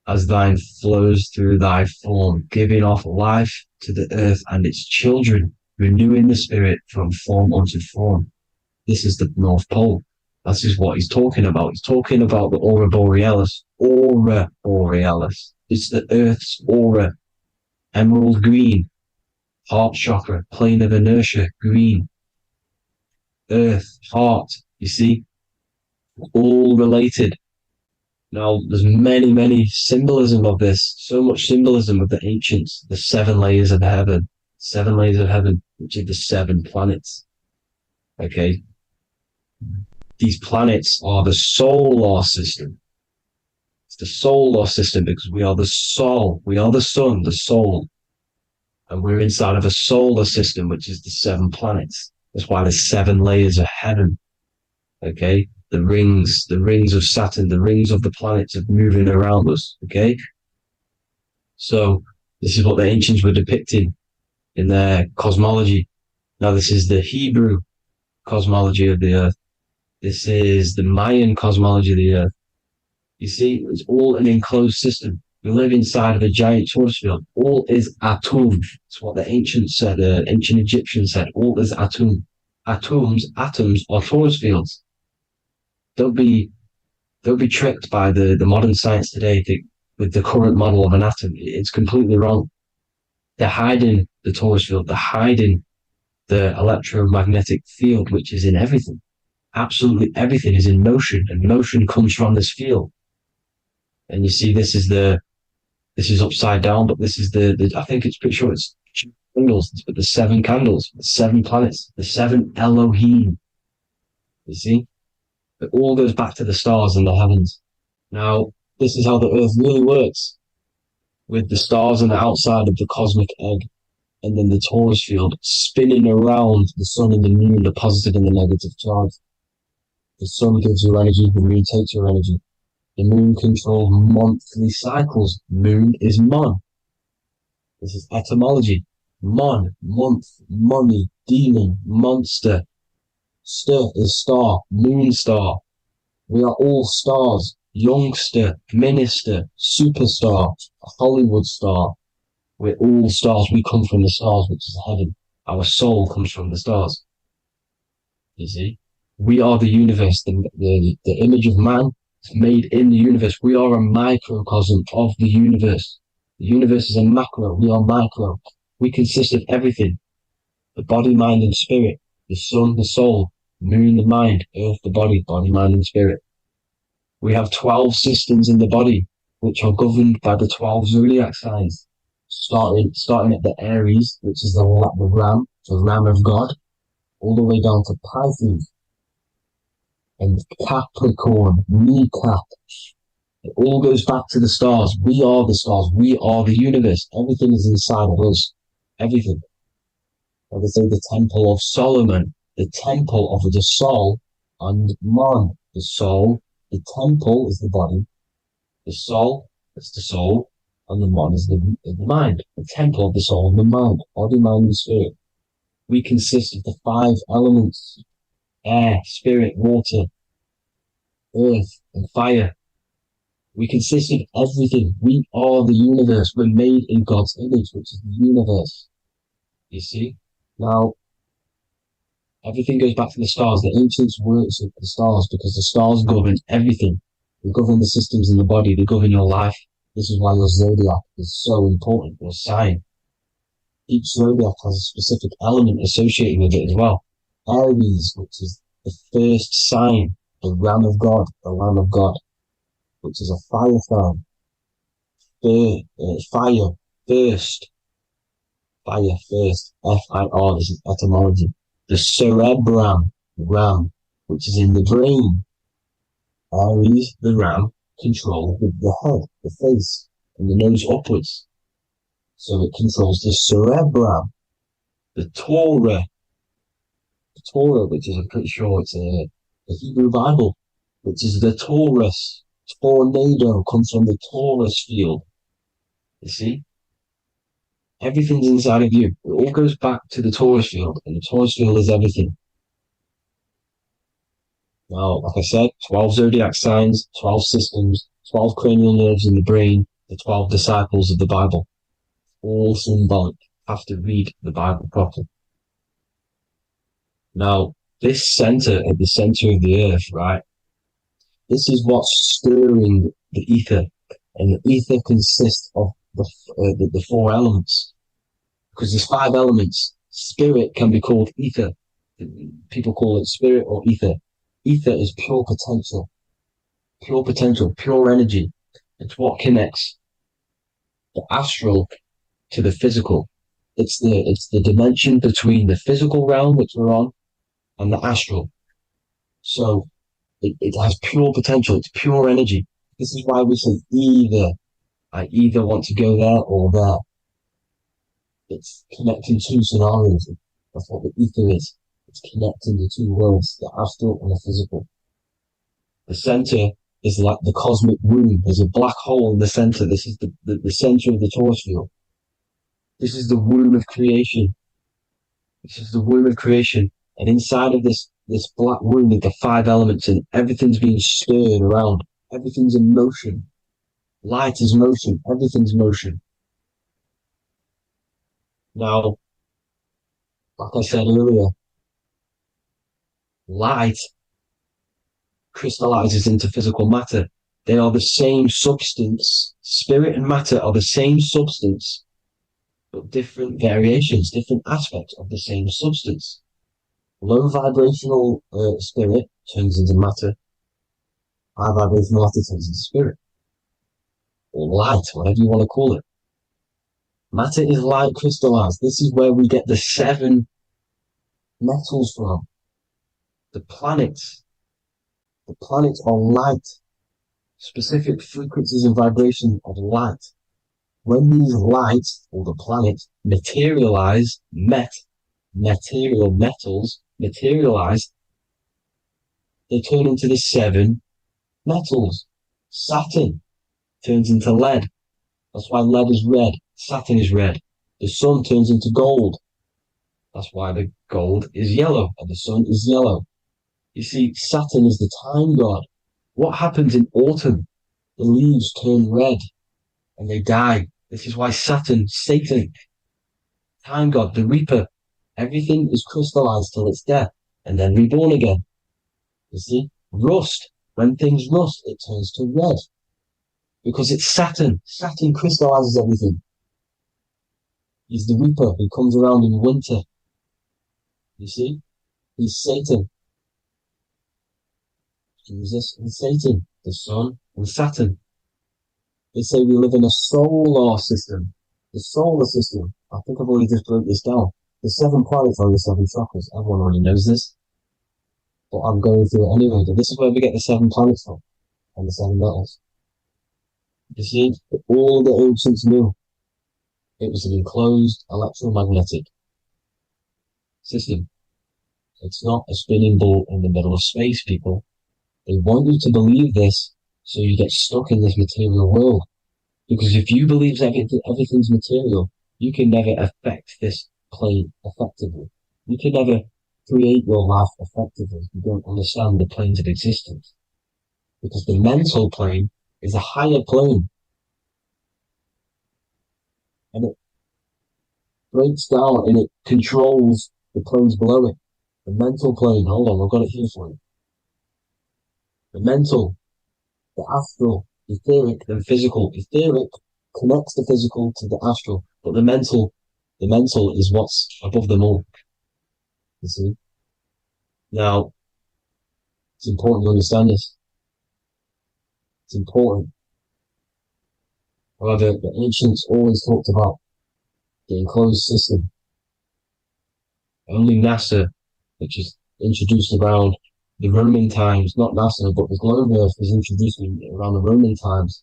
[SPEAKER 8] as thine flows through thy form, giving off life to the earth and its children, renewing the spirit from form unto form. This is the North Pole. This is what he's talking about. He's talking about the aurora borealis. Aurora borealis. It's the earth's aura. Emerald green. Heart chakra. Plane of inertia. Green. Earth. Heart. You see? All related. Now, there's many symbolism of this. So much symbolism of the ancients. The 7 layers of heaven. 7 layers of heaven, which are the 7 planets. Okay? These planets are the solar system. It's the solar system because we are the soul. We are the sun, the soul. And we're inside of a solar system, which is the 7 planets. That's why there's 7 layers of heaven. Okay? The rings of Saturn, the rings of the planets are moving around us. Okay? So this is what the ancients were depicting in their cosmology. Now this is the Hebrew cosmology of the earth. This is the Mayan cosmology of the earth. You see, it's all an enclosed system. We live inside of a giant torus field. All is atum. It's what the ancients said, ancient Egyptians said. All is atum. Atoms are torus fields. Don't be tricked by the modern science today with the current model of an atom. It's completely wrong. They're hiding the torus field. They're hiding the electromagnetic field, which is in everything. Absolutely everything is in motion, and motion comes from this field. And you see, this is upside down, but this is the I think it's pretty sure it's candles, but the 7 candles, the 7 planets, the 7 Elohim. You see, it all goes back to the stars and the heavens. Now, this is how the earth really works, with the stars on the outside of the cosmic egg, and then the torus field spinning around the sun and the moon, the positive and the negative charge. The sun gives you energy, the moon takes your energy. The moon controls monthly cycles. Moon is mon. This is etymology. Mon, month, money, demon, monster. Stir is star, moon star. We are all stars. Youngster, minister, superstar, Hollywood star. We're all stars. We come from the stars, which is heaven. Our soul comes from the stars. You see? We are the universe, the image of man made in the universe. We are a microcosm of the universe. The universe is a macro. We are micro. We consist of everything. the body, mind, and spirit, the sun, the soul, moon, the mind, earth, the body, mind, and spirit. We have 12 systems in the body, which are governed by the 12 zodiac signs, starting at the Aries, which is the ram, the ram of God, all the way down to Pisces and Capricorn, kneecap. It all goes back to the stars. We are the stars. We are the universe. Everything is inside of us. Everything. I would say the Temple of Solomon, the Temple of the Soul and Mon. The soul, the temple is the body, the soul is the soul, and the Mon is the mind. The temple of the soul and the mind, body, mind, and spirit. We consist of the 5 elements: air, spirit, water, earth, and fire. We consist of everything. We are the universe. We're made in God's image, which is the universe. You see? Now, everything goes back to the stars. The ancients worship the stars because the stars govern everything. They govern the systems in the body. They govern your life. This is why your zodiac is so important, your sign. Each zodiac has a specific element associated with it as well. Aries, which is the first sign, the Ram of God, the Lamb of God, which is a fire sign. Fire, first. Fire, first. F-I-R, this is etymology. The cerebrum, ram, which is in the brain. Aries, the ram, control the head, the face, and the nose upwards. So it controls the cerebrum. The Torah, which is, I'm pretty sure it's a Hebrew Bible, which is the Taurus. Tornado comes from the Taurus field. You see? Everything's inside of you. It all goes back to the Taurus field, and the Taurus field is everything. Now, like I said, 12 zodiac signs, 12 systems, 12 cranial nerves in the brain, the 12 disciples of the Bible. All symbolic. Have to read the Bible properly. Now, this center, at the center of the earth, right? This is what's stirring the ether. And the ether consists of the 4 elements. Because there's 5 elements. Spirit can be called ether. People call it spirit or ether. Ether is pure potential, pure energy. It's what connects the astral to the physical. It's the dimension between the physical realm, which we're on, and the astral. So it has pure potential. It's pure energy. This is why we say either. I either want to go there or there. It's connecting 2 scenarios. That's what the ether is. It's connecting the 2 worlds, the astral and the physical. The center is like the cosmic womb. There's a black hole in the center. This is the center of the Taurus field. This is the womb of creation. This is the womb of creation. And inside of this black womb are the 5 elements, and everything's being stirred around. Everything's in motion. Light is motion. Everything's motion. Now, like I said earlier, light crystallizes into physical matter. They are the same substance. Spirit and matter are the same substance, but different variations, different aspects of the same substance. Low vibrational spirit turns into matter. High vibrational matter turns into spirit. Or light, whatever you want to call it. Matter is light crystallized. This is where we get the 7 metals from. The planets. The planets are light. Specific frequencies and vibration of light. When these lights, or the planets, materialize, material metals materialize, they turn into the 7 metals. Saturn turns into lead. That's why lead is red. Saturn is red. The sun turns into gold. That's why the gold is yellow and the sun is yellow. You see, Saturn is the time god. What happens in autumn? The leaves turn red and they die. This is why Saturn, Satan, time god, the reaper, everything is crystallized till it's death and then reborn again. You see, rust. When things rust, it turns to red. Because it's Saturn. Saturn crystallizes everything. He's the reaper who comes around in winter You see? He's Satan. Jesus and Satan, the sun and Saturn. They say we live in a solar system. The solar system. I think I've already just broke this down. The 7 planets are the 7 chakras. Everyone already knows this. But I'm going through it anyway. But this is where we get the 7 planets from. And the 7 metals. You see, all the ancients knew it was an enclosed electromagnetic system. It's not a spinning ball in the middle of space, people. They want you to believe this so you get stuck in this material world. Because if you believe everything's material, you can never affect this plane effectively. You can never create your life effectively if you don't understand the planes of existence. Because the mental plane is a higher plane. And it breaks down and it controls the planes below it. The mental plane, hold on, I've got it here for you. The mental, the astral, etheric, then physical. Etheric connects the physical to the astral, but the mental is what's above them all. You see? Now, it's important to understand this. It's important. However, the ancients always talked about the enclosed system. Only NASA, which is introduced around the Roman times, not NASA, but the globe Earth was introduced around the Roman times.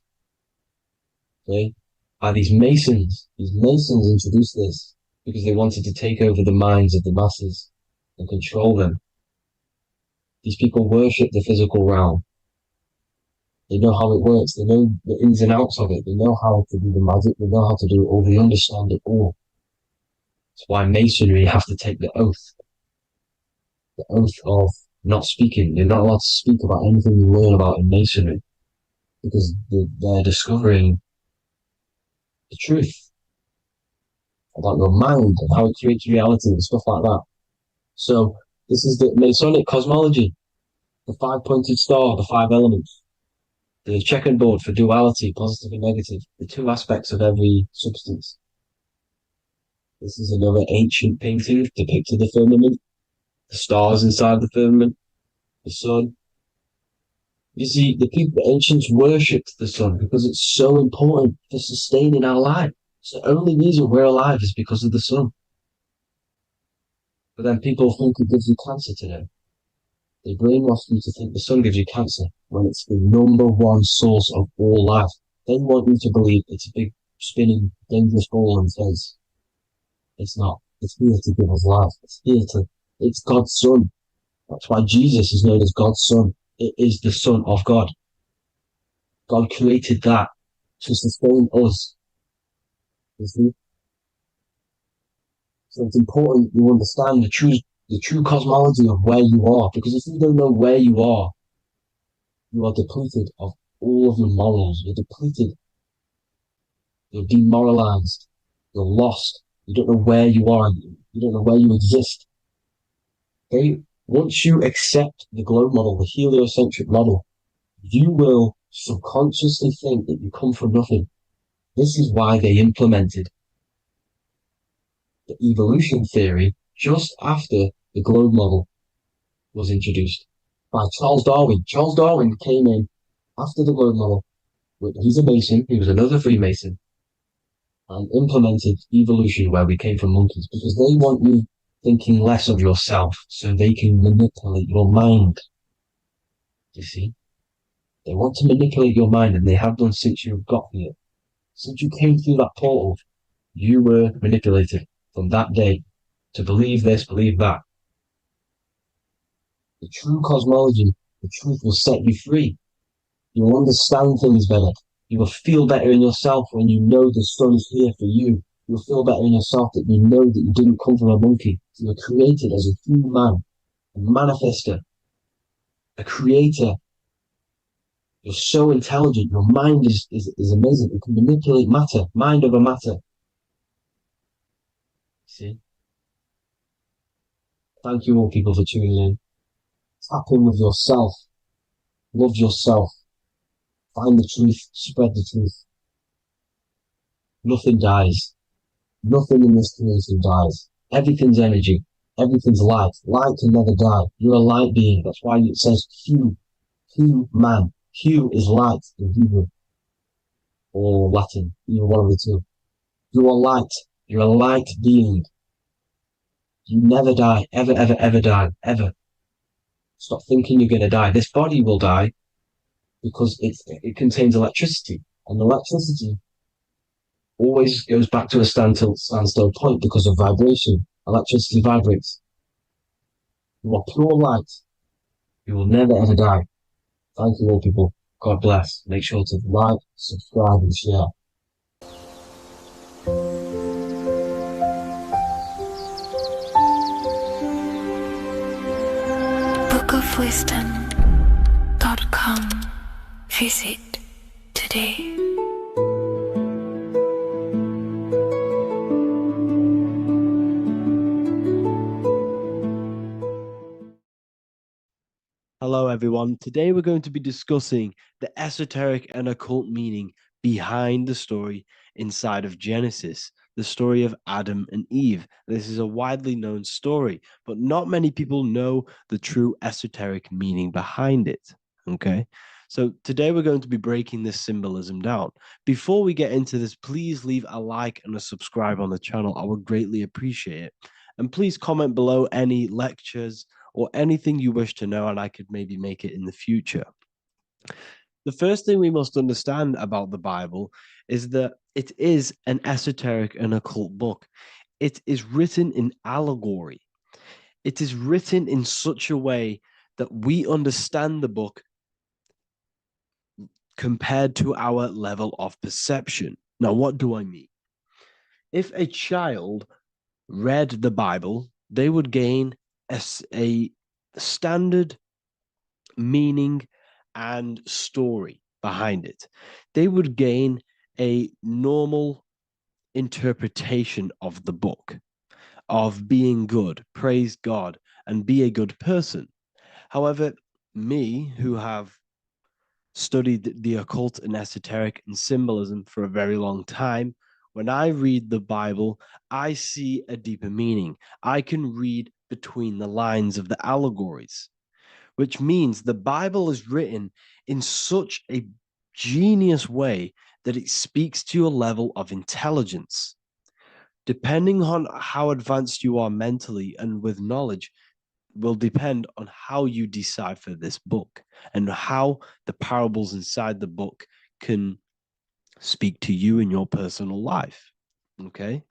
[SPEAKER 8] Okay? By these Masons. These Masons introduced this because they wanted to take over the minds of the masses and control them. These people worship the physical realm. They know how it works. They know the ins and outs of it. They know how to do the magic. They know how to do it all. They understand it all. That's why Masonry have to take the oath. The oath of not speaking. You're not allowed to speak about anything you learn about in Masonry because they're discovering the truth about your mind and how it creates reality and stuff like that. So this is the Masonic cosmology, the 5-pointed star, the 5 elements, the checkerboard for duality, positive and negative, the 2 aspects of every substance. This is another ancient painting depicting the firmament, the stars inside the firmament, the sun. You see, the ancients worshipped the sun because it's so important for sustaining our life. It's the only reason we're alive is because of the sun. But then people think it gives you cancer today. They brainwash you to think the sun gives you cancer when it's the #1 source of all life. They want you to believe it's a big, spinning, dangerous ball in space. It's not. It's here to give us life. It's God's son. That's why Jesus is known as God's son. It is the son of God. God created that to sustain us. You see? So it's important you understand the true cosmology of where you are, because if you don't know where you are depleted of all of your morals. You're depleted. You're demoralized. You're lost. You don't know where you are. You don't know where you exist. Okay? Once you accept the globe model, the heliocentric model, you will subconsciously think that you come from nothing. This is why they implemented the evolution theory just after the globe model was introduced by Charles Darwin. Charles Darwin came in after the globe model. He's a Mason. He was another Freemason, and implemented evolution where we came from monkeys because they want you thinking less of yourself so they can manipulate your mind. You see? They want to manipulate your mind, and they have done since you got here. Since you came through that portal, you were manipulated from that day to believe this, believe that. The true cosmology, the truth will set you free. You will understand things better. You will feel better in yourself when you know the sun is here for you. You'll feel better in yourself that you know that you didn't come from a monkey. You were created as a human, a manifester, a creator. You're so intelligent. Your mind is amazing. It can manipulate matter, mind over matter. See? Thank you all people for tuning in. Tap in with yourself. Love yourself. Find the truth. Spread the truth. Nothing dies. Nothing in this creation dies. Everything's energy. Everything's light. Light can never die. You're a light being. That's why it says Q, Q man. Q is light in Hebrew or Latin, either one of the two. You're a light. You're a light being. You never die. Ever, ever, ever die. Ever. Stop thinking you're going to die. This body will die because it contains electricity. And electricity always goes back to a standstill point because of vibration. Electricity vibrates. You are pure light. You will never ever die. Thank you all people. God bless. Make sure to like, subscribe and share.
[SPEAKER 2] bookofwisdom.com. Visit today.
[SPEAKER 1] Hello, everyone. Today we're going to be discussing the esoteric and occult meaning behind the story inside of Genesis, the story of Adam and Eve. This is a widely known story, but not many people know the true esoteric meaning behind it. Okay. So today we're going to be breaking this symbolism down. Before we get into this, please leave a like and a subscribe on the channel. I would greatly appreciate it. And please comment below any lectures or anything you wish to know, and I could maybe make it in the future. The first thing we must understand about the Bible is that it is an esoteric and occult book. It is written in allegory. It is written in such a way that we understand the book compared to our level of perception. Now, what do I mean? If a child read the Bible, they would gain a standard meaning and story behind it. They would gain a normal interpretation of the book, of being good, praise God, and be a good person. However, me, who have studied the occult and esoteric and symbolism for a very long time, when I read the Bible, I see a deeper meaning. I can read between the lines of the allegories, which means the Bible is written in such a genius way that it speaks to your level of intelligence. Depending on how advanced you are mentally and with knowledge, will depend on how you decipher this book and how the parables inside the book can speak to you in your personal life. Okay.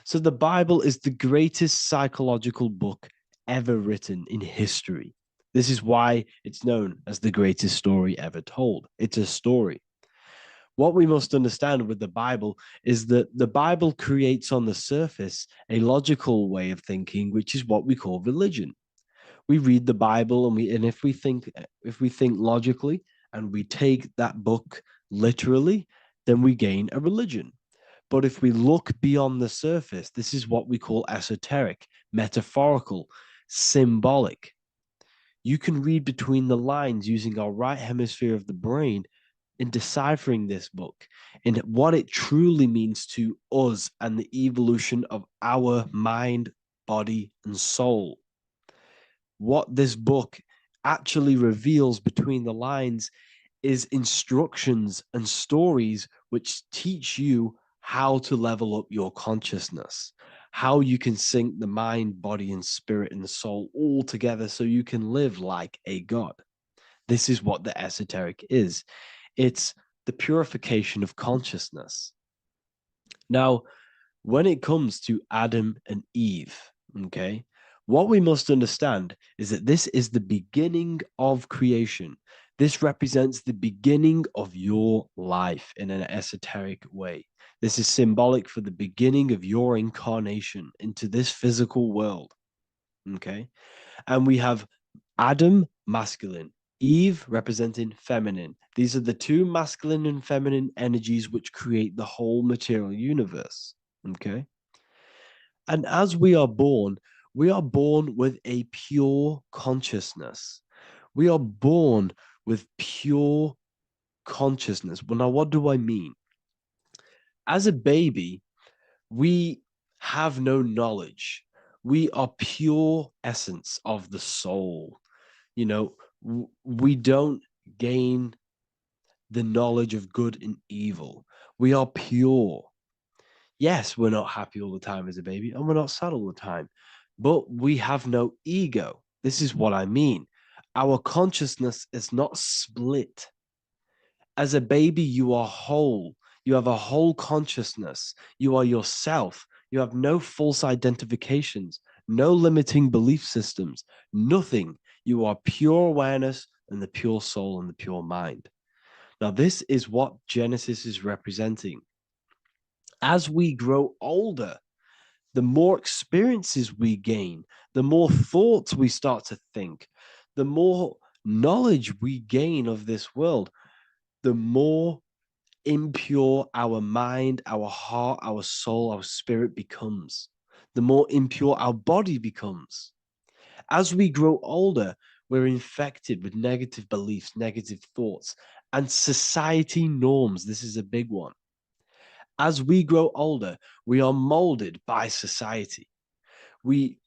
[SPEAKER 1] So the Bible is the greatest psychological book ever written in history. This is why it's known as the greatest story ever told. It's a story. What we must understand with the Bible is that the Bible creates on the surface a logical way of thinking, which is what we call religion. We read the Bible and if we think logically and we take that book literally, then we gain a religion. But if we look beyond the surface, this is what we call esoteric, metaphorical, symbolic. You can read between the lines using our right hemisphere of the brain in deciphering this book and what it truly means to us and the evolution of our mind, body, and soul. What this book actually reveals between the lines is instructions and stories which teach you how to level up your consciousness, how you can sync the mind, body, and spirit and the soul all together so you can live like a god. This is what the esoteric is. It's the purification of consciousness. Now, when it comes to Adam and Eve, okay, what we must understand is that this is the beginning of creation. This represents the beginning of your life in an esoteric way. This is symbolic for the beginning of your incarnation into this physical world. Okay. And we have Adam, masculine, Eve representing feminine. These are the two masculine and feminine energies which create the whole material universe. Okay. And as we are born with a pure consciousness. We are born with pure consciousness. Well, now, what do I mean? As a baby, we have no knowledge. We are pure essence of the soul. You know, we don't gain the knowledge of good and evil. We are pure. Yes, we're not happy all the time as a baby, and we're not sad all the time, but we have no ego. This is what I mean. Our consciousness is not split. As a baby, you are whole. You have a whole consciousness. You are yourself. You have no false identifications, no limiting belief systems, nothing. You are pure awareness and the pure soul and the pure mind. Now, this is what Genesis is representing. As we grow older, the more experiences we gain, the more thoughts we start to think, the more knowledge we gain of this world, the more impure our mind, our heart, our soul, our spirit becomes, the more impure our body becomes. As we grow older, we're infected with negative beliefs, negative thoughts, and society norms. This is a big one. As we grow older, we are molded by society. We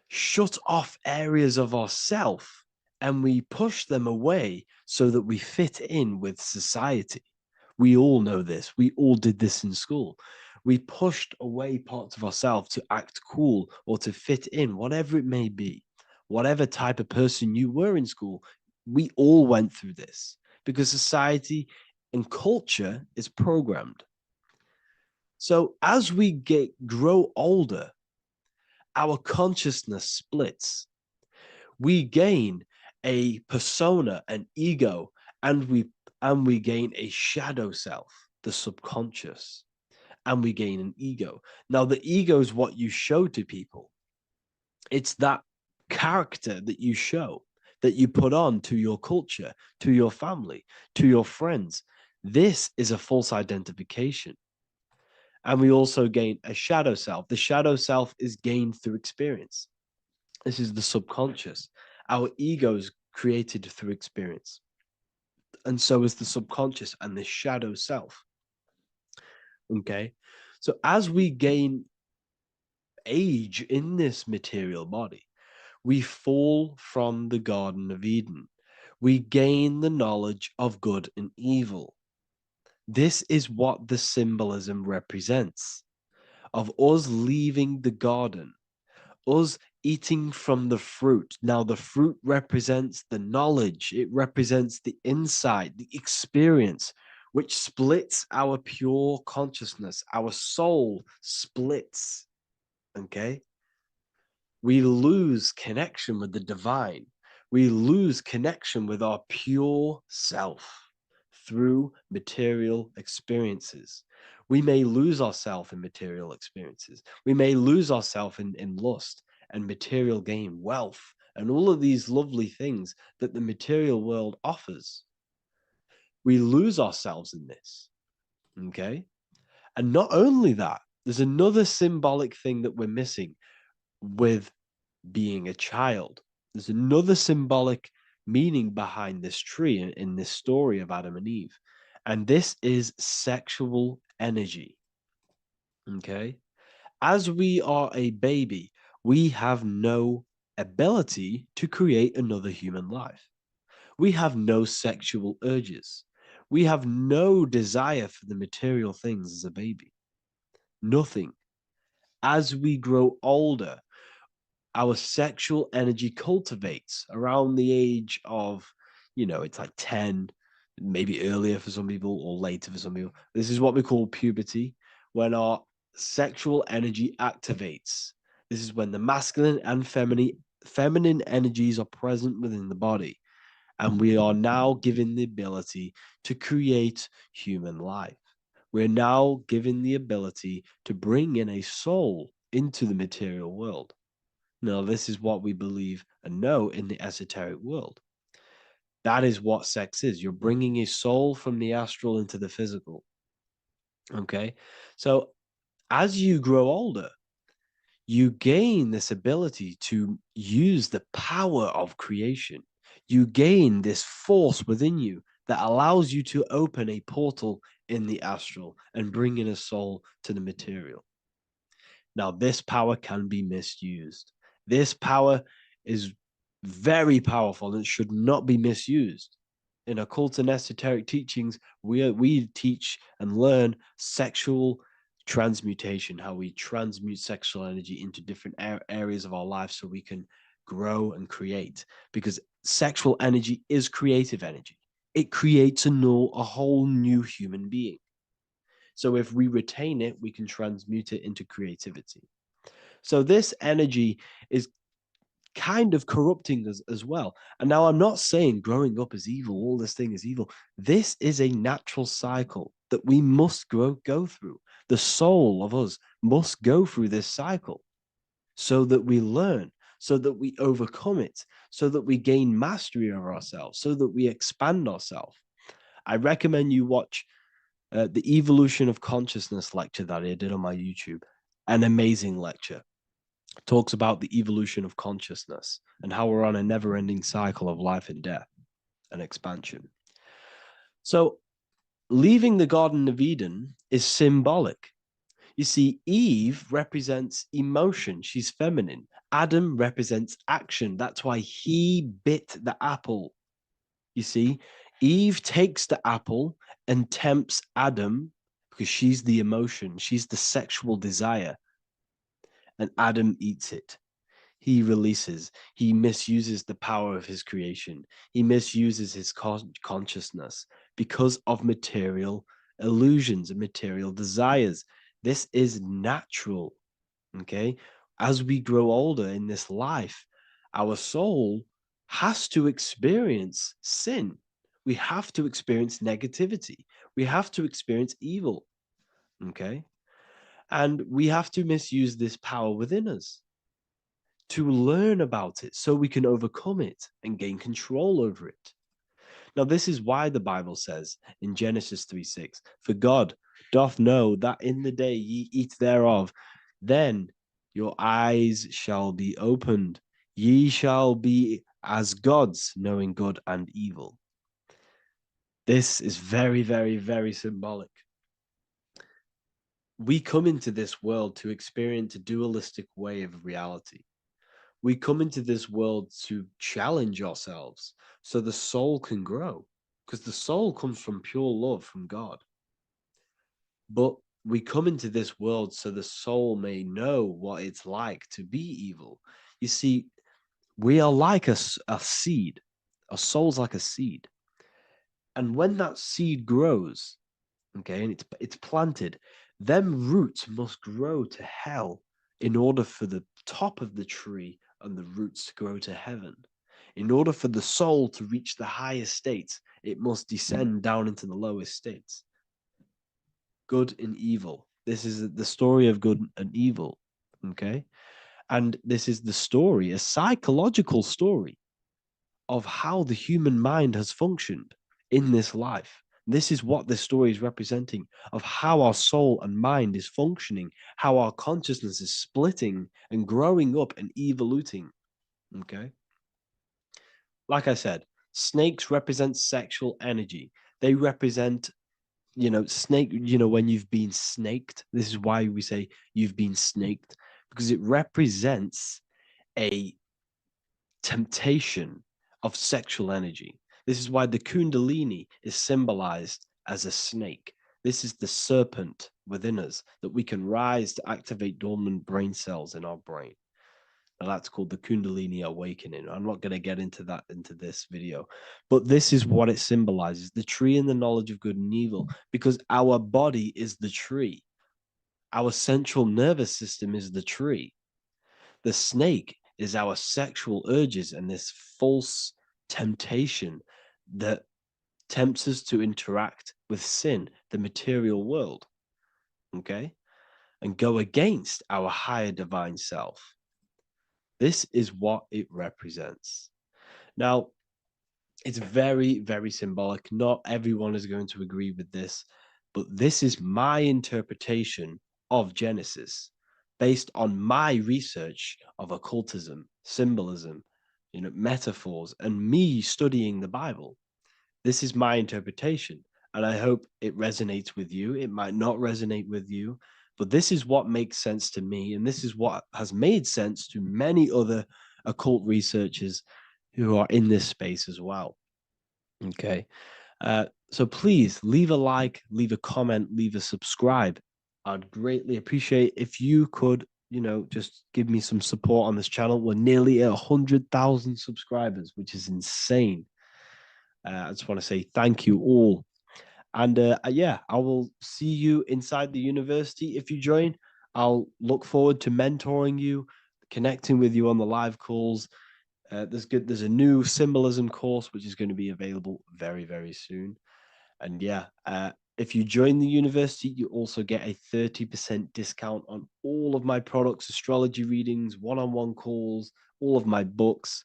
[SPEAKER 1] shut off areas of ourself and we push them away so that we fit in with society. We all know this. We all did this in school. We pushed away parts of ourselves to act cool or to fit in, whatever it may be. Whatever type of person you were in school, we all went through this because society and culture is programmed. So as we grow older, our consciousness splits. We gain a persona, an ego, and we gain a shadow self, the subconscious, and we gain an ego. Now, the ego is what you show to people. It's that character that you show, that you put on to your culture, to your family, to your friends. This is a false identification. And we also gain a shadow self. The shadow self is gained through experience. This is the subconscious. Our ego is created through experience. And so is the subconscious and the shadow self. Okay. So as we gain age in this material body, we fall from the Garden of Eden. We gain the knowledge of good and evil. This is what the symbolism represents of us leaving the garden, us eating from the fruit. Now, the fruit represents the knowledge, it represents the insight, the experience, which splits our pure consciousness. Our soul splits. Okay. We lose connection with the divine. We lose connection with our pure self through material experiences. We may lose ourselves in material experiences. We may lose ourselves in lust and material gain, wealth, and all of these lovely things that the material world offers. We lose ourselves in this. Okay. And not only that, there's another symbolic thing that we're missing with being a child. There's another symbolic meaning behind this tree in this story of Adam and Eve. And this is sexual energy. Okay. As we are a baby, we have no ability to create another human life. We have no sexual urges. We have no desire for the material things as a baby. Nothing. As we grow older, our sexual energy cultivates around the age of, it's like 10, maybe earlier for some people or later for some people. This is what we call puberty, when our sexual energy activates. This is when the masculine and feminine energies are present within the body. And we are now given the ability to create human life. We're now given the ability to bring in a soul into the material world. Now, this is what we believe and know in the esoteric world. That is what sex is. You're bringing a soul from the astral into the physical. Okay. So as you grow older, you gain this ability to use the power of creation. You gain this force within you that allows you to open a portal in the astral and bring in a soul to the material. Now, this power can be misused. This power is very powerful and should not be misused. In occult and esoteric teachings, we teach and learn sexual transmutation, how we transmute sexual energy into different areas of our life so we can grow and create. Because sexual energy is creative energy. It creates a whole new human being. So if we retain it, we can transmute it into creativity. So this energy is kind of corrupting us as well. And now I'm not saying growing up is evil, all this thing is evil. This is a natural cycle that we must go through. The soul of us must go through this cycle so that we learn, so that we overcome it, so that we gain mastery over ourselves, so that we expand ourselves. I recommend you watch the Evolution of Consciousness lecture that I did on my YouTube. An amazing lecture. Talks about the evolution of consciousness and how we're on a never-ending cycle of life and death and expansion. So leaving the Garden of Eden is symbolic. You see, Eve represents emotion. She's feminine. Adam represents action. That's why he bit the apple. You see, Eve takes the apple and tempts Adam because she's the emotion. She's the sexual desire. And Adam eats it. He releases, he misuses the power of his creation. He misuses his consciousness because of material illusions and material desires. This is natural, okay? As we grow older in this life, our soul has to experience sin. We have to experience negativity. We have to experience evil, okay? And we have to misuse this power within us to learn about it so we can overcome it and gain control over it. Now, this is why the Bible says in Genesis 3:6, for God doth know that in the day ye eat thereof, then your eyes shall be opened. Ye shall be as gods, knowing good and evil. This is very, very, very symbolic. We come into this world to experience a dualistic way of reality. We come into this world to challenge ourselves so the soul can grow, because the soul comes from pure love from God. But we come into this world so the soul may know what it's like to be evil. You see, we are like a seed. Our soul's like a seed. And when that seed grows, okay, and it's planted, them roots must grow to hell in order for the top of the tree and the roots to grow to heaven. In order for the soul to reach the highest states, it must descend down into the lowest states. Good and evil. This is the story of good and evil, okay? And this is the story, a psychological story of how the human mind has functioned in this life. This is what this story is representing of how our soul and mind is functioning, how our consciousness is splitting and growing up and evoluting. Okay. Like I said, snakes represent sexual energy. They represent, snake, when you've been snaked. This is why we say you've been snaked, because it represents a temptation of sexual energy. This is why the Kundalini is symbolized as a snake. This is the serpent within us that we can rise to activate dormant brain cells in our brain. Now that's called the Kundalini awakening. I'm not going to get into that into this video, but this is what it symbolizes, the tree and the knowledge of good and evil, because our body is the tree. Our central nervous system is the tree. The snake is our sexual urges and this false temptation that tempts us to interact with sin, the material world, okay, and go against our higher divine self. This is what it represents. Now, it's very, very symbolic. Not everyone is going to agree with this, but this is my interpretation of Genesis based on my research of occultism, symbolism, metaphors, and me studying the Bible. This is my interpretation, and I hope it resonates with you. It might not resonate with you, but this is what makes sense to me, and this is what has made sense to many other occult researchers who are in this space as well. Okay. So please leave a like, leave a comment, leave a subscribe. I'd greatly appreciate if you could, just give me some support on this channel. We're nearly at 100,000 subscribers, which is insane. I just want to say thank you all. And yeah, I will see you inside the university if you join. I'll look forward to mentoring you, connecting with you on the live calls. There's a new symbolism course which is going to be available very, very soon. And yeah, if you join the university, you also get a 30% discount on all of my products, astrology readings, one-on-one calls, all of my books.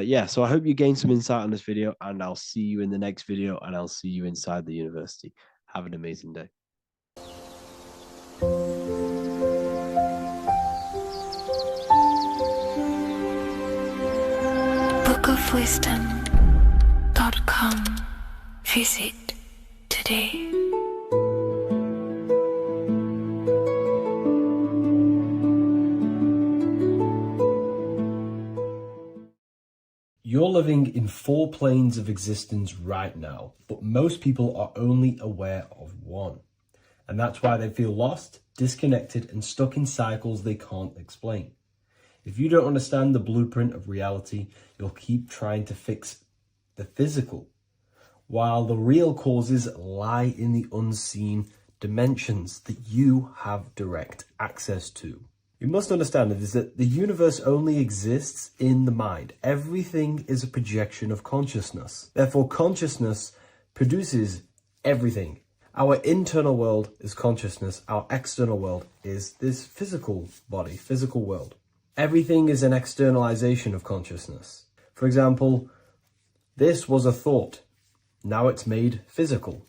[SPEAKER 1] Yeah, so I hope you gain some insight on this video, and I'll see you in the next video, and I'll see you inside the university. Have an amazing day.
[SPEAKER 2] bookofwisdom.com. Visit today.
[SPEAKER 3] You're living in 4 planes of existence right now, but most people are only aware of one. And that's why they feel lost, disconnected, and stuck in cycles they can't explain. If you don't understand the blueprint of reality, you'll keep trying to fix the physical, while the real causes lie in the unseen dimensions that you have direct access to. You must understand is that the universe only exists in the mind. Everything is a projection of consciousness. Therefore, consciousness produces everything. Our internal world is consciousness. Our external world is this physical body, physical world. Everything is an externalization of consciousness. For example, this was a thought. Now it's made physical.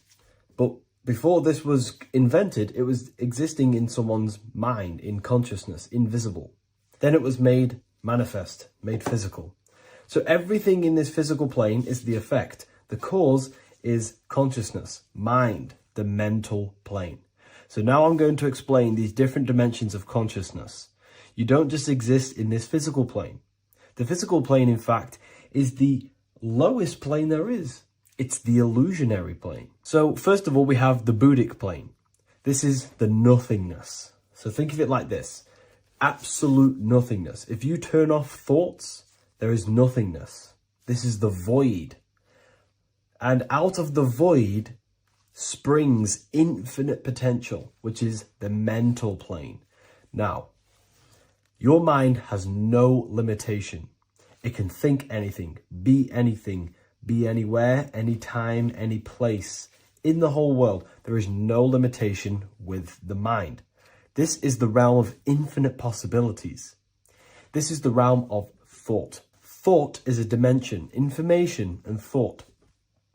[SPEAKER 3] But before this was invented, it was existing in someone's mind, in consciousness, invisible. Then it was made manifest, made physical. So everything in this physical plane is the effect. The cause is consciousness, mind, the mental plane. So now I'm going to explain these different dimensions of consciousness. You don't just exist in this physical plane. The physical plane, in fact, is the lowest plane there is. It's the illusionary plane. So first of all, we have the Buddhic plane. This is the nothingness. So think of it like this. Absolute nothingness. If you turn off thoughts, there is nothingness. This is the void. And out of the void springs infinite potential, which is the mental plane. Now, your mind has no limitation. It can think anything, be anywhere, anytime, any place. In the whole world, there is no limitation with the mind. This is the realm of infinite possibilities. This is the realm of thought. Thought is a dimension, information and thought.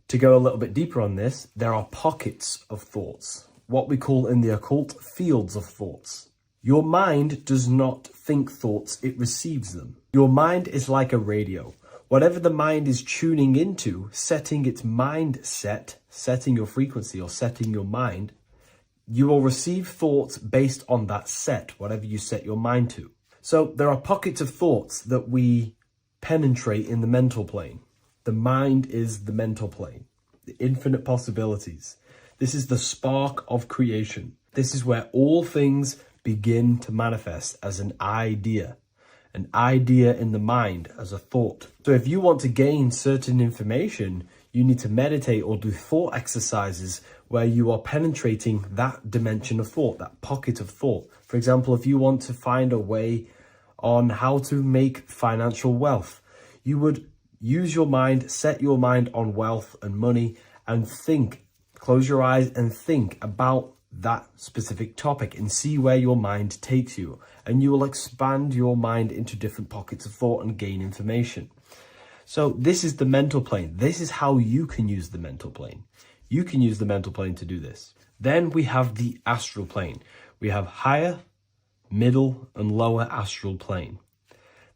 [SPEAKER 3] To go a little bit deeper on this, there are pockets of thoughts, what we call in the occult fields of thoughts. Your mind does not think thoughts, it receives them. Your mind is like a radio. Whatever the mind is tuning into, setting its mindset, setting your frequency or setting your mind, you will receive thoughts based on that set, whatever you set your mind to. So there are pockets of thoughts that we penetrate in the mental plane. The mind is the mental plane, the infinite possibilities. This is the spark of creation. This is where all things begin to manifest as an idea in the mind as a thought. So if you want to gain certain information, you need to meditate or do thought exercises where you are penetrating that dimension of thought, that pocket of thought. For example, if you want to find a way on how to make financial wealth, you would use your mind, set your mind on wealth and money, and think, close your eyes and think about that specific topic and see where your mind takes you. And you will expand your mind into different pockets of thought and gain information. So this is the mental plane. This is how you can use the mental plane. You can use the mental plane to do this. Then we have the astral plane. We have higher, middle, and lower astral plane.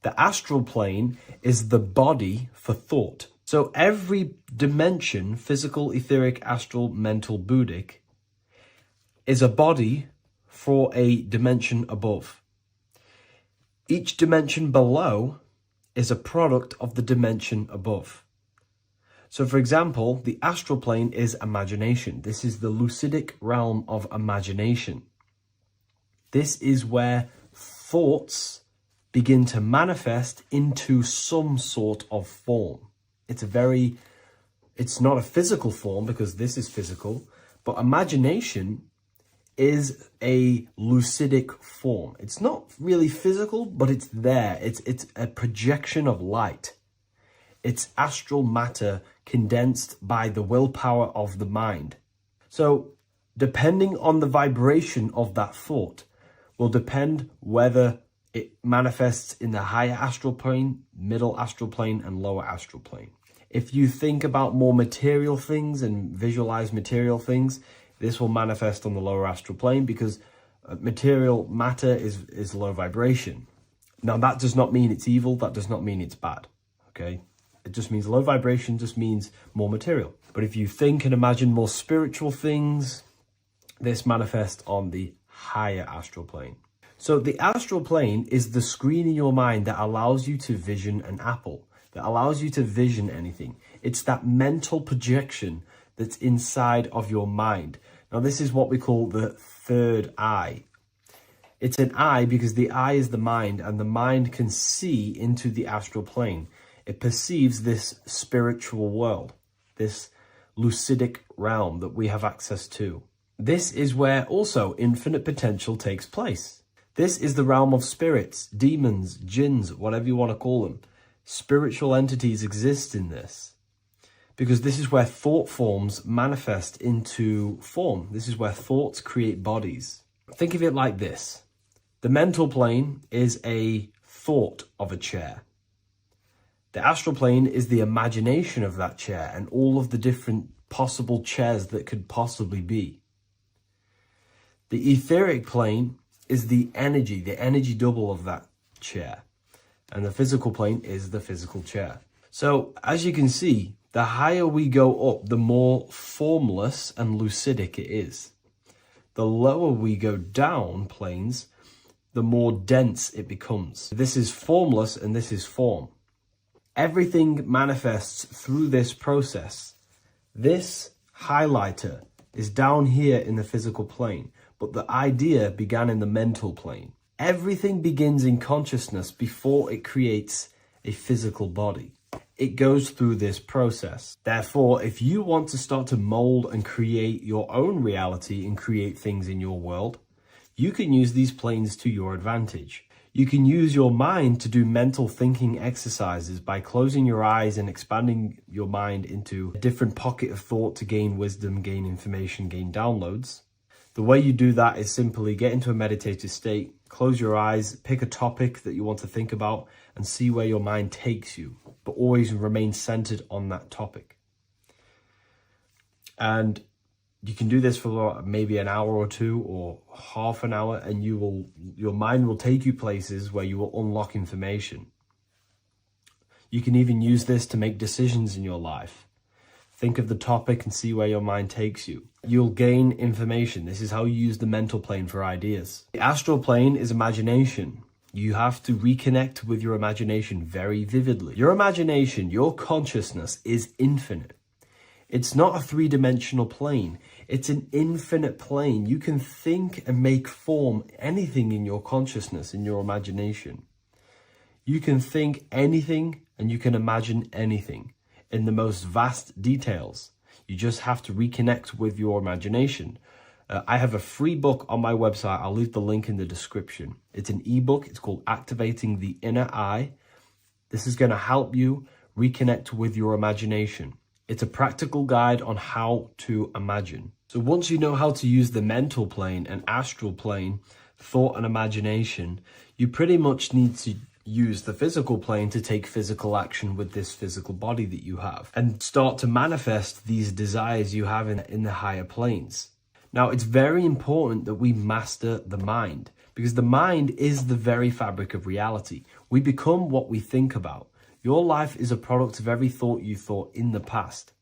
[SPEAKER 3] The astral plane is the body for thought. So every dimension, physical, etheric, astral, mental, Buddhic, is a body for a dimension above. Each dimension below is a product of the dimension above. So for example, the astral plane is imagination. This is the lucidic realm of imagination. This is where thoughts begin to manifest into some sort of form. It's not a physical form because this is physical, but imagination is a lucidic form. It's not really physical, but it's there. It's a projection of light. It's astral matter condensed by the willpower of the mind. So depending on the vibration of that thought will depend whether it manifests in the higher astral plane, middle astral plane, and lower astral plane. If you think about more material things and visualize material things, this will manifest on the lower astral plane because material matter is low vibration. Now, that does not mean it's evil. That does not mean it's bad. Okay? It just means low vibration just means more material. But if you think and imagine more spiritual things, this manifests on the higher astral plane. So the astral plane is the screen in your mind that allows you to vision an apple, that allows you to vision anything. It's that mental projection that's inside of your mind. Now, this is what we call the third eye. It's an eye because the eye is the mind, and the mind can see into the astral plane. It perceives this spiritual world, this lucidic realm that we have access to. This is where also infinite potential takes place. This is the realm of spirits, demons, jinns, whatever you want to call them. Spiritual entities exist in this because this is where thought forms manifest into form. This is where thoughts create bodies. Think of it like this. The mental plane is a thought of a chair. The astral plane is the imagination of that chair and all of the different possible chairs that could possibly be. The etheric plane is the energy double of that chair. And the physical plane is the physical chair. So as you can see, the higher we go up, the more formless and lucidic it is. The lower we go down planes, the more dense it becomes. This is formless and this is form. Everything manifests through this process. This highlighter is down here in the physical plane, but the idea began in the mental plane. Everything begins in consciousness before it creates a physical body. It goes through this process. Therefore, if you want to start to mold and create your own reality and create things in your world, you can use these planes to your advantage. You can use your mind to do mental thinking exercises by closing your eyes and expanding your mind into a different pocket of thought to gain wisdom, gain information, gain downloads. The way you do that is simply get into a meditative state, close your eyes, pick a topic that you want to think about, and see where your mind takes you, but always remain centered on that topic. And you can do this for maybe an hour or two or half an hour, and your mind will take you places where you will unlock information. You can even use this to make decisions in your life. Think of the topic and see where your mind takes you. You'll gain information. This is how you use the mental plane for ideas. The astral plane is imagination. You have to reconnect with your imagination very vividly. Your imagination, your consciousness is infinite. It's not a three-dimensional plane. It's an infinite plane. You can think and make form anything in your consciousness, in your imagination. You can think anything and you can imagine anything in the most vast details. You just have to reconnect with your imagination. I have a free book on my website. I'll leave the link in the description. It's an ebook. It's called Activating the Inner Eye. This is going to help you reconnect with your imagination. It's a practical guide on how to imagine. So once you know how to use the mental plane and astral plane, thought and imagination, you pretty much need to use the physical plane to take physical action with this physical body that you have and start to manifest these desires you have in the higher planes. Now, it's very important that we master the mind because the mind is the very fabric of reality. We become what we think about. Your life is a product of every thought you thought in the past.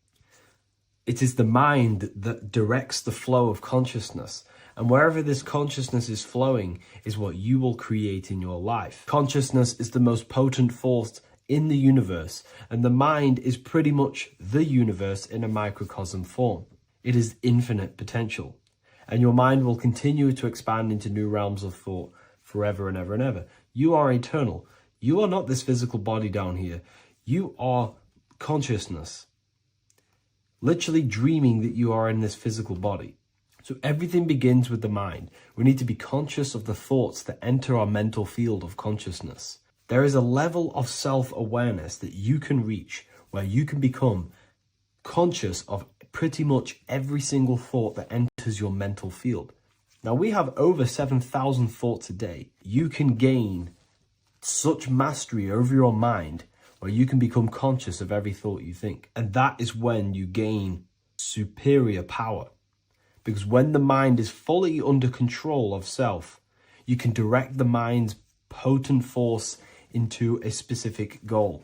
[SPEAKER 3] It is the mind that directs the flow of consciousness. And wherever this consciousness is flowing is what you will create in your life. Consciousness is the most potent force in the universe, and the mind is pretty much the universe in a microcosm form. It is infinite potential, and your mind will continue to expand into new realms of thought forever and ever and ever. You are eternal. You are not this physical body down here. You are consciousness, literally dreaming that you are in this physical body. So everything begins with the mind. We need to be conscious of the thoughts that enter our mental field of consciousness. There is a level of self-awareness that you can reach where you can become conscious of pretty much every single thought that enters your mental field. Now, we have over 7,000 thoughts a day. You can gain such mastery over your mind where you can become conscious of every thought you think. And that is when you gain superior power. Because when the mind is fully under control of self, you can direct the mind's potent force into a specific goal.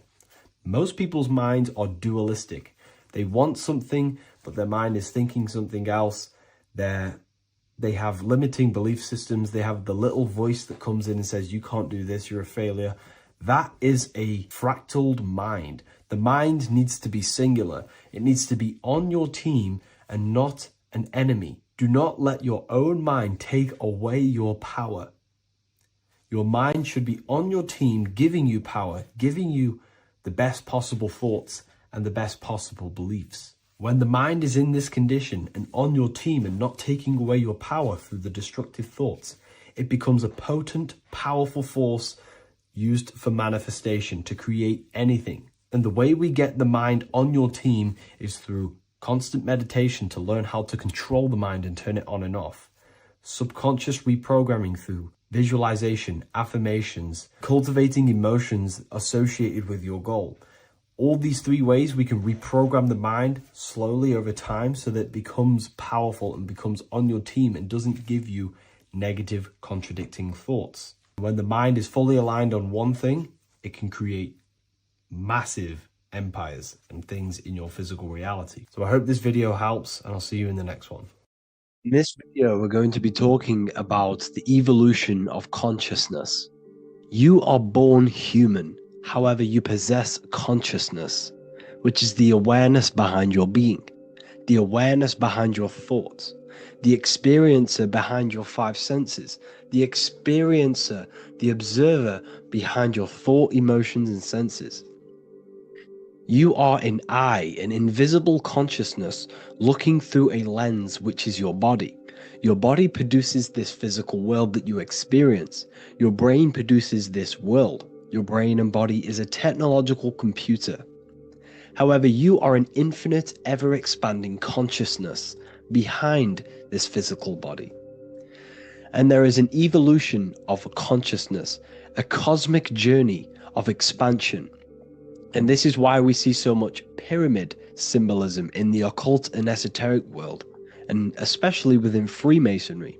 [SPEAKER 3] Most people's minds are dualistic. They want something, but their mind is thinking something else. They have limiting belief systems. They have the little voice that comes in and says, you can't do this, you're a failure. That is a fractaled mind. The mind needs to be singular. It needs to be on your team and not an enemy. Do not let your own mind take away your power. Your mind should be on your team, giving you power, giving you the best possible thoughts and the best possible beliefs. When the mind is in this condition and on your team and not taking away your power through the destructive thoughts, it becomes a potent, powerful force used for manifestation to create anything. And the way we get the mind on your team is through constant meditation to learn how to control the mind and turn it on and off. Subconscious reprogramming through visualization, affirmations, cultivating emotions associated with your goal. All these three ways we can reprogram the mind slowly over time so that it becomes powerful and becomes on your team and doesn't give you negative contradicting thoughts. When the mind is fully aligned on one thing, it can create massive empires and things in your physical reality. So I hope this video helps, and I'll see you in the next one.
[SPEAKER 1] In this video, we're going to be talking about the evolution of consciousness. You are born human. However, you possess consciousness, which is the awareness behind your being, the awareness behind your thoughts, the experiencer behind your five senses, the experiencer, the observer behind your thought, emotions, and senses. You are an eye, an invisible consciousness looking through a lens, which is your body. Your body produces this physical world that you experience. Your brain produces this world. Your brain and body is a technological computer. However, you are an infinite, ever-expanding consciousness behind this physical body. And there is an evolution of consciousness, a cosmic journey of expansion. And this is why we see so much pyramid symbolism in the occult and esoteric world, and especially within Freemasonry.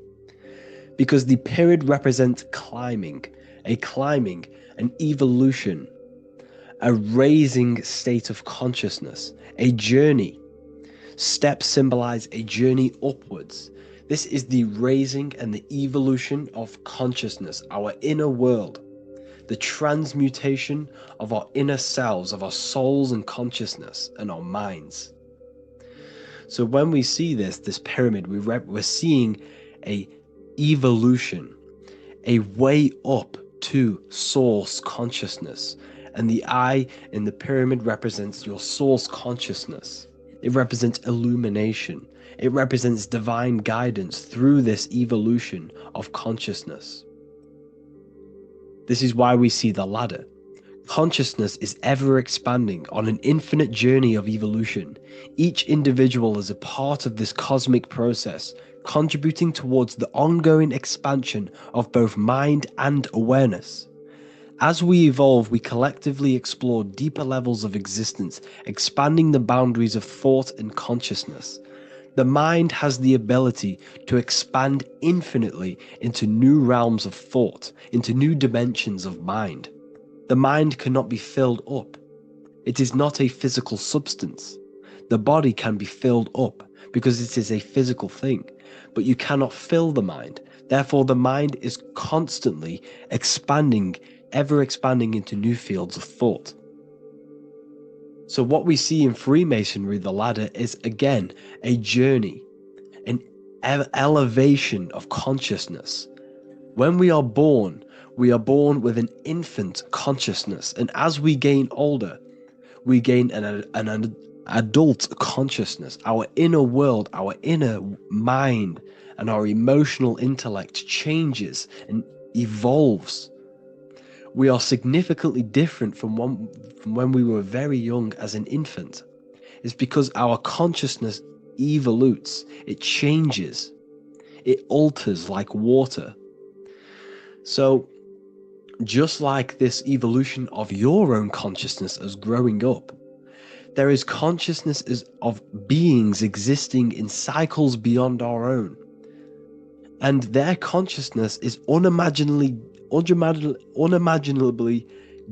[SPEAKER 1] Because the pyramid represents climbing, an evolution, a raising state of consciousness, a journey. Steps symbolize a journey upwards. This is the raising and the evolution of consciousness, our inner world, the transmutation of our inner selves, of our souls and consciousness and our minds. So when we see this pyramid, we're seeing a evolution, a way up to source consciousness. And the eye in the pyramid represents your source consciousness. It represents illumination. It represents divine guidance through this evolution of consciousness. This is why we see the ladder. Consciousness is ever expanding on an infinite journey of evolution. Each individual is a part of this cosmic process, contributing towards the ongoing expansion of both mind and awareness. As we evolve, we collectively explore deeper levels of existence, expanding the boundaries of thought and consciousness. The mind has the ability to expand infinitely into new realms of thought, into new dimensions of mind. The mind cannot be filled up. It is not a physical substance. The body can be filled up because it is a physical thing. but you cannot fill the mind. Therefore, the mind is constantly expanding, ever expanding into new fields of thought. So what we see in Freemasonry, the ladder, is again a journey, an elevation of consciousness. When we are born with an infant consciousness, and as we gain older, we gain an adult consciousness. Our inner world, our inner mind, and our emotional intellect changes and evolves. We are significantly different from when we were very young as an infant. It's because our consciousness evolutes, it changes, it alters like water. So, just like this evolution of your own consciousness as growing up, there is consciousness of beings existing in cycles beyond our own. And their consciousness is unimaginably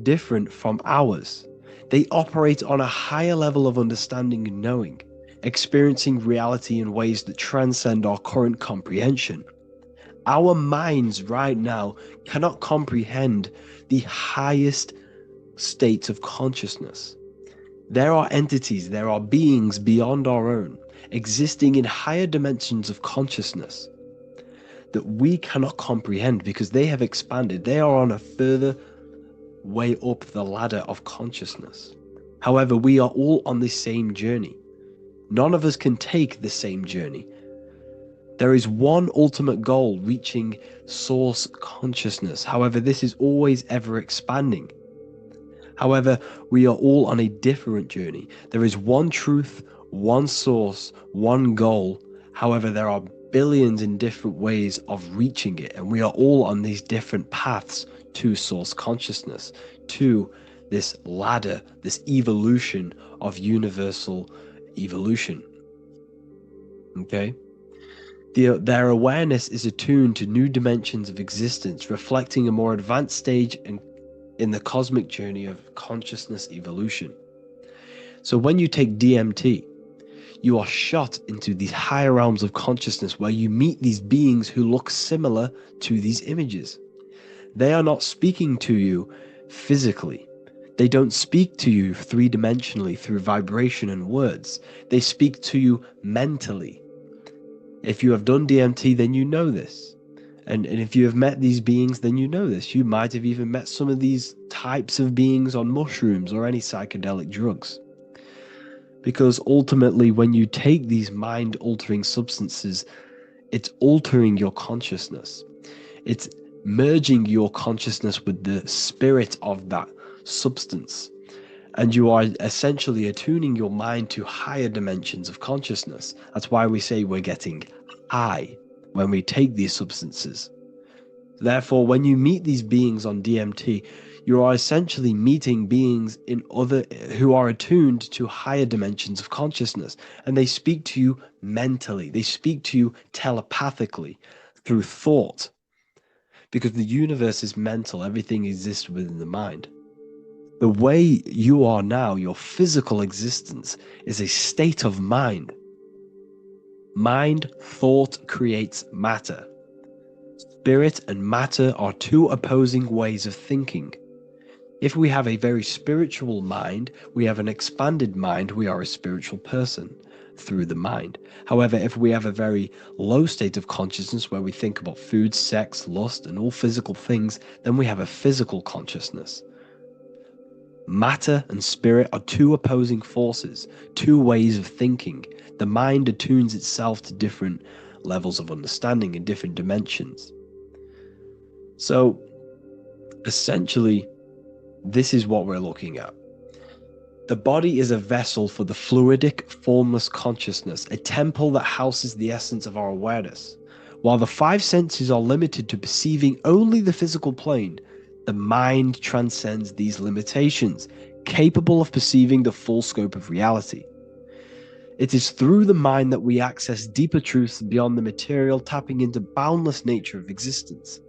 [SPEAKER 1] different from ours. They operate on a higher level of understanding and knowing, experiencing reality in ways that transcend our current comprehension. Our minds right now cannot comprehend the highest states of consciousness. There are entities, there are beings beyond our own, existing in higher dimensions of consciousness that we cannot comprehend because they have expanded. They are on a further way up the ladder of consciousness. However, we are all on the same journey. None of us can take the same journey. There is one ultimate goal, reaching source consciousness. However, this is always ever expanding. However, we are all on a different journey. There is one truth, one source, one goal. However, there are billions in different ways of reaching it, and we are all on these different paths to source consciousness, to this ladder, this evolution of universal evolution. Okay? Their awareness is attuned to new dimensions of existence, reflecting a more advanced stage in the cosmic journey of consciousness evolution. So when you take DMT, you are shot into these higher realms of consciousness where you meet these beings who look similar to these images. They are not speaking to you physically. They don't speak to you three-dimensionally through vibration and words. They speak to you mentally. If you have done DMT, then you know this. And if you have met these beings, then you know this. You might have even met some of these types of beings on mushrooms or any psychedelic drugs. Because ultimately, when you take these mind-altering substances, it's altering your consciousness. It's merging your consciousness with the spirit of that substance. And you are essentially attuning your mind to higher dimensions of consciousness. That's why we say we're getting high when we take these substances. Therefore, when you meet these beings on DMT, you are essentially meeting beings who are attuned to higher dimensions of consciousness, and they speak to you mentally. They speak to you telepathically through thought, because the universe is mental. Everything exists within the mind. The way you are now, your physical existence, is a state of mind. Mind, thought creates matter. Spirit and matter are two opposing ways of thinking. If we have a very spiritual mind, we have an expanded mind, we are a spiritual person through the mind. However, if we have a very low state of consciousness where we think about food, sex, lust, and all physical things, then we have a physical consciousness. Matter and spirit are two opposing forces, two ways of thinking. The mind attunes itself to different levels of understanding in different dimensions. So, essentially, this is what we're looking at. The body is a vessel for the fluidic, formless consciousness, a temple that houses the essence of our awareness. While the five senses are limited to perceiving only the physical plane, the mind transcends these limitations, capable of perceiving the full scope of reality. It is through the mind that we access deeper truths beyond the material, tapping into boundless nature of existence.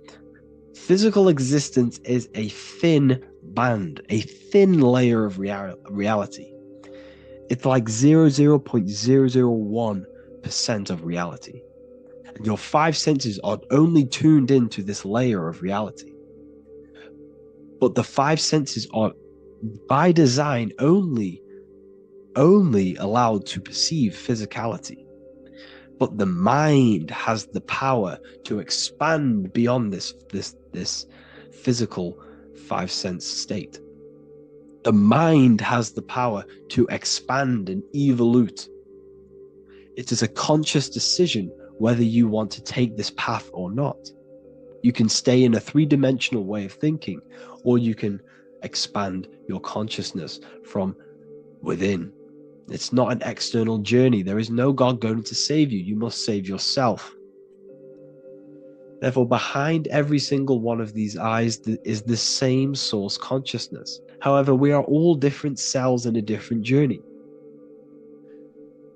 [SPEAKER 1] Physical existence is a thin band, a thin layer of reality. It's like 0.001% of reality. And your five senses are only tuned into this layer of reality. But the five senses are, by design, only allowed to perceive physicality. But the mind has the power to expand beyond this physical five sense state. The mind has the power to expand and evolute. It is a conscious decision whether you want to take this path or not. You can stay in a three-dimensional way of thinking, or you can expand your consciousness from within. It's not an external journey. There is no God going to save you. You must save yourself. Therefore, behind every single one of these eyes is the same source consciousness. However, we are all different cells in a different journey.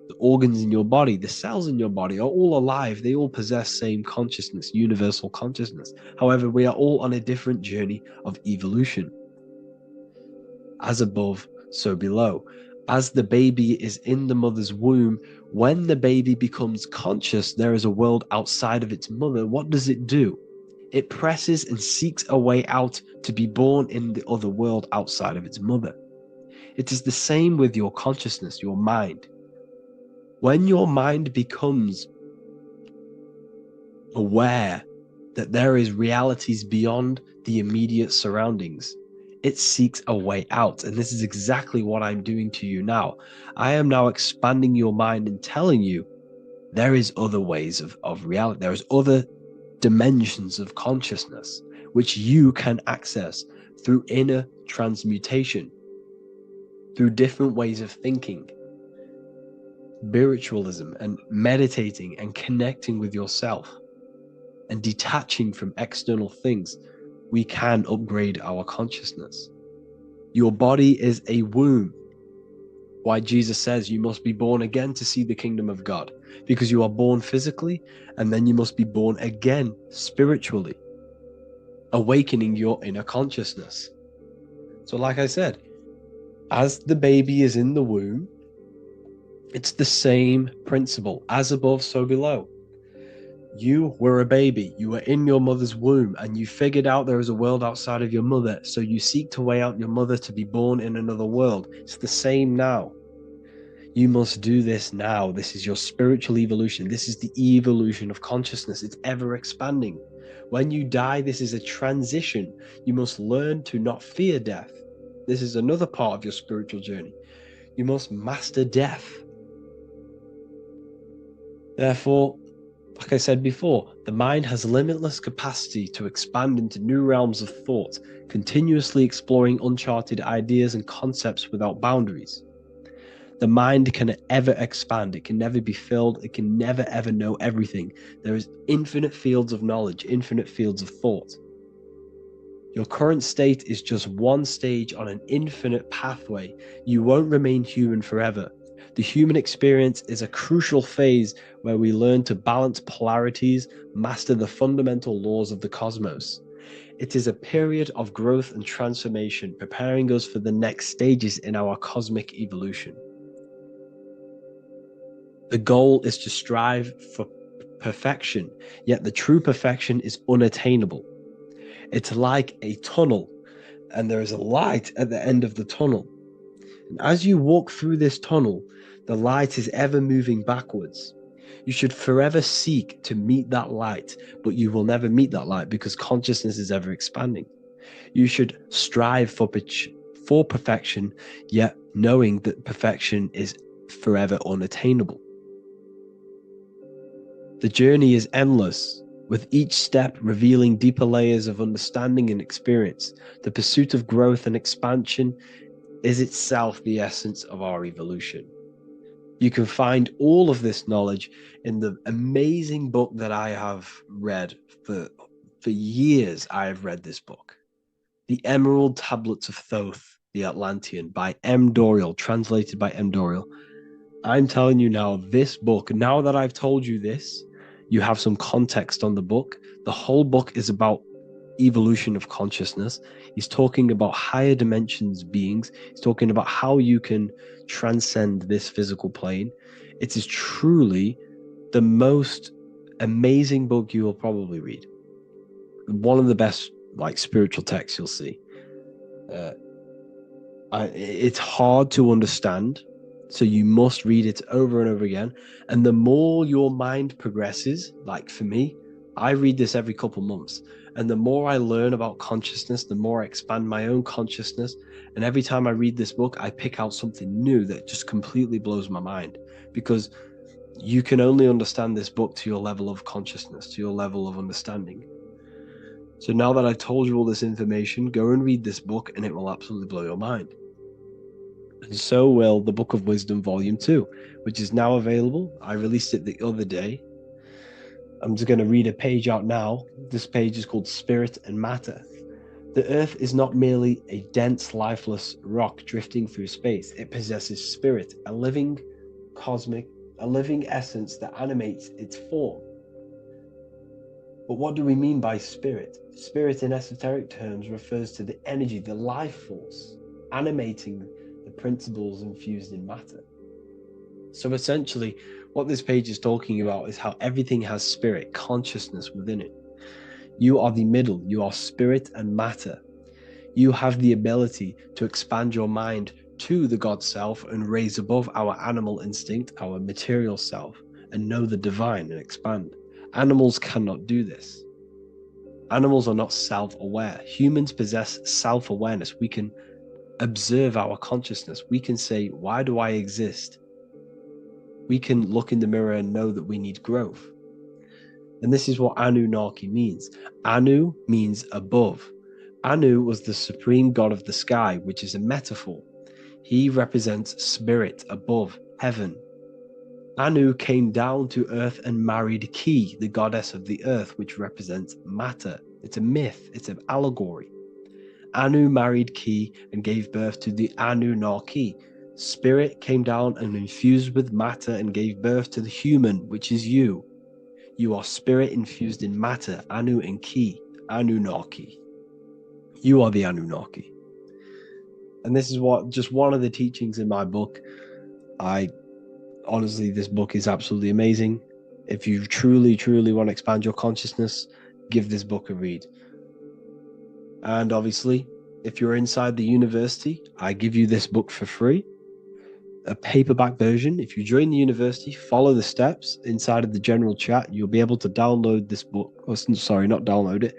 [SPEAKER 1] The organs in your body, the cells in your body are all alive. They all possess same consciousness, universal consciousness. However, we are all on a different journey of evolution. As above, so below. As the baby is in the mother's womb, when the baby becomes conscious, there is a world outside of its mother. What does it do? It presses and seeks a way out to be born in the other world outside of its mother. It is the same with your consciousness, your mind. When your mind becomes aware that there is realities beyond the immediate surroundings, it seeks a way out. And this is exactly what I'm doing to you now. I am now expanding your mind and telling you there is other ways of reality. There is other dimensions of consciousness which you can access through inner transmutation, through different ways of thinking, spiritualism, and meditating and connecting with yourself and detaching from external things. We can upgrade our consciousness. Your body is a womb. Why Jesus says you must be born again to see the kingdom of God, because you are born physically and then you must be born again spiritually, awakening your inner consciousness. So like I said, as the baby is in the womb, it's the same principle. As above, so below. You were a baby, you were in your mother's womb, and you figured out there is a world outside of your mother, so you seek to weigh out your mother to be born in another world. It's the same now. You must do this now. This is your spiritual evolution. This is the evolution of consciousness. It's ever expanding. When you die, this is a transition. You must learn to not fear death. This is another part of your spiritual journey. You must master death. Therefore, like I said before, the mind has limitless capacity to expand into new realms of thought, continuously exploring uncharted ideas and concepts without boundaries. The mind can ever expand. It can never be filled. It can never ever know everything. There is infinite fields of knowledge, infinite fields of thought. Your current state is just one stage on an infinite pathway. You won't remain human forever. The human experience is a crucial phase where we learn to balance polarities, master the fundamental laws of the cosmos. It is a period of growth and transformation, preparing us for the next stages in our cosmic evolution. The goal is to strive for perfection, yet the true perfection is unattainable. It's like a tunnel, and there is a light at the end of the tunnel. And as you walk through this tunnel, the light is ever moving backwards. You should forever seek to meet that light, but you will never meet that light because consciousness is ever expanding. You should strive for perfection, yet knowing that perfection is forever unattainable. The journey is endless, with each step revealing deeper layers of understanding and experience. The pursuit of growth and expansion is itself the essence of our evolution. You can find all of this knowledge in the amazing book that I have read for years. I have read this book, The Emerald Tablets of Thoth, the Atlantean, by M. Dorial, translated by M. Dorial. I'm telling you now, this book, now that I've told you this, you have some context on the book. The whole book is about evolution of consciousness. He's talking about higher dimensions beings. He's talking about how you can transcend this physical plane. It is truly the most amazing book you will probably read. One of the best spiritual texts you'll see. It's hard to understand, so you must read it over and over again. And the more your mind progresses, like for me, I read this every couple months. And the more I learn about consciousness, the more I expand my own consciousness. And every time I read this book, I pick out something new that just completely blows my mind, because you can only understand this book to your level of consciousness, to your level of understanding. So now that I've told you all this information, go and read this book and it will absolutely blow your mind. And so will the Book of Wisdom Volume 2, which is now available. I released it the other day. I'm just going to read a page out now. This page is called Spirit and Matter. The Earth is not merely a dense, lifeless rock drifting through space. It possesses spirit, a living essence that animates its form. But what do we mean by spirit? Spirit in esoteric terms refers to the energy, the life force, animating the principles infused in matter. So essentially, what this page is talking about is how everything has spirit, consciousness within it. You are the middle, you are spirit and matter. You have the ability to expand your mind to the God self and raise above our animal instinct, our material self, and know the divine and expand. Animals cannot do this. Animals are not self-aware. Humans possess self-awareness. We can observe our consciousness. We can say, why do I exist? We can look in the mirror and know that we need growth. And this is what Anunnaki means. Anu means above. Anu was the supreme god of the sky, which is a metaphor. He represents spirit above, heaven. Anu came down to earth and married Ki, the goddess of the earth, which represents matter. It's a myth, it's an allegory. Anu married Ki and gave birth to the Anunnaki. Spirit came down and infused with matter and gave birth to the human, which is you. You are spirit infused in matter, Anu and Ki, Anunnaki. You are the Anunnaki. And this is just one of the teachings in my book. Honestly, this book is absolutely amazing. If you truly, truly want to expand your consciousness, give this book a read. And obviously, if you're inside the university, I give you this book for free. A paperback version. If you join the university, follow the steps inside of the general chat. You'll be able to download this book. Sorry, not download it.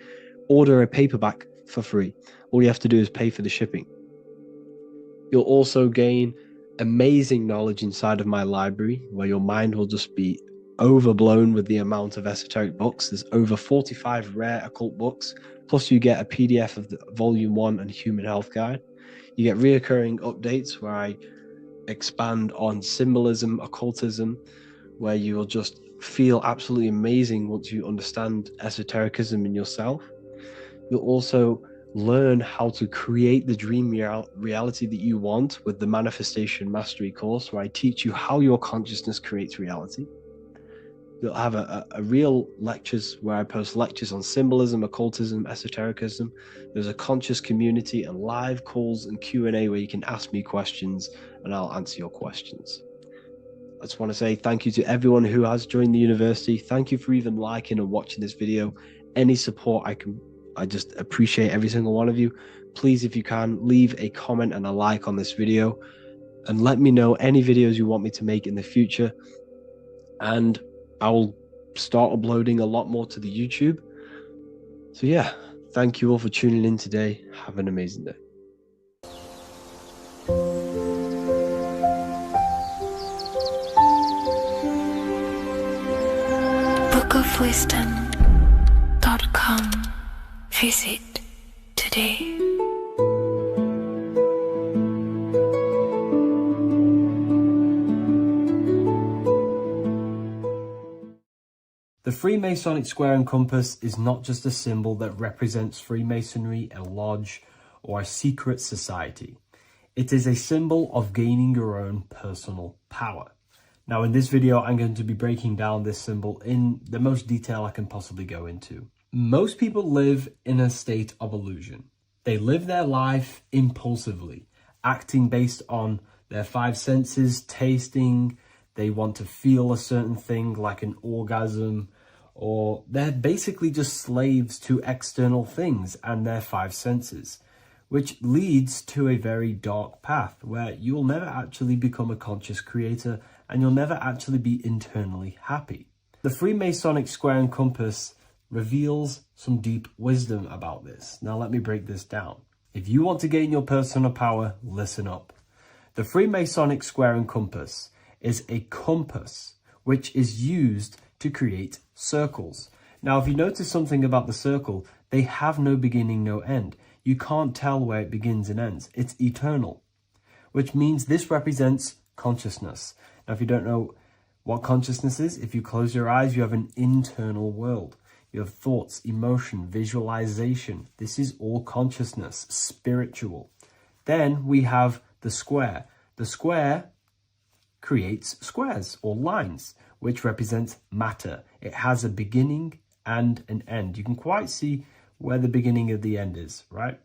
[SPEAKER 1] Order a paperback for free. All you have to do is pay for the shipping. You'll also gain amazing knowledge inside of my library, where your mind will just be overblown with the amount of esoteric books. There's over 45 rare occult books, plus you get a PDF of the Volume 1 and Human Health Guide. You get reoccurring updates where I expand on symbolism, occultism, where you will just feel absolutely amazing once you understand esotericism in yourself. You'll also learn how to create the dream reality that you want with the Manifestation Mastery course, where I teach you how your consciousness creates reality. You'll have a real lectures where I post lectures on symbolism, occultism, esotericism. There's a conscious community and live calls and Q&A where you can ask me questions and I'll answer your questions. I just want to say thank you to everyone who has joined the university. Thank you for even liking and watching this video. Any support I just appreciate every single one of you. Please, if you can, leave a comment and a like on this video and let me know any videos you want me to make in the future. And I will start uploading a lot more to the YouTube. So yeah, thank you all for tuning in today. Have an amazing day.
[SPEAKER 2] bookofwisdom.com. Visit today.
[SPEAKER 3] The Freemasonic square and compass is not just a symbol that represents Freemasonry, a lodge, or a secret society. It is a symbol of gaining your own personal power. Now, in this video, I'm going to be breaking down this symbol in the most detail I can possibly go into. Most people live in a state of illusion. They live their life impulsively, acting based on their five senses, tasting. They want to feel a certain thing like an orgasm or they're basically just slaves to external things and their five senses, which leads to a very dark path where you'll never actually become a conscious creator and you'll never actually be internally happy. The Freemasonic square and compass reveals some deep wisdom about this. Now let me break this down. If you want to gain your personal power, listen up. The Freemasonic square and compass is a compass which is used to create circles. Now, if you notice something about the circle, they have no beginning, no end. You can't tell where it begins and ends. It's eternal, which means this represents consciousness. Now, if you don't know what consciousness is, if you close your eyes, you have an internal world. You have thoughts, emotion, visualization. This is all consciousness, spiritual. Then we have the square. The square creates squares or lines, which represents matter. It has a beginning and an end. You can quite see where the beginning of the end is, right?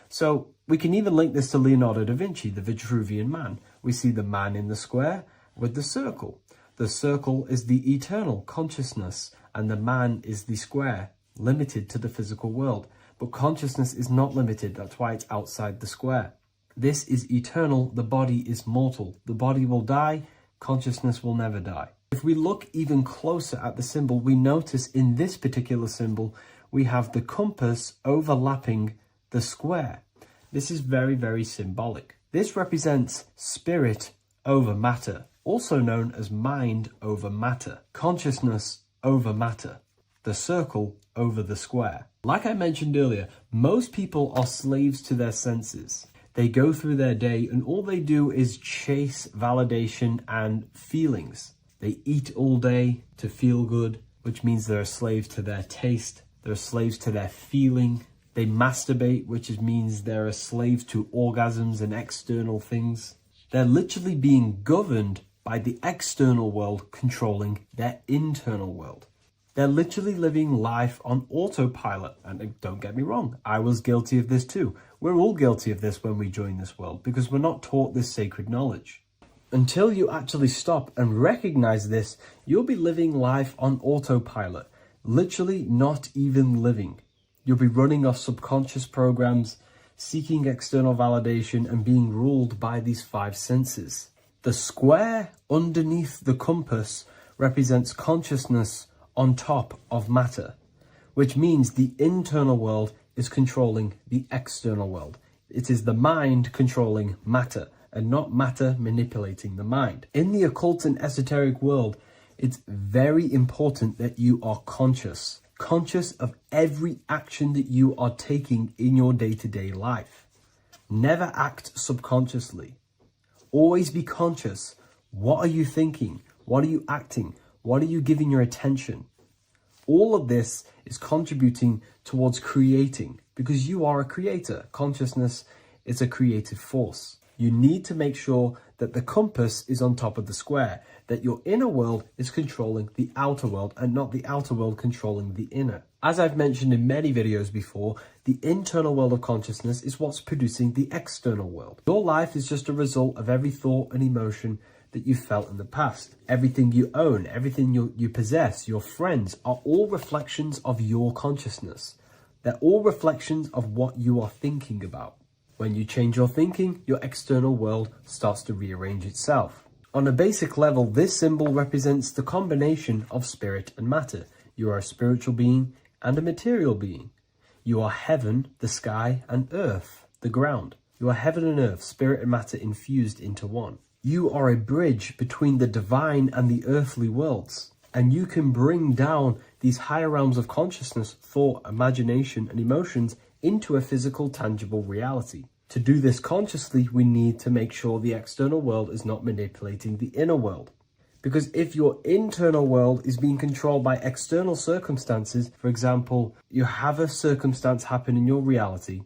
[SPEAKER 3] So we can even link this to Leonardo da Vinci, the Vitruvian Man. We see the man in the square with the circle. The circle is the eternal consciousness, and the man is the square, limited to the physical world. But consciousness is not limited. That's why it's outside the square. This is eternal. The body is mortal. The body will die. Consciousness will never die. If we look even closer at the symbol, we notice in this particular symbol, we have the compass overlapping the square. This is very, very symbolic. This represents spirit over matter, also known as mind over matter, consciousness over matter, the circle over the square. Like I mentioned earlier, most people are slaves to their senses. They go through their day and all they do is chase validation and feelings. They eat all day to feel good, which means they're a slave to their taste. They're slaves to their feeling. They masturbate, which means they're a slave to orgasms and external things. They're literally being governed by the external world controlling their internal world. They're literally living life on autopilot. And don't get me wrong, I was guilty of this too. We're all guilty of this when we join this world because we're not taught this sacred knowledge. Until you actually stop and recognize this, you'll be living life on autopilot, literally not even living. You'll be running off subconscious programs, seeking external validation and being ruled by these five senses. The square underneath the compass represents consciousness on top of matter, which means the internal world is controlling the external world. It is the mind controlling matter and not matter manipulating the mind. In the occult and esoteric world, it's very important that you are conscious of every action that you are taking in your day-to-day life. Never act subconsciously. Always be conscious. What are you thinking? What are you acting? What are you giving your attention? All of this is contributing towards creating because you are a creator. Consciousness is a creative force. You need to make sure that the compass is on top of the square, that your inner world is controlling the outer world and not the outer world controlling the inner. As I've mentioned in many videos before, the internal world of consciousness is what's producing the external world. Your life is just a result of every thought and emotion that you felt in the past. Everything you own, everything you possess, your friends are all reflections of your consciousness. They're all reflections of what you are thinking about. When you change your thinking, your external world starts to rearrange itself. On a basic level, this symbol represents the combination of spirit and matter. You are a spiritual being and a material being. You are heaven, the sky, and earth, the ground. You are heaven and earth, spirit and matter infused into one. You are a bridge between the divine and the earthly worlds. And you can bring down these higher realms of consciousness, thought, imagination, and emotions into a physical, tangible reality. To do this consciously, we need to make sure the external world is not manipulating the inner world. Because if your internal world is being controlled by external circumstances, for example, you have a circumstance happen in your reality,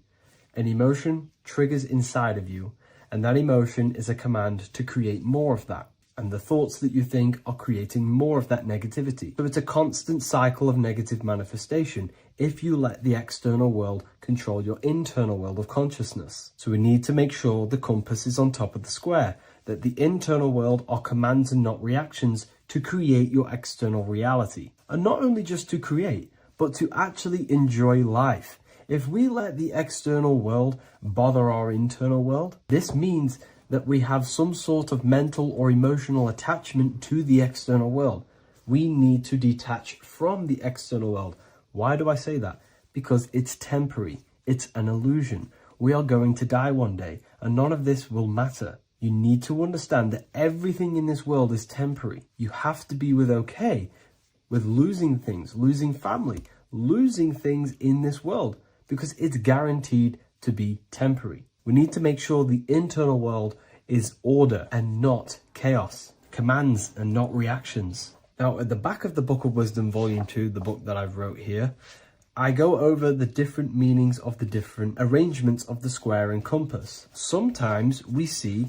[SPEAKER 3] an emotion triggers inside of you, and that emotion is a command to create more of that. And the thoughts that you think are creating more of that negativity. So it's a constant cycle of negative manifestation if you let the external world control your internal world of consciousness. So we need to make sure the compass is on top of the square, that the internal world are commands and not reactions to create your external reality. And not only just to create, but to actually enjoy life. If we let the external world bother our internal world, this means that we have some sort of mental or emotional attachment to the external world. We need to detach from the external world. Why do I say that? Because it's temporary. It's an illusion. We are going to die one day, and none of this will matter. You need to understand that everything in this world is temporary. You have to be okay with losing things, losing family, losing things in this world, because it's guaranteed to be temporary. We need to make sure the internal world is order and not chaos, commands and not reactions. Now, at the back of the Book of Wisdom, Volume 2, the book that I've wrote here, I go over the different meanings of the different arrangements of the square and compass. Sometimes we see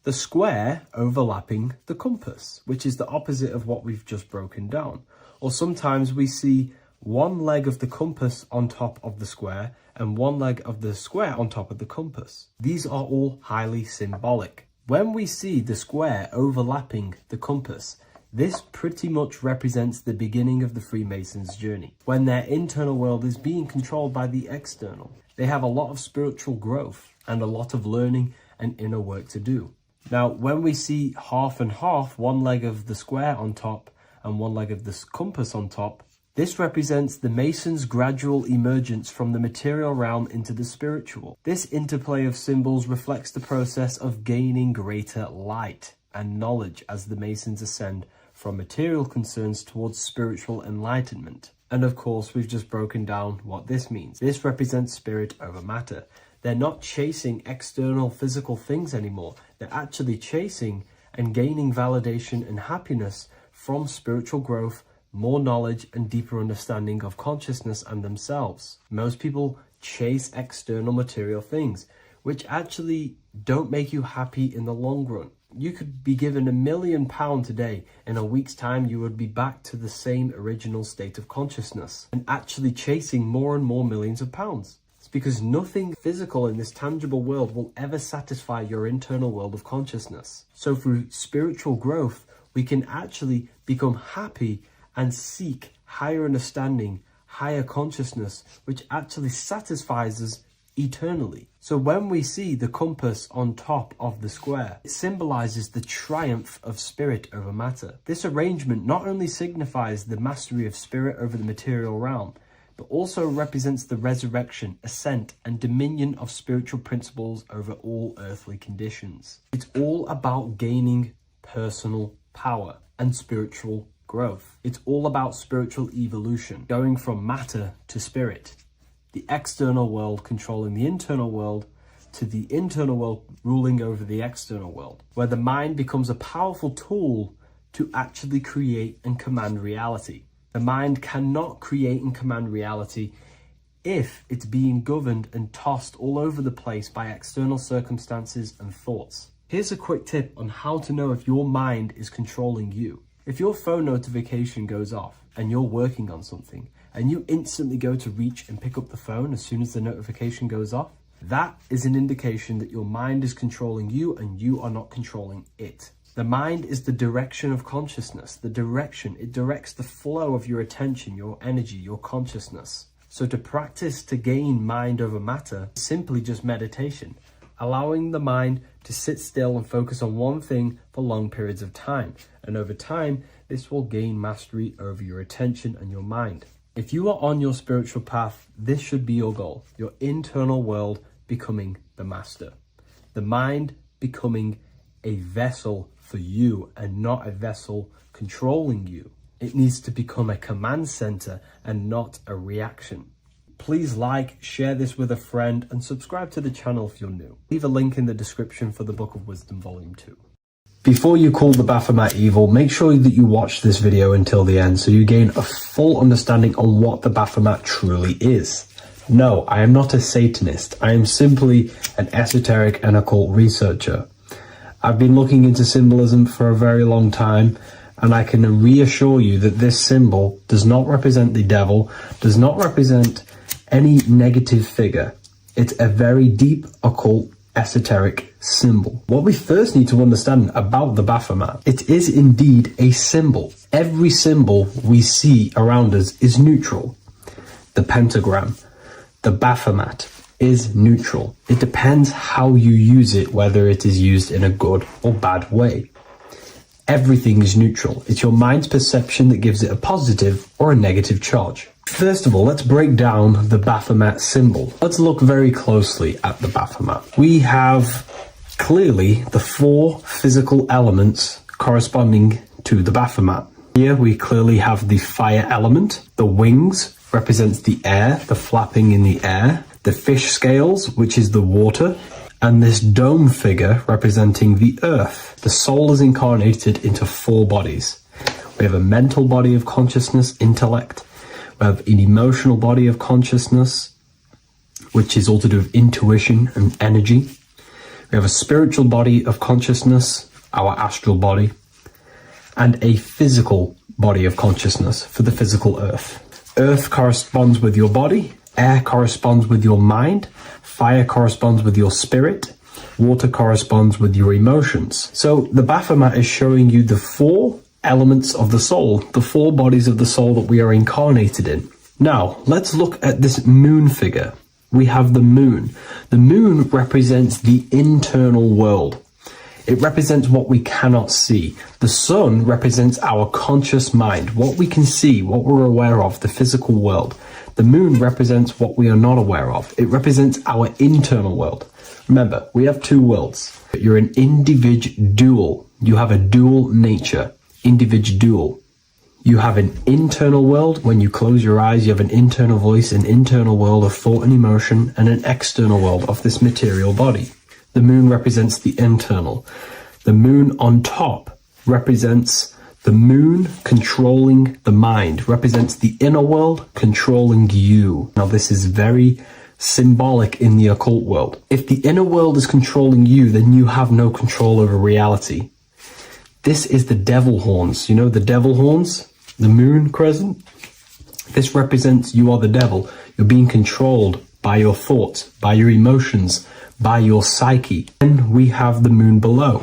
[SPEAKER 3] the square overlapping the compass, which is the opposite of what we've just broken down. Or sometimes we see one leg of the compass on top of the square and one leg of the square on top of the compass. These are all highly symbolic. When we see the square overlapping the compass, this pretty much represents the beginning of the Freemasons' journey, when their internal world is being controlled by the external. They have a lot of spiritual growth and a lot of learning and inner work to do. Now, when we see half and half, one leg of the square on top and one leg of the compass on top, this represents the Masons' gradual emergence from the material realm into the spiritual. This interplay of symbols reflects the process of gaining greater light and knowledge as the Masons ascend from material concerns towards spiritual enlightenment. And of course, we've just broken down what this means. This represents spirit over matter. They're not chasing external physical things anymore. They're actually chasing and gaining validation and happiness from spiritual growth, more knowledge and deeper understanding of consciousness and themselves. Most people chase external material things, which actually don't make you happy in the long run. You could be given £1 million today. In a week's time, you would be back to the same original state of consciousness and actually chasing more and more millions of pounds. It's because nothing physical in this tangible world will ever satisfy your internal world of consciousness. So through spiritual growth, we can actually become happy and seek higher understanding, higher consciousness, which actually satisfies us eternally. So when we see the compass on top of the square, it symbolizes the triumph of spirit over matter. This arrangement not only signifies the mastery of spirit over the material realm, but also represents the resurrection, ascent, and dominion of spiritual principles over all earthly conditions. It's all about gaining personal power and spiritual growth. It's all about spiritual evolution, going from matter to spirit. The external world controlling the internal world, to the internal world ruling over the external world, where the mind becomes a powerful tool to actually create and command reality. The mind cannot create and command reality if it's being governed and tossed all over the place by external circumstances and thoughts. Here's a quick tip on how to know if your mind is controlling you. If your phone notification goes off and you're working on something and you instantly go to reach and pick up the phone as soon as the notification goes off, that is an indication that your mind is controlling you and you are not controlling it. The mind is the direction of consciousness, it directs the flow of your attention, your energy, your consciousness. So to practice to gain mind over matter is simply just meditation, allowing the mind to sit still and focus on one thing for long periods of time. And over time, this will gain mastery over your attention and your mind. If you are on your spiritual path, this should be your goal, your internal world becoming the master. The mind becoming a vessel for you and not a vessel controlling you. It needs to become a command center and not a reaction. Please like, share this with a friend, and subscribe to the channel if you're new. Leave a link in the description for the Book of Wisdom Volume 2. Before you call the Baphomet evil, make sure that you watch this video until the end so you gain a full understanding on what the Baphomet truly is. No, I am not a Satanist. I am simply an esoteric and occult researcher. I've been looking into symbolism for a very long time, and I can reassure you that this symbol does not represent the devil, does not represent any negative figure. It's a very deep, occult, esoteric symbol. What we first need to understand about the Baphomet, it is indeed a symbol. Every symbol we see around us is neutral. The pentagram, the Baphomet is neutral. It depends how you use it, whether it is used in a good or bad way. Everything is neutral. It's your mind's perception that gives it a positive or a negative charge. First of all, let's break down the Baphomet symbol. Let's look very closely at the Baphomet. We have clearly the 4 physical elements corresponding to the Baphomet. Here we clearly have the fire element. The wings represents the air, the flapping in the air. The fish scales, which is the water. And this dome figure representing the earth. The soul is incarnated into 4 bodies. We have a mental body of consciousness, intellect. We have an emotional body of consciousness, which is all to do with intuition and energy. We have a spiritual body of consciousness, our astral body, and a physical body of consciousness for the physical earth. Earth corresponds with your body, air corresponds with your mind, fire corresponds with your spirit, water corresponds with your emotions. So the Baphomet is showing you the 4 elements of the soul, the 4 bodies of the soul that we are incarnated in. Now, let's look at this moon figure. We have the moon. The moon represents the internal world. It represents what we cannot see. The sun represents our conscious mind, what we can see, what we're aware of, the physical world. The moon represents what we are not aware of. It represents our internal world. Remember, we have 2 worlds. You're an individual. You have a dual nature. Individual. You have an internal world. When you close your eyes, you have an internal voice, an internal world of thought and emotion, and an external world of this material body. The moon represents the internal. The moon on top represents the moon controlling the mind, represents the inner world controlling you. Now, this is very symbolic in the occult world. If the inner world is controlling you, then you have no control over reality. This is the devil horns. You know the devil horns? The moon crescent? This represents you are the devil. You're being controlled by your thoughts, by your emotions, by your psyche. Then we have the moon below,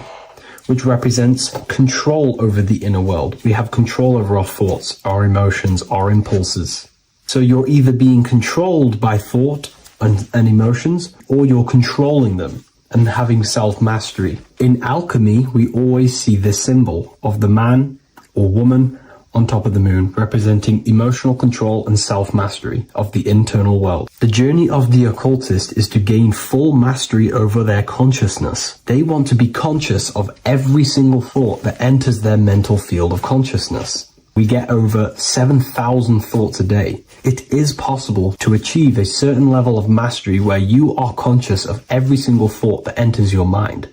[SPEAKER 3] which represents control over the inner world. We have control over our thoughts, our emotions, our impulses. So you're either being controlled by thought and emotions, or you're controlling them and having self-mastery. In alchemy, we always see this symbol of the man or woman on top of the moon, representing emotional control and self-mastery of the internal world. The journey of the occultist is to gain full mastery over their consciousness. They want to be conscious of every single thought that enters their mental field of consciousness. We get over 7,000 thoughts a day. It is possible to achieve a certain level of mastery where you are conscious of every single thought that enters your mind.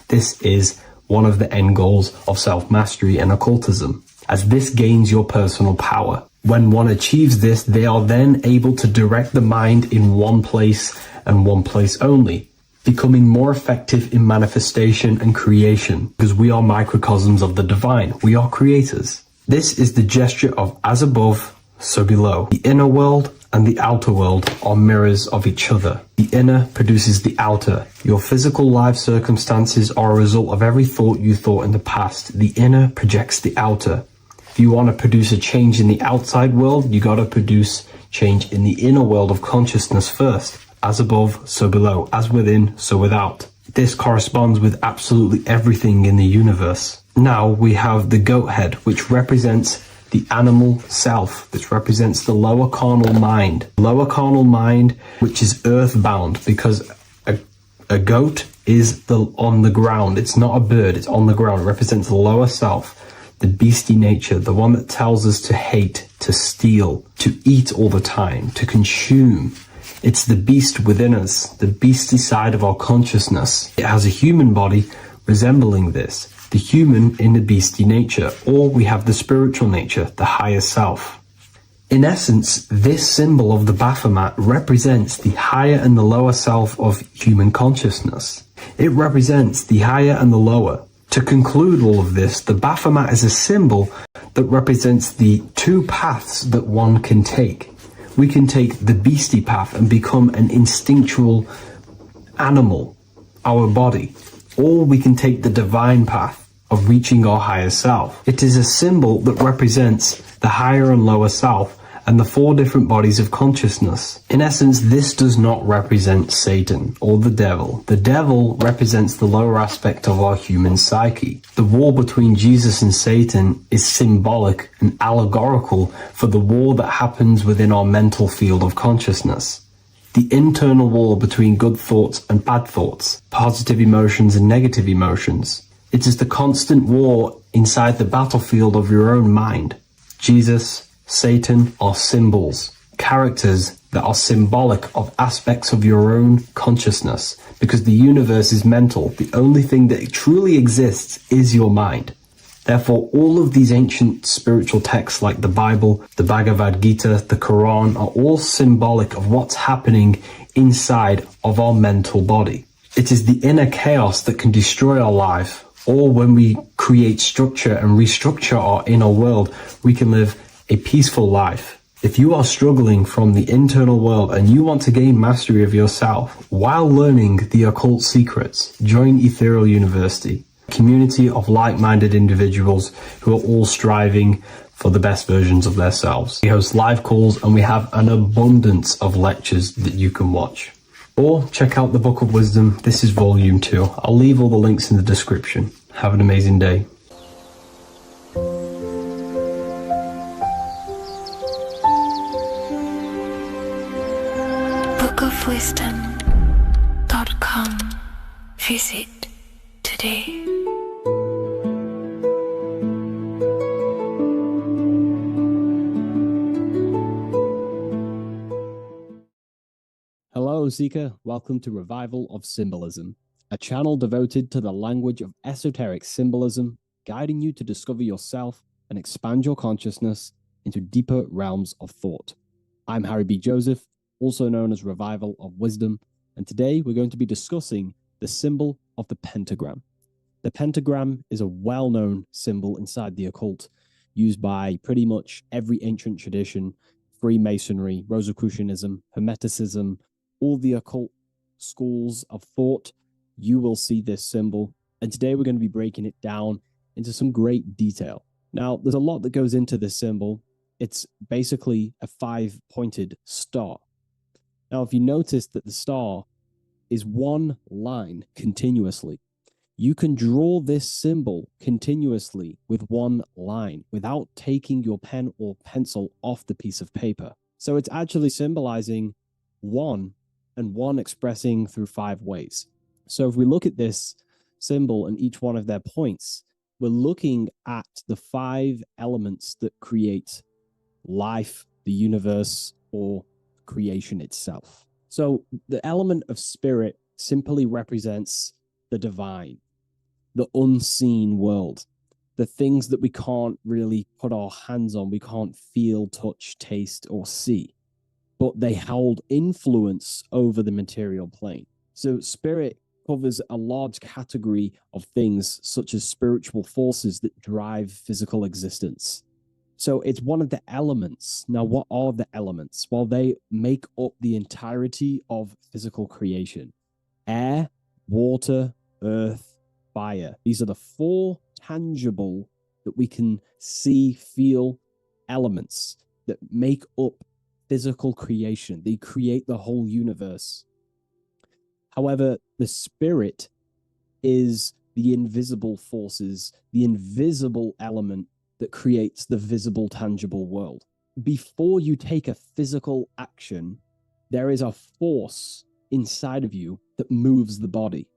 [SPEAKER 3] This is one of the end goals of self-mastery and occultism, as this gains your personal power. When one achieves this, they are then able to direct the mind in one place and one place only, becoming more effective in manifestation and creation, because we are microcosms of the divine. We are creators. This is the gesture of as above, so below. The inner world and the outer world are mirrors of each other. The inner produces the outer. Your physical life circumstances are a result of every thought you thought in the past. The inner projects the outer. If you want to produce a change in the outside world, you got to produce change in the inner world of consciousness first. As above, so below. As within, so without. This corresponds with absolutely everything in the universe. Now we have the goat head, which represents the animal self, which represents the lower carnal mind. Lower carnal mind, which is earthbound, because a goat is on the ground. It's not a bird, it's on the ground. It represents the lower self, the beastie nature, the one that tells us to hate, to steal, to eat all the time, to consume. It's the beast within us, the beastie side of our consciousness. It has a human body resembling this. The human in the beastie nature, or we have the spiritual nature, the higher self. In essence, this symbol of the Baphomet represents the higher and the lower self of human consciousness. It represents the higher and the lower. To conclude all of this, the Baphomet is a symbol that represents the 2 paths that one can take. we can take the beastie path and become an instinctual animal, our body, or we can take the divine path of reaching our higher self. It is a symbol that represents the higher and lower self and the four different bodies of consciousness. In essence, this does not represent Satan or the devil. The devil represents the lower aspect of our human psyche. The war between Jesus and Satan is symbolic and allegorical for the war that happens within our mental field of consciousness. The internal war between good thoughts and bad thoughts, positive emotions and negative emotions. It is the constant war inside the battlefield of your own mind. Jesus, Satan are symbols, characters that are symbolic of aspects of your own consciousness, because the universe is mental. The only thing that truly exists is your mind. Therefore, all of these ancient spiritual texts like the Bible, the Bhagavad Gita, the Quran are all symbolic of what's happening inside of our mental body. It is the inner chaos that can destroy our life, or when we create structure and restructure our inner world, we can live a peaceful life. If you are struggling from the internal world and you want to gain mastery of yourself while learning the occult secrets, join Ethereal University, a community of like-minded individuals who are all striving for the best versions of themselves. We host live calls and we have an abundance of lectures that you can watch. Or check out the Book of Wisdom. This is volume 2. I'll leave all the links in the description. Have an amazing day.
[SPEAKER 2] bookofwisdom.com. Visit today.
[SPEAKER 1] Hello, Seeker. Welcome to Revival of Symbolism, a channel devoted to the language of esoteric symbolism, guiding you to discover yourself and expand your consciousness into deeper realms of thought. I'm Harry B. Joseph, also known as Revival of Wisdom, and today we're going to be discussing the symbol of the pentagram. The pentagram is a well-known symbol inside the occult, used by pretty much every ancient tradition, Freemasonry, Rosicrucianism, Hermeticism, all the occult schools of thought. You will see this symbol, and today we're going to be breaking it down into some great detail. Now, there's a lot that goes into this symbol. It's basically a 5-pointed star. Now, if you notice that the star is one line continuously, you can draw this symbol continuously with one line without taking your pen or pencil off the piece of paper. So it's actually symbolizing one, and one expressing through 5 ways. So if we look at this symbol and each one of their points, we're looking at the 5 elements that create life, the universe, or creation itself. So the element of spirit simply represents the divine, the unseen world, the things that we can't really put our hands on, we can't feel, touch, taste, or see, but they hold influence over the material plane. So spirit covers a large category of things such as spiritual forces that drive physical existence. So it's one of the elements. Now, what are the elements? Well, they make up the entirety of physical creation. Air, water, earth, fire. These are the 4 tangible that we can see, feel elements that make up physical creation. They create the whole universe. However, the spirit is the invisible forces, the invisible element that creates the visible, tangible world. Before you take a physical action, there is a force inside of you that moves the body.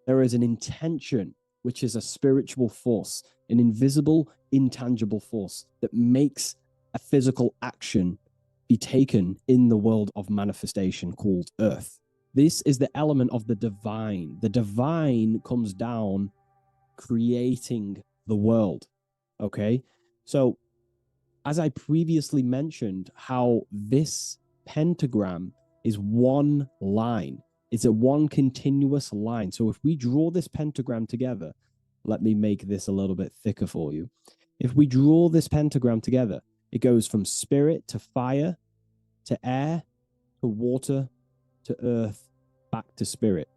[SPEAKER 1] There is an intention, which is a spiritual force, an invisible, intangible force that makes a physical action be taken in the world of manifestation called Earth. This is the element of the divine. The divine comes down creating the world. Okay, so as I previously mentioned, how this pentagram is one line. It's a one continuous line. So if we draw this pentagram together, let me make this a little bit thicker for you. If we draw this pentagram together, it goes from spirit to fire
[SPEAKER 3] to air, to water, to earth, back to spirit.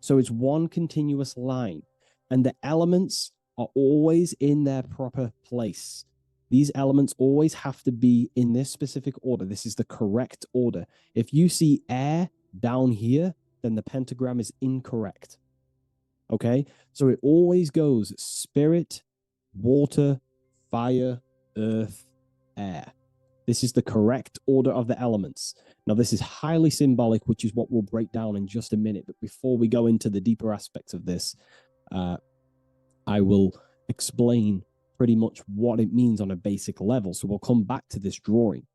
[SPEAKER 3] So it's one continuous line, and the elements are always in their proper place. These elements always have to be in this specific order. This is the correct order. If you see air down here, then the pentagram is incorrect. Okay? So it always goes spirit, water, fire, earth, air. This is the correct order of the elements. Now, this is highly symbolic, which is what we'll break down in just a minute. But before we go into the deeper aspects of this, I will explain pretty much what it means on a basic level. So we'll come back to this drawing.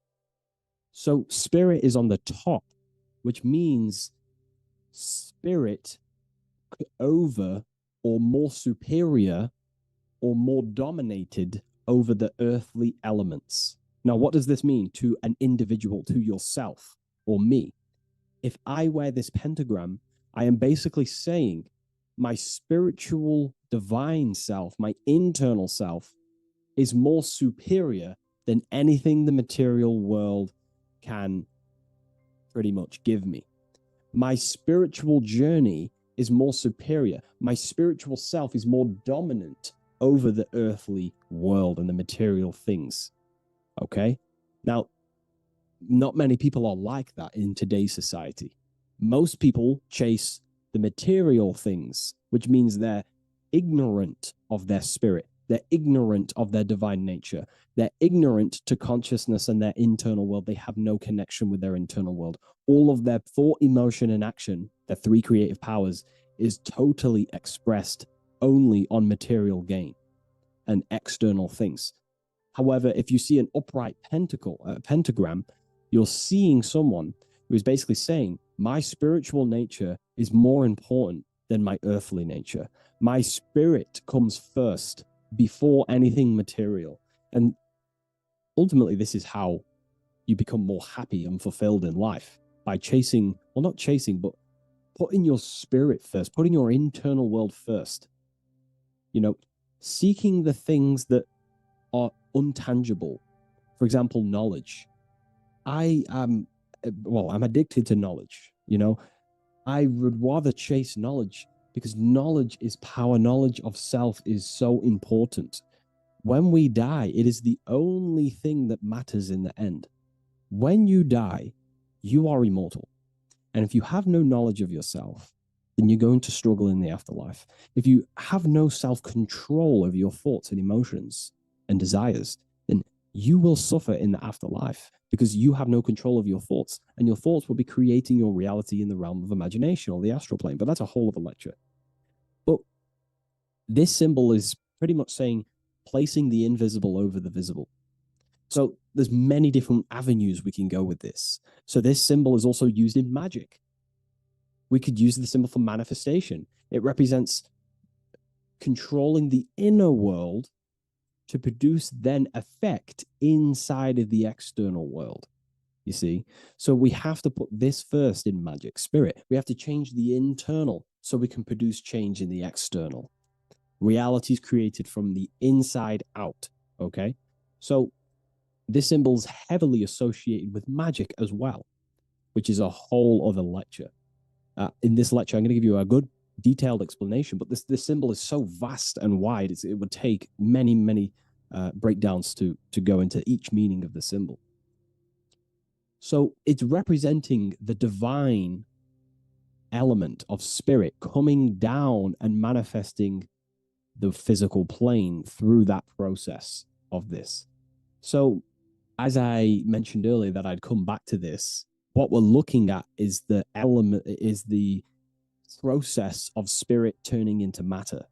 [SPEAKER 3] So spirit is on the top, which means spirit over or more superior or more dominated over the earthly elements. Now, what does this mean to an individual, to yourself or me? If I wear this pentagram, I am basically saying my spiritual divine self, my internal self, is more superior than anything the material world can pretty much give me. My spiritual journey is more superior. My spiritual self is more dominant over the earthly world and the material things. Okay? Now, not many people are like that in today's society. Most people chase the material things, which means they're ignorant of their spirit. They're ignorant of their divine nature. They're ignorant to consciousness and their internal world. They have no connection with their internal world. All of their thought, emotion, and action, their three creative powers, is totally expressed only on material gain and external things. However, if you see an upright pentagram, you're seeing someone who is basically saying, my spiritual nature is more important than my earthly nature. My spirit comes first before anything material. And ultimately, this is how you become more happy and fulfilled in life, by chasing, well, not chasing, but putting your spirit first, putting your internal world first. You know, seeking the things that are untangible. For example, knowledge. I'm addicted to knowledge. You know, I would rather chase knowledge because knowledge is power. Knowledge of self is so important. When we die, it is the only thing that matters in the end. When you die, you are immortal. And if you have no knowledge of yourself, then you're going to struggle in the afterlife. If you have no self-control of your thoughts and emotions and desires, then you will suffer in the afterlife because you have no control of your thoughts, and your thoughts will be creating your reality in the realm of imagination or the astral plane. But that's a whole other lecture. But this symbol is pretty much saying placing the invisible over the visible. So there's many different avenues we can go with this. So this symbol is also used in magic. We could use the symbol for manifestation. It represents controlling the inner world to produce then effect inside of the external world. You see? So we have to put this first in magic spirit. We have to change the internal so we can produce change in the external. Reality is created from the inside out. Okay? So this symbol is heavily associated with magic as well, which is a whole other lecture. In this lecture, I'm going to give you a good detailed explanation, but this symbol is so vast and wide, it would take many breakdowns to go into each meaning of the symbol. So it's representing the divine element of spirit coming down and manifesting the physical plane through that process of this. So as I mentioned earlier that I'd come back to this, what we're looking at is the process of spirit turning into matter.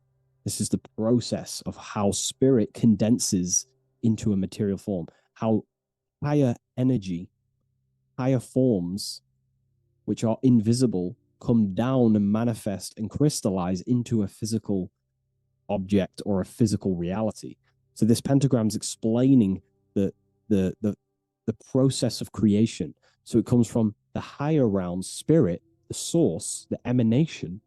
[SPEAKER 3] This is the process of how spirit condenses into a material form, how higher energy, higher forms, which are invisible, come down and manifest and crystallize into a physical object or a physical reality. So this pentagram is explaining the process of creation. So it comes from the higher realm, spirit, the source, the emanation.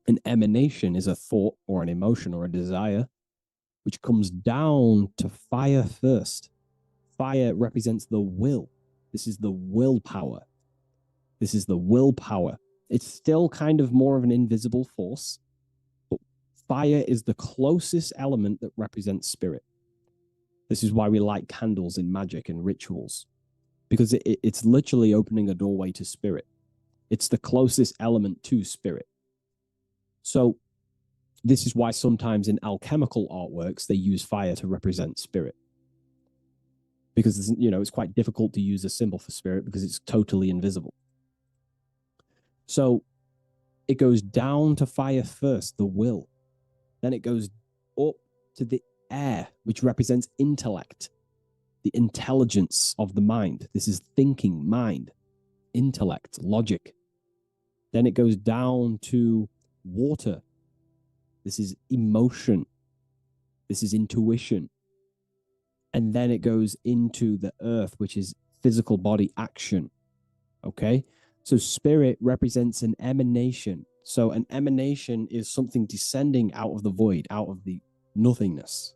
[SPEAKER 3] An emanation is a thought or an emotion or a desire, which comes down to fire first. Fire represents the will. This is the willpower. This is the willpower. It's still kind of more of an invisible force, but fire is the closest element that represents spirit. This is why we light candles in magic and rituals, because it's literally opening a doorway to spirit. It's the closest element to spirit. So this is why sometimes in alchemical artworks, they use fire to represent spirit. Because, it's quite difficult to use a symbol for spirit because it's totally invisible. So it goes down to fire first, the will. Then it goes up to the air, which represents intellect, the intelligence of the mind. This is thinking, mind, intellect, logic. Then it goes down to water. This is emotion. This is intuition. And then it goes into the earth, which is physical body action. Okay? So spirit represents an emanation. So an emanation is something descending out of the void, out of the nothingness.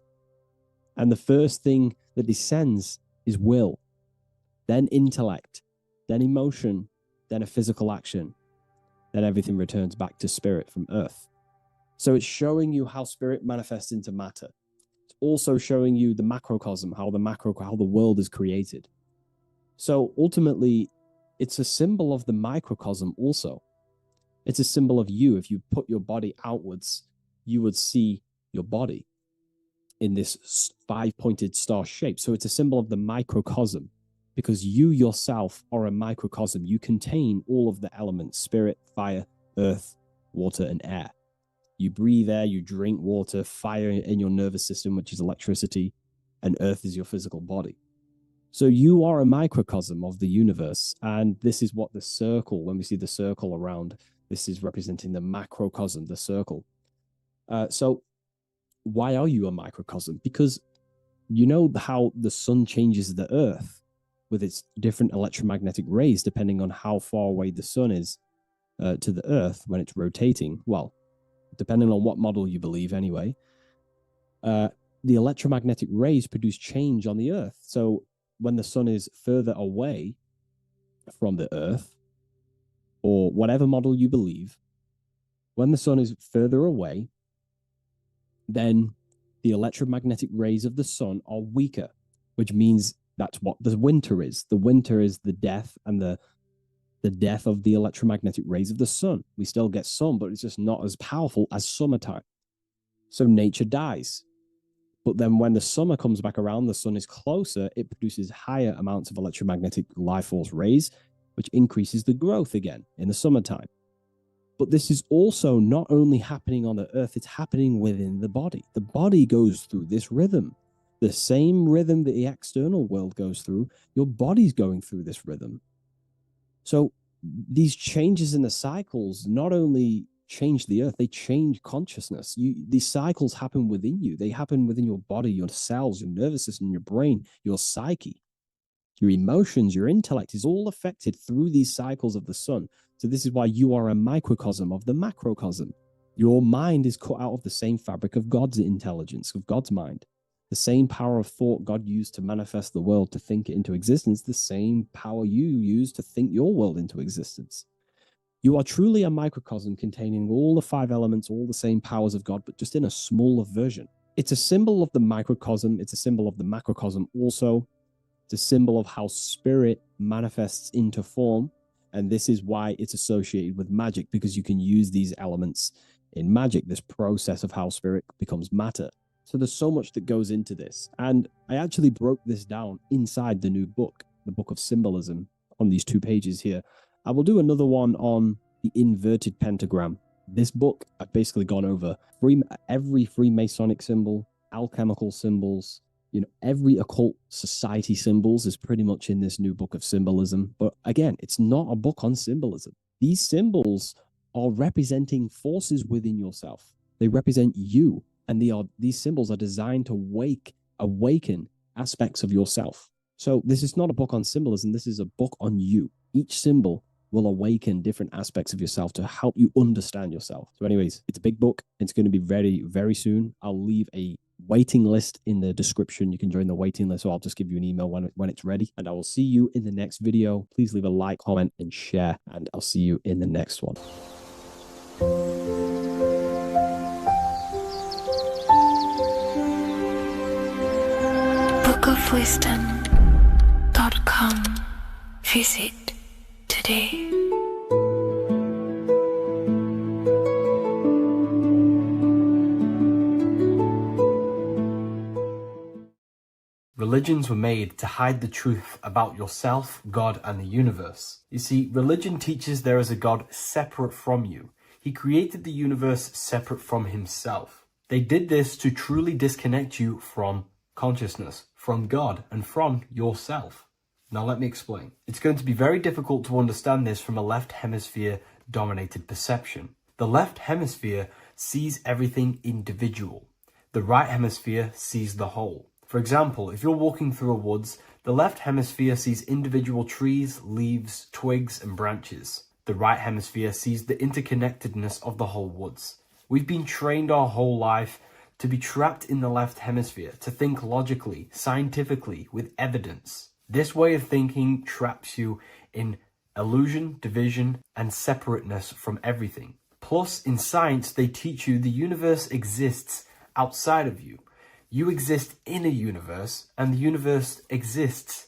[SPEAKER 3] And the first thing that descends is will, then intellect, then emotion, then a physical action. Then everything returns back to spirit from earth. So it's showing you how spirit manifests into matter. It's also showing you the macrocosm, how the world is created. So ultimately, it's a symbol of the microcosm also. It's a symbol of you. If you put your body outwards, you would see your body in this 5-pointed star shape. So it's a symbol of the microcosm, because you yourself are a microcosm. You contain all of the elements: spirit, fire, earth, water, and air. You breathe air, you drink water, fire in your nervous system, which is electricity, and earth is your physical body. So you are a microcosm of the universe. And this is what the circle, when we see the circle around, this is representing the macrocosm, the circle. So why are you a microcosm? Because you know how the sun changes the earth with its different electromagnetic rays, depending on how far away the sun is to the earth when it's rotating. Well, depending on what model you believe anyway, the electromagnetic rays produce change on the earth. So when the sun is further away from the earth, or whatever model you believe, when the sun is further away, then the electromagnetic rays of the sun are weaker, which means that's what the winter is. The winter is the death and the death of the electromagnetic rays of the sun. We still get sun, but it's just not as powerful as summertime. So nature dies. But then when the summer comes back around, the sun is closer, it produces higher amounts of electromagnetic life force rays, which increases the growth again in the summertime. But this is also not only happening on the earth, it's happening within the body. The body goes through this rhythm. The same rhythm that the external world goes through, your body's going through this rhythm. So these changes in the cycles not only change the earth, they change consciousness. These cycles happen within you. They happen within your body, your cells, your nervous system, your brain, your psyche, your emotions, your intellect is all affected through these cycles of the sun. So this is why you are a microcosm of the macrocosm. Your mind is cut out of the same fabric of God's intelligence, of God's mind. The same power of thought God used to manifest the world, to think it into existence, the same power you use to think your world into existence. You are truly a microcosm containing all the 5 elements, all the same powers of God, but just in a smaller version. It's a symbol of the microcosm. It's a symbol of the macrocosm also. It's a symbol of how spirit manifests into form. And this is why it's associated with magic, because you can use these elements in magic, this process of how spirit becomes matter. So there's so much that goes into this. And I actually broke this down inside the new book, the Book of Symbolism, on these 2 pages here. I will do another one on the inverted pentagram. This book, I've basically gone over every Freemasonic symbol, alchemical symbols, every occult society symbols is pretty much in this new book of symbolism. But again, it's not a book on symbolism. These symbols are representing forces within yourself. They represent you, and these symbols are designed to awaken aspects of yourself. So this is not a book on symbolism. This is a book on you. Each symbol will awaken different aspects of yourself to help you understand yourself. So anyways, it's a big book. It's going to be very, very soon. I'll leave a waiting list in the description. You can join the waiting list, or I'll just give you an email when it's ready. And I will see you in the next video. Please leave a like, comment, and share, and I'll see you in the next one.
[SPEAKER 2] bookofwisdom.com. Visit today.
[SPEAKER 3] Religions were made to hide the truth about yourself, God, and the universe. You see, religion teaches there is a God separate from you. He created the universe separate from himself. They did this to truly disconnect you from consciousness, from God, and from yourself. Now let me explain. It's going to be very difficult to understand this from a left hemisphere dominated perception. The left hemisphere sees everything individual. The right hemisphere sees the whole. For example, if you're walking through a woods, the left hemisphere sees individual trees, leaves, twigs, and branches. The right hemisphere sees the interconnectedness of the whole woods. We've been trained our whole life to be trapped in the left hemisphere, to think logically, scientifically, with evidence. This way of thinking traps you in illusion, division, and separateness from everything. Plus, in science, they teach you the universe exists outside of you. You exist in a universe, and the universe exists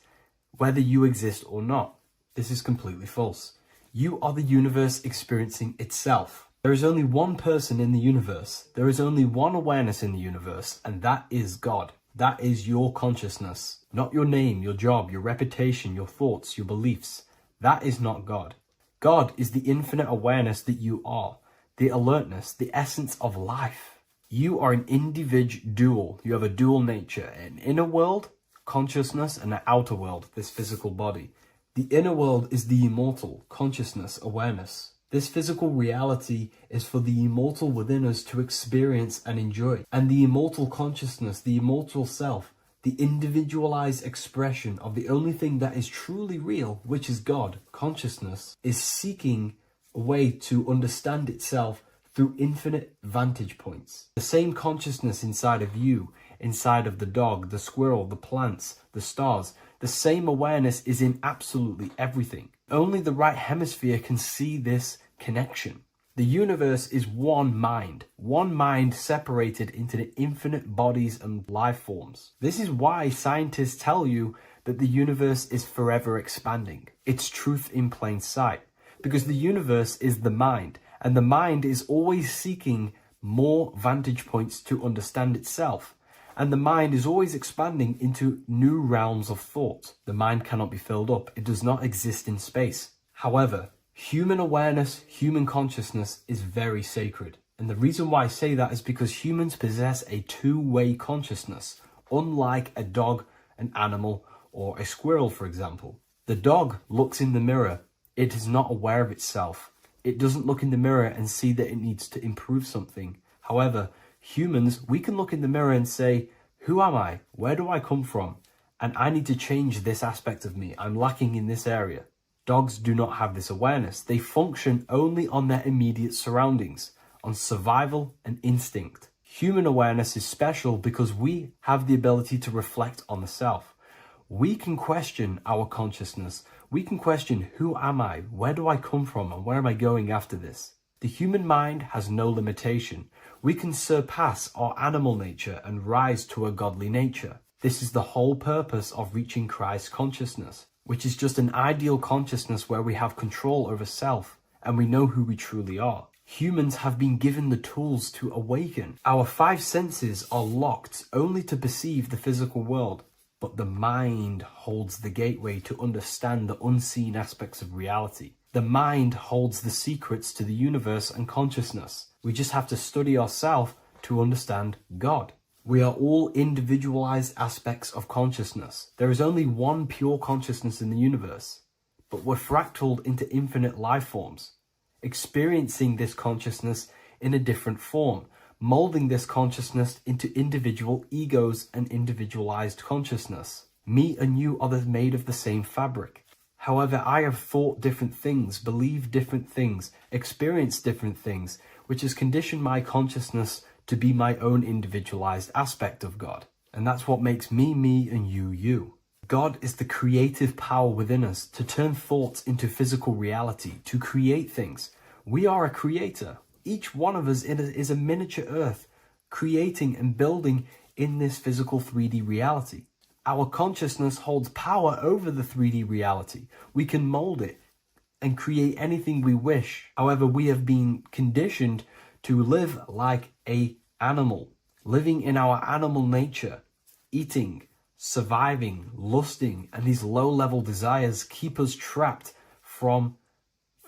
[SPEAKER 3] whether you exist or not. This is completely false. You are the universe experiencing itself. There is only one person in the universe. There is only one awareness in the universe, and that is God. That is your consciousness. Not your name, your job, your reputation, your thoughts, your beliefs. That is not God. God is the infinite awareness that you are, the alertness, the essence of life. You are an individual. You have a dual nature, an inner world, consciousness, and an outer world, this physical body. The inner world is the immortal, consciousness, awareness. This physical reality is for the immortal within us to experience and enjoy. And the immortal consciousness, the immortal self, the individualized expression of the only thing that is truly real, which is God, consciousness, is seeking a way to understand itself through infinite vantage points. The same consciousness inside of you, inside of the dog, the squirrel, the plants, the stars, the same awareness is in absolutely everything. Only the right hemisphere can see this connection. The universe is one mind separated into the infinite bodies and life forms. This is why scientists tell you that the universe is forever expanding. It's truth in plain sight, because the universe is the mind. And the mind is always seeking more vantage points to understand itself. And the mind is always expanding into new realms of thought. The mind cannot be filled up. It does not exist in space. However, human awareness, human consciousness is very sacred. And the reason why I say that is because humans possess a two-way consciousness, unlike a dog, an animal, or a squirrel, for example. The dog looks in the mirror. It is not aware of itself. It doesn't look in the mirror and see that it needs to improve something. However, humans, we can look in the mirror and say, who am I? Where do I come from? And I need to change this aspect of me. I'm lacking in this area. Dogs do not have this awareness. They function only on their immediate surroundings, on survival and instinct. Human awareness is special because we have the ability to reflect on the self. We can question our consciousness. We can question, who am I? Where do I come from? And where am I going after this? The human mind has no limitation. We can surpass our animal nature and rise to a godly nature. This is the whole purpose of reaching Christ consciousness, which is just an ideal consciousness where we have control over self and we know who we truly are. Humans have been given the tools to awaken. Our five senses are locked only to perceive the physical world. But the mind holds the gateway to understand the unseen aspects of reality. The mind holds the secrets to the universe and consciousness. We just have to study ourselves to understand God. We are all individualized aspects of consciousness. There is only one pure consciousness in the universe, but we're fractaled into infinite life forms, experiencing this consciousness in a different form, molding this consciousness into individual egos and individualized consciousness. Me and you are made of the same fabric. However, I have thought different things, believed different things, experienced different things, which has conditioned my consciousness to be my own individualized aspect of God. And that's what makes me, me, and you, you. God is the creative power within us to turn thoughts into physical reality, to create things. We are a creator. Each one of us is a miniature earth, creating and building in this physical 3D reality. Our consciousness holds power over the 3D reality. We can mold it and create anything we wish. However, we have been conditioned to live like an animal, living in our animal nature, eating, surviving, lusting, and these low-level desires keep us trapped from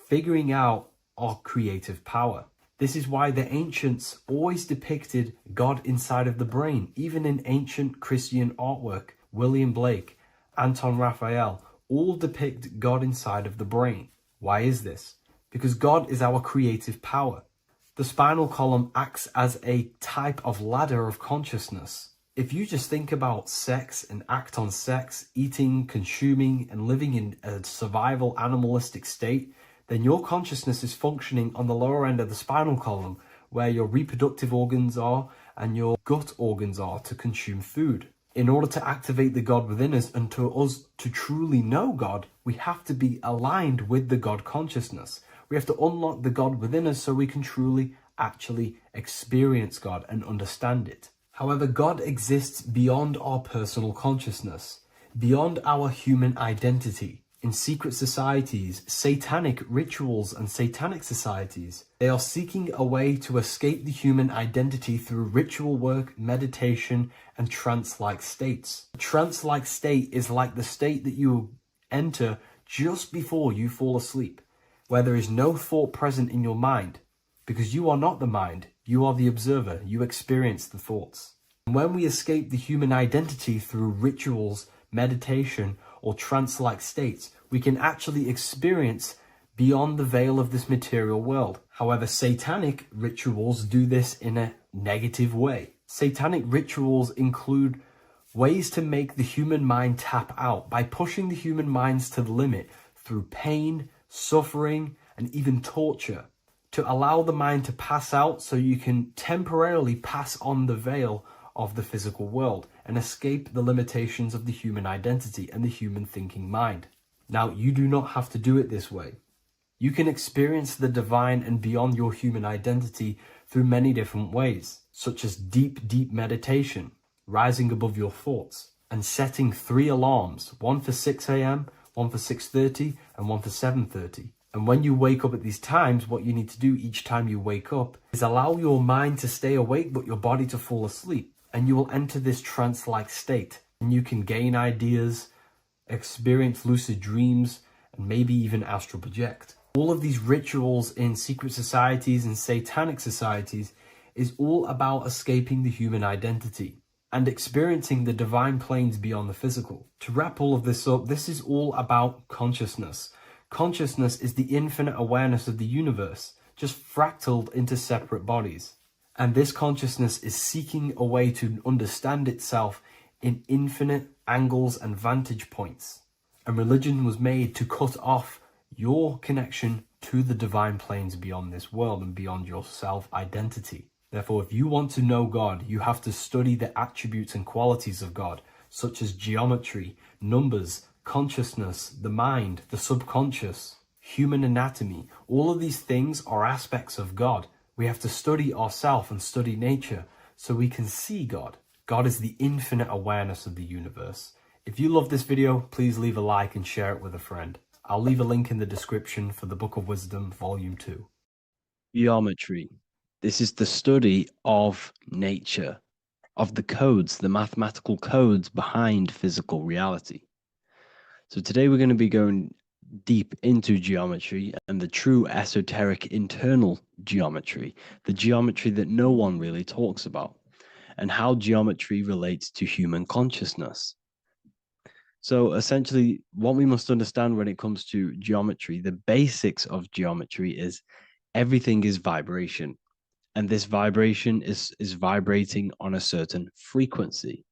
[SPEAKER 3] figuring out our creative power. This is why the ancients always depicted God inside of the brain. Even in ancient Christian artwork, William Blake, Anton Raphael, all depict God inside of the brain. Why is this? Because God is our creative power. The spinal column acts as a type of ladder of consciousness. If you just think about sex and act on sex, eating, consuming, and living in a survival animalistic state, then your consciousness is functioning on the lower end of the spinal column, where your reproductive organs are and your gut organs are to consume food. In order to activate the God within us and to us to truly know God, we have to be aligned with the God consciousness. We have to unlock the God within us so we can truly actually experience God and understand it. However, God exists beyond our personal consciousness, beyond our human identity. In secret societies, satanic rituals and satanic societies, they are seeking a way to escape the human identity through ritual work, meditation, and trance-like states. A trance-like state is like the state that you enter just before you fall asleep, where there is no thought present in your mind, because you are not the mind, you are the observer, you experience the thoughts. And when we escape the human identity through rituals, meditation, or trance-like states, we can actually experience beyond the veil of this material world. However, satanic rituals do this in a negative way. Satanic rituals include ways to make the human mind tap out by pushing the human minds to the limit through pain, suffering, and even torture, to allow the mind to pass out so you can temporarily pass on the veil of the physical world and escape the limitations of the human identity and the human thinking mind. Now, you do not have to do it this way. You can experience the divine and beyond your human identity through many different ways, such as deep, deep meditation, rising above your thoughts, and setting 3 alarms, one for 6 a.m., one for 6:30, and one for 7:30. And when you wake up at these times, what you need to do each time you wake up is allow your mind to stay awake but your body to fall asleep. And you will enter this trance-like state. And you can gain ideas, experience lucid dreams, and maybe even astral project. All of these rituals in secret societies and satanic societies is all about escaping the human identity and experiencing the divine planes beyond the physical. To wrap all of this up, this is all about consciousness. Consciousness is the infinite awareness of the universe, just fractaled into separate bodies. And this consciousness is seeking a way to understand itself in infinite angles and vantage points. And religion was made to cut off your connection to the divine planes beyond this world and beyond your self-identity. Therefore, if you want to know God, you have to study the attributes and qualities of God, such as geometry, numbers, consciousness, the mind, the subconscious, human anatomy. All of these things are aspects of God. We have to study ourselves and study nature so we can see God. God is the infinite awareness of the universe. If you love this video, please leave a like and share it with a friend. I'll leave a link in the description for the Book of Wisdom, Volume 2.
[SPEAKER 1] Geometry. This is the study of nature, of the codes, the mathematical codes behind physical reality. So today we're going to be going deep into geometry and the true esoteric internal geometry, the geometry that no one really talks about, and how geometry relates to human consciousness. So essentially, what we must understand when it comes to geometry, the basics of geometry is everything is vibration. And this vibration is vibrating on a certain frequency.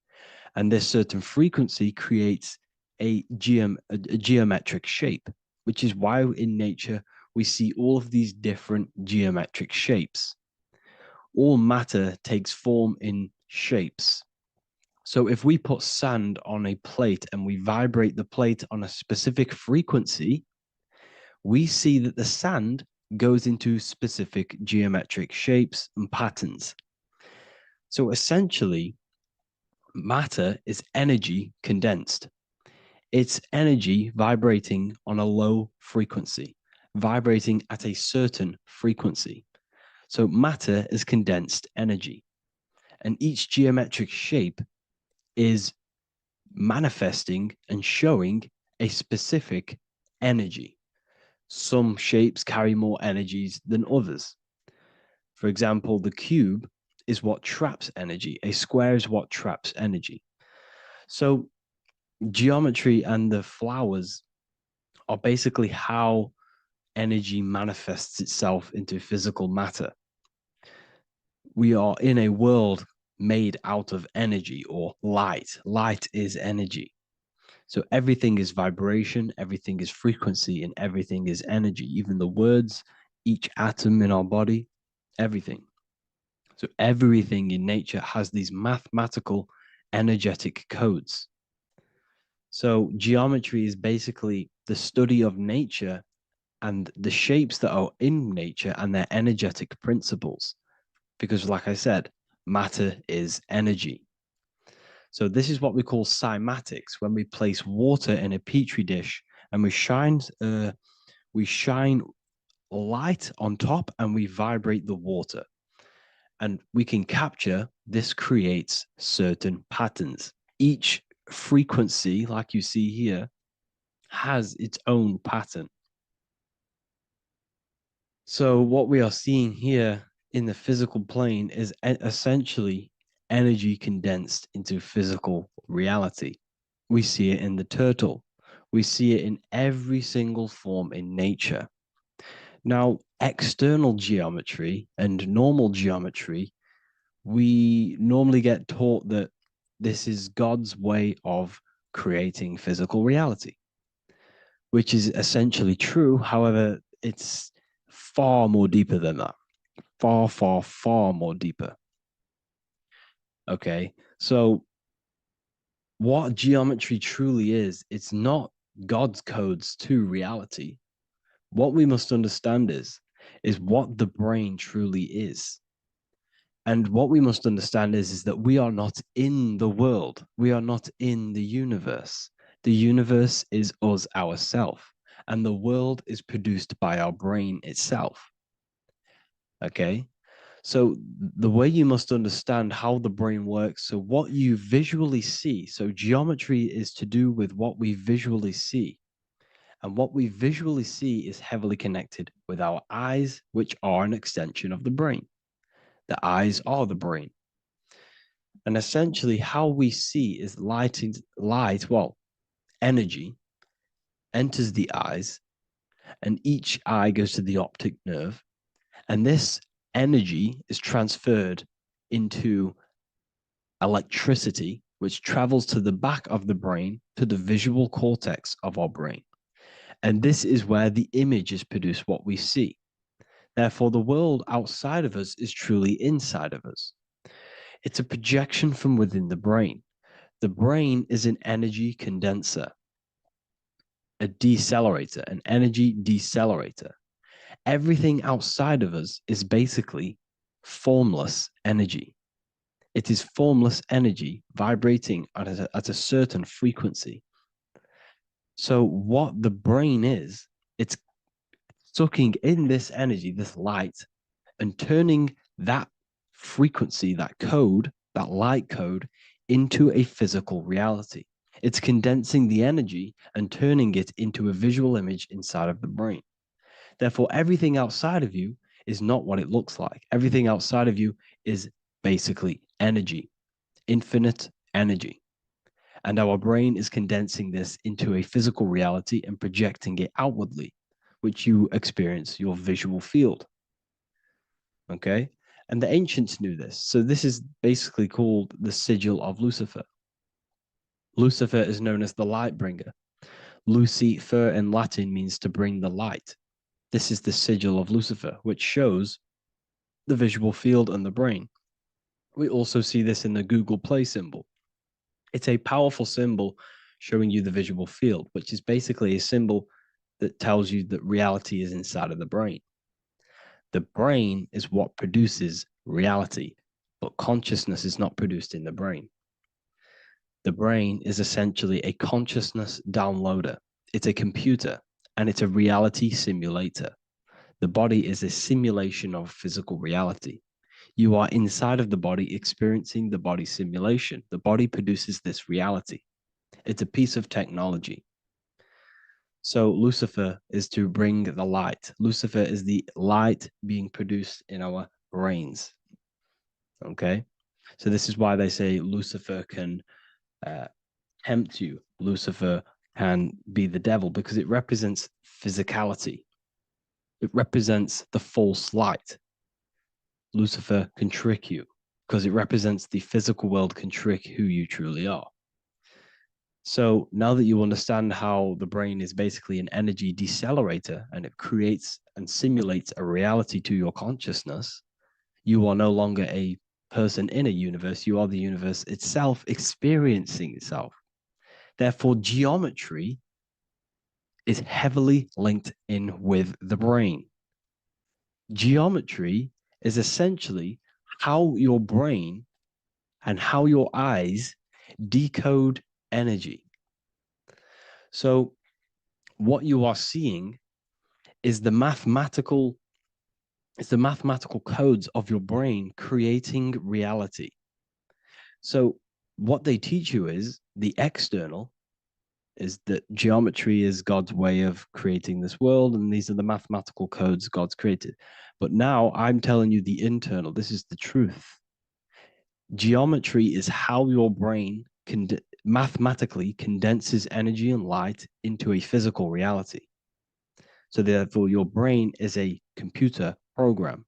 [SPEAKER 1] And this certain frequency creates a geometric shape, which is why in nature we see all of these different geometric shapes. all matter takes form in shapes. So if we put sand on a plate and we vibrate the plate on a specific frequency, we see that the sand goes into specific geometric shapes and patterns. So essentially, matter is energy condensed. It's energy vibrating on a low frequency, vibrating at a certain frequency. So matter is condensed energy. And each geometric shape is manifesting and showing a specific energy. Some shapes carry more energies than others. For example, the cube is what traps energy. A square is what traps energy. So geometry and the flowers are basically how energy manifests itself into physical matter. We are in a world made out of energy or light. Light is energy. So everything is vibration, everything is frequency, and everything is energy. Even the words, each atom in our body, everything. So everything in nature has these mathematical energetic codes. So geometry is basically the study of nature and the shapes that are in nature and their energetic principles. Because, like I said, matter is energy. So this is what we call cymatics. When we place water in a petri dish and we shine light on top and we vibrate the water, and we can capture. This creates certain patterns. Each frequency, like you see here, has its own pattern. So what we are seeing here in the physical plane is essentially energy condensed into physical reality. We see it in the turtle. We see it in every single form in nature. Now, external geometry and normal geometry, we normally get taught that this is God's way of creating physical reality, which is essentially true. However, it's far more deeper than that. Far, far, far more deeper. Okay, so what geometry truly is, it's not God's codes to reality. What we must understand is what the brain truly is. And what we must understand is that we are not in the world. We are not in the universe. The universe is us ourselves, and the world is produced by our brain itself. Okay? So the way you must understand how the brain works, so what you visually see, so geometry is to do with what we visually see. And what we visually see is heavily connected with our eyes, which are an extension of the brain. The eyes are the brain. And essentially how we see is energy enters the eyes, and each eye goes to the optic nerve. And this energy is transferred into electricity, which travels to the back of the brain, to the visual cortex of our brain. And this is where the image is produced, what we see. Therefore, the world outside of us is truly inside of us. It's a projection from within the brain. The brain is an energy condenser, a decelerator, an energy decelerator. Everything outside of us is basically formless energy. It is formless energy vibrating at a certain frequency. So what the brain is, it's sucking in this energy, this light, and turning that frequency, that code, that light code, into a physical reality. It's condensing the energy and turning it into a visual image inside of the brain. Therefore, everything outside of you is not what it looks like. Everything outside of you is basically energy, infinite energy. And our brain is condensing this into a physical reality and projecting it outwardly, which you experience your visual field. Okay? And the ancients knew this. So this is basically called the sigil of Lucifer. Lucifer is known as the light bringer. Lucifer in Latin means to bring the light. This is the sigil of Lucifer, which shows the visual field and the brain. We also see this in the Google Play symbol. It's a powerful symbol showing you the visual field, which is basically a symbol that tells you that reality is inside of the brain. The brain is what produces reality, but consciousness is not produced in the brain. The brain is essentially a consciousness downloader. It's a computer and it's a reality simulator. The body is a simulation of physical reality. You are inside of the body experiencing the body simulation. The body produces this reality. It's a piece of technology. So Lucifer is to bring the light. Lucifer is the light being produced in our brains. Okay. So this is why they say Lucifer can tempt you. Lucifer can be the devil because it represents physicality. It represents the false light. Lucifer can trick you because it represents the physical world can trick who you truly are. So now that you understand how the brain is basically an energy decelerator and it creates and simulates a reality to your consciousness, you are no longer a person in a universe. You are the universe itself experiencing itself. Therefore, geometry is heavily linked in with the brain. Geometry is essentially how your brain and how your eyes decode energy. So what you are seeing is the mathematical codes of your brain creating reality. So what they teach you is the external is that geometry is God's way of creating this world, and these are the mathematical codes God's created. But now I'm telling you the internal. This is the truth. Geometry is how your brain mathematically condenses energy and light into a physical reality. So therefore, your brain is a computer program.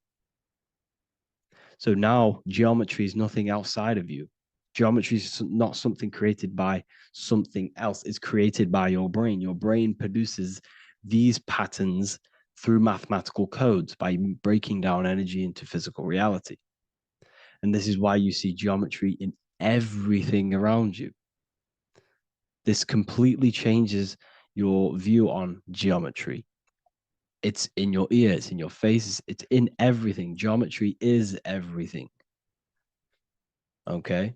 [SPEAKER 1] So now geometry is nothing outside of you. Geometry is not something created by something else. It's created by your brain. Your brain produces these patterns through mathematical codes by breaking down energy into physical reality. And this is why you see geometry in everything around you. This completely changes your view on geometry. It's in your ear, it's in your face, it's in everything. Geometry is everything. Okay?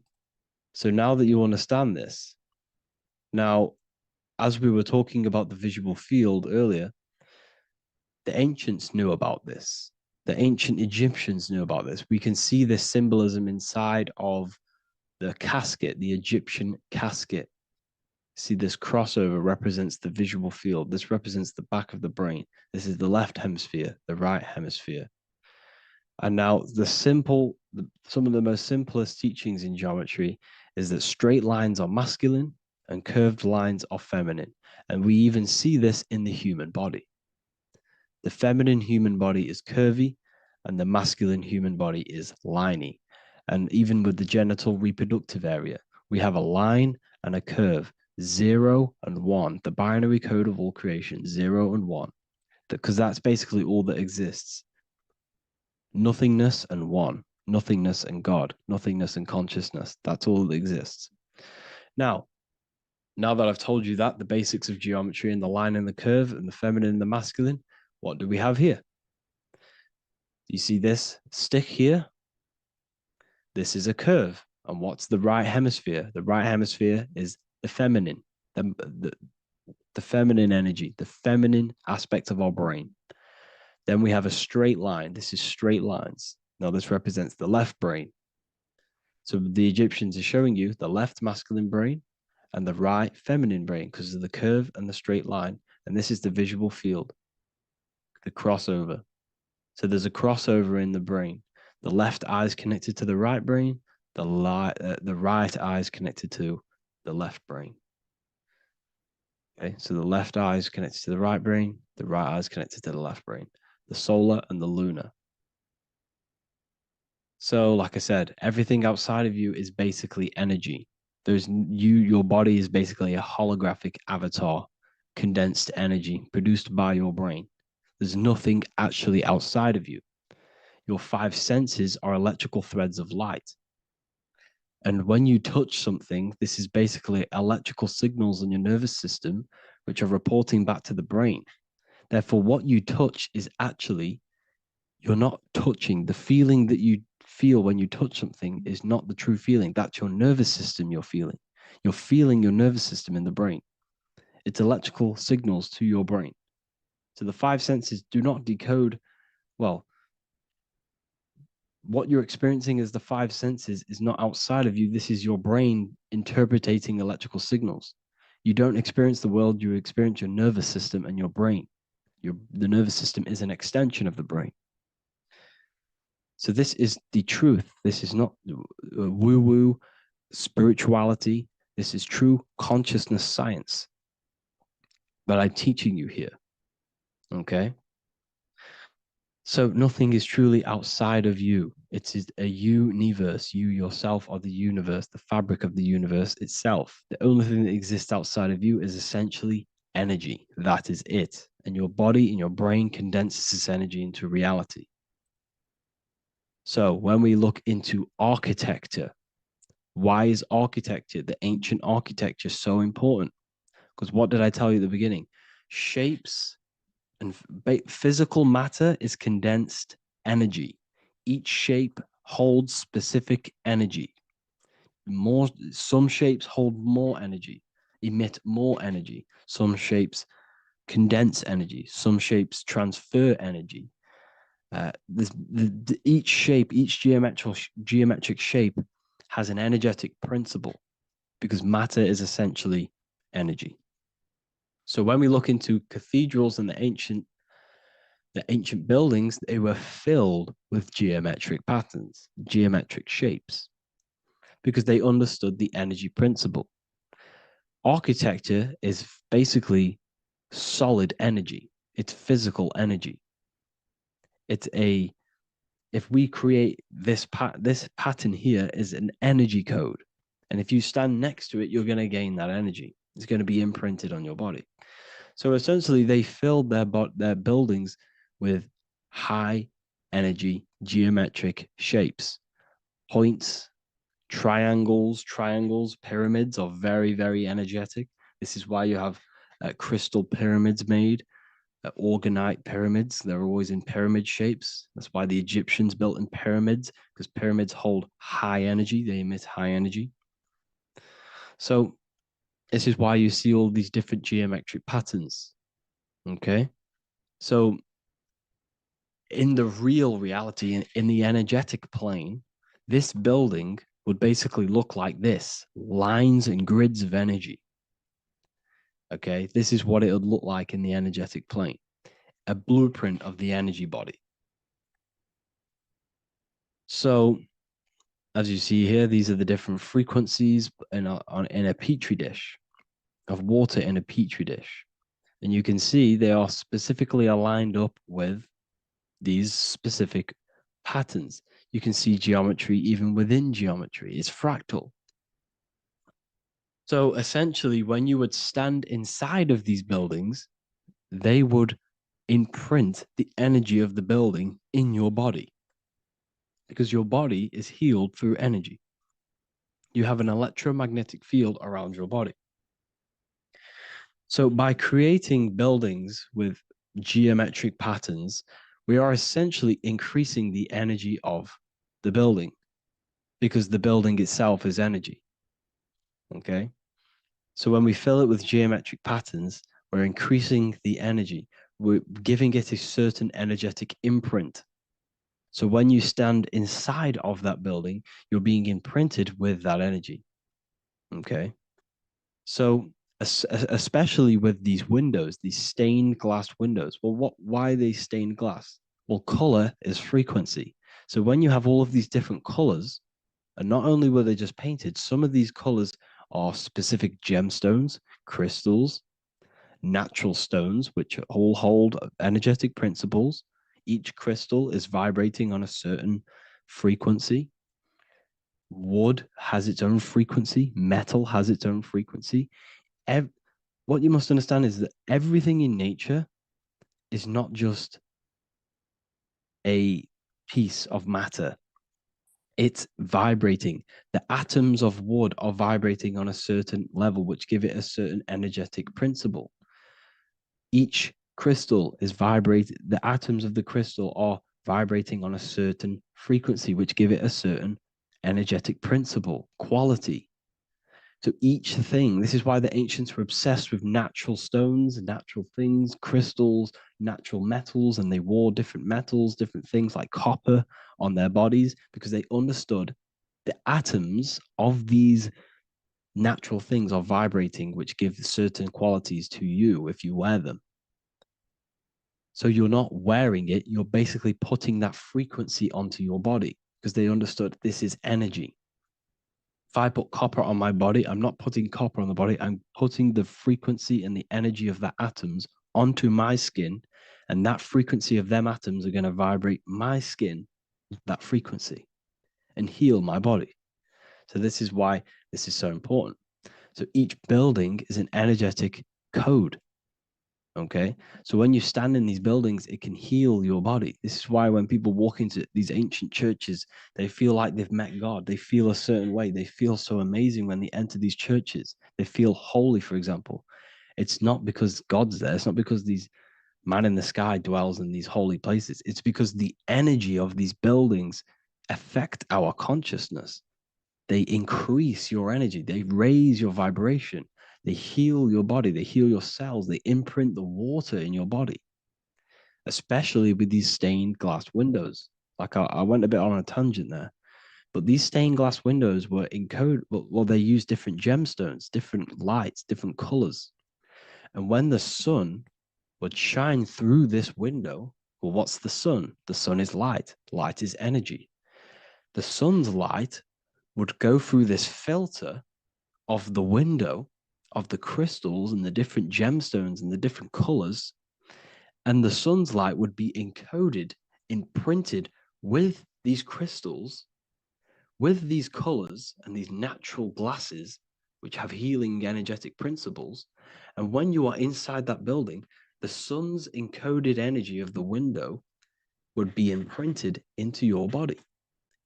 [SPEAKER 1] So now that you understand this, now, as we were talking about the visual field earlier, the ancients knew about this. The ancient Egyptians knew about this. We can see this symbolism inside of the casket, the Egyptian casket. See, this crossover represents the visual field. This represents the back of the brain. This is the left hemisphere, the right hemisphere. And now some of the most simplest teachings in geometry is that straight lines are masculine and curved lines are feminine. And we even see this in the human body. The feminine human body is curvy and the masculine human body is liney. And even with the genital reproductive area, we have a line and a curve, 0 and 1, the binary code of all creation, 0 and 1, because that's basically all that exists. Nothingness and one, nothingness and God, nothingness and consciousness. That's all that exists. Now that I've told you that, the basics of geometry and the line and the curve and the feminine and the masculine, what do we have here? You see this stick here? This is a curve. And what's the right hemisphere? The right hemisphere is the feminine, the feminine energy, the feminine aspect of our brain. Then we have a straight line. This is straight lines. Now this represents the left brain. So the Egyptians are showing you the left masculine brain and the right feminine brain because of the curve and the straight line. And this is the visual field, the crossover. So there's a crossover in the brain. The left eye is connected to the right brain. The right eye is connected to the left brain. Okay, so the left eye is connected to the right brain. The right eye is connected to the left brain. The solar and the lunar. So, like I said, everything outside of you is basically energy. Your body is basically a holographic avatar, condensed energy produced by your brain. There's nothing actually outside of you. your five senses are electrical threads of light. And when you touch something, this is basically electrical signals in your nervous system, which are reporting back to the brain. Therefore, what you touch is actually, you're not touching. The feeling that you feel when you touch something is not the true feeling. That's your nervous system you're feeling. You're feeling your nervous system in the brain. It's electrical signals to your brain. So the five senses do not decode, well, what you're experiencing as the five senses is not outside of you. This is your brain interpreting electrical signals. You don't experience the world, you experience your nervous system and your brain. The nervous system is an extension of the brain. So this is the truth. This is not woo-woo spirituality. This is true consciousness science that I'm teaching you here. Okay? So nothing is truly outside of you. It is a universe. You yourself are the universe, the fabric of the universe itself. The only thing that exists outside of you is essentially energy. That is it. And your body and your brain condenses this energy into reality. So when we look into architecture, why is architecture, the ancient architecture, so important? Because what did I tell you at the beginning? Shapes and physical matter is condensed energy. Each shape holds specific energy. Some shapes hold more energy, emit more energy. Some shapes condense energy. Some shapes transfer energy. Each shape, each geometric shape has an energetic principle because matter is essentially energy. So when we look into cathedrals and the ancient buildings, they were filled with geometric patterns, geometric shapes, because they understood the energy principle. Architecture is basically solid energy. It's physical energy. If we create this pattern here is an energy code. And if you stand next to it, you're going to gain that energy. It's going to be imprinted on your body. So essentially, they filled their buildings with high energy geometric shapes. Points, triangles, pyramids are very, very energetic. This is why you have crystal pyramids made, organite pyramids. They're always in pyramid shapes. That's why the Egyptians built in pyramids, because pyramids hold high energy. They emit high energy. So this is why you see all these different geometric patterns. Okay. So in the real reality, in the energetic plane, this building would basically look like this: lines and grids of energy. Okay. This is what it would look like in the energetic plane, a blueprint of the energy body. So as you see here, these are the different frequencies in a petri dish, of water in a petri dish. And you can see they are specifically aligned up with these specific patterns. You can see geometry even within geometry. It's fractal. So essentially, when you would stand inside of these buildings, they would imprint the energy of the building in your body, because your body is healed through energy. You have an electromagnetic field around your body. So by creating buildings with geometric patterns, we are essentially increasing the energy of the building, because the building itself is energy. Okay. So when we fill it with geometric patterns, we're increasing the energy. We're giving it a certain energetic imprint. So when you stand inside of that building, you're being imprinted with that energy. Okay. So especially with these windows, these stained glass windows. Well, why are they stained glass? Well, color is frequency. So when you have all of these different colors, and not only were they just painted, some of these colors are specific gemstones, crystals, natural stones, which all hold energetic principles. Each crystal is vibrating on a certain frequency. Wood has its own frequency. Metal has its own frequency. What you must understand is that everything in nature is not just a piece of matter. It's vibrating. The atoms of wood are vibrating on a certain level, which give it a certain energetic principle. Each crystal is vibrating. The atoms of the crystal are vibrating on a certain frequency, which give it a certain energetic principle, quality. So each thing, this is why the ancients were obsessed with natural stones, natural things, crystals, natural metals, and they wore different metals, different things like copper on their bodies, because they understood the atoms of these natural things are vibrating, which give certain qualities to you if you wear them. So you're not wearing it, you're basically putting that frequency onto your body because they understood this is energy. If I put copper on my body, I'm not putting copper on the body, I'm putting the frequency and the energy of the atoms onto my skin. And that frequency of them atoms are going to vibrate my skin, that frequency, and heal my body. So this is why this is so important. So each building is an energetic code. Okay. So when you stand in these buildings, it can heal your body. This is why when people walk into these ancient churches, they feel like they've met God. They feel a certain way. They feel so amazing when they enter these churches. They feel holy, for example. It's not because God's there. It's not because these man in the sky dwells in these holy places. It's because the energy of these buildings affect our consciousness. They increase your energy. They raise your vibration. They heal your body. They heal your cells. They imprint the water in your body, especially with these stained glass windows. Like I went a bit on a tangent there, but these stained glass windows were encoded. Well, they use different gemstones, different lights, different colors. And when the sun would shine through this window, well, what's the sun? The sun is light. Light is energy. The sun's light would go through this filter of the window of the crystals and the different gemstones and the different colors, and the sun's light would be encoded, imprinted with these crystals, with these colors and these natural glasses, which have healing energetic principles. And when you are inside that building, the sun's encoded energy of the window would be imprinted into your body,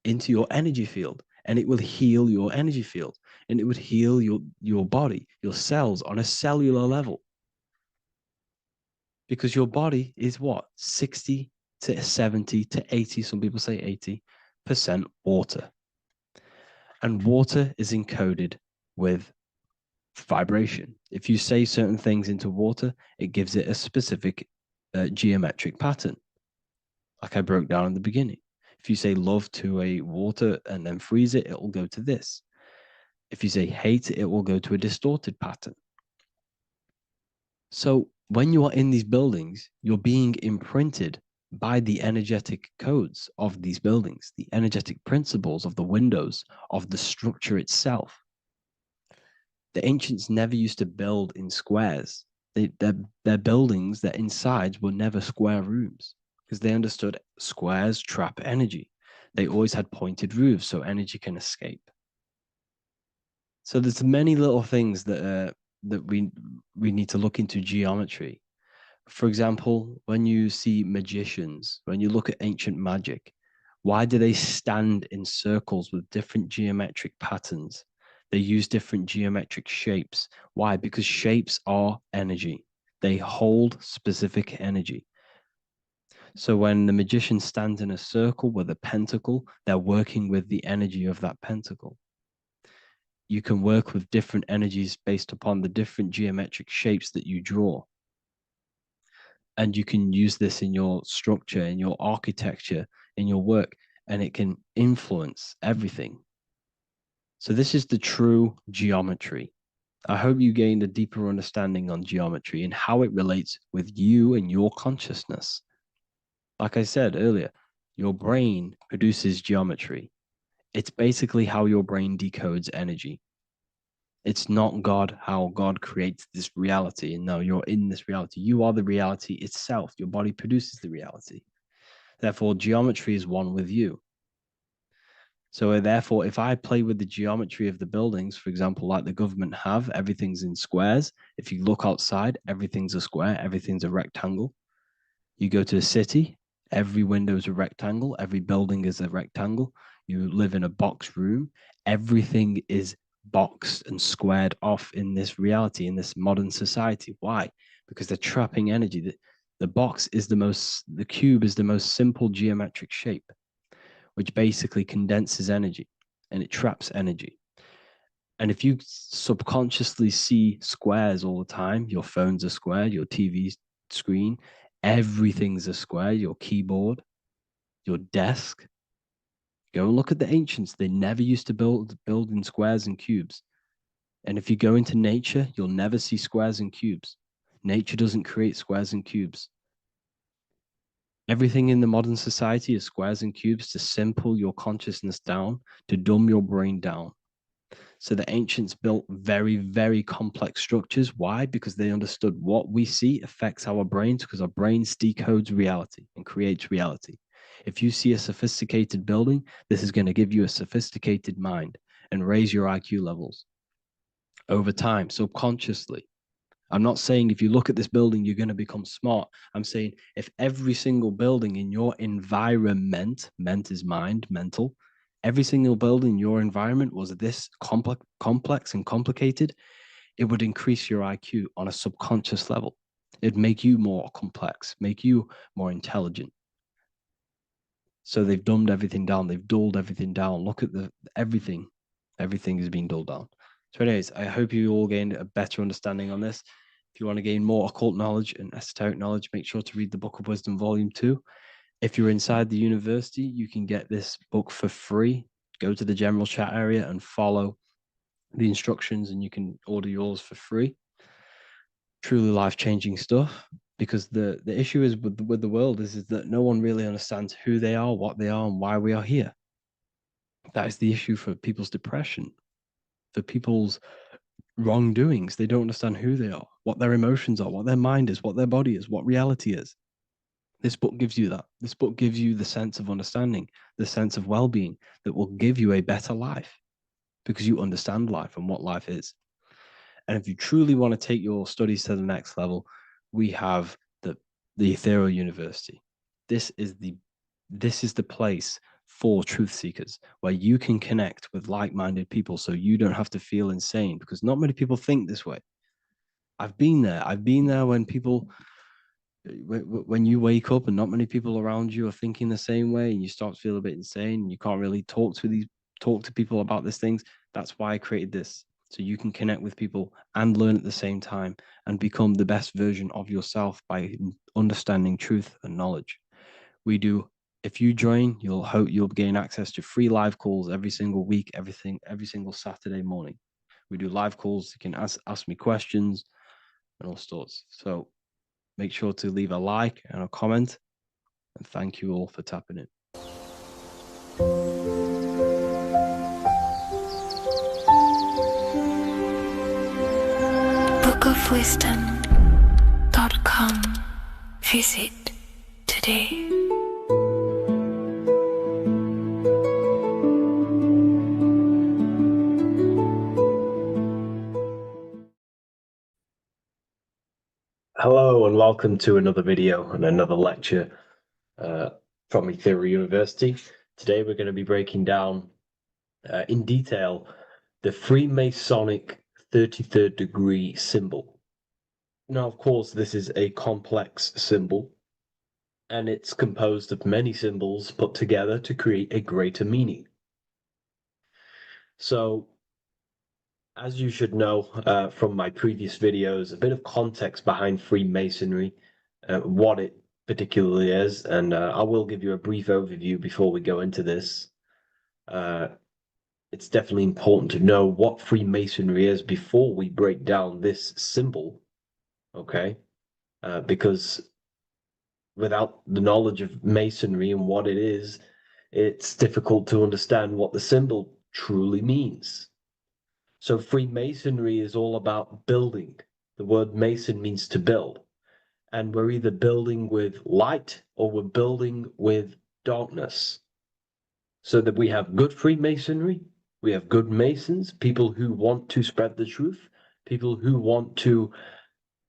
[SPEAKER 1] into your energy field, and it will heal your energy field, and it would heal your body, your cells on a cellular level. Because your body is what? 60 to 70 to 80, some people say 80% water. And water is encoded with vibration. If you say certain things into water, it gives it a specific geometric pattern, like I broke down in the beginning. If you say love to a water and then freeze it, it will go to this. If you say hate, it will go to a distorted pattern. So when you are in these buildings, you're being imprinted by the energetic codes of these buildings, the energetic principles of the windows, of the structure itself. The ancients never used to build in squares. Their buildings, their insides were never square rooms because they understood squares trap energy. They always had pointed roofs so energy can escape. So there's many little things that we need to look into geometry. For example, when you see magicians, when you look at ancient magic, why do they stand in circles with different geometric patterns? They use different geometric shapes. Why? Because shapes are energy. They hold specific energy. So when the magician stands in a circle with a pentacle, they're working with the energy of that pentacle. You can work with different energies based upon the different geometric shapes that you draw. And you can use this in your structure, in your architecture, in your work, and it can influence everything. So this is the true geometry. I hope you gained a deeper understanding on geometry and how it relates with you and your consciousness. Like I said earlier, your brain produces geometry. It's basically how your brain decodes energy. It's not God, how God creates this reality. And no, you're in this reality. You are the reality itself. Your body produces the reality. Therefore, geometry is one with you. So therefore, if I play with the geometry of the buildings, for example, like the government have, everything's in squares. If you look outside, everything's a square, everything's a rectangle. You go to a city, Every window is a rectangle. Every building is a rectangle. You live in a box room. Everything is boxed and squared off in this reality, in this modern society. Why? Because they're trapping energy. The cube is the most simple geometric shape, which basically condenses energy and it traps energy. And if you subconsciously see squares all the time, your phone's a square, your TV screen, everything's a square, your keyboard, your desk. Go and look at the ancients. They never used to build in squares and cubes. And if you go into nature, you'll never see squares and cubes. Nature doesn't create squares and cubes. Everything in the modern society is squares and cubes to simple your consciousness down, to dumb your brain down. So the ancients built very, very complex structures. Why? Because they understood what we see affects our brains, because our brains decodes reality and creates reality. If you see a sophisticated building, this is going to give you a sophisticated mind and raise your IQ levels over time, subconsciously. I'm not saying if you look at this building, you're going to become smart. I'm saying if every single building in your environment, ment is mind, mental, every single building in your environment was this complex and complicated, it would increase your IQ on a subconscious level. It'd make you more complex, make you more intelligent. So they've dumbed everything down. They've dulled everything down. Look at everything. Everything is being dulled down. So anyways, I hope you all gained a better understanding on this. If you want to gain more occult knowledge and esoteric knowledge, make sure to read the Book of Wisdom, Volume 2. If you're inside the university, you can get this book for free. Go to the general chat area and follow the instructions, and you can order yours for free. Truly life-changing stuff. Because the issue is with the world is that no one really understands who they are, what they are, and why we are here. That is the issue for people's depression, for people's wrongdoings. They don't understand who they are, what their emotions are, what their mind is, what their body is, what reality is. This book gives you that. This book gives you the sense of understanding, the sense of well-being that will give you a better life because you understand life and what life is. And if you truly want to take your studies to the next level, we have the Ethereal University. This is the place for truth seekers where you can connect with like-minded people so you don't have to feel insane, because not many people think this way. I've been there when you wake up and not many people around you are thinking the same way, and you start to feel a bit insane and you can't really talk to people about these things. That's why I created this, so you can connect with people and learn at the same time and become the best version of yourself by understanding truth and knowledge. If you join, you'll gain access to free live calls every single week, every single Saturday morning. We do live calls. You can ask me questions and all sorts. So make sure to leave a like and a comment. And thank you all for tapping in.
[SPEAKER 2] bookofwisdom.com. Visit today.
[SPEAKER 9] Hello and welcome to another video and another lecture from Ethereal University. Today we're going to be breaking down in detail the Freemasonic 33rd degree symbol. Now, of course, this is a complex symbol, and it's composed of many symbols put together to create a greater meaning. So, as you should know from my previous videos, a bit of context behind Freemasonry, what it particularly is, and I will give you a brief overview before we go into this. It's definitely important to know what Freemasonry is before we break down this symbol, okay? Because without the knowledge of Masonry and what it is, it's difficult to understand what the symbol truly means. So Freemasonry is all about building. The word Mason means to build. And we're either building with light or we're building with darkness. So that we have good Freemasonry, we have good Masons, people who want to spread the truth, people who want to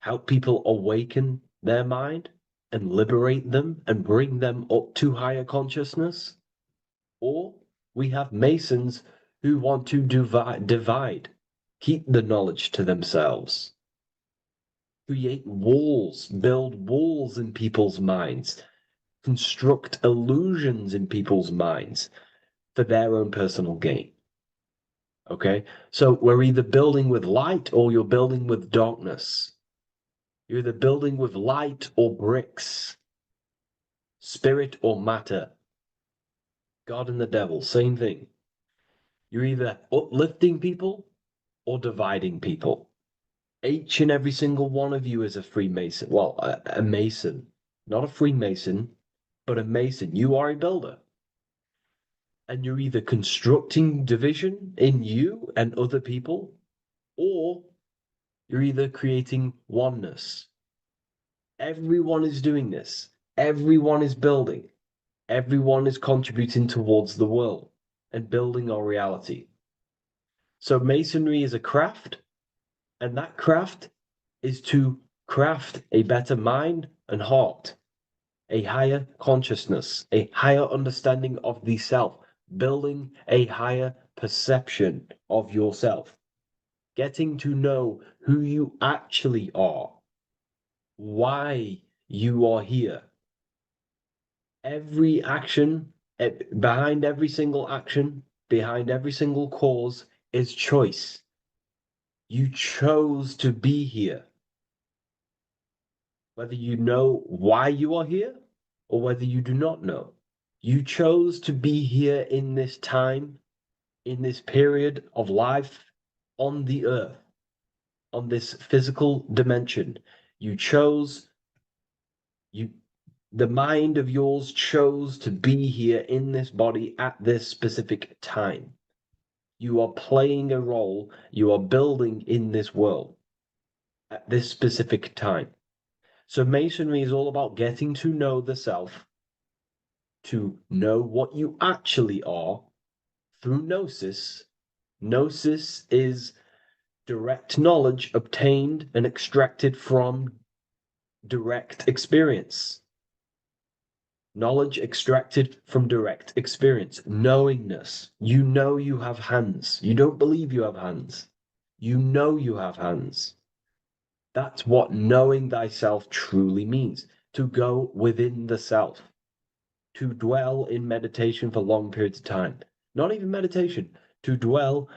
[SPEAKER 9] help people awaken their mind, and liberate them and bring them up to higher consciousness, or we have Masons who want to divide, keep the knowledge to themselves, create walls, build walls in people's minds, construct illusions in people's minds for their own personal gain. Okay, so we're either building with light or you're building with darkness. You're either building with light or bricks, spirit or matter. God and the devil, same thing. You're either uplifting people or dividing people. Each and every single one of you is a Freemason. Well, a Mason. Not a Freemason, but a Mason. You are a builder. And you're either constructing division in you and other people, or you're either creating oneness. Everyone is doing this. Everyone is building. Everyone is contributing towards the world and building our reality. So Masonry is a craft, and that craft is to craft a better mind and heart, a higher consciousness, a higher understanding of the self, building a higher perception of yourself, getting to know who you actually are, why you are here. Every action, behind every single action, behind every single cause is choice. You chose to be here. Whether you know why you are here or whether you do not know. You chose to be here in this time, in this period of life on the earth, on this physical dimension. You chose, you, the mind of yours chose to be here in this body at this specific time. You are playing a role, you are building in this world at this specific time. So Masonry is all about getting to know the self, to know what you actually are through gnosis. Gnosis is direct knowledge obtained and extracted from direct experience. Knowledge extracted from direct experience. Knowingness. You know you have hands. You don't believe you have hands. You know you have hands. That's what knowing thyself truly means. To go within the self. To dwell in meditation for long periods of time. Not even meditation. To dwell,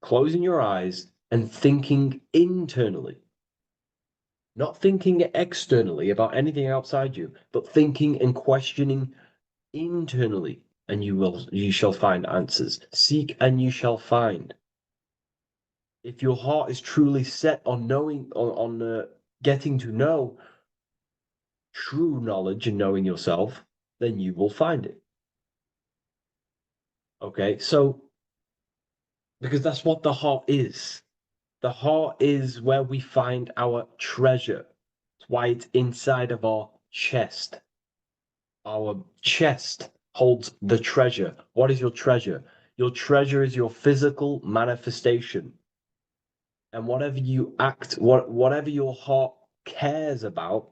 [SPEAKER 9] closing your eyes and thinking internally. Not thinking externally about anything outside you, but thinking and questioning internally, and you shall find answers. Seek and you shall find. If your heart is truly set on knowing, on getting to know true knowledge and knowing yourself, then you will find it. Okay, so because that's what the heart is. The heart is where we find our treasure. It's why it's inside of our chest. Our chest holds the treasure. What is your treasure? Your treasure is your physical manifestation. And whatever you act, whatever your heart cares about,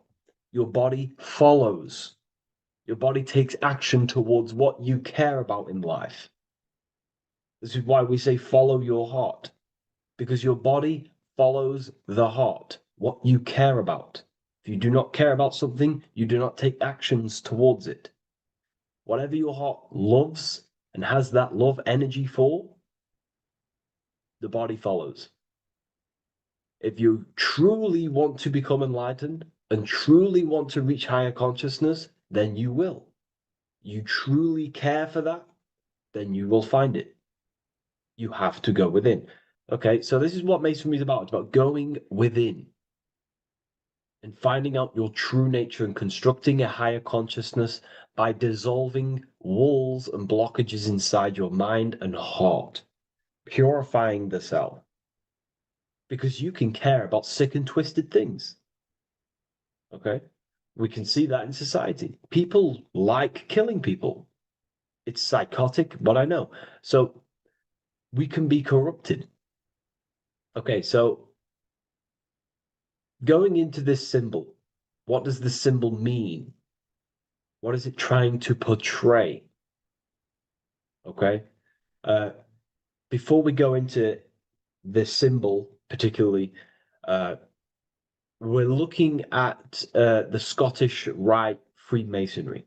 [SPEAKER 9] your body follows. Your body takes action towards what you care about in life. This is why we say follow your heart, because your body follows the heart, what you care about. If you do not care about something, you do not take actions towards it. Whatever your heart loves and has that love energy for, the body follows. If you truly want to become enlightened and truly want to reach higher consciousness, then you will. You truly care for that, then you will find it. You have to go within. Okay, so this is what Masonry is about. It's about going within and finding out your true nature and constructing a higher consciousness by dissolving walls and blockages inside your mind and heart, purifying the self. Because you can care about sick and twisted things. Okay? We can see that in society. People like killing people. It's psychotic, but I know. So we can be corrupted. Okay, so going into this symbol, What does the symbol mean? What is it trying to portray? Okay. Uh, Before we go into this symbol, particularly, uh, we're looking at the Scottish Rite Freemasonry.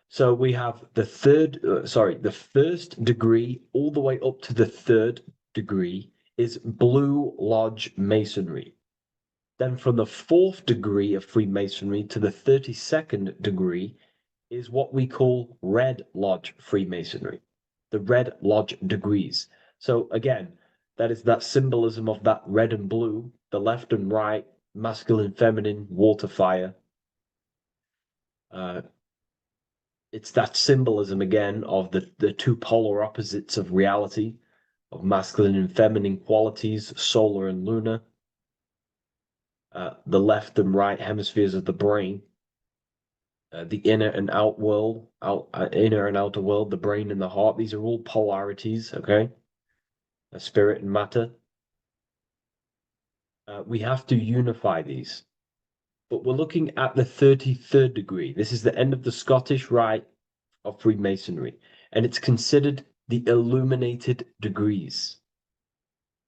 [SPEAKER 9] So we have the first degree all the way up to the third degree is Blue Lodge Masonry. Then from the fourth degree of Freemasonry to the 32nd degree is what we call Red Lodge Freemasonry, the Red Lodge degrees. So again, that is that symbolism of that red and blue, the left and right, masculine, feminine, water, fire. Uh, it's that symbolism again of the two polar opposites of reality, of masculine and feminine qualities, solar and lunar, the left and right hemispheres of the brain, the inner and inner and outer world, the brain and the heart. These are all polarities, okay? Spirit and matter. We have to unify these. But we're looking at the 33rd degree. This is the end of the Scottish Rite of Freemasonry, and it's considered the illuminated degrees.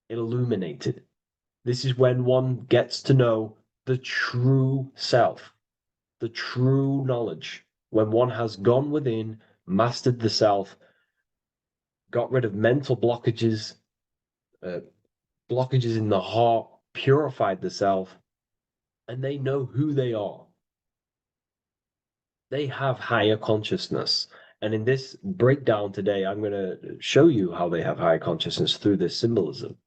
[SPEAKER 9] Illuminated. This is when one gets to know the true self, the true knowledge, when one has gone within, mastered the self, got rid of mental blockages, uh, blockages in the heart, purified the self, and they know who they are. They have higher consciousness. And in this breakdown today, I'm going to show you how they have higher consciousness through this symbolism.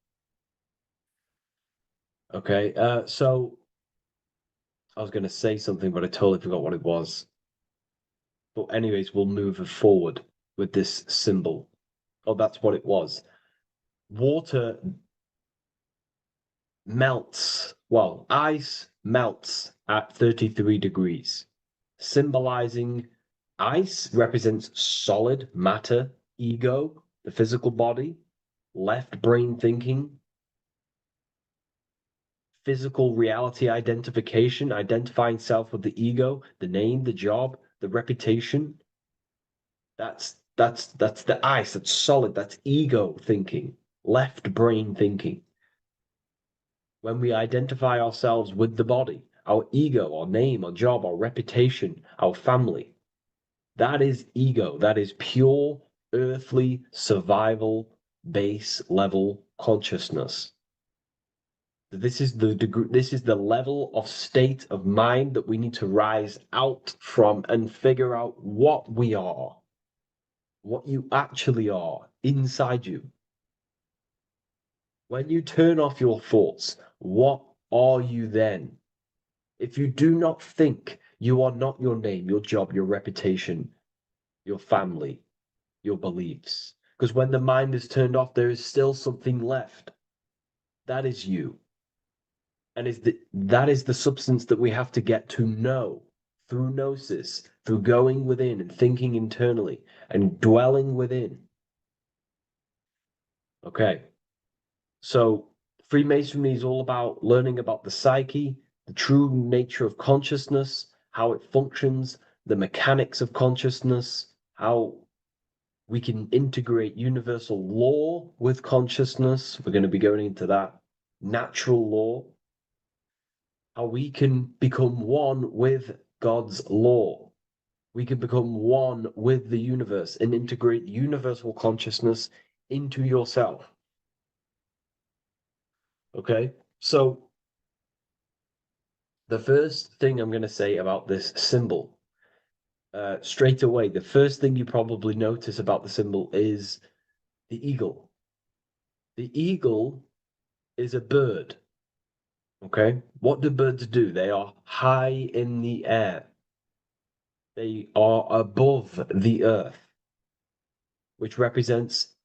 [SPEAKER 9] Okay, so I was going to say something, but I totally forgot what it was. But anyways, we'll move forward with this symbol. Oh, that's what it was. Water melts. Well, ice melts at 33 degrees, symbolizing ice represents solid matter, ego, the physical body, left brain thinking, physical reality identification, identifying self with the ego, the name, the job, the reputation. That's the ice, that's solid, that's ego thinking, left brain thinking. When we identify ourselves with the body, our ego, our name, our job, our reputation, our family, that is ego. That is pure earthly survival base level consciousness. This is the degree, this is the level of state of mind that we need to rise out from and figure out what we are, what you actually are inside you. When you turn off your thoughts, what are you then? If you do not think, you are not your name, your job, your reputation, your family, your beliefs. Because when the mind is turned off, there is still something left. That is you. And that is the substance that we have to get to know through gnosis, through going within and thinking internally and dwelling within. Okay. So Freemasonry is all about learning about the psyche, the true nature of consciousness, how it functions, the mechanics of consciousness, how we can integrate universal law with consciousness. We're going to be going into that. Natural law, how we can become one with God's law. We can become one with the universe and integrate universal consciousness into yourself. Okay, so the first thing I'm going to say about this symbol, straight away, the first thing you probably notice about the symbol is the eagle. The eagle is a bird. Okay, what do birds do? They are high in the air. They are above the earth, which represents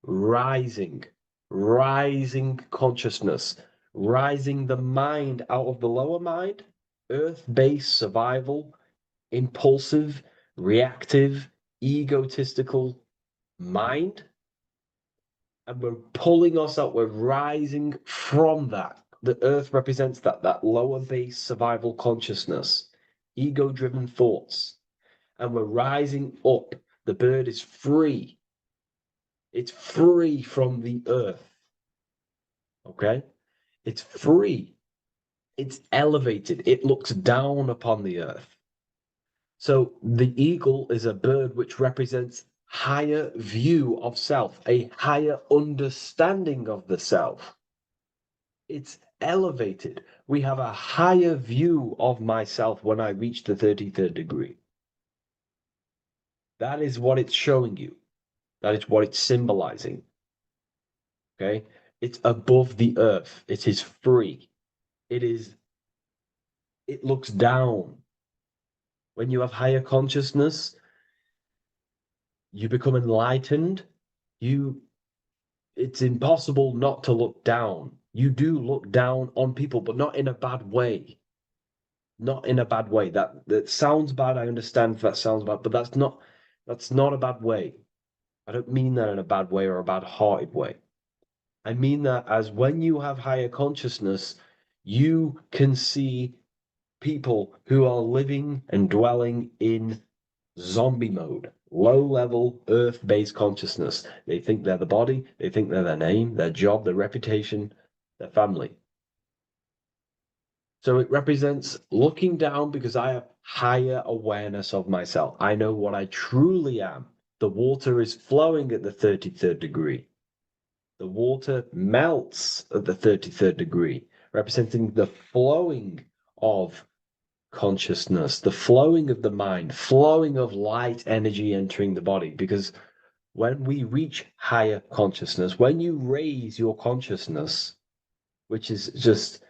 [SPEAKER 9] rising, rising consciousness, rising the mind out of the lower mind, earth-based survival, impulsive, reactive, egotistical mind. And we're pulling us up, we're rising from that the earth represents that lower base survival consciousness, ego-driven thoughts, and we're rising up. The bird is free. It's free from the earth. Okay? It's free. It's elevated. It looks down upon the earth. So the eagle is a bird which represents higher view of self, a higher understanding of the self. It's elevated. We have a higher view of myself when I reach the 33rd degree. That is what it's showing you. That is what it's symbolizing. Okay? It's above the earth. It is free. It looks down. When you have higher consciousness, you become enlightened. It's impossible not to look down. You do look down on people, but not in a bad way. Not in a bad way. That sounds bad. I understand if that sounds bad, but that's not a bad way. I don't mean that in a bad way or a bad-hearted way. I mean that as when you have higher consciousness, you can see people who are living and dwelling in zombie mode, low-level earth-based consciousness. They think they're the body, they think they're their name, their job, their reputation, their family. So it represents looking down because I have higher awareness of myself. I know what I truly am. The water is flowing at the 33rd degree. The water melts at the 33rd degree, representing the flowing of consciousness, the flowing of the mind, flowing of light energy entering the body. Because when we reach higher consciousness, when you raise your consciousness, which is just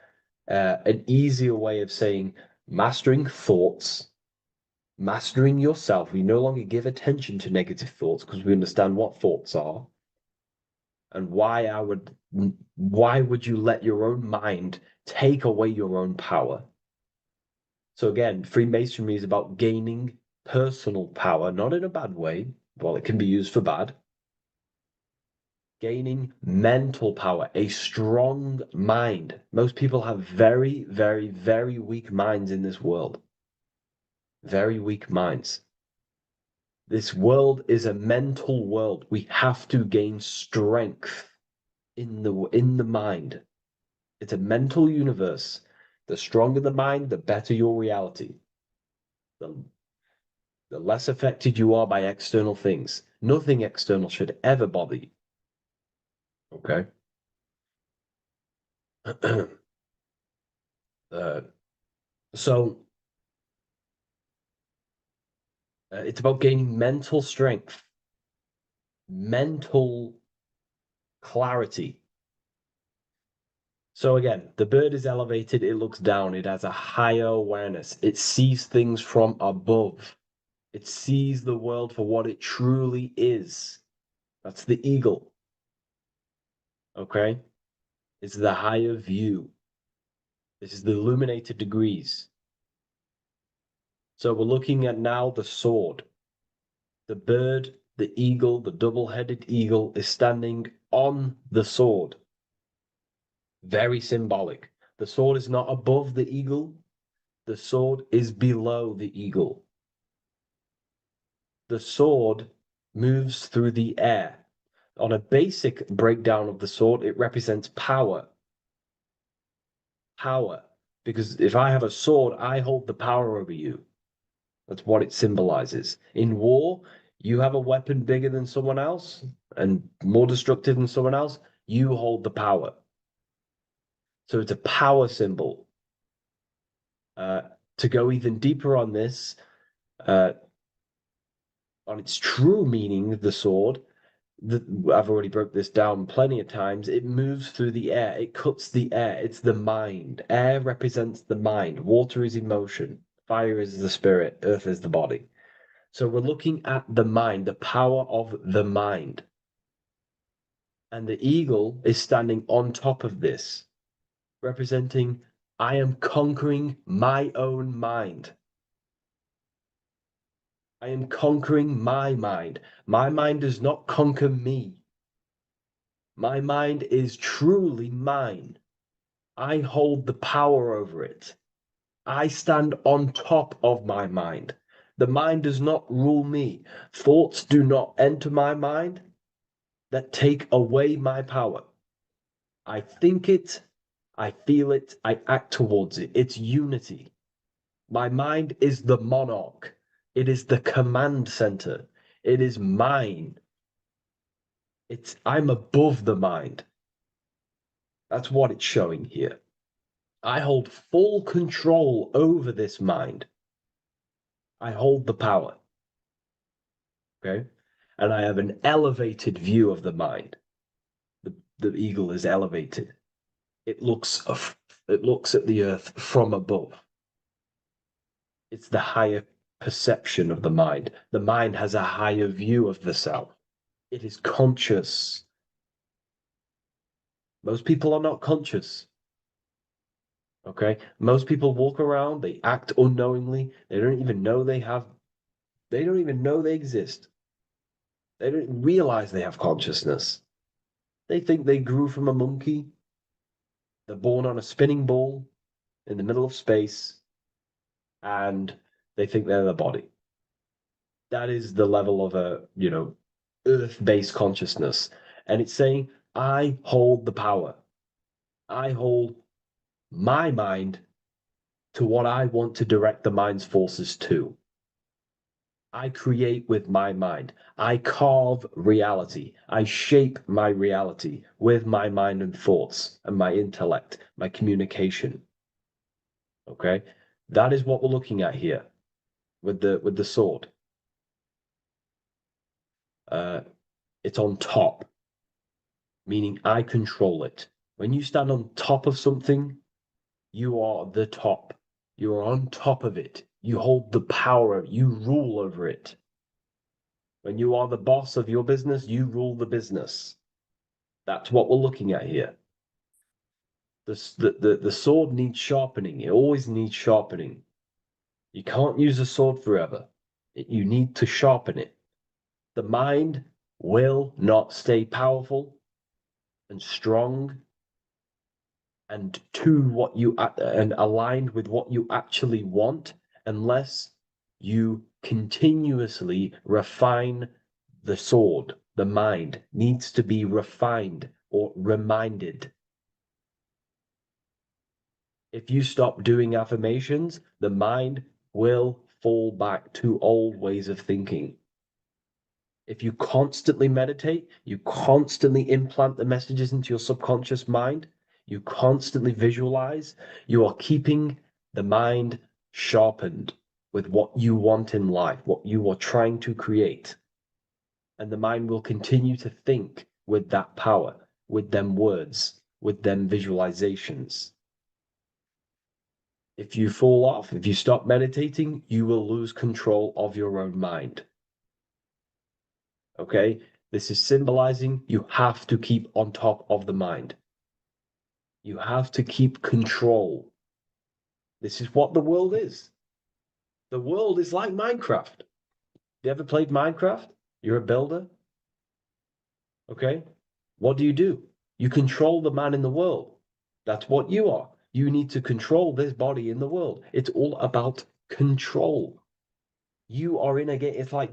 [SPEAKER 9] an easier way of saying mastering thoughts, mastering yourself, we no longer give attention to negative thoughts because we understand what thoughts are and why would you let your own mind take away your own power? So again, Freemasonry is about gaining personal power, not in a bad way. Well, it can be used for bad. Gaining mental power, a strong mind. Most people have very, very, very weak minds in this world. Very weak minds. This world is a mental world. We have to gain strength in the mind. It's a mental universe. The stronger the mind, the better your reality. The less affected you are by external things. Nothing external should ever bother you. Okay? So it's about gaining mental strength, mental clarity. So again, the bird is elevated, it looks down, it has a higher awareness, it sees things from above, it sees the world for what it truly is. That's the eagle. Okay? It's the higher view. This is the illuminated degrees. So we're looking at now the sword. The bird, the eagle, the double-headed eagle is standing on the sword. Very symbolic. The sword is not above the eagle. The sword is below the eagle. The sword moves through the air. On a basic breakdown of the sword, it represents power. Power. Because if I have a sword, I hold the power over you. That's what it symbolizes. In war, you have a weapon bigger than someone else and more destructive than someone else, you hold the power. So it's a power symbol. To go even deeper on this, on its true meaning, the sword, I've already broke this down plenty of times. It moves through the air. It cuts the air. It's the mind. Air represents the mind. Water is emotion. Fire is the spirit. Earth is the body. So we're looking at the mind, the power of the mind. And the eagle is standing on top of this, representing, I am conquering my own mind. I am conquering my mind. My mind does not conquer me. My mind is truly mine. I hold the power over it. I stand on top of my mind. The mind does not rule me. Thoughts do not enter my mind that take away my power. I think it, I feel it, I act towards it. It's unity. My mind is the monarch. It is the command center. It is mine. I'm above the mind. That's what it's showing here. I hold full control over this mind. I hold the power. Okay? And I have an elevated view of the mind. The eagle is elevated. It looks at the earth from above. It's the higher perception of the mind. The mind has a higher view of the self. It is conscious. Most people are not conscious. Okay? Most people walk around, they act unknowingly, they don't even know they exist. They don't realize they have consciousness. They think they grew from a monkey. They're born on a spinning ball in the middle of space, and they think they're the body. That is the level of earth-based consciousness. And it's saying, I hold the power. I hold my mind to what I want to direct the mind's forces to. I create with my mind. I carve reality. I shape my reality with my mind and thoughts and my intellect, my communication. Okay? That is what we're looking at here with the sword. It's on top, meaning I control it. When you stand on top of something, you are the top. You are on top of it. You hold the power. You rule over it. When you are the boss of your business, you rule the business. That's what we're looking at here. The sword needs sharpening. It always needs sharpening. You can't use a sword forever. You need to sharpen it. The mind will not stay powerful and strong and and aligned with what you actually want unless you continuously refine the sword. The mind needs to be refined or reminded. If you stop doing affirmations, the mind will fall back to old ways of thinking. If you constantly meditate, you constantly implant the messages into your subconscious mind, you constantly visualize, you are keeping the mind sharpened with what you want in life, what you are trying to create. And the mind will continue to think with that power, with them words, with them visualizations. If you fall off, if you stop meditating, you will lose control of your own mind. Okay? This is symbolizing you have to keep on top of the mind. You have to keep control. This is what the world is. The world is like Minecraft. You ever played Minecraft? You're a builder. Okay? What do? You control the man in the world. That's what you are. You need to control this body in the world. It's all about control. You are in a game. It's like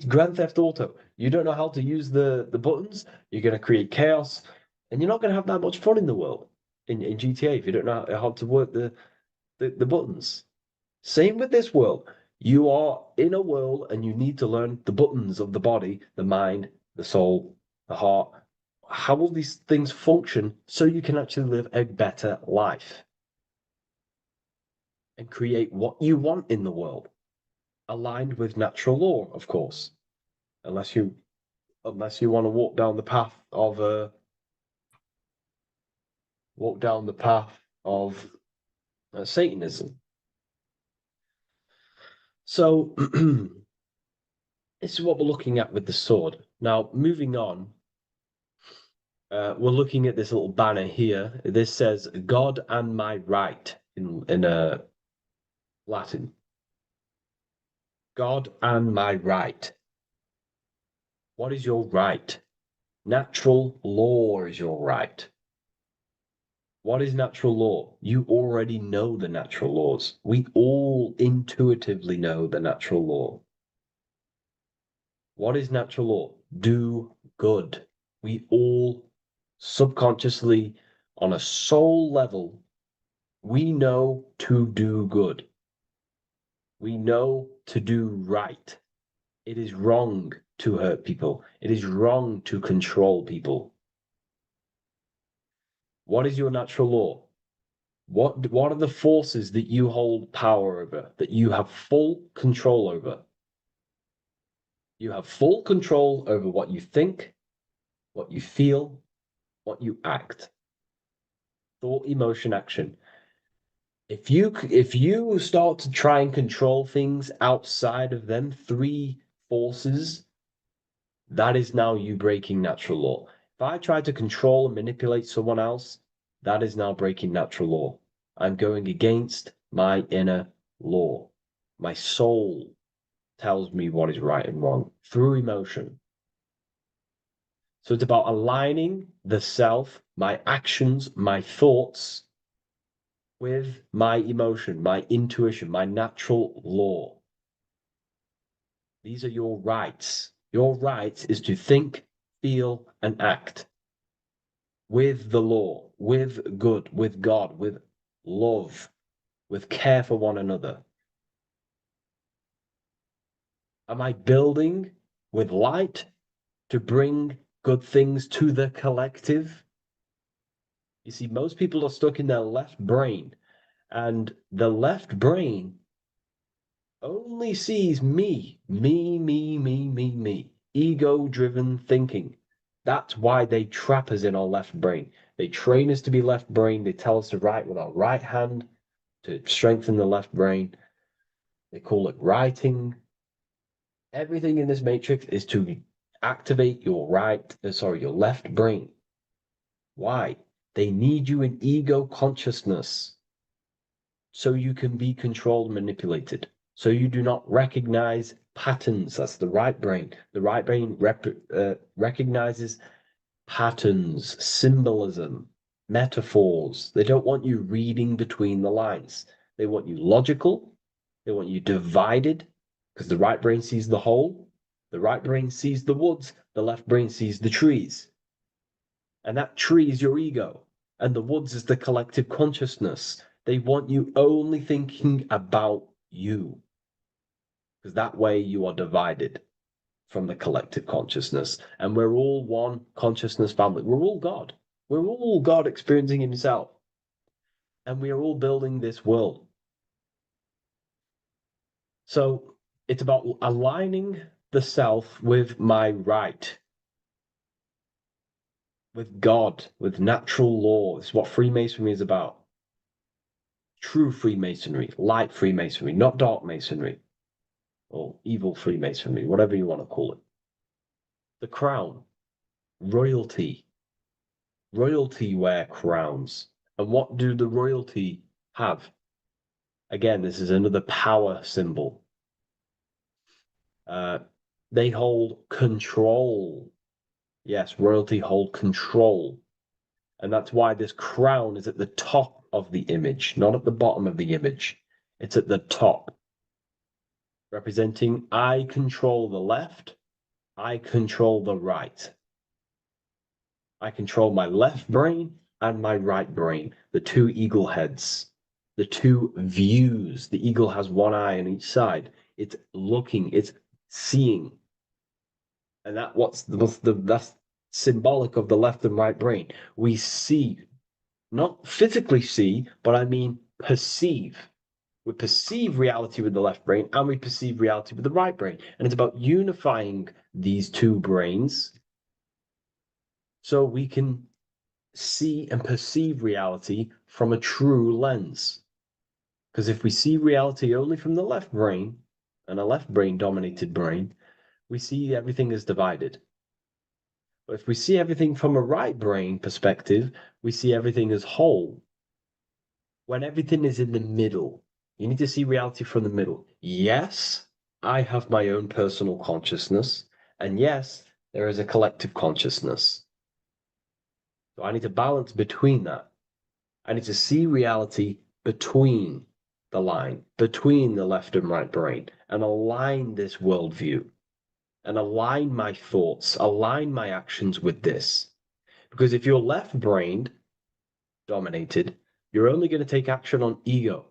[SPEAKER 9] Grand Theft Auto. You don't know how to use the buttons. You're going to create chaos, and you're not going to have that much fun in the world in GTA if you don't know how to work the buttons. Same with this world. You are in a world, and you need to learn the buttons of the body, the mind, the soul, the heart. How will these things function so you can actually live a better life and create what you want in the world? Aligned with natural law, of course, unless you want to walk down the path of Satanism. So this is what we're looking at with the sword. Now, moving on, we're looking at this little banner here. This says "God and my right" in Latin. God and my right. What is your right? Natural law is your right. What is natural law? You already know the natural laws. We all intuitively know the natural law. What is natural law? Do good. We all subconsciously, on a soul level, we know to do good. We know to do right. It is wrong to hurt people. It is wrong to control people. What is your natural law? What are the forces that you hold power over, that you have full control over? You have full control over what you think, what you feel, what you act. Thought, emotion, action. If you start to try and control things outside of them three forces, that is now you breaking natural law. If I try to control and manipulate someone else, that is now breaking natural law. I'm going against my inner law. My soul tells me what is right and wrong through emotion. So it's about aligning the self, my actions, my thoughts with my emotion, my intuition, my natural law. These are your rights. Your rights is to think, feel, and act with the law, with good, with God, with love, with care for one another. Am I building with light to bring good things to the collective? You see, most people are stuck in their left brain, and the left brain only sees me, me. Ego-driven thinking. That's why they trap us in our left brain. They train us to be left brain. They tell us to write with our right hand to strengthen the left brain. They call it writing. Everything in this matrix is to activate your your left brain. Why? They need you in ego consciousness so you can be controlled and manipulated. So you do not recognize patterns. That's the right brain. The right brain recognizes patterns, symbolism, metaphors. They don't want you reading between the lines. They want you logical. They want you divided because the right brain sees the whole. The right brain sees the woods. The left brain sees the trees. And that tree is your ego. And the woods is the collective consciousness. They want you only thinking about you. Because that way you are divided from the collective consciousness. And we're all one consciousness family. We're all God. We're all God experiencing Himself. And we are all building this world. So it's about aligning the self with my right, with God, with natural law. It's what Freemasonry is about. True Freemasonry, light Freemasonry, not dark Masonry or evil Freemasonry, whatever you want to call it. The crown, royalty. Royalty wear crowns. And what do the royalty have? Again, this is another power symbol. They hold control. Yes, royalty hold control. And that's why this crown is at the top of the image, not at the bottom of the image. It's at the top, representing I control the left, I control the right. I control my left brain and my right brain, the two eagle heads, the two views. The eagle has one eye on each side. It's looking, it's seeing. And that's symbolic of the left and right brain. We see, not physically see, but I mean perceive. We perceive reality with the left brain and we perceive reality with the right brain. And it's about unifying these two brains so we can see and perceive reality from a true lens. Because if we see reality only from the left brain, and a left brain dominated brain, we see everything as divided. But if we see everything from a right brain perspective, we see everything as whole. When everything is in the middle, you need to see reality from the middle. Yes, I have my own personal consciousness, and yes, there is a collective consciousness. So I need to balance between that. I need to see reality between the line, between the left and right brain, and align this worldview, and align my thoughts, align my actions with this. Because if you're left-brained dominated, you're only going to take action on ego.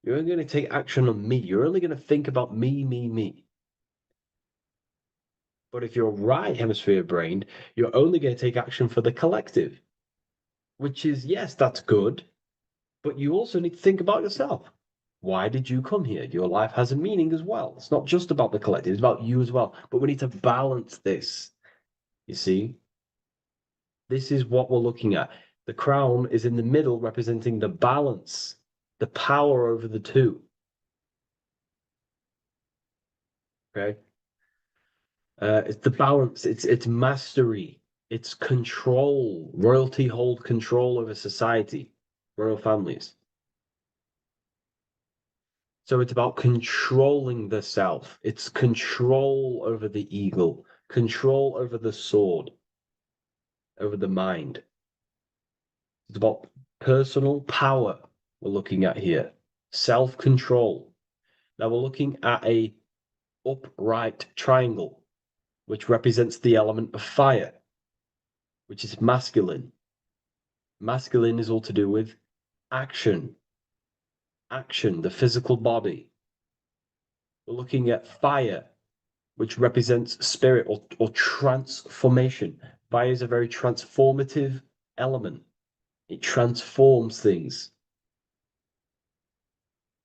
[SPEAKER 9] You're only going to take action on me. You're only going to think about me, me, me. But if you're right hemisphere brained, you're only going to take action for the collective, which is, yes, that's good, but you also need to think about yourself. Why did you come here? Your life has a meaning as well. It's not just about the collective, it's about you as well. But we need to balance this. You see? This is what we're looking at. The crown is in the middle, representing the balance, the power over the two. Okay? It's the balance, it's mastery, it's control. Royalty hold control over society, royal families. So it's about controlling the self. It's control over the ego, control over the sword, over the mind. It's about personal power we're looking at here, self-control. Now we're looking at a upright triangle, which represents the element of fire, which is masculine. Masculine is all to do with action, the physical body. We're looking at fire, which represents spirit or transformation. Fire is a very transformative element. It transforms things.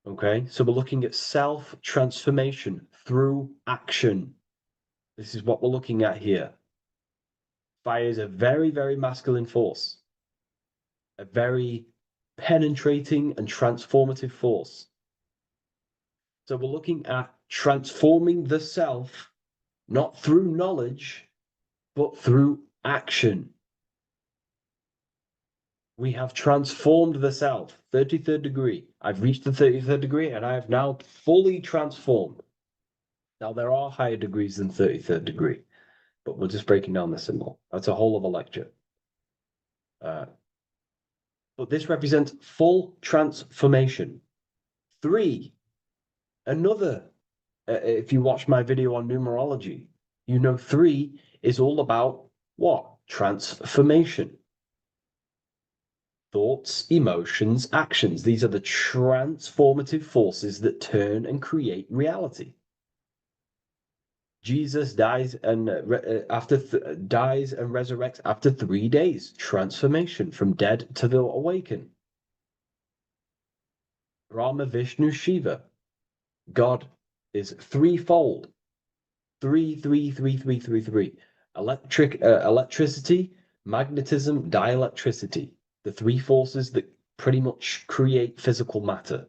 [SPEAKER 9] Okay, so we're looking at self-transformation through action. This is what we're looking at here. Fire is a very, very masculine force, a very penetrating and transformative force. So we're looking at transforming the self, not through knowledge, but through action. We have transformed the self, 33rd degree. I've reached the 33rd degree and I have now fully transformed. Now, there are higher degrees than 33rd degree, but we're just breaking down the symbol. That's a whole of a lecture. But this represents full transformation. 3, another, if you watch my video on numerology, you know 3 is all about what? Transformation. Thoughts, emotions, actions. These are the transformative forces that turn and create reality. Jesus dies and dies and resurrects after 3 days. Transformation from dead to the awakened. Brahma, Vishnu, Shiva. God is threefold. 3, 3, 3, 3, 3, 3. Electricity, magnetism, dielectricity. The 3 forces that pretty much create physical matter.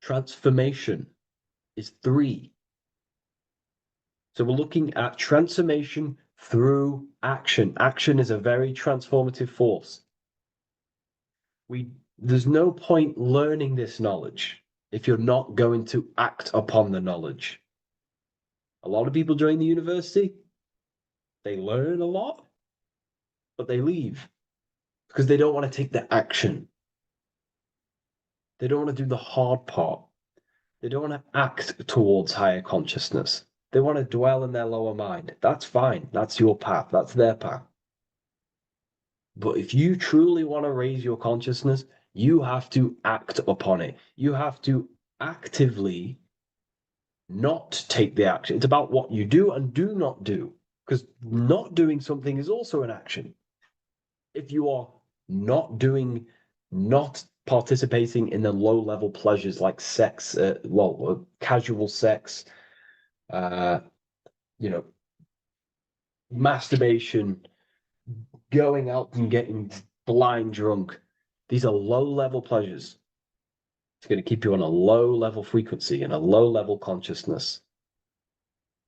[SPEAKER 9] Transformation is 3. So we're looking at transformation through action. Action is a very transformative force. There's no point learning this knowledge if you're not going to act upon the knowledge. A lot of people join the university, they learn a lot, but they leave because they don't want to take the action. They don't want to do the hard part. They don't want to act towards higher consciousness. They want to dwell in their lower mind. That's fine. That's your path. That's their path. But if you truly want to raise your consciousness, you have to act upon it. You have to actively not take the action. It's about what you do and do not do, because not doing something is also an action. If you are not participating in the low-level pleasures like sex, casual sex, masturbation, going out and getting blind drunk. These are low-level pleasures. It's going to keep you on a low-level frequency and a low-level consciousness.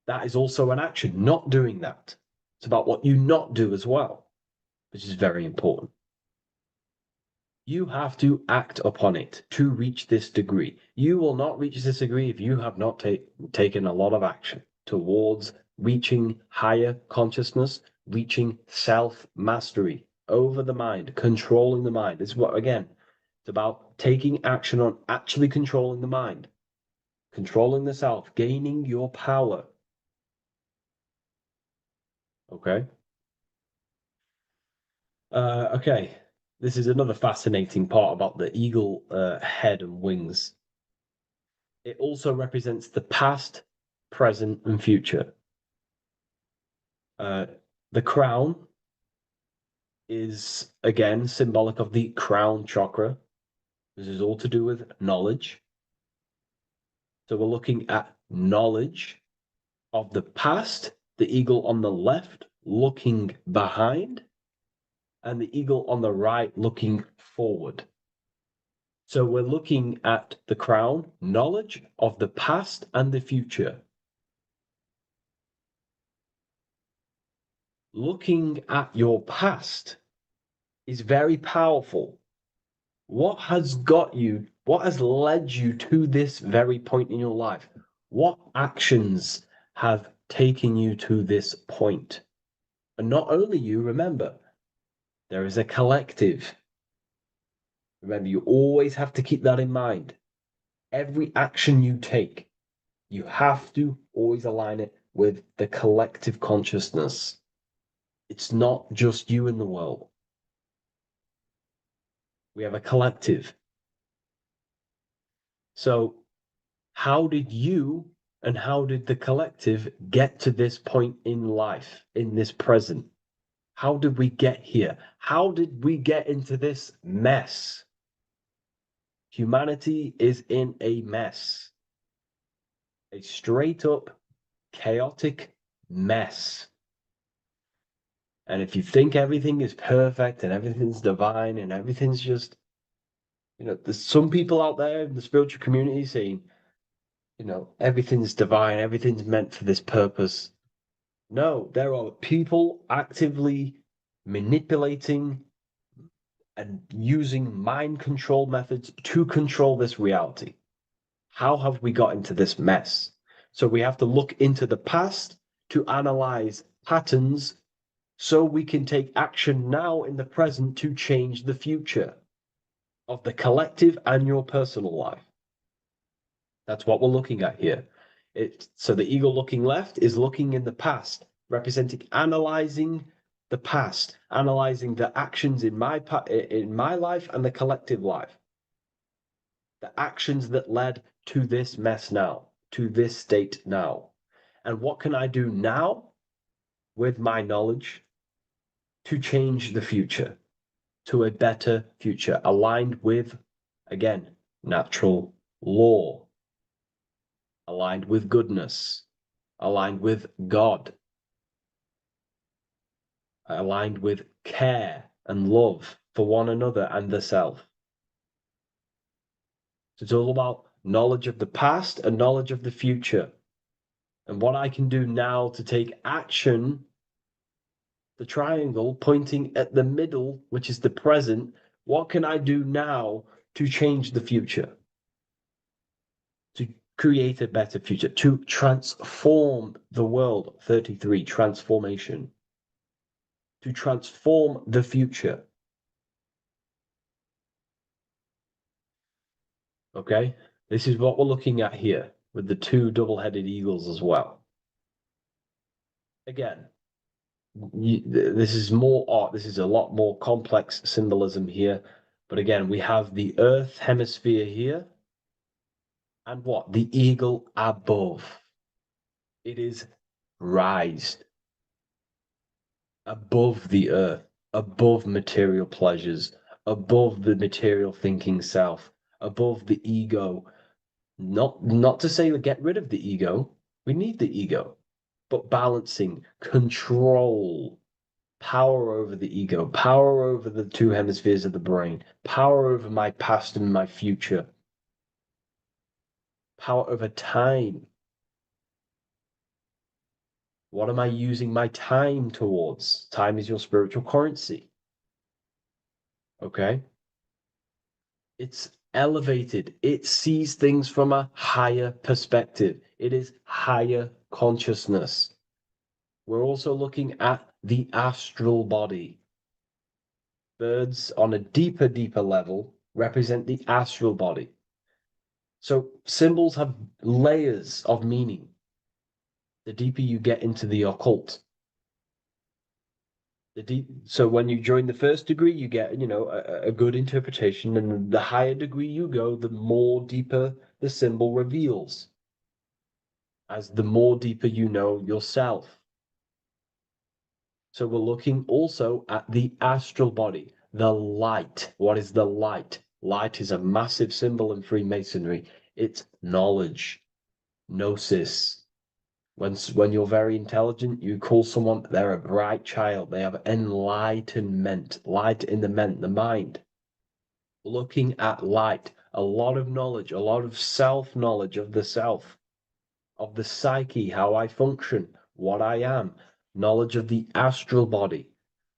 [SPEAKER 9] That is also an action, not doing that. It's about what you not do as well, which is very important. You have to act upon it to reach this degree. You will not reach this degree if you have not taken a lot of action towards reaching higher consciousness, reaching self-mastery, over the mind, controlling the mind. This is what, again, it's about taking action on actually controlling the mind, controlling the self, gaining your power. Okay. Okay. This is another fascinating part about the eagle head and wings. It also represents the past, present, and future. The crown is again symbolic of the crown chakra. This is all to do with knowledge. So we're looking at knowledge of the past, the eagle on the left looking behind, and the eagle on the right looking forward. So we're looking at the crown, knowledge of the past and the future. Looking at your past is very powerful. What has got you, what has led you to this very point in your life? What actions have taken you to this point? And not only you, remember, there is a collective. Remember, you always have to keep that in mind. Every action you take, you have to always align it with the collective consciousness. It's not just you in the world. We have a collective. So, how did you and how did the collective get to this point in life, in this present? How did we get here? How did we get into this mess? Humanity is in a mess, a straight up chaotic mess. And if you think everything is perfect and everything's divine and everything's just, there's some people out there in the spiritual community saying, everything's divine, everything's meant for this purpose. No, there are people actively manipulating and using mind control methods to control this reality. How have we got into this mess? So we have to look into the past to analyze patterns so we can take action now in the present to change the future of the collective and your personal life. That's what we're looking at here. So the eagle looking left is looking in the past, representing analyzing the past, analyzing the actions in my life and the collective life. The actions that led to this mess now, to this state now. And what can I do now with my knowledge to change the future to a better future, aligned with, again, natural law, aligned with goodness, aligned with God, aligned with care and love for one another and the self. So it's all about knowledge of the past and knowledge of the future. And what I can do now to take action, the triangle pointing at the middle, which is the present, what can I do now to change the future? To create a better future, to transform the world. 33, transformation. To transform the future. Okay, this is what we're looking at here with the two double-headed eagles as well. Again, this is more art. This is a lot more complex symbolism here. But again, we have the Earth hemisphere here. And what? The eagle above. It is raised above the earth, above material pleasures, above the material thinking self, above the ego. Not to say to get rid of the ego. We need the ego, but balancing, control, power over the ego, power over the two hemispheres of the brain, power over my past and my future, power over time. What am I using my time towards? Time is your spiritual currency. Okay? It's elevated. It sees things from a higher perspective. It is higher consciousness. We're also looking at the astral body. Birds on a deeper level represent the astral body. So symbols have layers of meaning. The deeper you get into the occult, so when you join the first degree, you get, a good interpretation, and the higher degree you go, the more deeper the symbol reveals, as the more deeper you know yourself. So we're looking also at the astral body, the light. What is the light? Light is a massive symbol in Freemasonry. It's knowledge, gnosis. When you're very intelligent, you call someone, they're a bright child. They have enlightenment, light in the mind. Looking at light, a lot of knowledge, a lot of self-knowledge of the self, of the psyche, how I function, what I am, knowledge of the astral body,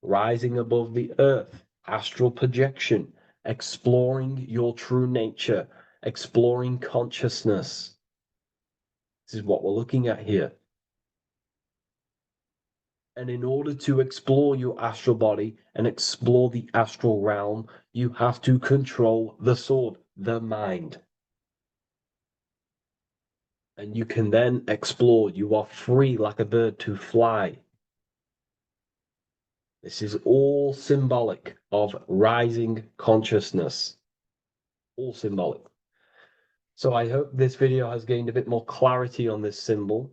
[SPEAKER 9] rising above the earth, astral projection, exploring your true nature, exploring consciousness. This is what we're looking at here. And in order to explore your astral body and explore the astral realm, you have to control the sword, the mind. And you can then explore. You are free like a bird to fly. This is all symbolic of rising consciousness. All symbolic. So I hope this video has gained a bit more clarity on this symbol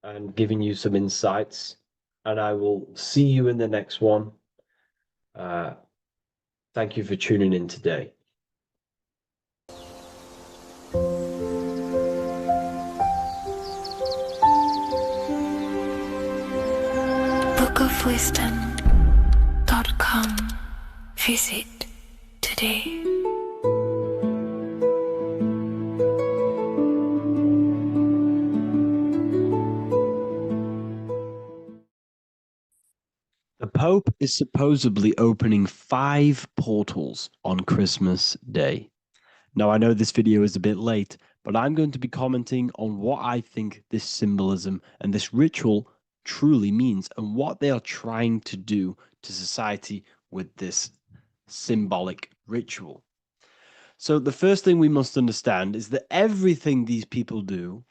[SPEAKER 9] and giving you some insights. And I will see you in the next one. Thank you for tuning in today.
[SPEAKER 2] bookofwisdom.com. Visit today.
[SPEAKER 1] The Pope is supposedly opening 5 portals on Christmas Day. Now, I know this video is a bit late, but I'm going to be commenting on what I think this symbolism and this ritual truly means and what they are trying to do to society with this symbolic ritual. So the first thing we must understand is that everything these people do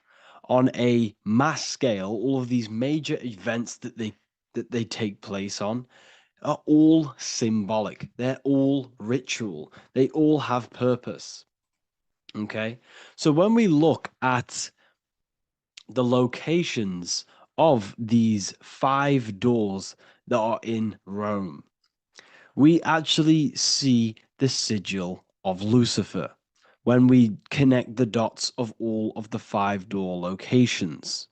[SPEAKER 1] on a mass scale, all of these major events that they take place on, are all symbolic. They're all ritual. They all have purpose. Okay? So when we look at the locations of these 5 doors that are in Rome, we actually see the sigil of Lucifer when we connect the dots of all of the 5 door locations.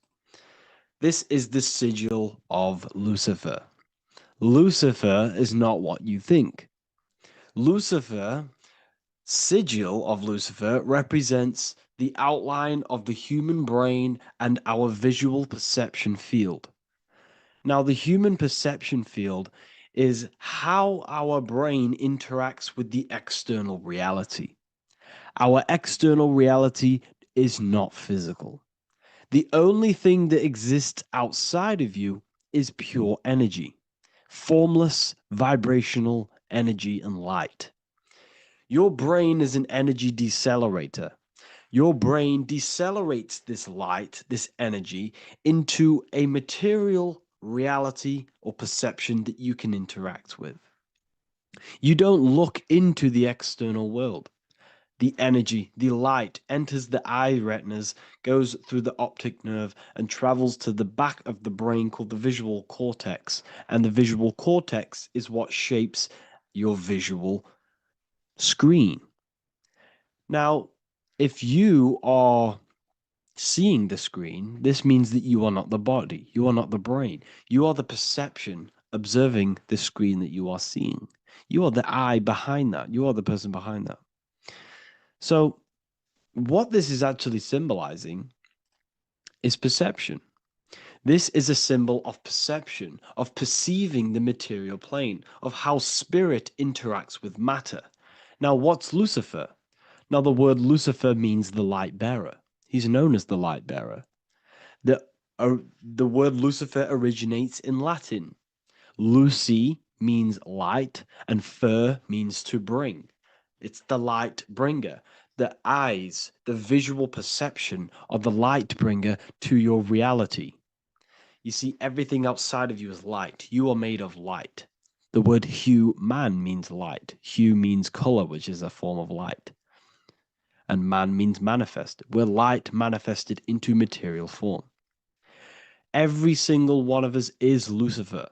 [SPEAKER 1] This is the sigil of Lucifer. Lucifer is not what you think. Sigil of Lucifer represents the outline of the human brain and our visual perception field. Now, the human perception field is how our brain interacts with the external reality. Our external reality is not physical. The only thing that exists outside of you is pure energy, formless, vibrational energy and light. Your brain is an energy decelerator. Your brain decelerates this light, this energy, into a material reality or perception that you can interact with. You don't look into the external world. The energy, the light, enters the eye retinas, goes through the optic nerve, and travels to the back of the brain called the visual cortex. And the visual cortex is what shapes your visual screen. Now, if you are seeing the screen, this means that you are not the body, you are not the brain, you are the perception observing the screen that you are seeing. You are the eye behind that, you are the person behind that. So, what this is actually symbolizing is perception. This is a symbol of perception, of perceiving the material plane, of how spirit interacts with matter. Now, what's Lucifer? Now, the word Lucifer means the light bearer. He's known as the light bearer. The word Lucifer originates in Latin. Luci means light, and fer means to bring. It's the light bringer. The eyes, the visual perception of the light bringer to your reality. You see, everything outside of you is light. You are made of light. The word hue man means light. Hue means color, which is a form of light. And man means manifest. We're light manifested into material form. Every single one of us is Lucifer.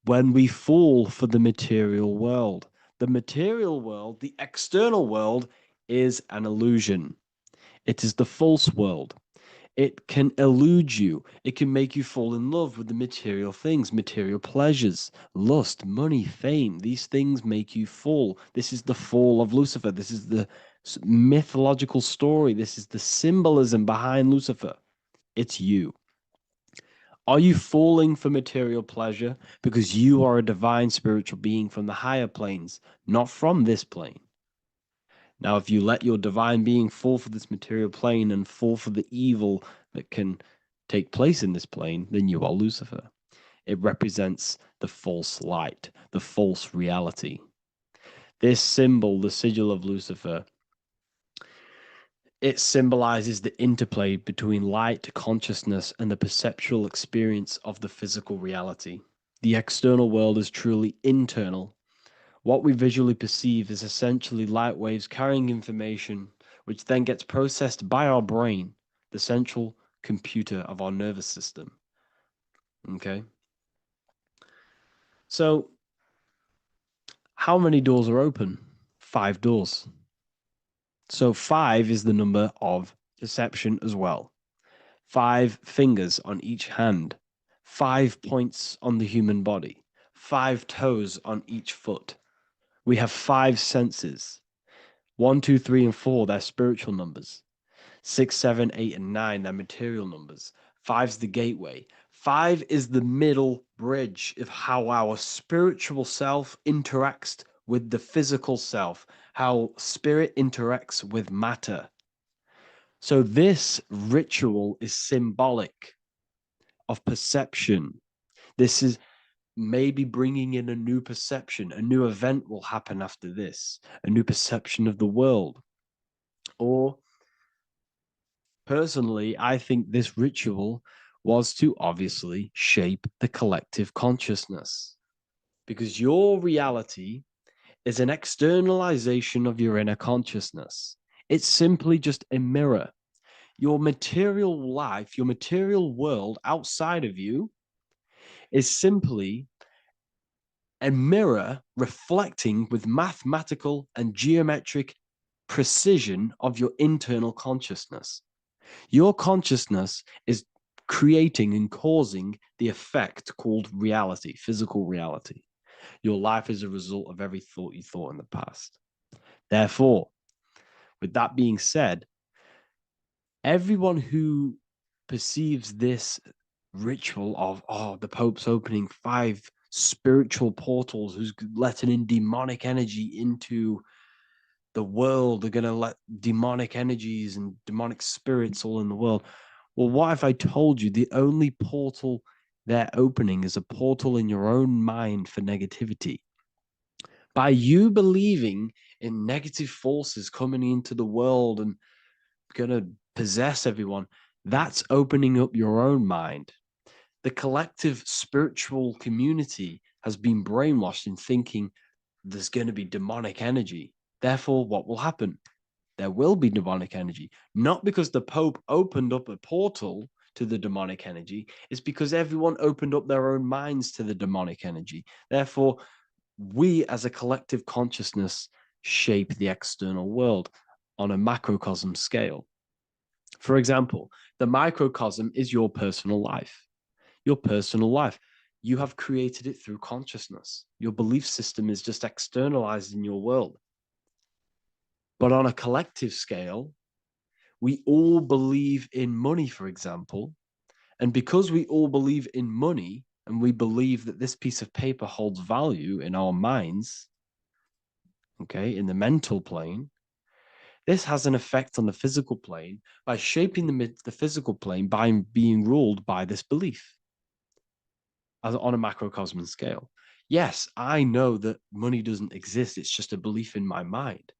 [SPEAKER 1] When we fall for the material world, the external world, is an illusion. It is the false world. It can elude you. It can make you fall in love with the material things, material pleasures, lust, money, fame. These things make you fall. This is the fall of Lucifer. This is the mythological story. This is the symbolism behind Lucifer. It's you. Are you falling for material pleasure because you are a divine spiritual being from the higher planes, not from this plane? Now, if you let your divine being fall for this material plane and fall for the evil that can take place in this plane, then you are Lucifer. It represents the false light, the false reality. This symbol, the sigil of Lucifer, it symbolizes the interplay between light consciousness and the perceptual experience of the physical reality. The external world is truly internal. What we visually perceive is essentially light waves carrying information, which then gets processed by our brain, the central computer of our nervous system. Okay? So, how many doors are open? 5 doors. So 5 is the number of perception as well. 5 fingers on each hand, 5 points on the human body, 5 toes on each foot. We have 5 senses. 1, 2, 3, and 4, they're spiritual numbers. 6, 7, 8, and 9, they're material numbers. 5's the gateway. 5 is the middle bridge of how our spiritual self interacts with the physical self, how spirit interacts with matter. So this ritual is symbolic of perception. This is maybe bringing in a new perception. A new event will happen after this, a new perception of the world. Or personally, I think this ritual was to obviously shape the collective consciousness, because your reality is an externalization of your inner consciousness. It's simply just a mirror. Your material life, your material world outside of you is simply a mirror reflecting with mathematical and geometric precision of your internal consciousness. Your consciousness is creating and causing the effect called reality, physical reality. Your life is a result of every thought you thought in the past. Therefore, with that being said, everyone who perceives this ritual of, oh, the Pope's opening 5 spiritual portals, who's letting in demonic energy into the world, they're going to let demonic energies and demonic spirits all in the world. Well, what if I told you the only portal they're opening is a portal in your own mind for negativity? By you believing in negative forces coming into the world and going to possess everyone, that's opening up your own mind. The collective spiritual community has been brainwashed in thinking there's going to be demonic energy. Therefore, what will happen? There will be demonic energy. Not because the Pope opened up a portal to the demonic energy, it's because everyone opened up their own minds to the demonic energy. Therefore, we as a collective consciousness shape the external world on a macrocosm scale. For example, the microcosm is your personal life. Your personal life. You have created it through consciousness. Your belief system is just externalized in your world. But on a collective scale, we all believe in money, for example. And because we all believe in money and we believe that this piece of paper holds value in our minds, okay, in the mental plane, this has an effect on the physical plane by shaping the physical plane by being ruled by this belief as on a macrocosm scale. Yes, I know that money doesn't exist. It's just a belief in my mind.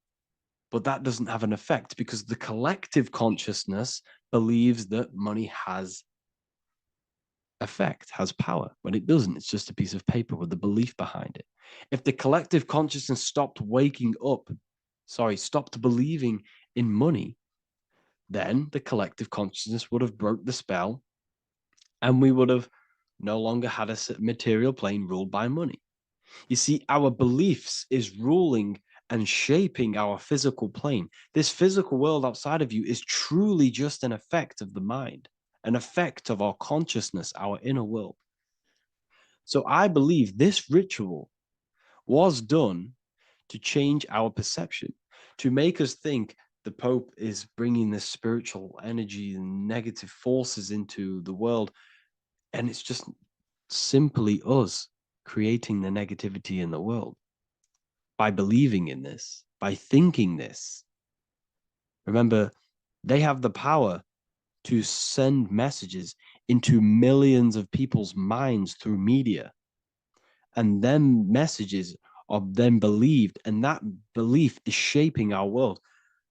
[SPEAKER 1] But that doesn't have an effect because the collective consciousness believes that money has effect, has power. When it doesn't, it's just a piece of paper with a belief behind it. If the collective consciousness stopped stopped believing in money, then the collective consciousness would have broke the spell and we would have no longer had a material plane ruled by money. You see, our beliefs is ruling and shaping our physical plane. This physical world outside of you is truly just an effect of the mind, an effect of our consciousness, our inner world. So I believe this ritual was done to change our perception, to make us think the Pope is bringing this spiritual energy and negative forces into the world. And it's just simply us creating the negativity in the world by believing in this, by thinking this. Remember, they have the power to send messages into millions of people's minds through media. And then messages are then believed, and that belief is shaping our world.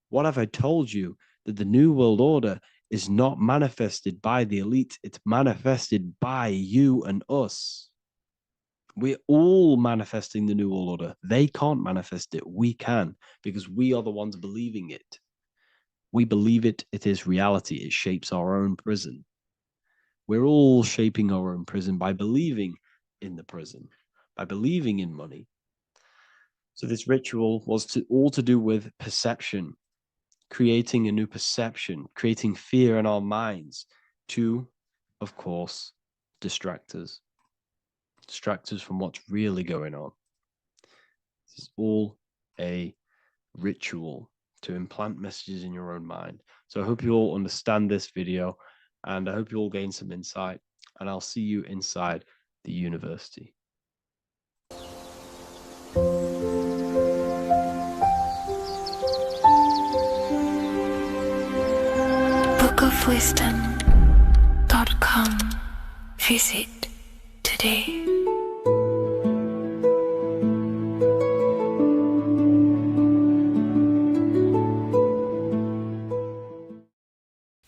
[SPEAKER 1] What have I told you? That the New World Order is not manifested by the elite, it's manifested by you and us. We're all manifesting the New World Order. They can't manifest it. We can, because we are the ones believing it. We believe it. It is reality. It shapes our own prison. We're all shaping our own prison by believing in the prison, by believing in money. So this ritual was all to do with perception, creating a new perception, creating fear in our minds to, of course, distract us from what's really going on. This is all a ritual to implant messages in your own mind. So I hope you all understand this video, and I hope you all gain some insight, and I'll see you inside the university.
[SPEAKER 2] bookofwisdom.com. Visit today.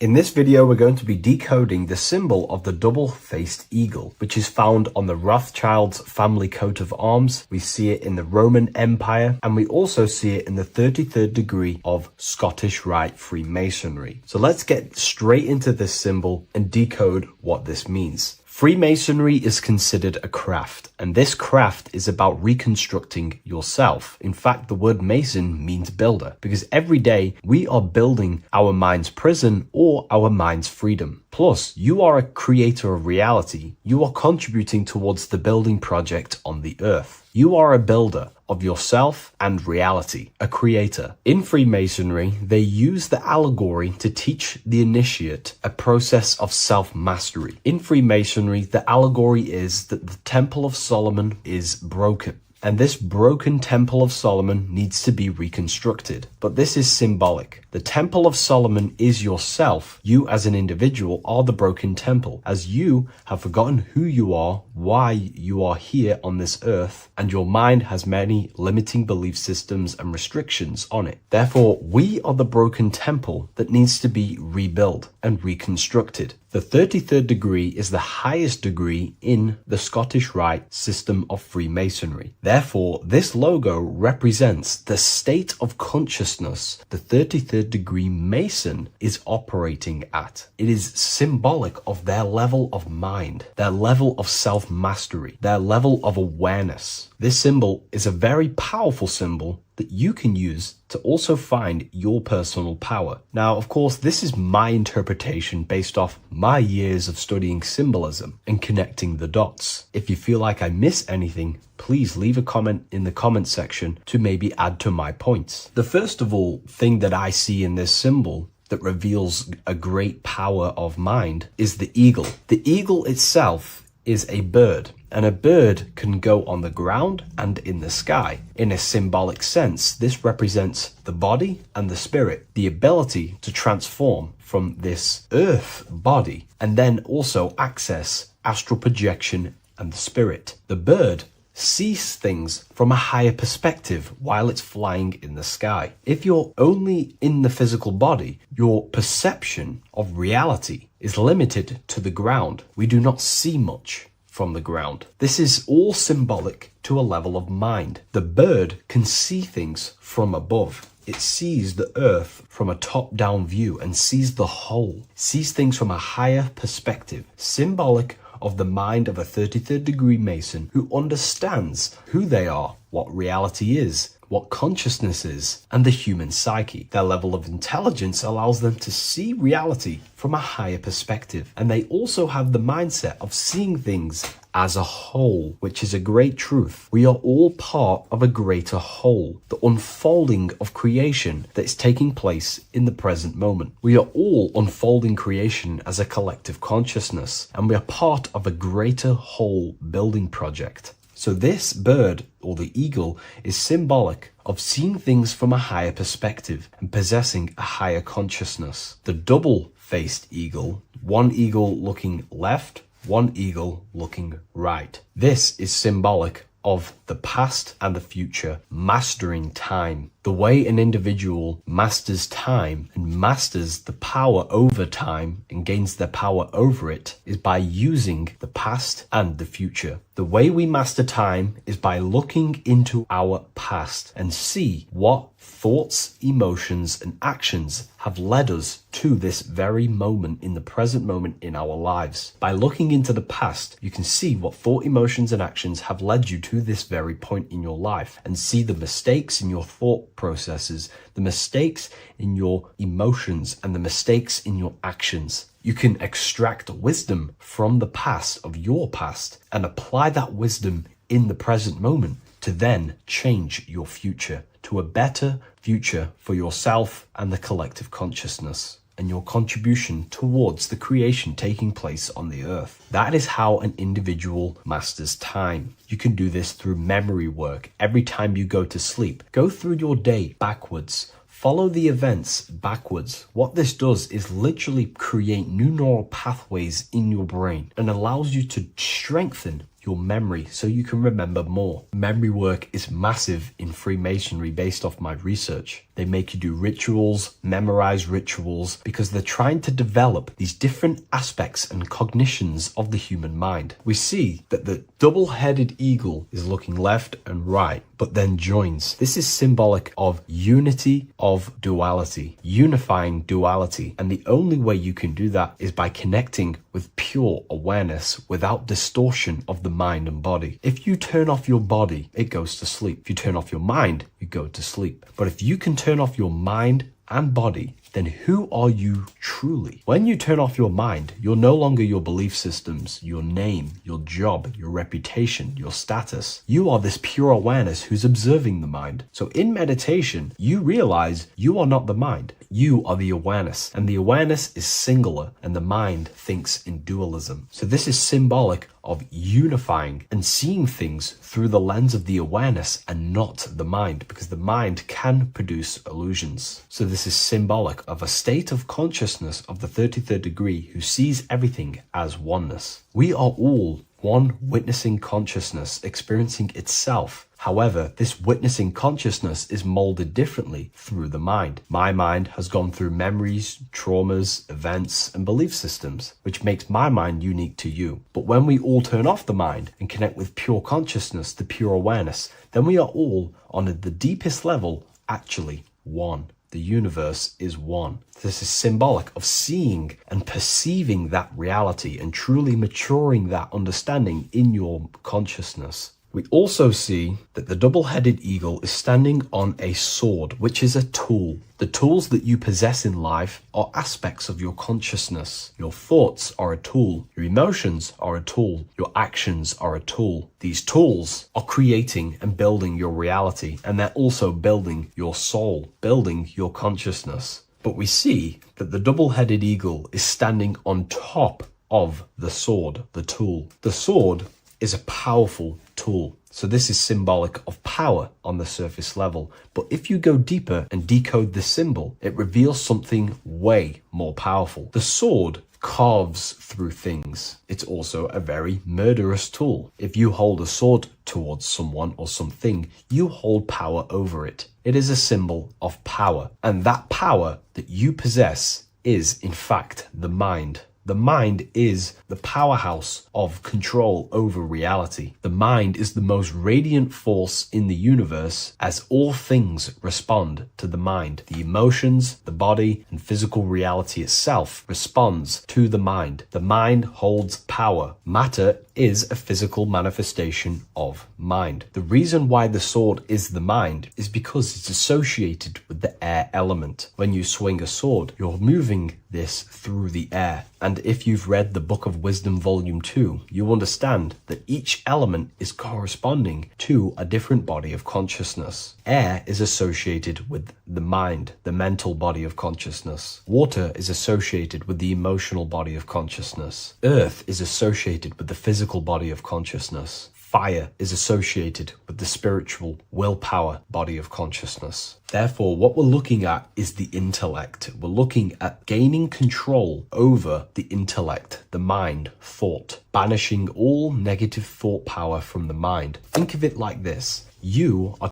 [SPEAKER 3] In this video, we're going to be decoding the symbol of the double-faced eagle, which is found on the Rothschild's family coat of arms. We see it in the Roman Empire, and we also see it in the 33rd degree of Scottish Rite Freemasonry. So let's get straight into this symbol and decode what this means. Freemasonry is considered a craft, and this craft is about reconstructing yourself. In fact, the word mason means builder, because every day we are building our mind's prison or our mind's freedom. Plus, you are a creator of reality. You are contributing towards the building project on the earth. You are a builder of yourself and reality, a creator. In Freemasonry, they use the allegory to teach the initiate a process of self-mastery. In Freemasonry, the allegory is that the Temple of Solomon is broken, and this broken Temple of Solomon needs to be reconstructed. But this is symbolic. The Temple of Solomon is yourself. You as an individual are the broken temple, as you have forgotten who you are, why you are here on this earth, and your mind has many limiting belief systems and restrictions on it. Therefore, we are the broken temple that needs to be rebuilt and reconstructed. The 33rd degree is the highest degree in the Scottish Rite system of Freemasonry. Therefore, this logo represents the state of consciousness the 33rd degree Mason is operating at. It is symbolic of their level of mind, their level of self-mastery, their level of awareness. This symbol is a very powerful symbol that you can use to also find your personal power. Now, of course, this is my interpretation based off my years of studying symbolism and connecting the dots. If you feel like I miss anything, please leave a comment in the comment section to maybe add to my points. The first of all thing that I see in this symbol that reveals a great power of mind is the eagle. The eagle itself is a bird, and a bird can go on the ground and in the sky. In a symbolic sense, this represents the body and the spirit, the ability to transform from this earth body and then also access astral projection and the spirit. The bird sees things from a higher perspective while it's flying in the sky. If you're only in the physical body, your perception of reality is limited to the ground. We do not see much from the ground. This is all symbolic to a level of mind. The bird can see things from above. It sees the earth from a top-down view and sees the whole, sees things from a higher perspective, symbolic of the mind of a 33rd degree Mason who understands who they are, what reality is, what consciousness is, and the human psyche. Their level of intelligence allows them to see reality from a higher perspective, and they also have the mindset of seeing things as a whole, which is a great truth. We are all part of a greater whole, the unfolding of creation that is taking place in the present moment. We are all unfolding creation as a collective consciousness, and we are part of a greater whole building project. So this bird, or the eagle, is symbolic of seeing things from a higher perspective and possessing a higher consciousness. The double-faced eagle, one eagle looking left, one eagle looking right. This is symbolic of the past and the future, mastering time. The way an individual masters time and masters the power over time and gains their power over it is by using the past and the future. The way we master time is by looking into our past and see what thoughts, emotions, and actions have led us to this very moment in the present moment in our lives. By looking into the past, you can see what thought, emotions, and actions have led you to this very point in your life and see the mistakes in your thought processes, the mistakes in your emotions, and the mistakes in your actions. You can extract wisdom from the past of your past and apply that wisdom in the present moment to then change your future to a better future for yourself and the collective consciousness and your contribution towards the creation taking place on the earth. That is how an individual masters time. You can do this through memory work. Every time you go to sleep, go through your day backwards. Follow the events backwards. What this does is literally create new neural pathways in your brain and allows you to strengthen your memory so you can remember more. Memory work is massive in Freemasonry based off my research. They make you do rituals, memorize rituals, because they're trying to develop these different aspects and cognitions of the human mind. We see that the double-headed eagle is looking left and right, but then joins. This is symbolic of unity of duality, unifying duality. And the only way you can do that is by connecting with pure awareness without distortion of the mind and body. If you turn off your body, it goes to sleep. If you turn off your mind, you go to sleep. But if you can turn off your mind and body, then who are you truly? When you turn off your mind, you're no longer your belief systems, your name, your job, your reputation, your status. You are this pure awareness who's observing the mind. So in meditation, you realize you are not the mind. You are the awareness, and the awareness is singular, and the mind thinks in dualism. So this is symbolic of unifying and seeing things through the lens of the awareness and not the mind, because the mind can produce illusions. So this is symbolic of a state of consciousness of the 33rd degree who sees everything as oneness. We are all one witnessing consciousness experiencing itself. However, this witnessing consciousness is molded differently through the mind. My mind has gone through memories, traumas, events, and belief systems, which makes my mind unique to you. But when we all turn off the mind and connect with pure consciousness, the pure awareness, then we are all, on the deepest level, actually one. The universe is one. This is symbolic of seeing and perceiving that reality and truly maturing that understanding in your consciousness. We also see that the double-headed eagle is standing on a sword, which is a tool. The tools that you possess in life are aspects of your consciousness. Your thoughts are a tool. Your emotions are a tool. Your actions are a tool. These tools are creating and building your reality, and they're also building your soul, building your consciousness. But we see that the double-headed eagle is standing on top of the sword, the tool. The sword is a powerful tool. So this is symbolic of power on the surface level. But if you go deeper and decode the symbol, it reveals something way more powerful. The sword carves through things. It's also a very murderous tool. If you hold a sword towards someone or something, you hold power over it. It is a symbol of power, and that power that you possess is, in fact, the mind. The mind is the powerhouse of control over reality. The mind is the most radiant force in the universe, as all things respond to the mind. The emotions, the body, and physical reality itself responds to the mind. The mind holds power. Matter is a physical manifestation of mind. The reason why the sword is the mind is because it's associated with the air element. When you swing a sword, you're moving this through the air. And if you've read the Book of Wisdom Volume 2, you understand that each element is corresponding to a different body of consciousness. Air is associated with the mind, the mental body of consciousness. Water is associated with the emotional body of consciousness. Earth is associated with the physical body of consciousness. Fire is associated with the spiritual willpower body of consciousness. Therefore, what we're looking at is the intellect. We're looking at gaining control over the intellect, the mind, thought, banishing all negative thought power from the mind. Think of it like this. You are